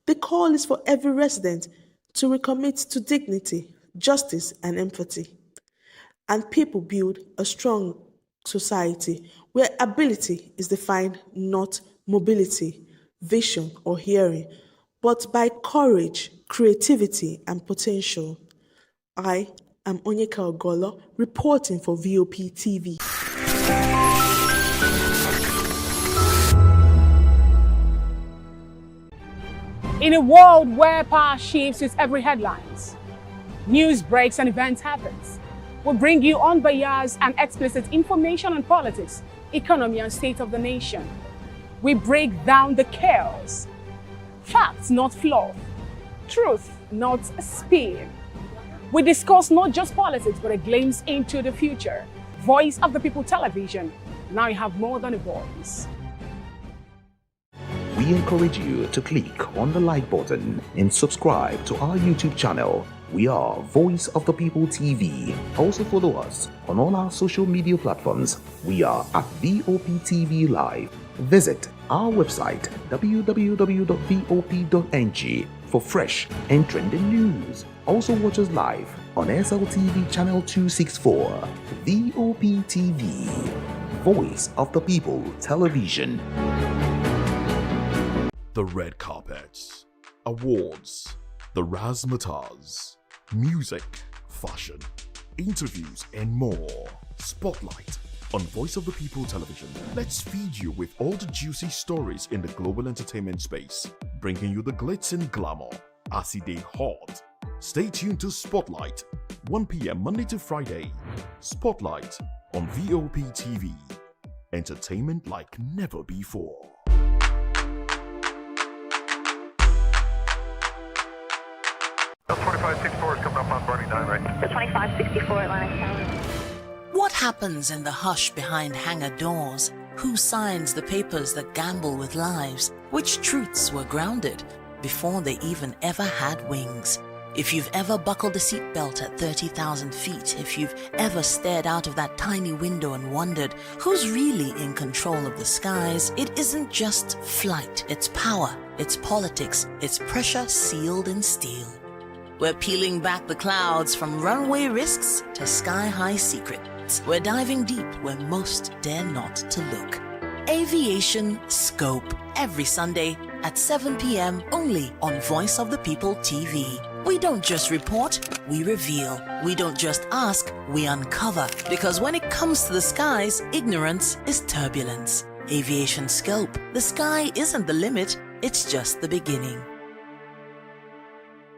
[SPEAKER 13] the call is for every resident to recommit to dignity, justice, and empathy. And people build a strong society where ability is defined not mobility, vision, or hearing, but by courage, creativity, and potential. I am Onyeka Ogolo, reporting for VOP TV.
[SPEAKER 28] In a world where power shifts with every headlines, news breaks and events happens, we bring you unbiased and explicit information on politics, economy, and state of the nation. We break down the chaos. Facts, not fluff. Truth, not spin. We discuss not just politics, but a glimpse into the future. Voice of the People Television. Now you have more than a voice.
[SPEAKER 10] We encourage you to click on the like button and subscribe to our YouTube channel. We are Voice of the People TV. Also follow us on all our social media platforms. We are at VOP TV Live. Visit our website www.vop.ng for fresh and trending news. Also watch us live on SLTV channel 264. VOP TV, Voice of the People Television.
[SPEAKER 3] The red carpets, awards, the razzmatazz, music, fashion, interviews, and more. Spotlight on Voice of the People Television. Let's feed you with all the juicy stories in the global entertainment space, bringing you the glitz and glamour as it is hot. Stay tuned to Spotlight, 1 p.m. Monday to Friday. Spotlight on VOP TV. Entertainment like never before.
[SPEAKER 11] The 2564 is coming up on Burning 9 right now. The 2564 Atlantic Tower.
[SPEAKER 14] What happens in the hush behind hangar doors? Who signs the papers that gamble with lives? Which truths were grounded before they even ever had wings? If you've ever buckled a seatbelt at 30,000 feet, if you've ever stared out of that tiny window and wondered who's really in control of the skies, it isn't just flight, it's power, it's politics, it's pressure sealed in steel. We're peeling back the clouds from runway risks to sky-high secrets. We're diving deep where most dare not to look. Aviation Scope, every Sunday, at 7 p.m. only on Voice of the People TV. We don't just report, we reveal. We don't just ask, we uncover. Because when it comes to the skies, ignorance is turbulence. Aviation scope. The sky isn't the limit, it's just the beginning.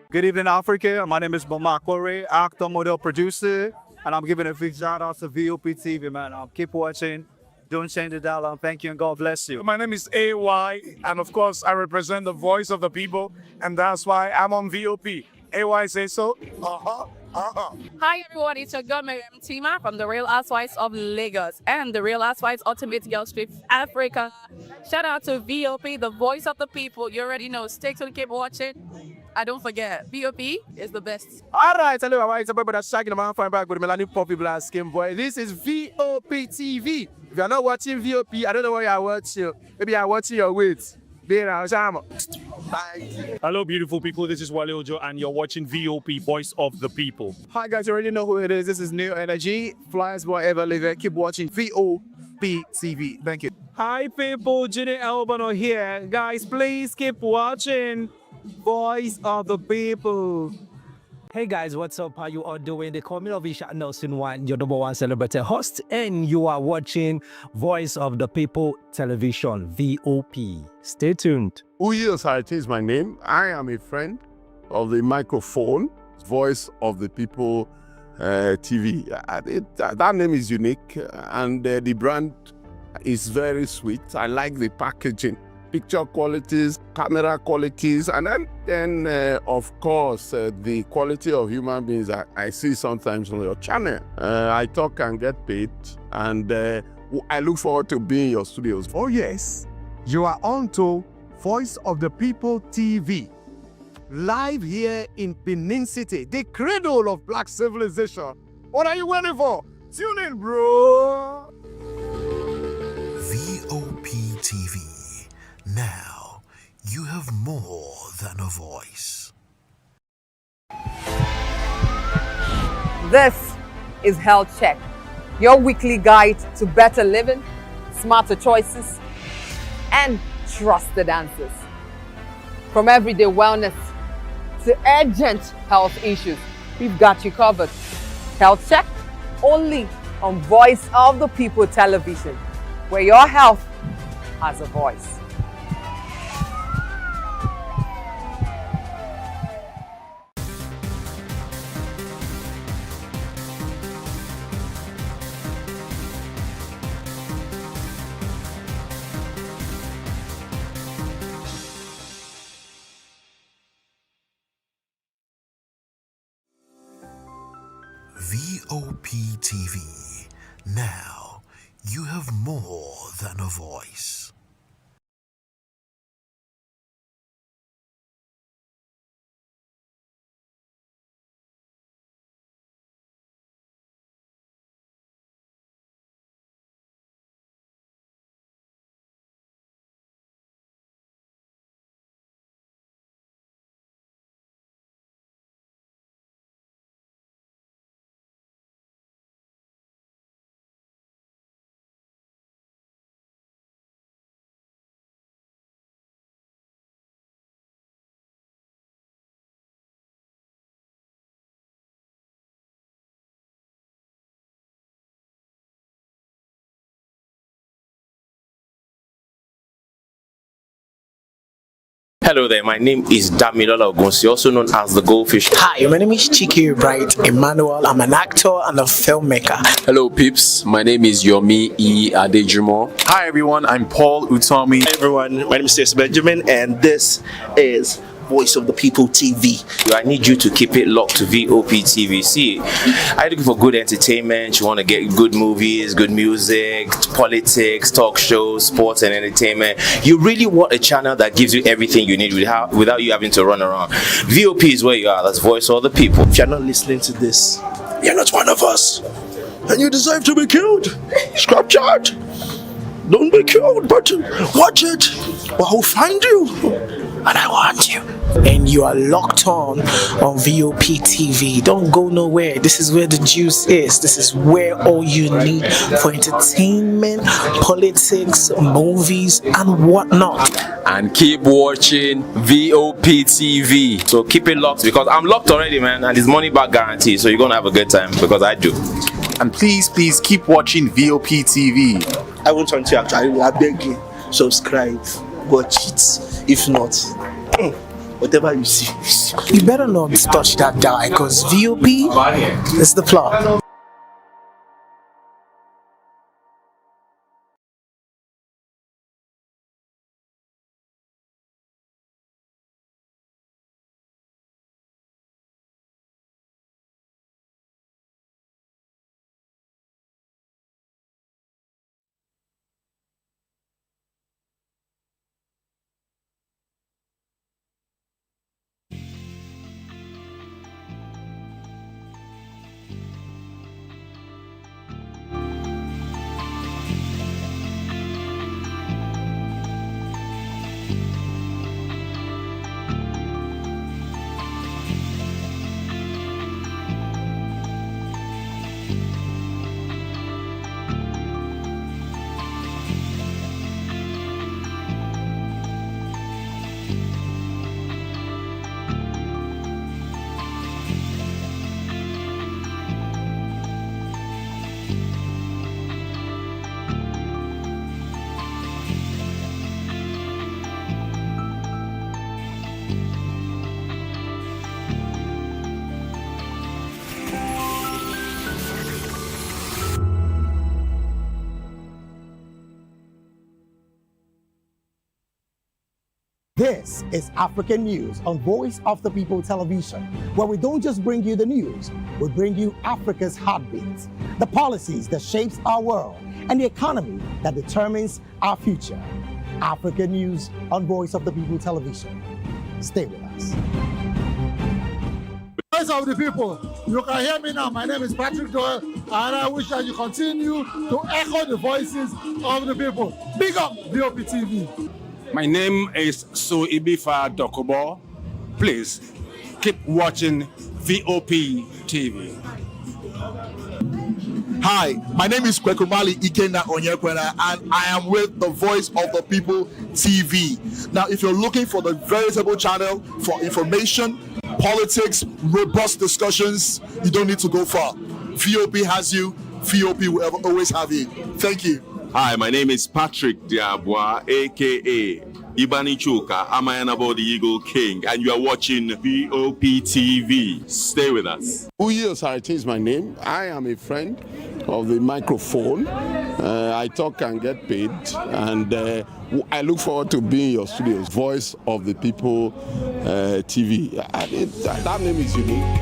[SPEAKER 5] Good evening, Africa. My name is Mama Kore, actor, model, producer, and I'm giving a big shout out to VOP TV, man. Keep watching. Don't change the dial. Thank you and God bless you.
[SPEAKER 15] My name is AY, and of course, I represent the voice of the people, and that's why I'm on VOP. AY say so.
[SPEAKER 16] Hi everyone, it's your girl Miriam Tima from the Real Housewives of Lagos and the Real Housewives Ultimate Girls Trip Africa. Shout out to VOP, the voice of the people. You already know. Stay tuned, keep watching. And don't forget, VOP is the best.
[SPEAKER 5] All right, hello, everyone. It's about that shagging man fine back with Melanie Poppy Black Skin Boy. This is VOP TV. If you're not watching VOP, I don't know what you're watching. Maybe you're watching your weight.
[SPEAKER 15] Hello, beautiful people. This is Wale Ojo, and you're watching VOP, Voice of the People.
[SPEAKER 5] Hi, guys. You already know who it is. This is New Energy. Flyers boy ever live. Keep watching VOP TV. Thank you.
[SPEAKER 15] Hi, people. Jenny Albano here. Guys, please keep watching Voice of the People.
[SPEAKER 17] Hey guys, what's up? How you all doing? They call me Lovisha Nelson One, your #1 celebrity host, and you are watching Voice of the People Television, VOP. Stay tuned.
[SPEAKER 19] Uyos is my name. I am a friend of the microphone, Voice of the People TV. That name is unique, and the brand is very sweet. I like the packaging. Picture qualities, camera qualities, and then of course, the quality of human beings that I see sometimes on your channel. I talk and get paid, and I look forward to being in your studios.
[SPEAKER 21] Oh yes, you are on to Voice of the People TV, live here in Benin City, the cradle of black civilization. What are you waiting for? Tune in, bro.
[SPEAKER 23] VOP TV. Now, you have more than a voice.
[SPEAKER 20] This is Health Check, your weekly guide to better living, smarter choices, and trusted answers. From everyday wellness to urgent health issues, we've got you covered. Health Check, only on Voice of the People Television, where your health has a voice.
[SPEAKER 23] VOP TV. Now, you have more than a voice.
[SPEAKER 25] Hello there, my name is Damilola Ogunsi, also known as the Goldfish.
[SPEAKER 29] Hi, my name is Chiki Bright Emmanuel. I'm an actor and a filmmaker.
[SPEAKER 30] Hello peeps, my name is Yomi E. Adejumo.
[SPEAKER 31] Hi everyone, I'm Paul Utomi.
[SPEAKER 32] Hi everyone, my name is Stacey Benjamin, and this is Voice of the People TV.
[SPEAKER 25] I need you to keep it locked to VOP TV. See, are you looking for good entertainment? You want to get good movies, good music, politics, talk shows, sports and entertainment. You really want a channel that gives you everything you need without you having to run around. VOP is where you are. That's Voice of the People.
[SPEAKER 32] If you're not listening to this,
[SPEAKER 24] you're not one of us, and you deserve to be killed. Scrap chat. Don't be killed, but watch it, or I'll find you, and I want you.
[SPEAKER 29] And you are locked on VOP TV. Don't go nowhere. This is where the juice is. This is where all you need for entertainment entertainment, politics, movies, and whatnot.
[SPEAKER 30] And keep watching VOP TV.
[SPEAKER 25] So keep it locked because I'm locked already, man, and it's money back guarantee. So you're gonna have a good time because I do.
[SPEAKER 31] And please keep watching VOP TV.
[SPEAKER 32] I want to actually, I beg you, subscribe, watch it. If not, whatever you see.
[SPEAKER 29] You better not touch that die, because VOP is the plot.
[SPEAKER 1] This is African News on Voice of the People Television, where we don't just bring you the news, we bring you Africa's heartbeat, the policies that shapes our world, and the economy that determines our future. African News on Voice of the People Television. Stay with us.
[SPEAKER 2] Voice of the People, you can hear me now. My name is Patrick Doyle, and I wish that you continue to echo the voices of the people. Big up VOP TV.
[SPEAKER 4] My name is Suibifa Dokobo. Please keep watching VOP TV.
[SPEAKER 24] Hi, my name is Kwekumali Ikenda Onyekwena, and I am with the Voice of the People TV. Now, if you're looking for the veritable channel for information, politics, robust discussions, you don't need to go far. VOP has you. VOP will always have you. Thank you.
[SPEAKER 6] Hi, my name is Patrick Diabwa, aka Ibani Chuka. I'm the Eagle King, and you are watching VOP TV. Stay with us.
[SPEAKER 19] Uyi Osarite is my name. I am a friend of the microphone. I talk and get paid, and I look forward to being in your studios. Voice of the People TV. That name is unique.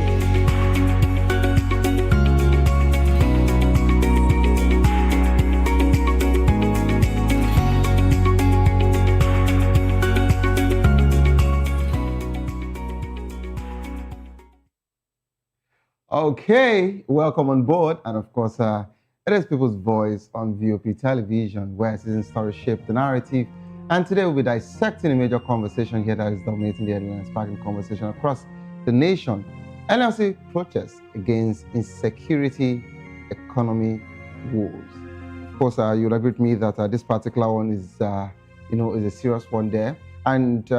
[SPEAKER 7] Okay, welcome on board, and of course, it is People's Voice on VOP Television, where season stories shape the narrative. And today we'll be dissecting a major conversation here that is dominating the headlines, sparking conversation across the nation. NLC protests against insecurity, economy, wars. Of course, you would agree with me that this particular one is, is a serious one there, and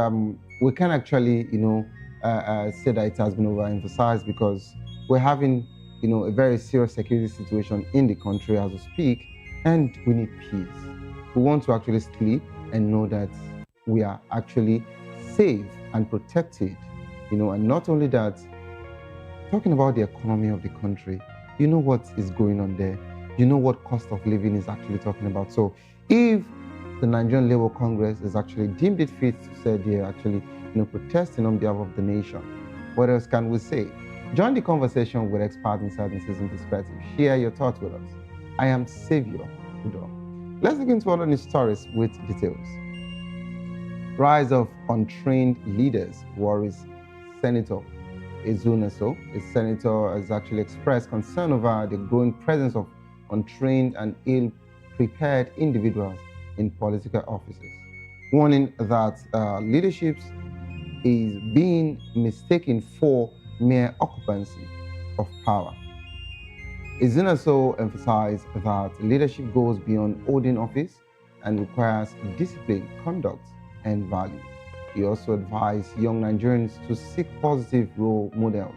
[SPEAKER 7] we can actually, say that it has been overemphasized because we're having, a very serious security situation in the country as we speak, and we need peace. We want to actually sleep and know that we are actually safe and protected, and not only that, talking about the economy of the country, you know what is going on there. You know what cost of living is actually talking about. So if the Nigerian Labour Congress is actually deemed it fit to say they're actually, protesting on behalf of the nation, what else can we say? Join the conversation with experts insight and seasoned perspective. Share your thoughts with us. I am Savior Udo. Let's begin to other news stories with details. Rise of untrained leaders worries Senator Ezuneso. A senator has actually expressed concern over the growing presence of untrained and ill-prepared individuals in political offices, warning that leadership is being mistaken for mere occupancy of power. Izunaso emphasized that leadership goes beyond holding office and requires discipline, conduct, and values. He also advised young Nigerians to seek positive role models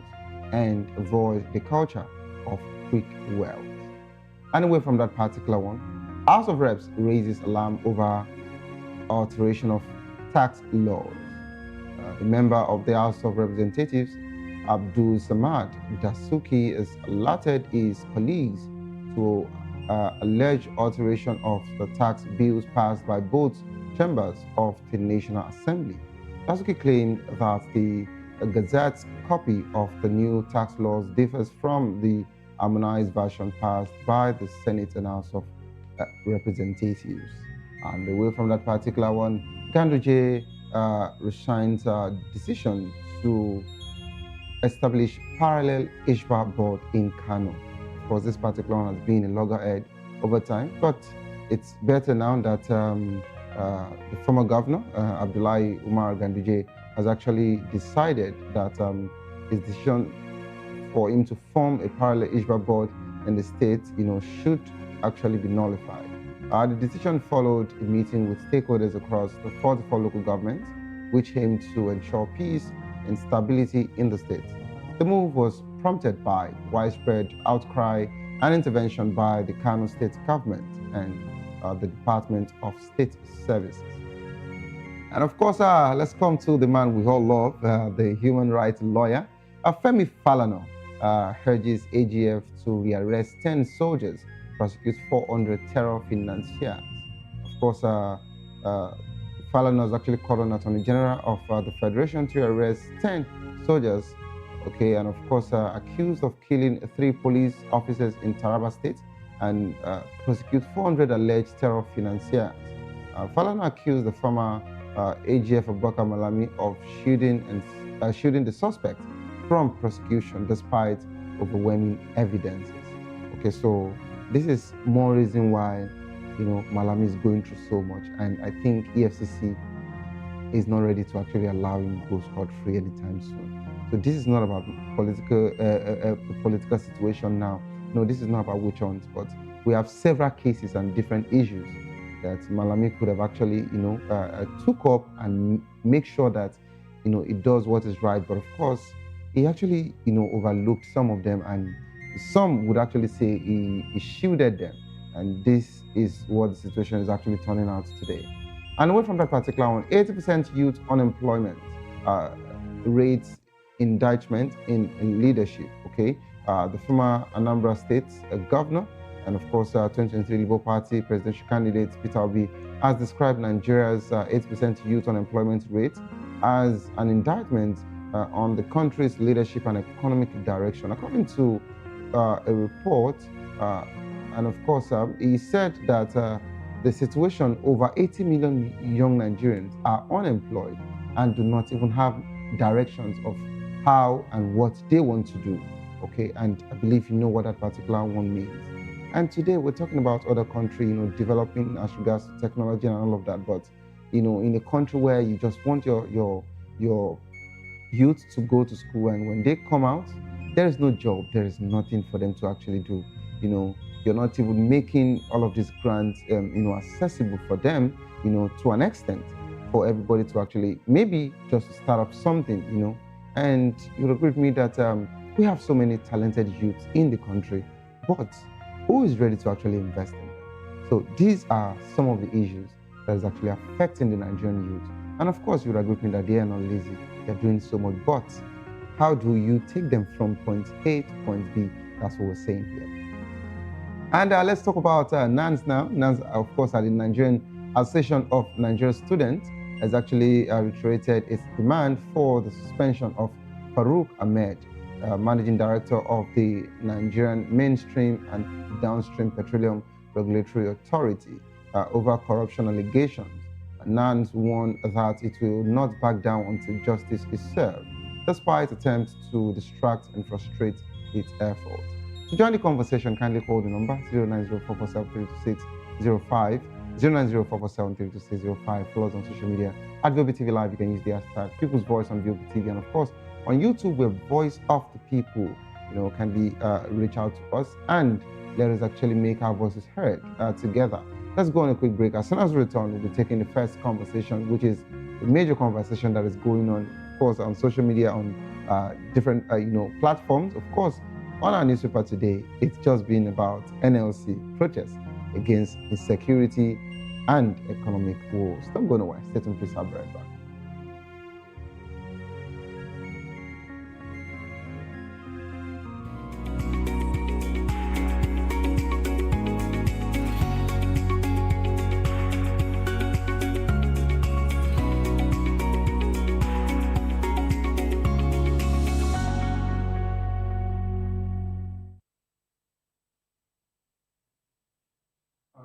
[SPEAKER 7] and avoid the culture of quick wealth. And away from that particular one, House of Reps raises alarm over alteration of tax laws. A member of the House of Representatives, Abdul Samad Dasuki, has alerted his colleagues to alleged alteration of the tax bills passed by both chambers of the National Assembly. Dasuki claimed that the Gazette's copy of the new tax laws differs from the harmonized version passed by the Senate and House of Representatives. And away from that particular one, Ganduje resigned decision to establish parallel Ishba board in Kano. Of course, this particular one has been a loggerhead over time, but it's better now that the former governor, Abdullahi Umar Ganduje, has actually decided that his decision for him to form a parallel Ishba board in the state, should actually be nullified. The decision followed a meeting with stakeholders across the 44 local governments, which aimed to ensure peace and stability in the state. The move was prompted by widespread outcry and intervention by the Kano state government and the Department of State Services. And of course, let's come to the man we all love, the human rights lawyer, Femi Falana, urges AGF to rearrest 10 soldiers, prosecute 400 terror financiers. Of course, Falana has actually called on Attorney General of the Federation to arrest 10 soldiers, okay, and of course, accused of killing 3 police officers in Taraba State and prosecute 400 alleged terror financiers. Falana accused the former AGF Abubakar Malami of shielding the suspect from prosecution despite overwhelming evidences. Okay, so this is more reason why Malami is going through so much, and I think EFCC is not ready to actually allow him to go scot-free anytime soon. So this is not about political situation now. No, this is not about witch hunts, but we have several cases and different issues that Malami could have actually, took up and make sure that, it does what is right. But of course, he actually, overlooked some of them, and some would actually say he shielded them. And this is what the situation is actually turning out today. And away from that particular one, 80% youth unemployment rates indictment in leadership, okay? The former Anambra State governor and of course 2023 Labour Party presidential candidate Peter Obi has described Nigeria's 8% youth unemployment rate as an indictment on the country's leadership and economic direction. According to a report, and of course, he said that the situation, over 80 million young Nigerians are unemployed and do not even have directions of how and what they want to do. Okay, and I believe you know what that particular one means. And today we're talking about other country, developing as regards to technology and all of that. But in a country where you just want your youth to go to school, and when they come out, there is no job, there is nothing for them to actually do. You're not even making all of these grants, accessible for them, to an extent, for everybody to actually maybe just start up something, And you'll agree with me that we have so many talented youths in the country, but who is ready to actually invest in them? So these are some of the issues that is actually affecting the Nigerian youth. And of course, you'll agree with me that they are not lazy. They're doing so much, but how do you take them from point A to point B? That's what we're saying here. And let's talk about NANS now. NANS, of course, are the Nigerian Association of Nigerian Students, has actually reiterated its demand for the suspension of Farouk Ahmed, Managing Director of the Nigerian Mainstream and Downstream Petroleum Regulatory Authority, over corruption allegations. NANS warned that it will not back down until justice is served, despite attempts to distract and frustrate its efforts. To join the conversation, kindly call the number 09044732605, 09044732605. Follow us on social media at VOPTV Live. You can use the hashtag People's Voice on VOPTV, and of course on YouTube we're Voice of the People can be reach out to us and let us actually make our voices heard together. Let's go on a quick break. As soon as we return, we'll be taking the first conversation, which is a major conversation that is going on, of course, on social media, on different platforms. Of course, on our newspaper today, it's just been about NLC protests against insecurity and economic woes. Don't go nowhere. Stay tuned, please. I'll be right back.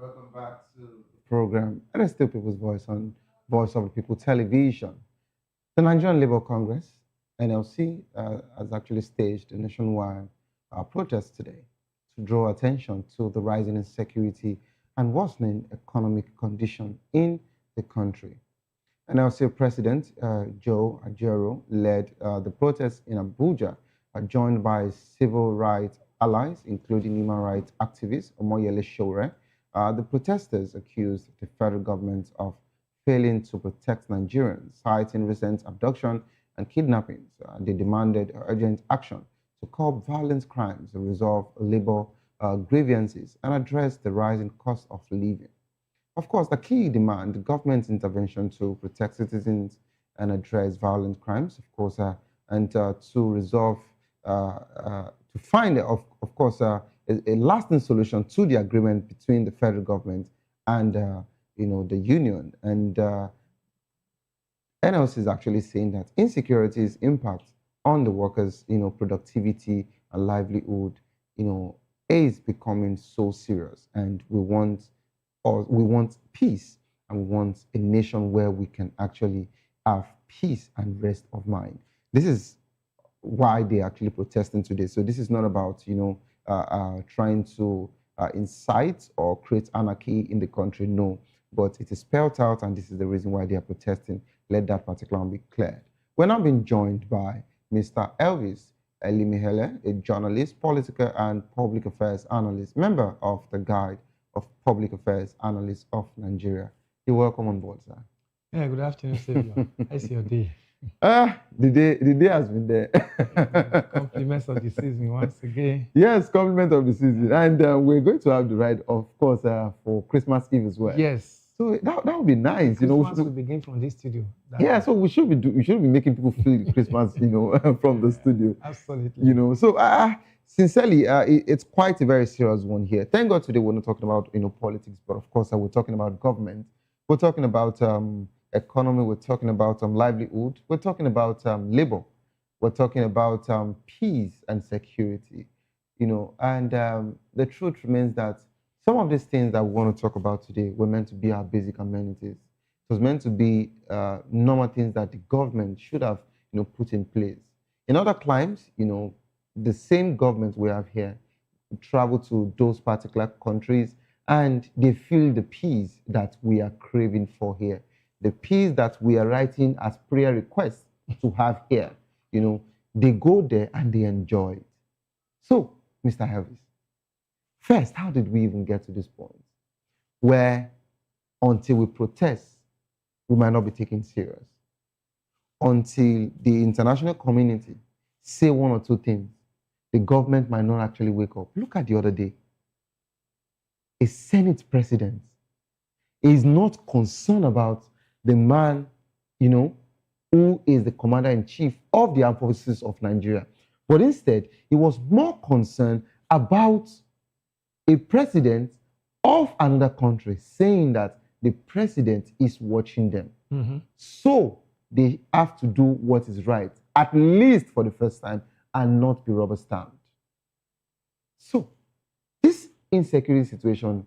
[SPEAKER 7] Welcome back to the program. And it's still People's Voice on Voice of the People Television. The Nigerian Labour Congress, NLC, has actually staged a nationwide protest today to draw attention to the rising insecurity and worsening economic condition in the country. NLC President Joe Ajero led the protest in Abuja, joined by civil rights allies, including human rights activist Omoyele Sowore. The protesters accused the federal government of failing to protect Nigerians, citing recent abduction and kidnappings. They demanded urgent action to curb violent crimes, resolve labor grievances, and address the rising cost of living. Of course, the key demand, government intervention to protect citizens and address violent crimes, of course, and to resolve, to find, of course, a lasting solution to the agreement between the federal government and, the union. And NLC is actually saying that insecurity's impact on the workers', productivity and livelihood, is becoming so serious, and we want peace, and we want a nation where we can actually have peace and rest of mind. This is why they're actually protesting today. So this is not about, trying to incite or create anarchy in the country, no. But it is spelled out, and this is the reason why they are protesting. Let that particular be cleared. We're now being joined by Mr. Elvis Elimihele, a journalist, political and public affairs analyst, member of the Guide of Public Affairs Analysts of Nigeria. You're welcome on board, sir.
[SPEAKER 3] Yeah, good afternoon, Savior. How's your day?
[SPEAKER 7] The day has been there.
[SPEAKER 3] Compliments of the season once again.
[SPEAKER 7] Yes, compliment of the season. And we're going to have the ride, of course, for Christmas Eve as well.
[SPEAKER 3] Yes.
[SPEAKER 7] So that would be nice.
[SPEAKER 3] Christmas will begin from this studio.
[SPEAKER 7] Yeah, so we should be making people feel Christmas, from the studio.
[SPEAKER 3] Absolutely.
[SPEAKER 7] So sincerely, it's quite a very serious one here. Thank God today we're not talking about politics, but of course we're talking about government. We're talking about economy. We're talking about livelihood. We're talking about labor. We're talking about peace and security. And the truth remains that some of these things that we want to talk about today were meant to be our basic amenities. It was meant to be normal things that the government should have, put in place. In other climes, the same government we have here travel to those particular countries, and they feel the peace that we are craving for here, the peace that we are writing as prayer requests to have here. They go there and they enjoy it. So, Mr. Elvis, first, how did we even get to this point where until we protest, we might not be taken serious? Until the international community say one or two things, the government might not actually wake up. Look at the other day. A Senate president is not concerned about the man, who is the commander-in-chief of the armed forces of Nigeria. But instead, he was more concerned about a president of another country saying that the president is watching them.
[SPEAKER 3] Mm-hmm.
[SPEAKER 7] So they have to do what is right, at least for the first time, and not be rubber stamped. So this insecurity situation,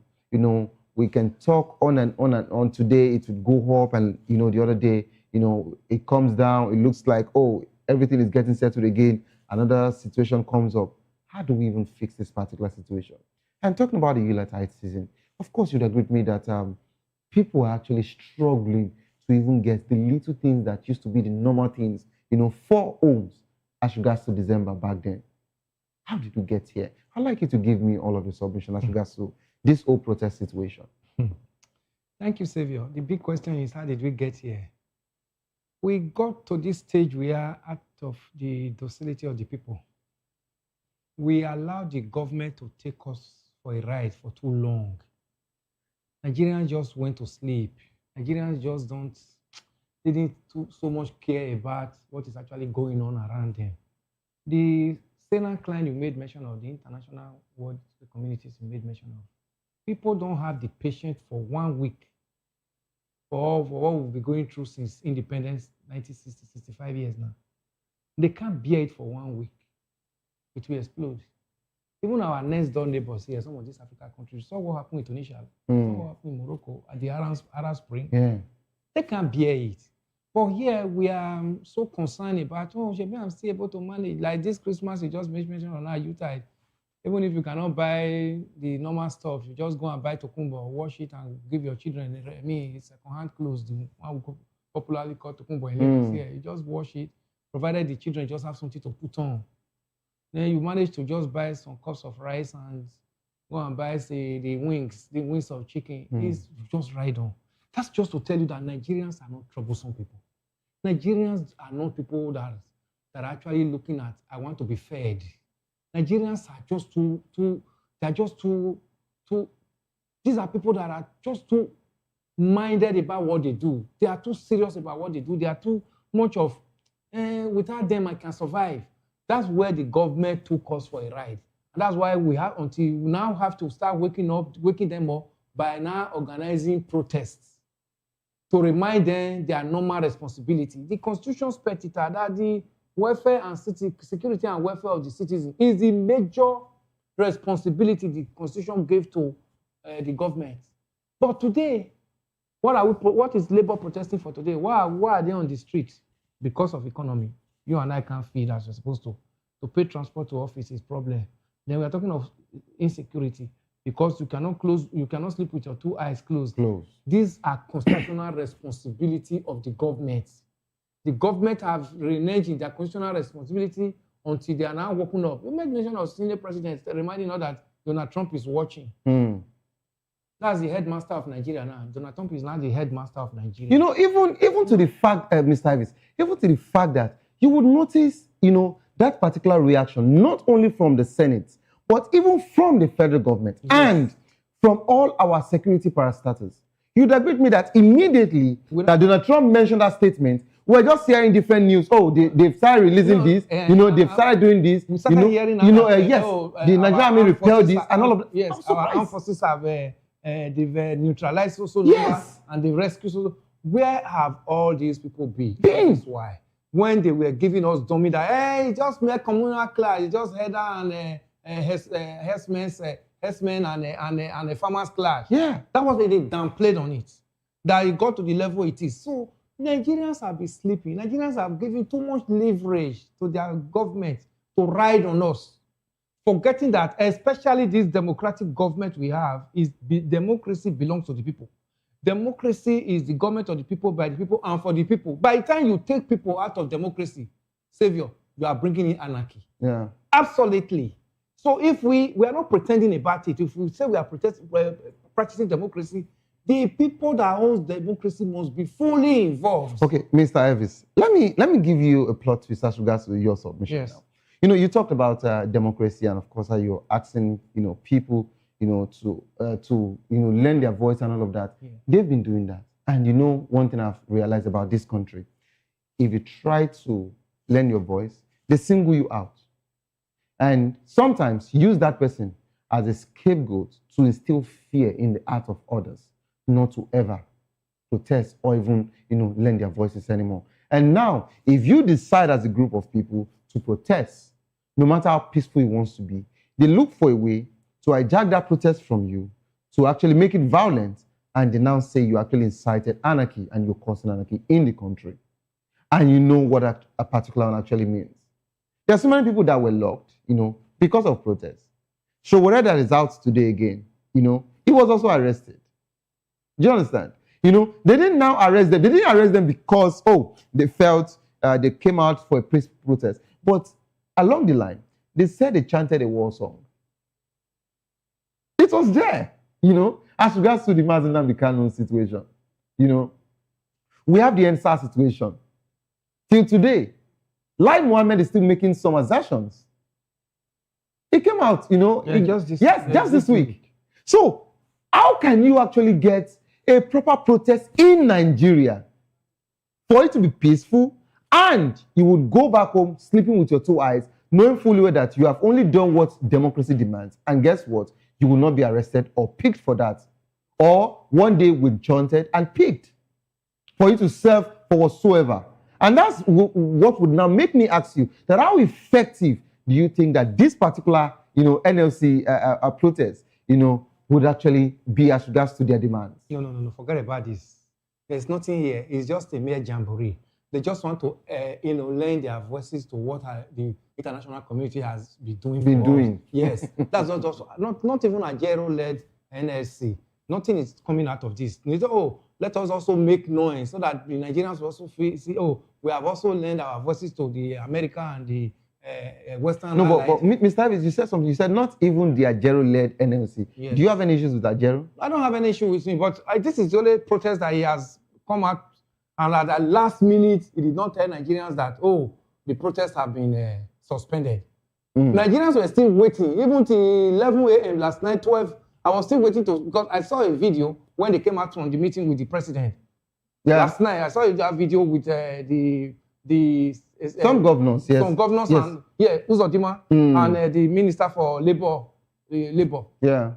[SPEAKER 7] we can talk on and on and on. Today it would go up, and the other day, it comes down. It looks like, oh, everything is getting settled again. Another situation comes up. How do we even fix this particular situation? And talking about the Yuletide season, of course, you'd agree with me that people are actually struggling to even get the little things that used to be the normal things, for homes as regards to December back then. How did we get here? I'd like you to give me all of your submission as regards to this whole protest situation.
[SPEAKER 3] Thank you, Savior. The big question is, how did we get here? We got to this stage we are out of the docility of the people. We allowed the government to take us for a ride for too long. Nigerians just went to sleep. Nigerians just didn't so much care about what is actually going on around them. The salient client you made mention of, the international world communities you made mention of, people don't have the patience for 1 week for what we've been going through since independence, 1960, 65 years now. They can't bear it for 1 week. It will explode. Even our next door neighbors here, some of these African countries, saw what happened in Tunisia, saw what happened in Morocco at the Arab Spring.
[SPEAKER 7] Yeah.
[SPEAKER 3] They can't bear it. But here we are so concerned about, maybe I'm still able to manage. Like this Christmas, you just mentioned on our youth-tide. Even if you cannot buy the normal stuff, you just go and buy tokumbo, wash it, and give your children. I mean, it's second-hand clothes, the one we popularly call tokumbo in Lagos here. You just wash it, provided the children just have something to put on. Then you manage to just buy some cups of rice and go and buy, say, the wings of chicken. It's just right on. That's just to tell you that Nigerians are not troublesome people. Nigerians are not people that are actually looking at, I want to be fed. Nigerians are just these are people that are just too minded about what they do. They are too serious about what they do. They are too much of, without them, I can survive. That's where the government took us for a ride. And that's why we now have to start waking them up by now organizing protests to remind them their normal responsibility. The Constitution spells it out that the welfare and security and welfare of the citizens is the major responsibility the Constitution gave to the government. But today, what is labor protesting for today? Why are they on the streets? Because of economy. You and I can't feed as we're supposed to. To pay transport to office is problem. Then we are talking of insecurity because you cannot sleep with your 2 eyes closed. These are constitutional responsibility of the government. The government have reneged in their constitutional responsibility until they are now woken up. We made mention of senior presidents reminding us that Donald Trump is watching. That's the headmaster of Nigeria now. Donald Trump is now the headmaster of Nigeria.
[SPEAKER 7] You know, even to the fact, Mr. Ivis, even to the fact that you would notice, that particular reaction, not only from the Senate, but even from the federal government and from all our security parastatals. You'd agree with me that immediately that Donald Trump mentioned that statement, we're just hearing different news. Oh, they've started releasing this. They've started doing this.
[SPEAKER 3] Yes,
[SPEAKER 7] the Nigerian Army repelled this and all of that.
[SPEAKER 3] Yes, our armed forces have they've neutralized and they rescued. Where have all these people been? That's why. When they were giving us dummy that, hey, just make communal class, you just head down herdsmen and a farmers class.
[SPEAKER 7] Yeah.
[SPEAKER 3] That was why they downplayed on it. That it got to the level it is. So Nigerians have been sleeping. Nigerians have given too much leverage to their government to ride on us. Forgetting that, especially this democratic government we have, democracy belongs to the people. Democracy is the government of the people, by the people, and for the people. By the time you take people out of democracy, Savior, you are bringing in anarchy.
[SPEAKER 7] Yeah.
[SPEAKER 3] Absolutely. So if we are not pretending about it, if we say we are practicing democracy, the people that own democracy must be fully involved.
[SPEAKER 7] Okay, Mr. Ivis, let me give you a plot twist as regards to your submission.
[SPEAKER 3] Yes.
[SPEAKER 7] Now. You talked about democracy and of course how you're asking people to lend their voice and all of that.
[SPEAKER 3] Yeah.
[SPEAKER 7] They've been doing that. And one thing I've realized about this country, if you try to lend your voice, they single you out. And sometimes use that person as a scapegoat to instill fear in the heart of others, not to ever protest or even, lend their voices anymore. And now, if you decide as a group of people to protest, no matter how peaceful it wants to be, they look for a way to hijack that protest from you, to actually make it violent, and they now say you actually incited anarchy and you're causing anarchy in the country. And you know what a particular one actually means. There are so many people that were locked, because of protests. Showore that is out today again, he was also arrested. Do you understand? They didn't now arrest them. They didn't arrest them because, they felt they came out for a peaceful protest. But along the line, they said they chanted a war song. It was there, you know, as regards to the Mazi Nnamdi Kanu situation. You know, we have the NSAS situation. Till today, Lai Mohammed is still making some assertions. It came out, you know, just this week. So, how can you actually get a proper protest in Nigeria for it to be peaceful, and you would go back home sleeping with your two eyes, knowing fully well that you have only done what democracy demands, and guess what? You will not be arrested or picked for that. Or one day we're chanted and picked for you to serve for whatsoever. And that's what would now make me ask you that how effective do you think that this particular, you know, NLC protest, you know, would actually be as regards to their demands?
[SPEAKER 3] No. Forget about this. There's nothing here. It's just a mere jamboree. They just want to, you know, lend their voices to what the international community has been doing. Yes, that's not even a Ajero-led NLC. Nothing is coming out of this. They say, oh, let us also make noise so that the Nigerians will also see, oh, we have also lent our voices to the America and the Western.
[SPEAKER 7] No, but Mr. Davis, you said something. You said not even the Ajero-led NLC. Yes. Do you have any issues with Ajero?
[SPEAKER 3] I don't have any issue with him, but this is the only protest that he has come out, and at the last minute, he did not tell Nigerians that, oh, the protests have been suspended. Nigerians were still waiting, even till 11 a.m. last night, 12. I was still waiting because I saw a video when they came out from the meeting with the president. Yeah. Last night, I saw a video with
[SPEAKER 7] some governors, yes.
[SPEAKER 3] Some governors, yes. And Uzodinma and the Minister for Labor.
[SPEAKER 7] Yeah.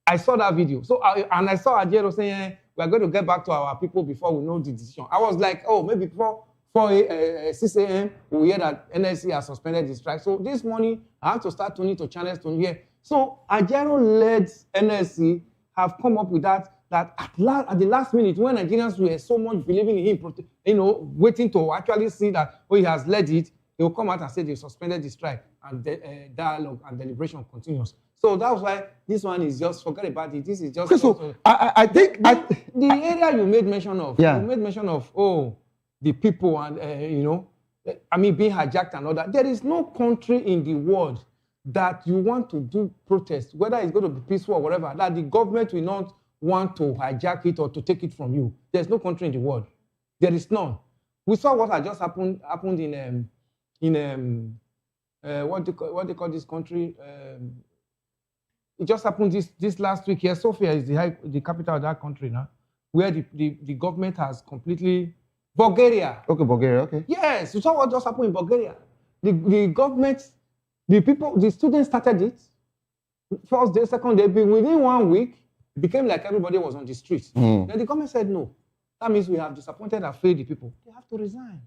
[SPEAKER 3] I saw that video. So I saw Ajero saying, we're going to get back to our people before we know the decision. I was like, oh, maybe before 6 a.m., we hear that NLC has suspended the strike. So this morning, I have to start tuning to channels to hear. So Ajero-led NLC have come up with that at the last minute, when Nigerians were so much believing in him, you know, waiting to actually see that, oh, he has led it, they will come out and say they suspended the strike, and dialogue and deliberation continues. So that's why this one is just, forget about it. This is just...
[SPEAKER 7] So I think...
[SPEAKER 3] The area you made mention of, you made mention of, oh, the people and, you know, I mean, being hijacked and all that. There is no country in the world that you want to do protest, whether it's going to be peaceful or whatever, that the government will not want to hijack it or to take it from you. There's no country in the world. There is none. We saw what had just happened in what they call this country. It just happened this last week here. Sofia is the capital of that country now, where the government has completely... Bulgaria.
[SPEAKER 7] Okay, Bulgaria, okay.
[SPEAKER 3] Yes, you saw what just happened in Bulgaria. The government, the people, the students started it. First day, second day, within 1 week, it became like everybody was on the streets. Then the government said no. That means we have disappointed and failed the people. They have to resign.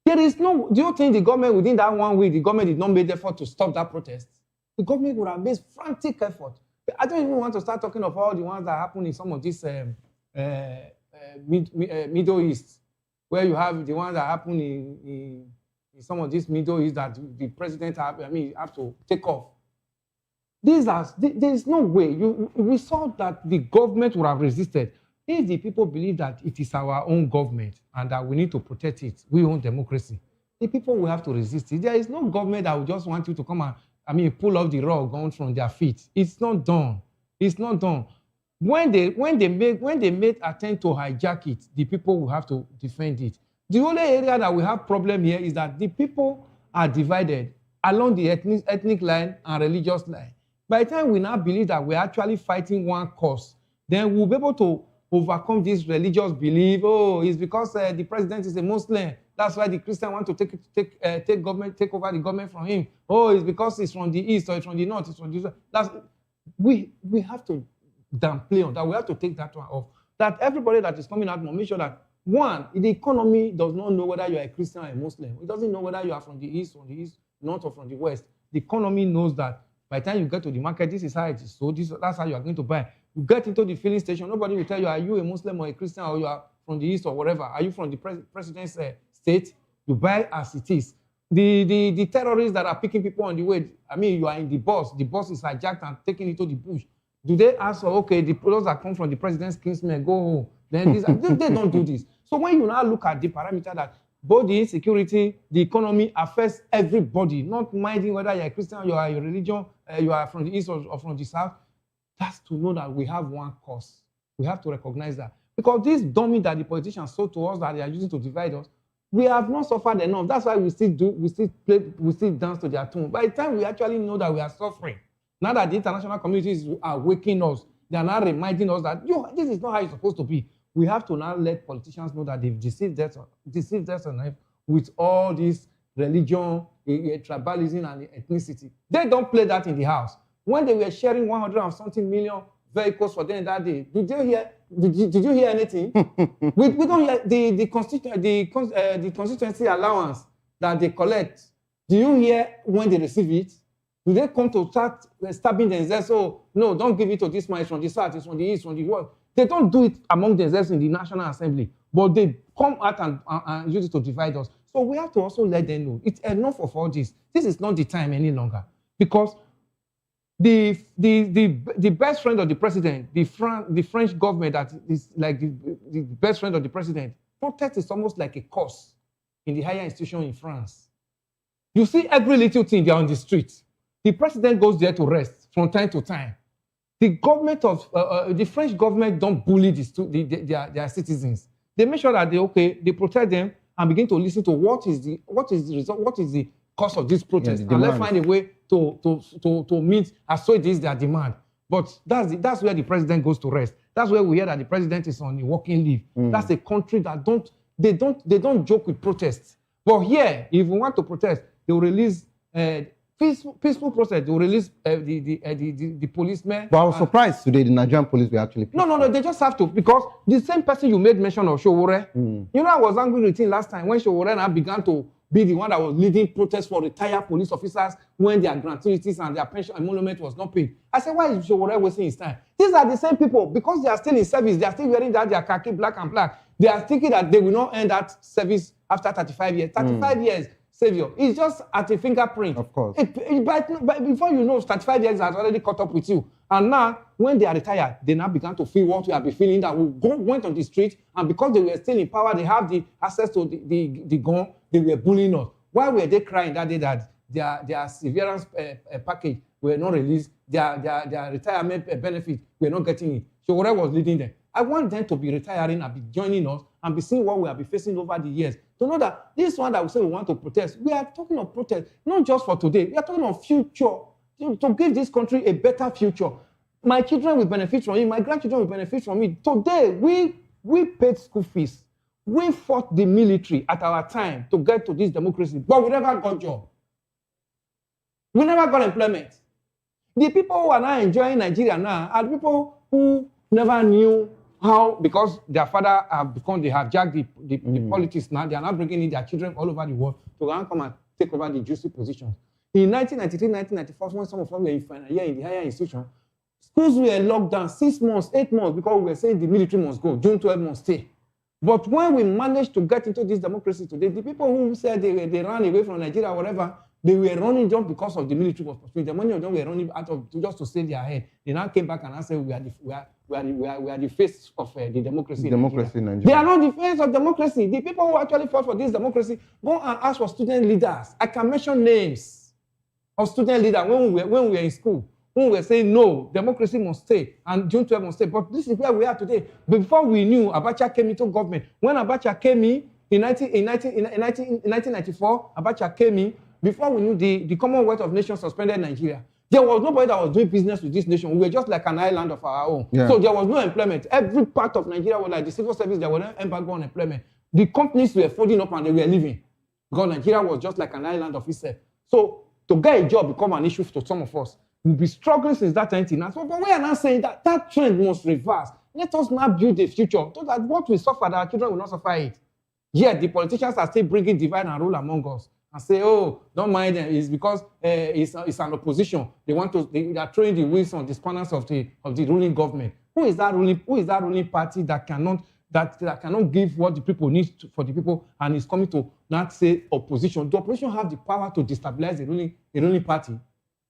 [SPEAKER 3] There is no... Do you think the government, within that 1 week, the government did not make the effort to stop that protest? The government would have made frantic effort. I don't even want to start talking of all the ones that happen in some of these Middle East, where you have the ones that happen in some of these Middle East that the president have to take off. There is no way. We saw that the government would have resisted. If the people believe that it is our own government and that we need to protect it, we own democracy, the people will have to resist it. There is no government that will just want you to come and pull off the rug on from their feet. It's not done. It's not done. When they made attempt to hijack it, the people will have to defend it. The only area that we have problem here is that the people are divided along the ethnic line and religious line. By the time we now believe that we're actually fighting one cause, then we'll be able to overcome this religious belief. Oh, it's because the president is a Muslim. That's why the Christian want to take over the government from him. Oh, it's because it's from the east or it's from the north. It's from the south. We have to downplay on that. We have to take that one off. That everybody that is coming out, make sure that, one, the economy does not know whether you are a Christian or a Muslim. It doesn't know whether you are from the east, north, or from the west. The economy knows that by the time you get to the market, this is how it is. So that's how you are going to buy. You get into the filling station, nobody will tell you, are you a Muslim or a Christian, or you are from the east or whatever. Are you from the president's state? You buy as it is. The terrorists that are picking people on the way, you are in the bus is hijacked and taken into the bush. Do they ask, okay, those that come from the president's kinsmen, go home? Then they don't do this. So when you now look at the parameter that both the insecurity, the economy affects everybody, not minding whether you're a Christian, you are a religion, you are from the east or from the south. That's to know that we have one cause. We have to recognize that. Because this dummy that the politicians sold to us that they are using to divide us, we have not suffered enough. That's why we still dance to their tune. By the time we actually know that we are suffering, now that the international communities are waking us, they are now reminding us that this is not how it's supposed to be. We have to now let politicians know that they've deceived us with all this religion, tribalism, and ethnicity. They don't play that in the house. When they were sharing 100 and something million vehicles for them that day, did you hear anything? we don't hear the constituency allowance that they collect. Do you hear when they receive it? Do they come to start stabbing themselves? Oh, no, don't give it to this man, it's from the south, it's from the east, from the west. They don't do it among themselves in the National Assembly, but they come out and use it to divide us. So we have to also let them know it's enough of all this. This is not the time any longer, because the best friend of the president, the French government that is like the best friend of the president, protest is almost like a course in the higher institution in France. You see every little thing there on the street. The president goes there to rest from time to time. The government of the French government don't bully their citizens. They make sure that they protect them and begin to listen to what is the result, what is the cause of this protest, and let's find a way to meet as so it is their demand. But that's where the president goes to rest. That's where we hear that the president is on a working leave. That's a country that don't joke with protests. But here, if we want to protest, they will release peaceful protest. They will release the policemen.
[SPEAKER 7] But I was surprised today the Nigerian police were actually peaceful.
[SPEAKER 3] No, they just have to, because the same person you made mention of, Sowore, you know, I was angry with him last time when Sowore now began to be the one that was leading protests for retired police officers when their gratuities and their pension emolument was not paid. I said, why is Sowore wasting his time? These are the same people, because they are still in service, they are still wearing their khaki black and black. They are thinking that they will not end that service after 35 years. 35 years, savior. It's just at a fingerprint.
[SPEAKER 7] Of course.
[SPEAKER 3] But before you know, 35 years has already caught up with you. And now, when they are retired, they now began to feel what we have been feeling, that we went on the street, and because they were still in power, they have the access to the gun, they were bullying us. Why were they crying that day that their severance package were not released, their retirement benefit were not getting it? So whatever was leading them. I want them to be retiring and be joining us and be seeing what we have been facing over the years. To know that this one that we say we want to protest, we are talking of protest, not just for today. We are talking of future, to give this country a better future. My children will benefit from it. My grandchildren will benefit from it. Today, we paid school fees. We fought the military at our time to get to this democracy, but we never got job. We never got employment. The people who are now enjoying Nigeria now are the people who never knew how, because their father they have jacked the politics now. They are now bringing in their children all over the world to come and take over the juicy positions. In 1993, 1994, when some of us were in final year in the higher institution, schools were locked down 6 months, 8 months, because we were saying the military must go, June 12 must stay. But when we managed to get into this democracy today, the people who said they ran away from Nigeria or whatever, they were running just because of the military was pursuing. The money of them were running out of just to save their head. They now came back and said we are the face of the democracy.
[SPEAKER 7] Democracy in Nigeria.
[SPEAKER 3] They are not the face of democracy. The people who actually fought for this democracy, go and ask for student leaders. I can mention names of student leaders when we were in school. When we were saying, no, democracy must stay, and June 12 must stay. But this is where we are today. Before we knew, Abacha came into government. When Abacha came in 1994, Abacha came in, before we knew the Commonwealth of Nations suspended Nigeria. There was nobody that was doing business with this nation. We were just like an island of our own. Yeah. So there was no employment. Every part of Nigeria was like the civil service, there was no embargo on employment. The companies were folding up and they were leaving, because Nigeria was just like an island of itself. So to get a job become an issue to some of us. We'll be struggling since that 1990s. But we are now saying that trend must reverse. Let us now build a future so that what we suffer, that our children will not suffer it. Yet the politicians are still bringing divide and rule among us and say, oh, don't mind them. It's because it's an opposition. They are throwing the wheels on the spanners of the ruling government. Who is that ruling party that cannot give what the people need for the people and is coming to not say opposition? The opposition have the power to destabilize the ruling party.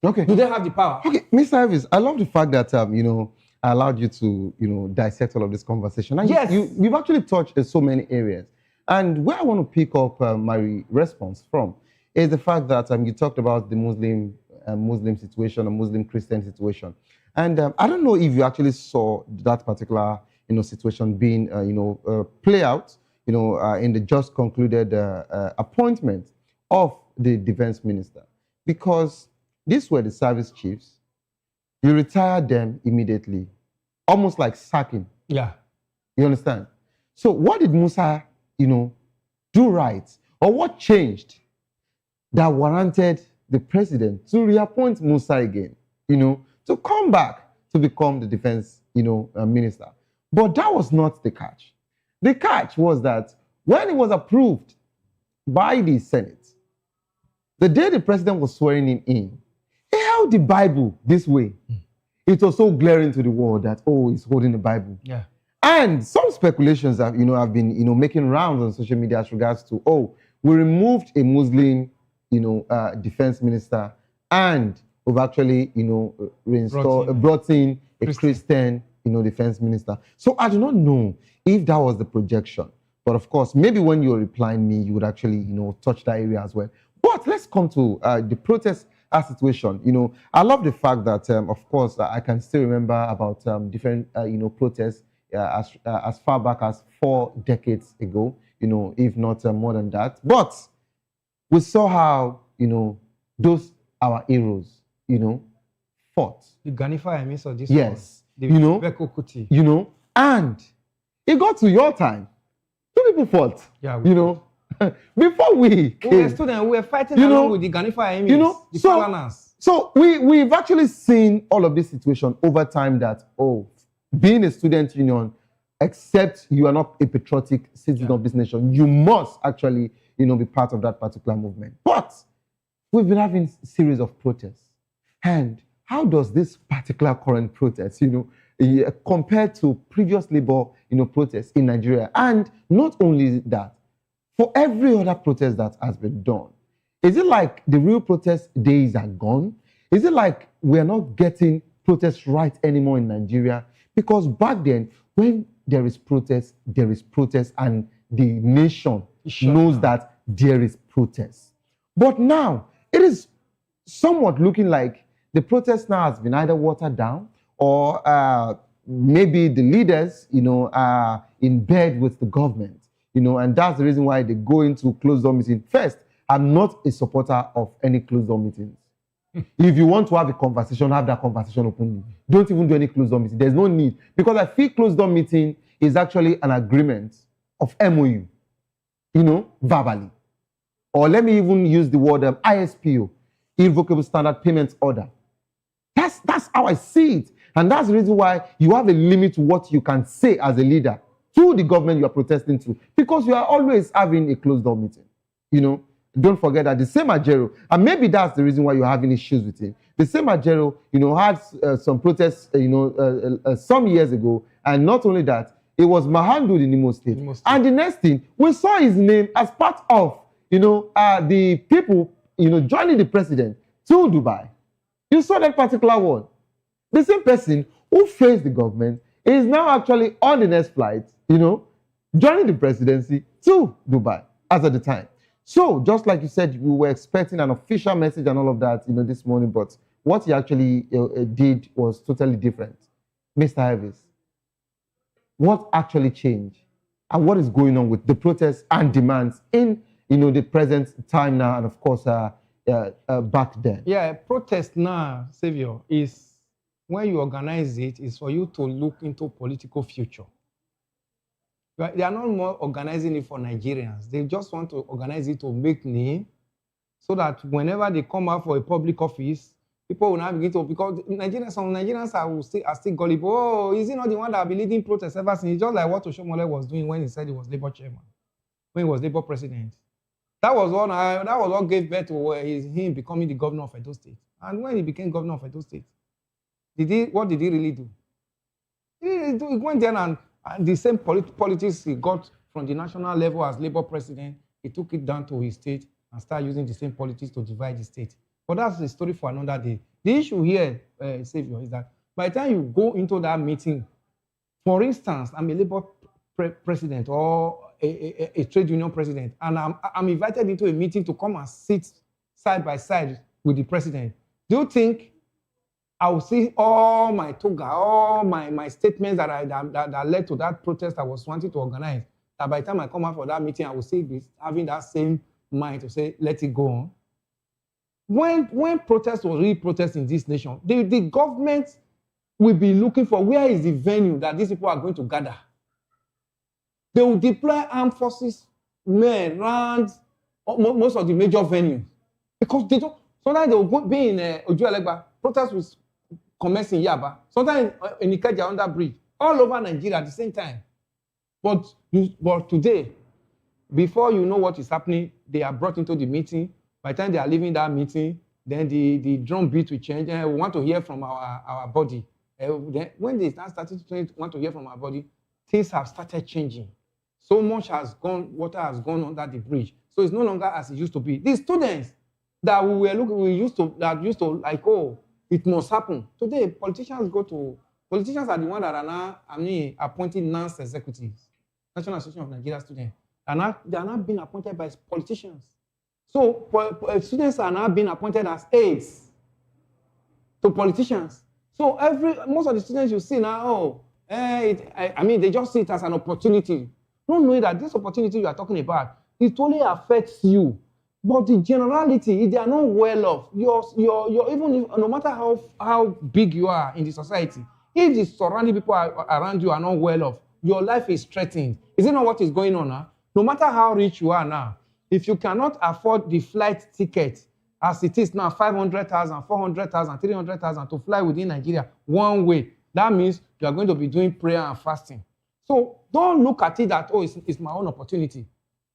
[SPEAKER 7] Okay.
[SPEAKER 3] Do they have the power?
[SPEAKER 7] Okay, Mr. Elvis, I love the fact that I allowed you to dissect all of this conversation. And
[SPEAKER 3] yes,
[SPEAKER 7] you've actually touched so many areas. And where I want to pick up my response from is the fact that you talked about the Muslim situation, or Muslim Christian situation. And I don't know if you actually saw that particular situation being play out in the just concluded appointment of the defense minister, because these were the service chiefs. You retired them immediately, almost like sacking.
[SPEAKER 3] Yeah.
[SPEAKER 7] You understand? So what did Musa, do right? Or what changed that warranted the president to reappoint Musa again, to come back to become the defense, minister? But that was not the catch. The catch was that when it was approved by the Senate, the day the president was swearing him in, he held the Bible this way. It was so glaring to the world that, oh, he's holding the Bible.
[SPEAKER 3] Yeah.
[SPEAKER 7] And some speculations have, have been, making rounds on social media as regards to, oh, we removed a Muslim, defense minister, and we've actually, brought in a Christian, defense minister. So I do not know if that was the projection. But of course, maybe when you're replying me, you would actually, touch that area as well. But let's come to the protest situation. I love the fact that, of course, I can still remember about different, protests as far back as 4 decades ago, if not more than that. But we saw how, those our heroes, fought.
[SPEAKER 3] The Ganifa Emis of this
[SPEAKER 7] Yes.
[SPEAKER 3] one. The Beko Kuti.
[SPEAKER 7] And it got to your time. 2 people fought.
[SPEAKER 3] Yeah.
[SPEAKER 7] Before we came,
[SPEAKER 3] were students, we were fighting along with the Ganifa Emis, the Falanans.
[SPEAKER 7] So we've actually seen all of this situation over time that, oh, being a student union, except you are not a patriotic citizen of this nation, you must actually, be part of that particular movement. But we've been having a series of protests. And how does this particular current protest, compared to previous labor, protests in Nigeria? And not only that, for every other protest that has been done, is it like the real protest days are gone? Is it like we're not getting protests right anymore in Nigeria? Because back then, when there is protest, and the nation knows that there is protest. But now, it is somewhat looking like the protest now has been either watered down, or maybe the leaders, are in bed with the government. And that's the reason why they go into closed-door meetings. First, I'm not a supporter of any closed-door meetings. If you want to have a conversation, have that conversation openly. Don't even do any closed-door meeting. There's no need. Because I feel closed-door meeting is actually an agreement of MOU, verbally. Or let me even use the word ISPO, Irrevocable Standard Payment Order. That's how I see it. And that's the reason why you have a limit to what you can say as a leader to the government you are protesting to, because you are always having a closed-door meeting. Don't forget that the same Ajero, and maybe that's the reason why you're having issues with him. The same Ajero, had some protests, some years ago, and not only that, it was Mahandud in Imo State. And the next thing, we saw his name as part of, the people, joining the president to Dubai. You saw that particular one. The same person who faced the government is now actually on the next flight, joining the presidency to Dubai as at the time. So, just like you said, we were expecting an official message and all of that, this morning, but what he actually did was totally different. Mr. Harvis, what actually changed? And what is going on with the protests and demands in, the present time now, and of course, back then?
[SPEAKER 3] Yeah, protest now, Savior, is when you organize it, is for you to look into political future. They are not more organizing it for Nigerians. They just want to organize it to make name, so that whenever they come out for a public office, people will not begin to, because some Nigerians are still gullible. Oh, is he not the one that will be leading protests ever since? It's just like what Oshomole was doing when he said he was Labour chairman, when he was Labour president. That was what gave birth to him becoming the governor of Edo State. And when he became governor of Edo State, what did he really do? He went there and the same politics he got from the national level as Labour president, he took it down to his state and started using the same politics to divide the state. But that's a story for another day. The issue here, Savior, is that by the time you go into that meeting, for instance, I'm a Labour president or a trade union president, and I'm invited into a meeting to come and sit side by side with the president. Do you think I will see all my toga, all my statements that led to that protest I was wanting to organize, that by the time I come out for that meeting, I will still be having that same mind to say, let it go on? When protest was really protest in this nation, the government will be looking for where is the venue that these people are going to gather. They will deploy armed forces men around most of the major venues because they don't. Sometimes they will be in Ojuelegba, protest will commence in Yaba. Sometimes in Ikeja under bridge, all over Nigeria at the same time. But today, before you know what is happening, they are brought into the meeting. By the time they are leaving that meeting, then the drum beat will change, and we want to hear from our body. Then when they started to want to hear from our body, things have started changing. So much has gone, water has gone under the bridge. So it's no longer as it used to be. These students that used to like, oh, it must happen. Today, politicians are the ones that are now, appointing NANS executives, National Association of Nigeria Students. They are not being appointed by politicians. So students are now being appointed as aides to politicians. So most of the students you see now, they just see it as an opportunity. Don't know that this opportunity you are talking about, it only affects you. But the generality, if they are not well off, no matter how big you are in the society, if the surrounding people around you are not well off, your life is threatened. Is it not what is going on now? No matter how rich you are now, if you cannot afford the flight ticket, as it is now, 500,000, 400,000, 300,000 to fly within Nigeria one way, that means you are going to be doing prayer and fasting. So don't look at it that, oh, it's my own opportunity.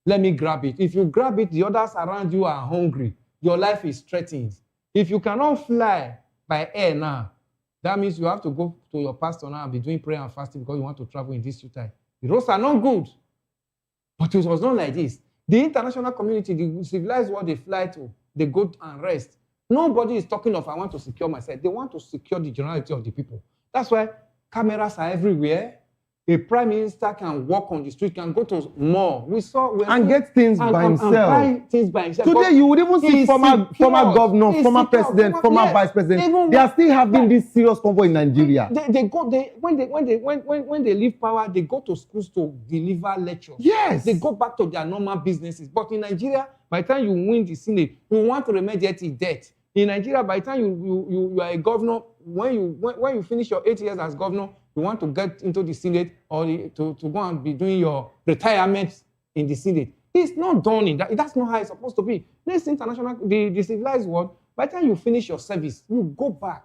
[SPEAKER 3] Let me grab it. If you grab it, the others around you are hungry. Your life is threatened. If you cannot fly by air now, that means you have to go to your pastor now and be doing prayer and fasting because you want to travel in this time. The roads are not good. But it was not like this. The international community, the civilized world they fly to, they go and rest. Nobody is talking of, I want to secure myself. They want to secure the generality of the people. That's why cameras are everywhere. A prime minister can walk on the street, can go to mall.
[SPEAKER 7] Get things by himself.
[SPEAKER 3] Buy things by himself.
[SPEAKER 7] Today, you would even see former governor, former president, former vice president. They are still having this serious convoy in Nigeria.
[SPEAKER 3] When they leave power, they go to schools to deliver lectures.
[SPEAKER 7] Yes.
[SPEAKER 3] They go back to their normal businesses. But in Nigeria, by the time you win the Senate, you want to remediate the debt. In Nigeria, by the time you are a governor, when you finish your 8 years as governor, you want to get into the Senate or to go and be doing your retirement in the Senate. It's not done in that. That's not how it's supposed to be. This international, the civilized world, by the time you finish your service, you go back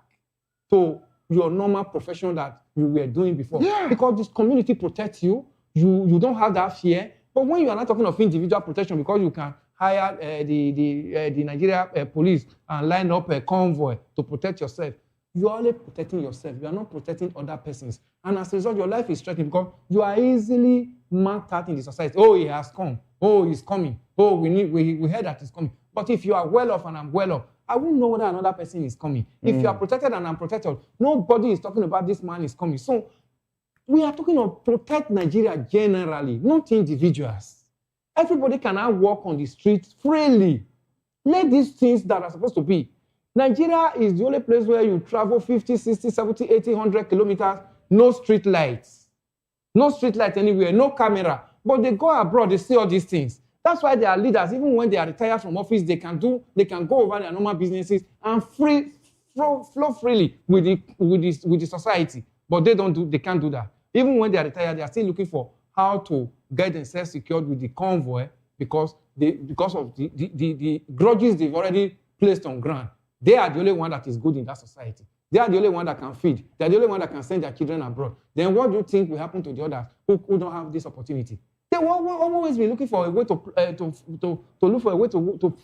[SPEAKER 3] to your normal profession that you were doing before.
[SPEAKER 7] Yeah.
[SPEAKER 3] Because this community protects you. You don't have that fear. But when you are not talking of individual protection, because you can hire the Nigeria police and line up a convoy to protect yourself, you are only protecting yourself. You are not protecting other persons. And as a result, your life is threatened because you are easily marked out in the society. Oh, he has come. Oh, he's coming. Oh, we heard that he's coming. But if you are well off and I'm well off, I won't know whether another person is coming. If you are protected and I'm protected, nobody is talking about this man is coming. So we are talking of protect Nigeria generally, not individuals. Everybody can now walk on the streets freely. Let these things that are supposed to be. Nigeria is the only place where you travel 50, 60, 70, 80, 100 kilometers, no street lights. No street light anywhere, no camera. But they go abroad, they see all these things. That's why they are leaders. Even when they are retired from office, they can go over their normal businesses and flow freely with the society. But they can't do that. Even when they are retired, they are still looking for how to get themselves secured with the convoy because of the grudges they've already placed on ground. They are the only one that is good in that society. They are the only one that can feed. They are the only one that can send their children abroad. Then what do you think will happen to the others who don't have this opportunity? They will always be looking for a way to look for a way to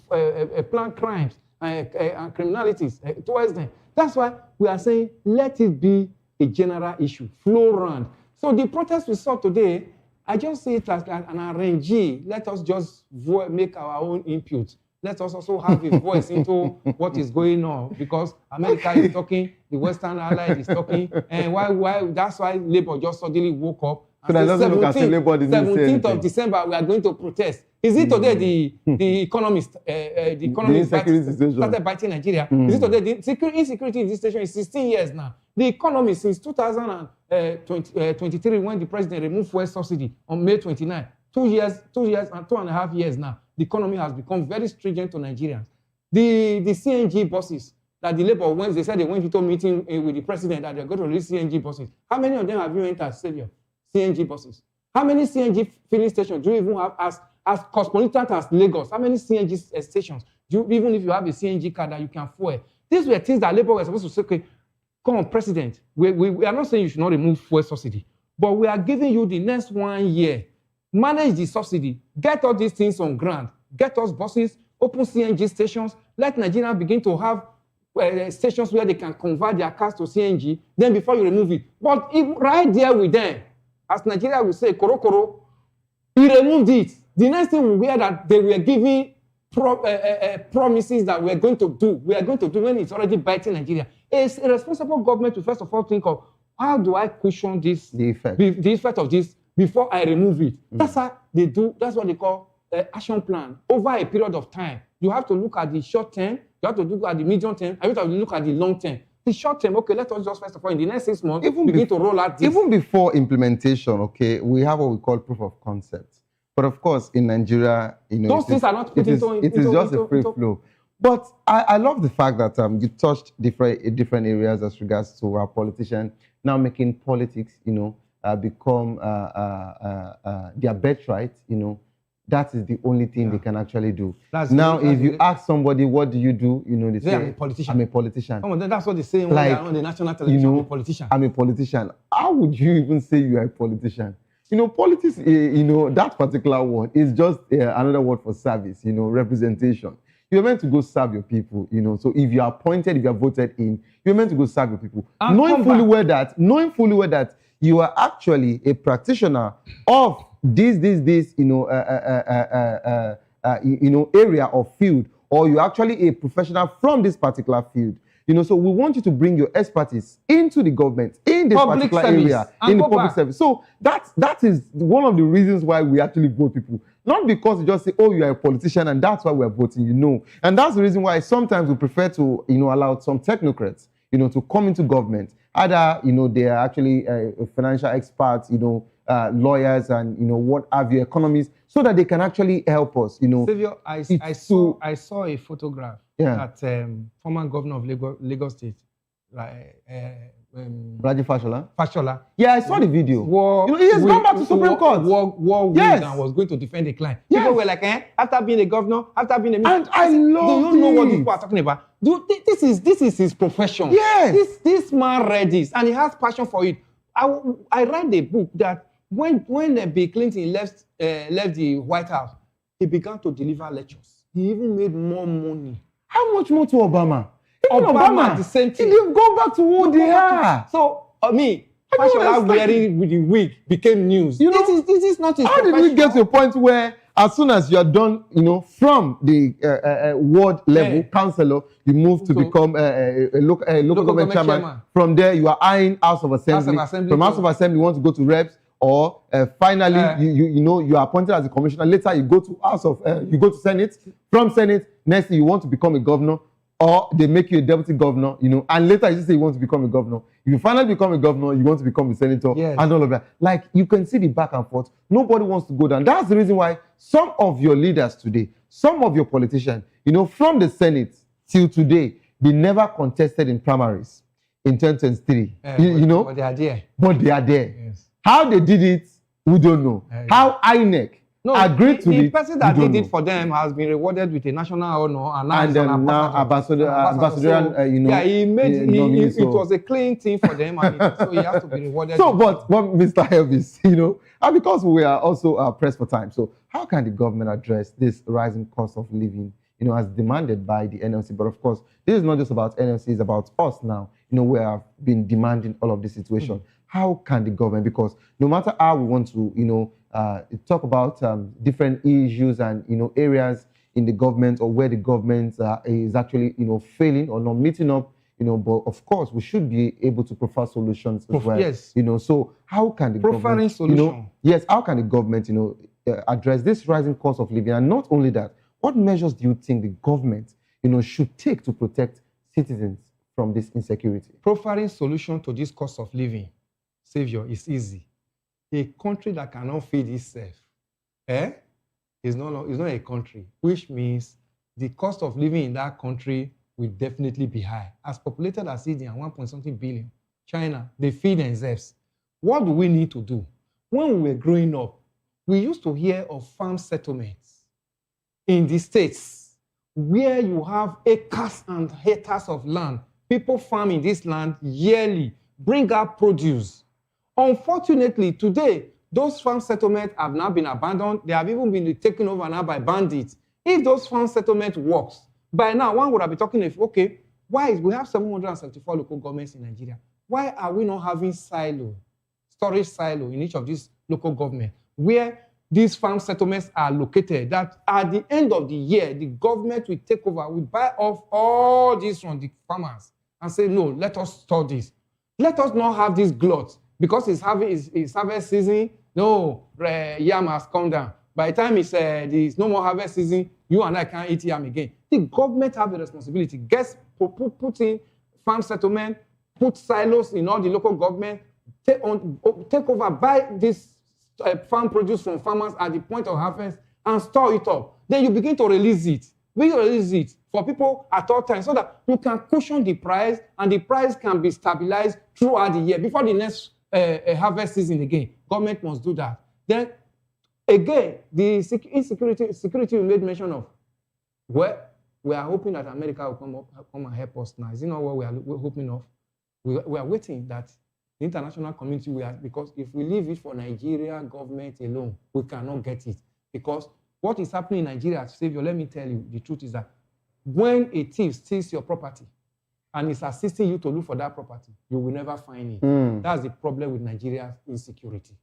[SPEAKER 3] plan crimes and criminalities towards them. That's why we are saying let it be a general issue, flow round. So the protest we saw today, I just see it as an RNG. Let us just make our own input. Let us also have a voice into what is going on because America is talking, the Western Allies is talking, and why that's why Labour just suddenly woke up and
[SPEAKER 7] that doesn't look as if Labour didn't say
[SPEAKER 3] 17th
[SPEAKER 7] anything.
[SPEAKER 3] of December, we are going to protest. Is it today the economist
[SPEAKER 7] insecurity situation
[SPEAKER 3] started biting Nigeria? Is it today the insecurity in this station is 16 years now? The economy since 2023, when the president removed fuel subsidy on May 29, 2 years and 2.5 years now, the economy has become very stringent to Nigerians. The CNG buses that the Labour, when they said they went into a meeting with the president that they're going to release CNG buses, how many of them have you entered, Savior? CNG buses. How many CNG filling stations do you even have as cosmopolitan as Lagos? How many CNG stations do you, even if you have a CNG car that you can fuel? These were things that Labour were supposed to say, okay, come on, President, we are not saying you should not remove fuel subsidy, but we are giving you the next 1 year. Manage the subsidy. Get all these things on ground. Get us buses, open CNG stations. Let Nigeria begin to have stations where they can convert their cars to CNG, then before you remove it. But if right there with them, as Nigeria will say, koro, you removed it. The next thing we hear that they were giving promises that we are going to do when it's already biting Nigeria. It's a responsible government to first of all think of how do I cushion this, the effect of this before I remove it. That's how they do. That's what they call action plan over a period of time. You have to look at the short term. You have to look at the medium term. And you have to look at the long term. The short term, okay, let us just first of all in the next 6 months begin to roll out this.
[SPEAKER 7] Even before implementation, okay, we have what we call proof of concept. But of course, in Nigeria,
[SPEAKER 3] those things are not put into
[SPEAKER 7] it is just a free flow. But I love the fact that you touched different areas as regards to our politicians now making politics, become their birthright. That is the only thing they can actually do. If you ask somebody, what do you do? They say,
[SPEAKER 3] I'm a politician.
[SPEAKER 7] I'm a politician.
[SPEAKER 3] Come on, that's what they say when they're on the national television. I'm a politician.
[SPEAKER 7] I'm a politician. How would you even say you are a politician? Politics, that particular word is just another word for service, representation. You're meant to go serve your people, So if you are appointed, if you are voted in, you're meant to go serve your people. Knowing fully well that you are actually a practitioner of this, area or field, or you're actually a professional from this particular field. So we want you to bring your expertise into the government, in this particular area, in the public service. So that is one of the reasons why we actually vote people. Not because you just say, oh, you are a politician and that's why we're voting, And that's the reason why sometimes we prefer to, allow some technocrats, to come into government. Either, they are actually financial experts, lawyers and, what have you, economists, so that they can actually help us,
[SPEAKER 3] Savior, I saw a photograph that former governor of Lagos State,
[SPEAKER 7] Raji
[SPEAKER 3] Fashola.
[SPEAKER 7] Yeah, I saw the video. He has gone back to Supreme Court.
[SPEAKER 3] And was going to defend the client.
[SPEAKER 7] Yes.
[SPEAKER 3] People were like, after being a governor, after being a minister.
[SPEAKER 7] And I love
[SPEAKER 3] Do you know what these people are talking about? This is his profession.
[SPEAKER 7] Yes.
[SPEAKER 3] This man read this and he has passion for it. I read a book that when Bill Clinton left the White House, he began to deliver lectures. He even made more money.
[SPEAKER 7] How much more to Obama? Even
[SPEAKER 3] Obama the same thing.
[SPEAKER 7] They've gone back to who they are.
[SPEAKER 3] So, Fashola wearing with the wig became news. This is not his
[SPEAKER 7] How did we get to a point where as soon as you are done, from the ward level councillor, you move to become a local government chairman. From there, you are eyeing House of Assembly. From House of Assembly, you want to go to reps. Or finally, you are appointed as a commissioner. Later, you go to you go to Senate. From Senate, next thing you want to become a governor, or they make you a deputy governor. And later you say you want to become a governor. If you finally become a governor, you want to become a senator, and all of that. Like you can see the back and forth. Nobody wants to go down. That's the reason why some of your leaders today, some of your politicians, from the Senate till today, they never contested in primaries in 2023.
[SPEAKER 3] But they are there.
[SPEAKER 7] But they are there.
[SPEAKER 3] Yes.
[SPEAKER 7] How they did it, we don't know. How INEC agreed to it.
[SPEAKER 3] The person that did it for them has been rewarded with a national honor and
[SPEAKER 7] now ambassador.
[SPEAKER 3] He made it was a clean thing for them, so he has to be rewarded.
[SPEAKER 7] So, but Mr. Elvis, and because we are also pressed for time, so how can the government address this rising cost of living, as demanded by the NLC? But of course, this is not just about NLC; it's about us now. We have been demanding all of this situation. How can the government, because no matter how we want to, talk about different issues and, areas in the government or where the government is actually, failing or not meeting up, but of course, we should be able to prefer solutions as well.
[SPEAKER 3] Yes.
[SPEAKER 7] So how can the
[SPEAKER 3] Preferring
[SPEAKER 7] government,
[SPEAKER 3] solution.
[SPEAKER 7] yes, how can the government, address this rising cost of living? And not only that, what measures do you think the government, should take to protect citizens from this insecurity?
[SPEAKER 3] Preferring solution to this cost of living, Savior, is easy. A country that cannot feed itself, is not a country, which means the cost of living in that country will definitely be high. As populated as India, 1.something billion, China, they feed themselves. What do we need to do? When we were growing up, we used to hear of farm settlements in the states where you have acres and hectares of land. People farm in this land yearly, bring out produce. Unfortunately, today, those farm settlements have now been abandoned. They have even been taken over now by bandits. If those farm settlement works, by now one would have been talking of, okay, why is we have 774 local governments in Nigeria? Why are we not having storage silo in each of these local governments where these farm settlements are located, that at the end of the year, the government will take over, will buy off all this from the farmers and say, no, let us store this. Let us not have this glut because it's harvest season. No, yam has come down. By the time there's no more harvest season, you and I can't eat yam again. The government have the responsibility. Put in farm settlement, put silos in all the local government, take over, buy this farm produce from farmers at the point of harvest and store it up. Then you begin to release it. We release it for people at all times so that you can cushion the price and the price can be stabilized throughout the year before the next harvest season again. Government must do that. Then again, the security we made mention of. Well, we are hoping that America will come and help us now. Is it not what we're hoping of? We are waiting that the international community because if we leave it for Nigeria government alone, we cannot get it. Because what is happening in Nigeria, Savior, let me tell you, the truth is that when a thief steals your property and is assisting you to look for that property, you will never find it. That's the problem with Nigeria's insecurity.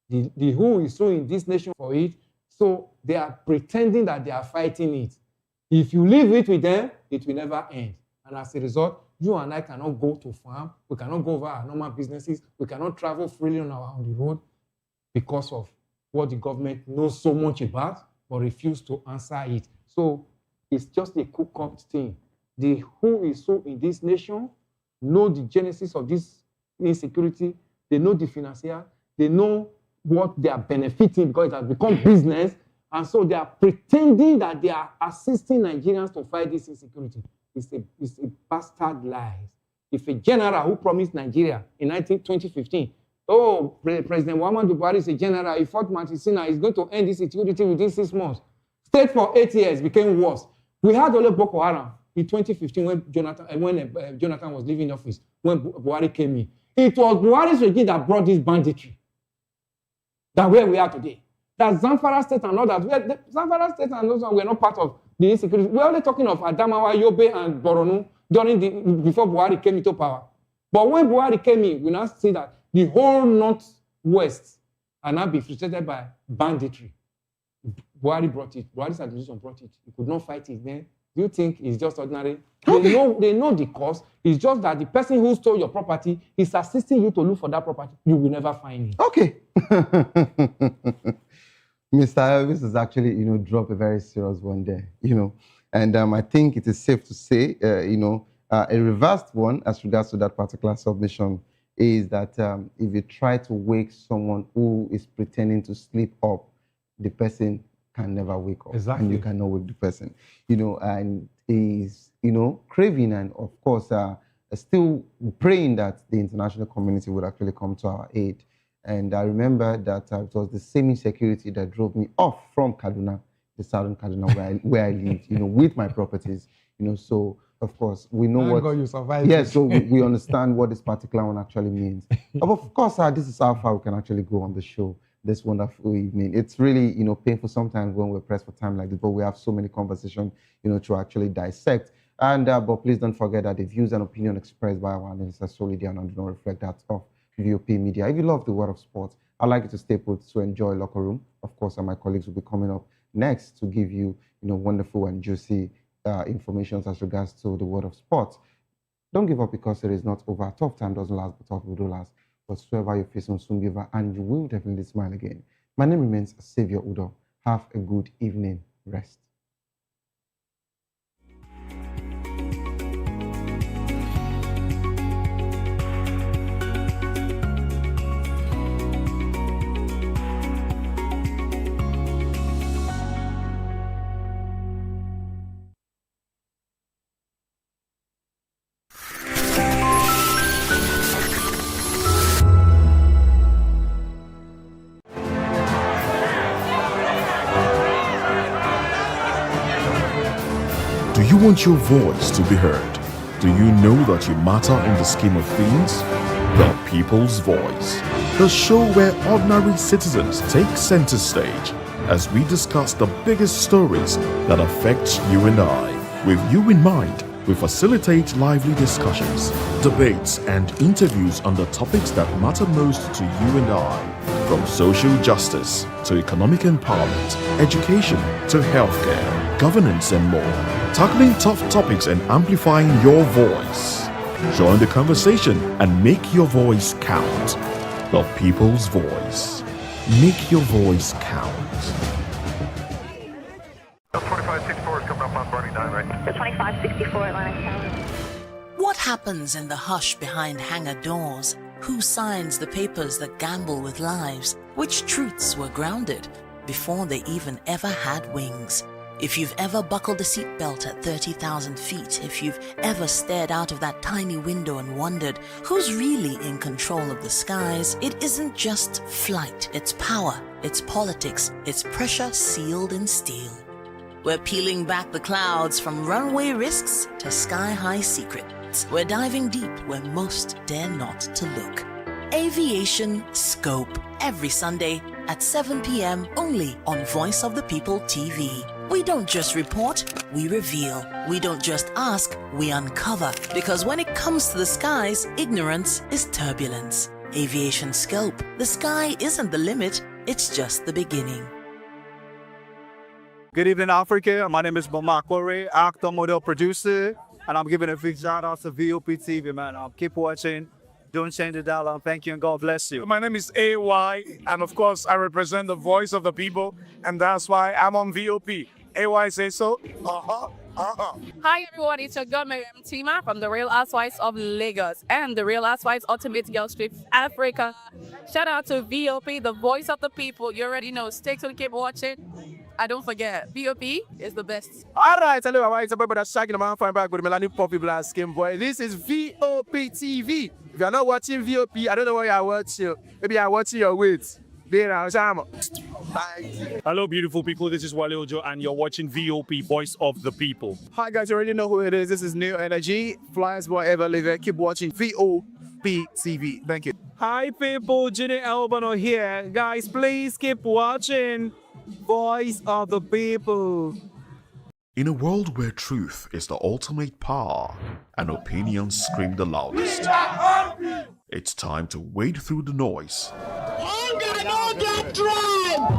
[SPEAKER 3] The who is so in this nation for it, so they are pretending that they are fighting it. If you leave it with them, it will never end. And as a result, you and I cannot go to farm, we cannot go over our normal businesses, we cannot travel freely on the road because of what the government knows so much about, but refuse to answer it. So it's just a cook-up thing. The who is so in this nation know the genesis of this insecurity, they know the financier, they know what they are benefiting because it has become business, and so they are pretending that they are assisting Nigerians to fight this insecurity. It's a bastard lie. If a general who promised Nigeria in 2015, President Muhammadu Buhari is a general, he fought Matisina, he's going to end this insecurity within 6 months. Stayed for 8 years, became worse. We had only Boko Haram in 2015 when Jonathan was leaving office, when Buhari came in. It was Buhari's regime that brought this banditry. That where we are today. That Zamfara State and all that. Zamfara State and those were not part of the insecurity. We're only talking of Adamawa, Yobe, and Borno before Buhari came into power. But when Buhari came in, we now see that the whole northwest are now being frustrated by banditry. Buhari brought it. Buhari's administration brought it. He could not fight it then. Do you think it's just ordinary? They know the cause. It's just that the person who stole your property is assisting you to look for that property. You will never find it.
[SPEAKER 7] Okay. Mr. Elvis has actually, dropped a very serious one there, and I think it is safe to say, a reversed one as regards to that particular submission is that if you try to wake someone who is pretending to sleep up, the person can never wake up.
[SPEAKER 3] Exactly.
[SPEAKER 7] And you cannot wake the person, and is, craving and, of course, still praying that the international community would actually come to our aid. And I remember that it was the same insecurity that drove me off from Kaduna, the southern Kaduna, where I lived, with my properties, so of course we know what.
[SPEAKER 3] God, you survived.
[SPEAKER 7] Yes, so we understand what this particular one actually means. Of course, this is how far we can actually go on the show this wonderful evening. It's really, painful sometimes when we're pressed for time like this, but we have so many conversations, to actually dissect. And but please don't forget that the views and opinion expressed by our analysts are solely there and do not reflect that of VOP Media. If you love the world of sports, I'd like you to stay put to enjoy Locker Room. Of course, and my colleagues will be coming up next to give you, wonderful and juicy information as regards to the world of sports. Don't give up because it is not over. Tough time doesn't last, but tough will do last. Whatsoever you face will soon be over, and you will definitely smile again. My name remains Savior Udo. Have a good evening. Rest.
[SPEAKER 8] Do you want your voice to be heard? Do you know that you matter in the scheme of things? The People's Voice, the show where ordinary citizens take center stage as we discuss the biggest stories that affect you and I. With you in mind, we facilitate lively discussions, debates, and interviews on the topics that matter most to you and I. From social justice to economic empowerment, education to healthcare, governance, and more. Tackling tough topics and amplifying your voice. Join the conversation and make your voice count. The People's Voice. Make your voice count.
[SPEAKER 9] 2564 is coming up on Burning 9, right? The 2564 Atlantic Tower.
[SPEAKER 10] What happens in the hush behind hangar doors? Who signs the papers that gamble with lives? Which truths were grounded before they even ever had wings? If you've ever buckled a seatbelt at 30,000 feet, if you've ever stared out of that tiny window and wondered who's really in control of the skies, it isn't just flight, it's power, it's politics, it's pressure sealed in steel. We're peeling back the clouds from runway risks to sky-high secrets. We're diving deep where most dare not to look. Aviation Scope, every Sunday at 7 p.m. only on Voice of the People TV. We don't just report, we reveal. We don't just ask, we uncover. Because when it comes to the skies, ignorance is turbulence. Aviation Scope, the sky isn't the limit, it's just the beginning.
[SPEAKER 5] Good evening, Africa. My name is Mama Kore, actor, model, producer, and I'm giving a big shout out to VOP TV, man. Keep watching. Don't change the dial. Thank you and God bless you.
[SPEAKER 11] My name is AY, and of course, I represent the voice of the people, and that's why I'm on VOP. AY say so.
[SPEAKER 16] Hi everyone, it's your girl Miriam Tima from the Real Housewives of Lagos and the Real Housewives Ultimate Girls Trip Africa. Shout out to VOP, the voice of the people. You already know. Stay tuned, keep watching. And don't forget, VOP is the best.
[SPEAKER 5] All right, hello, all right. It's about that shagging the man fine back with Melanie Poppy Blast Skin Boy. This is VOP TV. If you're not watching VOP, I don't know what you're watching. Maybe you're watching your weight.
[SPEAKER 12] Hello, beautiful people. This is Wale Ojo, and you're watching VOP, Voice of the People.
[SPEAKER 5] Hi, guys. You already know who it is. This is New Energy. Flyers, whatever, live it. Keep watching VOP TV. Thank you.
[SPEAKER 15] Hi, people. Ginny Albano here. Guys, please keep watching Voice of the People.
[SPEAKER 8] In a world where truth is the ultimate power and opinions scream the loudest, it's time to wade through the noise.
[SPEAKER 13] Hunger no get tribe!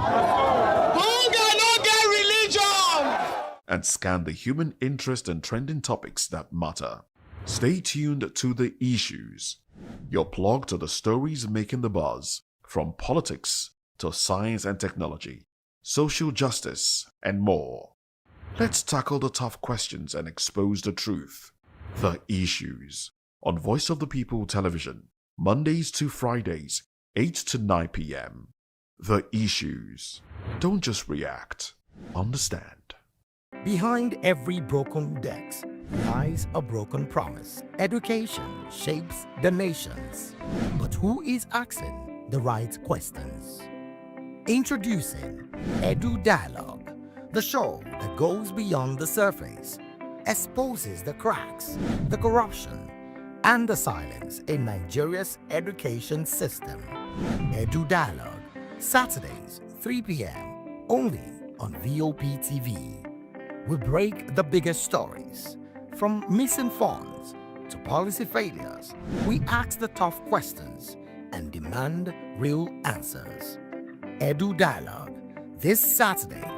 [SPEAKER 13] Hunger no get religion!
[SPEAKER 8] And scan the human interest and trending topics that matter. Stay tuned to The Issues, your plug to the stories making the buzz, from politics to science and technology, social justice, and more. Let's tackle the tough questions and expose the truth. The Issues, on Voice of the People Television, Mondays to Fridays, 8 to 9 p.m. The Issues. Don't just react, understand.
[SPEAKER 14] Behind every broken desk lies a broken promise. Education shapes the nations. But who is asking the right questions? Introducing Edu Dialogue, the show that goes beyond the surface, exposes the cracks, the corruption, and the silence in Nigeria's education system. Edu Dialogue, Saturdays, 3 p.m., only on VOP TV. We break the biggest stories, from missing funds to policy failures. We ask the tough questions and demand real answers. Edu Dialogue, this Saturday,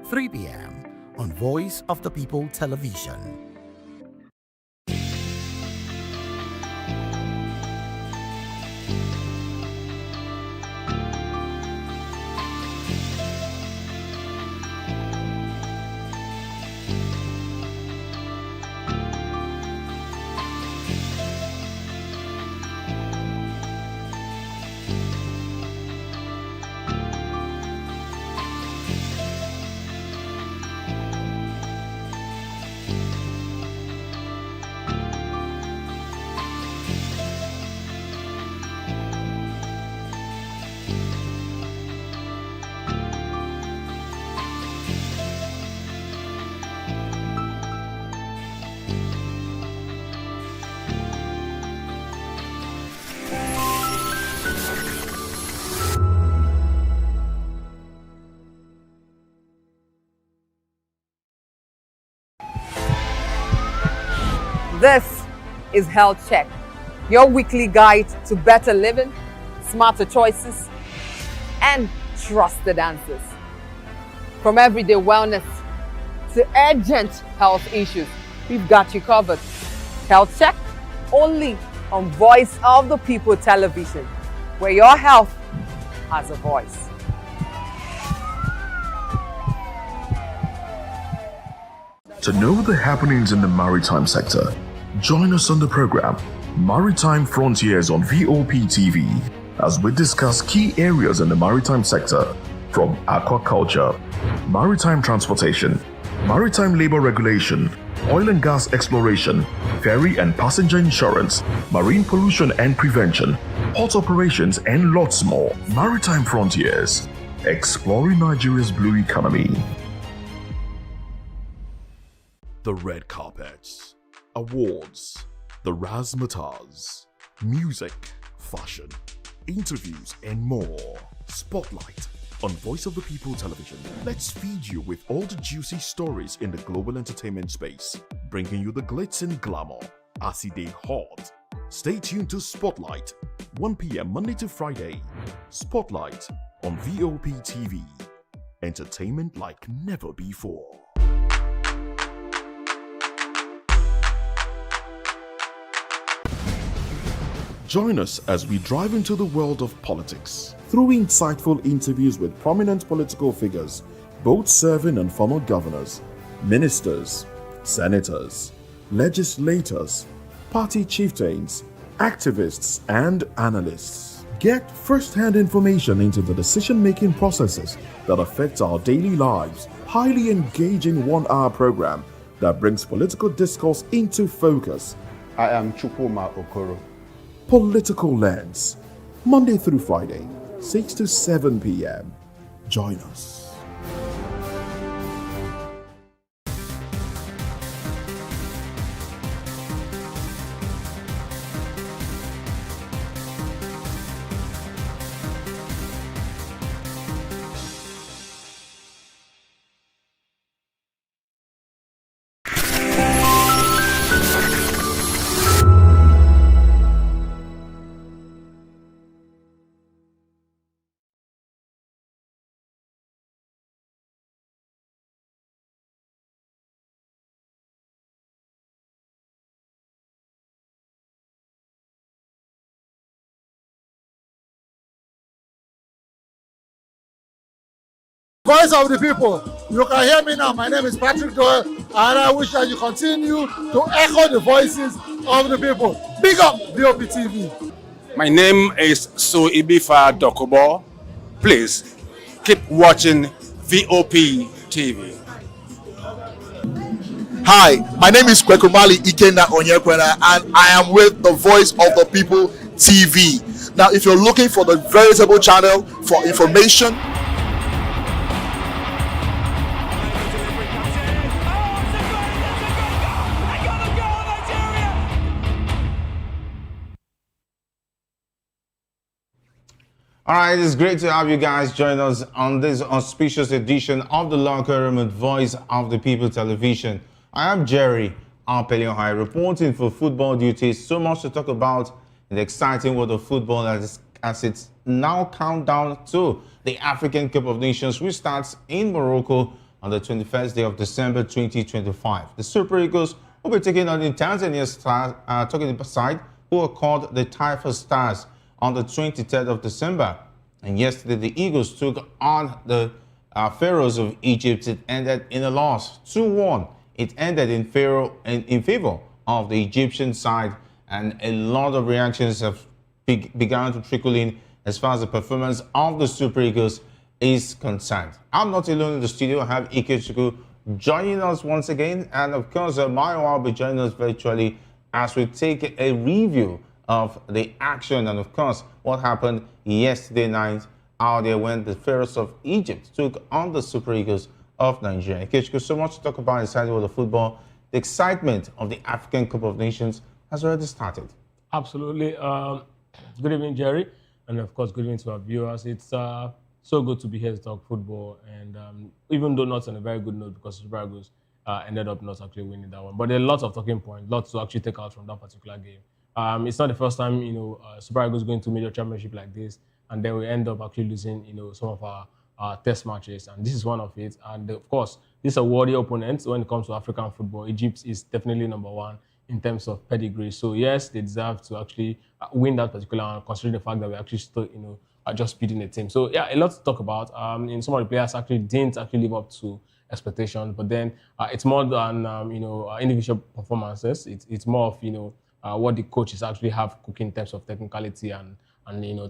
[SPEAKER 14] 3 p.m. on Voice of the People Television.
[SPEAKER 17] This is Health Check, your weekly guide to better living, smarter choices, and trusted answers. From everyday wellness to urgent health issues, we've got you covered. Health Check, only on Voice of the People television, where your health has a voice.
[SPEAKER 8] To know the happenings in the maritime sector, join us on the program Maritime Frontiers on VOP TV as we discuss key areas in the maritime sector from aquaculture, maritime transportation, maritime labor regulation, oil and gas exploration, ferry and passenger insurance, marine pollution and prevention, port operations, and lots more. Maritime Frontiers, exploring Nigeria's blue economy. The red carpets, awards, the razzmatazz, music, fashion, interviews, and more. Spotlight on Voice of the People television. Let's feed you with all the juicy stories in the global entertainment space, bringing you the glitz and glamour as it dey hot. Stay tuned to Spotlight, 1 p.m. Monday to Friday. Spotlight on VOP TV. Entertainment like never before. Join us as we drive into the world of politics through insightful interviews with prominent political figures, both serving and former governors, ministers, senators, legislators, party chieftains, activists, and analysts. Get first-hand information into the decision-making processes that affect our daily lives. Highly engaging one-hour program that brings political discourse into focus.
[SPEAKER 18] I am Chukwuma Okoro.
[SPEAKER 8] Political Lens, Monday through Friday, 6 to 7 p.m. Join us.
[SPEAKER 2] Voice of the people. You can hear me now. My name is Patrick Doyle, and I wish that you continue to echo the voices of the people. Big up VOP TV.
[SPEAKER 4] My name is Ibifa Dokobo. Please keep watching VOP TV.
[SPEAKER 24] Hi, my name is Kwekumali Ikenda Onyekwena, and I am with the Voice of the People TV. Now, if you're looking for the veritable channel for information,
[SPEAKER 20] All right, it's great to have you guys join us on this auspicious edition of the Locker Room with Voice of the People television. I am Jerry Arpelio-High, reporting for football duties. So much to talk about in the exciting world of football as it's now countdown to the African Cup of Nations, which starts in Morocco on the 21st day of December 2025. The Super Eagles will be taking on the Tanzania side, who are called the Taifa Stars, on the 23rd of December. And yesterday, the Eagles took on the Pharaohs of Egypt. It ended in a loss, 2-1. It ended in favor of the Egyptian side, and a lot of reactions have begun to trickle in as far as the performance of the Super Eagles is concerned. I'm not alone in the studio. I have Ikechukwu joining us once again, and of course, Mayo will be joining us virtually as we take a review of the action and of course what happened yesterday night out there when the Pharaohs of Egypt took on the Super Eagles of Nigeria. Ikechukwu, so much to talk about inside the world of football. The excitement of the African Cup of Nations has already started.
[SPEAKER 21] Absolutely. Good evening, Jerry, and of course good evening to our viewers. It's so good to be here to talk football, and even though not on a very good note because Super Eagles ended up not actually winning that one. But there are lots of talking points, lots to actually take out from that particular game. It's not the first time, Super Eagles going to major championship like this, and then we end up actually losing, some of our test matches, and this is one of it. And of course, these are worthy opponents when it comes to African football. Egypt is definitely number one in terms of pedigree. So yes, they deserve to actually win that particular one, considering the fact that we actually still, are just beating the team. So yeah, a lot to talk about. Some of the players actually didn't actually live up to expectations, but then it's more than individual performances. It's more of what the coaches actually have cooking in terms of technicality and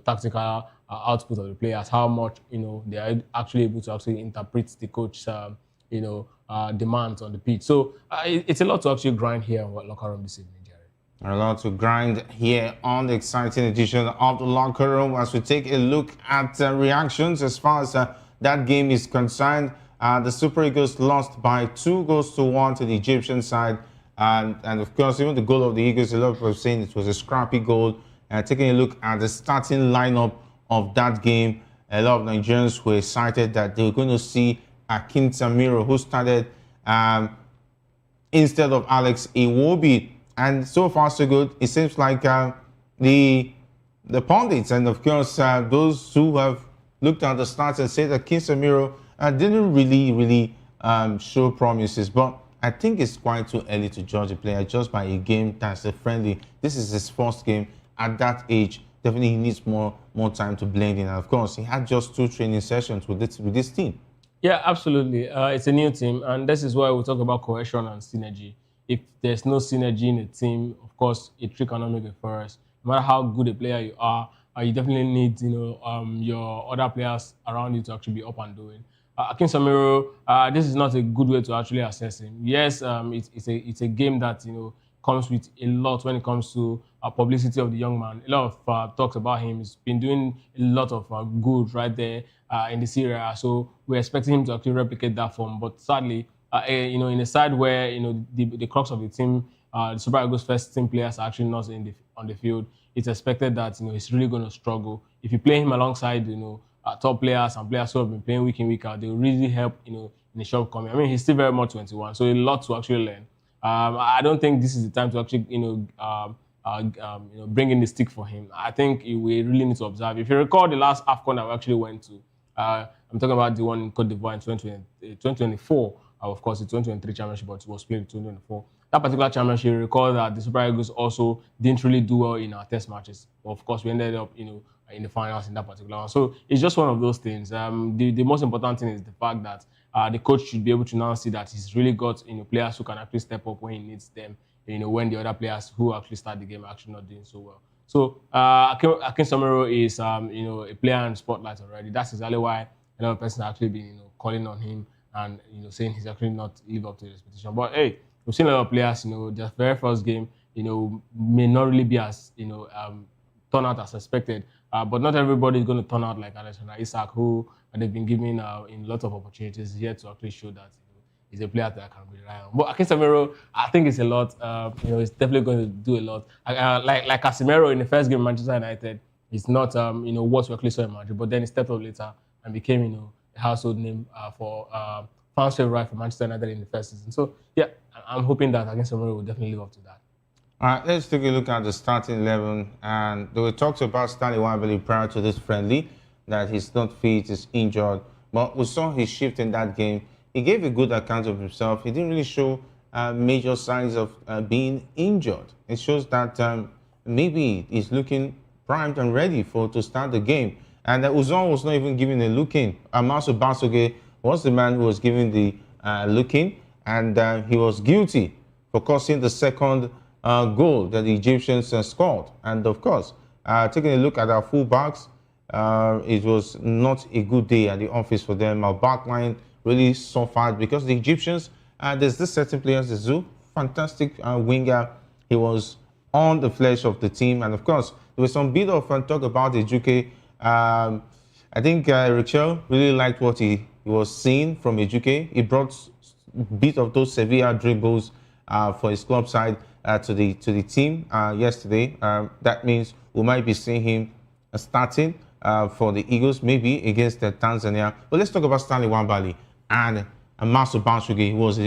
[SPEAKER 21] tactical output of the players. How much they are actually able to actually interpret the coach's demands on the pitch. So it's a lot to actually grind here in locker room this evening.
[SPEAKER 20] A lot to grind here on the exciting edition of the Locker Room as we take a look at reactions as far as that game is concerned. The Super Eagles lost by 2-1 to the Egyptian side. And of course, even the goal of the Eagles, a lot of people are saying it was a scrappy goal. Taking a look at the starting lineup of that game, a lot of Nigerians were excited that they were going to see Akin Samiro, who started instead of Alex Iwobi. And so far, so good. It seems like the pundits and, of course, those who have looked at the stats and said that King Samiro didn't really show promises. But I think it's quite too early to judge a player just by a game that's a friendly. This is his first game at that age. Definitely he needs more time to blend in. And, of course, he had just 2 training sessions with this team.
[SPEAKER 21] Yeah, absolutely. It's a new team. And this is why we talk about cohesion and synergy. If there's no synergy in a team, of course, a trick cannot make a forest. No matter how good a player you are, you definitely need, your other players around you to actually be up and doing. Akin Samiro, this is not a good way to actually assess him. Yes, it's a game that comes with a lot when it comes to publicity of the young man. A lot of talks about him. He's been doing a lot of good right there in this area. So we're expecting him to actually replicate that form. But sadly, in a side where the crux of the team, the Super Eagles first team players are actually not on the field, it's expected that he's really going to struggle. If you play him alongside top players and players who have been playing week in week out, they will really help in the shortcoming. I mean, he's still very much 21, so a lot to actually learn. I don't think this is the time to actually bring in the stick for him. I think we really need to observe. If you recall the last AFCON that we actually went to, I'm talking about the one in Cote d'Ivoire in 2024. Of course, the 2023 championship, but it was played in 2024. That particular championship, you recall that the Super Eagles also didn't really do well in our test matches. But of course, we ended up, in the finals in that particular one. So it's just one of those things. The most important thing is the fact that the coach should be able to now see that he's really got players who can actually step up when he needs them. When the other players who actually start the game are actually not doing so well. So Akin Samiro is a player in the spotlight already. That's exactly why a lot of persons have actually been calling on him and saying he's actually not live up to the expectation. But hey, we've seen a lot of players, their very first game, may not really be as turn out as expected. But not everybody is going to turn out like Alexander Isak, who they've been given in a lot of opportunities here to actually show that he's a player that I can rely on. But Akin Samiro, I think it's a lot. He's definitely going to do a lot. Like Casemiro in the first game, Manchester United, it's not what we actually saw in Madrid. But then he stepped up later and became a household name for fans favorite for Manchester United in the first season. So yeah, I'm hoping that Akin Samiro will definitely live up to that.
[SPEAKER 20] All right, let's take a look at the starting 11. And there were talks about Stanley Wabeli prior to this friendly, that he's not fit, he's injured. But we saw his shift in that game. He gave a good account of himself. He didn't really show major signs of being injured. It shows that maybe he's looking primed and ready to start the game. And Uzon was not even giving a look in. Amasu Basoge was the man who was giving the look in, and he was guilty for causing the second goal that the Egyptians scored. And of course, taking a look at our fullbacks, it was not a good day at the office for them. Our backline really suffered because the Egyptians, there's this certain players, the Zoo, fantastic winger. He was on the flesh of the team. And of course, there was some bit of talk about the Ejuke. I think Rachel really liked what he was seeing from Ejuke. He brought a bit of those Sevilla dribbles for his club side to the team yesterday. That means we might be seeing him starting for the Eagles, maybe against Tanzania. But let's talk about Stanley Wabali and Masu Banshugi, who was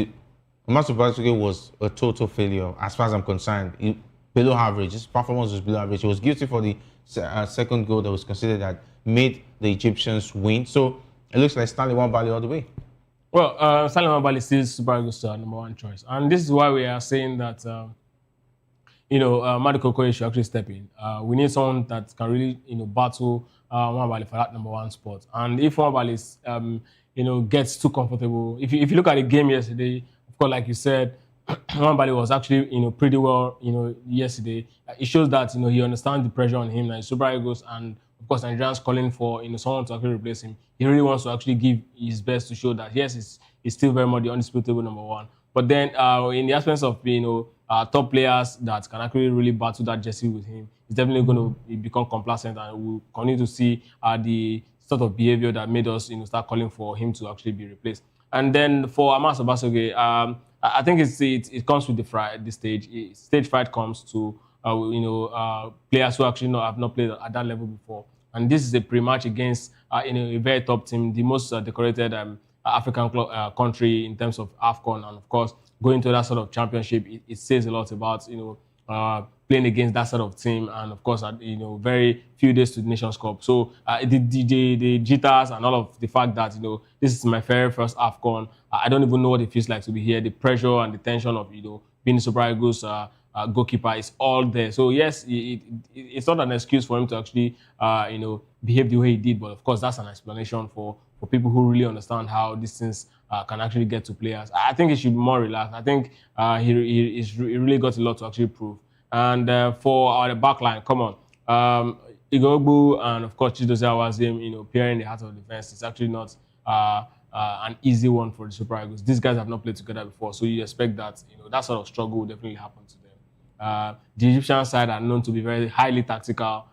[SPEAKER 20] Master Basuke was a total failure as far as I'm concerned. Below average. His performance was below average. He was guilty for the second goal that was considered that made the Egyptians win. So it looks like Stanley Nwabali all the way.
[SPEAKER 21] Well, Stanley Nwabali still Super Eagles number one choice, and this is why we are saying that Madiko Okoye should actually step in. We need someone that can really battle Nwabali for that number one spot. And if Nwabali is gets too comfortable, if you look at the game yesterday, of course, like you said, Nwabali was actually pretty well yesterday. It shows that he understands the pressure on him. Like Super Eagles and of course Nigerians calling for someone to actually replace him. He really wants to actually give his best to show that yes, he's still very much the undisputable number one. But then in the absence of top players that can actually really battle that jersey with him, he's definitely going to become complacent, and we'll continue to see the sort of behavior that made us start calling for him to actually be replaced. And then for Amas Obasoge, I think it comes with the stage. Stage fright comes to players who actually have not played at that level before. And this is a pre-match against a very top team, the most decorated African country in terms of AFCON, and of course going to that sort of championship, it says a lot about playing against that sort of team, and of course very few days to the Nations Cup. So the jitters and all of the fact that this is my very first AFCON, I don't even know what it feels like to be here. The pressure and the tension of being Super Eagles goalkeeper is all there. So yes, it's not an excuse for him to actually behave the way he did, but of course that's an explanation for people who really understand how these things can actually get to players. I think he should be more relaxed. I think he really got a lot to actually prove. And for our backline, come on, Igogbu and of course Chidozie Awazim, appearing in the heart of defense, it's actually not an easy one for the Super Eagles. These guys have not played together before, so you expect that that sort of struggle will definitely happen to them. The Egyptian side are known to be very highly tactical.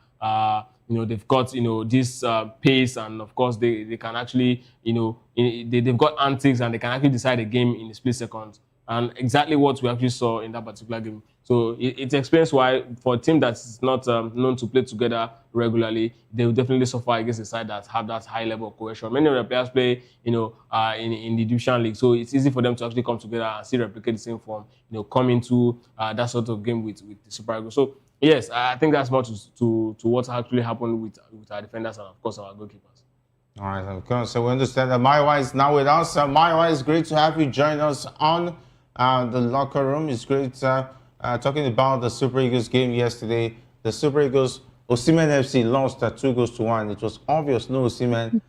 [SPEAKER 21] They've got this pace, and of course they can actually they've got antics, and they can actually decide a game in a split second. And exactly what we actually saw in that particular game. So it explains why for a team that's not known to play together regularly, they will definitely suffer against a side that have that high level of cohesion. Many of the players play in the Egyptian league, so it's easy for them to actually come together and still replicate the same form. Come into that sort of game with the Super Eagles. So yes, I think that's much to what actually happened with our defenders and of course our goalkeepers.
[SPEAKER 20] All right, of course. So we understand that Maiwa is now with us. Maiwa, it's great to have you join us on the locker room. It's great talking about the Super Eagles game yesterday. The Super Eagles, Osimhen FC lost 2-1. It was obvious, no Osimhen,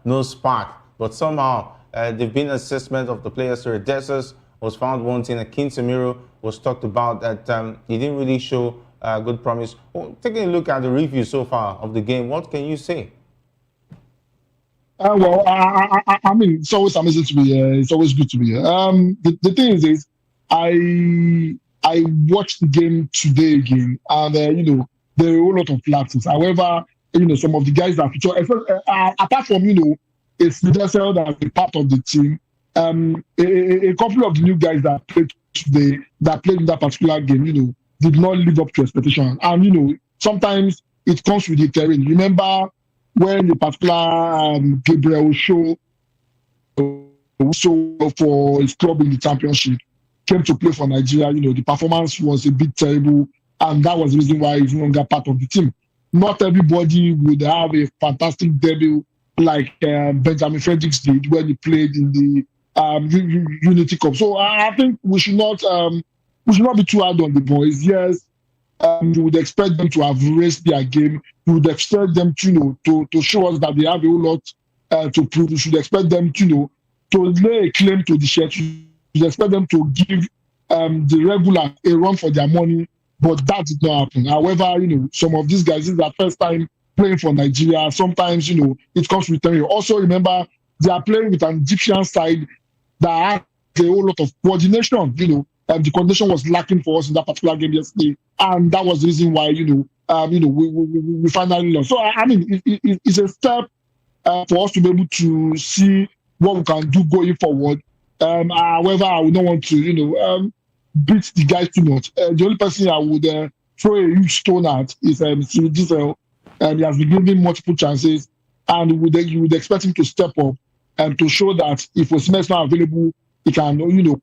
[SPEAKER 20] no spark. But somehow, there've been assessment of the players. Redessus was found wanting. Akin Samiro was talked about that he didn't really show good promise. Taking a look at the review so far of the game, what can you say?
[SPEAKER 2] Well, I mean, it's always amazing to be here. It's always good to be here. The thing is I watched the game today again, and there are a whole lot of lapses. However, some of the guys that feature, apart from it's Redessus that's a part of the team. A couple of the new guys that played today, that played in that particular game, did not live up to expectation. And sometimes it comes with the terrain. Remember when the particular Gabriel show for his club in the championship came to play for Nigeria, the performance was a bit terrible, and that was the reason why he's no longer part of the team. Not everybody would have a fantastic debut like Benjamin Fredericks did when he played in the Unity Cup. So I think we should not be too hard on the boys. Yes, you would expect them to have raised their game. You would expect them to show us that they have a whole lot to prove. You should expect them to lay a claim to the shirt. You expect them to give the regular a run for their money, but that did not happen. However, some of these guys, this is their first time playing for Nigeria. Sometimes, it comes with tenure. Also, remember, they are playing with an Egyptian side that has a whole lot of coordination. The coordination was lacking for us in that particular game yesterday, and that was the reason why, we finally lost. So, I mean, it's a step for us to be able to see what we can do going forward. However, I would not want to, beat the guys too much. The only person I would throw a huge stone at is Diesel. He has been given multiple chances, and you would expect him to step up and to show that if Osimhen is not available, he can,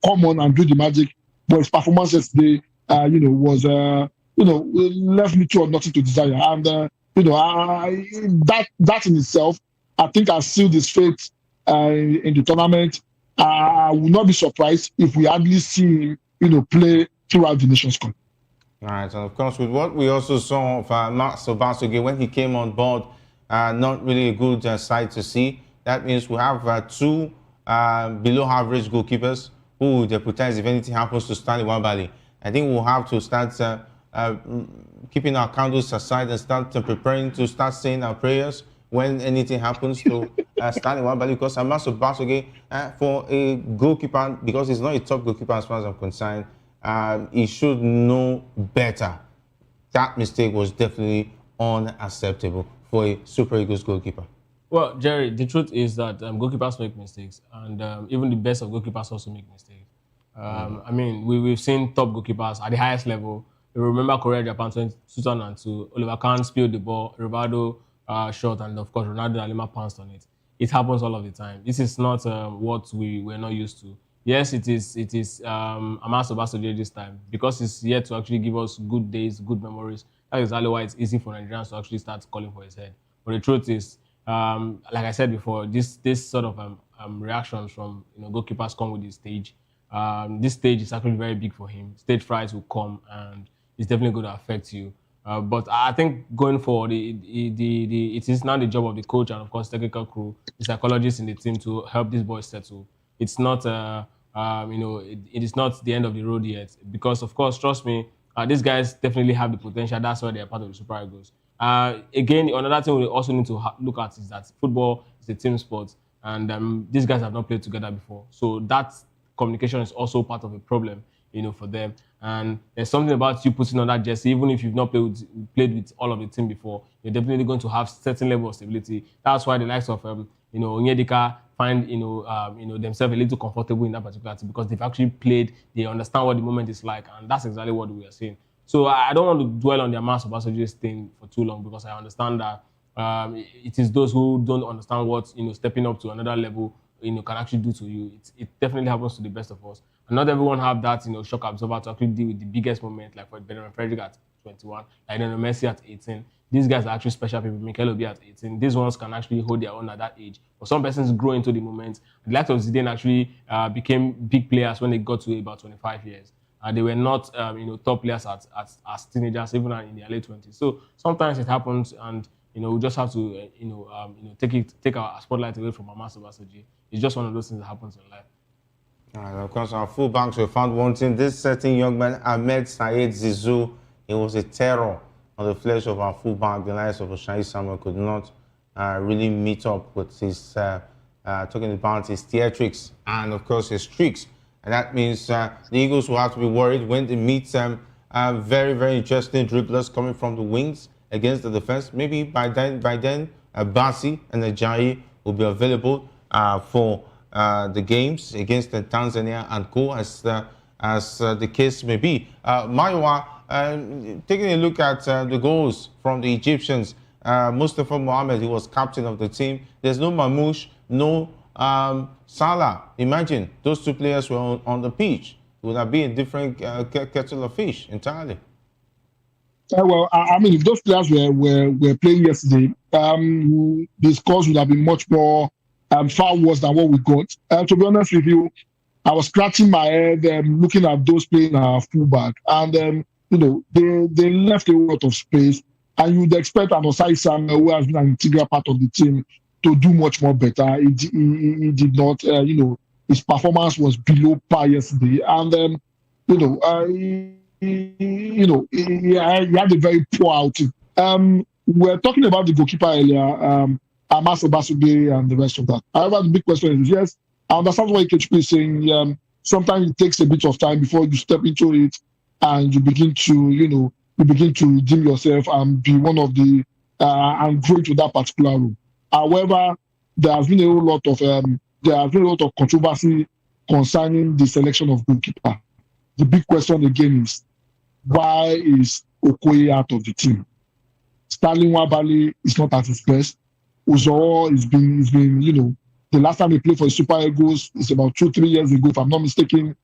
[SPEAKER 2] come on and do the magic. But his performance yesterday, was, left me to nothing to desire. And, that in itself, I think has sealed his fate in the tournament. I will not be surprised if we hardly see him, play throughout the Nations Cup.
[SPEAKER 20] All right, and of course, with what we also saw of Max Obasuge when he came on board, not really a good sight to see. That means we have two below average goalkeepers who will deputize if anything happens to Stanley Nwabali. I think we'll have to start keeping our candles aside and start preparing to start saying our prayers when anything happens to Stanley Nwabali, because Max Obasuge, for a goalkeeper, because he's not a top goalkeeper as far as I'm concerned, he should know better. That mistake was definitely unacceptable for a Super Eagles goalkeeper.
[SPEAKER 21] Well, Jerry, the truth is that goalkeepers make mistakes, and even the best of goalkeepers also make mistakes. I mean, we've seen top goalkeepers at the highest level. You remember Korea Japan 2002, Oliver Kahn spilled the ball, Rivaldo shot, and of course Ronaldo and Lima pounced on it. It happens all of the time. This is not what we're not used to. Yes, it is Max Obasuge this time, because he's yet to actually give us good days, good memories. That's exactly why it's easy for Nigerians to actually start calling for his head. But the truth is, like I said before, this sort of reactions from goalkeepers come with this stage. This stage is actually very big for him. Stage fright will come, and it's definitely going to affect you. But I think going forward, it is now the job of the coach and of course technical crew, the psychologists in the team to help these boys settle. It's not, it is not the end of the road yet, because of course, trust me, these guys definitely have the potential. That's why they are part of the Super Eagles. Again, another thing we also need to look at is that football is a team sport, and these guys have not played together before. So that communication is also part of a problem, for them. And there's something about you putting on that jersey, even if you've not played with all of the team before, you're definitely going to have certain level of stability. That's why the likes of Onyedika find themselves a little comfortable in that particular team, because they've actually played, they understand what the moment is like, and that's exactly what we are seeing. So I don't want to dwell on the Max Obasuge's thing for too long, because I understand that it is those who don't understand what stepping up to another level can actually do to you. It definitely happens to the best of us, and not everyone have that shock absorber to actually deal with the biggest moment, like for Benjamin Frederick at 21, like Messi at 18. These guys are actually special people. Mikel Obi at 18. These ones can actually hold their own at that age. But some persons grow into the moment. The likes of Zidane actually became big players when they got to about 25 years. They were not, top players as teenagers, even in their late 20s. So sometimes it happens, and we just have to, take our spotlight away from Max Obasuge. It's just one of those things that happens in life.
[SPEAKER 20] And of course, our fullbacks were found wanting. This certain young man, Ahmed Said Zizou, he was a terror on the flesh of our fullback. The likes of Oshayi Samuel could not really meet up with his, talking about his theatrics and, of course, his tricks. And that means the Eagles will have to be worried when they meet very, very interesting dribblers coming from the wings against the defense. Maybe by then, Basi and Ajayi will be available for the games against Tanzania and co, as the case may be. Maiwa, taking a look at the goals from the Egyptians, Mustafa Mohamed, who was captain of the team. There's no Mamouche, no Salah. Imagine those two players were on the pitch. Would that be a different kettle of fish entirely?
[SPEAKER 2] Well, I mean, if those players were playing yesterday, the scores would have been much more far worse than what we got. To be honest with you, I was scratching my head looking at those playing fullback, and they left a lot of space, and you'd expect an Osai Samuel, who has been an integral part of the team, to do much more better. He did not. His performance was below par yesterday, and he had a very poor outing. We were talking about the goalkeeper earlier, Max Obasuge and the rest of that. However, the big question is, yes, I understand what KHP is saying. Sometimes it takes a bit of time before you step into it and you begin to, redeem yourself and be one of the and grow into that particular role. However, there has been a lot of controversy concerning the selection of goalkeeper. The big question again is, why is Okoye out of the team? Stanley Nwabali is not at his best. Uzoro is being The last time he played for the Super Eagles is about 2-3 years ago, if I'm not mistaken.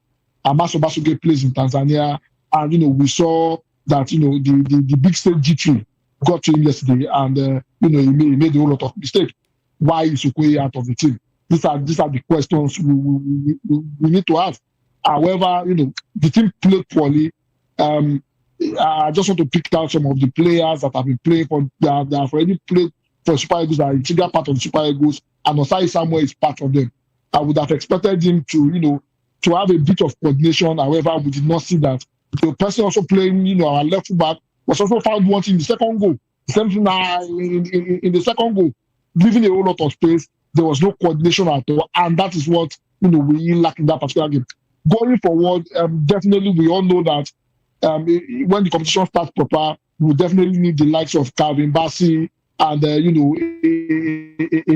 [SPEAKER 2] Amaso Basuke plays in Tanzania, and we saw that the big stage G3 got to him yesterday, and he made a whole lot of mistakes. Why is Okoye out of the team? These are the questions we need to ask. However, the team played poorly. I just want to pick out some of the players that have been playing for that have already played for Super Eagles, that are integral part of the Super Eagles, and Osai Samuel is part of them. I would have expected him to have a bit of coordination. However, we did not see that. The person also playing, our left full back was also found wanting the second goal. Same thing in the second goal, leaving a whole lot of space. There was no coordination at all, and that is what we lack in that particular game. Going forward, definitely we all know that when the competition starts proper, we definitely need the likes of Calvin Bassey and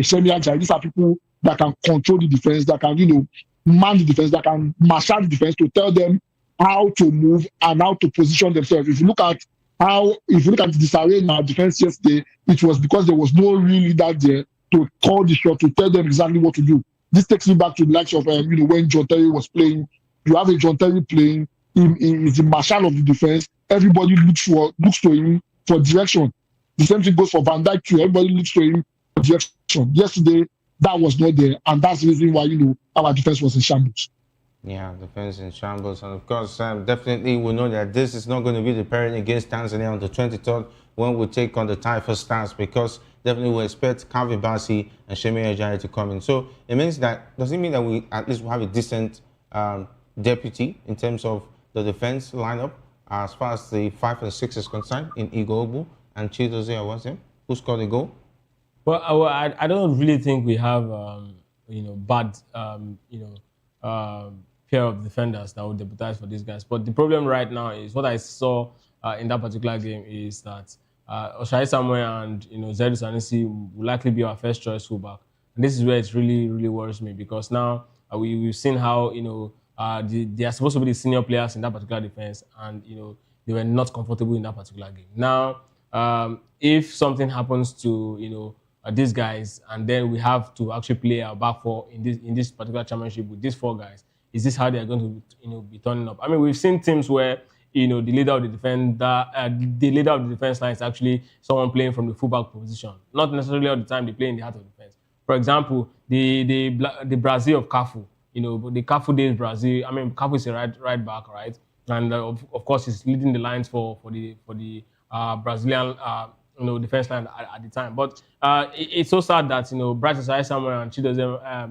[SPEAKER 2] Shemi Ajayi. These are people that can control the defense, that can man the defense, that can marshal the defense to tell them how to move and how to position themselves. If you look at the disarray in our defense yesterday, it was because there was no real leader there to call the shot, to tell them exactly what to do. This takes me back to the likes of when John Terry was playing. You have a John Terry playing. He is the marshal of the defense. Everybody looks to him for direction. The same thing goes for Van Dijk too. Everybody looks to him for direction. Yesterday, that was not there, and that's the reason why our defense was in shambles.
[SPEAKER 20] Yeah, defense in shambles, and of course, definitely we know that this is not going to be the pairing against Tanzania on the 23rd when we take on the Taifa Stars, because definitely we expect Calvin Bassey and Shemi Ajayi to come in. So it means that, does it mean that we at least will have a decent deputy in terms of the defense lineup as far as the 5 and 6 is concerned in Igbo and Chidozie Awase, who scored the goal?
[SPEAKER 21] Well, I don't really think we have bad pair of defenders that would deputize for these guys. But the problem right now is what I saw in that particular game is that Osai Samuel and Zaidu Sanusi will likely be our first choice fullback, and this is where it really, really worries me, because now we've seen how they are supposed to be the senior players in that particular defense, and they were not comfortable in that particular game. Now, if something happens to these guys, and then we have to actually play our back four in this particular championship with these 4 guys, is this how they are going to be turning up? I mean, we've seen teams where the leader of the defense line is actually someone playing from the fullback position. Not necessarily all the time they play in the heart of defense. For example, the Brazil of Cafu, the Cafu days Brazil. I mean, Cafu is a right back, right? And of course, he's leading the lines for the Brazilian defense line at the time. But it's so sad that Bright Osai Samuel and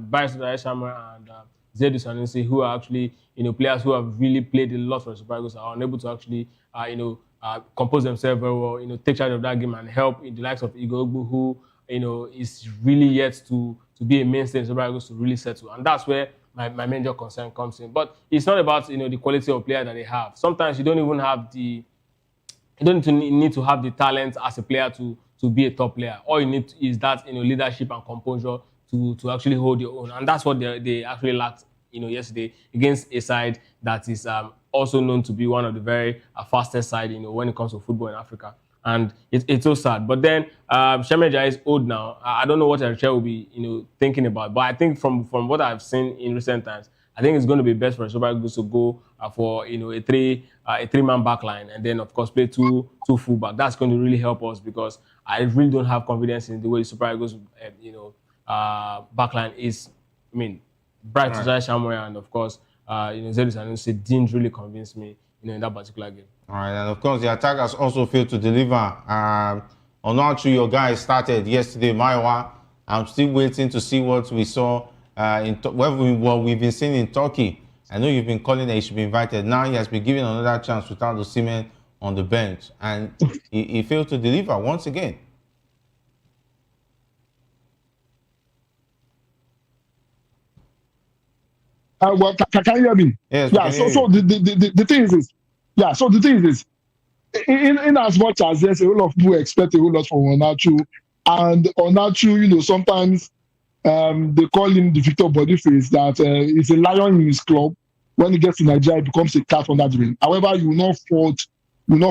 [SPEAKER 21] Bright Osai Samuel and Zaidu Sanusi, who are actually players who have really played a lot for the Super Eagles, are unable to actually compose themselves very well, take charge of that game and help the likes of Igbo, who is really yet to be a mainstay in Super Eagles to really settle. And that's where my major concern comes in. But it's not about the quality of player that they have. Sometimes you don't even have you don't need to have the talent as a player to be a top player. All you need is that leadership and composure to actually hold your own, and that's what they actually lacked yesterday against a side that is also known to be one of the very fastest side when it comes to football in Africa. And it's so sad. But then Shemi Ajayi is old now. I don't know what Eritrea will be thinking about, but I think from what I've seen in recent times, I think it's going to be best for the Super Eagles to go for a three-man back line, and then of course play two fullback. That's going to really help us, because I really don't have confidence in the way the Super Eagles back line is. I mean, Bright Osai Samuel and of course Zaidu Sanusi didn't really convince me in that particular game.
[SPEAKER 20] All right, and of course the attackers also failed to deliver. Onachu, your guys started yesterday. Maiwa, I'm still waiting to see what we saw. What we've been seeing in Turkey. I know you've been calling that he should be invited. Now he has been given another chance without the cement on the bench, and he failed to deliver once again.
[SPEAKER 2] Well, can you hear me?
[SPEAKER 20] Yes.
[SPEAKER 2] Yeah. So the thing is this. Yeah. So the thing is this. In as much as there's a whole lot of people expect a whole lot from Onachu, and Onachu, sometimes. They call him the Victor Boniface, that he's a lion in his club. When he gets to Nigeria, he becomes a cat under the ring. However, you will not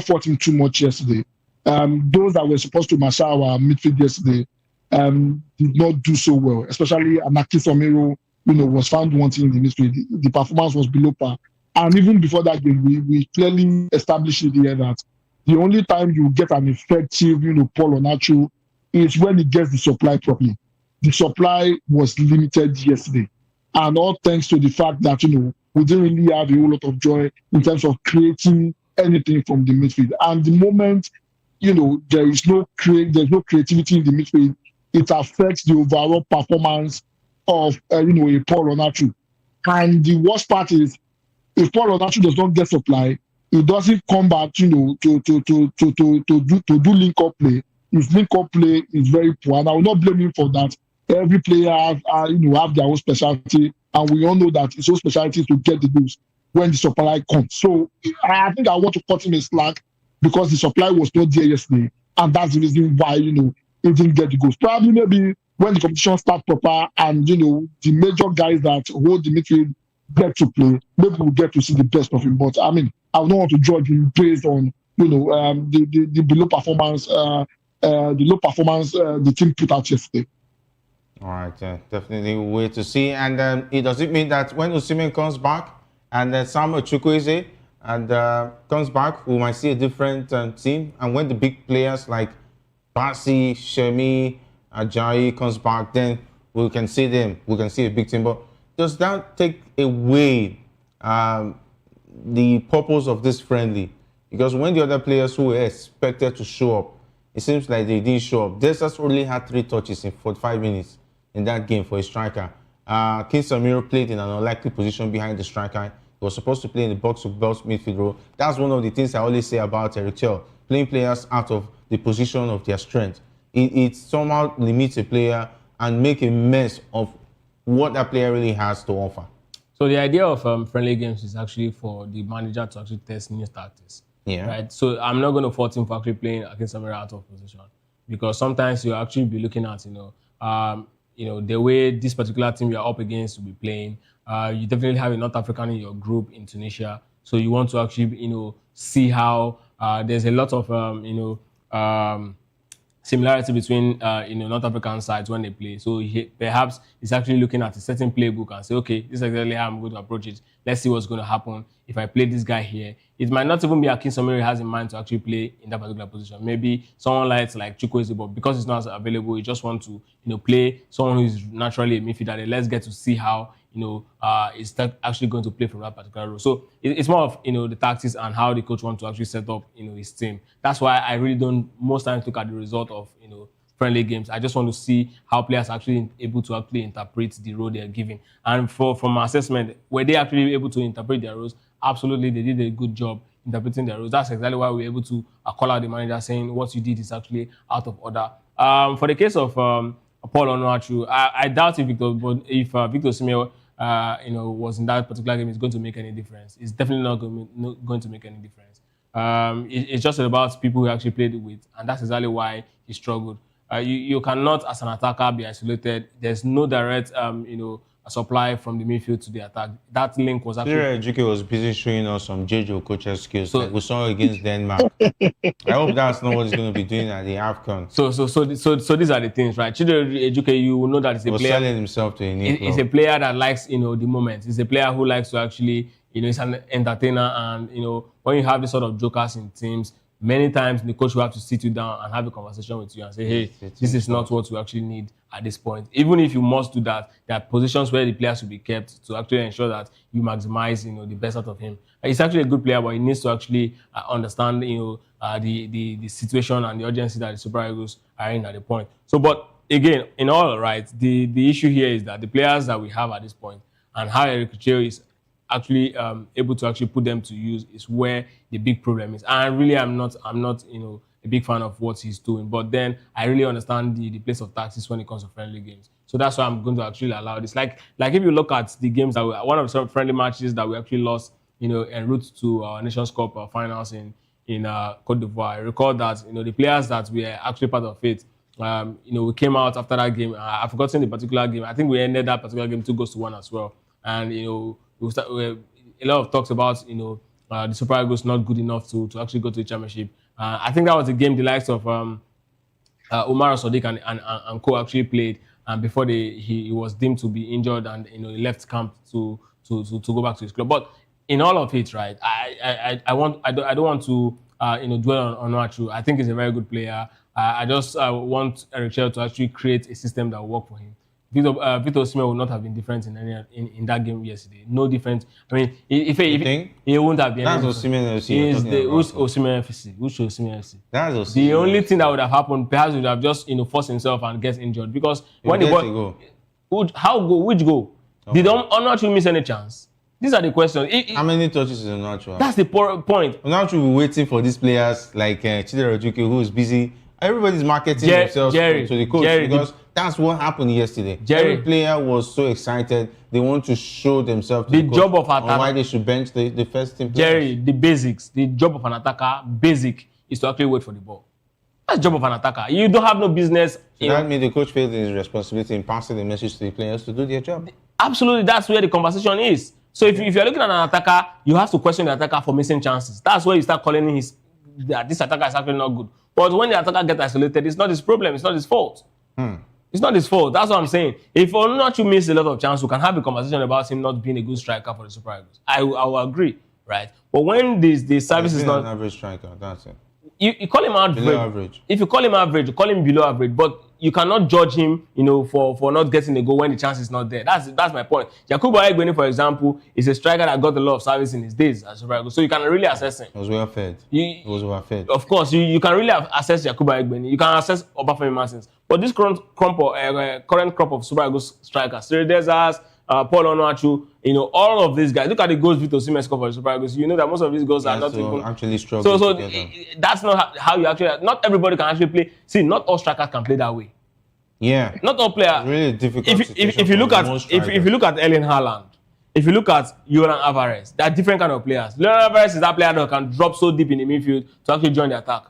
[SPEAKER 2] fault him too much yesterday. Those that were supposed to marshal our midfield yesterday, did not do so well, especially Anaki Somero, was found wanting in the midfield. The performance was below par. And even before that game, we clearly established it here that the only time you get an effective, Paul Onachu is when he gets the supply properly. The supply was limited yesterday. And all thanks to the fact that, we didn't really have a whole lot of joy in terms of creating anything from the midfield. And the moment, there's no creativity in the midfield, it affects the overall performance of, a Paul Onachu. And the worst part is, if Paul Onachu does not get supply, he doesn't come back, to do link-up play. His link-up play is very poor, and I will not blame him for that. Every player have their own specialty, and we all know that his own specialty is to get the goals when the supply comes. So I think I want to cut him a slack because the supply was not there yesterday, and that's the reason why he didn't get the goals. Probably maybe when the competition starts proper and the major guys that hold the midfield get to play, maybe we'll get to see the best of him. But I mean, I don't want to judge him based on the below performance, the team put out yesterday.
[SPEAKER 20] All right, definitely wait to see. And does it mean that when Osimhen comes back and Samuel Chukwueze comes back, we might see a different team? And when the big players like Basi, Shemi, Ajayi comes back, then we can see them. We can see a big team. But does that take away the purpose of this friendly? Because when the other players who were expected to show up, it seems like they didn't show up. Desas only had 3 touches in 45 minutes in that game for a striker. King Samiro played in an unlikely position behind the striker. He was supposed to play in the box-to-box midfield role. That's one of the things I always say about Eric Chell, playing players out of the position of their strength. It somehow limits a player and make a mess of what that player really has to offer.
[SPEAKER 21] So the idea of friendly games is actually for the manager to actually test new tactics.
[SPEAKER 20] Yeah.
[SPEAKER 21] Right. So I'm not going to fault him for actually playing against somebody out of position, because sometimes you actually be looking at the way this particular team you're up against will be playing. You definitely have a North African in your group in Tunisia, so you want to actually see how there's a lot of similarity between North African sides when they play. So perhaps he's actually looking at a certain playbook and say, okay, this is exactly how I'm going to approach it. Let's see what's going to happen if I play this guy here. It might not even be Akin Samiri has in mind to actually play in that particular position. Maybe someone like Chukwueze, but because it's not available, you just want to play someone who is naturally a midfielder. Let's get to see how is that actually going to play from that particular role. So it's more of the tactics and how the coach wants to actually set up his team. That's why I really don't most times look at the result of friendly games. I just want to see how players are actually able to actually interpret the role they're given. And from my assessment, were they actually able to interpret their roles? Absolutely, they did a good job interpreting their roles. That's exactly why we were able to call out the manager saying what you did is actually out of order. For the case of Paul Onuachu, I doubt if Victor Osimhen was in that particular game, it's going to make any difference. It's definitely not going to make any difference. It's just about people who actually played with, and that's exactly why he struggled. You cannot, as an attacker, be isolated. There's no direct, supply from the midfield to the attack. That link was actually...
[SPEAKER 20] Ejike was busy showing us some JJ Okocha skills like we saw against Denmark. I hope that's not what he's going to be doing at the AFCON.
[SPEAKER 21] So these are the things, right? Ejike, you will know that he's a player...
[SPEAKER 20] selling himself to a new club.
[SPEAKER 21] He's a player that likes, the moment. He's a player who likes to actually, he's an entertainer, and, when you have this sort of jokers in teams, many times the coach will have to sit you down and have a conversation with you and say, hey, this is not what we actually need at this point. Even if you must do that, there are positions where the players will be kept to actually ensure that you maximize, the best out of him. He's actually a good player, but he needs to actually understand, the situation and the urgency that the Super Eagles are in at the point. So, but again, in all right, the issue here is that the players that we have at this point and how Eric Chell is actually able to actually put them to use is where the big problem is. And really, I'm not a big fan of what he's doing. But then I really understand the place of tactics when it comes to friendly games. So that's why I'm going to actually allow this. Like if you look at the games that one of the friendly matches that we actually lost, en route to our Nations Cup finals in Cote d'Ivoire. I recall that the players that were actually part of it. We came out after that game. I've forgotten the particular game. I think we ended that particular game 2-1 as well. And a lot of talks about the Super Eagles not good enough to actually go to the championship. I think that was a game the likes of Umar Sadiq and co actually played, and before he was deemed to be injured, and he left camp to go back to his club. But in all of it, right, I don't want to dwell on Onuachu. I think he's a very good player. I just want Eric Chell to actually create a system that will work for him. Victor Osimhen would not have been different in that game yesterday. No different. I mean, if he wouldn't have been.
[SPEAKER 20] That's Osimhen FC.
[SPEAKER 21] Who's Osimhen FC? Who's Osimhen FC?
[SPEAKER 20] That's Osimhen.
[SPEAKER 21] The only thing that would have happened, perhaps, would have just forced himself and get injured, because when the ball, which goal? Did Onuachu miss any chance? These are the questions.
[SPEAKER 20] How many touches is Onuachu?
[SPEAKER 21] That's the point.
[SPEAKER 20] Onuachu will be waiting for these players like Chidera Ojuke, who is busy. Everybody's marketing themselves to the coach, because that's what happened yesterday. Every player was so excited. They want to show themselves to the coach
[SPEAKER 21] job of attacker,
[SPEAKER 20] on why they should bench the first team players.
[SPEAKER 21] Jerry, the basics. The job of an attacker, basic, is to actually wait for the ball. That's the job of an attacker. You don't have no business.
[SPEAKER 20] So that means the coach failed in his responsibility in passing the message to the players to do their job.
[SPEAKER 21] Absolutely, that's where the conversation is. So if you're looking at an attacker, you have to question the attacker for missing chances. That's where you start calling this attacker is actually not good. But when the attacker gets isolated, it's not his problem. It's not his fault. It's not his fault. That's what I'm saying. If Onuachu miss a lot of chances, we can have a conversation about him not being a good striker for the Super Eagles. I will agree, right? But when the service is not
[SPEAKER 20] an average striker, that's it.
[SPEAKER 21] You call him average. If you call him average, you call him below average. But you cannot judge him, for not getting a goal when the chance is not there. That's my point. Yakubu Aigbeni, for example, is a striker that got a lot of service in his days as Super Eagles. So you can really assess him.
[SPEAKER 20] He was well fed. He was well fed.
[SPEAKER 21] Of course, you can really assess Yakubu Aigbeni. You can assess Obafemi Martins. But this current crop of Super Eagles strikers, Cyril Desas, Paul Onuachu, all of these guys. Look at the goals Victor Osimhen scored for the Super Eagles. You know that most of these goals are not even
[SPEAKER 20] actually struggling.
[SPEAKER 21] So that's not how you actually. Not everybody can actually play. See, not all strikers can play that way.
[SPEAKER 20] Yeah.
[SPEAKER 21] Not all players.
[SPEAKER 20] It's really difficult.
[SPEAKER 21] If you look at Erling Haaland, if you look at Julian Alvarez, they are different kind of players. Julian Alvarez is that player that can drop so deep in the midfield to actually join the attack.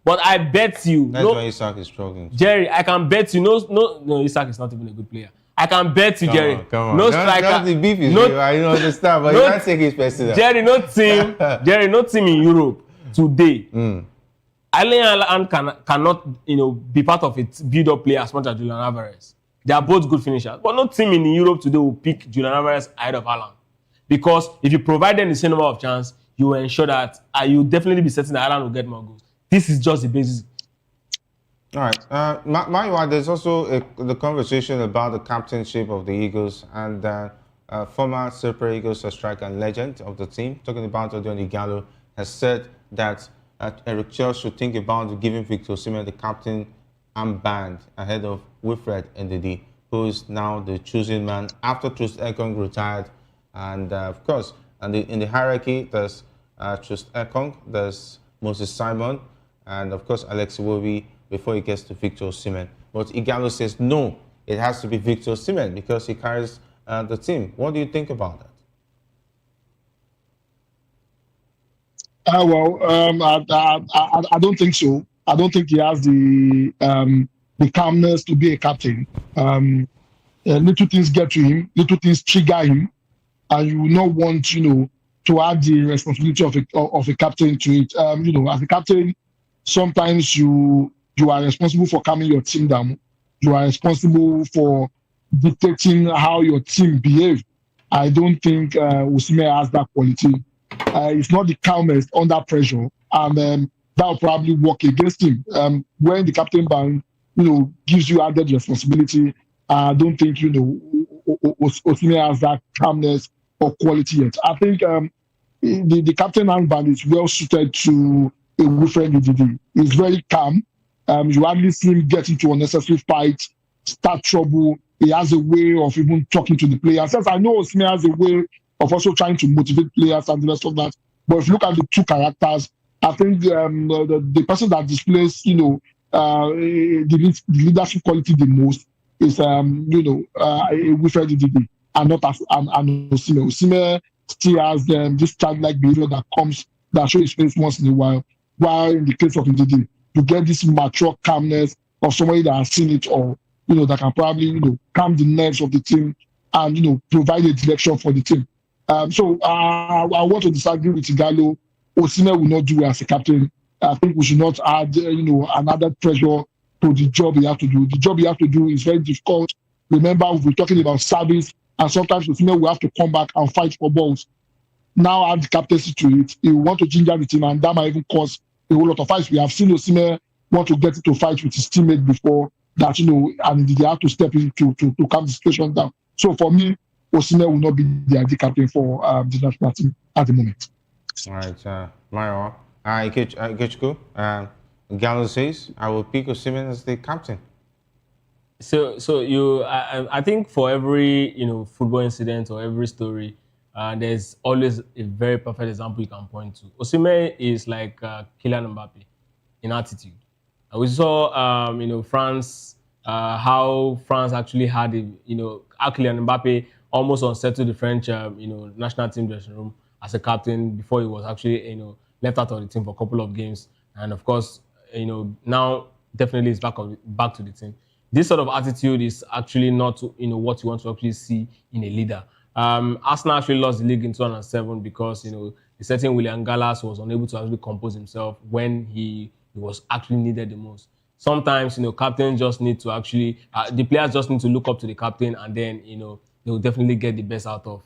[SPEAKER 21] But I bet you,
[SPEAKER 20] that's why Isak is struggling.
[SPEAKER 21] Jerry, I can bet you, no, Isak is not even a good player. I can bet you, Jerry.
[SPEAKER 20] Come on.
[SPEAKER 21] No striker.
[SPEAKER 20] That's the beef is real. I don't understand, but you can't take his personal.
[SPEAKER 21] Jerry, no team in Europe today. Erling Haaland cannot, be part of it, build-up player as much as Julian Alvarez. They are both good finishers, but no team in Europe today will pick Julian Alvarez ahead of Haaland, because if you provide them the same number of chance, you will ensure that you definitely be certain that Haaland will get more goals. This is just the basis.
[SPEAKER 20] All right. Meanwhile, there's also the conversation about the captainship of the Eagles, and former Super Eagles striker and legend of the team, talking about Odion Ighalo, has said that Eric Chell should think about giving Victor Osimhen the captain armband ahead of Wilfred Ndidi, who is now the chosen man after Trust Ekong retired. And of course, in the hierarchy, there's Trust Ekong, there's Moses Simon, and of course Alex Iwobi before he gets to Victor Osimhen. But Ighalo says no, it has to be Victor Osimhen because he carries the team. What do you think about that?
[SPEAKER 2] I don't think so. I don't think he has the calmness to be a captain. Little things get to him, little things trigger him, and you will not want, to add the responsibility of a captain to it. As a captain, sometimes you are responsible for calming your team down. You are responsible for dictating how your team behave. I don't think Osimhen has that quality. He's not the calmest under pressure, and that will probably work against him. When the captain band, gives you added responsibility, I don't think Osimhen has that calmness or quality yet. I think the captain armband is well suited to a Wilfred Ndidi. He's very calm. You hardly see him get into unnecessary fights, start trouble. He has a way of even talking to the players. Since I know Osimhen has a way of also trying to motivate players and the rest of that. But if you look at the two characters, I think the person that displays, the leadership quality the most is, Wilfred Ndidi, and not Osimhen. Osimhen still has this childlike behavior that shows his face once in a while. While in the case of Ndidi, you get this mature calmness of somebody that has seen it all, that can probably, calm the nerves of the team and, provide a direction for the team. So I want to disagree with Ighalo. Osimhen will not do as a captain. I think we should not add, another pressure to the job he has to do. The job he has to do is very difficult. Remember, we're talking about service, and sometimes Osimhen will have to come back and fight for balls. Now add the captaincy to it. He will want to ginger the team, and that might even cause a whole lot of fights. We have seen Osimhen want to get into fight with his teammate before that, and they have to step in to calm the situation down. So for me, Osimhen will not be the ideal captain for the national team at the moment.
[SPEAKER 20] All right, Mario. Ikechukwu, Gallo says, I will pick Osimhen as the captain.
[SPEAKER 21] So I think for every football incident or every story, there's always a very perfect example you can point to. Osimhen is like Kylian Mbappe in attitude. We saw France, how France actually had how Kylian Mbappe almost unsettled the French national team dressing room as a captain before he was actually left out of the team for a couple of games, and of course now definitely is back to the team. This sort of attitude is actually not what you want to actually see in a leader. Arsenal actually lost the league in 2007 because a certain William Gallas was unable to actually compose himself when he was actually needed the most. Sometimes captains just need to actually the players just need to look up to the captain, and then they will definitely get the best out of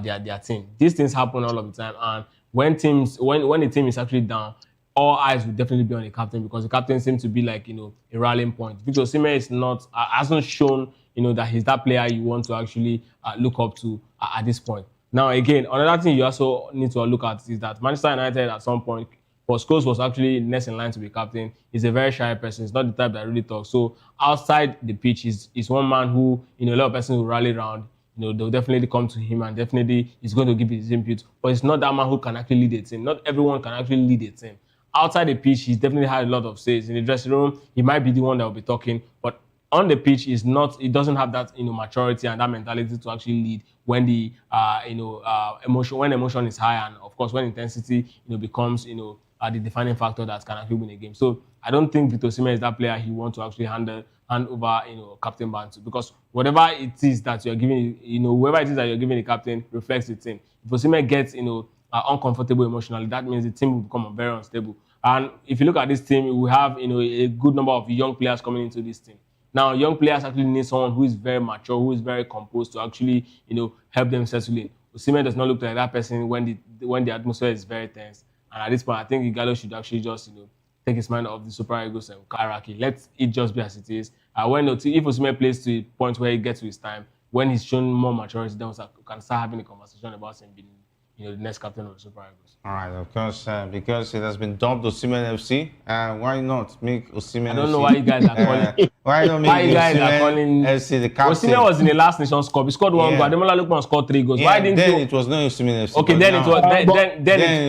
[SPEAKER 21] their team. These things happen all of the time, and when the team is actually down, all eyes will definitely be on the captain, because the captain seems to be like a rallying point. Victor Osimhen is not hasn't shown that he's that player you want to actually look up to at this point. Now again, another thing you also need to look at is that Manchester United at some point, Scholes was actually next in line to be captain. He's a very shy person. He's not the type that really talks. So outside the pitch, he's one man who a lot of persons will rally around. They'll definitely come to him, and definitely he's going to give his input. But it's not that man who can actually lead a team. Not everyone can actually lead a team. Outside the pitch, he's definitely had a lot of says. In the dressing room, he might be the one that will be talking, but on the pitch, he doesn't have that maturity and that mentality to actually lead when the emotion is high, and of course when intensity becomes the defining factor that can actually win a game. So I don't think Victor Osimhen is that player he wants to actually hand over captain band to, because whatever it is that you're giving, whoever it is that you're giving the captain reflects the team. If Osimhen gets uncomfortable emotionally, that means the team will become very unstable. And if you look at this team, we have a good number of young players coming into this team. Now, young players actually need someone who is very mature, who is very composed to actually help them settle in. Osimhen does not look like that person when the atmosphere is very tense. And at this point, I think Igalo should actually just take his mind off the Super Eagles hierarchy. Let it just be as it is. If Osimhen plays to a point where he gets to his time, when he's shown more maturity, then we can start having a conversation about him being the next captain of the Super Eagles.
[SPEAKER 20] All right, of course, because it has been dubbed Osimhen FC, why not make Osimhen FC?
[SPEAKER 21] I don't know why you guys are calling.
[SPEAKER 20] Why not make Osimhen FC the captain?
[SPEAKER 21] Osimhen was in the last Nations Cup. He scored one goal. Ademola Lookman scored 3 goals. Why didn't
[SPEAKER 20] then it was not Osimhen FC.
[SPEAKER 21] Okay, then it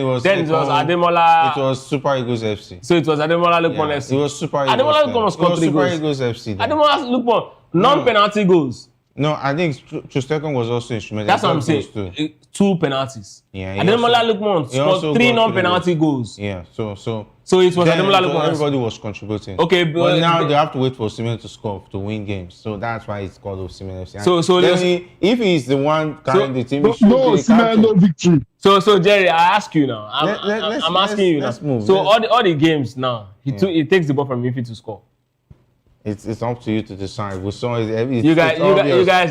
[SPEAKER 21] was Ademola.
[SPEAKER 20] It was Super Eagles FC.
[SPEAKER 21] So it was Ademola Lookman FC.
[SPEAKER 20] It was Super Eagles.
[SPEAKER 21] Ademola Lookman scored 3 goals.
[SPEAKER 20] Super Eagles FC.
[SPEAKER 21] Ademola Lookman, non-penalty goals.
[SPEAKER 20] No, I think Trustekon was also instrumental.
[SPEAKER 21] That's what I'm saying. 2 penalties.
[SPEAKER 20] Yeah.
[SPEAKER 21] Ademola Lookman scored 3 non-penalty goals.
[SPEAKER 20] Yeah. So
[SPEAKER 21] it was Ademola Lookman.
[SPEAKER 20] Everybody was contributing.
[SPEAKER 21] Okay,
[SPEAKER 20] but now they have to wait for Osimhen to score to win games. So that's why it's called Osimhen FC.
[SPEAKER 21] So
[SPEAKER 20] if he's the one carrying the team,
[SPEAKER 2] no Osimhen, no victory.
[SPEAKER 21] So Jerry, I ask you now. I'm asking you now.
[SPEAKER 20] Let's move.
[SPEAKER 21] So all the games now, he takes the ball from midfield to score.
[SPEAKER 20] It's up to you to decide. We saw
[SPEAKER 21] you guys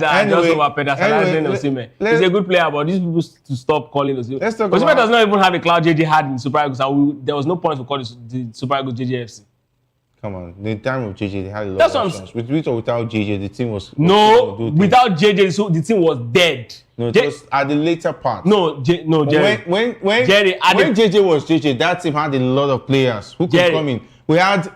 [SPEAKER 21] are just over pedestalizing Osimhen. He's a good player, but these people to stop calling Osimhen. Osimhen does not even have a cloud JJ had in Super Eagles, and there was no point to call the Super Eagles JJFC.
[SPEAKER 20] Come on, the time of JJ, they had a lot of options. With or without JJ, the team was
[SPEAKER 21] without JJ, so the team was dead.
[SPEAKER 20] No, it was at the later part.
[SPEAKER 21] Jerry.
[SPEAKER 20] When JJ was JJ, that team had a lot of players who could come in. We had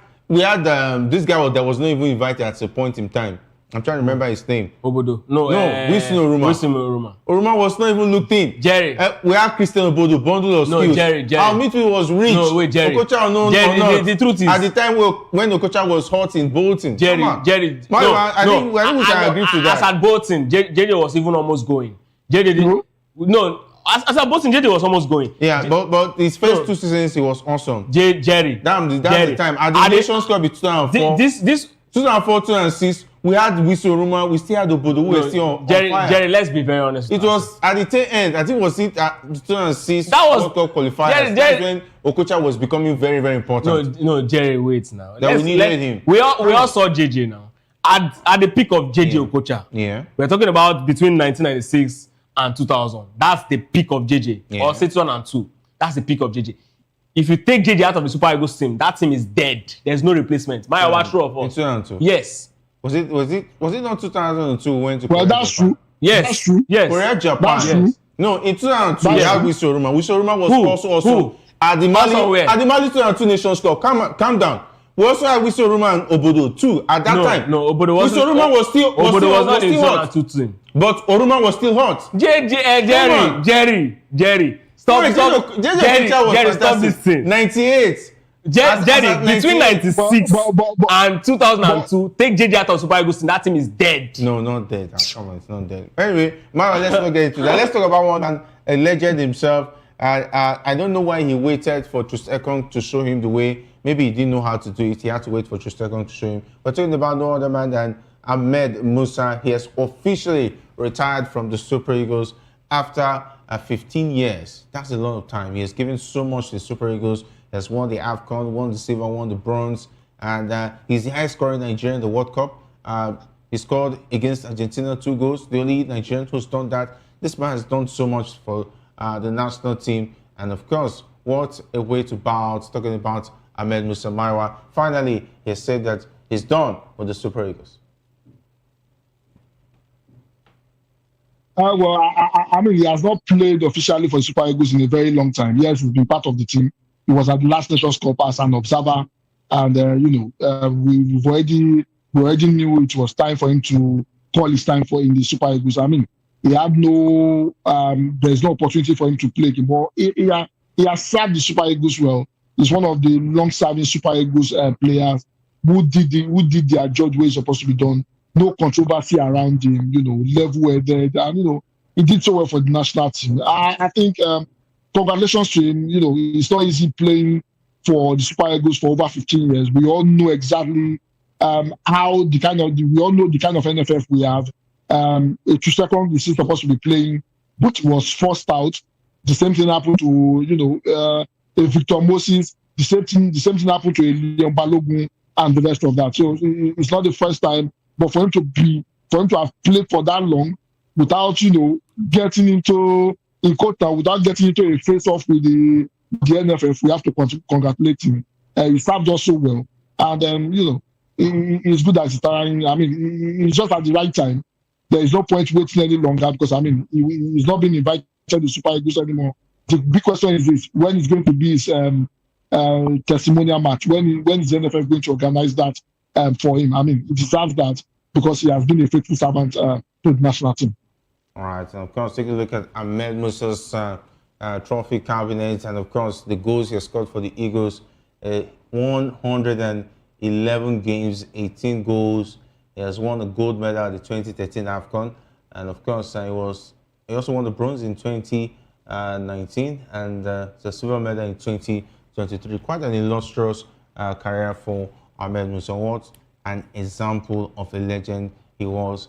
[SPEAKER 20] this guy that was not even invited at a point in time. I'm trying to remember his name.
[SPEAKER 21] Obodo.
[SPEAKER 20] Wilson Oruma. Oruma was not even looked in.
[SPEAKER 21] Jerry.
[SPEAKER 20] We had Christian Obodo, bundle of skills.
[SPEAKER 21] No, Jerry.
[SPEAKER 20] Our midfield was rich.
[SPEAKER 21] No, wait, Jerry.
[SPEAKER 20] Okocha
[SPEAKER 21] the truth is,
[SPEAKER 20] at the time when Okocha was hot in Bolton.
[SPEAKER 21] Jerry.
[SPEAKER 20] I think we can agree to that.
[SPEAKER 21] As at Bolton, JJ was even almost going. As a Bolton, JJ was almost going.
[SPEAKER 20] Yeah, but his first 2 seasons, he was awesome.
[SPEAKER 21] Jerry.
[SPEAKER 20] That's the time. At the Nations Cup in 2004. 2004, 2006, we had Whistle Ruma, we still had Obodo, who were still on fire.
[SPEAKER 21] Jerry, let's be very honest.
[SPEAKER 20] It was at the tail end. I think it was it at 2006
[SPEAKER 21] that was
[SPEAKER 20] World Cup qualifiers. That's when Okocha was becoming very, very important.
[SPEAKER 21] No, Jerry, wait now.
[SPEAKER 20] That we needed him.
[SPEAKER 21] We all saw JJ now. At the peak of JJ Okocha.
[SPEAKER 20] Yeah.
[SPEAKER 21] We're talking about between 1996 and 2000. That's the peak of JJ.
[SPEAKER 20] Yeah.
[SPEAKER 21] Or 2002. That's the peak of JJ. If you take JJ out of the Super Eagles team, that team is dead. There's no replacement. Maya, true of us.
[SPEAKER 20] In 2002.
[SPEAKER 21] Yes.
[SPEAKER 20] Was it not 2002 when to
[SPEAKER 2] Well, that's true.
[SPEAKER 21] Yes.
[SPEAKER 2] That's true.
[SPEAKER 21] Yes.
[SPEAKER 20] Korea, Japan.
[SPEAKER 2] That's true.
[SPEAKER 20] Yes. No, in 2002
[SPEAKER 2] That's
[SPEAKER 20] they had
[SPEAKER 2] true.
[SPEAKER 20] Whistle Ruma. Whistle Ruma was also at the Mali 2002 Nations Cup. Calm down. We also had Whistle Ruma and Obodo too at that time.
[SPEAKER 21] No, Obodo wasn't.
[SPEAKER 20] Whistle Ruma was still
[SPEAKER 21] not in
[SPEAKER 20] hot.
[SPEAKER 21] 2002 team.
[SPEAKER 20] But Oruma was still hot.
[SPEAKER 21] Jerry. Stop. Jerry, stop this thing.
[SPEAKER 20] 98.
[SPEAKER 21] Jerry, between 96 and 2002, take JJ out of Super Eagles team, that team is dead.
[SPEAKER 20] No, not dead. Come on, it's not dead. Anyway, Mara, let's not get into that. Let's talk about one a legend himself. I don't know why he waited for Trustekong to show him the way. Maybe he didn't know how to do it. He had to wait for Trustekong to show him. We're talking about no other man than Ahmed Musa. He has officially retired from the Super Eagles after 15 years. That's a lot of time. He has given so much to the Super Eagles. He has won the AFCON, won the silver, won the bronze, and he's the highest scoring Nigerian in the World Cup. He scored against Argentina 2 goals, the only Nigerian who's done that. This man has done so much for the national team, and of course, what a way to bow out, talking about Ahmed Musa Maiwa. Finally, he has said that he's done with the Super Eagles.
[SPEAKER 2] Well, I mean, he has not played officially for Super Eagles in a very long time. Yes, he's been part of the team. He was at the last Nations Cup as an observer, and we already knew it was time for him to call his time for in the Super Eagles. I mean, he had there's no opportunity for him to play. But he has served the Super Eagles well. He's one of the long-serving Super Eagles players who did their job where it's supposed to be done. No controversy around him, level-headed, and he did so well for the national team. I think congratulations to him. It's not easy playing for the Super Eagles for over 15 years. We all know exactly we all know the kind of NFF we have. Trustekong is supposed to be playing, but was forced out. The same thing happened to Victor Moses. The same thing happened to Leon Balogun and the rest of that. So it's not the first time. But for him to have played for that long without, getting into without getting into a face-off with the NFF, we have to congratulate him. He served us so well, and he's good as retiring. I mean, he's just at the right time. There is no point waiting any longer because he's not being invited to the Super Eagles anymore. The big question is this: when is going to be his testimonial match? When is the NFF going to organize that for him? I mean, he deserves that because he has been a faithful servant to the national team.
[SPEAKER 20] All right, and of course, take a look at Ahmed Musa's trophy cabinet, and of course, the goals he has scored for the Eagles: 111 games, 18 goals. He has won a gold medal at the 2013 AFCON, and of course, he also won the bronze in 2019 and the silver medal in 2023. Quite an illustrious career for Ahmed Musa. What an example of a legend he was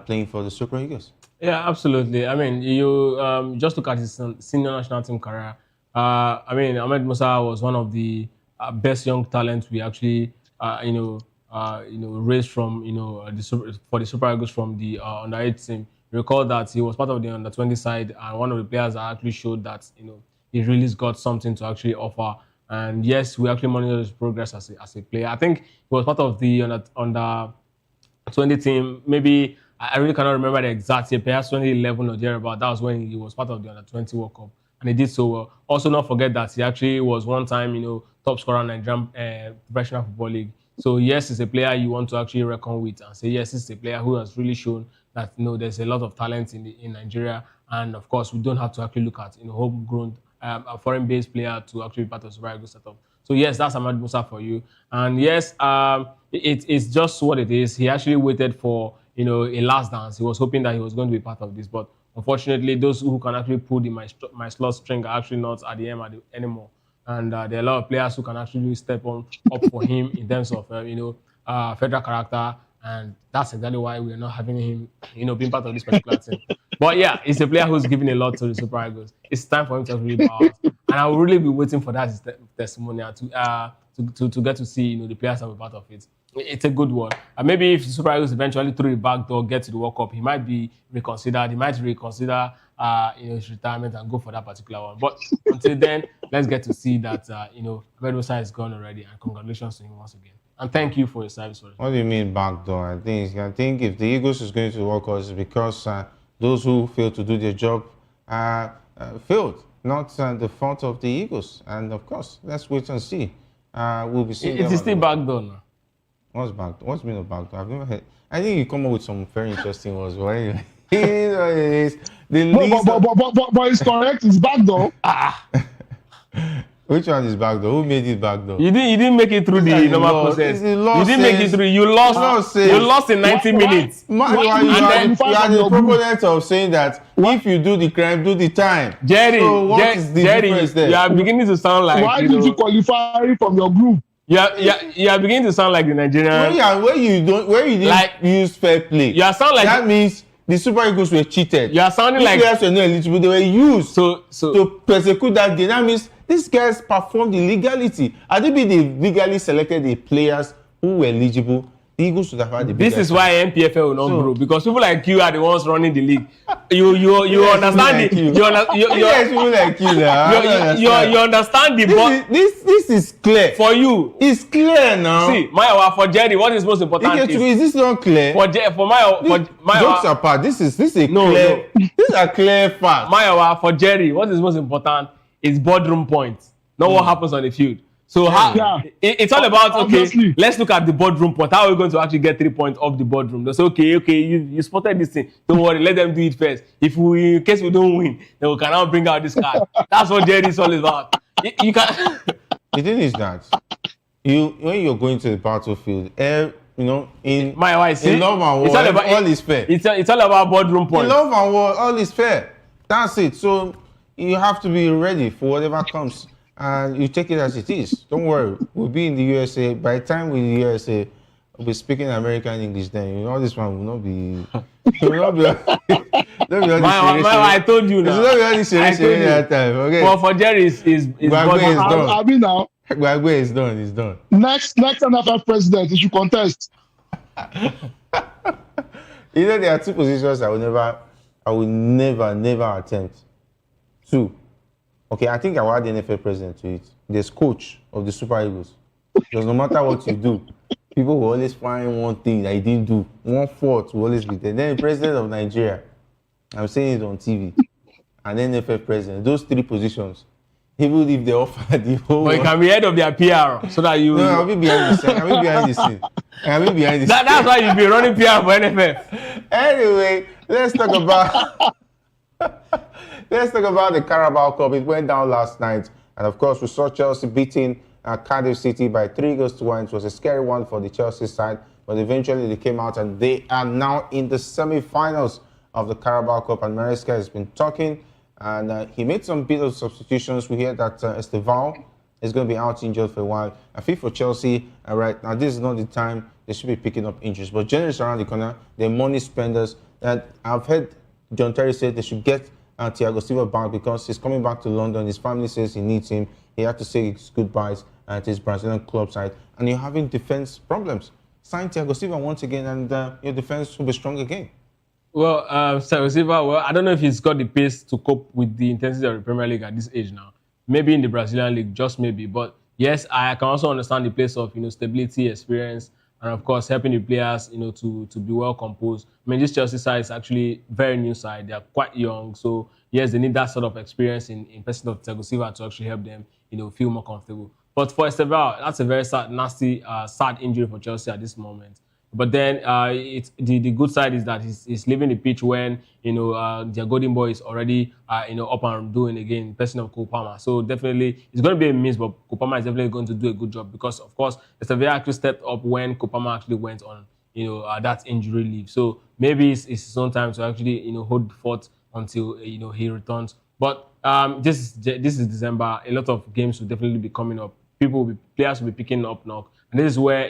[SPEAKER 20] playing for the Super Eagles.
[SPEAKER 21] Yeah, absolutely. I mean, you just look at his senior national team career. I mean, Ahmed Musa was one of the best young talents we actually, raised from, for the Super Eagles from the under-8 team. Recall that he was part of the under-20 side, and one of the players that actually showed that, he really got something to actually offer. And yes, we actually monitor his progress as a player. I think he was part of the under-20 team. Maybe I really cannot remember the exact year, perhaps 2011 or thereabout. That was when he was part of the under-20 World Cup, and he did so well. Also, not forget that he actually was one time, top scorer in Nigerian Professional Football League. So yes, he's a player you want to actually reckon with and say yes, he's a player who has really shown that there's a lot of talent in Nigeria, and of course we don't have to actually look at homegrown. A foreign-based player to actually be part of the Super Eagles setup. So yes, that's Ahmed Musa for you. And yes, it's just what it is. He actually waited for a last dance. He was hoping that he was going to be part of this, but unfortunately, those who can actually pull my slot string are actually not at the end anymore. And there are a lot of players who can actually step up for him in terms of federal character and that's exactly why we're not having him, being part of this particular team. But yeah, he's a player who's giving a lot to the Super Eagles. It's time for him to really bow out, and I will really be waiting for that testimonial to get to see the players that were part of it. It's a good one. And maybe if the Super Eagles eventually through the back door get to the World Cup, he might be reconsidered. He might reconsider his retirement and go for that particular one. But until then, let's get to see that Ahmed Musa is gone already. And congratulations to him once again. And thank you for your service.
[SPEAKER 20] What do you mean back door? I think if the Eagles is going to the World Cup, it's because those who failed to do their job failed, not the fault of the Eagles. And of course, let's wait and see. We'll be seeing.
[SPEAKER 21] It is still back door now.
[SPEAKER 20] What's back door? What's mean of back door? I've never heard. I think you come up with some very interesting words. But anyway,
[SPEAKER 2] but it's correct. It's back door.
[SPEAKER 20] Which one is back door? Who made it back door?
[SPEAKER 21] You didn't make it through the normal process. You didn't make it through. You lost in 90 minutes.
[SPEAKER 20] You are the proponent of saying that if you do the crime, do the time.
[SPEAKER 21] Jerry,
[SPEAKER 20] so what is the difference there?
[SPEAKER 21] You are beginning to sound like.
[SPEAKER 2] Why did you qualify from your group?
[SPEAKER 21] You are beginning to sound like the Nigerian.
[SPEAKER 20] Where you didn't use fair play.
[SPEAKER 21] You are sound like
[SPEAKER 20] that means the Super Eagles were cheated.
[SPEAKER 21] You are sounding like
[SPEAKER 20] players were not eligible. They were used to persecute that game. That means these guys performed illegality. Had they legally selected the players who were eligible, the Eagles should have had the bigger.
[SPEAKER 21] This is why NPFL will not grow, because people like you are the ones running the league. You understand it. You understand the
[SPEAKER 20] this is clear
[SPEAKER 21] for you.
[SPEAKER 20] It's clear now.
[SPEAKER 21] See, Maiwa, for Jerry, what is most important
[SPEAKER 20] is this not clear?
[SPEAKER 21] For Maiwa,
[SPEAKER 20] jokes apart, this is a clear. These are clear facts.
[SPEAKER 21] Maiwa, for Jerry, what is most important is boardroom points, not what happens on the field. So it's all about, okay, let's look at the boardroom point. How are we going to actually get 3 points off the boardroom? They say, okay, you spotted this thing. Don't worry, let them do it first. In case we don't win, then we can now bring out this card. That's what Jerry is all about. You can.
[SPEAKER 20] The thing is that when you're going to the battlefield, in
[SPEAKER 21] my wife,
[SPEAKER 20] in love and war, all is fair.
[SPEAKER 21] It's all about boardroom points.
[SPEAKER 20] In love and war, all is fair. That's it. So you have to be ready for whatever comes. And you take it as it is. Don't worry. We'll be in the USA. By the time we're in the USA, we'll be speaking American English then. This one will not be...
[SPEAKER 21] I told you now.
[SPEAKER 20] It's not be all this that time. Okay.
[SPEAKER 21] Well, for Jerry, is
[SPEAKER 20] done.
[SPEAKER 2] I mean now.
[SPEAKER 20] Gbagbe is done. It's done.
[SPEAKER 2] Next NFL president, he should contest.
[SPEAKER 20] There are two positions I will never attempt. Two. Okay, I think I will add the NFL president to it. There's coach of the Super Eagles. Because no matter what you do, people will always find one thing that you didn't do. One fault will always be there. Then the president of Nigeria, I'm saying it on TV, and then NFL president. Those three positions, even if they offer the whole...
[SPEAKER 21] But you can be head of their PR, so that you...
[SPEAKER 20] No, I'll be behind the scene.
[SPEAKER 21] That's why you'll be running PR for NFF.
[SPEAKER 20] Anyway, let's talk about... Let's talk about the Carabao Cup. It went down last night. And of course, we saw Chelsea beating Cardiff City by 3-1. It was a scary one for the Chelsea side. But eventually they came out and they are now in the semi-finals of the Carabao Cup. And Maresca has been talking. And he made some bit of substitutions. We hear that Esteval is going to be out injured for a while. I feel for Chelsea, right now, this is not the time they should be picking up injuries. But generally around the corner, they're money spenders. And I've heard John Terry say they should get Thiago Silva back because he's coming back to London. His family says he needs him. He had to say his goodbyes at his Brazilian club side. And you're having defense problems. Sign Thiago Silva once again and your defense will be strong again.
[SPEAKER 21] Well, Thiago Silva, I don't know if he's got the pace to cope with the intensity of the Premier League at this age now. Maybe in the Brazilian league, just maybe. But yes, I can also understand the place of stability, experience, and of course helping the players to be well composed. I mean, this Chelsea side is actually very new side. They are quite young, so yes, they need that sort of experience in person of Thiago Silva to actually help them feel more comfortable. But for Esteval, that's a very sad, nasty, sad injury for Chelsea at this moment. But then the good side is that he's leaving the pitch when their golden boy is already up and doing again, person of Kupama. So definitely it's going to be a miss, but Kupama is definitely going to do a good job because of course Esteval actually stepped up when Kupama actually went on that injury leave. So maybe it's his own time to actually hold forth until he returns. But this is December. A lot of games will definitely be coming up. players will be picking up knock. And this is where,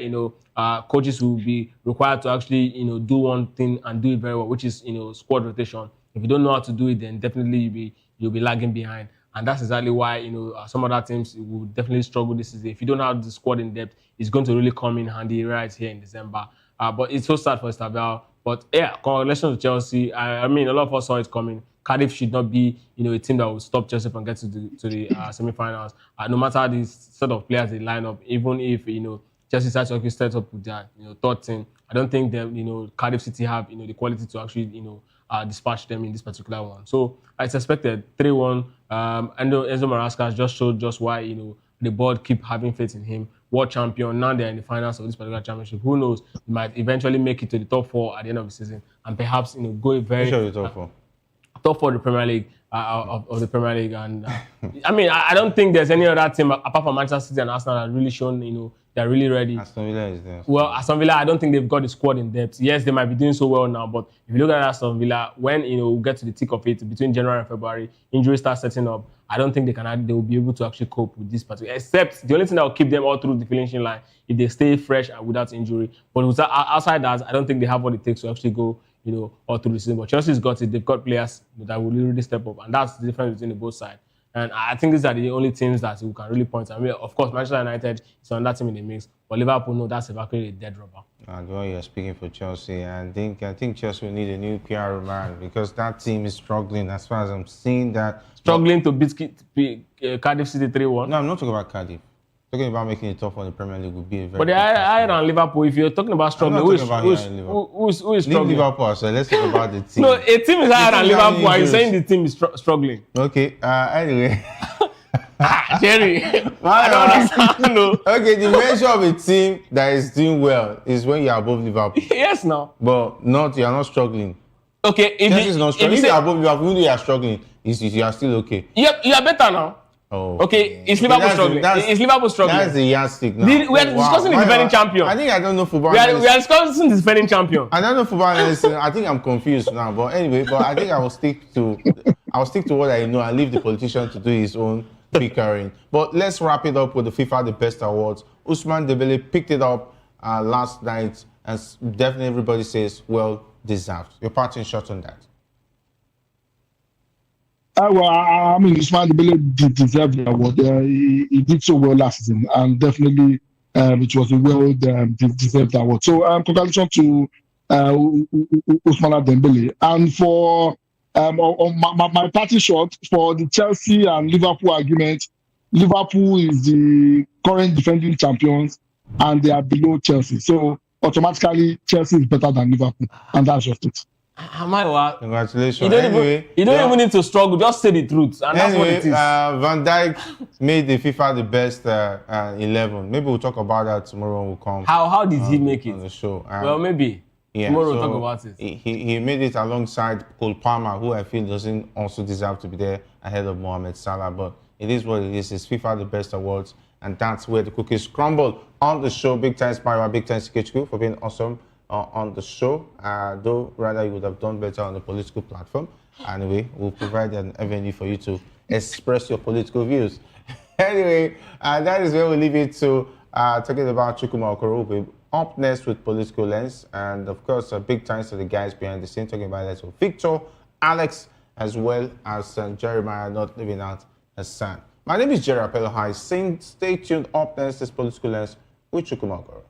[SPEAKER 21] coaches will be required to actually, do one thing and do it very well, which is, squad rotation. If you don't know how to do it, then definitely you'll be lagging behind. And that's exactly why, some other teams will definitely struggle this season. If you don't have the squad in depth, it's going to really come in handy right here in December. But it's so sad for Estabel. But yeah, congratulations to Chelsea. I mean, a lot of us saw it coming. Cardiff should not be, a team that will stop Chelsea from getting to the semi-finals. No matter the sort of players they line up, even if, Chelsea starts to set up with their, third team, I don't think that, Cardiff City have, the quality to actually, dispatch them in this particular one. So it's expected 3-1. Enzo Maresca has just showed just why, the board keep having faith in him. World champion, now they're in the finals of this particular championship. Who knows? They might eventually make it to the top 4 at the end of the season and perhaps, go very...
[SPEAKER 20] Sure, top 4.
[SPEAKER 21] Top 4 of the Premier League, of the Premier League. And I mean, I don't think there's any other team apart from Manchester City and Arsenal that really shown, they're really ready.
[SPEAKER 20] Aston Villa is there.
[SPEAKER 21] Well, Aston Villa, I don't think they've got the squad in depth. Yes, they might be doing so well now, but if you look at Aston Villa, when we get to the thick of it between January and February, injuries start setting up. I don't think they will be able to actually cope with this particular. Except the only thing that will keep them all through the finishing line if they stay fresh and without injury. But outside that, I don't think they have what it takes to actually go, all through the season. But Chelsea's got it. They've got players that will really step up, and that's the difference between the both sides. And I think these are the only teams that we can really point at. I mean, of course, Manchester United is on that team in the mix, but Liverpool, no, that's exactly a dead rubber.
[SPEAKER 20] And while you're speaking for Chelsea, I think Chelsea will need a new PR man because that team is struggling as far as I'm seeing that.
[SPEAKER 21] Struggling to beat Cardiff City 3-1?
[SPEAKER 20] No, I'm not talking about Cardiff. Talking about making it tough for the Premier League would be a very.
[SPEAKER 21] But higher than Liverpool. If you're talking about struggling, who is struggling?
[SPEAKER 20] Leave Liverpool, so let's talk about the team.
[SPEAKER 21] No, a team is higher than Liverpool. Are you saying the team is struggling?
[SPEAKER 20] Okay. Anyway.
[SPEAKER 21] Jerry, I don't understand. No.
[SPEAKER 20] Okay, the measure of a team that is doing well is when you're above Liverpool.
[SPEAKER 21] Yes, now.
[SPEAKER 20] But you're not struggling.
[SPEAKER 21] Okay,
[SPEAKER 20] if not struggling. If you're above Liverpool, even though you're struggling, you are still okay.
[SPEAKER 21] You are better now.
[SPEAKER 20] Oh.
[SPEAKER 21] Okay, is Liverpool struggling? Is Liverpool struggling?
[SPEAKER 20] That's the yardstick now.
[SPEAKER 21] We are discussing the defending champion.
[SPEAKER 20] I think I don't know football.
[SPEAKER 21] We are discussing the defending champion.
[SPEAKER 20] I don't know football analysis. I think I'm confused now. But anyway, I think I will stick to what I know and leave the politician to do his own bickering. But let's wrap it up with the FIFA The Best Awards. Ousmane Dembele picked it up last night, and definitely everybody says well deserved. Your parting shot on that.
[SPEAKER 2] Well, I mean, Ousmane Dembele did deserve the award. He did so well last season, and definitely it was a well-deserved award. So, congratulations to Ousmane Dembele. And for my party shot for the Chelsea and Liverpool argument, Liverpool is the current defending champions, and they are below Chelsea. So, automatically, Chelsea is better than Liverpool, and that's just it.
[SPEAKER 20] Congratulations.
[SPEAKER 21] You don't even need to struggle. Just say the truth, and that's what it is.
[SPEAKER 20] Van Dijk made the FIFA The Best 11. Maybe we'll talk about that tomorrow when we come.
[SPEAKER 21] How did he make it
[SPEAKER 20] on the show?
[SPEAKER 21] Well, maybe tomorrow we'll talk about it.
[SPEAKER 20] He made it alongside Cole Palmer, who I feel doesn't also deserve to be there ahead of Mohamed Salah. But it is what it is. It's FIFA The Best Awards, and that's where the cookies crumble on the show. Big thanks, Myra. Big thanks, KHQ, for being awesome on the show, though rather you would have done better on the political platform. Anyway, we'll provide an avenue for you to express your political views. Anyway, that is where we leave it to talking about Chukwuma Okoro. We'll be up next with Political Lens, and of course, a big thanks to the guys behind the scene talking about that. So Victor, Alex, as well as Jeremiah, not leaving out Hassan. My name is Jerry Apello. Stay tuned. Up next is Political Lens with Chukwuma Okoro.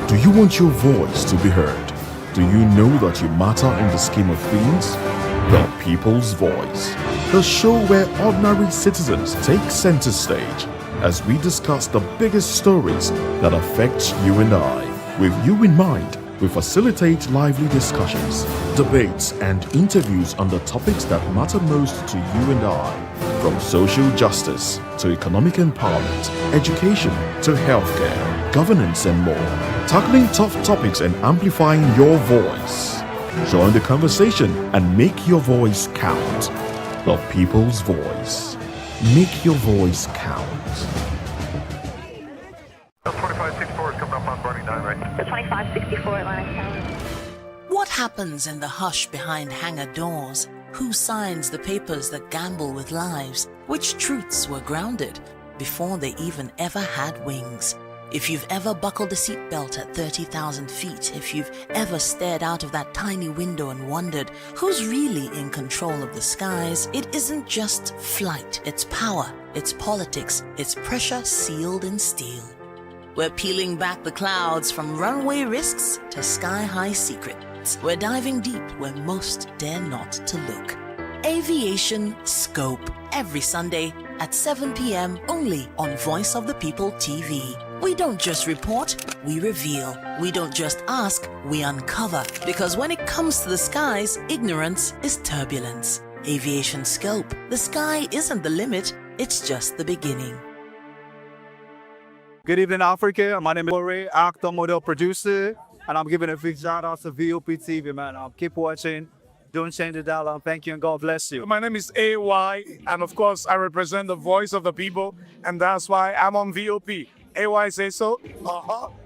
[SPEAKER 8] Do you want your voice to be heard? Do you know that you matter in the scheme of things? The People's Voice, the show where ordinary citizens take center stage as we discuss the biggest stories that affect you and I, with you in mind We facilitate lively discussions, debates, and interviews on the topics that matter most to you and I, from social justice to economic empowerment, education to healthcare, governance, and more, tackling tough topics and amplifying your voice. Join the conversation and make your voice count. The people's voice. Make your voice count.
[SPEAKER 9] 2564 is coming up on Bernie 9 right. 2564 Atlantic Tower.
[SPEAKER 10] What happens in the hush behind hangar doors? Who signs the papers that gamble with lives? Which truths were grounded before they even ever had wings? If you've ever buckled a seatbelt at 30,000 feet, if you've ever stared out of that tiny window and wondered who's really in control of the skies, it isn't just flight, it's power, it's politics, it's pressure sealed in steel. We're peeling back the clouds from runway risks to sky-high secrets. We're diving deep where most dare not to look. Aviation Scope, every Sunday at 7 p.m. only on Voice of the People TV. We don't just report, we reveal. We don't just ask, we uncover. Because when it comes to the skies, ignorance is turbulence. Aviation Scope, the sky isn't the limit, it's just the beginning.
[SPEAKER 1] Good evening, Africa. My name is Corey, actor, model, producer, and I'm giving a big shout out to VOP TV, man. Keep watching. Don't change the dial. Thank you and God bless you.
[SPEAKER 11] My name is AY, and of course, I represent the voice of the people, and that's why I'm on VOP. AY say so.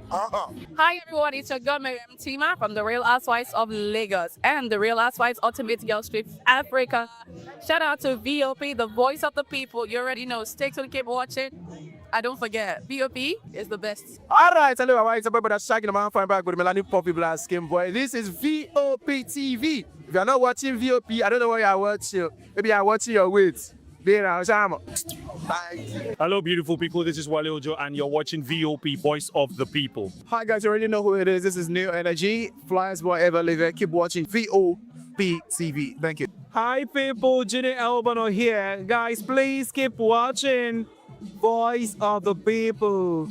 [SPEAKER 16] Hi everyone, it's your girl Miriam Tima from the Real Housewives of Lagos and the Real Housewives Ultimate Girls Trip Africa. Shout out to VOP, the voice of the people. You already know. Stay tuned, keep watching. And don't forget, VOP is the best.
[SPEAKER 5] All right, hello, how are you? But that's shagging the man fine back with the Melanie Poppy Black Skin Boy. This is VOP TV. If you're not watching VOP, I don't know what you're watching. Maybe you're watching your weight.
[SPEAKER 12] Hello, beautiful people. This is Wale Ojo, and you're watching VOP, Voice of the People.
[SPEAKER 5] Hi, guys. You already know who it is. This is New Energy. Flyers, whatever, live it. Keep watching VOP TV. Thank you.
[SPEAKER 15] Hi, people. Ginny Albano here. Guys, please keep watching Voice of the People.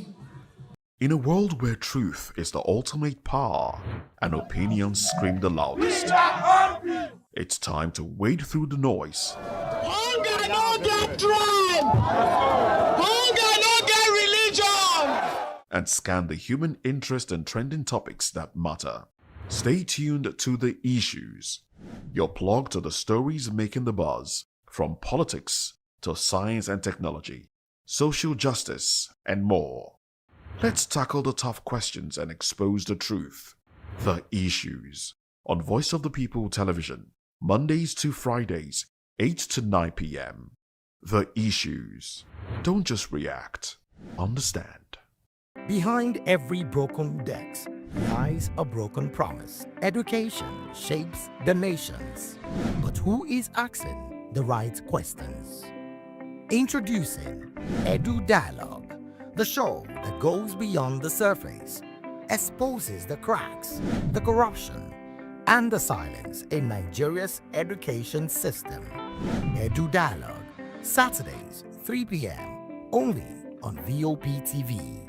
[SPEAKER 8] In a world where truth is the ultimate power and opinions scream the loudest, it's time to wade through the noise.
[SPEAKER 13] Hunger no get tribe. Hunger no get religion.
[SPEAKER 8] And scan the human interest and trending topics that matter. Stay tuned to The Issues, your plug to the stories making the buzz, from politics to science and technology, social justice, and more. Let's tackle the tough questions and expose the truth. The Issues, on Voice of the People Television, Mondays to Fridays, 8 to 9 p.m. The Issues. Don't just react, understand.
[SPEAKER 14] Behind every broken desk lies a broken promise. Education shapes the nations. But who is asking the right questions? Introducing Edu Dialogue, the show that goes beyond the surface, exposes the cracks, the corruption, and the silence in Nigeria's education system. Edu Dialogue, Saturdays, 3 p.m., only on VOP TV.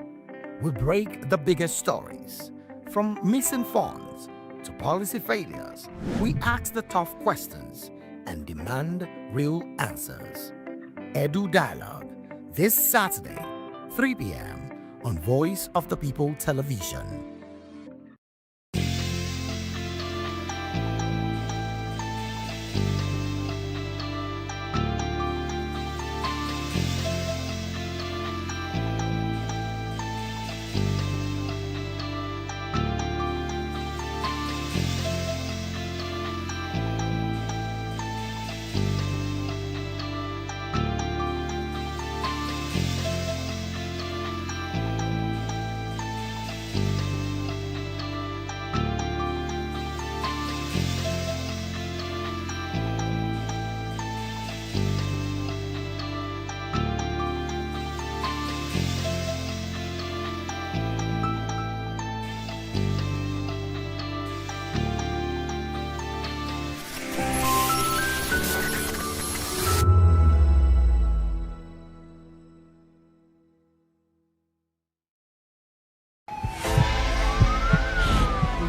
[SPEAKER 14] We break the biggest stories, from missing funds to policy failures. We ask the tough questions and demand real answers. Edu Dialogue, this Saturday, 3 p.m. on Voice of the People Television.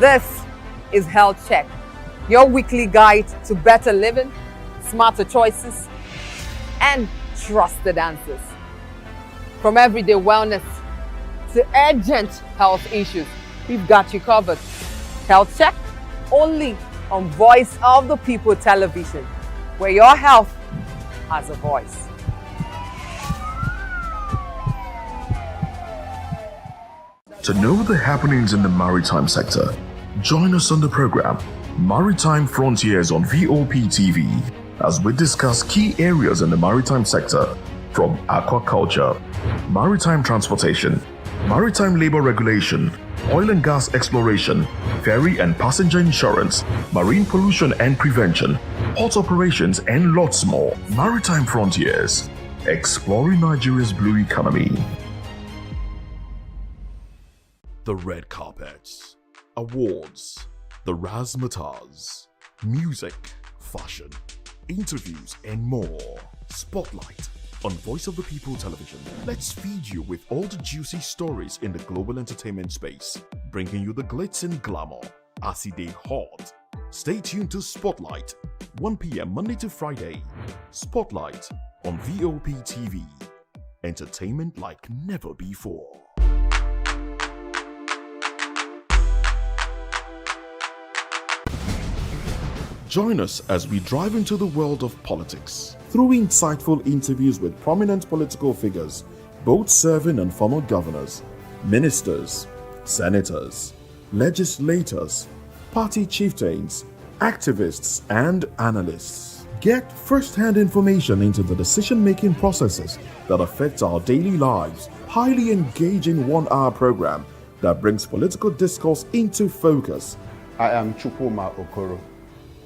[SPEAKER 17] This is Health Check, your weekly guide to better living, smarter choices, and trusted answers. From everyday wellness to urgent health issues, we've got you covered. Health Check, only on Voice of the People television, where your health has a voice.
[SPEAKER 8] To know the happenings in the maritime sector, join us on the program Maritime Frontiers on VOP TV as we discuss key areas in the maritime sector from aquaculture, maritime transportation, maritime labor regulation, oil and gas exploration, ferry and passenger insurance, marine pollution and prevention, port operations, and lots more. Maritime Frontiers, exploring Nigeria's blue economy. The red carpets, awards, the razzmatazz, music, fashion, interviews, and more. Spotlight on Voice of the People television. Let's feed you with all the juicy stories in the global entertainment space, bringing you the glitz and glamour as it is hot. Stay tuned to Spotlight, 1 p.m. Monday to Friday. Spotlight on VOP TV. Entertainment like never before. Join us as we drive into the world of politics through insightful interviews with prominent political figures, both serving and former governors, ministers, senators, legislators, party chieftains, activists, and analysts. Get first-hand information into the decision-making processes that affect our daily lives. Highly engaging one-hour program that brings political discourse into focus.
[SPEAKER 18] I am Chukwuma Okoro.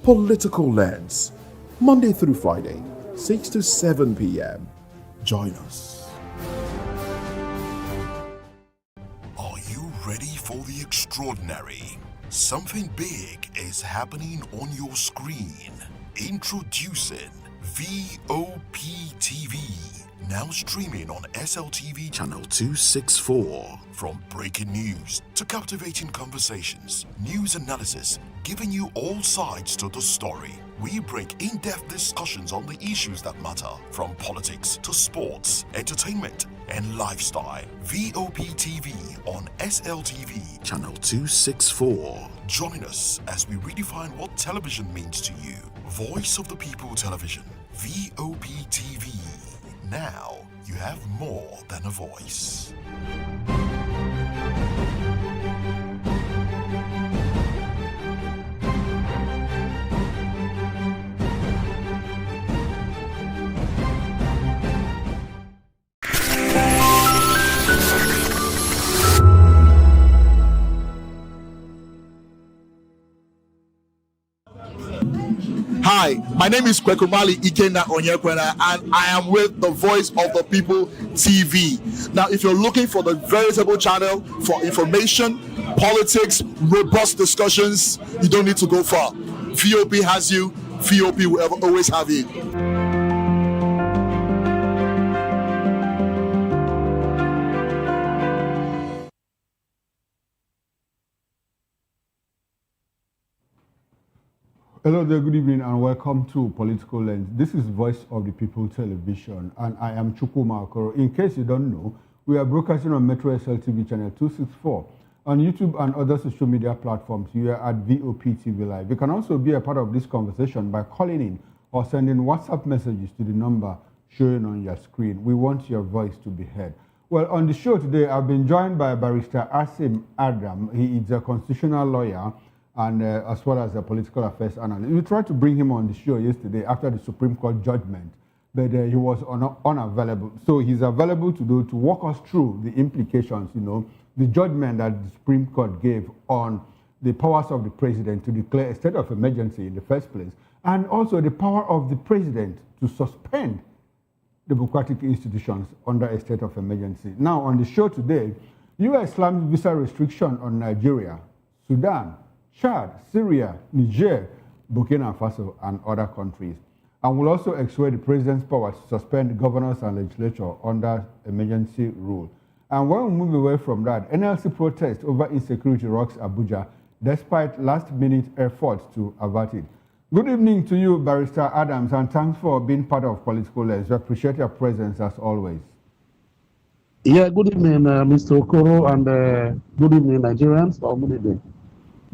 [SPEAKER 8] Political Lens, Monday through Friday, 6 to 7 p.m. Join us.
[SPEAKER 6] Are you ready for the extraordinary? Something big is happening on your screen. Introducing VOP TV. Now streaming on SLTV channel 264. From breaking news to captivating conversations, news analysis, giving you all sides to the story. We break in-depth discussions on the issues that matter, from politics to sports, entertainment, and lifestyle. VOP TV on SLTV channel 264. Join us as we redefine what television means to you. Voice of the People Television, VOP TV. Now you have more than a voice.
[SPEAKER 24] Hi, my name is Kwekumali Ikenna Onyekwena, and I am with the Voice of the People TV. Now, if you're looking for the veritable channel for information, politics, robust discussions, you don't need to go far. VOP has you. VOP will always have you.
[SPEAKER 19] Hello there, good evening, and welcome to Political Lens. This is Voice of the People Television, and I am Chukwuma Okoro. In case you don't know, we are broadcasting on Metro SLTV channel 264, on YouTube and other social media platforms. You are at VOP TV Live. You can also be a part of this conversation by calling in or sending WhatsApp messages to the number showing on your screen. We want your voice to be heard. Well, on the show today, I've been joined by Barrister Asim Adam. He is a constitutional lawyer and as well as a political affairs analyst. We tried to bring him on the show yesterday after the Supreme Court judgment, but he was unavailable. So he's available to walk us through the implications, the judgment that the Supreme Court gave on the powers of the president to declare a state of emergency in the first place, and also the power of the president to suspend democratic institutions under a state of emergency. Now, on the show today, U.S. Islamic visa restriction on Nigeria, Sudan, Chad, Syria, Niger, Burkina Faso, and other countries. And will also exercise the president's power to suspend governors and legislature under emergency rule. And when we move away from that, NLC protest over insecurity rocks Abuja. despite last-minute efforts to avert it. Good evening to you, Barrister Adams, and thanks for being part of Political Lens. We appreciate your presence as always.
[SPEAKER 3] Yeah, good evening, Mr. Okoro, and good evening, Nigerians. Or good evening.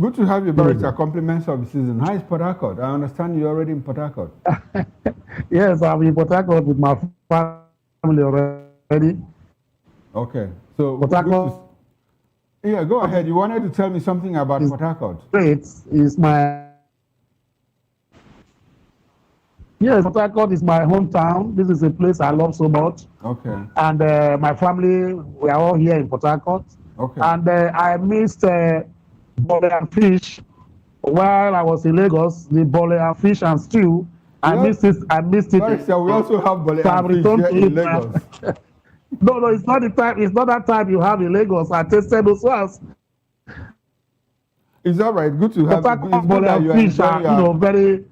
[SPEAKER 19] Good to have you, Barrister. Compliments of the season. How is Port Harcourt? I understand you're already in Port Harcourt.
[SPEAKER 3] Yes, I'm in Port Harcourt with my family already.
[SPEAKER 19] Okay, so
[SPEAKER 3] Port Harcourt.
[SPEAKER 19] Yeah, go ahead. You wanted to tell me something about Port Harcourt.
[SPEAKER 3] Great is my. Yes, Port Harcourt is my hometown. This is a place I love so much.
[SPEAKER 19] Okay.
[SPEAKER 3] And my family, we are all here in Port Harcourt.
[SPEAKER 19] Okay.
[SPEAKER 3] And I missed bole and fish while I was in Lagos. The bole and fish and stew. I missed it.
[SPEAKER 19] Barrister, we also have bole
[SPEAKER 3] So I've
[SPEAKER 19] and fish
[SPEAKER 3] returned
[SPEAKER 19] here
[SPEAKER 3] to
[SPEAKER 19] in
[SPEAKER 3] it.
[SPEAKER 19] Lagos.
[SPEAKER 3] No, it's not the time. It's not that time you have in Lagos. I tasted those ones.
[SPEAKER 19] It's all right. Good to have.
[SPEAKER 3] Port
[SPEAKER 19] It's
[SPEAKER 3] Harcourt
[SPEAKER 19] good
[SPEAKER 3] bole
[SPEAKER 19] that
[SPEAKER 3] and
[SPEAKER 19] you
[SPEAKER 3] fish are,
[SPEAKER 19] enjoy
[SPEAKER 3] very,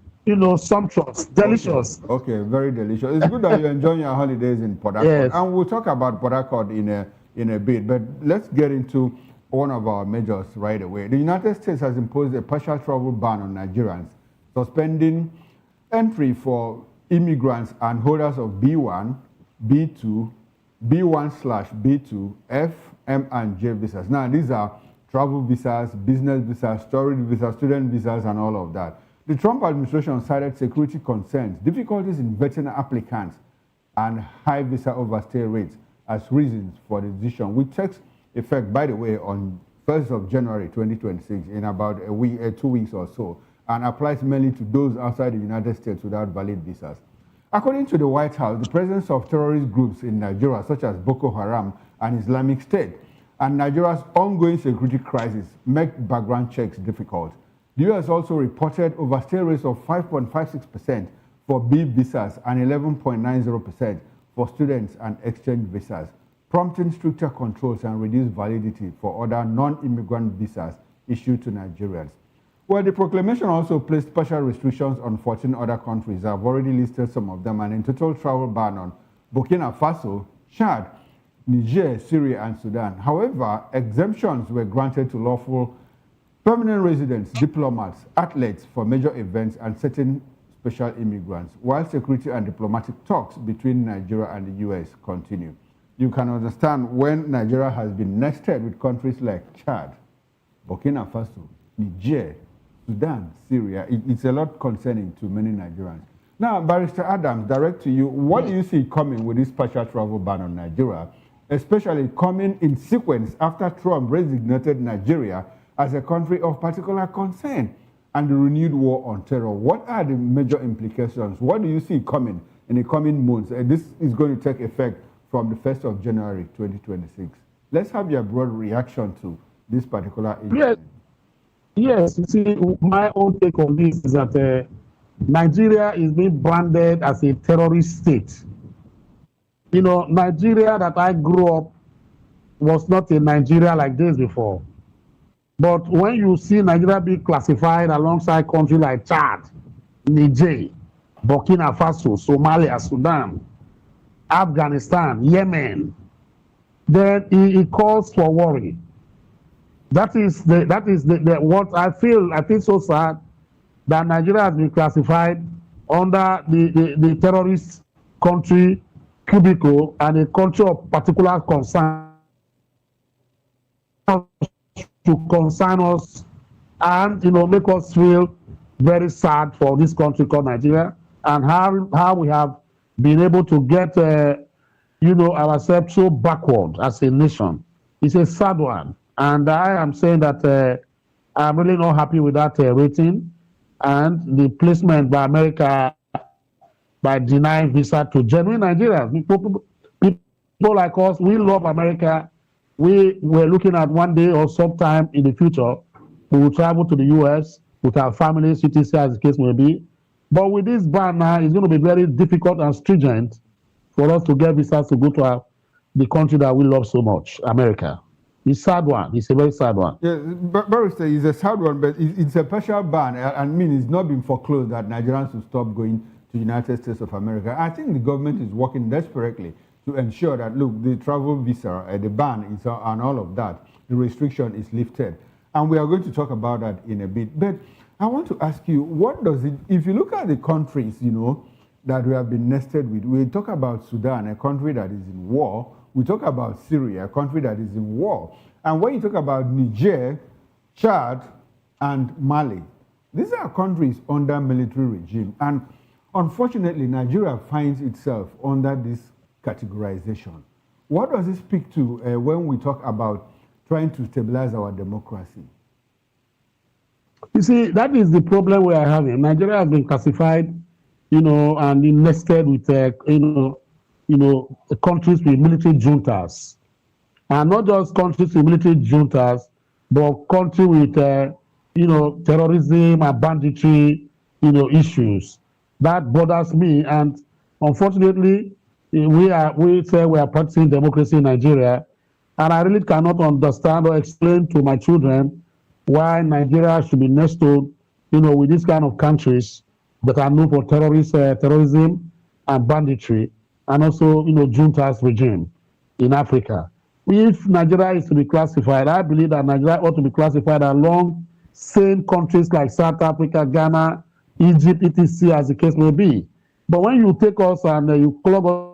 [SPEAKER 3] sumptuous, delicious.
[SPEAKER 19] Okay, very delicious. It's good that you're enjoying your holidays in Port Harcourt.
[SPEAKER 3] Yes.
[SPEAKER 19] And we'll talk about Port Harcourt in a bit. But let's get into one of our measures right away. The United States has imposed a partial travel ban on Nigerians, suspending entry for immigrants and holders of B1, B2, B1/B2, F, M, and J visas. Now, these are travel visas, business visas, storage visas, student visas, and all of that. The Trump administration cited security concerns, difficulties in vetting applicants, and high visa overstay rates as reasons for the decision, which takes effect, by the way, on 1st of January 2026, in about a week, 2 weeks or so, and applies mainly to those outside the United States without valid visas. According to the White House, the presence of terrorist groups in Nigeria, such as Boko Haram and Islamic State, and Nigeria's ongoing security crisis make background checks difficult. The U.S. also reported overstay rates of 5.56% for B visas and 11.90% for students and exchange visas, prompting stricter controls and reduced validity for other non-immigrant visas issued to Nigerians. Well, the proclamation also placed special restrictions on 14 other countries. I've already listed some of them, and in total travel ban on Burkina Faso, Chad, Niger, Syria, and Sudan. However, exemptions were granted to lawful permanent residents, diplomats, athletes for major events, and certain special immigrants, while security and diplomatic talks between Nigeria and the U.S. continue. You can understand when Nigeria has been nested with countries like Chad, Burkina Faso, Niger, Sudan, Syria. It's a lot concerning to many Nigerians. Now, Barrister Adams, direct to you, what do you see coming with this partial travel ban on Nigeria, especially coming in sequence after Trump designated Nigeria as a country of particular concern and the renewed war on terror? What are the major implications? What do you see coming in the coming months? This is going to take effect from the 1st of January 2026. Let's have your broad reaction to this particular issue.
[SPEAKER 3] Yes, you see, my own take on this is that Nigeria is being branded as a terrorist state. Nigeria that I grew up was not a Nigeria like this before. But when you see Nigeria being classified alongside countries like Chad, Niger, Burkina Faso, Somalia, Sudan, Afghanistan, Yemen, then it calls for worry. That is what I feel. I feel so sad that Nigeria has been classified under the terrorist country cubicle and a country of particular concern to concern us and make us feel very sad for this country called Nigeria and how we have been able to get ourselves so backward as a nation. It's a sad one. And I am saying that I'm really not happy with that rating and the placement by America by denying visa to genuine Nigerians. People like us, we love America. We were looking at one day or sometime in the future, we will travel to the U.S. with our families, etc., as the case may be. But with this ban now, it's going to be very difficult and stringent for us to get visas to go to the country that we love so much, America. It's a sad one. It's a very sad one.
[SPEAKER 19] Yeah, Barrister, it's a sad one, but it's a partial ban. I mean, it's not been foreclosed that Nigerians will stop going to the United States of America. I think the government is working desperately to ensure that, look, the travel visa, the ban is, and all of that, the restriction is lifted. And we are going to talk about that in a bit. But I want to ask you, what does it, if you look at the countries, you know, that we have been nested with, we talk about Sudan, a country that is in war. We talk about Syria, a country that is in war. And when you talk about Niger, Chad, and Mali, these are countries under military regime. And unfortunately, Nigeria finds itself under this categorization. What does it speak to when we talk about trying to stabilize our democracy?
[SPEAKER 3] You see, that is the problem we are having. Nigeria has been classified, you know, and nested with, countries with military juntas. And not just countries with military juntas, but countries with, terrorism and banditry, issues. That bothers me. And unfortunately, we say we are practicing democracy in Nigeria. And I really cannot understand or explain to my children why Nigeria should be nested, with these kind of countries that are known for terrorism and banditry, and also, juntas regime in Africa. If Nigeria is to be classified, I believe that Nigeria ought to be classified along same countries like South Africa, Ghana, Egypt, etc., as the case may be. But when you take us and you club up,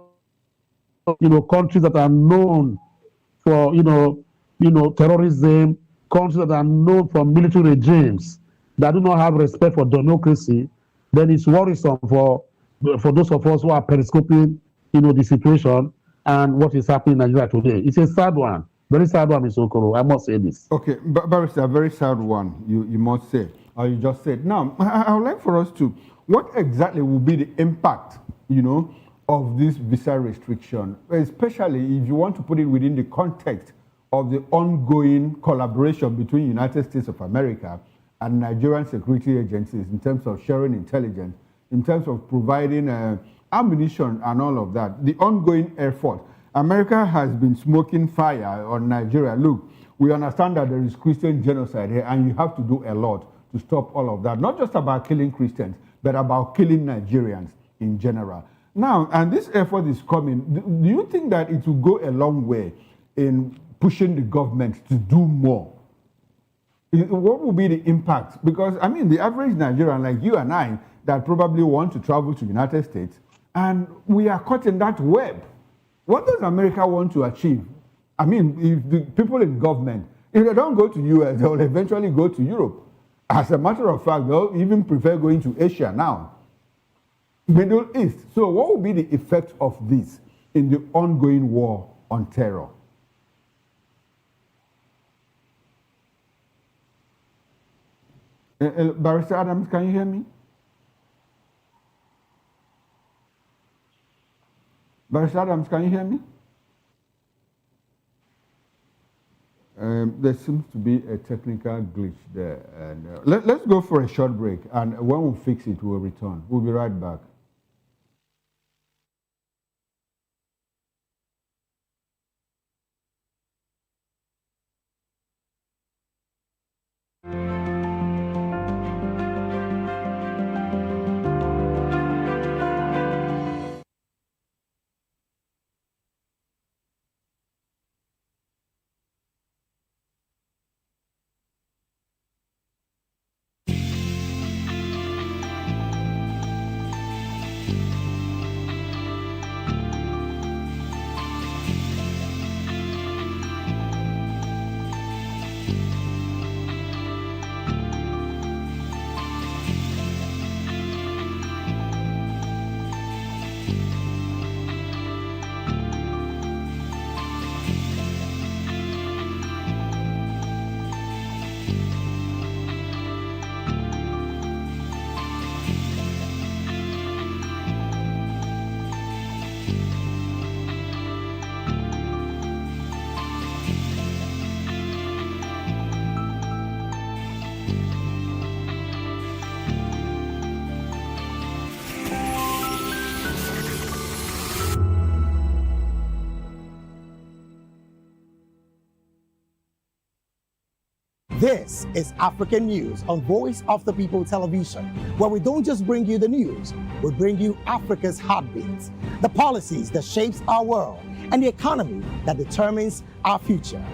[SPEAKER 3] countries that are known for, terrorism, countries that are known for military regimes that do not have respect for democracy, then it's worrisome for those of us who are periscoping, the situation and what is happening in Nigeria today. It's a sad one, very sad one, Mr. Okoro. I must say this.
[SPEAKER 19] Okay, Barrister, a very sad one, you must say, or you just said. Now, I would like for us to, what exactly will be the impact, of this visa restriction, especially if you want to put it within the context of the ongoing collaboration between United States of America and Nigerian security agencies in terms of sharing intelligence, in terms of providing ammunition and all of that, the ongoing effort. America has been smoking fire on Nigeria. Look, we understand that there is Christian genocide here, and you have to do a lot to stop all of that. Not just about killing Christians, but about killing Nigerians in general. Now, and this effort is coming. Do you think that it will go a long way in pushing the government to do more? What will be the impact? Because, I mean, the average Nigerian like you and I that probably want to travel to the United States, and we are caught in that web. What does America want to achieve? I mean, if the people in government, if they don't go to US, they'll eventually go to Europe. As a matter of fact, they'll even prefer going to Asia now. Middle East. So what will be the effect of this in the ongoing war on terror? Barrister Adams, can you hear me? Barrister Adams, can you hear me? There seems to be a technical glitch there. And let's go for a short break, and when we fix it, we'll return. We'll be right back.
[SPEAKER 14] This is African News on Voice of the People Television, where we don't just bring you the news, we bring you Africa's heartbeats, the policies that shapes our world, and the economy that determines our future.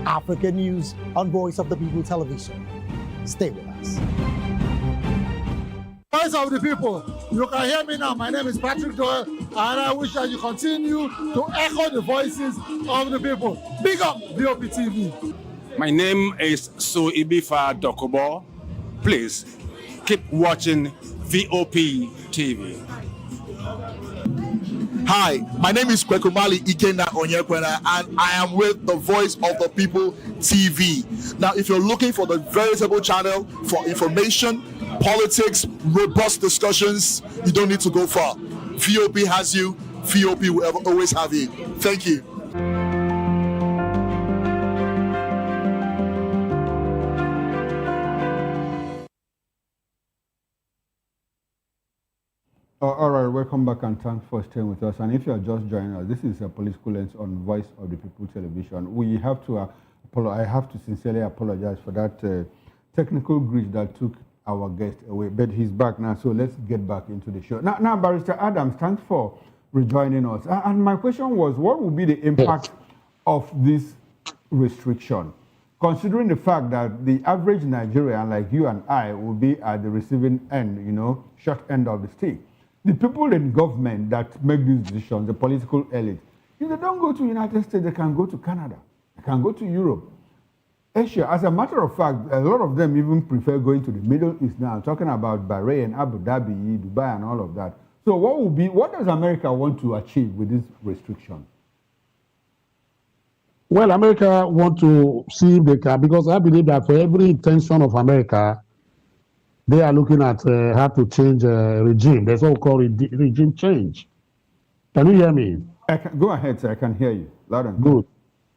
[SPEAKER 4] African news on Voice of the People television. Stay with us.
[SPEAKER 7] Voice of the people, you can hear me now. My name is Patrick Doyle, and I wish that you continue to echo the voices of the people. Big up VOP TV.
[SPEAKER 22] My name is Suibifa Dokobo. Please keep watching VOP TV.
[SPEAKER 24] Hi, my name is Kwekumali Ikenda Onyekwena, and I am with the Voice of the People TV. Now, if you're looking for the veritable channel for information, politics, robust discussions, you don't need to go far. VOP has you. VOP will always have you. Thank you.
[SPEAKER 19] All right, welcome back and thanks for staying with us. And if you are just joining us, this is a Political Lens on Voice of the People television. We have to I have to sincerely apologize for that technical glitch that took our guest away, but he's back now, so let's get back into the show. Now, Barrister Adams, thanks for rejoining us. And my question was, what will be the impact of this restriction, considering the fact that the average Nigerian, like you and I, will be at the receiving end, short end of the stick? The people in government that make these decisions, the political elite, if they don't go to the United States, they can go to Canada, they can go to Europe, Asia. As a matter of fact, a lot of them even prefer going to the Middle East now. I'm talking about Bahrain, Abu Dhabi, Dubai, and all of that. So what does America want to achieve with this restriction?
[SPEAKER 3] Well, America want to see if they can, because I believe that for every intention of America, they are looking at how to change regime. There's what we call regime change. Can you hear me?
[SPEAKER 19] Go ahead, sir. I can hear you. Loud and clear.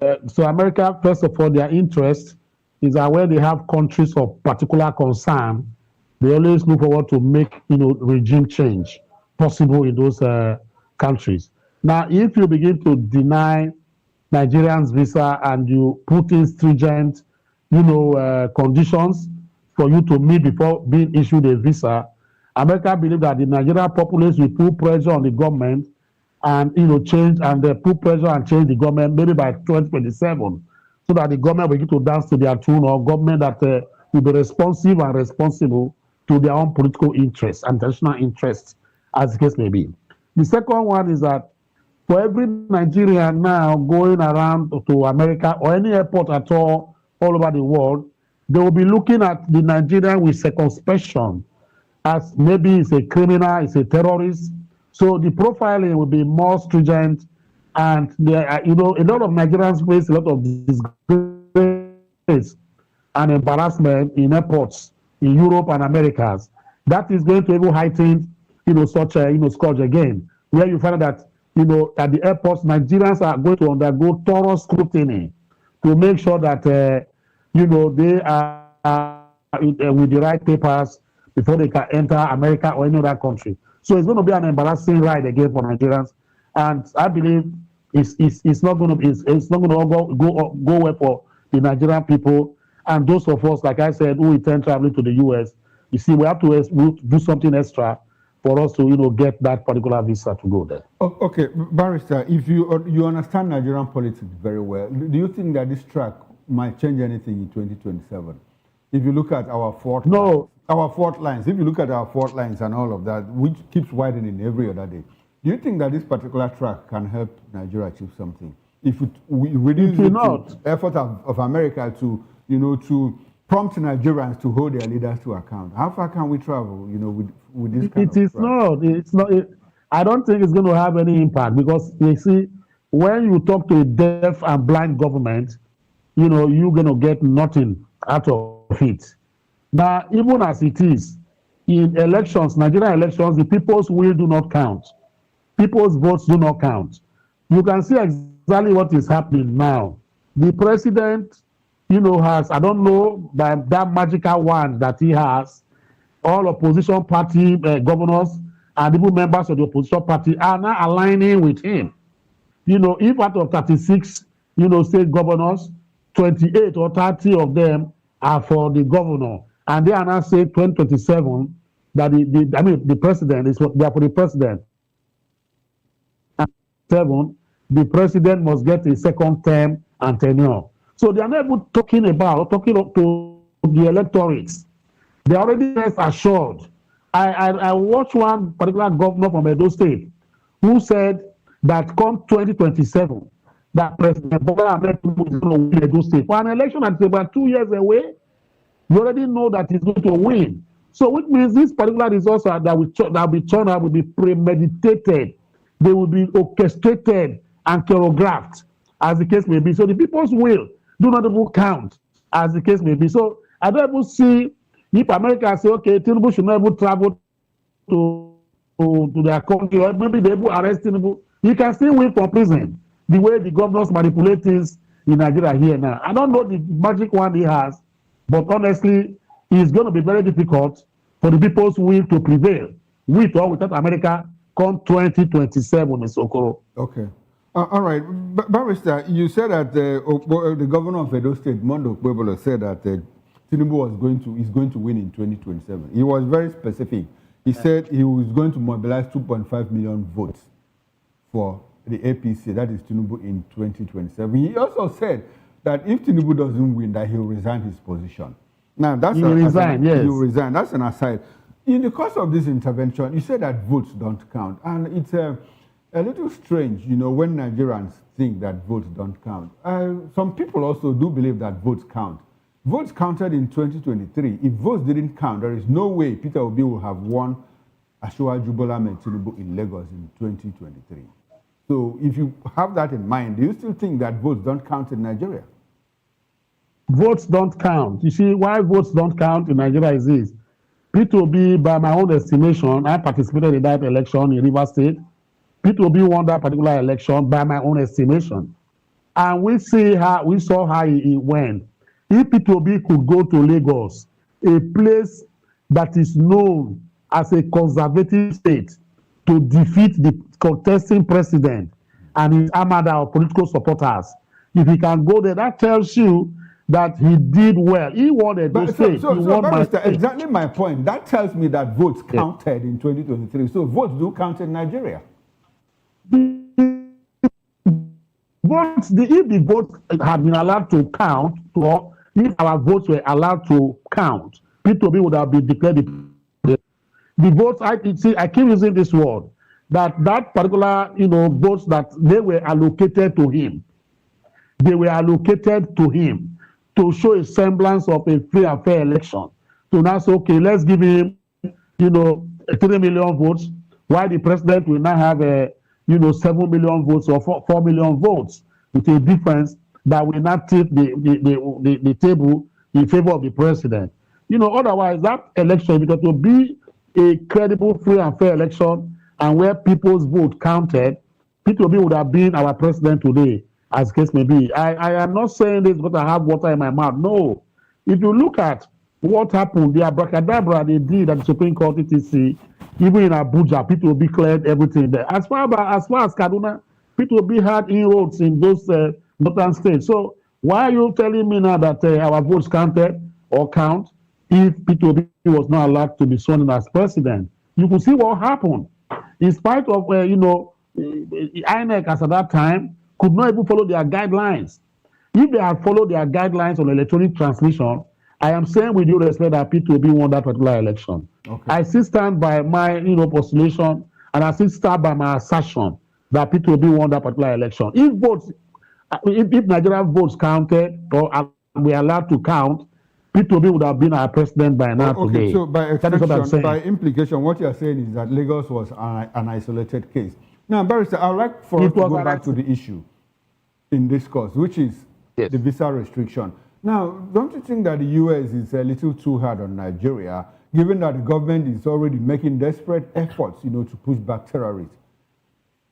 [SPEAKER 3] Good. So America, first of all, their interest is that where they have countries of particular concern, they always look forward to make regime change possible in those countries. Now, if you begin to deny Nigerians visa and you put in stringent, conditions for you to meet before being issued a visa, America believes that the Nigerian populace will put pressure on the government and change, and they put pressure and change the government maybe by 2027, so that the government will get to dance to their tune, or government that will be responsive and responsible to their own political interests and national interests, as the case may be. The second one is that for every Nigerian now going around to America or any airport at all over the world, they will be looking at the Nigerian with circumspection, as maybe it's a criminal, it's a terrorist. So the profiling will be more stringent, and there are, a lot of Nigerians face a lot of disgrace and embarrassment in airports in Europe and Americas. That is going to even heighten, such a scourge again, where you find that, at the airports, Nigerians are going to undergo thorough scrutiny to make sure that, they are with the right papers before they can enter America or any other country. So it's going to be an embarrassing ride again for Nigerians, and I believe it's not going to go well for the Nigerian people and those of us, like I said, who intend traveling to the US. You see, we have to do something extra for us to get that particular visa to go there.
[SPEAKER 19] Okay, Barrister, if you understand Nigerian politics very well, do you think that this track might change anything in 2027? If you look at our fault lines, if you look at our fault lines and all of that, which keeps widening every other day, do you think that this particular track can help Nigeria achieve something? If we reduce the effort of America to prompt Nigerians to hold their leaders to account, how far can we travel? With this kind of track?
[SPEAKER 3] It's not. I don't think it's going to have any impact, because you see, when you talk to a deaf and blind government, you're going to get nothing out of it. Now, even as it is, in elections, Nigerian elections, the people's will do not count. People's votes do not count. You can see exactly what is happening now. The president, has, I don't know, that magical wand that he has, all opposition party governors and even members of the opposition party are now aligning with him. If out of 36, state governors, 28 or 30 of them are for the governor, and they are now saying 2027 that the president is they are for the president. And 7, the president must get a second term and tenure. So they are not even talking to the electorates. They already rest assured. I watched one particular governor from Edo State who said that come 2027, that President Bola Ahmed Tinubu is going to win Edo State. For an election that's about 2 years away, you already know that he's going to win. So which means these particular results that will be turned out will be premeditated. They will be orchestrated and choreographed, as the case may be. So the people's will do not even count, as the case may be. So I don't even see if America say, okay, Tinubu should not even travel to their country, or maybe they will arrest Tinubu. He can still win from prison, the way the governors manipulate things in Nigeria here now. I don't know the magic one he has, but honestly, it's going to be very difficult for the people's will to prevail, with or without America, come 2027 in Okoro.
[SPEAKER 19] Okay. All right. Barrister, you said that the governor of Edo State, Mondo Pueblo, said that Tinubu is going to win in 2027. He was very specific. He said he was going to mobilize 2.5 million votes for the APC, that is Tinubu, in 2027. He also said that if Tinubu doesn't win, that he'll resign his position. Now, that's
[SPEAKER 3] He'll resign, yes.
[SPEAKER 19] He'll resign. That's an aside. In the course of this intervention, you said that votes don't count. And it's a little strange, when Nigerians think that votes don't count. Some people also do believe that votes count. Votes counted in 2023. If votes didn't count, there is no way Peter Obi will have won Asiwaju Bola Ahmed Tinubu in Lagos in 2023. So if you have that in mind, do you still think that votes don't count in Nigeria?
[SPEAKER 3] Votes don't count. You see, why votes don't count in Nigeria is this. P2B, by my own estimation, I participated in that election in Rivers State. P2B won that particular election by my own estimation. And we saw how it went. If P2B could go to Lagos, a place that is known as a conservative state, to defeat the contesting president and his armada of political supporters, if he can go there, that tells you that he did well. He won Edo State.
[SPEAKER 19] So exactly my point. That tells me that votes counted in 2023. So votes do count in Nigeria.
[SPEAKER 3] If the votes had been allowed to count, or if our votes were allowed to count, P2B would have been declared the votes. I keep using this word, that particular votes that they were allocated to him. They were allocated to him to show a semblance of a free and fair election. So now say, okay, let's give him 3 million votes, while the president will now have 7 million votes or 4 million votes, with a difference that will not tip the table in favor of the president. Otherwise, that election, because to be a credible, free and fair election, and where people's vote counted, P2B would have been our president today, as case may be. I am not saying this because I have water in my mouth. No. If you look at what happened, the abracadabra they did at the Supreme Court, etc., even in Abuja, P2B cleared everything there. As far as Kaduna, P2B had inroads in those northern states. So why are you telling me now that our votes counted or count if P2B was not allowed to be sworn in as president? You could see what happened. In spite of, INEC as at that time could not even follow their guidelines. If they had followed their guidelines on electronic transmission, I am saying with due respect that P2B won that particular election. Okay. I still stand by my postulation, and I still stand by my assertion that P2B won that particular election. If Nigerian votes counted or we are allowed to count, P2B would have been our president by now today.
[SPEAKER 19] So by extension, by implication, what you are saying is that Lagos was an isolated case. Now, Barrister, I would like for us to go back to the issue in this course, which is the visa restriction. Now, don't you think that the U.S. is a little too hard on Nigeria, given that the government is already making desperate efforts, to push back terrorists?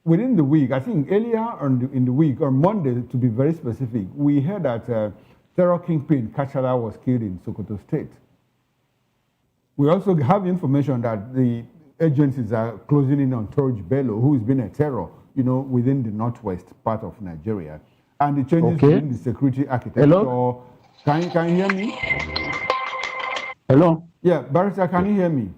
[SPEAKER 19] Within the week, I think earlier in the week, on Monday, to be very specific, we heard that terror kingpin Kachala was killed in Sokoto State. We also have information that the agencies are closing in on Torj Bello, who has been a terror, within the northwest part of Nigeria. And the changes within the security architecture.
[SPEAKER 3] Hello?
[SPEAKER 19] Can you hear me?
[SPEAKER 3] Hello?
[SPEAKER 19] Yeah, Barrister, can you hear me?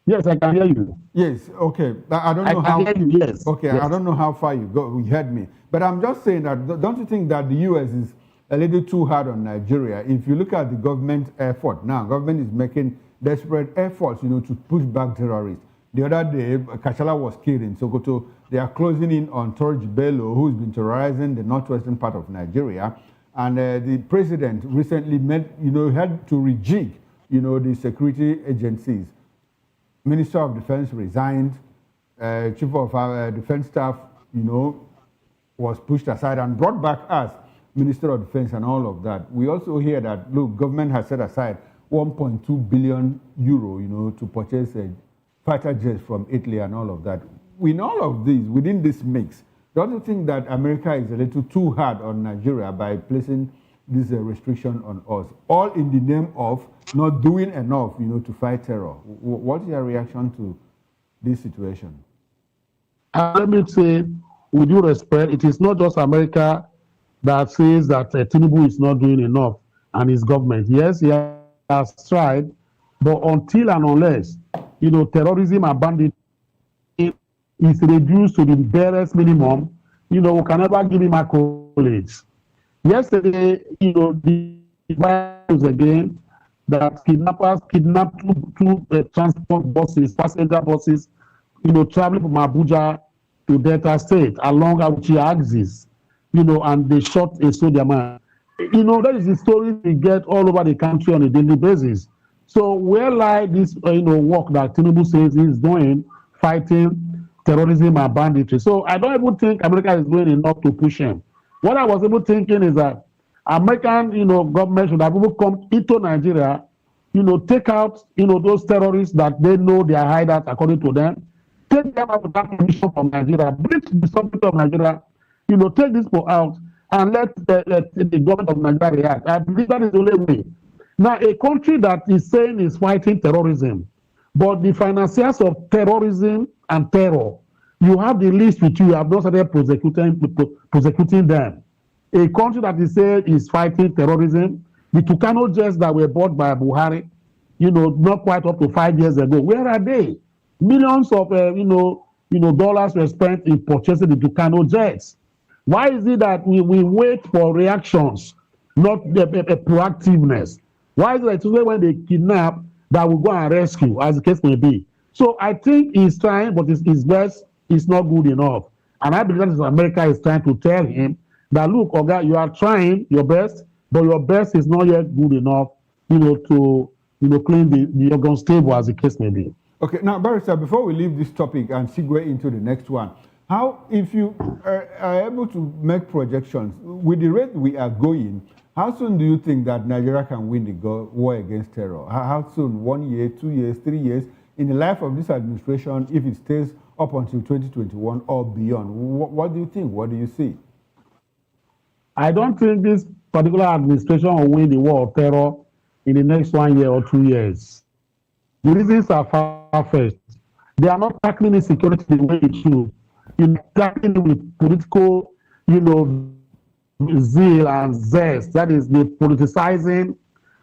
[SPEAKER 3] Yes, I can hear you.
[SPEAKER 19] Yes, okay. I don't know
[SPEAKER 3] I
[SPEAKER 19] how.
[SPEAKER 3] hear you, yes.
[SPEAKER 19] Okay,
[SPEAKER 3] Yes.
[SPEAKER 19] I don't know how far you heard me. But I'm just saying that, don't you think that the US is a little too hard on Nigeria? If you look at the government effort, now government is making desperate efforts, to push back terrorists. The other day, Kashala was killed in Sokoto. They are closing in on Torj Bello, who's been terrorizing the northwestern part of Nigeria. And the president recently had to rejig, the security agencies. Minister of Defense resigned. Chief of Defense Staff, was pushed aside and brought back as Minister of Defense and all of that. We also hear that, look, government has set aside 1.2 billion euro, to purchase fighter jets from Italy and all of that. In all of these, within this mix, don't you think that America is a little too hard on Nigeria by placing this restriction on us, all in the name of not doing enough, to fight terror? What's your reaction to this situation?
[SPEAKER 3] Let me say, with due respect, it is not just America that says that Tinubu is not doing enough and his government. Yes, he has tried, but until and unless, terrorism and banditry is reduced to the barest minimum, we can never give him accolades. Yesterday, the virus again that kidnappers kidnapped two transport buses, passenger buses, traveling from Abuja to Delta State along Abuja axis, and they shot a soldier man. That is the story we get all over the country on a daily basis. So where lie this, work that Tinubu says he's doing, fighting terrorism and banditry? So I don't even think America is doing enough to push him. What I was even thinking is that American, government should have even come into Nigeria, take out, those terrorists that they know they are hideouts according to them, take them out of that permission from Nigeria, breach the sovereignty of Nigeria, take this people out and let the government of Nigeria react. I believe that is the only way. Now, a country that is saying is fighting terrorism, but the financiers of terrorism and terror, you have the list with you have not started prosecuting them. A country that is saying is fighting terrorism, the Tucano jets that were bought by Buhari, not quite up to 5 years ago, where are they? Millions of dollars were spent in purchasing the Tucano jets. Why is it that we wait for reactions, not a proactiveness? Why is it that today when they kidnap that we go and rescue, as the case may be? So I think he's trying, but his best is not good enough. And I believe that America is trying to tell him that, look, Oga, you are trying your best, but your best is not yet good enough, to clean the organ stable, as the case may be.
[SPEAKER 19] Okay, now, Barrister, before we leave this topic and segue into the next one, how, if you are able to make projections, with the rate we are going, how soon do you think that Nigeria can win the war against terror? How soon? 1 year, 2 years, 3 years? In the life of this administration, if it stays up until 2021 or beyond, what do you think? What do you see?
[SPEAKER 3] I don't think this particular administration will win the war of terror in the next 1 year or 2 years. The reasons are far-fetched. They are not tackling insecurity the way it should. Tackling it with political, zeal and zest. That is the politicizing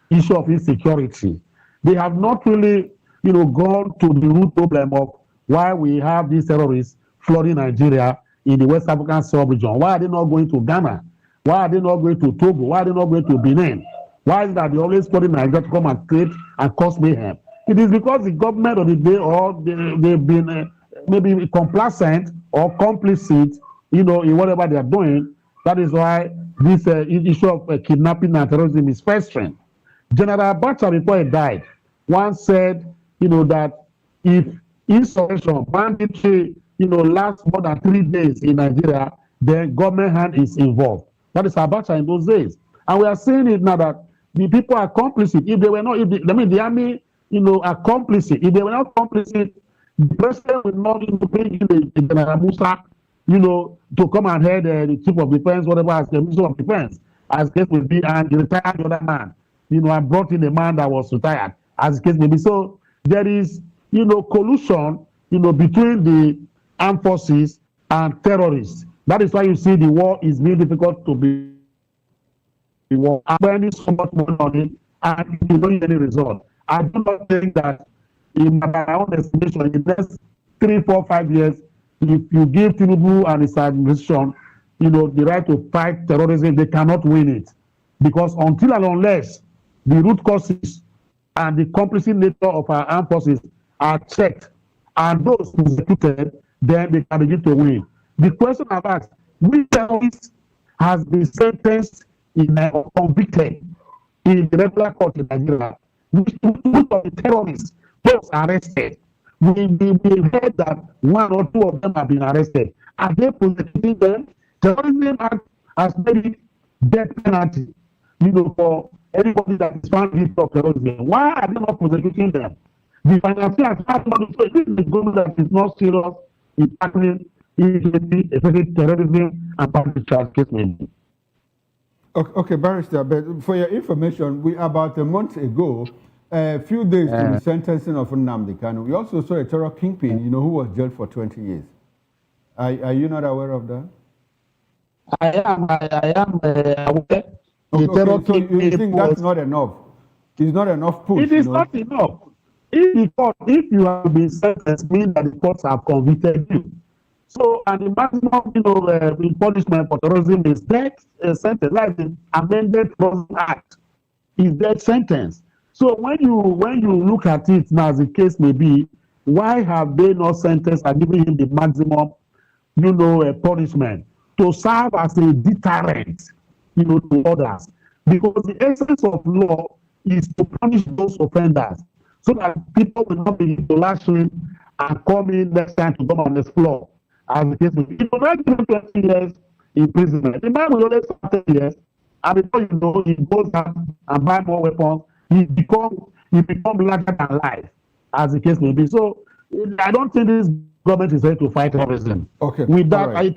[SPEAKER 3] issue of insecurity. They have not really, gone to the root problem of why we have these terrorists flooding Nigeria in the West African sub-region. Why are they not going to Ghana? Why are they not going to Togo? Why are they not going to Benin? Why is that they always flooding Nigeria to come and create and cause mayhem? It is because the government of the day, or they've been maybe complacent or complicit, in whatever they are doing. That is why this issue of kidnapping and terrorism is festering. General Abacha, before he died, once said, that if insurrection, banditry, lasts more than 3 days in Nigeria, then government hand is involved. That is Abacha in those days. And we are seeing it now that the people are complicit. If they were not, the army, are complicit. If they were not complicit, the president will not bring in the General Musa, to come and head the chief of defense, whatever, as the minister of defense, as the case will be, and retire the other man. And brought in a man that was retired, as the case may be. So there is, collusion, between the armed forces and terrorists. That is why you see the war is very difficult to be war. Spending so much money on it, and you don't get any result. I do not think that in my own estimation, in the next 3, 4, 5 years, if you give Tinubu and his administration, the right to fight terrorism, they cannot win it. Because until and unless the root causes and the complicit nature of our armed forces are checked and those executed, then they can begin to win. The question I've asked, which terrorist has been sentenced or convicted in the regular court in Nigeria? Which of the terrorists those arrested? We heard that 1 or 2 of them have been arrested. Are they prosecuting them? Terrorism Act has made it death penalty, for anybody that is found guilty of terrorism. Why are they not prosecuting them? The financiers have not. So this is the government that is not serious in tackling effective terrorism and public child case maybe.
[SPEAKER 19] Okay, Barrister, but for your information, we about a month ago, a few days to the sentencing of Nnamdi Kanu, we also saw a terror kingpin, who was jailed for 20 years. Are you not aware of that?
[SPEAKER 3] I am aware.
[SPEAKER 19] Okay, so you think that's not enough? It's not enough push.
[SPEAKER 3] It is not enough. If you have been sentenced, means that the courts have convicted you. So, and the maximum, punishment for terrorism is death sentence, like the amended Terrorism Act is death sentence. So when you look at it now, as the case may be, why have they not sentenced and given him the maximum, punishment to serve as a deterrent, to others? Because the essence of law is to punish those offenders, so that people will not be lash in and come in next time to come on the floor. As the case may be, if you not give 20 years imprisonment, the man will only serve 10 years, and before you know, he goes out and buy more weapons. He become larger than life, as the case may be. So I don't think this government is ready to fight terrorism.
[SPEAKER 19] Okay.
[SPEAKER 3] With that, right.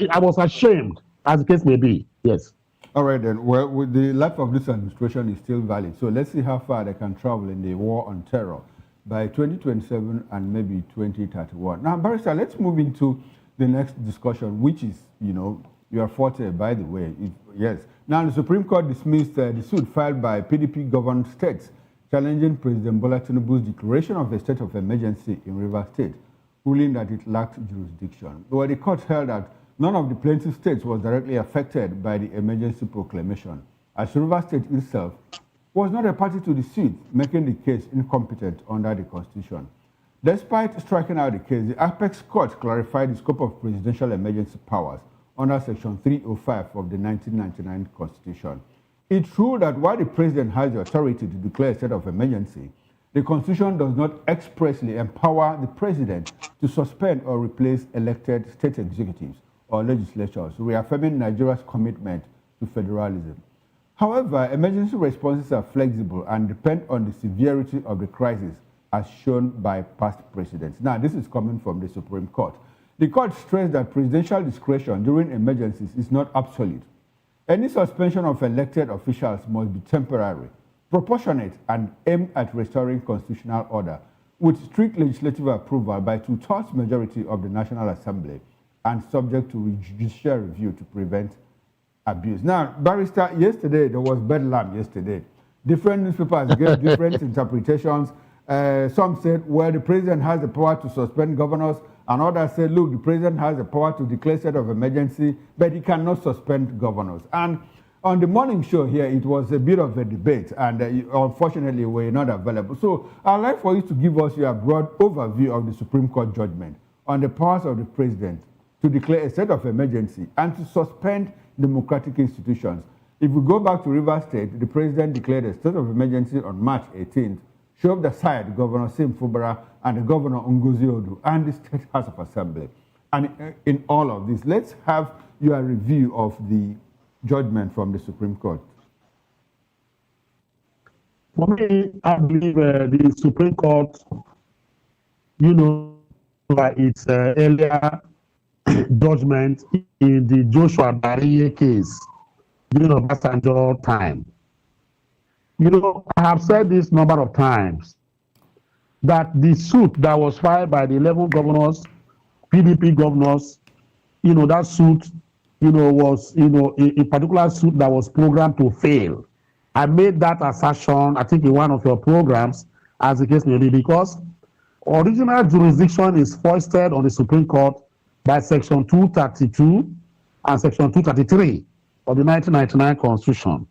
[SPEAKER 3] I was ashamed, as the case may be. Yes.
[SPEAKER 19] All right then. Well, the life of this administration is still valid. So let's see how far they can travel in the war on terror by 2027 and maybe 2031. Now, Barrister, let's move into the next discussion, which is, your forte, by the way. Yes. Now, the Supreme Court dismissed the suit filed by PDP-governed states challenging President Bola Tinubu's declaration of a state of emergency in Rivers State, ruling that it lacked jurisdiction. But the court held that none of the plaintiff states was directly affected by the emergency proclamation, as Rivers State itself was not a party to the suit, making the case incompetent under the Constitution. Despite striking out the case, the Apex Court clarified the scope of presidential emergency powers under Section 305 of the 1999 Constitution. It ruled that while the president has the authority to declare a state of emergency, the Constitution does not expressly empower the president to suspend or replace elected state executives or legislatures, reaffirming Nigeria's commitment to federalism. However, emergency responses are flexible and depend on the severity of the crisis, as shown by past presidents. Now, this is coming from the Supreme Court. The court stressed that presidential discretion during emergencies is not absolute. Any suspension of elected officials must be temporary, proportionate, and aimed at restoring constitutional order, with strict legislative approval by 2/3 majority of the National Assembly and subject to judicial review to prevent abuse. Now, Barrister, yesterday there was bedlam yesterday. Different newspapers gave different interpretations. Some said, well, the president has the power to suspend governors, and others said, look, the president has the power to declare state of emergency, but he cannot suspend governors. And on the morning show here, it was a bit of a debate, and unfortunately, we're not available. So I'd like for you to give us your broad overview of the Supreme Court judgment on the powers of the president to declare a state of emergency and to suspend democratic institutions. If we go back to Rivers State, the president declared a state of emergency on March 18th, shoved aside Governor Sim Fubara and the Governor Ngozi Odu and the State House of Assembly. And in all of this, let's have your review of the judgment from the Supreme Court.
[SPEAKER 3] For me, I believe the Supreme Court, its earlier judgment in the Joshua Bariye case during Obasanjo time. I have said this number of times that the suit that was filed by the 11 governors, PDP governors, that suit, was, a particular suit that was programmed to fail. I made that assertion, I think, in one of your programs, as the case may be, because Original jurisdiction is foisted on the Supreme Court by Section 232 and Section 233 of the 1999 Constitution.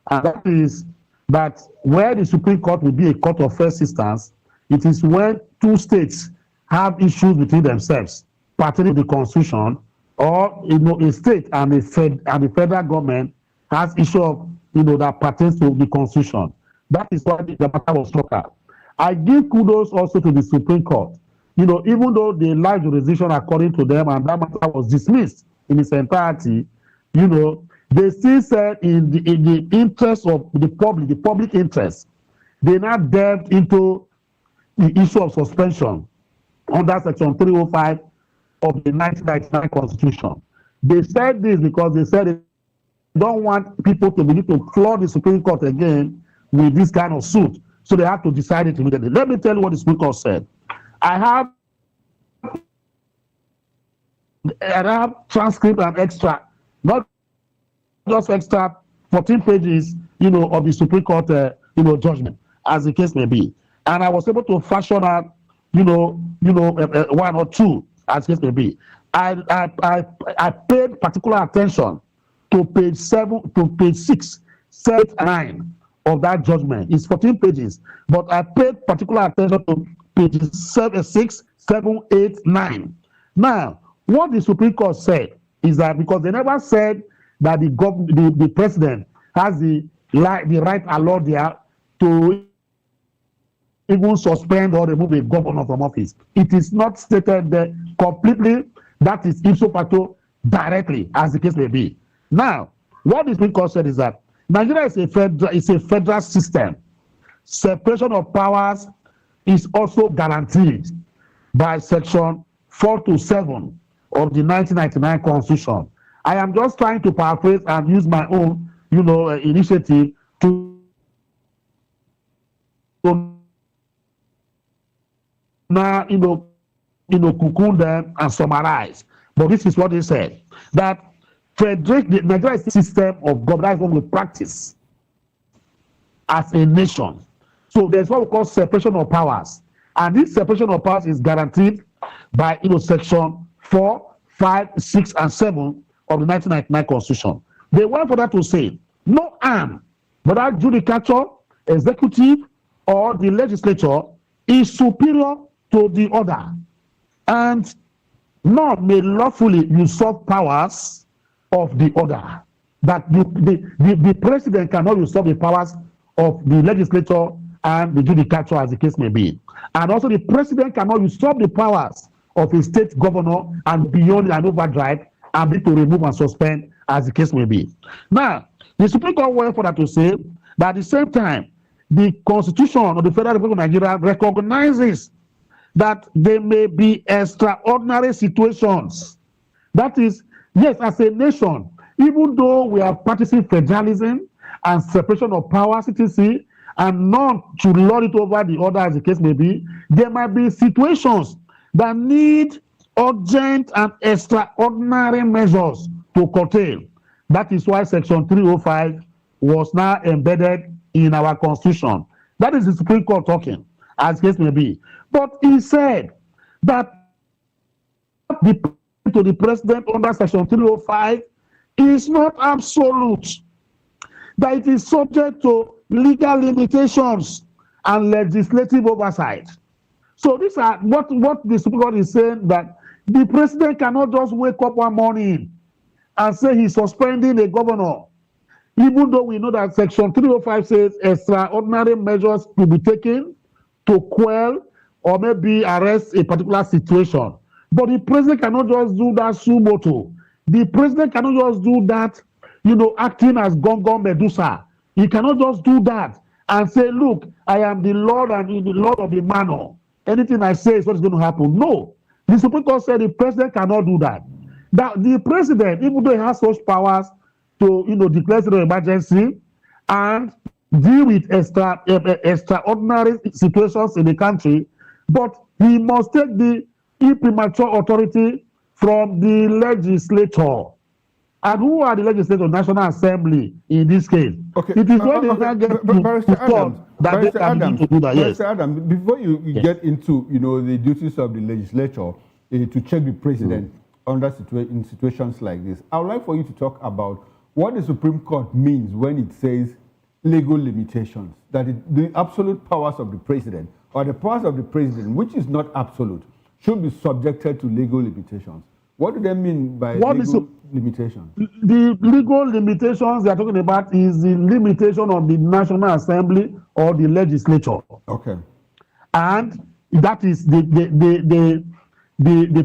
[SPEAKER 3] And that is that where the Supreme Court will be a court of first instance, it is when two states have issues between themselves pertaining to the Constitution, or a state and the federal government has issue of that pertains to the Constitution. That is why the matter was struck out. I give kudos also to the Supreme Court. Even though they lack jurisdiction according to them, and that matter was dismissed in its entirety, they still said in the interest of the public interest, they now delved into the issue of suspension under Section 305 of the 1999 Constitution. They said this because they said they don't want people to begin to flood the Supreme Court again with this kind of suit. So they have to decide it immediately. Let me tell you what the Supreme Court said. I have transcript and extra, not just extra, 14 pages, of the Supreme Court, judgment, as the case may be. And I was able to fashion out, one or two, as the case may be. I paid particular attention to page 6, 7, 9 of that judgment. It's 14 pages, but I paid particular attention to pages 6, 7, 8, 9. Now, what the Supreme Court said is that because they never said that the president has the right allowed there to even suspend or remove a governor from office. It is not stated there completely. That is ipso facto directly, as the case may be. Now, what the Supreme Court said is that Nigeria is a federal system. Separation of powers is also guaranteed by Section 4 to 7 of the 1999 Constitution. I am just trying to paraphrase and use my own, initiative to now, cocoon them and summarize. But this is what they said, that Nigeria is a system of governance that we practice as a nation. So there's what we call separation of powers. And this separation of powers is guaranteed by Section 4, 5, 6, and 7 of the 1999 Constitution. They went for that to say, no arm, whether judicature, executive, or the legislature is superior to the other, and none may lawfully usurp powers of the other. That the president cannot usurp the powers of the legislature and the judicature, as the case may be. And also the president cannot usurp the powers of a state governor and beyond an overdrive and be to remove and suspend, as the case may be. Now, the Supreme Court went for that to say that at the same time, the Constitution of the Federal Republic of Nigeria recognizes that there may be extraordinary situations. That is, yes, as a nation, even though we are practicing federalism and separation of powers, etc., and not to lord it over the other, as the case may be, there might be situations that need urgent and extraordinary measures to curtail. That is why Section 305 was now embedded in our Constitution. That is the Supreme Court talking, as the case may be. But he said that the president under Section 305 is not absolute, that it is subject to legal limitations and legislative oversight. So these are what the Supreme Court is saying, that the president cannot just wake up one morning and say he's suspending a governor, even though we know that Section 305 says extraordinary measures to be taken to quell or maybe arrest a particular situation. But the president cannot just do that suo motu. The president cannot just do that, acting as Gongon Medusa. He cannot just do that and say, look, I am the Lord and the Lord of the manor. Anything I say is what is going to happen. No. The Supreme Court said the president cannot do that. That the president, even though he has such powers to, declare state of emergency and deal with extraordinary situations in the country, but he must take the imprimatur authority from the legislature. And who are the legislators, National Assembly in this case?
[SPEAKER 19] Okay.
[SPEAKER 3] It is when they now get
[SPEAKER 19] Barrister
[SPEAKER 3] to court that they can begin to do that. Yes.
[SPEAKER 19] Barrister Adam, before you get into the duties of the legislature to check the president in situations like this, I would like for you to talk about what the Supreme Court means when it says legal limitations, that the absolute powers of the president or the powers of the president, which is not absolute, should be subjected to legal limitations. What do they mean by legal limitations?
[SPEAKER 3] The legal limitations they are talking about is the limitation of the National Assembly or the legislature.
[SPEAKER 19] Okay.
[SPEAKER 3] And that is the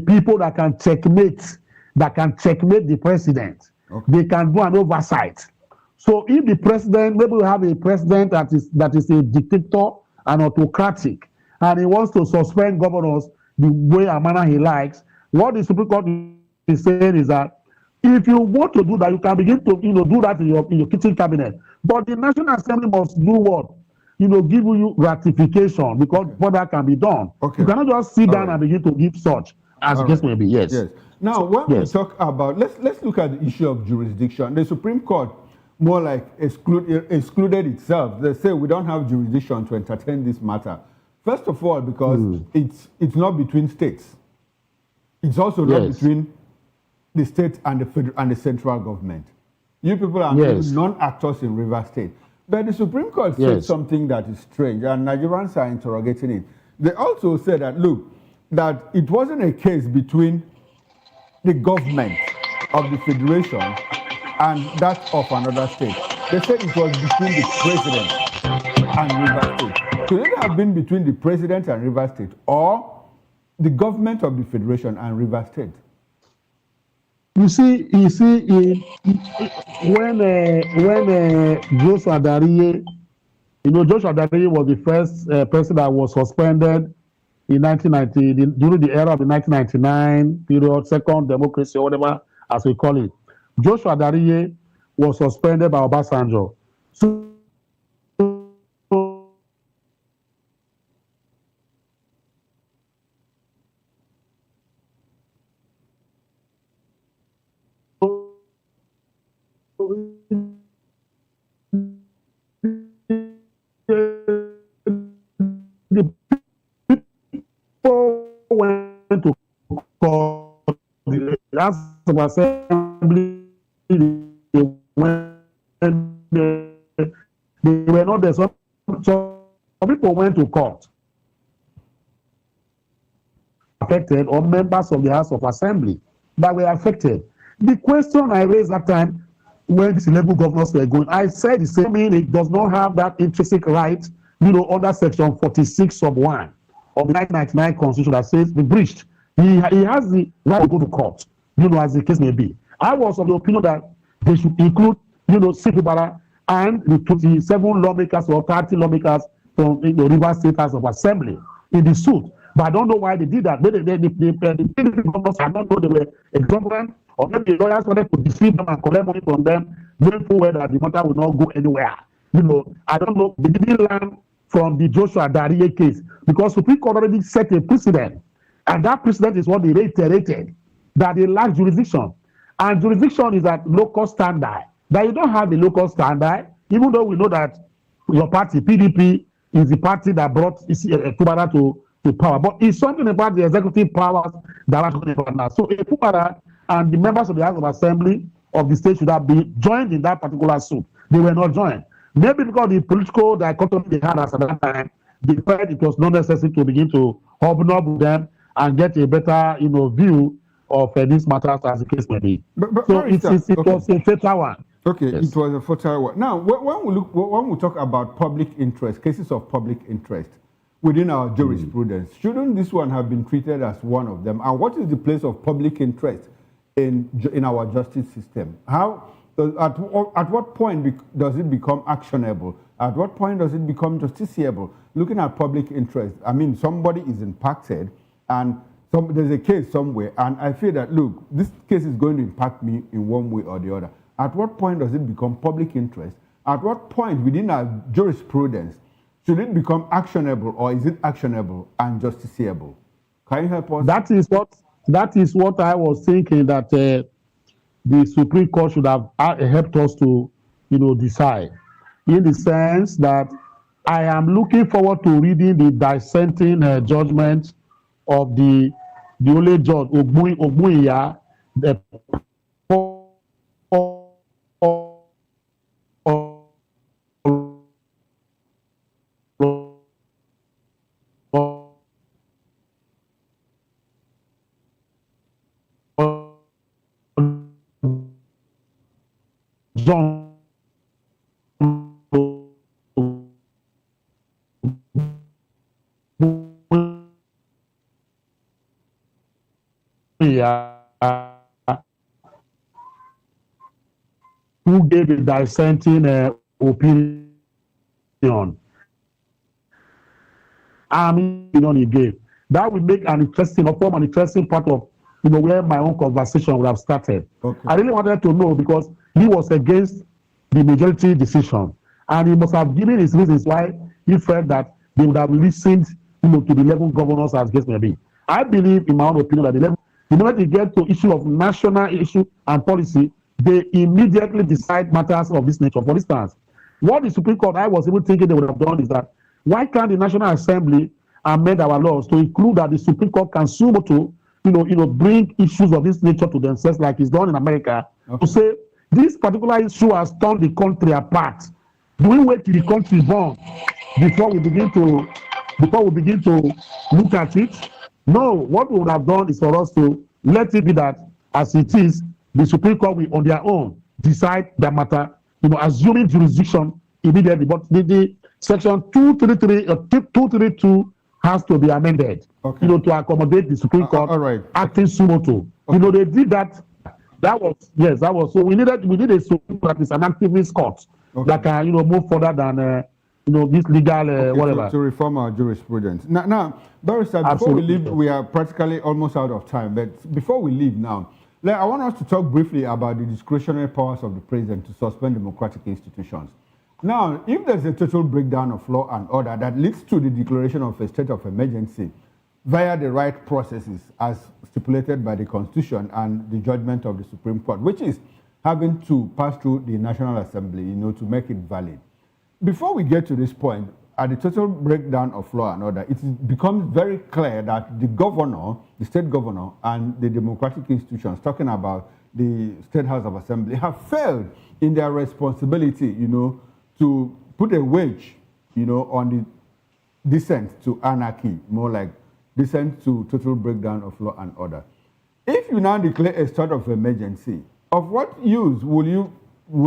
[SPEAKER 3] people that can checkmate the president. Okay. They can do an oversight. So if the president, maybe we have a president that is a dictator and autocratic, and he wants to suspend governors the way and manner he likes, what the Supreme Court is saying is that if you want to do that, you can begin to do that in your kitchen cabinet. But the National Assembly must do what? Give you ratification, because what that can be done. Okay. You cannot just sit down and begin to give such as the case may be. Yes.
[SPEAKER 19] Yes. Now, when we talk about, let's look at the issue of jurisdiction. The Supreme Court more like excluded itself. They say we don't have jurisdiction to entertain this matter. First of all, because it's not between states. It's also not between the state and the central government. You people are non-actors in River State. But the Supreme Court said something that is strange, and Nigerians are interrogating it. They also said that, look, that it wasn't a case between the government of the federation and that of another state. They said it was between the president and River State. Could it have been between the president and River State, or the government of the federation and River State?
[SPEAKER 3] You see, when Joshua Dariye, Joshua Dariye was the first person that was suspended in 1990 during the era of the 1999 period, second democracy, or whatever as we call it. Joshua Dariye was suspended by Obasanjo. So the people went to court, the House of Assembly, they were not there. Some people went to court, affected, or members of the House of Assembly that were affected. The question I raised that time when these 11 governors were going, I said the same thing. It does not have that intrinsic right, under Section 46 sub 1 of the 1999 Constitution that says the breached. He has the right to go to court, as the case may be. I was of the opinion that they should include, Sikubara and the 27 lawmakers or 30 lawmakers from the River State House of Assembly in the suit. But I don't know why they did that. Maybe the governors, I don't know, they were exorbitant, or maybe the lawyers wanted to deceive them and collect money from them, knowing full well that the matter will not go anywhere. I don't know. They didn't learn from the Joshua Dariye case, because Supreme Court already set a precedent, and that precedent is what they reiterated, that they lack jurisdiction. And jurisdiction is at local standard. That you don't have a local standard, even though we know that your party, PDP, is the party that brought Kubara to power. But it's something about the executive powers that are talking about now. So Kubara and the members of the House of Assembly of the state should have been joined in that particular suit. They were not joined. Maybe because the political dichotomy they had at that time, they felt it was not necessary to begin to hobnob with them and get a better, view of these matters as the case may be. But so it was a fatal one.
[SPEAKER 19] Okay, yes. It was a fatal one. Now, when we talk about public interest, cases of public interest within our jurisprudence, shouldn't this one have been treated as one of them? And what is the place of public interest in our justice system? At what point does it become actionable? At what point does it become justiciable? Looking at public interest, I mean, somebody is impacted, and there's a case somewhere, and I feel that, look, this case is going to impact me in one way or the other. At what point does it become public interest? At what point within our jurisprudence should it become actionable, or is it actionable and justiciable? Can you help us?
[SPEAKER 3] That is what I was thinking, that the Supreme Court should have helped us to, decide. In the sense that I am looking forward to reading the dissenting judgment of the only judge, Ogbunya, the John who gave a dissenting opinion. Again. That will make an interesting part of where my own conversation would have started.
[SPEAKER 19] Okay.
[SPEAKER 3] I really wanted to know because he was against the majority decision, and he must have given his reasons why he felt that they would have listened, to the 11 governors as case may be. I believe, in my own opinion, that the moment they get to issue of national issue and policy, they immediately decide matters of this nature. For instance, what the Supreme Court, I was even thinking they would have done is that why can't the National Assembly amend our laws to include that the Supreme Court can sue to, bring issues of this nature to themselves, like it's done in America, to say this particular issue has torn the country apart. Do we wait till the country born before we begin to look at it? No, what we would have done is for us to let it be that as it is, the Supreme Court will on their own decide the matter, assuming jurisdiction immediately. But the section 232 has to be amended, to accommodate the Supreme Court acting sumo to. They did that. That was so we need a Supreme Court that is an activist court that can move further than this legal whatever.
[SPEAKER 19] To reform our jurisprudence. Now, Barrister, before we leave, we are practically almost out of time. But before we leave now, I want us to talk briefly about the discretionary powers of the president to suspend democratic institutions. Now, if there's a total breakdown of law and order that leads to the declaration of a state of emergency via the right processes as stipulated by the Constitution and the judgment of the Supreme Court, which is having to pass through the National Assembly, to make it valid. Before we get to this point, at the total breakdown of law and order, it becomes very clear that the governor, the state governor, and the democratic institutions, talking about the State House of Assembly, have failed in their responsibility, to put a wedge, on the descent to anarchy, more like descent to total breakdown of law and order. If you now declare a state of emergency, of what use will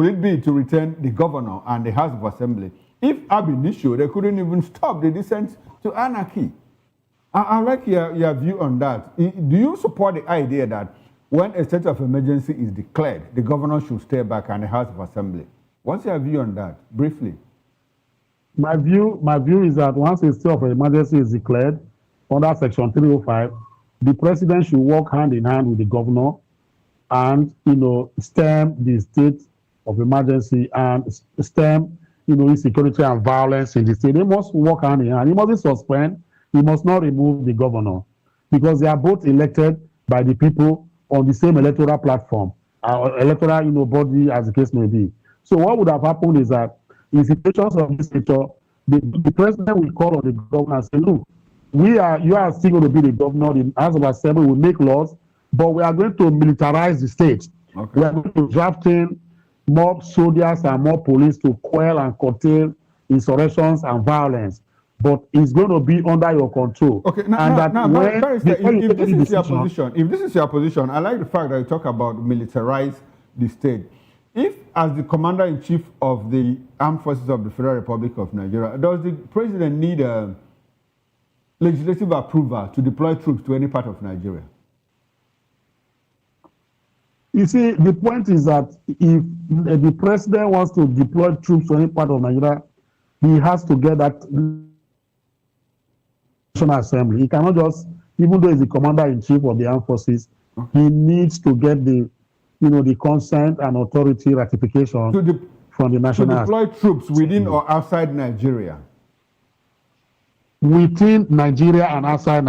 [SPEAKER 19] it be to return the governor and the House of Assembly if ab initio they couldn't even stop the descent to anarchy? I'd like your view on that. Do you support the idea that when a state of emergency is declared, the governor should stay back and the House of Assembly? What's your view on that, briefly?
[SPEAKER 3] My view is that once a state of emergency is declared under Section 305, the president should work hand in hand with the governor and stem the state of emergency and stem insecurity and violence in the state. They must work hand in hand. He mustn't suspend. He must not remove the governor because they are both elected by the people on the same electoral platform, electoral body as the case may be. So what would have happened is that in situations of this nature, the president will call on the governor and say, look, you are still going to be the governor. The House of Assembly will make laws, but we are going to militarize the state. We are going to draft in more soldiers and more police to quell and curtail insurrections and violence. But it's going to be under your control.
[SPEAKER 19] Okay, if this is your position, I like the fact that you talk about militarize the state. If, as the Commander-in-Chief of the Armed Forces of the Federal Republic of Nigeria, does the president need a legislative approval to deploy troops to any part of Nigeria?
[SPEAKER 3] You see, the point is that if the president wants to deploy troops to any part of Nigeria, he has to get that National Assembly. He cannot just, even though he's the Commander-in-Chief of the Armed Forces, he needs to get the consent and authority ratification from the National
[SPEAKER 19] Assembly. To deploy troops within or outside Nigeria?
[SPEAKER 3] Within Nigeria and outside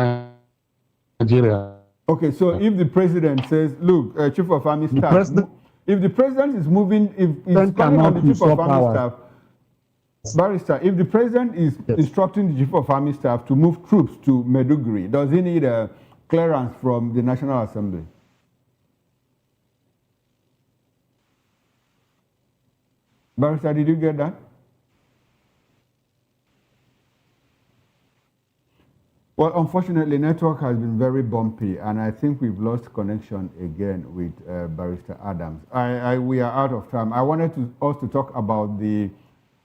[SPEAKER 3] Nigeria.
[SPEAKER 19] Okay, so if the president says, look, Chief of Army Staff, If the president is moving, if he's calling on the chief of army staff, Barrister, if the president is instructing the chief of army staff to move troops to Maiduguri, does he need a clearance from the National Assembly? Barrister, did you get that? Well, unfortunately, network has been very bumpy, and I think we've lost connection again with Barrister Adams. We are out of time. I wanted us to talk about the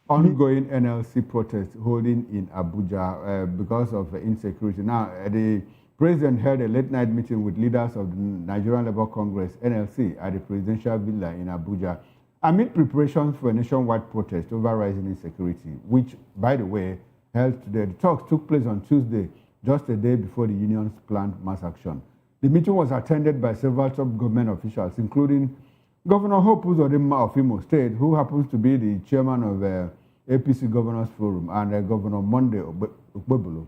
[SPEAKER 19] ongoing NLC protest holding in Abuja because of insecurity. Now, the president held a late-night meeting with leaders of the Nigerian Labour Congress, NLC, at the presidential villa in Abuja, amid preparations for a nationwide protest over rising insecurity, which, by the way, held today. The talks took place on Tuesday, just a day before the union's planned mass action. The meeting was attended by several top government officials, including Governor Hope Uzodimma of Imo State, who happens to be the chairman of APC Governors Forum, and Governor Monday Ogbebolo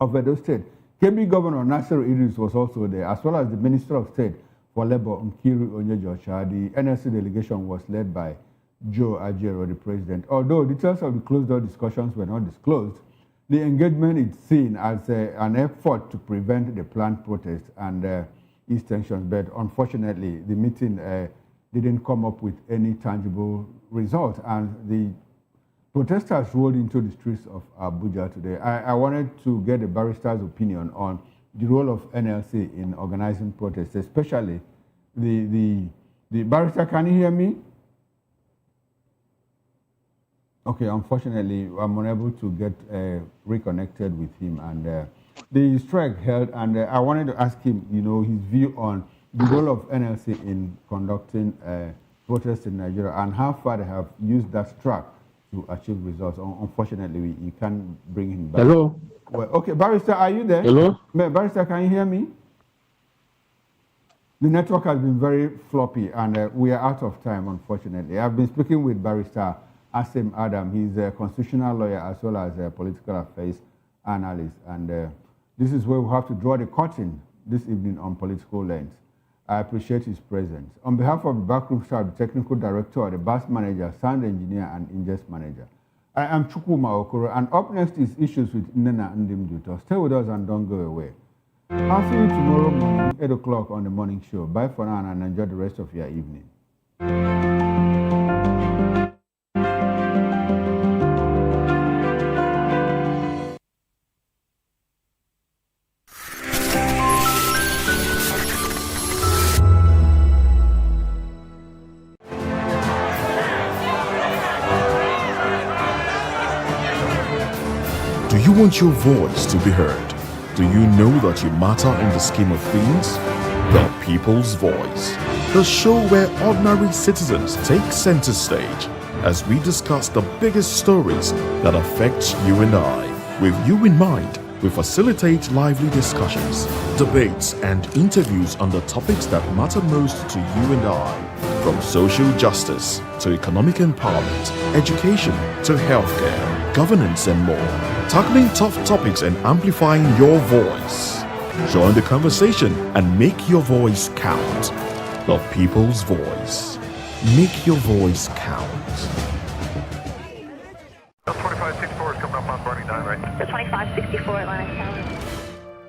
[SPEAKER 19] of Edo State. KB Governor Nasir Idris was also there, as well as the Minister of State for Labour, Nkiru Onyejocha. The NLC delegation was led by Joe Ajero, the president. Although details of the closed-door discussions were not disclosed, the engagement is seen as an effort to prevent the planned protest and ease tensions. But unfortunately, the meeting didn't come up with any tangible result, and the protesters rolled into the streets of Abuja today. I wanted to get a barrister's opinion on the role of NLC in organizing protests, especially the barrister. Can you hear me? Okay, unfortunately, I'm unable to get reconnected with him, and the strike held, and I wanted to ask him, his view on the role of NLC in conducting protests in Nigeria and how far they have used that strike to achieve results. Unfortunately, you can't bring him back.
[SPEAKER 3] Hello?
[SPEAKER 19] Well, okay, Barrister, are you there?
[SPEAKER 3] Hello?
[SPEAKER 19] Barrister, can you hear me? The network has been very floppy, and we are out of time, unfortunately. I've been speaking with Barrister Asim Adam. He's a constitutional lawyer as well as a political affairs analyst. And this is where we have to draw the curtain this evening on Political Lens. I appreciate his presence. On behalf of the backroom staff, the technical director, the bus manager, sound engineer, and ingest manager, I am Chukwuma Okoro, and up next is Issues with Nena Ndimduto. Stay with us and don't go away. I'll see you tomorrow morning, 8 o'clock on the morning show. Bye for now and enjoy the rest of your evening.
[SPEAKER 8] Do you want your voice to be heard? Do you know that you matter in the scheme of things? The People's Voice, the show where ordinary citizens take center stage as we discuss the biggest stories that affect you and I. With you in mind, we facilitate lively discussions, debates, and interviews on the topics that matter most to you and I. From social justice to economic empowerment, education to healthcare, governance, and more. Tackling tough topics and amplifying your voice. Join the conversation and make your voice count. The People's Voice. Make your voice count.
[SPEAKER 9] 2564 is coming up on Barney 9, right? 2564 Atlantic Tower.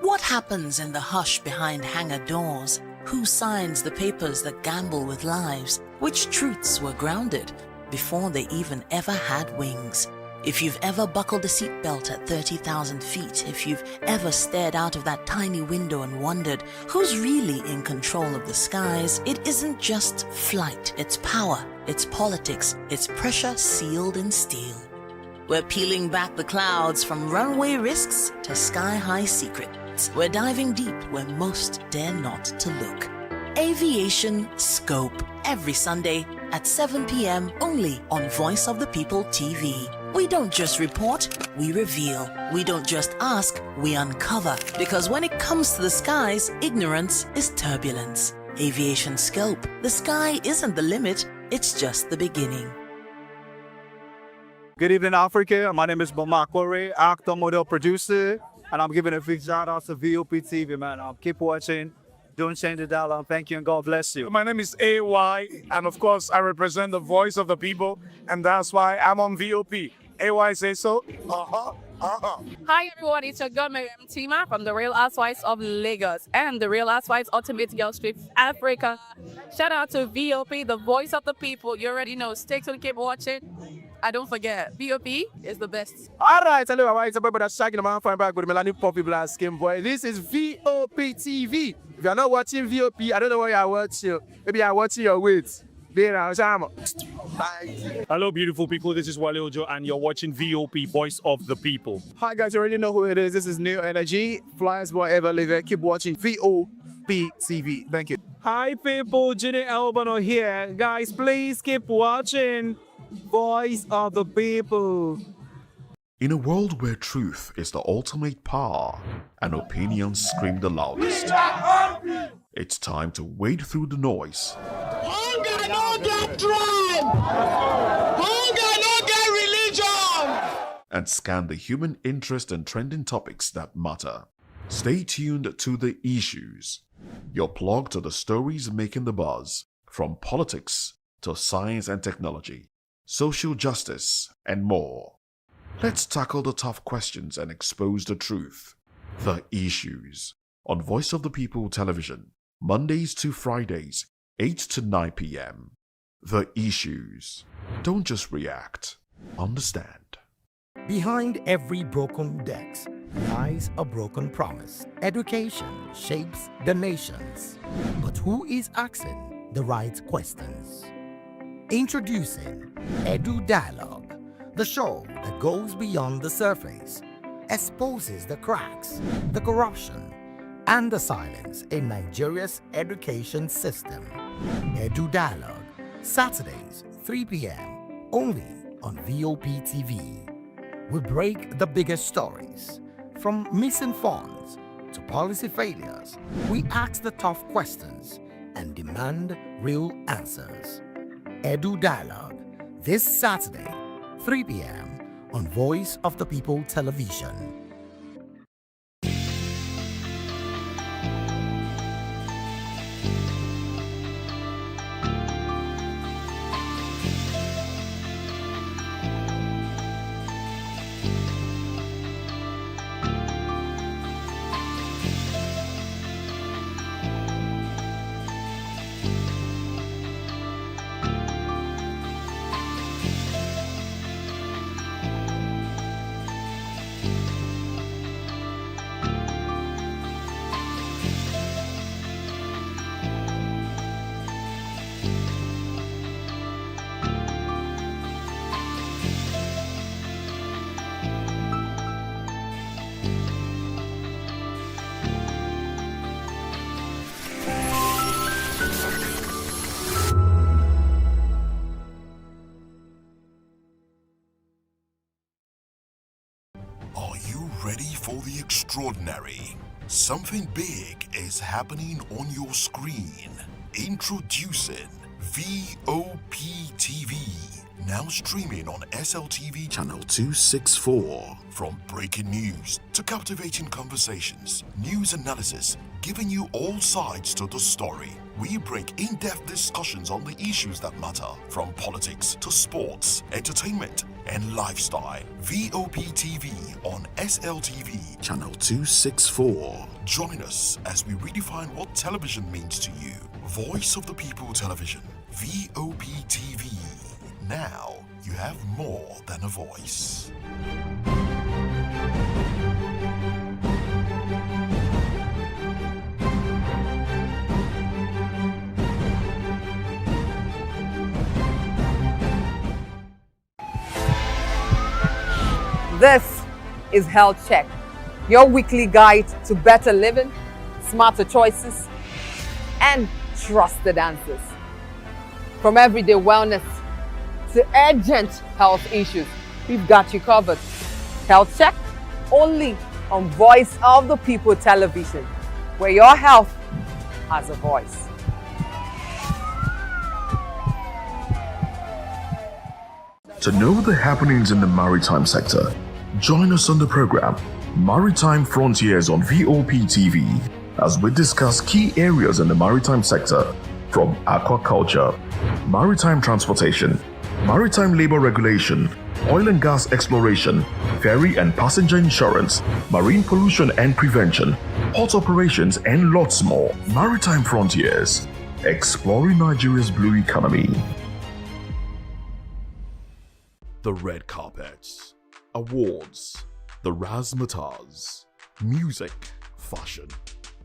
[SPEAKER 10] What happens in the hush behind hangar doors? Who signs the papers that gamble with lives? Which truths were grounded before they even ever had wings? If you've ever buckled a seatbelt at 30,000 feet, if you've ever stared out of that tiny window and wondered who's really in control of the skies, it isn't just flight, it's power, it's politics, it's pressure sealed in steel. We're peeling back the clouds from runway risks to sky-high secrets. We're diving deep where most dare not to look. Aviation Scope, every Sunday at 7 p.m. only on Voice of the People TV. We don't just report, we reveal. We don't just ask, we uncover. Because when it comes to the skies, ignorance is turbulence. Aviation Scope, the sky isn't the limit, it's just the beginning.
[SPEAKER 1] Good evening, Africa. My name is Bamakore, actor, model, producer, and I'm giving a big shout out to VOP TV, man. Keep watching. Don't change the dial. Thank you and God bless you.
[SPEAKER 11] My name is AY, and of course, I represent the voice of the people, and that's why I'm on VOP. AY say so.
[SPEAKER 16] Hi everyone, it's your girl Miriam Tima from the Real Housewives of Lagos and the Real Housewives Ultimate Girls Trip Africa. Shout out to VOP, the voice of the people. You already know. Stay tuned, keep watching. And don't forget, VOP is the best.
[SPEAKER 5] Alright, hello, how are you? It's about shagging the man fine back with Melanie Poppy Black Skin Boy. This is VOP TV. If you're not watching VOP, I don't know what you're watching. Maybe you're watching your weight.
[SPEAKER 12] Hello, beautiful people. This is Wale Ojo, and you're watching VOP, Voice of the People.
[SPEAKER 5] Hi, guys. You already know who it is. This is New Energy. Flyers whatever, live it. Keep watching VOP TV. Thank you.
[SPEAKER 15] Hi people, Ginny Albano here. Guys, please keep watching Voice of the People.
[SPEAKER 8] In a world where truth is the ultimate power and opinions scream the loudest, it's time to wade through the noise.
[SPEAKER 13] Hunger no get tribe. Hunger no get religion.
[SPEAKER 8] And scan the human interest and trending topics that matter. Stay tuned to The Issues, your plug to the stories making the buzz, from politics to science and technology, social justice, and more. Let's tackle the tough questions and expose the truth. The Issues on Voice of the People Television, Mondays to Fridays, 8 to 9 p.m. The Issues. Don't just react. Understand.
[SPEAKER 14] Behind every broken desk lies a broken promise. Education shapes the nations. But who is asking the right questions? Introducing Edu Dialogue, the show that goes beyond the surface, exposes the cracks, the corruption, and the silence in Nigeria's education system. Edu Dialogue, Saturdays, 3 p.m., only on VOP TV. We break the biggest stories, from missing funds to policy failures. We ask the tough questions and demand real answers. Edu Dialogue, this Saturday, 3 p.m. on Voice of the People Television.
[SPEAKER 6] Ready for the extraordinary? Something big is happening on your screen. Introducing VOP TV. Now streaming on SLTV channel 264. From breaking news to captivating conversations, news analysis, giving you all sides to the story. We break in-depth discussions on the issues that matter, from politics to sports, entertainment, and lifestyle. VOP TV on SLTV channel 264. Join us as we redefine what television means to you. Voice of the People Television, VOP TV. Now you have more than a voice.
[SPEAKER 17] This is Health Check, your weekly guide to better living, smarter choices, and trusted answers. From everyday wellness to urgent health issues, we've got you covered. Health Check, only on Voice of the People Television, where your health has a voice.
[SPEAKER 8] To know the happenings in the maritime sector, join us on the program Maritime Frontiers on VOP TV, as we discuss key areas in the maritime sector, from aquaculture, maritime transportation, maritime labor regulation, oil and gas exploration, ferry and passenger insurance, marine pollution and prevention, port operations, and lots more. Maritime Frontiers, exploring Nigeria's blue economy. The red carpets, awards, the razzmatazz, music, fashion,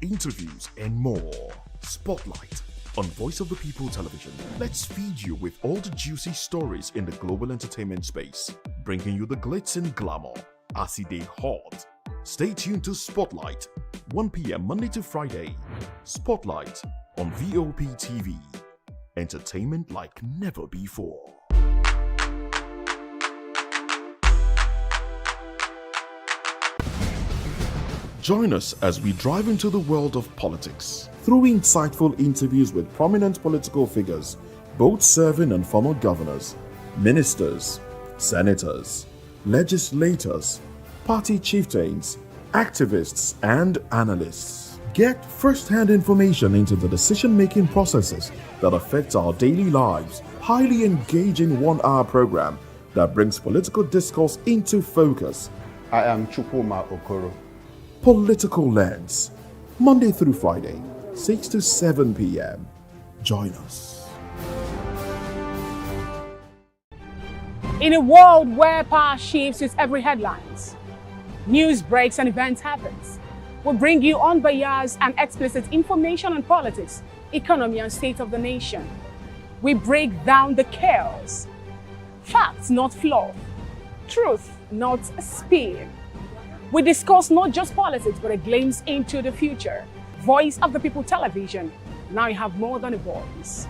[SPEAKER 8] interviews, and more. Spotlight on Voice of the People Television. Let's feed you with all the juicy stories in the global entertainment space, bringing you the glitz and glamour as it is hot. Stay tuned to Spotlight, 1 p.m. Monday to Friday. Spotlight on VOP TV. Entertainment like never before. Join us as we drive into the world of politics through insightful interviews with prominent political figures, both serving and former governors, ministers, senators, legislators, party chieftains, activists, and analysts. Get first-hand information into the decision-making processes that affect our daily lives. Highly engaging one-hour program that brings political discourse into focus.
[SPEAKER 18] I am Chukwuma Okoro.
[SPEAKER 8] Political Lens, Monday through Friday, 6 to 7 p.m. Join us.
[SPEAKER 2] In a world where power shifts with every headlines, news breaks and events happens, we bring you unbiased and explicit information on politics, economy, and state of the nation. We break down the chaos. Facts, not fluff. Truth, not a spin. We discuss not just politics, but a glimpse into the future. Voice of the People Television. Now you have more than a voice.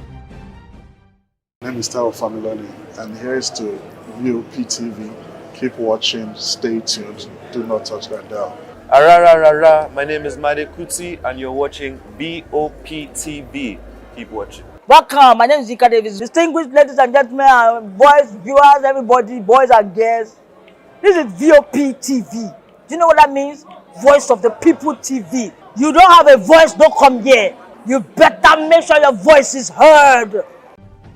[SPEAKER 20] My name is Tao Familoni, and here's to VOP TV. Keep watching, stay tuned, do not touch that dial.
[SPEAKER 21] Arararara, my name is Made Kuti, and you're watching VOP TV. Keep watching.
[SPEAKER 23] Welcome, my name is Zika Davis. Distinguished ladies and gentlemen, boys, viewers, everybody, boys and girls. This is VOP TV. Do you know what that means? Voice of the People TV. You don't have a voice, don't come here. You better make sure your voice is heard.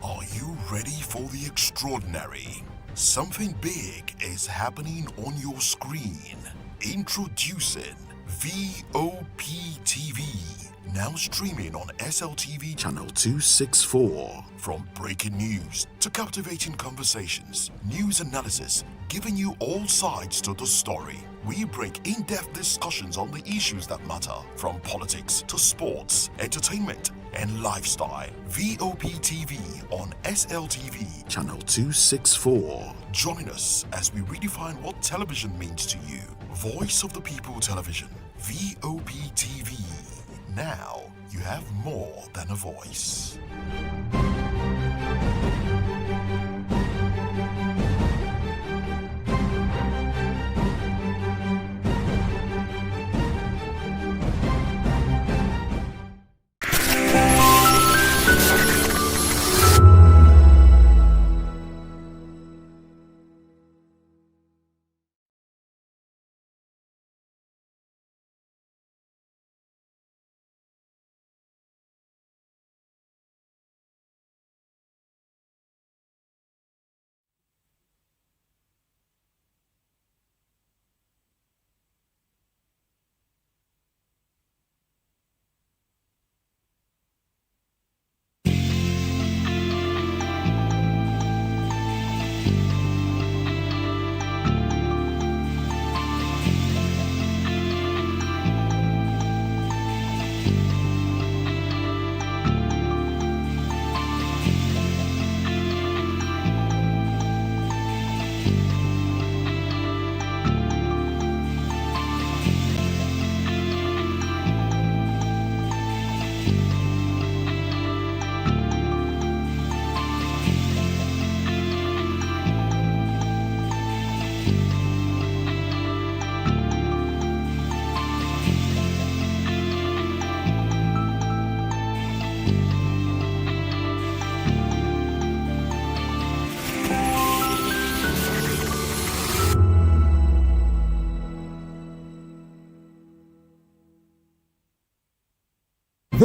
[SPEAKER 6] Are you ready for the extraordinary? Something big is happening on your screen. Introducing VOP TV. Now streaming on SLTV channel 264. From breaking news to captivating conversations, news analysis, giving you all sides to the story. We break in-depth discussions on the issues that matter, from politics to sports, entertainment, and lifestyle. VOP TV on SLTV channel 264. Join us as we redefine what television means to you. Voice of the People Television, VOP TV. Now you have more than a voice.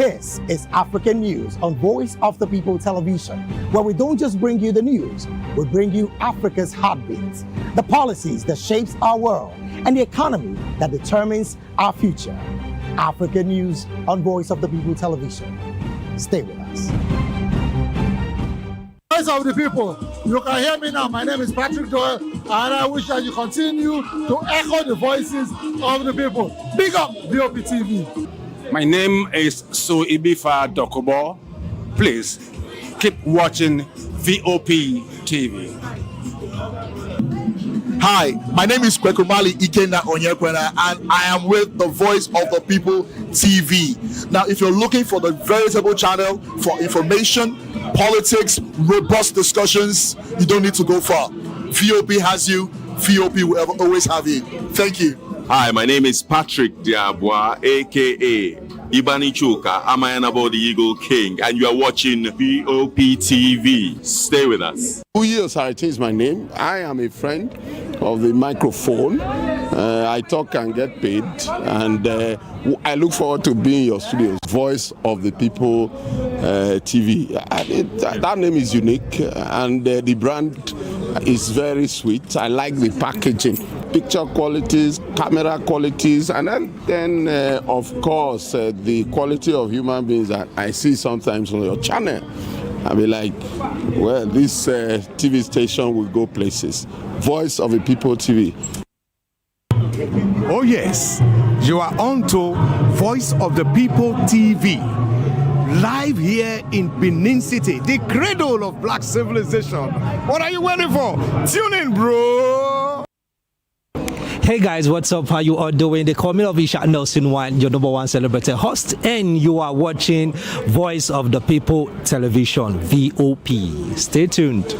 [SPEAKER 14] This is African News on Voice of the People Television, where we don't just bring you the news, we bring you Africa's heartbeats, the policies that shapes our world, and the economy that determines our future. African News on Voice of the People Television. Stay with us.
[SPEAKER 3] Voice of the people, you can hear me now. My name is Patrick Doyle, and I wish that you continue to echo the voices of the people. Big up VOP TV.
[SPEAKER 4] My name is Suibifa Dokobo. Please keep watching VOP TV.
[SPEAKER 7] Hi, my name is Kwekumali Ikenda Onyekwena, and I am with the Voice of the People TV. Now, if you're looking for the veritable channel for information, politics, robust discussions, you don't need to go far. VOP has you. VOP will always have you. Thank you.
[SPEAKER 22] Hi, my name is Patrick Diabwa, aka Ibani Chuka, Amayanabo the Eagle King, and you are watching VOP TV. Stay with us.
[SPEAKER 24] Uye Osarite is my name. I am a friend of the microphone. I talk and get paid, and I look forward to being in your studios. Voice of the People TV. That name is unique, and the brand is very sweet. I like the packaging, picture qualities, camera qualities, and then of course the quality of human beings that I see sometimes on your channel. I'll be like, well, this TV station will go places. Voice of the People TV.
[SPEAKER 25] Oh yes, you are on to Voice of the People TV. Live here in Benin City, the cradle of black civilization. What are you waiting for? Tune in, bro.
[SPEAKER 26] Hey guys, what's up? How you all doing? They call me Ovisha Nelson One, your #1 celebrity host, and you are watching Voice of the People Television, VOP. Stay tuned.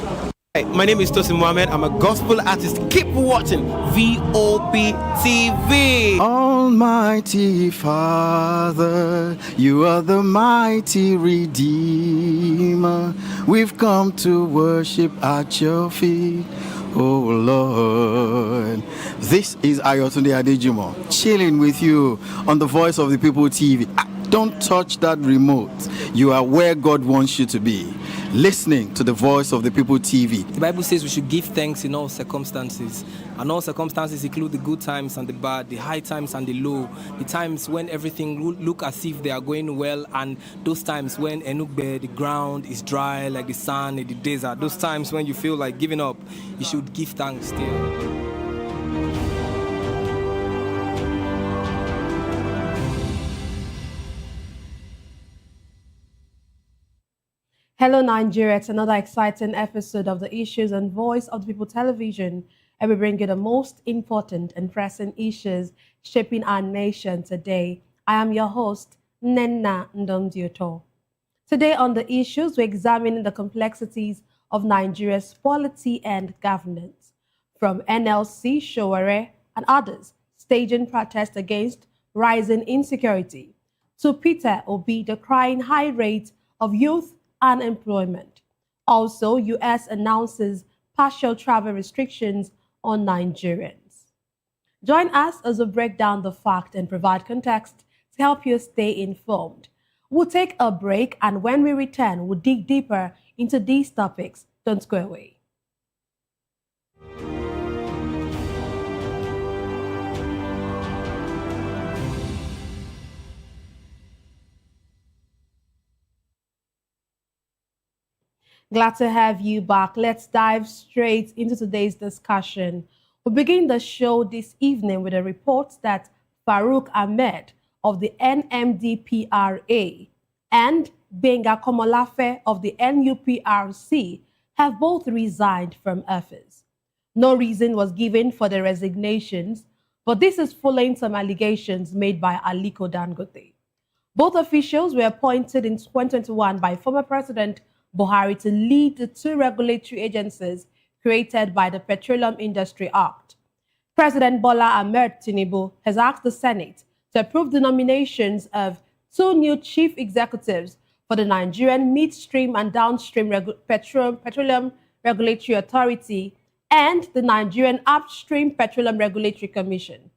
[SPEAKER 27] Hey, my name is Tosin Mohammed. I'm a gospel artist. Keep watching VOP TV.
[SPEAKER 28] Almighty Father, you are the mighty Redeemer. We've come to worship at your feet, oh Lord. This is Ayotunde Adejumo, chilling with you on the Voice of the People TV. Don't touch that remote. You are where God wants you to be. Listening to the Voice of the People TV.
[SPEAKER 29] The Bible says we should give thanks in all circumstances. And all circumstances include the good times and the bad, the high times and the low, the times when everything look as if they are going well, and those times when Enugu, the ground is dry like the sand in the desert. Those times when you feel like giving up, you should give thanks still.
[SPEAKER 30] Hello Nigeria, it's another exciting episode of the Issues and Voice of the People television, and we bring you the most important and pressing issues shaping our nation today. I am your host, Nenna Ndomdioto. Today on the issues, we're examining the complexities of Nigeria's polity and governance, from NLC, Showore, and others staging protests against rising insecurity, to Peter Obi decrying high rates of youth unemployment. Also, U.S. announces partial travel restrictions on Nigerians. Join us as we break down the fact and provide context to help you stay informed. We'll take a break, and when we return, we'll dig deeper into these topics. Don't go away. Glad to have you back. Let's dive straight into today's discussion. We'll begin the show this evening with a report that Farouk Ahmed of the NMDPRA and Benga Komolafe of the NUPRC have both resigned from office. No reason was given for their resignations, but this is following some allegations made by Aliko Dangote. Both officials were appointed in 2021 by former President Buhari to lead the two regulatory agencies created by the Petroleum Industry Act. President Bola Ahmed Tinubu has asked the Senate to approve the nominations of two new chief executives for the Nigerian Midstream and Downstream Petroleum Regulatory Authority and the Nigerian Upstream Petroleum Regulatory Commission.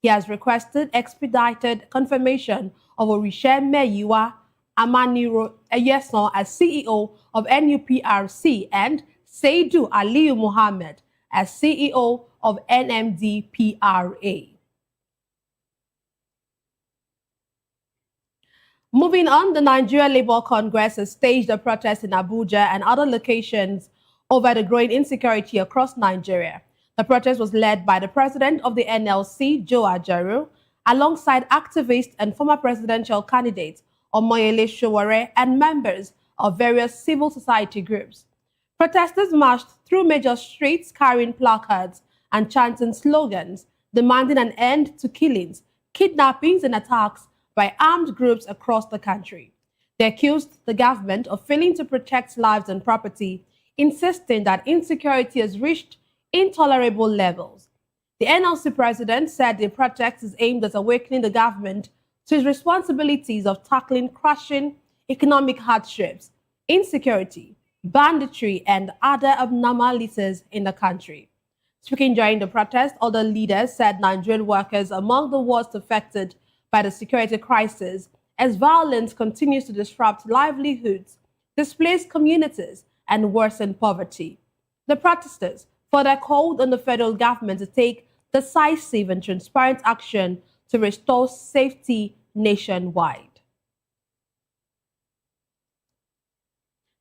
[SPEAKER 30] He has requested expedited confirmation of Orishe Meyiwa Amaniro Eyeson as CEO of NUPRC, and Seidu Aliyu Muhammad as CEO of NMDPRA. Moving on, the Nigeria Labour Congress has staged a protest in Abuja and other locations over the growing insecurity across Nigeria. The protest was led by the president of the NLC, Joe Ajaero, alongside activists and former presidential candidates Omoyele Sowore and members of various civil society groups. Protesters marched through major streets carrying placards and chanting slogans demanding an end to killings, kidnappings and attacks by armed groups across the country. They accused the government of failing to protect lives and property, insisting that insecurity has reached intolerable levels. The NLC president said the protest is aimed at awakening the government to its responsibilities of tackling crushing economic hardships, insecurity, banditry, and other abnormalities in the country. Speaking during the protest, other leaders said Nigerian workers are among the worst affected by the security crisis as violence continues to disrupt livelihoods, displace communities, and worsen poverty. The protesters further called on the federal government to take decisive and transparent action to restore safety nationwide.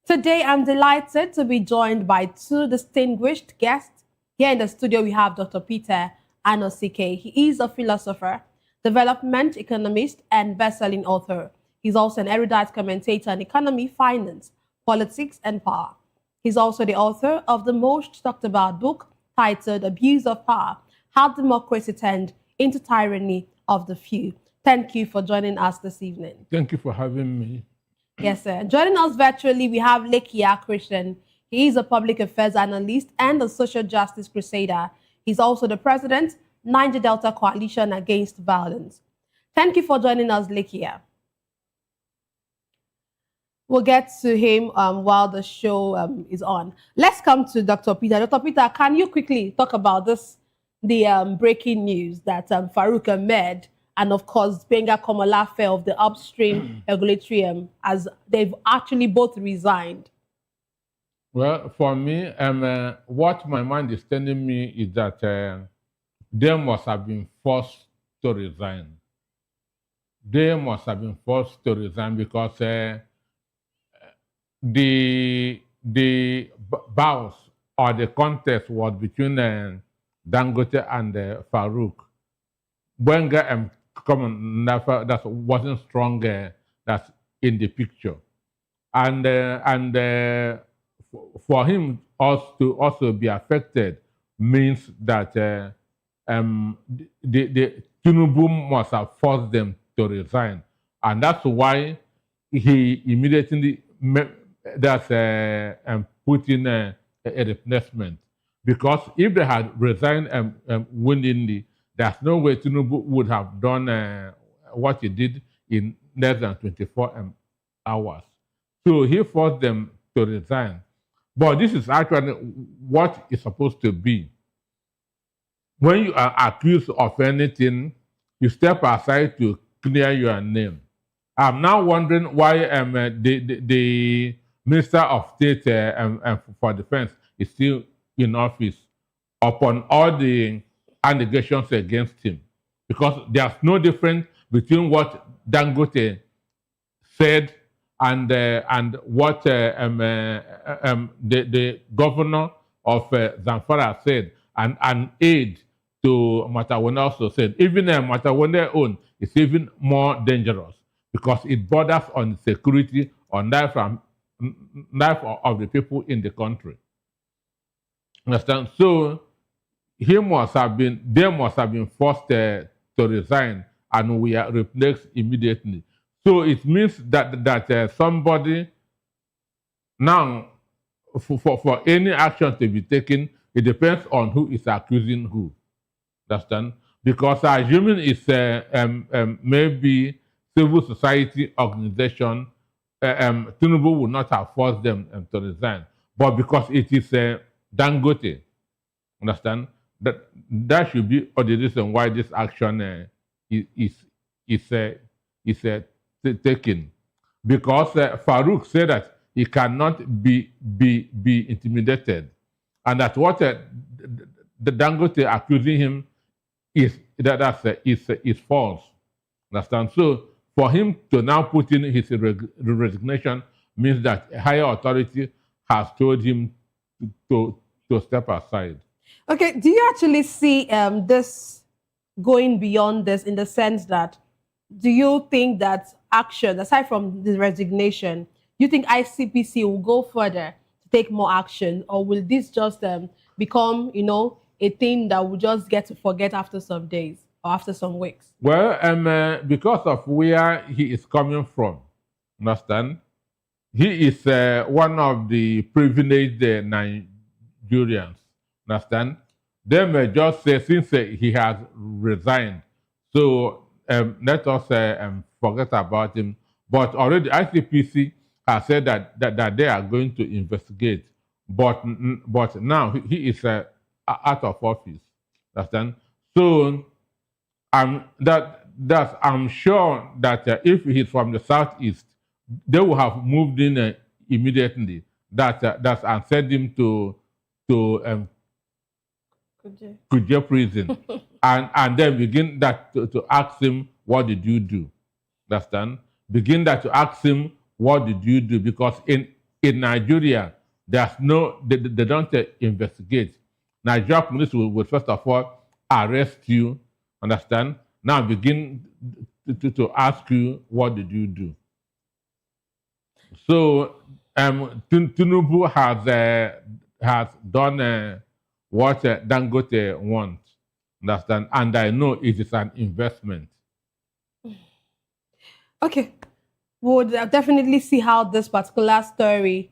[SPEAKER 30] Today, I'm delighted to be joined by two distinguished guests. Here in the studio, we have Dr. Peter Anosike. He is a philosopher, development economist, and best-selling author. He's also an erudite commentator on economy, finance, politics, and power. He's also the author of the most talked about book titled Abuse of Power: How Democracy Turned into Tyranny of the Few. Thank you for joining us this evening.
[SPEAKER 1] Thank you for having me.
[SPEAKER 30] Yes, sir. Joining us virtually, we have Lekia Christian. He is a public affairs analyst and a social justice crusader. He's also the president, Niger Delta Coalition Against Violence. Thank you for joining us, Lekia. We'll get to him while the show is on. Let's come to Dr. Peter. Dr. Peter, can you quickly talk about the breaking news that Farouk Ahmed and, of course, Benga Komolafe of the upstream regulatory, as they've actually both resigned?
[SPEAKER 1] Well, for me, what my mind is telling me is that they must have been forced to resign. They must have been forced to resign because the bout or the contest was between Dangote and Farouk. Benga and Komolafe that wasn't strong. That's in the picture, and for him to also be affected means that the Tinubu must have forced them to resign, and that's why he immediately put in a replacement. Because if they had resigned willingly, there's no way Tinubu would have done what he did in less than 24 hours. So he forced them to resign. But this is actually what is supposed to be. When you are accused of anything, you step aside to clear your name. I'm now wondering why the Minister of State for Defense is still in office upon all the allegations against him. Because there's no difference between what Dangote said and what the governor of Zamfara said, and an aide to Matawone also said. Even Matawone own is even more dangerous because it borders on security, on life of the people in the country. Understand? So they must have been forced to resign, and we are replaced immediately. So it means that somebody now, for any action to be taken, it depends on who is accusing who. Understand? Because assuming it's maybe civil society organization, Tinubu would not have forced them to resign. But because it is Dangote, understand? That should be the reason why this action is taken. because Farouk said that he cannot be intimidated, and that what the Dangote accusing him is false. Understand? So for him to now put in his resignation means that a higher authority has told him to step aside.
[SPEAKER 30] Okay, do you actually see this going beyond this in the sense that, do you think that action, aside from the resignation, you think ICPC will go further to take more action, or will this just become, a thing that we'll just get to forget after some days or after some weeks?
[SPEAKER 1] Well, because of where he is coming from, understand? He is one of the privileged Nigerians, understand? They may just say, since he has resigned, so let us forget about him. But already ICPC has said that they are going to investigate. But now he is out of office, understand? So I'm sure that if he's from the southeast, they will have moved in immediately. And sent him to Kuje prison, and then begin to ask him, what did you do? Understand? Begin to ask him, what did you do? Because in Nigeria, they don't investigate. Nigeria police will first of all arrest you. Understand? Now begin to ask you, what did you do? So Tinubu has done what Dangote wants. Understand? And I know it is an investment.
[SPEAKER 30] Okay, we'll definitely see how this particular story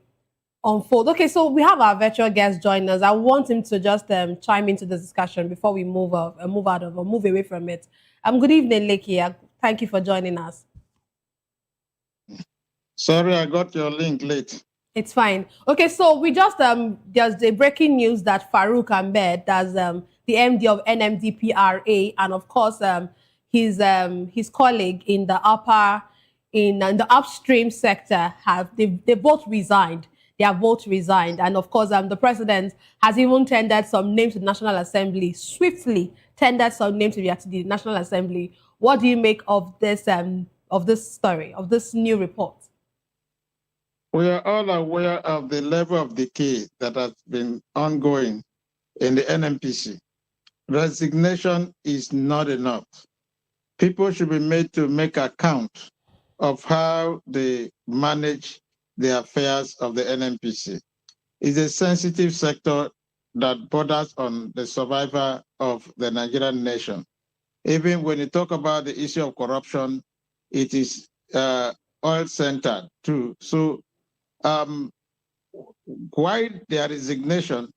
[SPEAKER 30] unfolds. Okay, so we have our virtual guest join us. I want him to just chime into the discussion before we move away from it. Good evening, Leki. Thank you for joining us.
[SPEAKER 5] Sorry, I got your link late.
[SPEAKER 30] It's fine. Okay, so we just there's the breaking news that Farouk Ahmed, that's the MD of NMDPRA, and of course his colleague in the upstream sector they both resigned. They have both resigned, and of course the president has even tendered some names to the National Assembly. Swiftly tendered some names to the National Assembly. What do you make of this story, of this new report?
[SPEAKER 5] We are all aware of the level of decay that has been ongoing in the NMPC. Resignation is not enough. People should be made to make account of how they manage the affairs of the NMPC. It's a sensitive sector that borders on the survival of the Nigerian nation. Even when you talk about the issue of corruption, it is oil-centered too. So why their resignation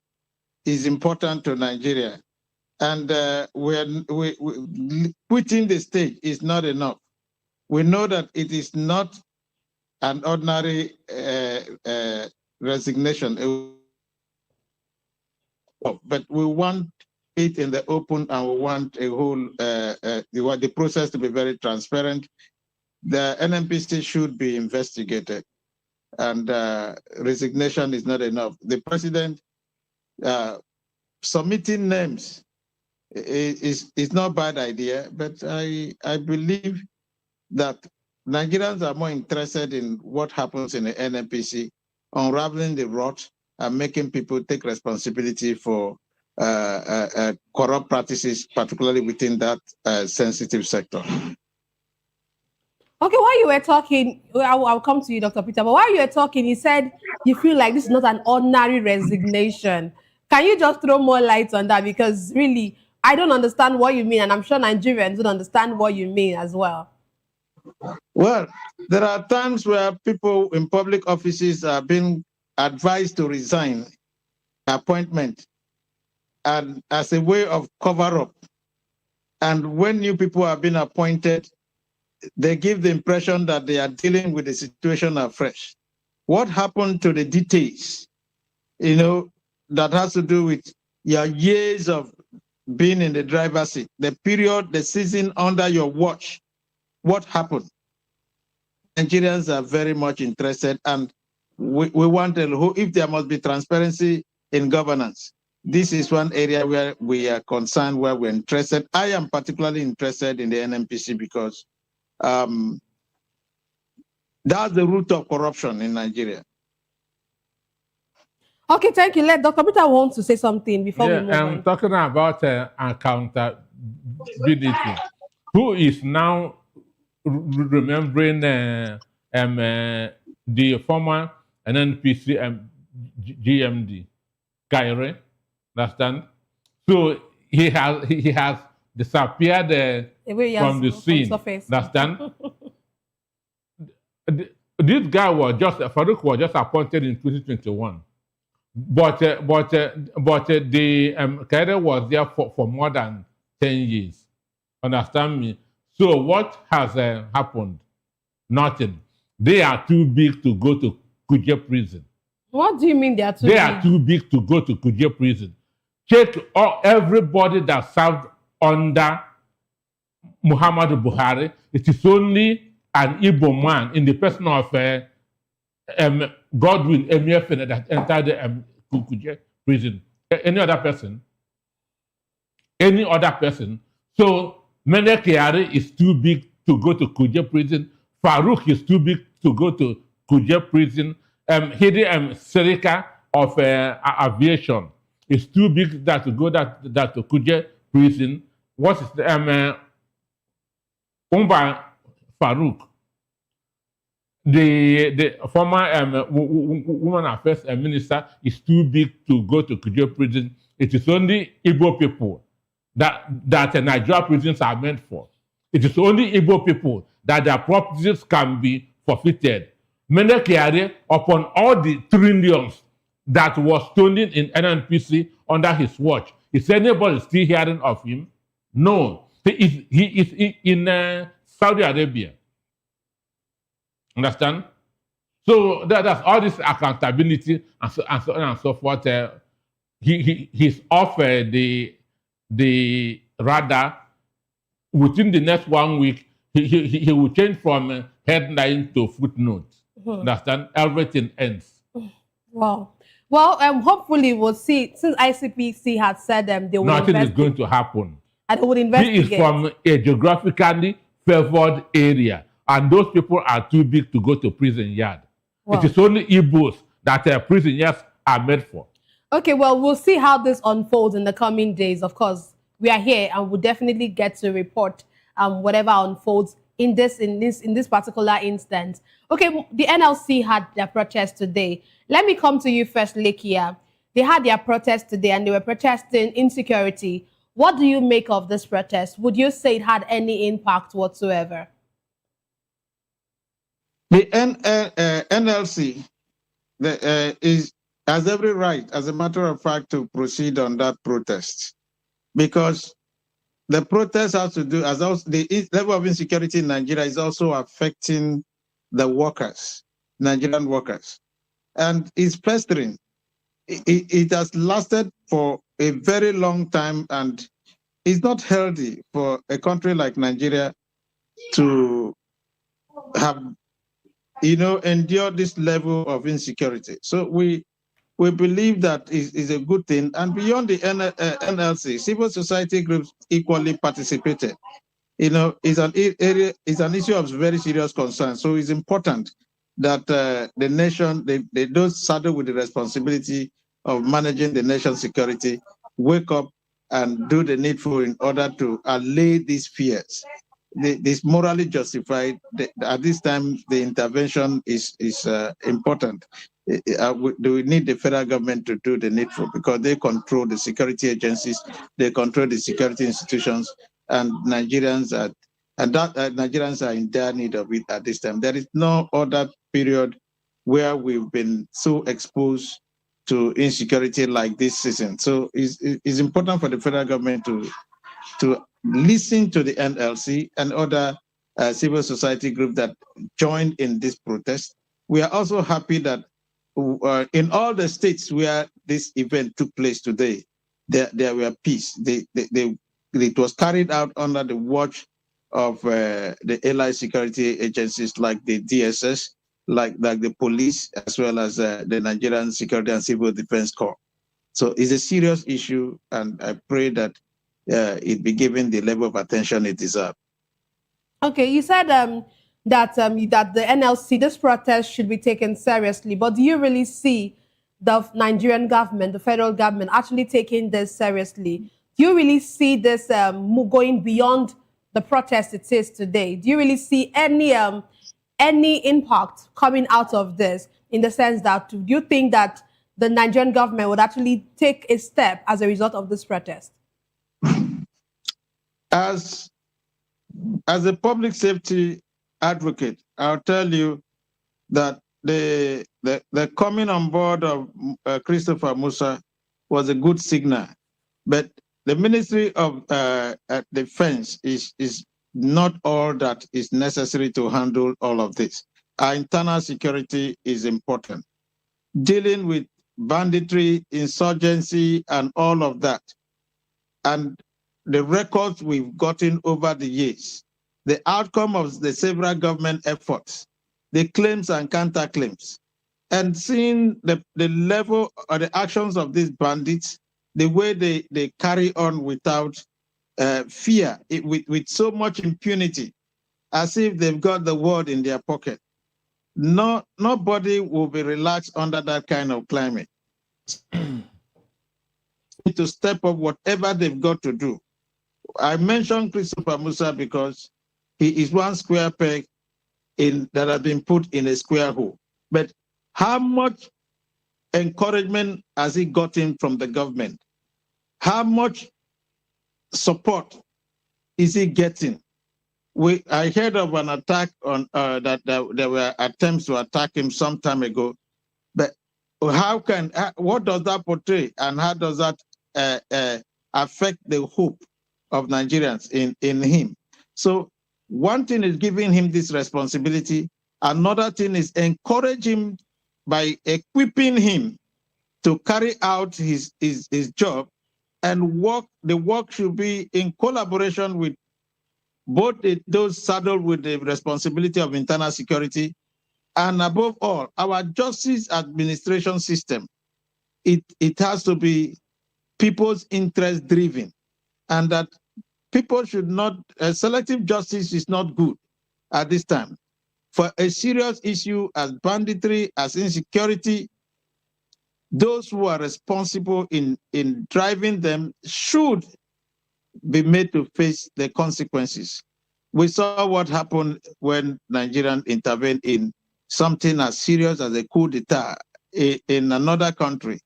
[SPEAKER 5] is important to Nigeria. And we quitting the stage is not enough. We know that it is not an ordinary resignation, but we want it in the open, and we want a whole the process to be very transparent. The NMPC should be investigated, and resignation is not enough. The president submitting names is not a bad idea, but I believe that Nigerians are more interested in what happens in the NNPC, unraveling the rot and making people take responsibility for corrupt practices, particularly within that sensitive sector.
[SPEAKER 30] Okay, while you were talking, I'll come to you, Dr. Peter, but while you were talking, you said you feel like this is not an ordinary resignation. Can you just throw more light on that? Because really, I don't understand what you mean, and I'm sure Nigerians don't understand what you mean as well.
[SPEAKER 5] Well, there are times where people in public offices are being advised to resign appointment and as a way of cover-up. And when new people are being appointed, they give the impression that they are dealing with the situation afresh. What happened to the details, that has to do with your years of being in the driver's seat, the period, the season under your watch? What happened? Nigerians are very much interested, and we want to, if there must be transparency in governance, this is one area where we are concerned, where we're interested. I am particularly interested in the NNPC because that's the root of corruption in Nigeria.
[SPEAKER 30] Okay, thank you. Let Dr. Peter want to say something before we move on.
[SPEAKER 1] Talking about accountability. Who is now remembering the former NNPC GMD, Kyrie? Understand? So he has disappeared from the scene. Understand? This guy was Farouk was just appointed in 2021. But the Kyrie was there for more than 10 years. Understand me? So what has happened? Nothing. They are too big to go to Kuje prison.
[SPEAKER 30] What do you mean they are too big?
[SPEAKER 1] They are too big to go to Kuje prison. Check everybody that served under Muhammadu Buhari. It is only an Igbo man in the person of Godwin Emefiele that entered the Kuje prison. Any other person? Any other person? So Mene Kyari is too big to go to Kuje prison. Farouk is too big to go to Kuje prison. Hidi Serika of aviation is too big that to go that to Kuje prison. What is the Umba Farouk? The former woman affairs minister is too big to go to Kuje prison. It is only Igbo people that Nigeria prisons are meant for. It is only Igbo people that their properties can be forfeited. Mene Kyari, upon all the trillions that was stolen in NNPC under his watch, is anybody still hearing of him? No. He is in Saudi Arabia. Understand? So that's all this accountability and so on and so forth. He's off the radar. Within the next 1 week, he will change from headline to footnote. Understand? Everything ends.
[SPEAKER 30] Wow. Well, hopefully we'll see. Since ICPC has said they will
[SPEAKER 1] nothing is going to happen.
[SPEAKER 30] And they will investigate.
[SPEAKER 1] He is from a geographically favored area, and those people are too big to go to prison yard. Wow. It is only Igbos that prison yards are made for. Okay,
[SPEAKER 30] well, we'll see how this unfolds in the coming days. Of course, we are here and we'll definitely get to report whatever unfolds in this particular instance. Okay, the NLC had their protest today. Let me come to you first, Lekia. They had their protest today and they were protesting insecurity. What do you make of this protest? Would you say it had any impact whatsoever?
[SPEAKER 5] The NLC has every right, as a matter of fact, to proceed on that protest, because the protest has to do, as also the level of insecurity in Nigeria is also affecting the workers, Nigerian workers, and it's festering. It has lasted for a very long time, and it's not healthy for a country like Nigeria to have, endure this level of insecurity. So we believe that is a good thing. And beyond the NLC, civil society groups equally participated. It's an issue of very serious concern. So it's important that the nation, they don't saddle with the responsibility of managing the nation's security, wake up and do the needful in order to allay these fears. This morally justified. At this time, the intervention is important. Do we need the federal government to do the needful, because they control the security agencies, they control the security institutions, and Nigerians are in dire need of it at this time. There is no other period where we've been so exposed to insecurity like this season. So it's important for the federal government to listen to the NLC and other civil society groups that joined in this protest. We are also happy that in all the states where this event took place today, there were peace. It was carried out under the watch of the allied security agencies like the DSS, like the police, as well as the Nigerian Security and Civil Defense Corps. So it's a serious issue, and I pray that it be given the level of attention it deserves.
[SPEAKER 30] Okay, you said that the NLC, this protest should be taken seriously, but do you really see the Nigerian government, the federal government, actually taking this seriously? Do you really see this going beyond the protest it is today? Do you really see any impact coming out of this, in the sense that, do you think that the Nigerian government would actually take a step as a result of this protest?
[SPEAKER 5] As a public safety advocate, I'll tell you that the coming on board of Christopher Musa was a good signal, but the Ministry of Defense is not all that is necessary to handle all of this. Our internal security is important. Dealing with banditry, insurgency, and all of that, and the records we've gotten over the years, the outcome of the several government efforts, the claims and counterclaims, and seeing the level or the actions of these bandits, the way they carry on without fear, with so much impunity, as if they've got the world in their pocket. Nobody will be relaxed under that kind of climate. To step up whatever they've got to do. I mentioned Christopher Musa because he is one square peg that has been put in a square hole. But how much encouragement has he gotten from the government? How much support is he getting? I heard of an attack on that there were attempts to attack him some time ago. But what does that portray, and how does that affect the hope of Nigerians in him? So one thing is giving him this responsibility. Another thing is encourage him by equipping him to carry out his job, and the work should be in collaboration with both those saddled with the responsibility of internal security, and above all, our justice administration system. It has to be people's interest driven, and that people should not, selective justice is not good at this time. For a serious issue as banditry, as insecurity, those who are responsible in driving them should be made to face the consequences. We saw what happened when Nigerians intervened in something as serious as a coup d'etat in another country,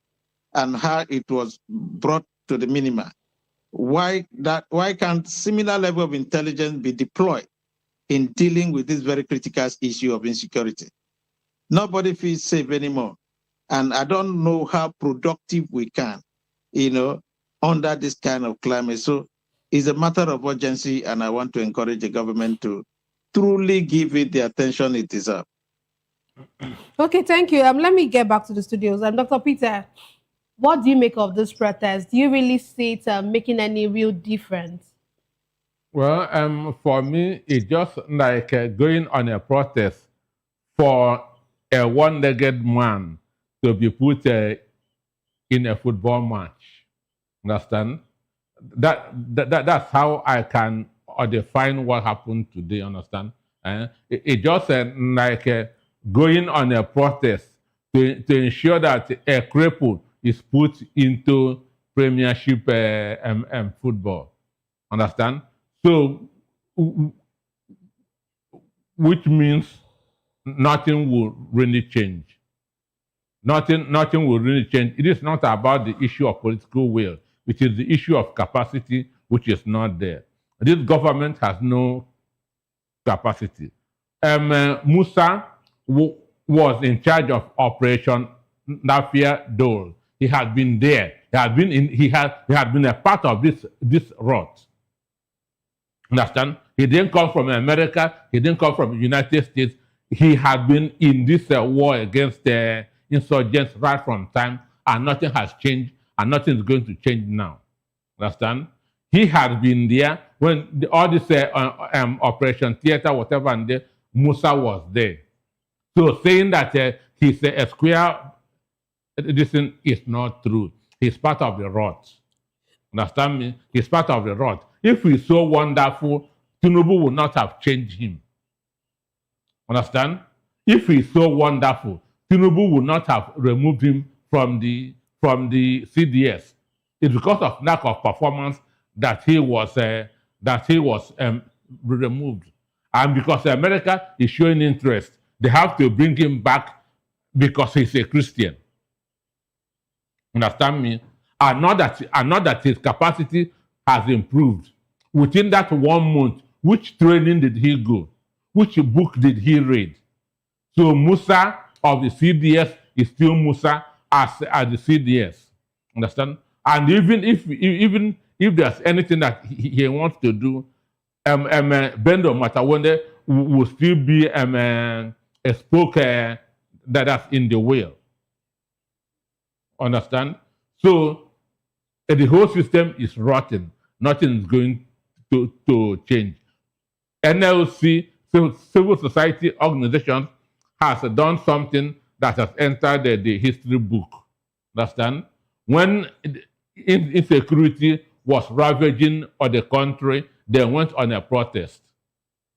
[SPEAKER 5] and how it was brought to the minima. Why can't similar level of intelligence be deployed in dealing with this very critical issue of insecurity? Nobody feels safe anymore. And I don't know how productive we can, under this kind of climate. So it's a matter of urgency, and I want to encourage the government to truly give it the attention it deserves.
[SPEAKER 30] Okay, thank you. Let me get back to the studios. Dr. Peter, what do you make of this protest? Do you really see it making any real difference?
[SPEAKER 1] Well, for me, it's just like going on a protest for a one-legged man to be put in a football match. Understand? That's how I can define what happened today. Understand? It just like going on a protest to ensure that a cripple is put into Premiership football. Understand? So, which means nothing will really change. Nothing will really change. It is not about the issue of political will. It is the issue of capacity, which is not there. This government has no capacity. Musa was in charge of Operation Nafia Dole. He had been there. He had been a part of this rot. Understand? He didn't come from America. He didn't come from the United States. He had been in this war against insurgents right from time, and nothing has changed, and nothing is going to change now. Understand? he had been there when all this Operation Theater, whatever, and there, Musa was there. So saying that he's a square, this thing is not true. He's part of the rot. Understand me? He's part of the rot. If he's so wonderful, Tinubu would not have changed him. Understand? If he's so wonderful, Tinubu would not have removed him from the CDS. It's because of lack of performance that he was removed, and because America is showing interest, they have to bring him back because he's a Christian. Understand me? And not that his capacity has improved. Within that 1 month, which training did he go? Which book did he read? So Musa of the CDS is still Musa as the CDS. Understand? And even if there's anything that he wants to do, Bendo Matawende will still be a spoke that's in the wheel. Understand? So the whole system is rotten. Nothing is going to change. NLC, civil society organizations, has done something that has entered the history book. Understand? When insecurity was ravaging on the country, they went on a protest.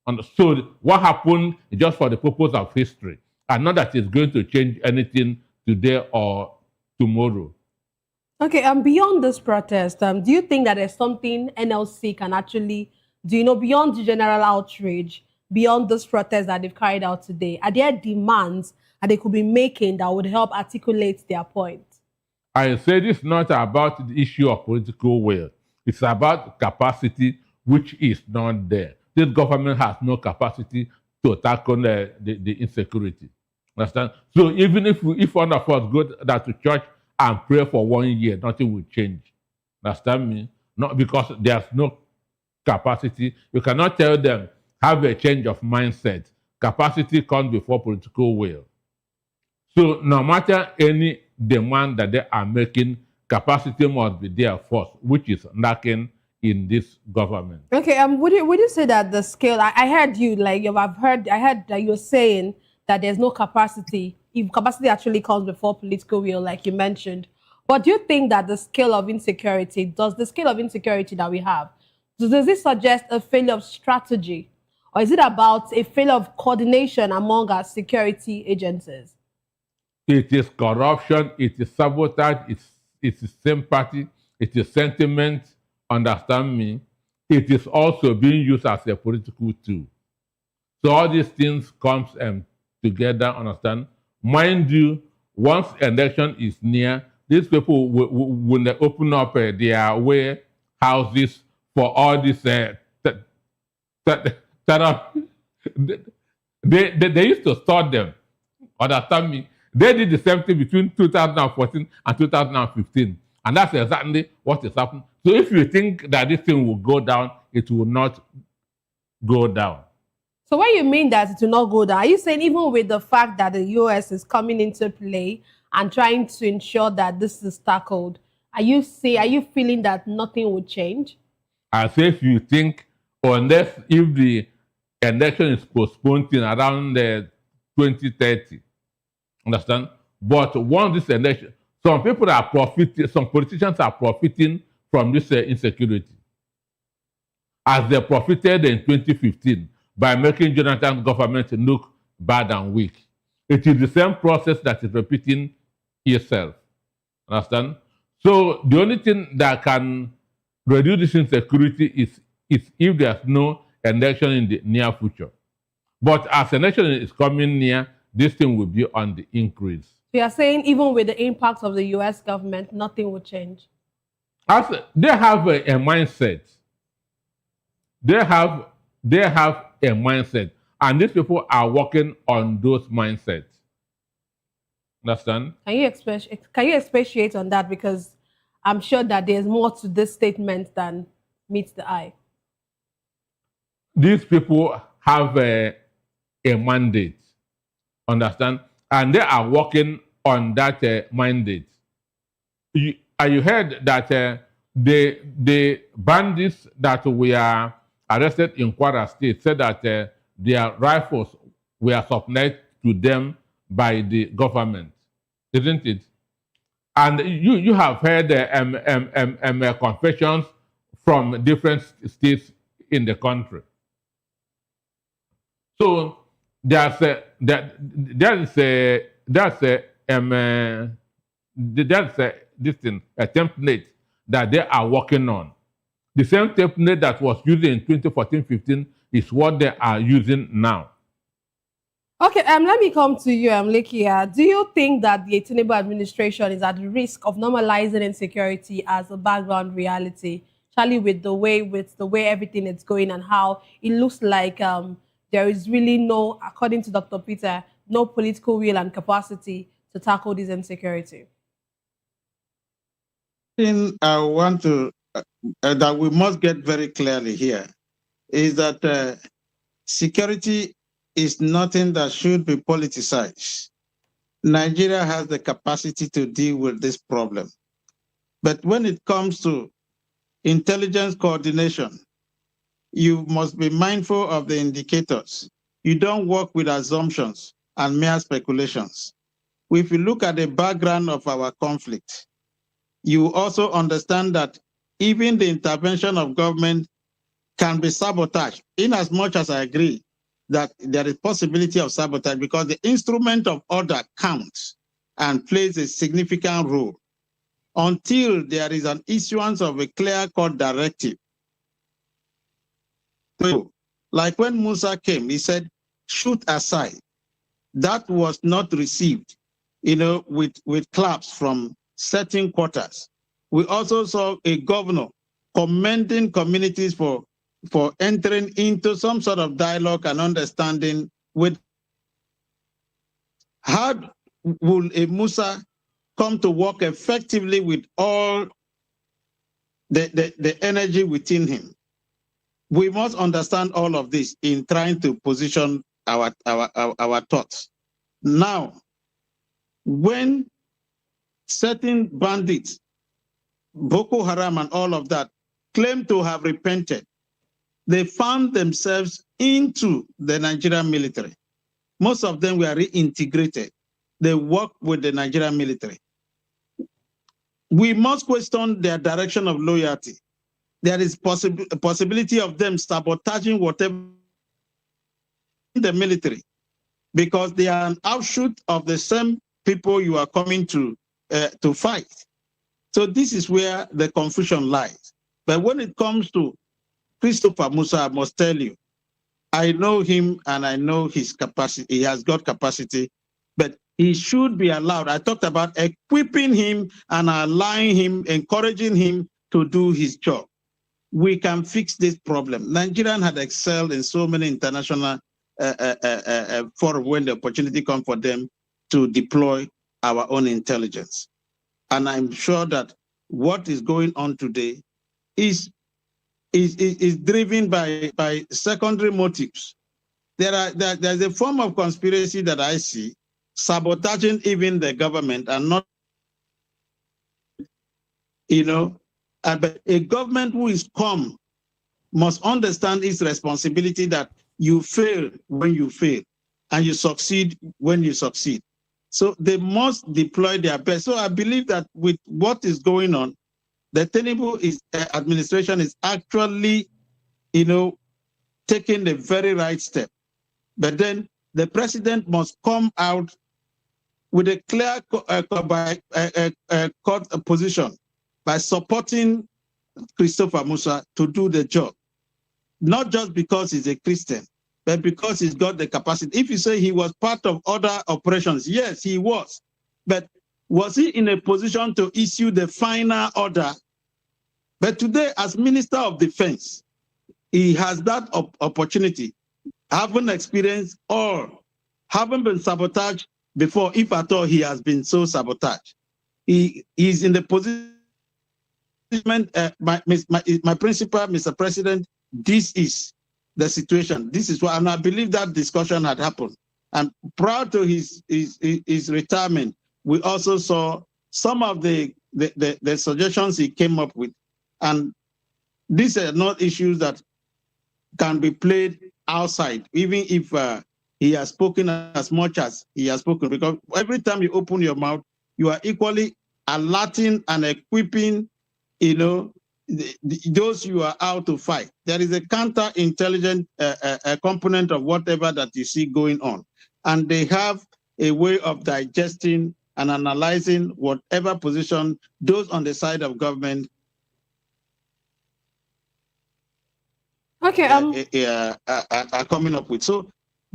[SPEAKER 1] And so what happened is just for the purpose of history, and not that it's going to change anything today or tomorrow.
[SPEAKER 30] Okay, beyond this protest, do you think that there's something NLC can actually do, beyond the general outrage, beyond this protest that they've carried out today? Are there demands that they could be making that would help articulate their point?
[SPEAKER 1] I say this is not about the issue of political will. It's about capacity, which is not there. This government has no capacity to tackle the insecurity. Understand? So even if one of us go to church and pray for 1 year, nothing will change. Understand me? Not because there's no capacity. You cannot tell them, have a change of mindset. Capacity comes before political will. So no matter any demand that they are making, capacity must be there first, which is lacking in this government.
[SPEAKER 30] Okay, would you say that the scale? I heard you I heard that you're saying that there's no capacity. If capacity actually comes before political will, like you mentioned, but do you think that the scale of insecurity that we have, does it suggest a failure of strategy, or is it about a failure of coordination among our security agencies?
[SPEAKER 1] It is corruption, it is sabotage, it is sympathy, it is sentiment, understand me. It is also being used as a political tool. So all these things comes together, understand? Mind you, once election is near, these people, when they open up their warehouses for all this, they used to store them, understand me? They did the same thing between 2014 and 2015. And that's exactly what is happening. So if you think that this thing will go down, it will not go down.
[SPEAKER 30] So what you mean that it will not go down? Are you saying even with the fact that the US is coming into play and trying to ensure that this is tackled, are you feeling that nothing will change?
[SPEAKER 1] I say if you think, unless if the election is postponed in around 2030, understand? But once this election, some people are profiting, some politicians are profiting from this insecurity. As they profited in 2015 by making Jonathan's government look bad and weak. It is the same process that is repeating itself. Understand? So the only thing that can reduce this insecurity is if there's no election in the near future. But as election is coming near, this thing will be on the increase.
[SPEAKER 30] So you're saying even with the impact of the US government, nothing will change?
[SPEAKER 1] As they have a mindset. They have a mindset. And these people are working on those mindsets. Understand?
[SPEAKER 30] Can you expatiate on that? Because I'm sure that there's more to this statement than meets the eye.
[SPEAKER 1] These people have a mandate. Understand? And they are working on that mandate. You heard that the bandits that were arrested in Kwara State said that their rifles were supplied to them by the government, isn't it? And you have heard confessions from different states in the country. So there's a template that they are working on. The same template that was used in 2014-15 is what they are using now.
[SPEAKER 30] Okay, let me come to you, Lekia. Do you think that the Tinubu administration is at risk of normalizing insecurity as a background reality, especially with the way everything is going and how it looks like there is really no, according to Dr. Peter, no political will and capacity to tackle this insecurity?
[SPEAKER 5] I want to that we must get very clearly here is that security is nothing that should be politicized. Nigeria has the capacity to deal with this problem. But when it comes to intelligence coordination, you must be mindful of the indicators. You don't work with assumptions and mere speculations. If you look at the background of our conflict, you also understand that even the intervention of government can be sabotaged, in as much as I agree that there is possibility of sabotage because the instrument of order counts and plays a significant role until there is an issuance of a clear-cut directive. So, like when Musa came, he said, shoot aside. That was not received, with claps from certain quarters. We also saw a governor commending communities for entering into some sort of dialogue and understanding with. How will a Musa come to work effectively with all the energy within him? We must understand all of this in trying to position our thoughts. Now, when certain bandits, Boko Haram and all of that, claim to have repented, they found themselves into the Nigerian military. Most of them were reintegrated. They work with the Nigerian military. We must question their direction of loyalty. There is a possibility of them sabotaging whatever in the military because they are an offshoot of the same people you are coming to fight. So this is where the confusion lies. But when it comes to Christopher Musa, I must tell you, I know him and I know his capacity. He has got capacity, but he should be allowed. I talked about equipping him and allowing him, encouraging him to do his job. We can fix this problem. Nigerians had excelled in so many international forums when the opportunity comes for them to deploy our own intelligence. And I'm sure that what is going on today is driven by secondary motives. There's a form of conspiracy that I see, sabotaging even the government and not, but a government who is calm must understand its responsibility that you fail when you fail and you succeed when you succeed. So they must deploy their best. So I believe that with what is going on, the Tinubu administration is actually, taking the very right step. But then the president must come out with a clear position by supporting Christopher Musa to do the job. Not just because he's a Christian, but because he's got the capacity. If you say he was part of other operations, yes, he was. But was he in a position to issue the final order? But today, as Minister of Defense, he has that opportunity, having experienced or having been sabotaged before, if at all he has been so sabotaged. He is in the position, my principal, Mr. President, this is the situation. This is what, and I believe that discussion had happened. And prior to his retirement, we also saw some of the suggestions he came up with And these are not issues that can be played outside, even if he has spoken as much as he has spoken, because every time you open your mouth, you are equally alerting and equipping, those you are out to fight. There is a counter-intelligent component of whatever that you see going on. And they have a way of digesting and analyzing whatever position those on the side of government are coming up with. So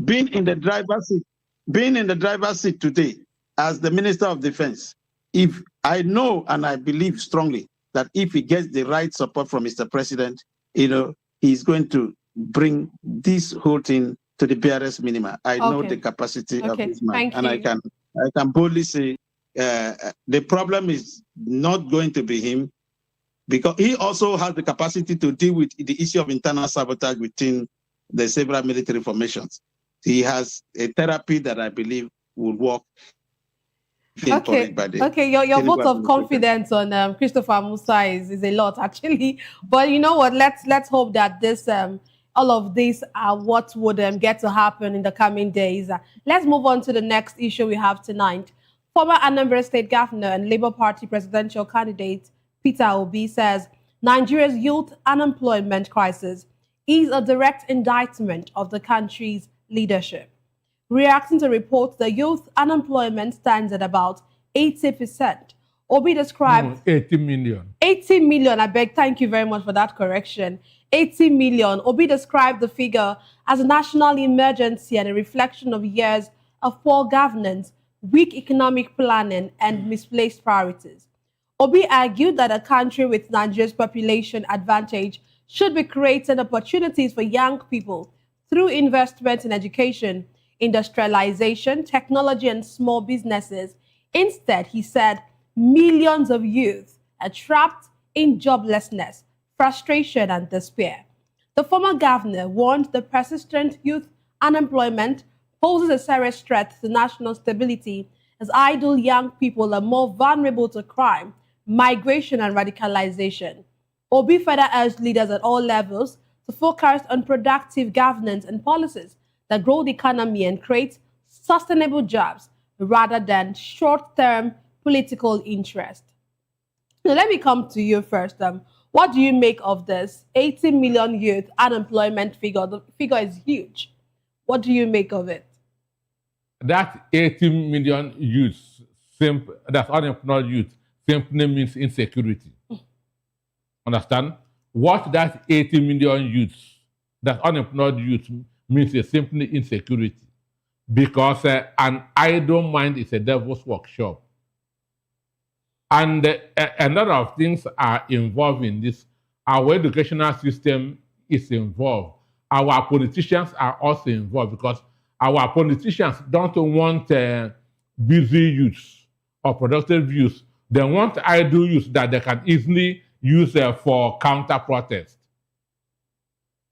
[SPEAKER 5] being in the driver's seat today as the Minister of Defense, if I know and I believe strongly that if he gets the right support from Mr. President, he's going to bring this whole thing to the barest minimum. I know the capacity of this man, and I can boldly say the problem is not going to be him, because he also has the capacity to deal with the issue of internal sabotage within the several military formations. He has a therapy that I believe will work.
[SPEAKER 30] Okay, your vote of confidence on Christopher Musa is a lot, actually. But you know what? Let's hope that this all of these are what would get to happen in the coming days. Let's move on to the next issue we have tonight. Former Anambra State Governor and Labour Party presidential candidate Peter Obi says Nigeria's youth unemployment crisis is a direct indictment of the country's leadership. Reacting to reports that youth unemployment stands at about 80%. Obi described
[SPEAKER 1] 80 million.
[SPEAKER 30] 80 million, I beg, thank you very much for that correction. 80 million. Obi described the figure as a national emergency and a reflection of years of poor governance, weak economic planning, and misplaced priorities. Obi argued that a country with Nigeria's population advantage should be creating opportunities for young people through investment in education, industrialization, technology, and small businesses. Instead, he said, millions of youth are trapped in joblessness, frustration, and despair. The former governor warned the persistent youth unemployment poses a serious threat to national stability, as idle young people are more vulnerable to crime, migration, and radicalization. Obi further urged leaders at all levels to focus on productive governance and policies that grow the economy and create sustainable jobs rather than short-term political interest. Now, let me come to you first. What do you make of this 80 million youth unemployment figure? The figure is huge. What do you make of it?
[SPEAKER 1] That 80 million youth, that's unemployed youth, simply means insecurity. Understand? What that 80 million youth, that unemployed youth, means is simply insecurity. Because an idle mind is a devil's workshop. And a lot of things are involved in this. Our educational system is involved. Our politicians are also involved, because our politicians don't want busy youths or productive youths. They want idle youths that they can easily use for counter-protest.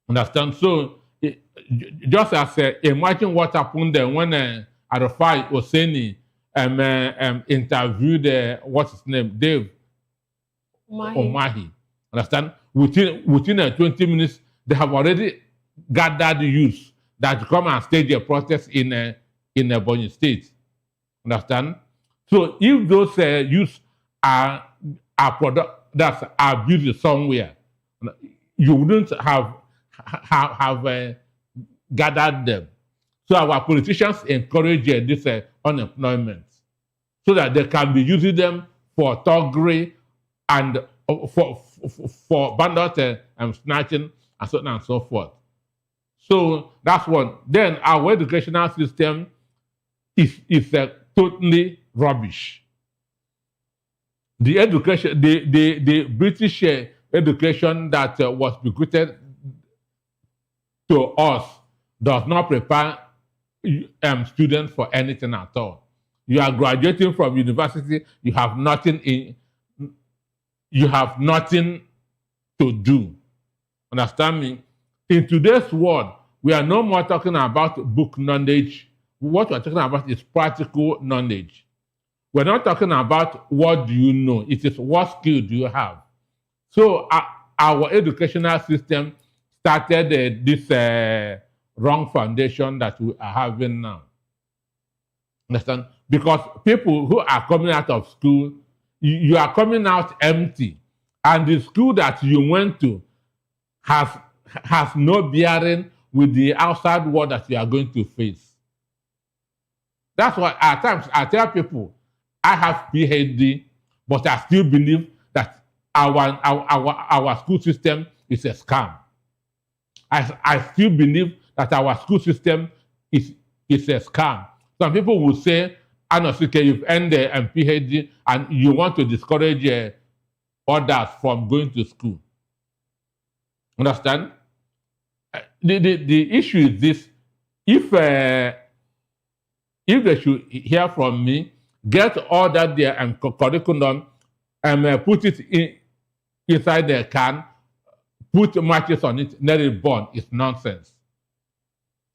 [SPEAKER 1] Understand? So, just as imagine what happened when Arafai Oseni interviewed what's his name, Dave Omahi. Understand? Within 20 minutes, they have already gathered youths that come and stage a protest in Ebonyi State. Understand? So if those youths are abused somewhere, you wouldn't have gathered them. So our politicians encourage this unemployment so that they can be using them for thuggery and for bandit snatching and so on and so forth. So that's one. Then our educational system is totally rubbish. The education, the British education that was bequeathed to us does not prepare students for anything at all. You are graduating from university, you have nothing to do. Understand me? In today's world, we are no more talking about book knowledge. What we're talking about is practical knowledge. We're not talking about what do you know. It is what skill do you have. So our educational system started this wrong foundation that we are having now. Understand? Because people who are coming out of school, you are coming out empty. And the school that you went to has no bearing with the outside world that you are going to face. That's why at times I tell people, I have PhD, but I still believe that our school system is a scam. I still believe that our school system is a scam. Some people will say, Anosike, you've earned a PhD and you want to discourage others from going to school. Understand? The issue is this: if they should hear from me, get all that their curriculum and put it inside their can, put matches on it, let it burn. It's nonsense.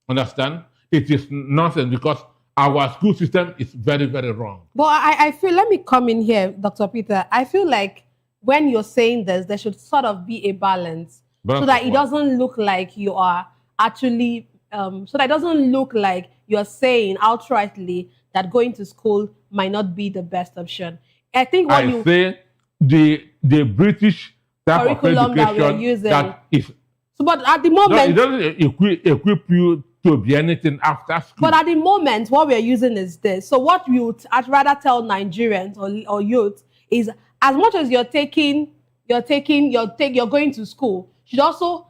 [SPEAKER 1] Understand? It is nonsense because our school system is very, very wrong.
[SPEAKER 30] But I feel, let me come in here, Dr. Peter. I feel like when you're saying this, there should sort of be a balance. So that it doesn't look like you are actually, so that it doesn't look like you're saying outrightly that going to school might not be the best option. I think what you
[SPEAKER 1] say the British type of
[SPEAKER 30] curriculum that
[SPEAKER 1] education
[SPEAKER 30] we're using.
[SPEAKER 1] that is.
[SPEAKER 30] So, but at the moment,
[SPEAKER 1] it doesn't equip you to be anything after school.
[SPEAKER 30] But at the moment, what we're using is this. So what I'd rather tell Nigerians or youth is, as much as you're going to school, you should also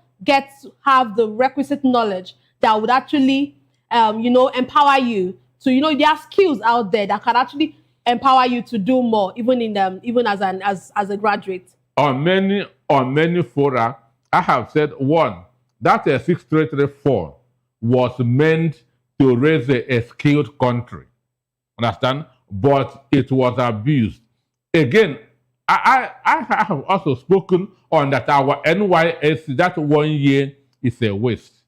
[SPEAKER 30] have the requisite knowledge that would actually, empower you to, there are skills out there that can actually empower you to do more, even as a graduate. On
[SPEAKER 1] many fora, I have said one, that 6334 was meant to raise a skilled country. Understand? But it was abused. Again, I have also spoken on that our NYSC, that 1 year is a waste.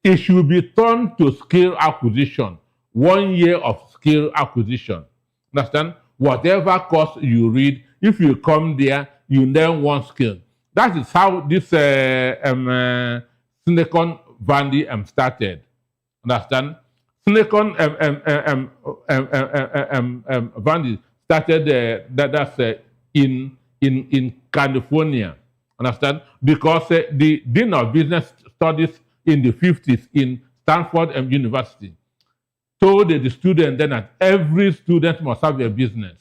[SPEAKER 1] It should be turned to skill acquisition. 1 year of skill acquisition. Understand? Whatever course you read, if you come there, you learn one skill. That is how this Silicon Valley started. Understand? Silicon Valley started that's in California. Understand? Because the Dean of Business Studies in the 50s in Stanford University told the student then that every student must have a business.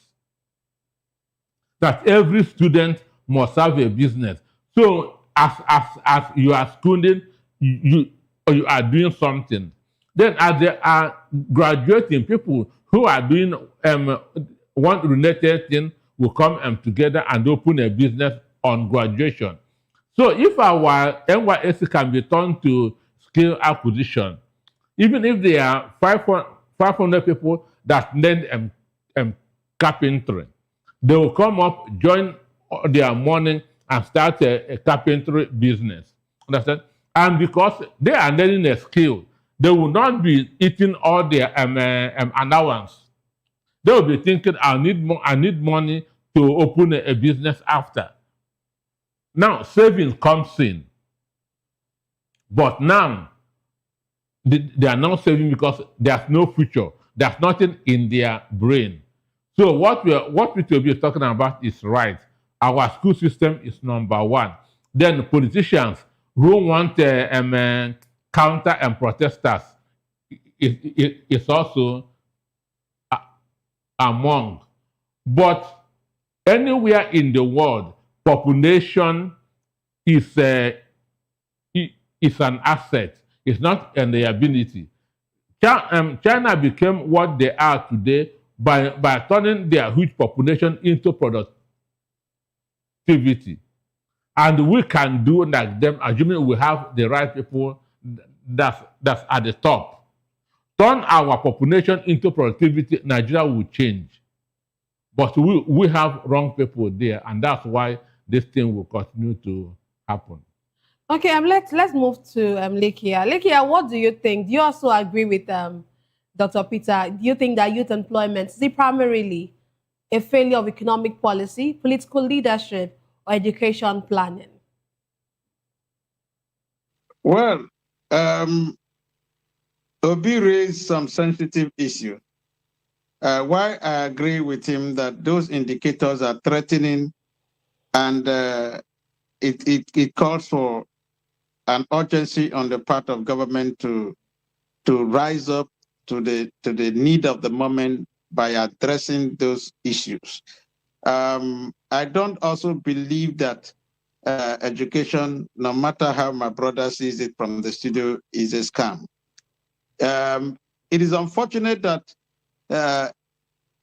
[SPEAKER 1] That every student must have a business. So as you are schooling, you are doing something. Then as they are graduating, people who are doing one related thing will come together and open a business on graduation. So if our NYSC can be turned to skill acquisition, even if there are 500 people that learn carpentry, they will come up, join their morning and start a carpentry business. Understand? And because they are learning a skill, they will not be eating all their allowance. They will be thinking, I need money to open a business after. Now, savings comes in. But now, they are not saving because there's no future. There's nothing in their brain. So what we will be talking about is right. Our school system is number one. Then politicians who want counter and protesters is also among. But anywhere in the world, population is an asset. It's not a liability. China became what they are today by turning their huge population into productivity. And we can do like them, assuming we have the right people that's at the top. Turn our population into productivity, Nigeria will change. But we have wrong people there, and that's why this thing will continue to happen.
[SPEAKER 30] Okay, let's move to Lekia. Lekia, what do you think? Do you also agree with Dr. Peter? Do you think that youth employment is primarily a failure of economic policy, political leadership, or education planning?
[SPEAKER 5] Well, Obi raised some sensitive issue. Why I agree with him that those indicators are threatening, and it calls for an urgency on the part of government to rise up to the need of the moment by addressing those issues. I don't also believe that education, no matter how my brother sees it from the studio, is a scam. It is unfortunate that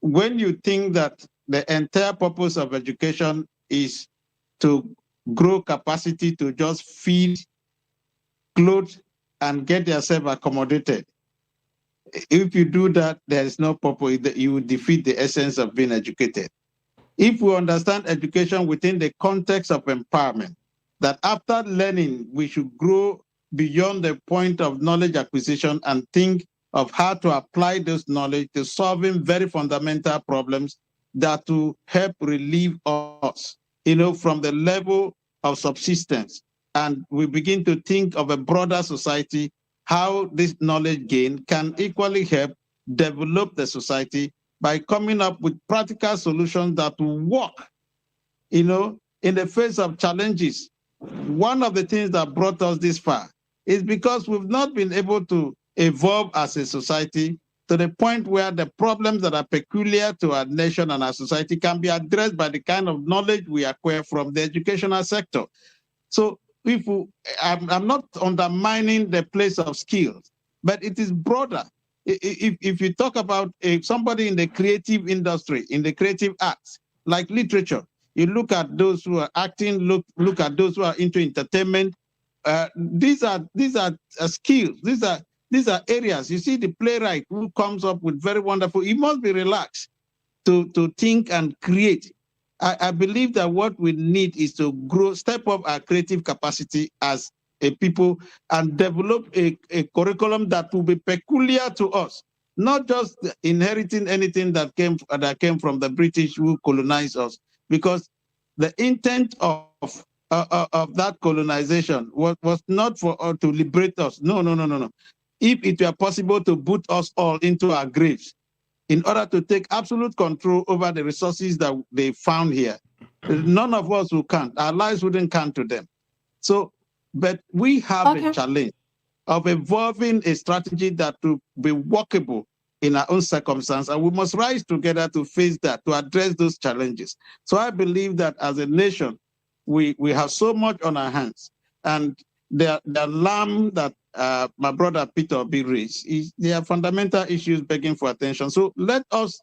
[SPEAKER 5] when you think that the entire purpose of education is to grow capacity to just feed, clothe, and get yourself accommodated, if you do that, there is no purpose. You will defeat the essence of being educated. If we understand education within the context of empowerment, that after learning, we should grow beyond the point of knowledge acquisition and think of how to apply this knowledge to solving very fundamental problems that will help relieve us, from the level of subsistence. And we begin to think of a broader society, how this knowledge gain can equally help develop the society by coming up with practical solutions that will work, in the face of challenges. One of the things that brought us this far is because we've not been able to evolve as a society to the point where the problems that are peculiar to our nation and our society can be addressed by the kind of knowledge we acquire from the educational sector. So I'm not undermining the place of skills, but it is broader. If you talk about somebody in the creative industry, in the creative arts, like literature, you look at those who are acting, look at those who are into entertainment. These are skills. These are areas. You see the playwright who comes up with very wonderful. He must be relaxed to think and create. I believe that what we need is to step up our creative capacity as a people and develop a curriculum that will be peculiar to us, not just inheriting anything that came from the British who colonized us, because the intent of that colonization was not to liberate us. No. If it were possible to put us all into our graves in order to take absolute control over the resources that they found here, none of us will count. Our lives wouldn't count to them. So, but we have a challenge of evolving a strategy that will be workable in our own circumstance, and we must rise together to face that, to address those challenges. So I believe that as a nation, we have so much on our hands, and the alarm that my brother Peter Obi raised, there are fundamental issues begging for attention. So let us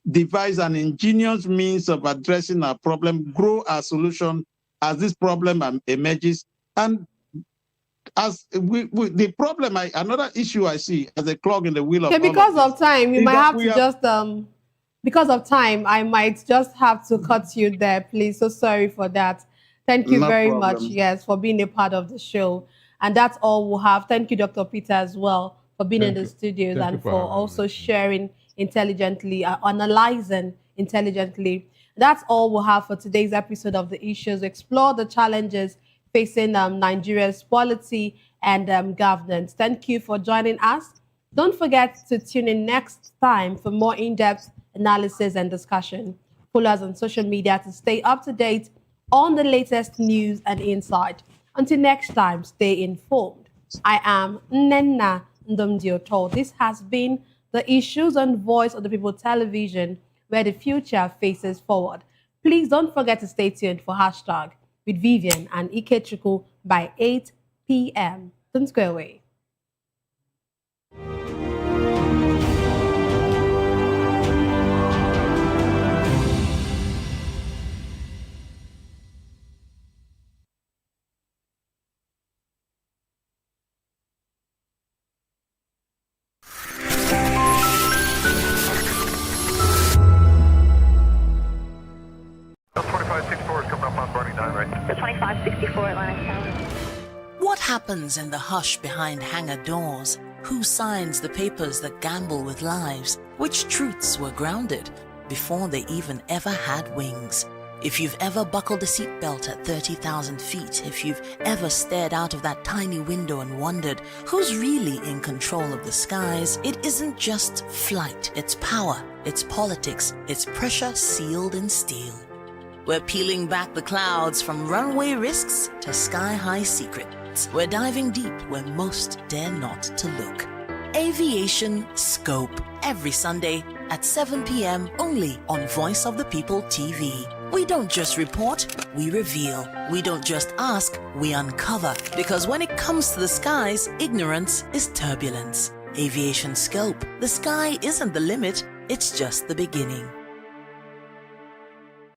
[SPEAKER 5] devise an ingenious means of addressing our problem, grow our solution as this problem emerges, and as the problem, another issue I see as a clog in the wheel of
[SPEAKER 30] because of time, you might have to just because of time, I might just have to cut you there, please. So sorry for that. Thank you very much, yes, for being a part of the show. And that's all we'll have. Thank you, Dr. Peter, as well, for being in the studios and for also sharing intelligently, analyzing intelligently. That's all we'll have for today's episode of The Issues. Explore the challenges facing Nigeria's polity and governance. Thank you for joining us. Don't forget to tune in next time for more in-depth analysis and discussion. Follow us on social media to stay up to date on the latest news and insight. Until next time, stay informed. I am Nenna Ndomdioto. This has been The Issues on Voice of the People television, where the future faces forward. Please don't forget to stay tuned for hashtag with Vivian and Ikechukwu by 8 p.m. Don't go away.
[SPEAKER 9] What happens in the hush behind hangar doors? Who signs the papers that gamble with lives? Which truths were grounded before they even ever had wings? If you've ever buckled a seatbelt at 30,000 feet, if you've ever stared out of that tiny window and wondered who's really in control of the skies, it isn't just flight, it's power, it's politics, it's pressure sealed in steel. We're peeling back the clouds from runway risks to sky-high secrets. We're diving deep where most dare not to look. Aviation Scope, every Sunday at 7 p.m. only on Voice of the People TV. We don't just report, we reveal. We don't just ask, we uncover. Because when it comes to the skies, ignorance is turbulence. Aviation Scope, the sky isn't the limit, it's just the beginning.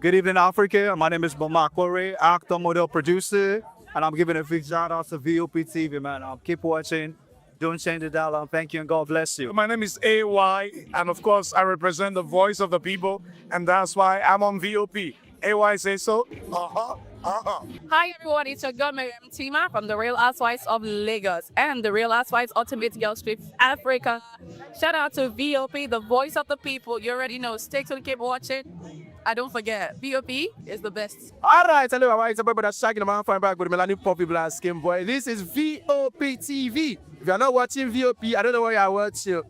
[SPEAKER 8] Good evening, Africa. My name is Mama Kore, actor, model, producer, and I'm giving a big shout out to VOP TV, man. Keep watching. Don't change the dial. Thank you and God bless you.
[SPEAKER 10] My name is AY, and of course, I represent the voice of the people, and that's why I'm on VOP. AY say so.
[SPEAKER 11] Hi everyone, it's your girl Miriam Tima from the Real Housewives of Lagos and the Real Housewives Ultimate Girls Trip Africa. Shout out to VOP, the voice of the people. You already know. Stay tuned, keep watching. And don't forget, VOP is the best.
[SPEAKER 8] All right, hello, all right, it's about that shagging the man fine back with Melanie Poppy Blast Skin Boy. This is VOP TV. If you're not watching VOP, I don't know why you're watching.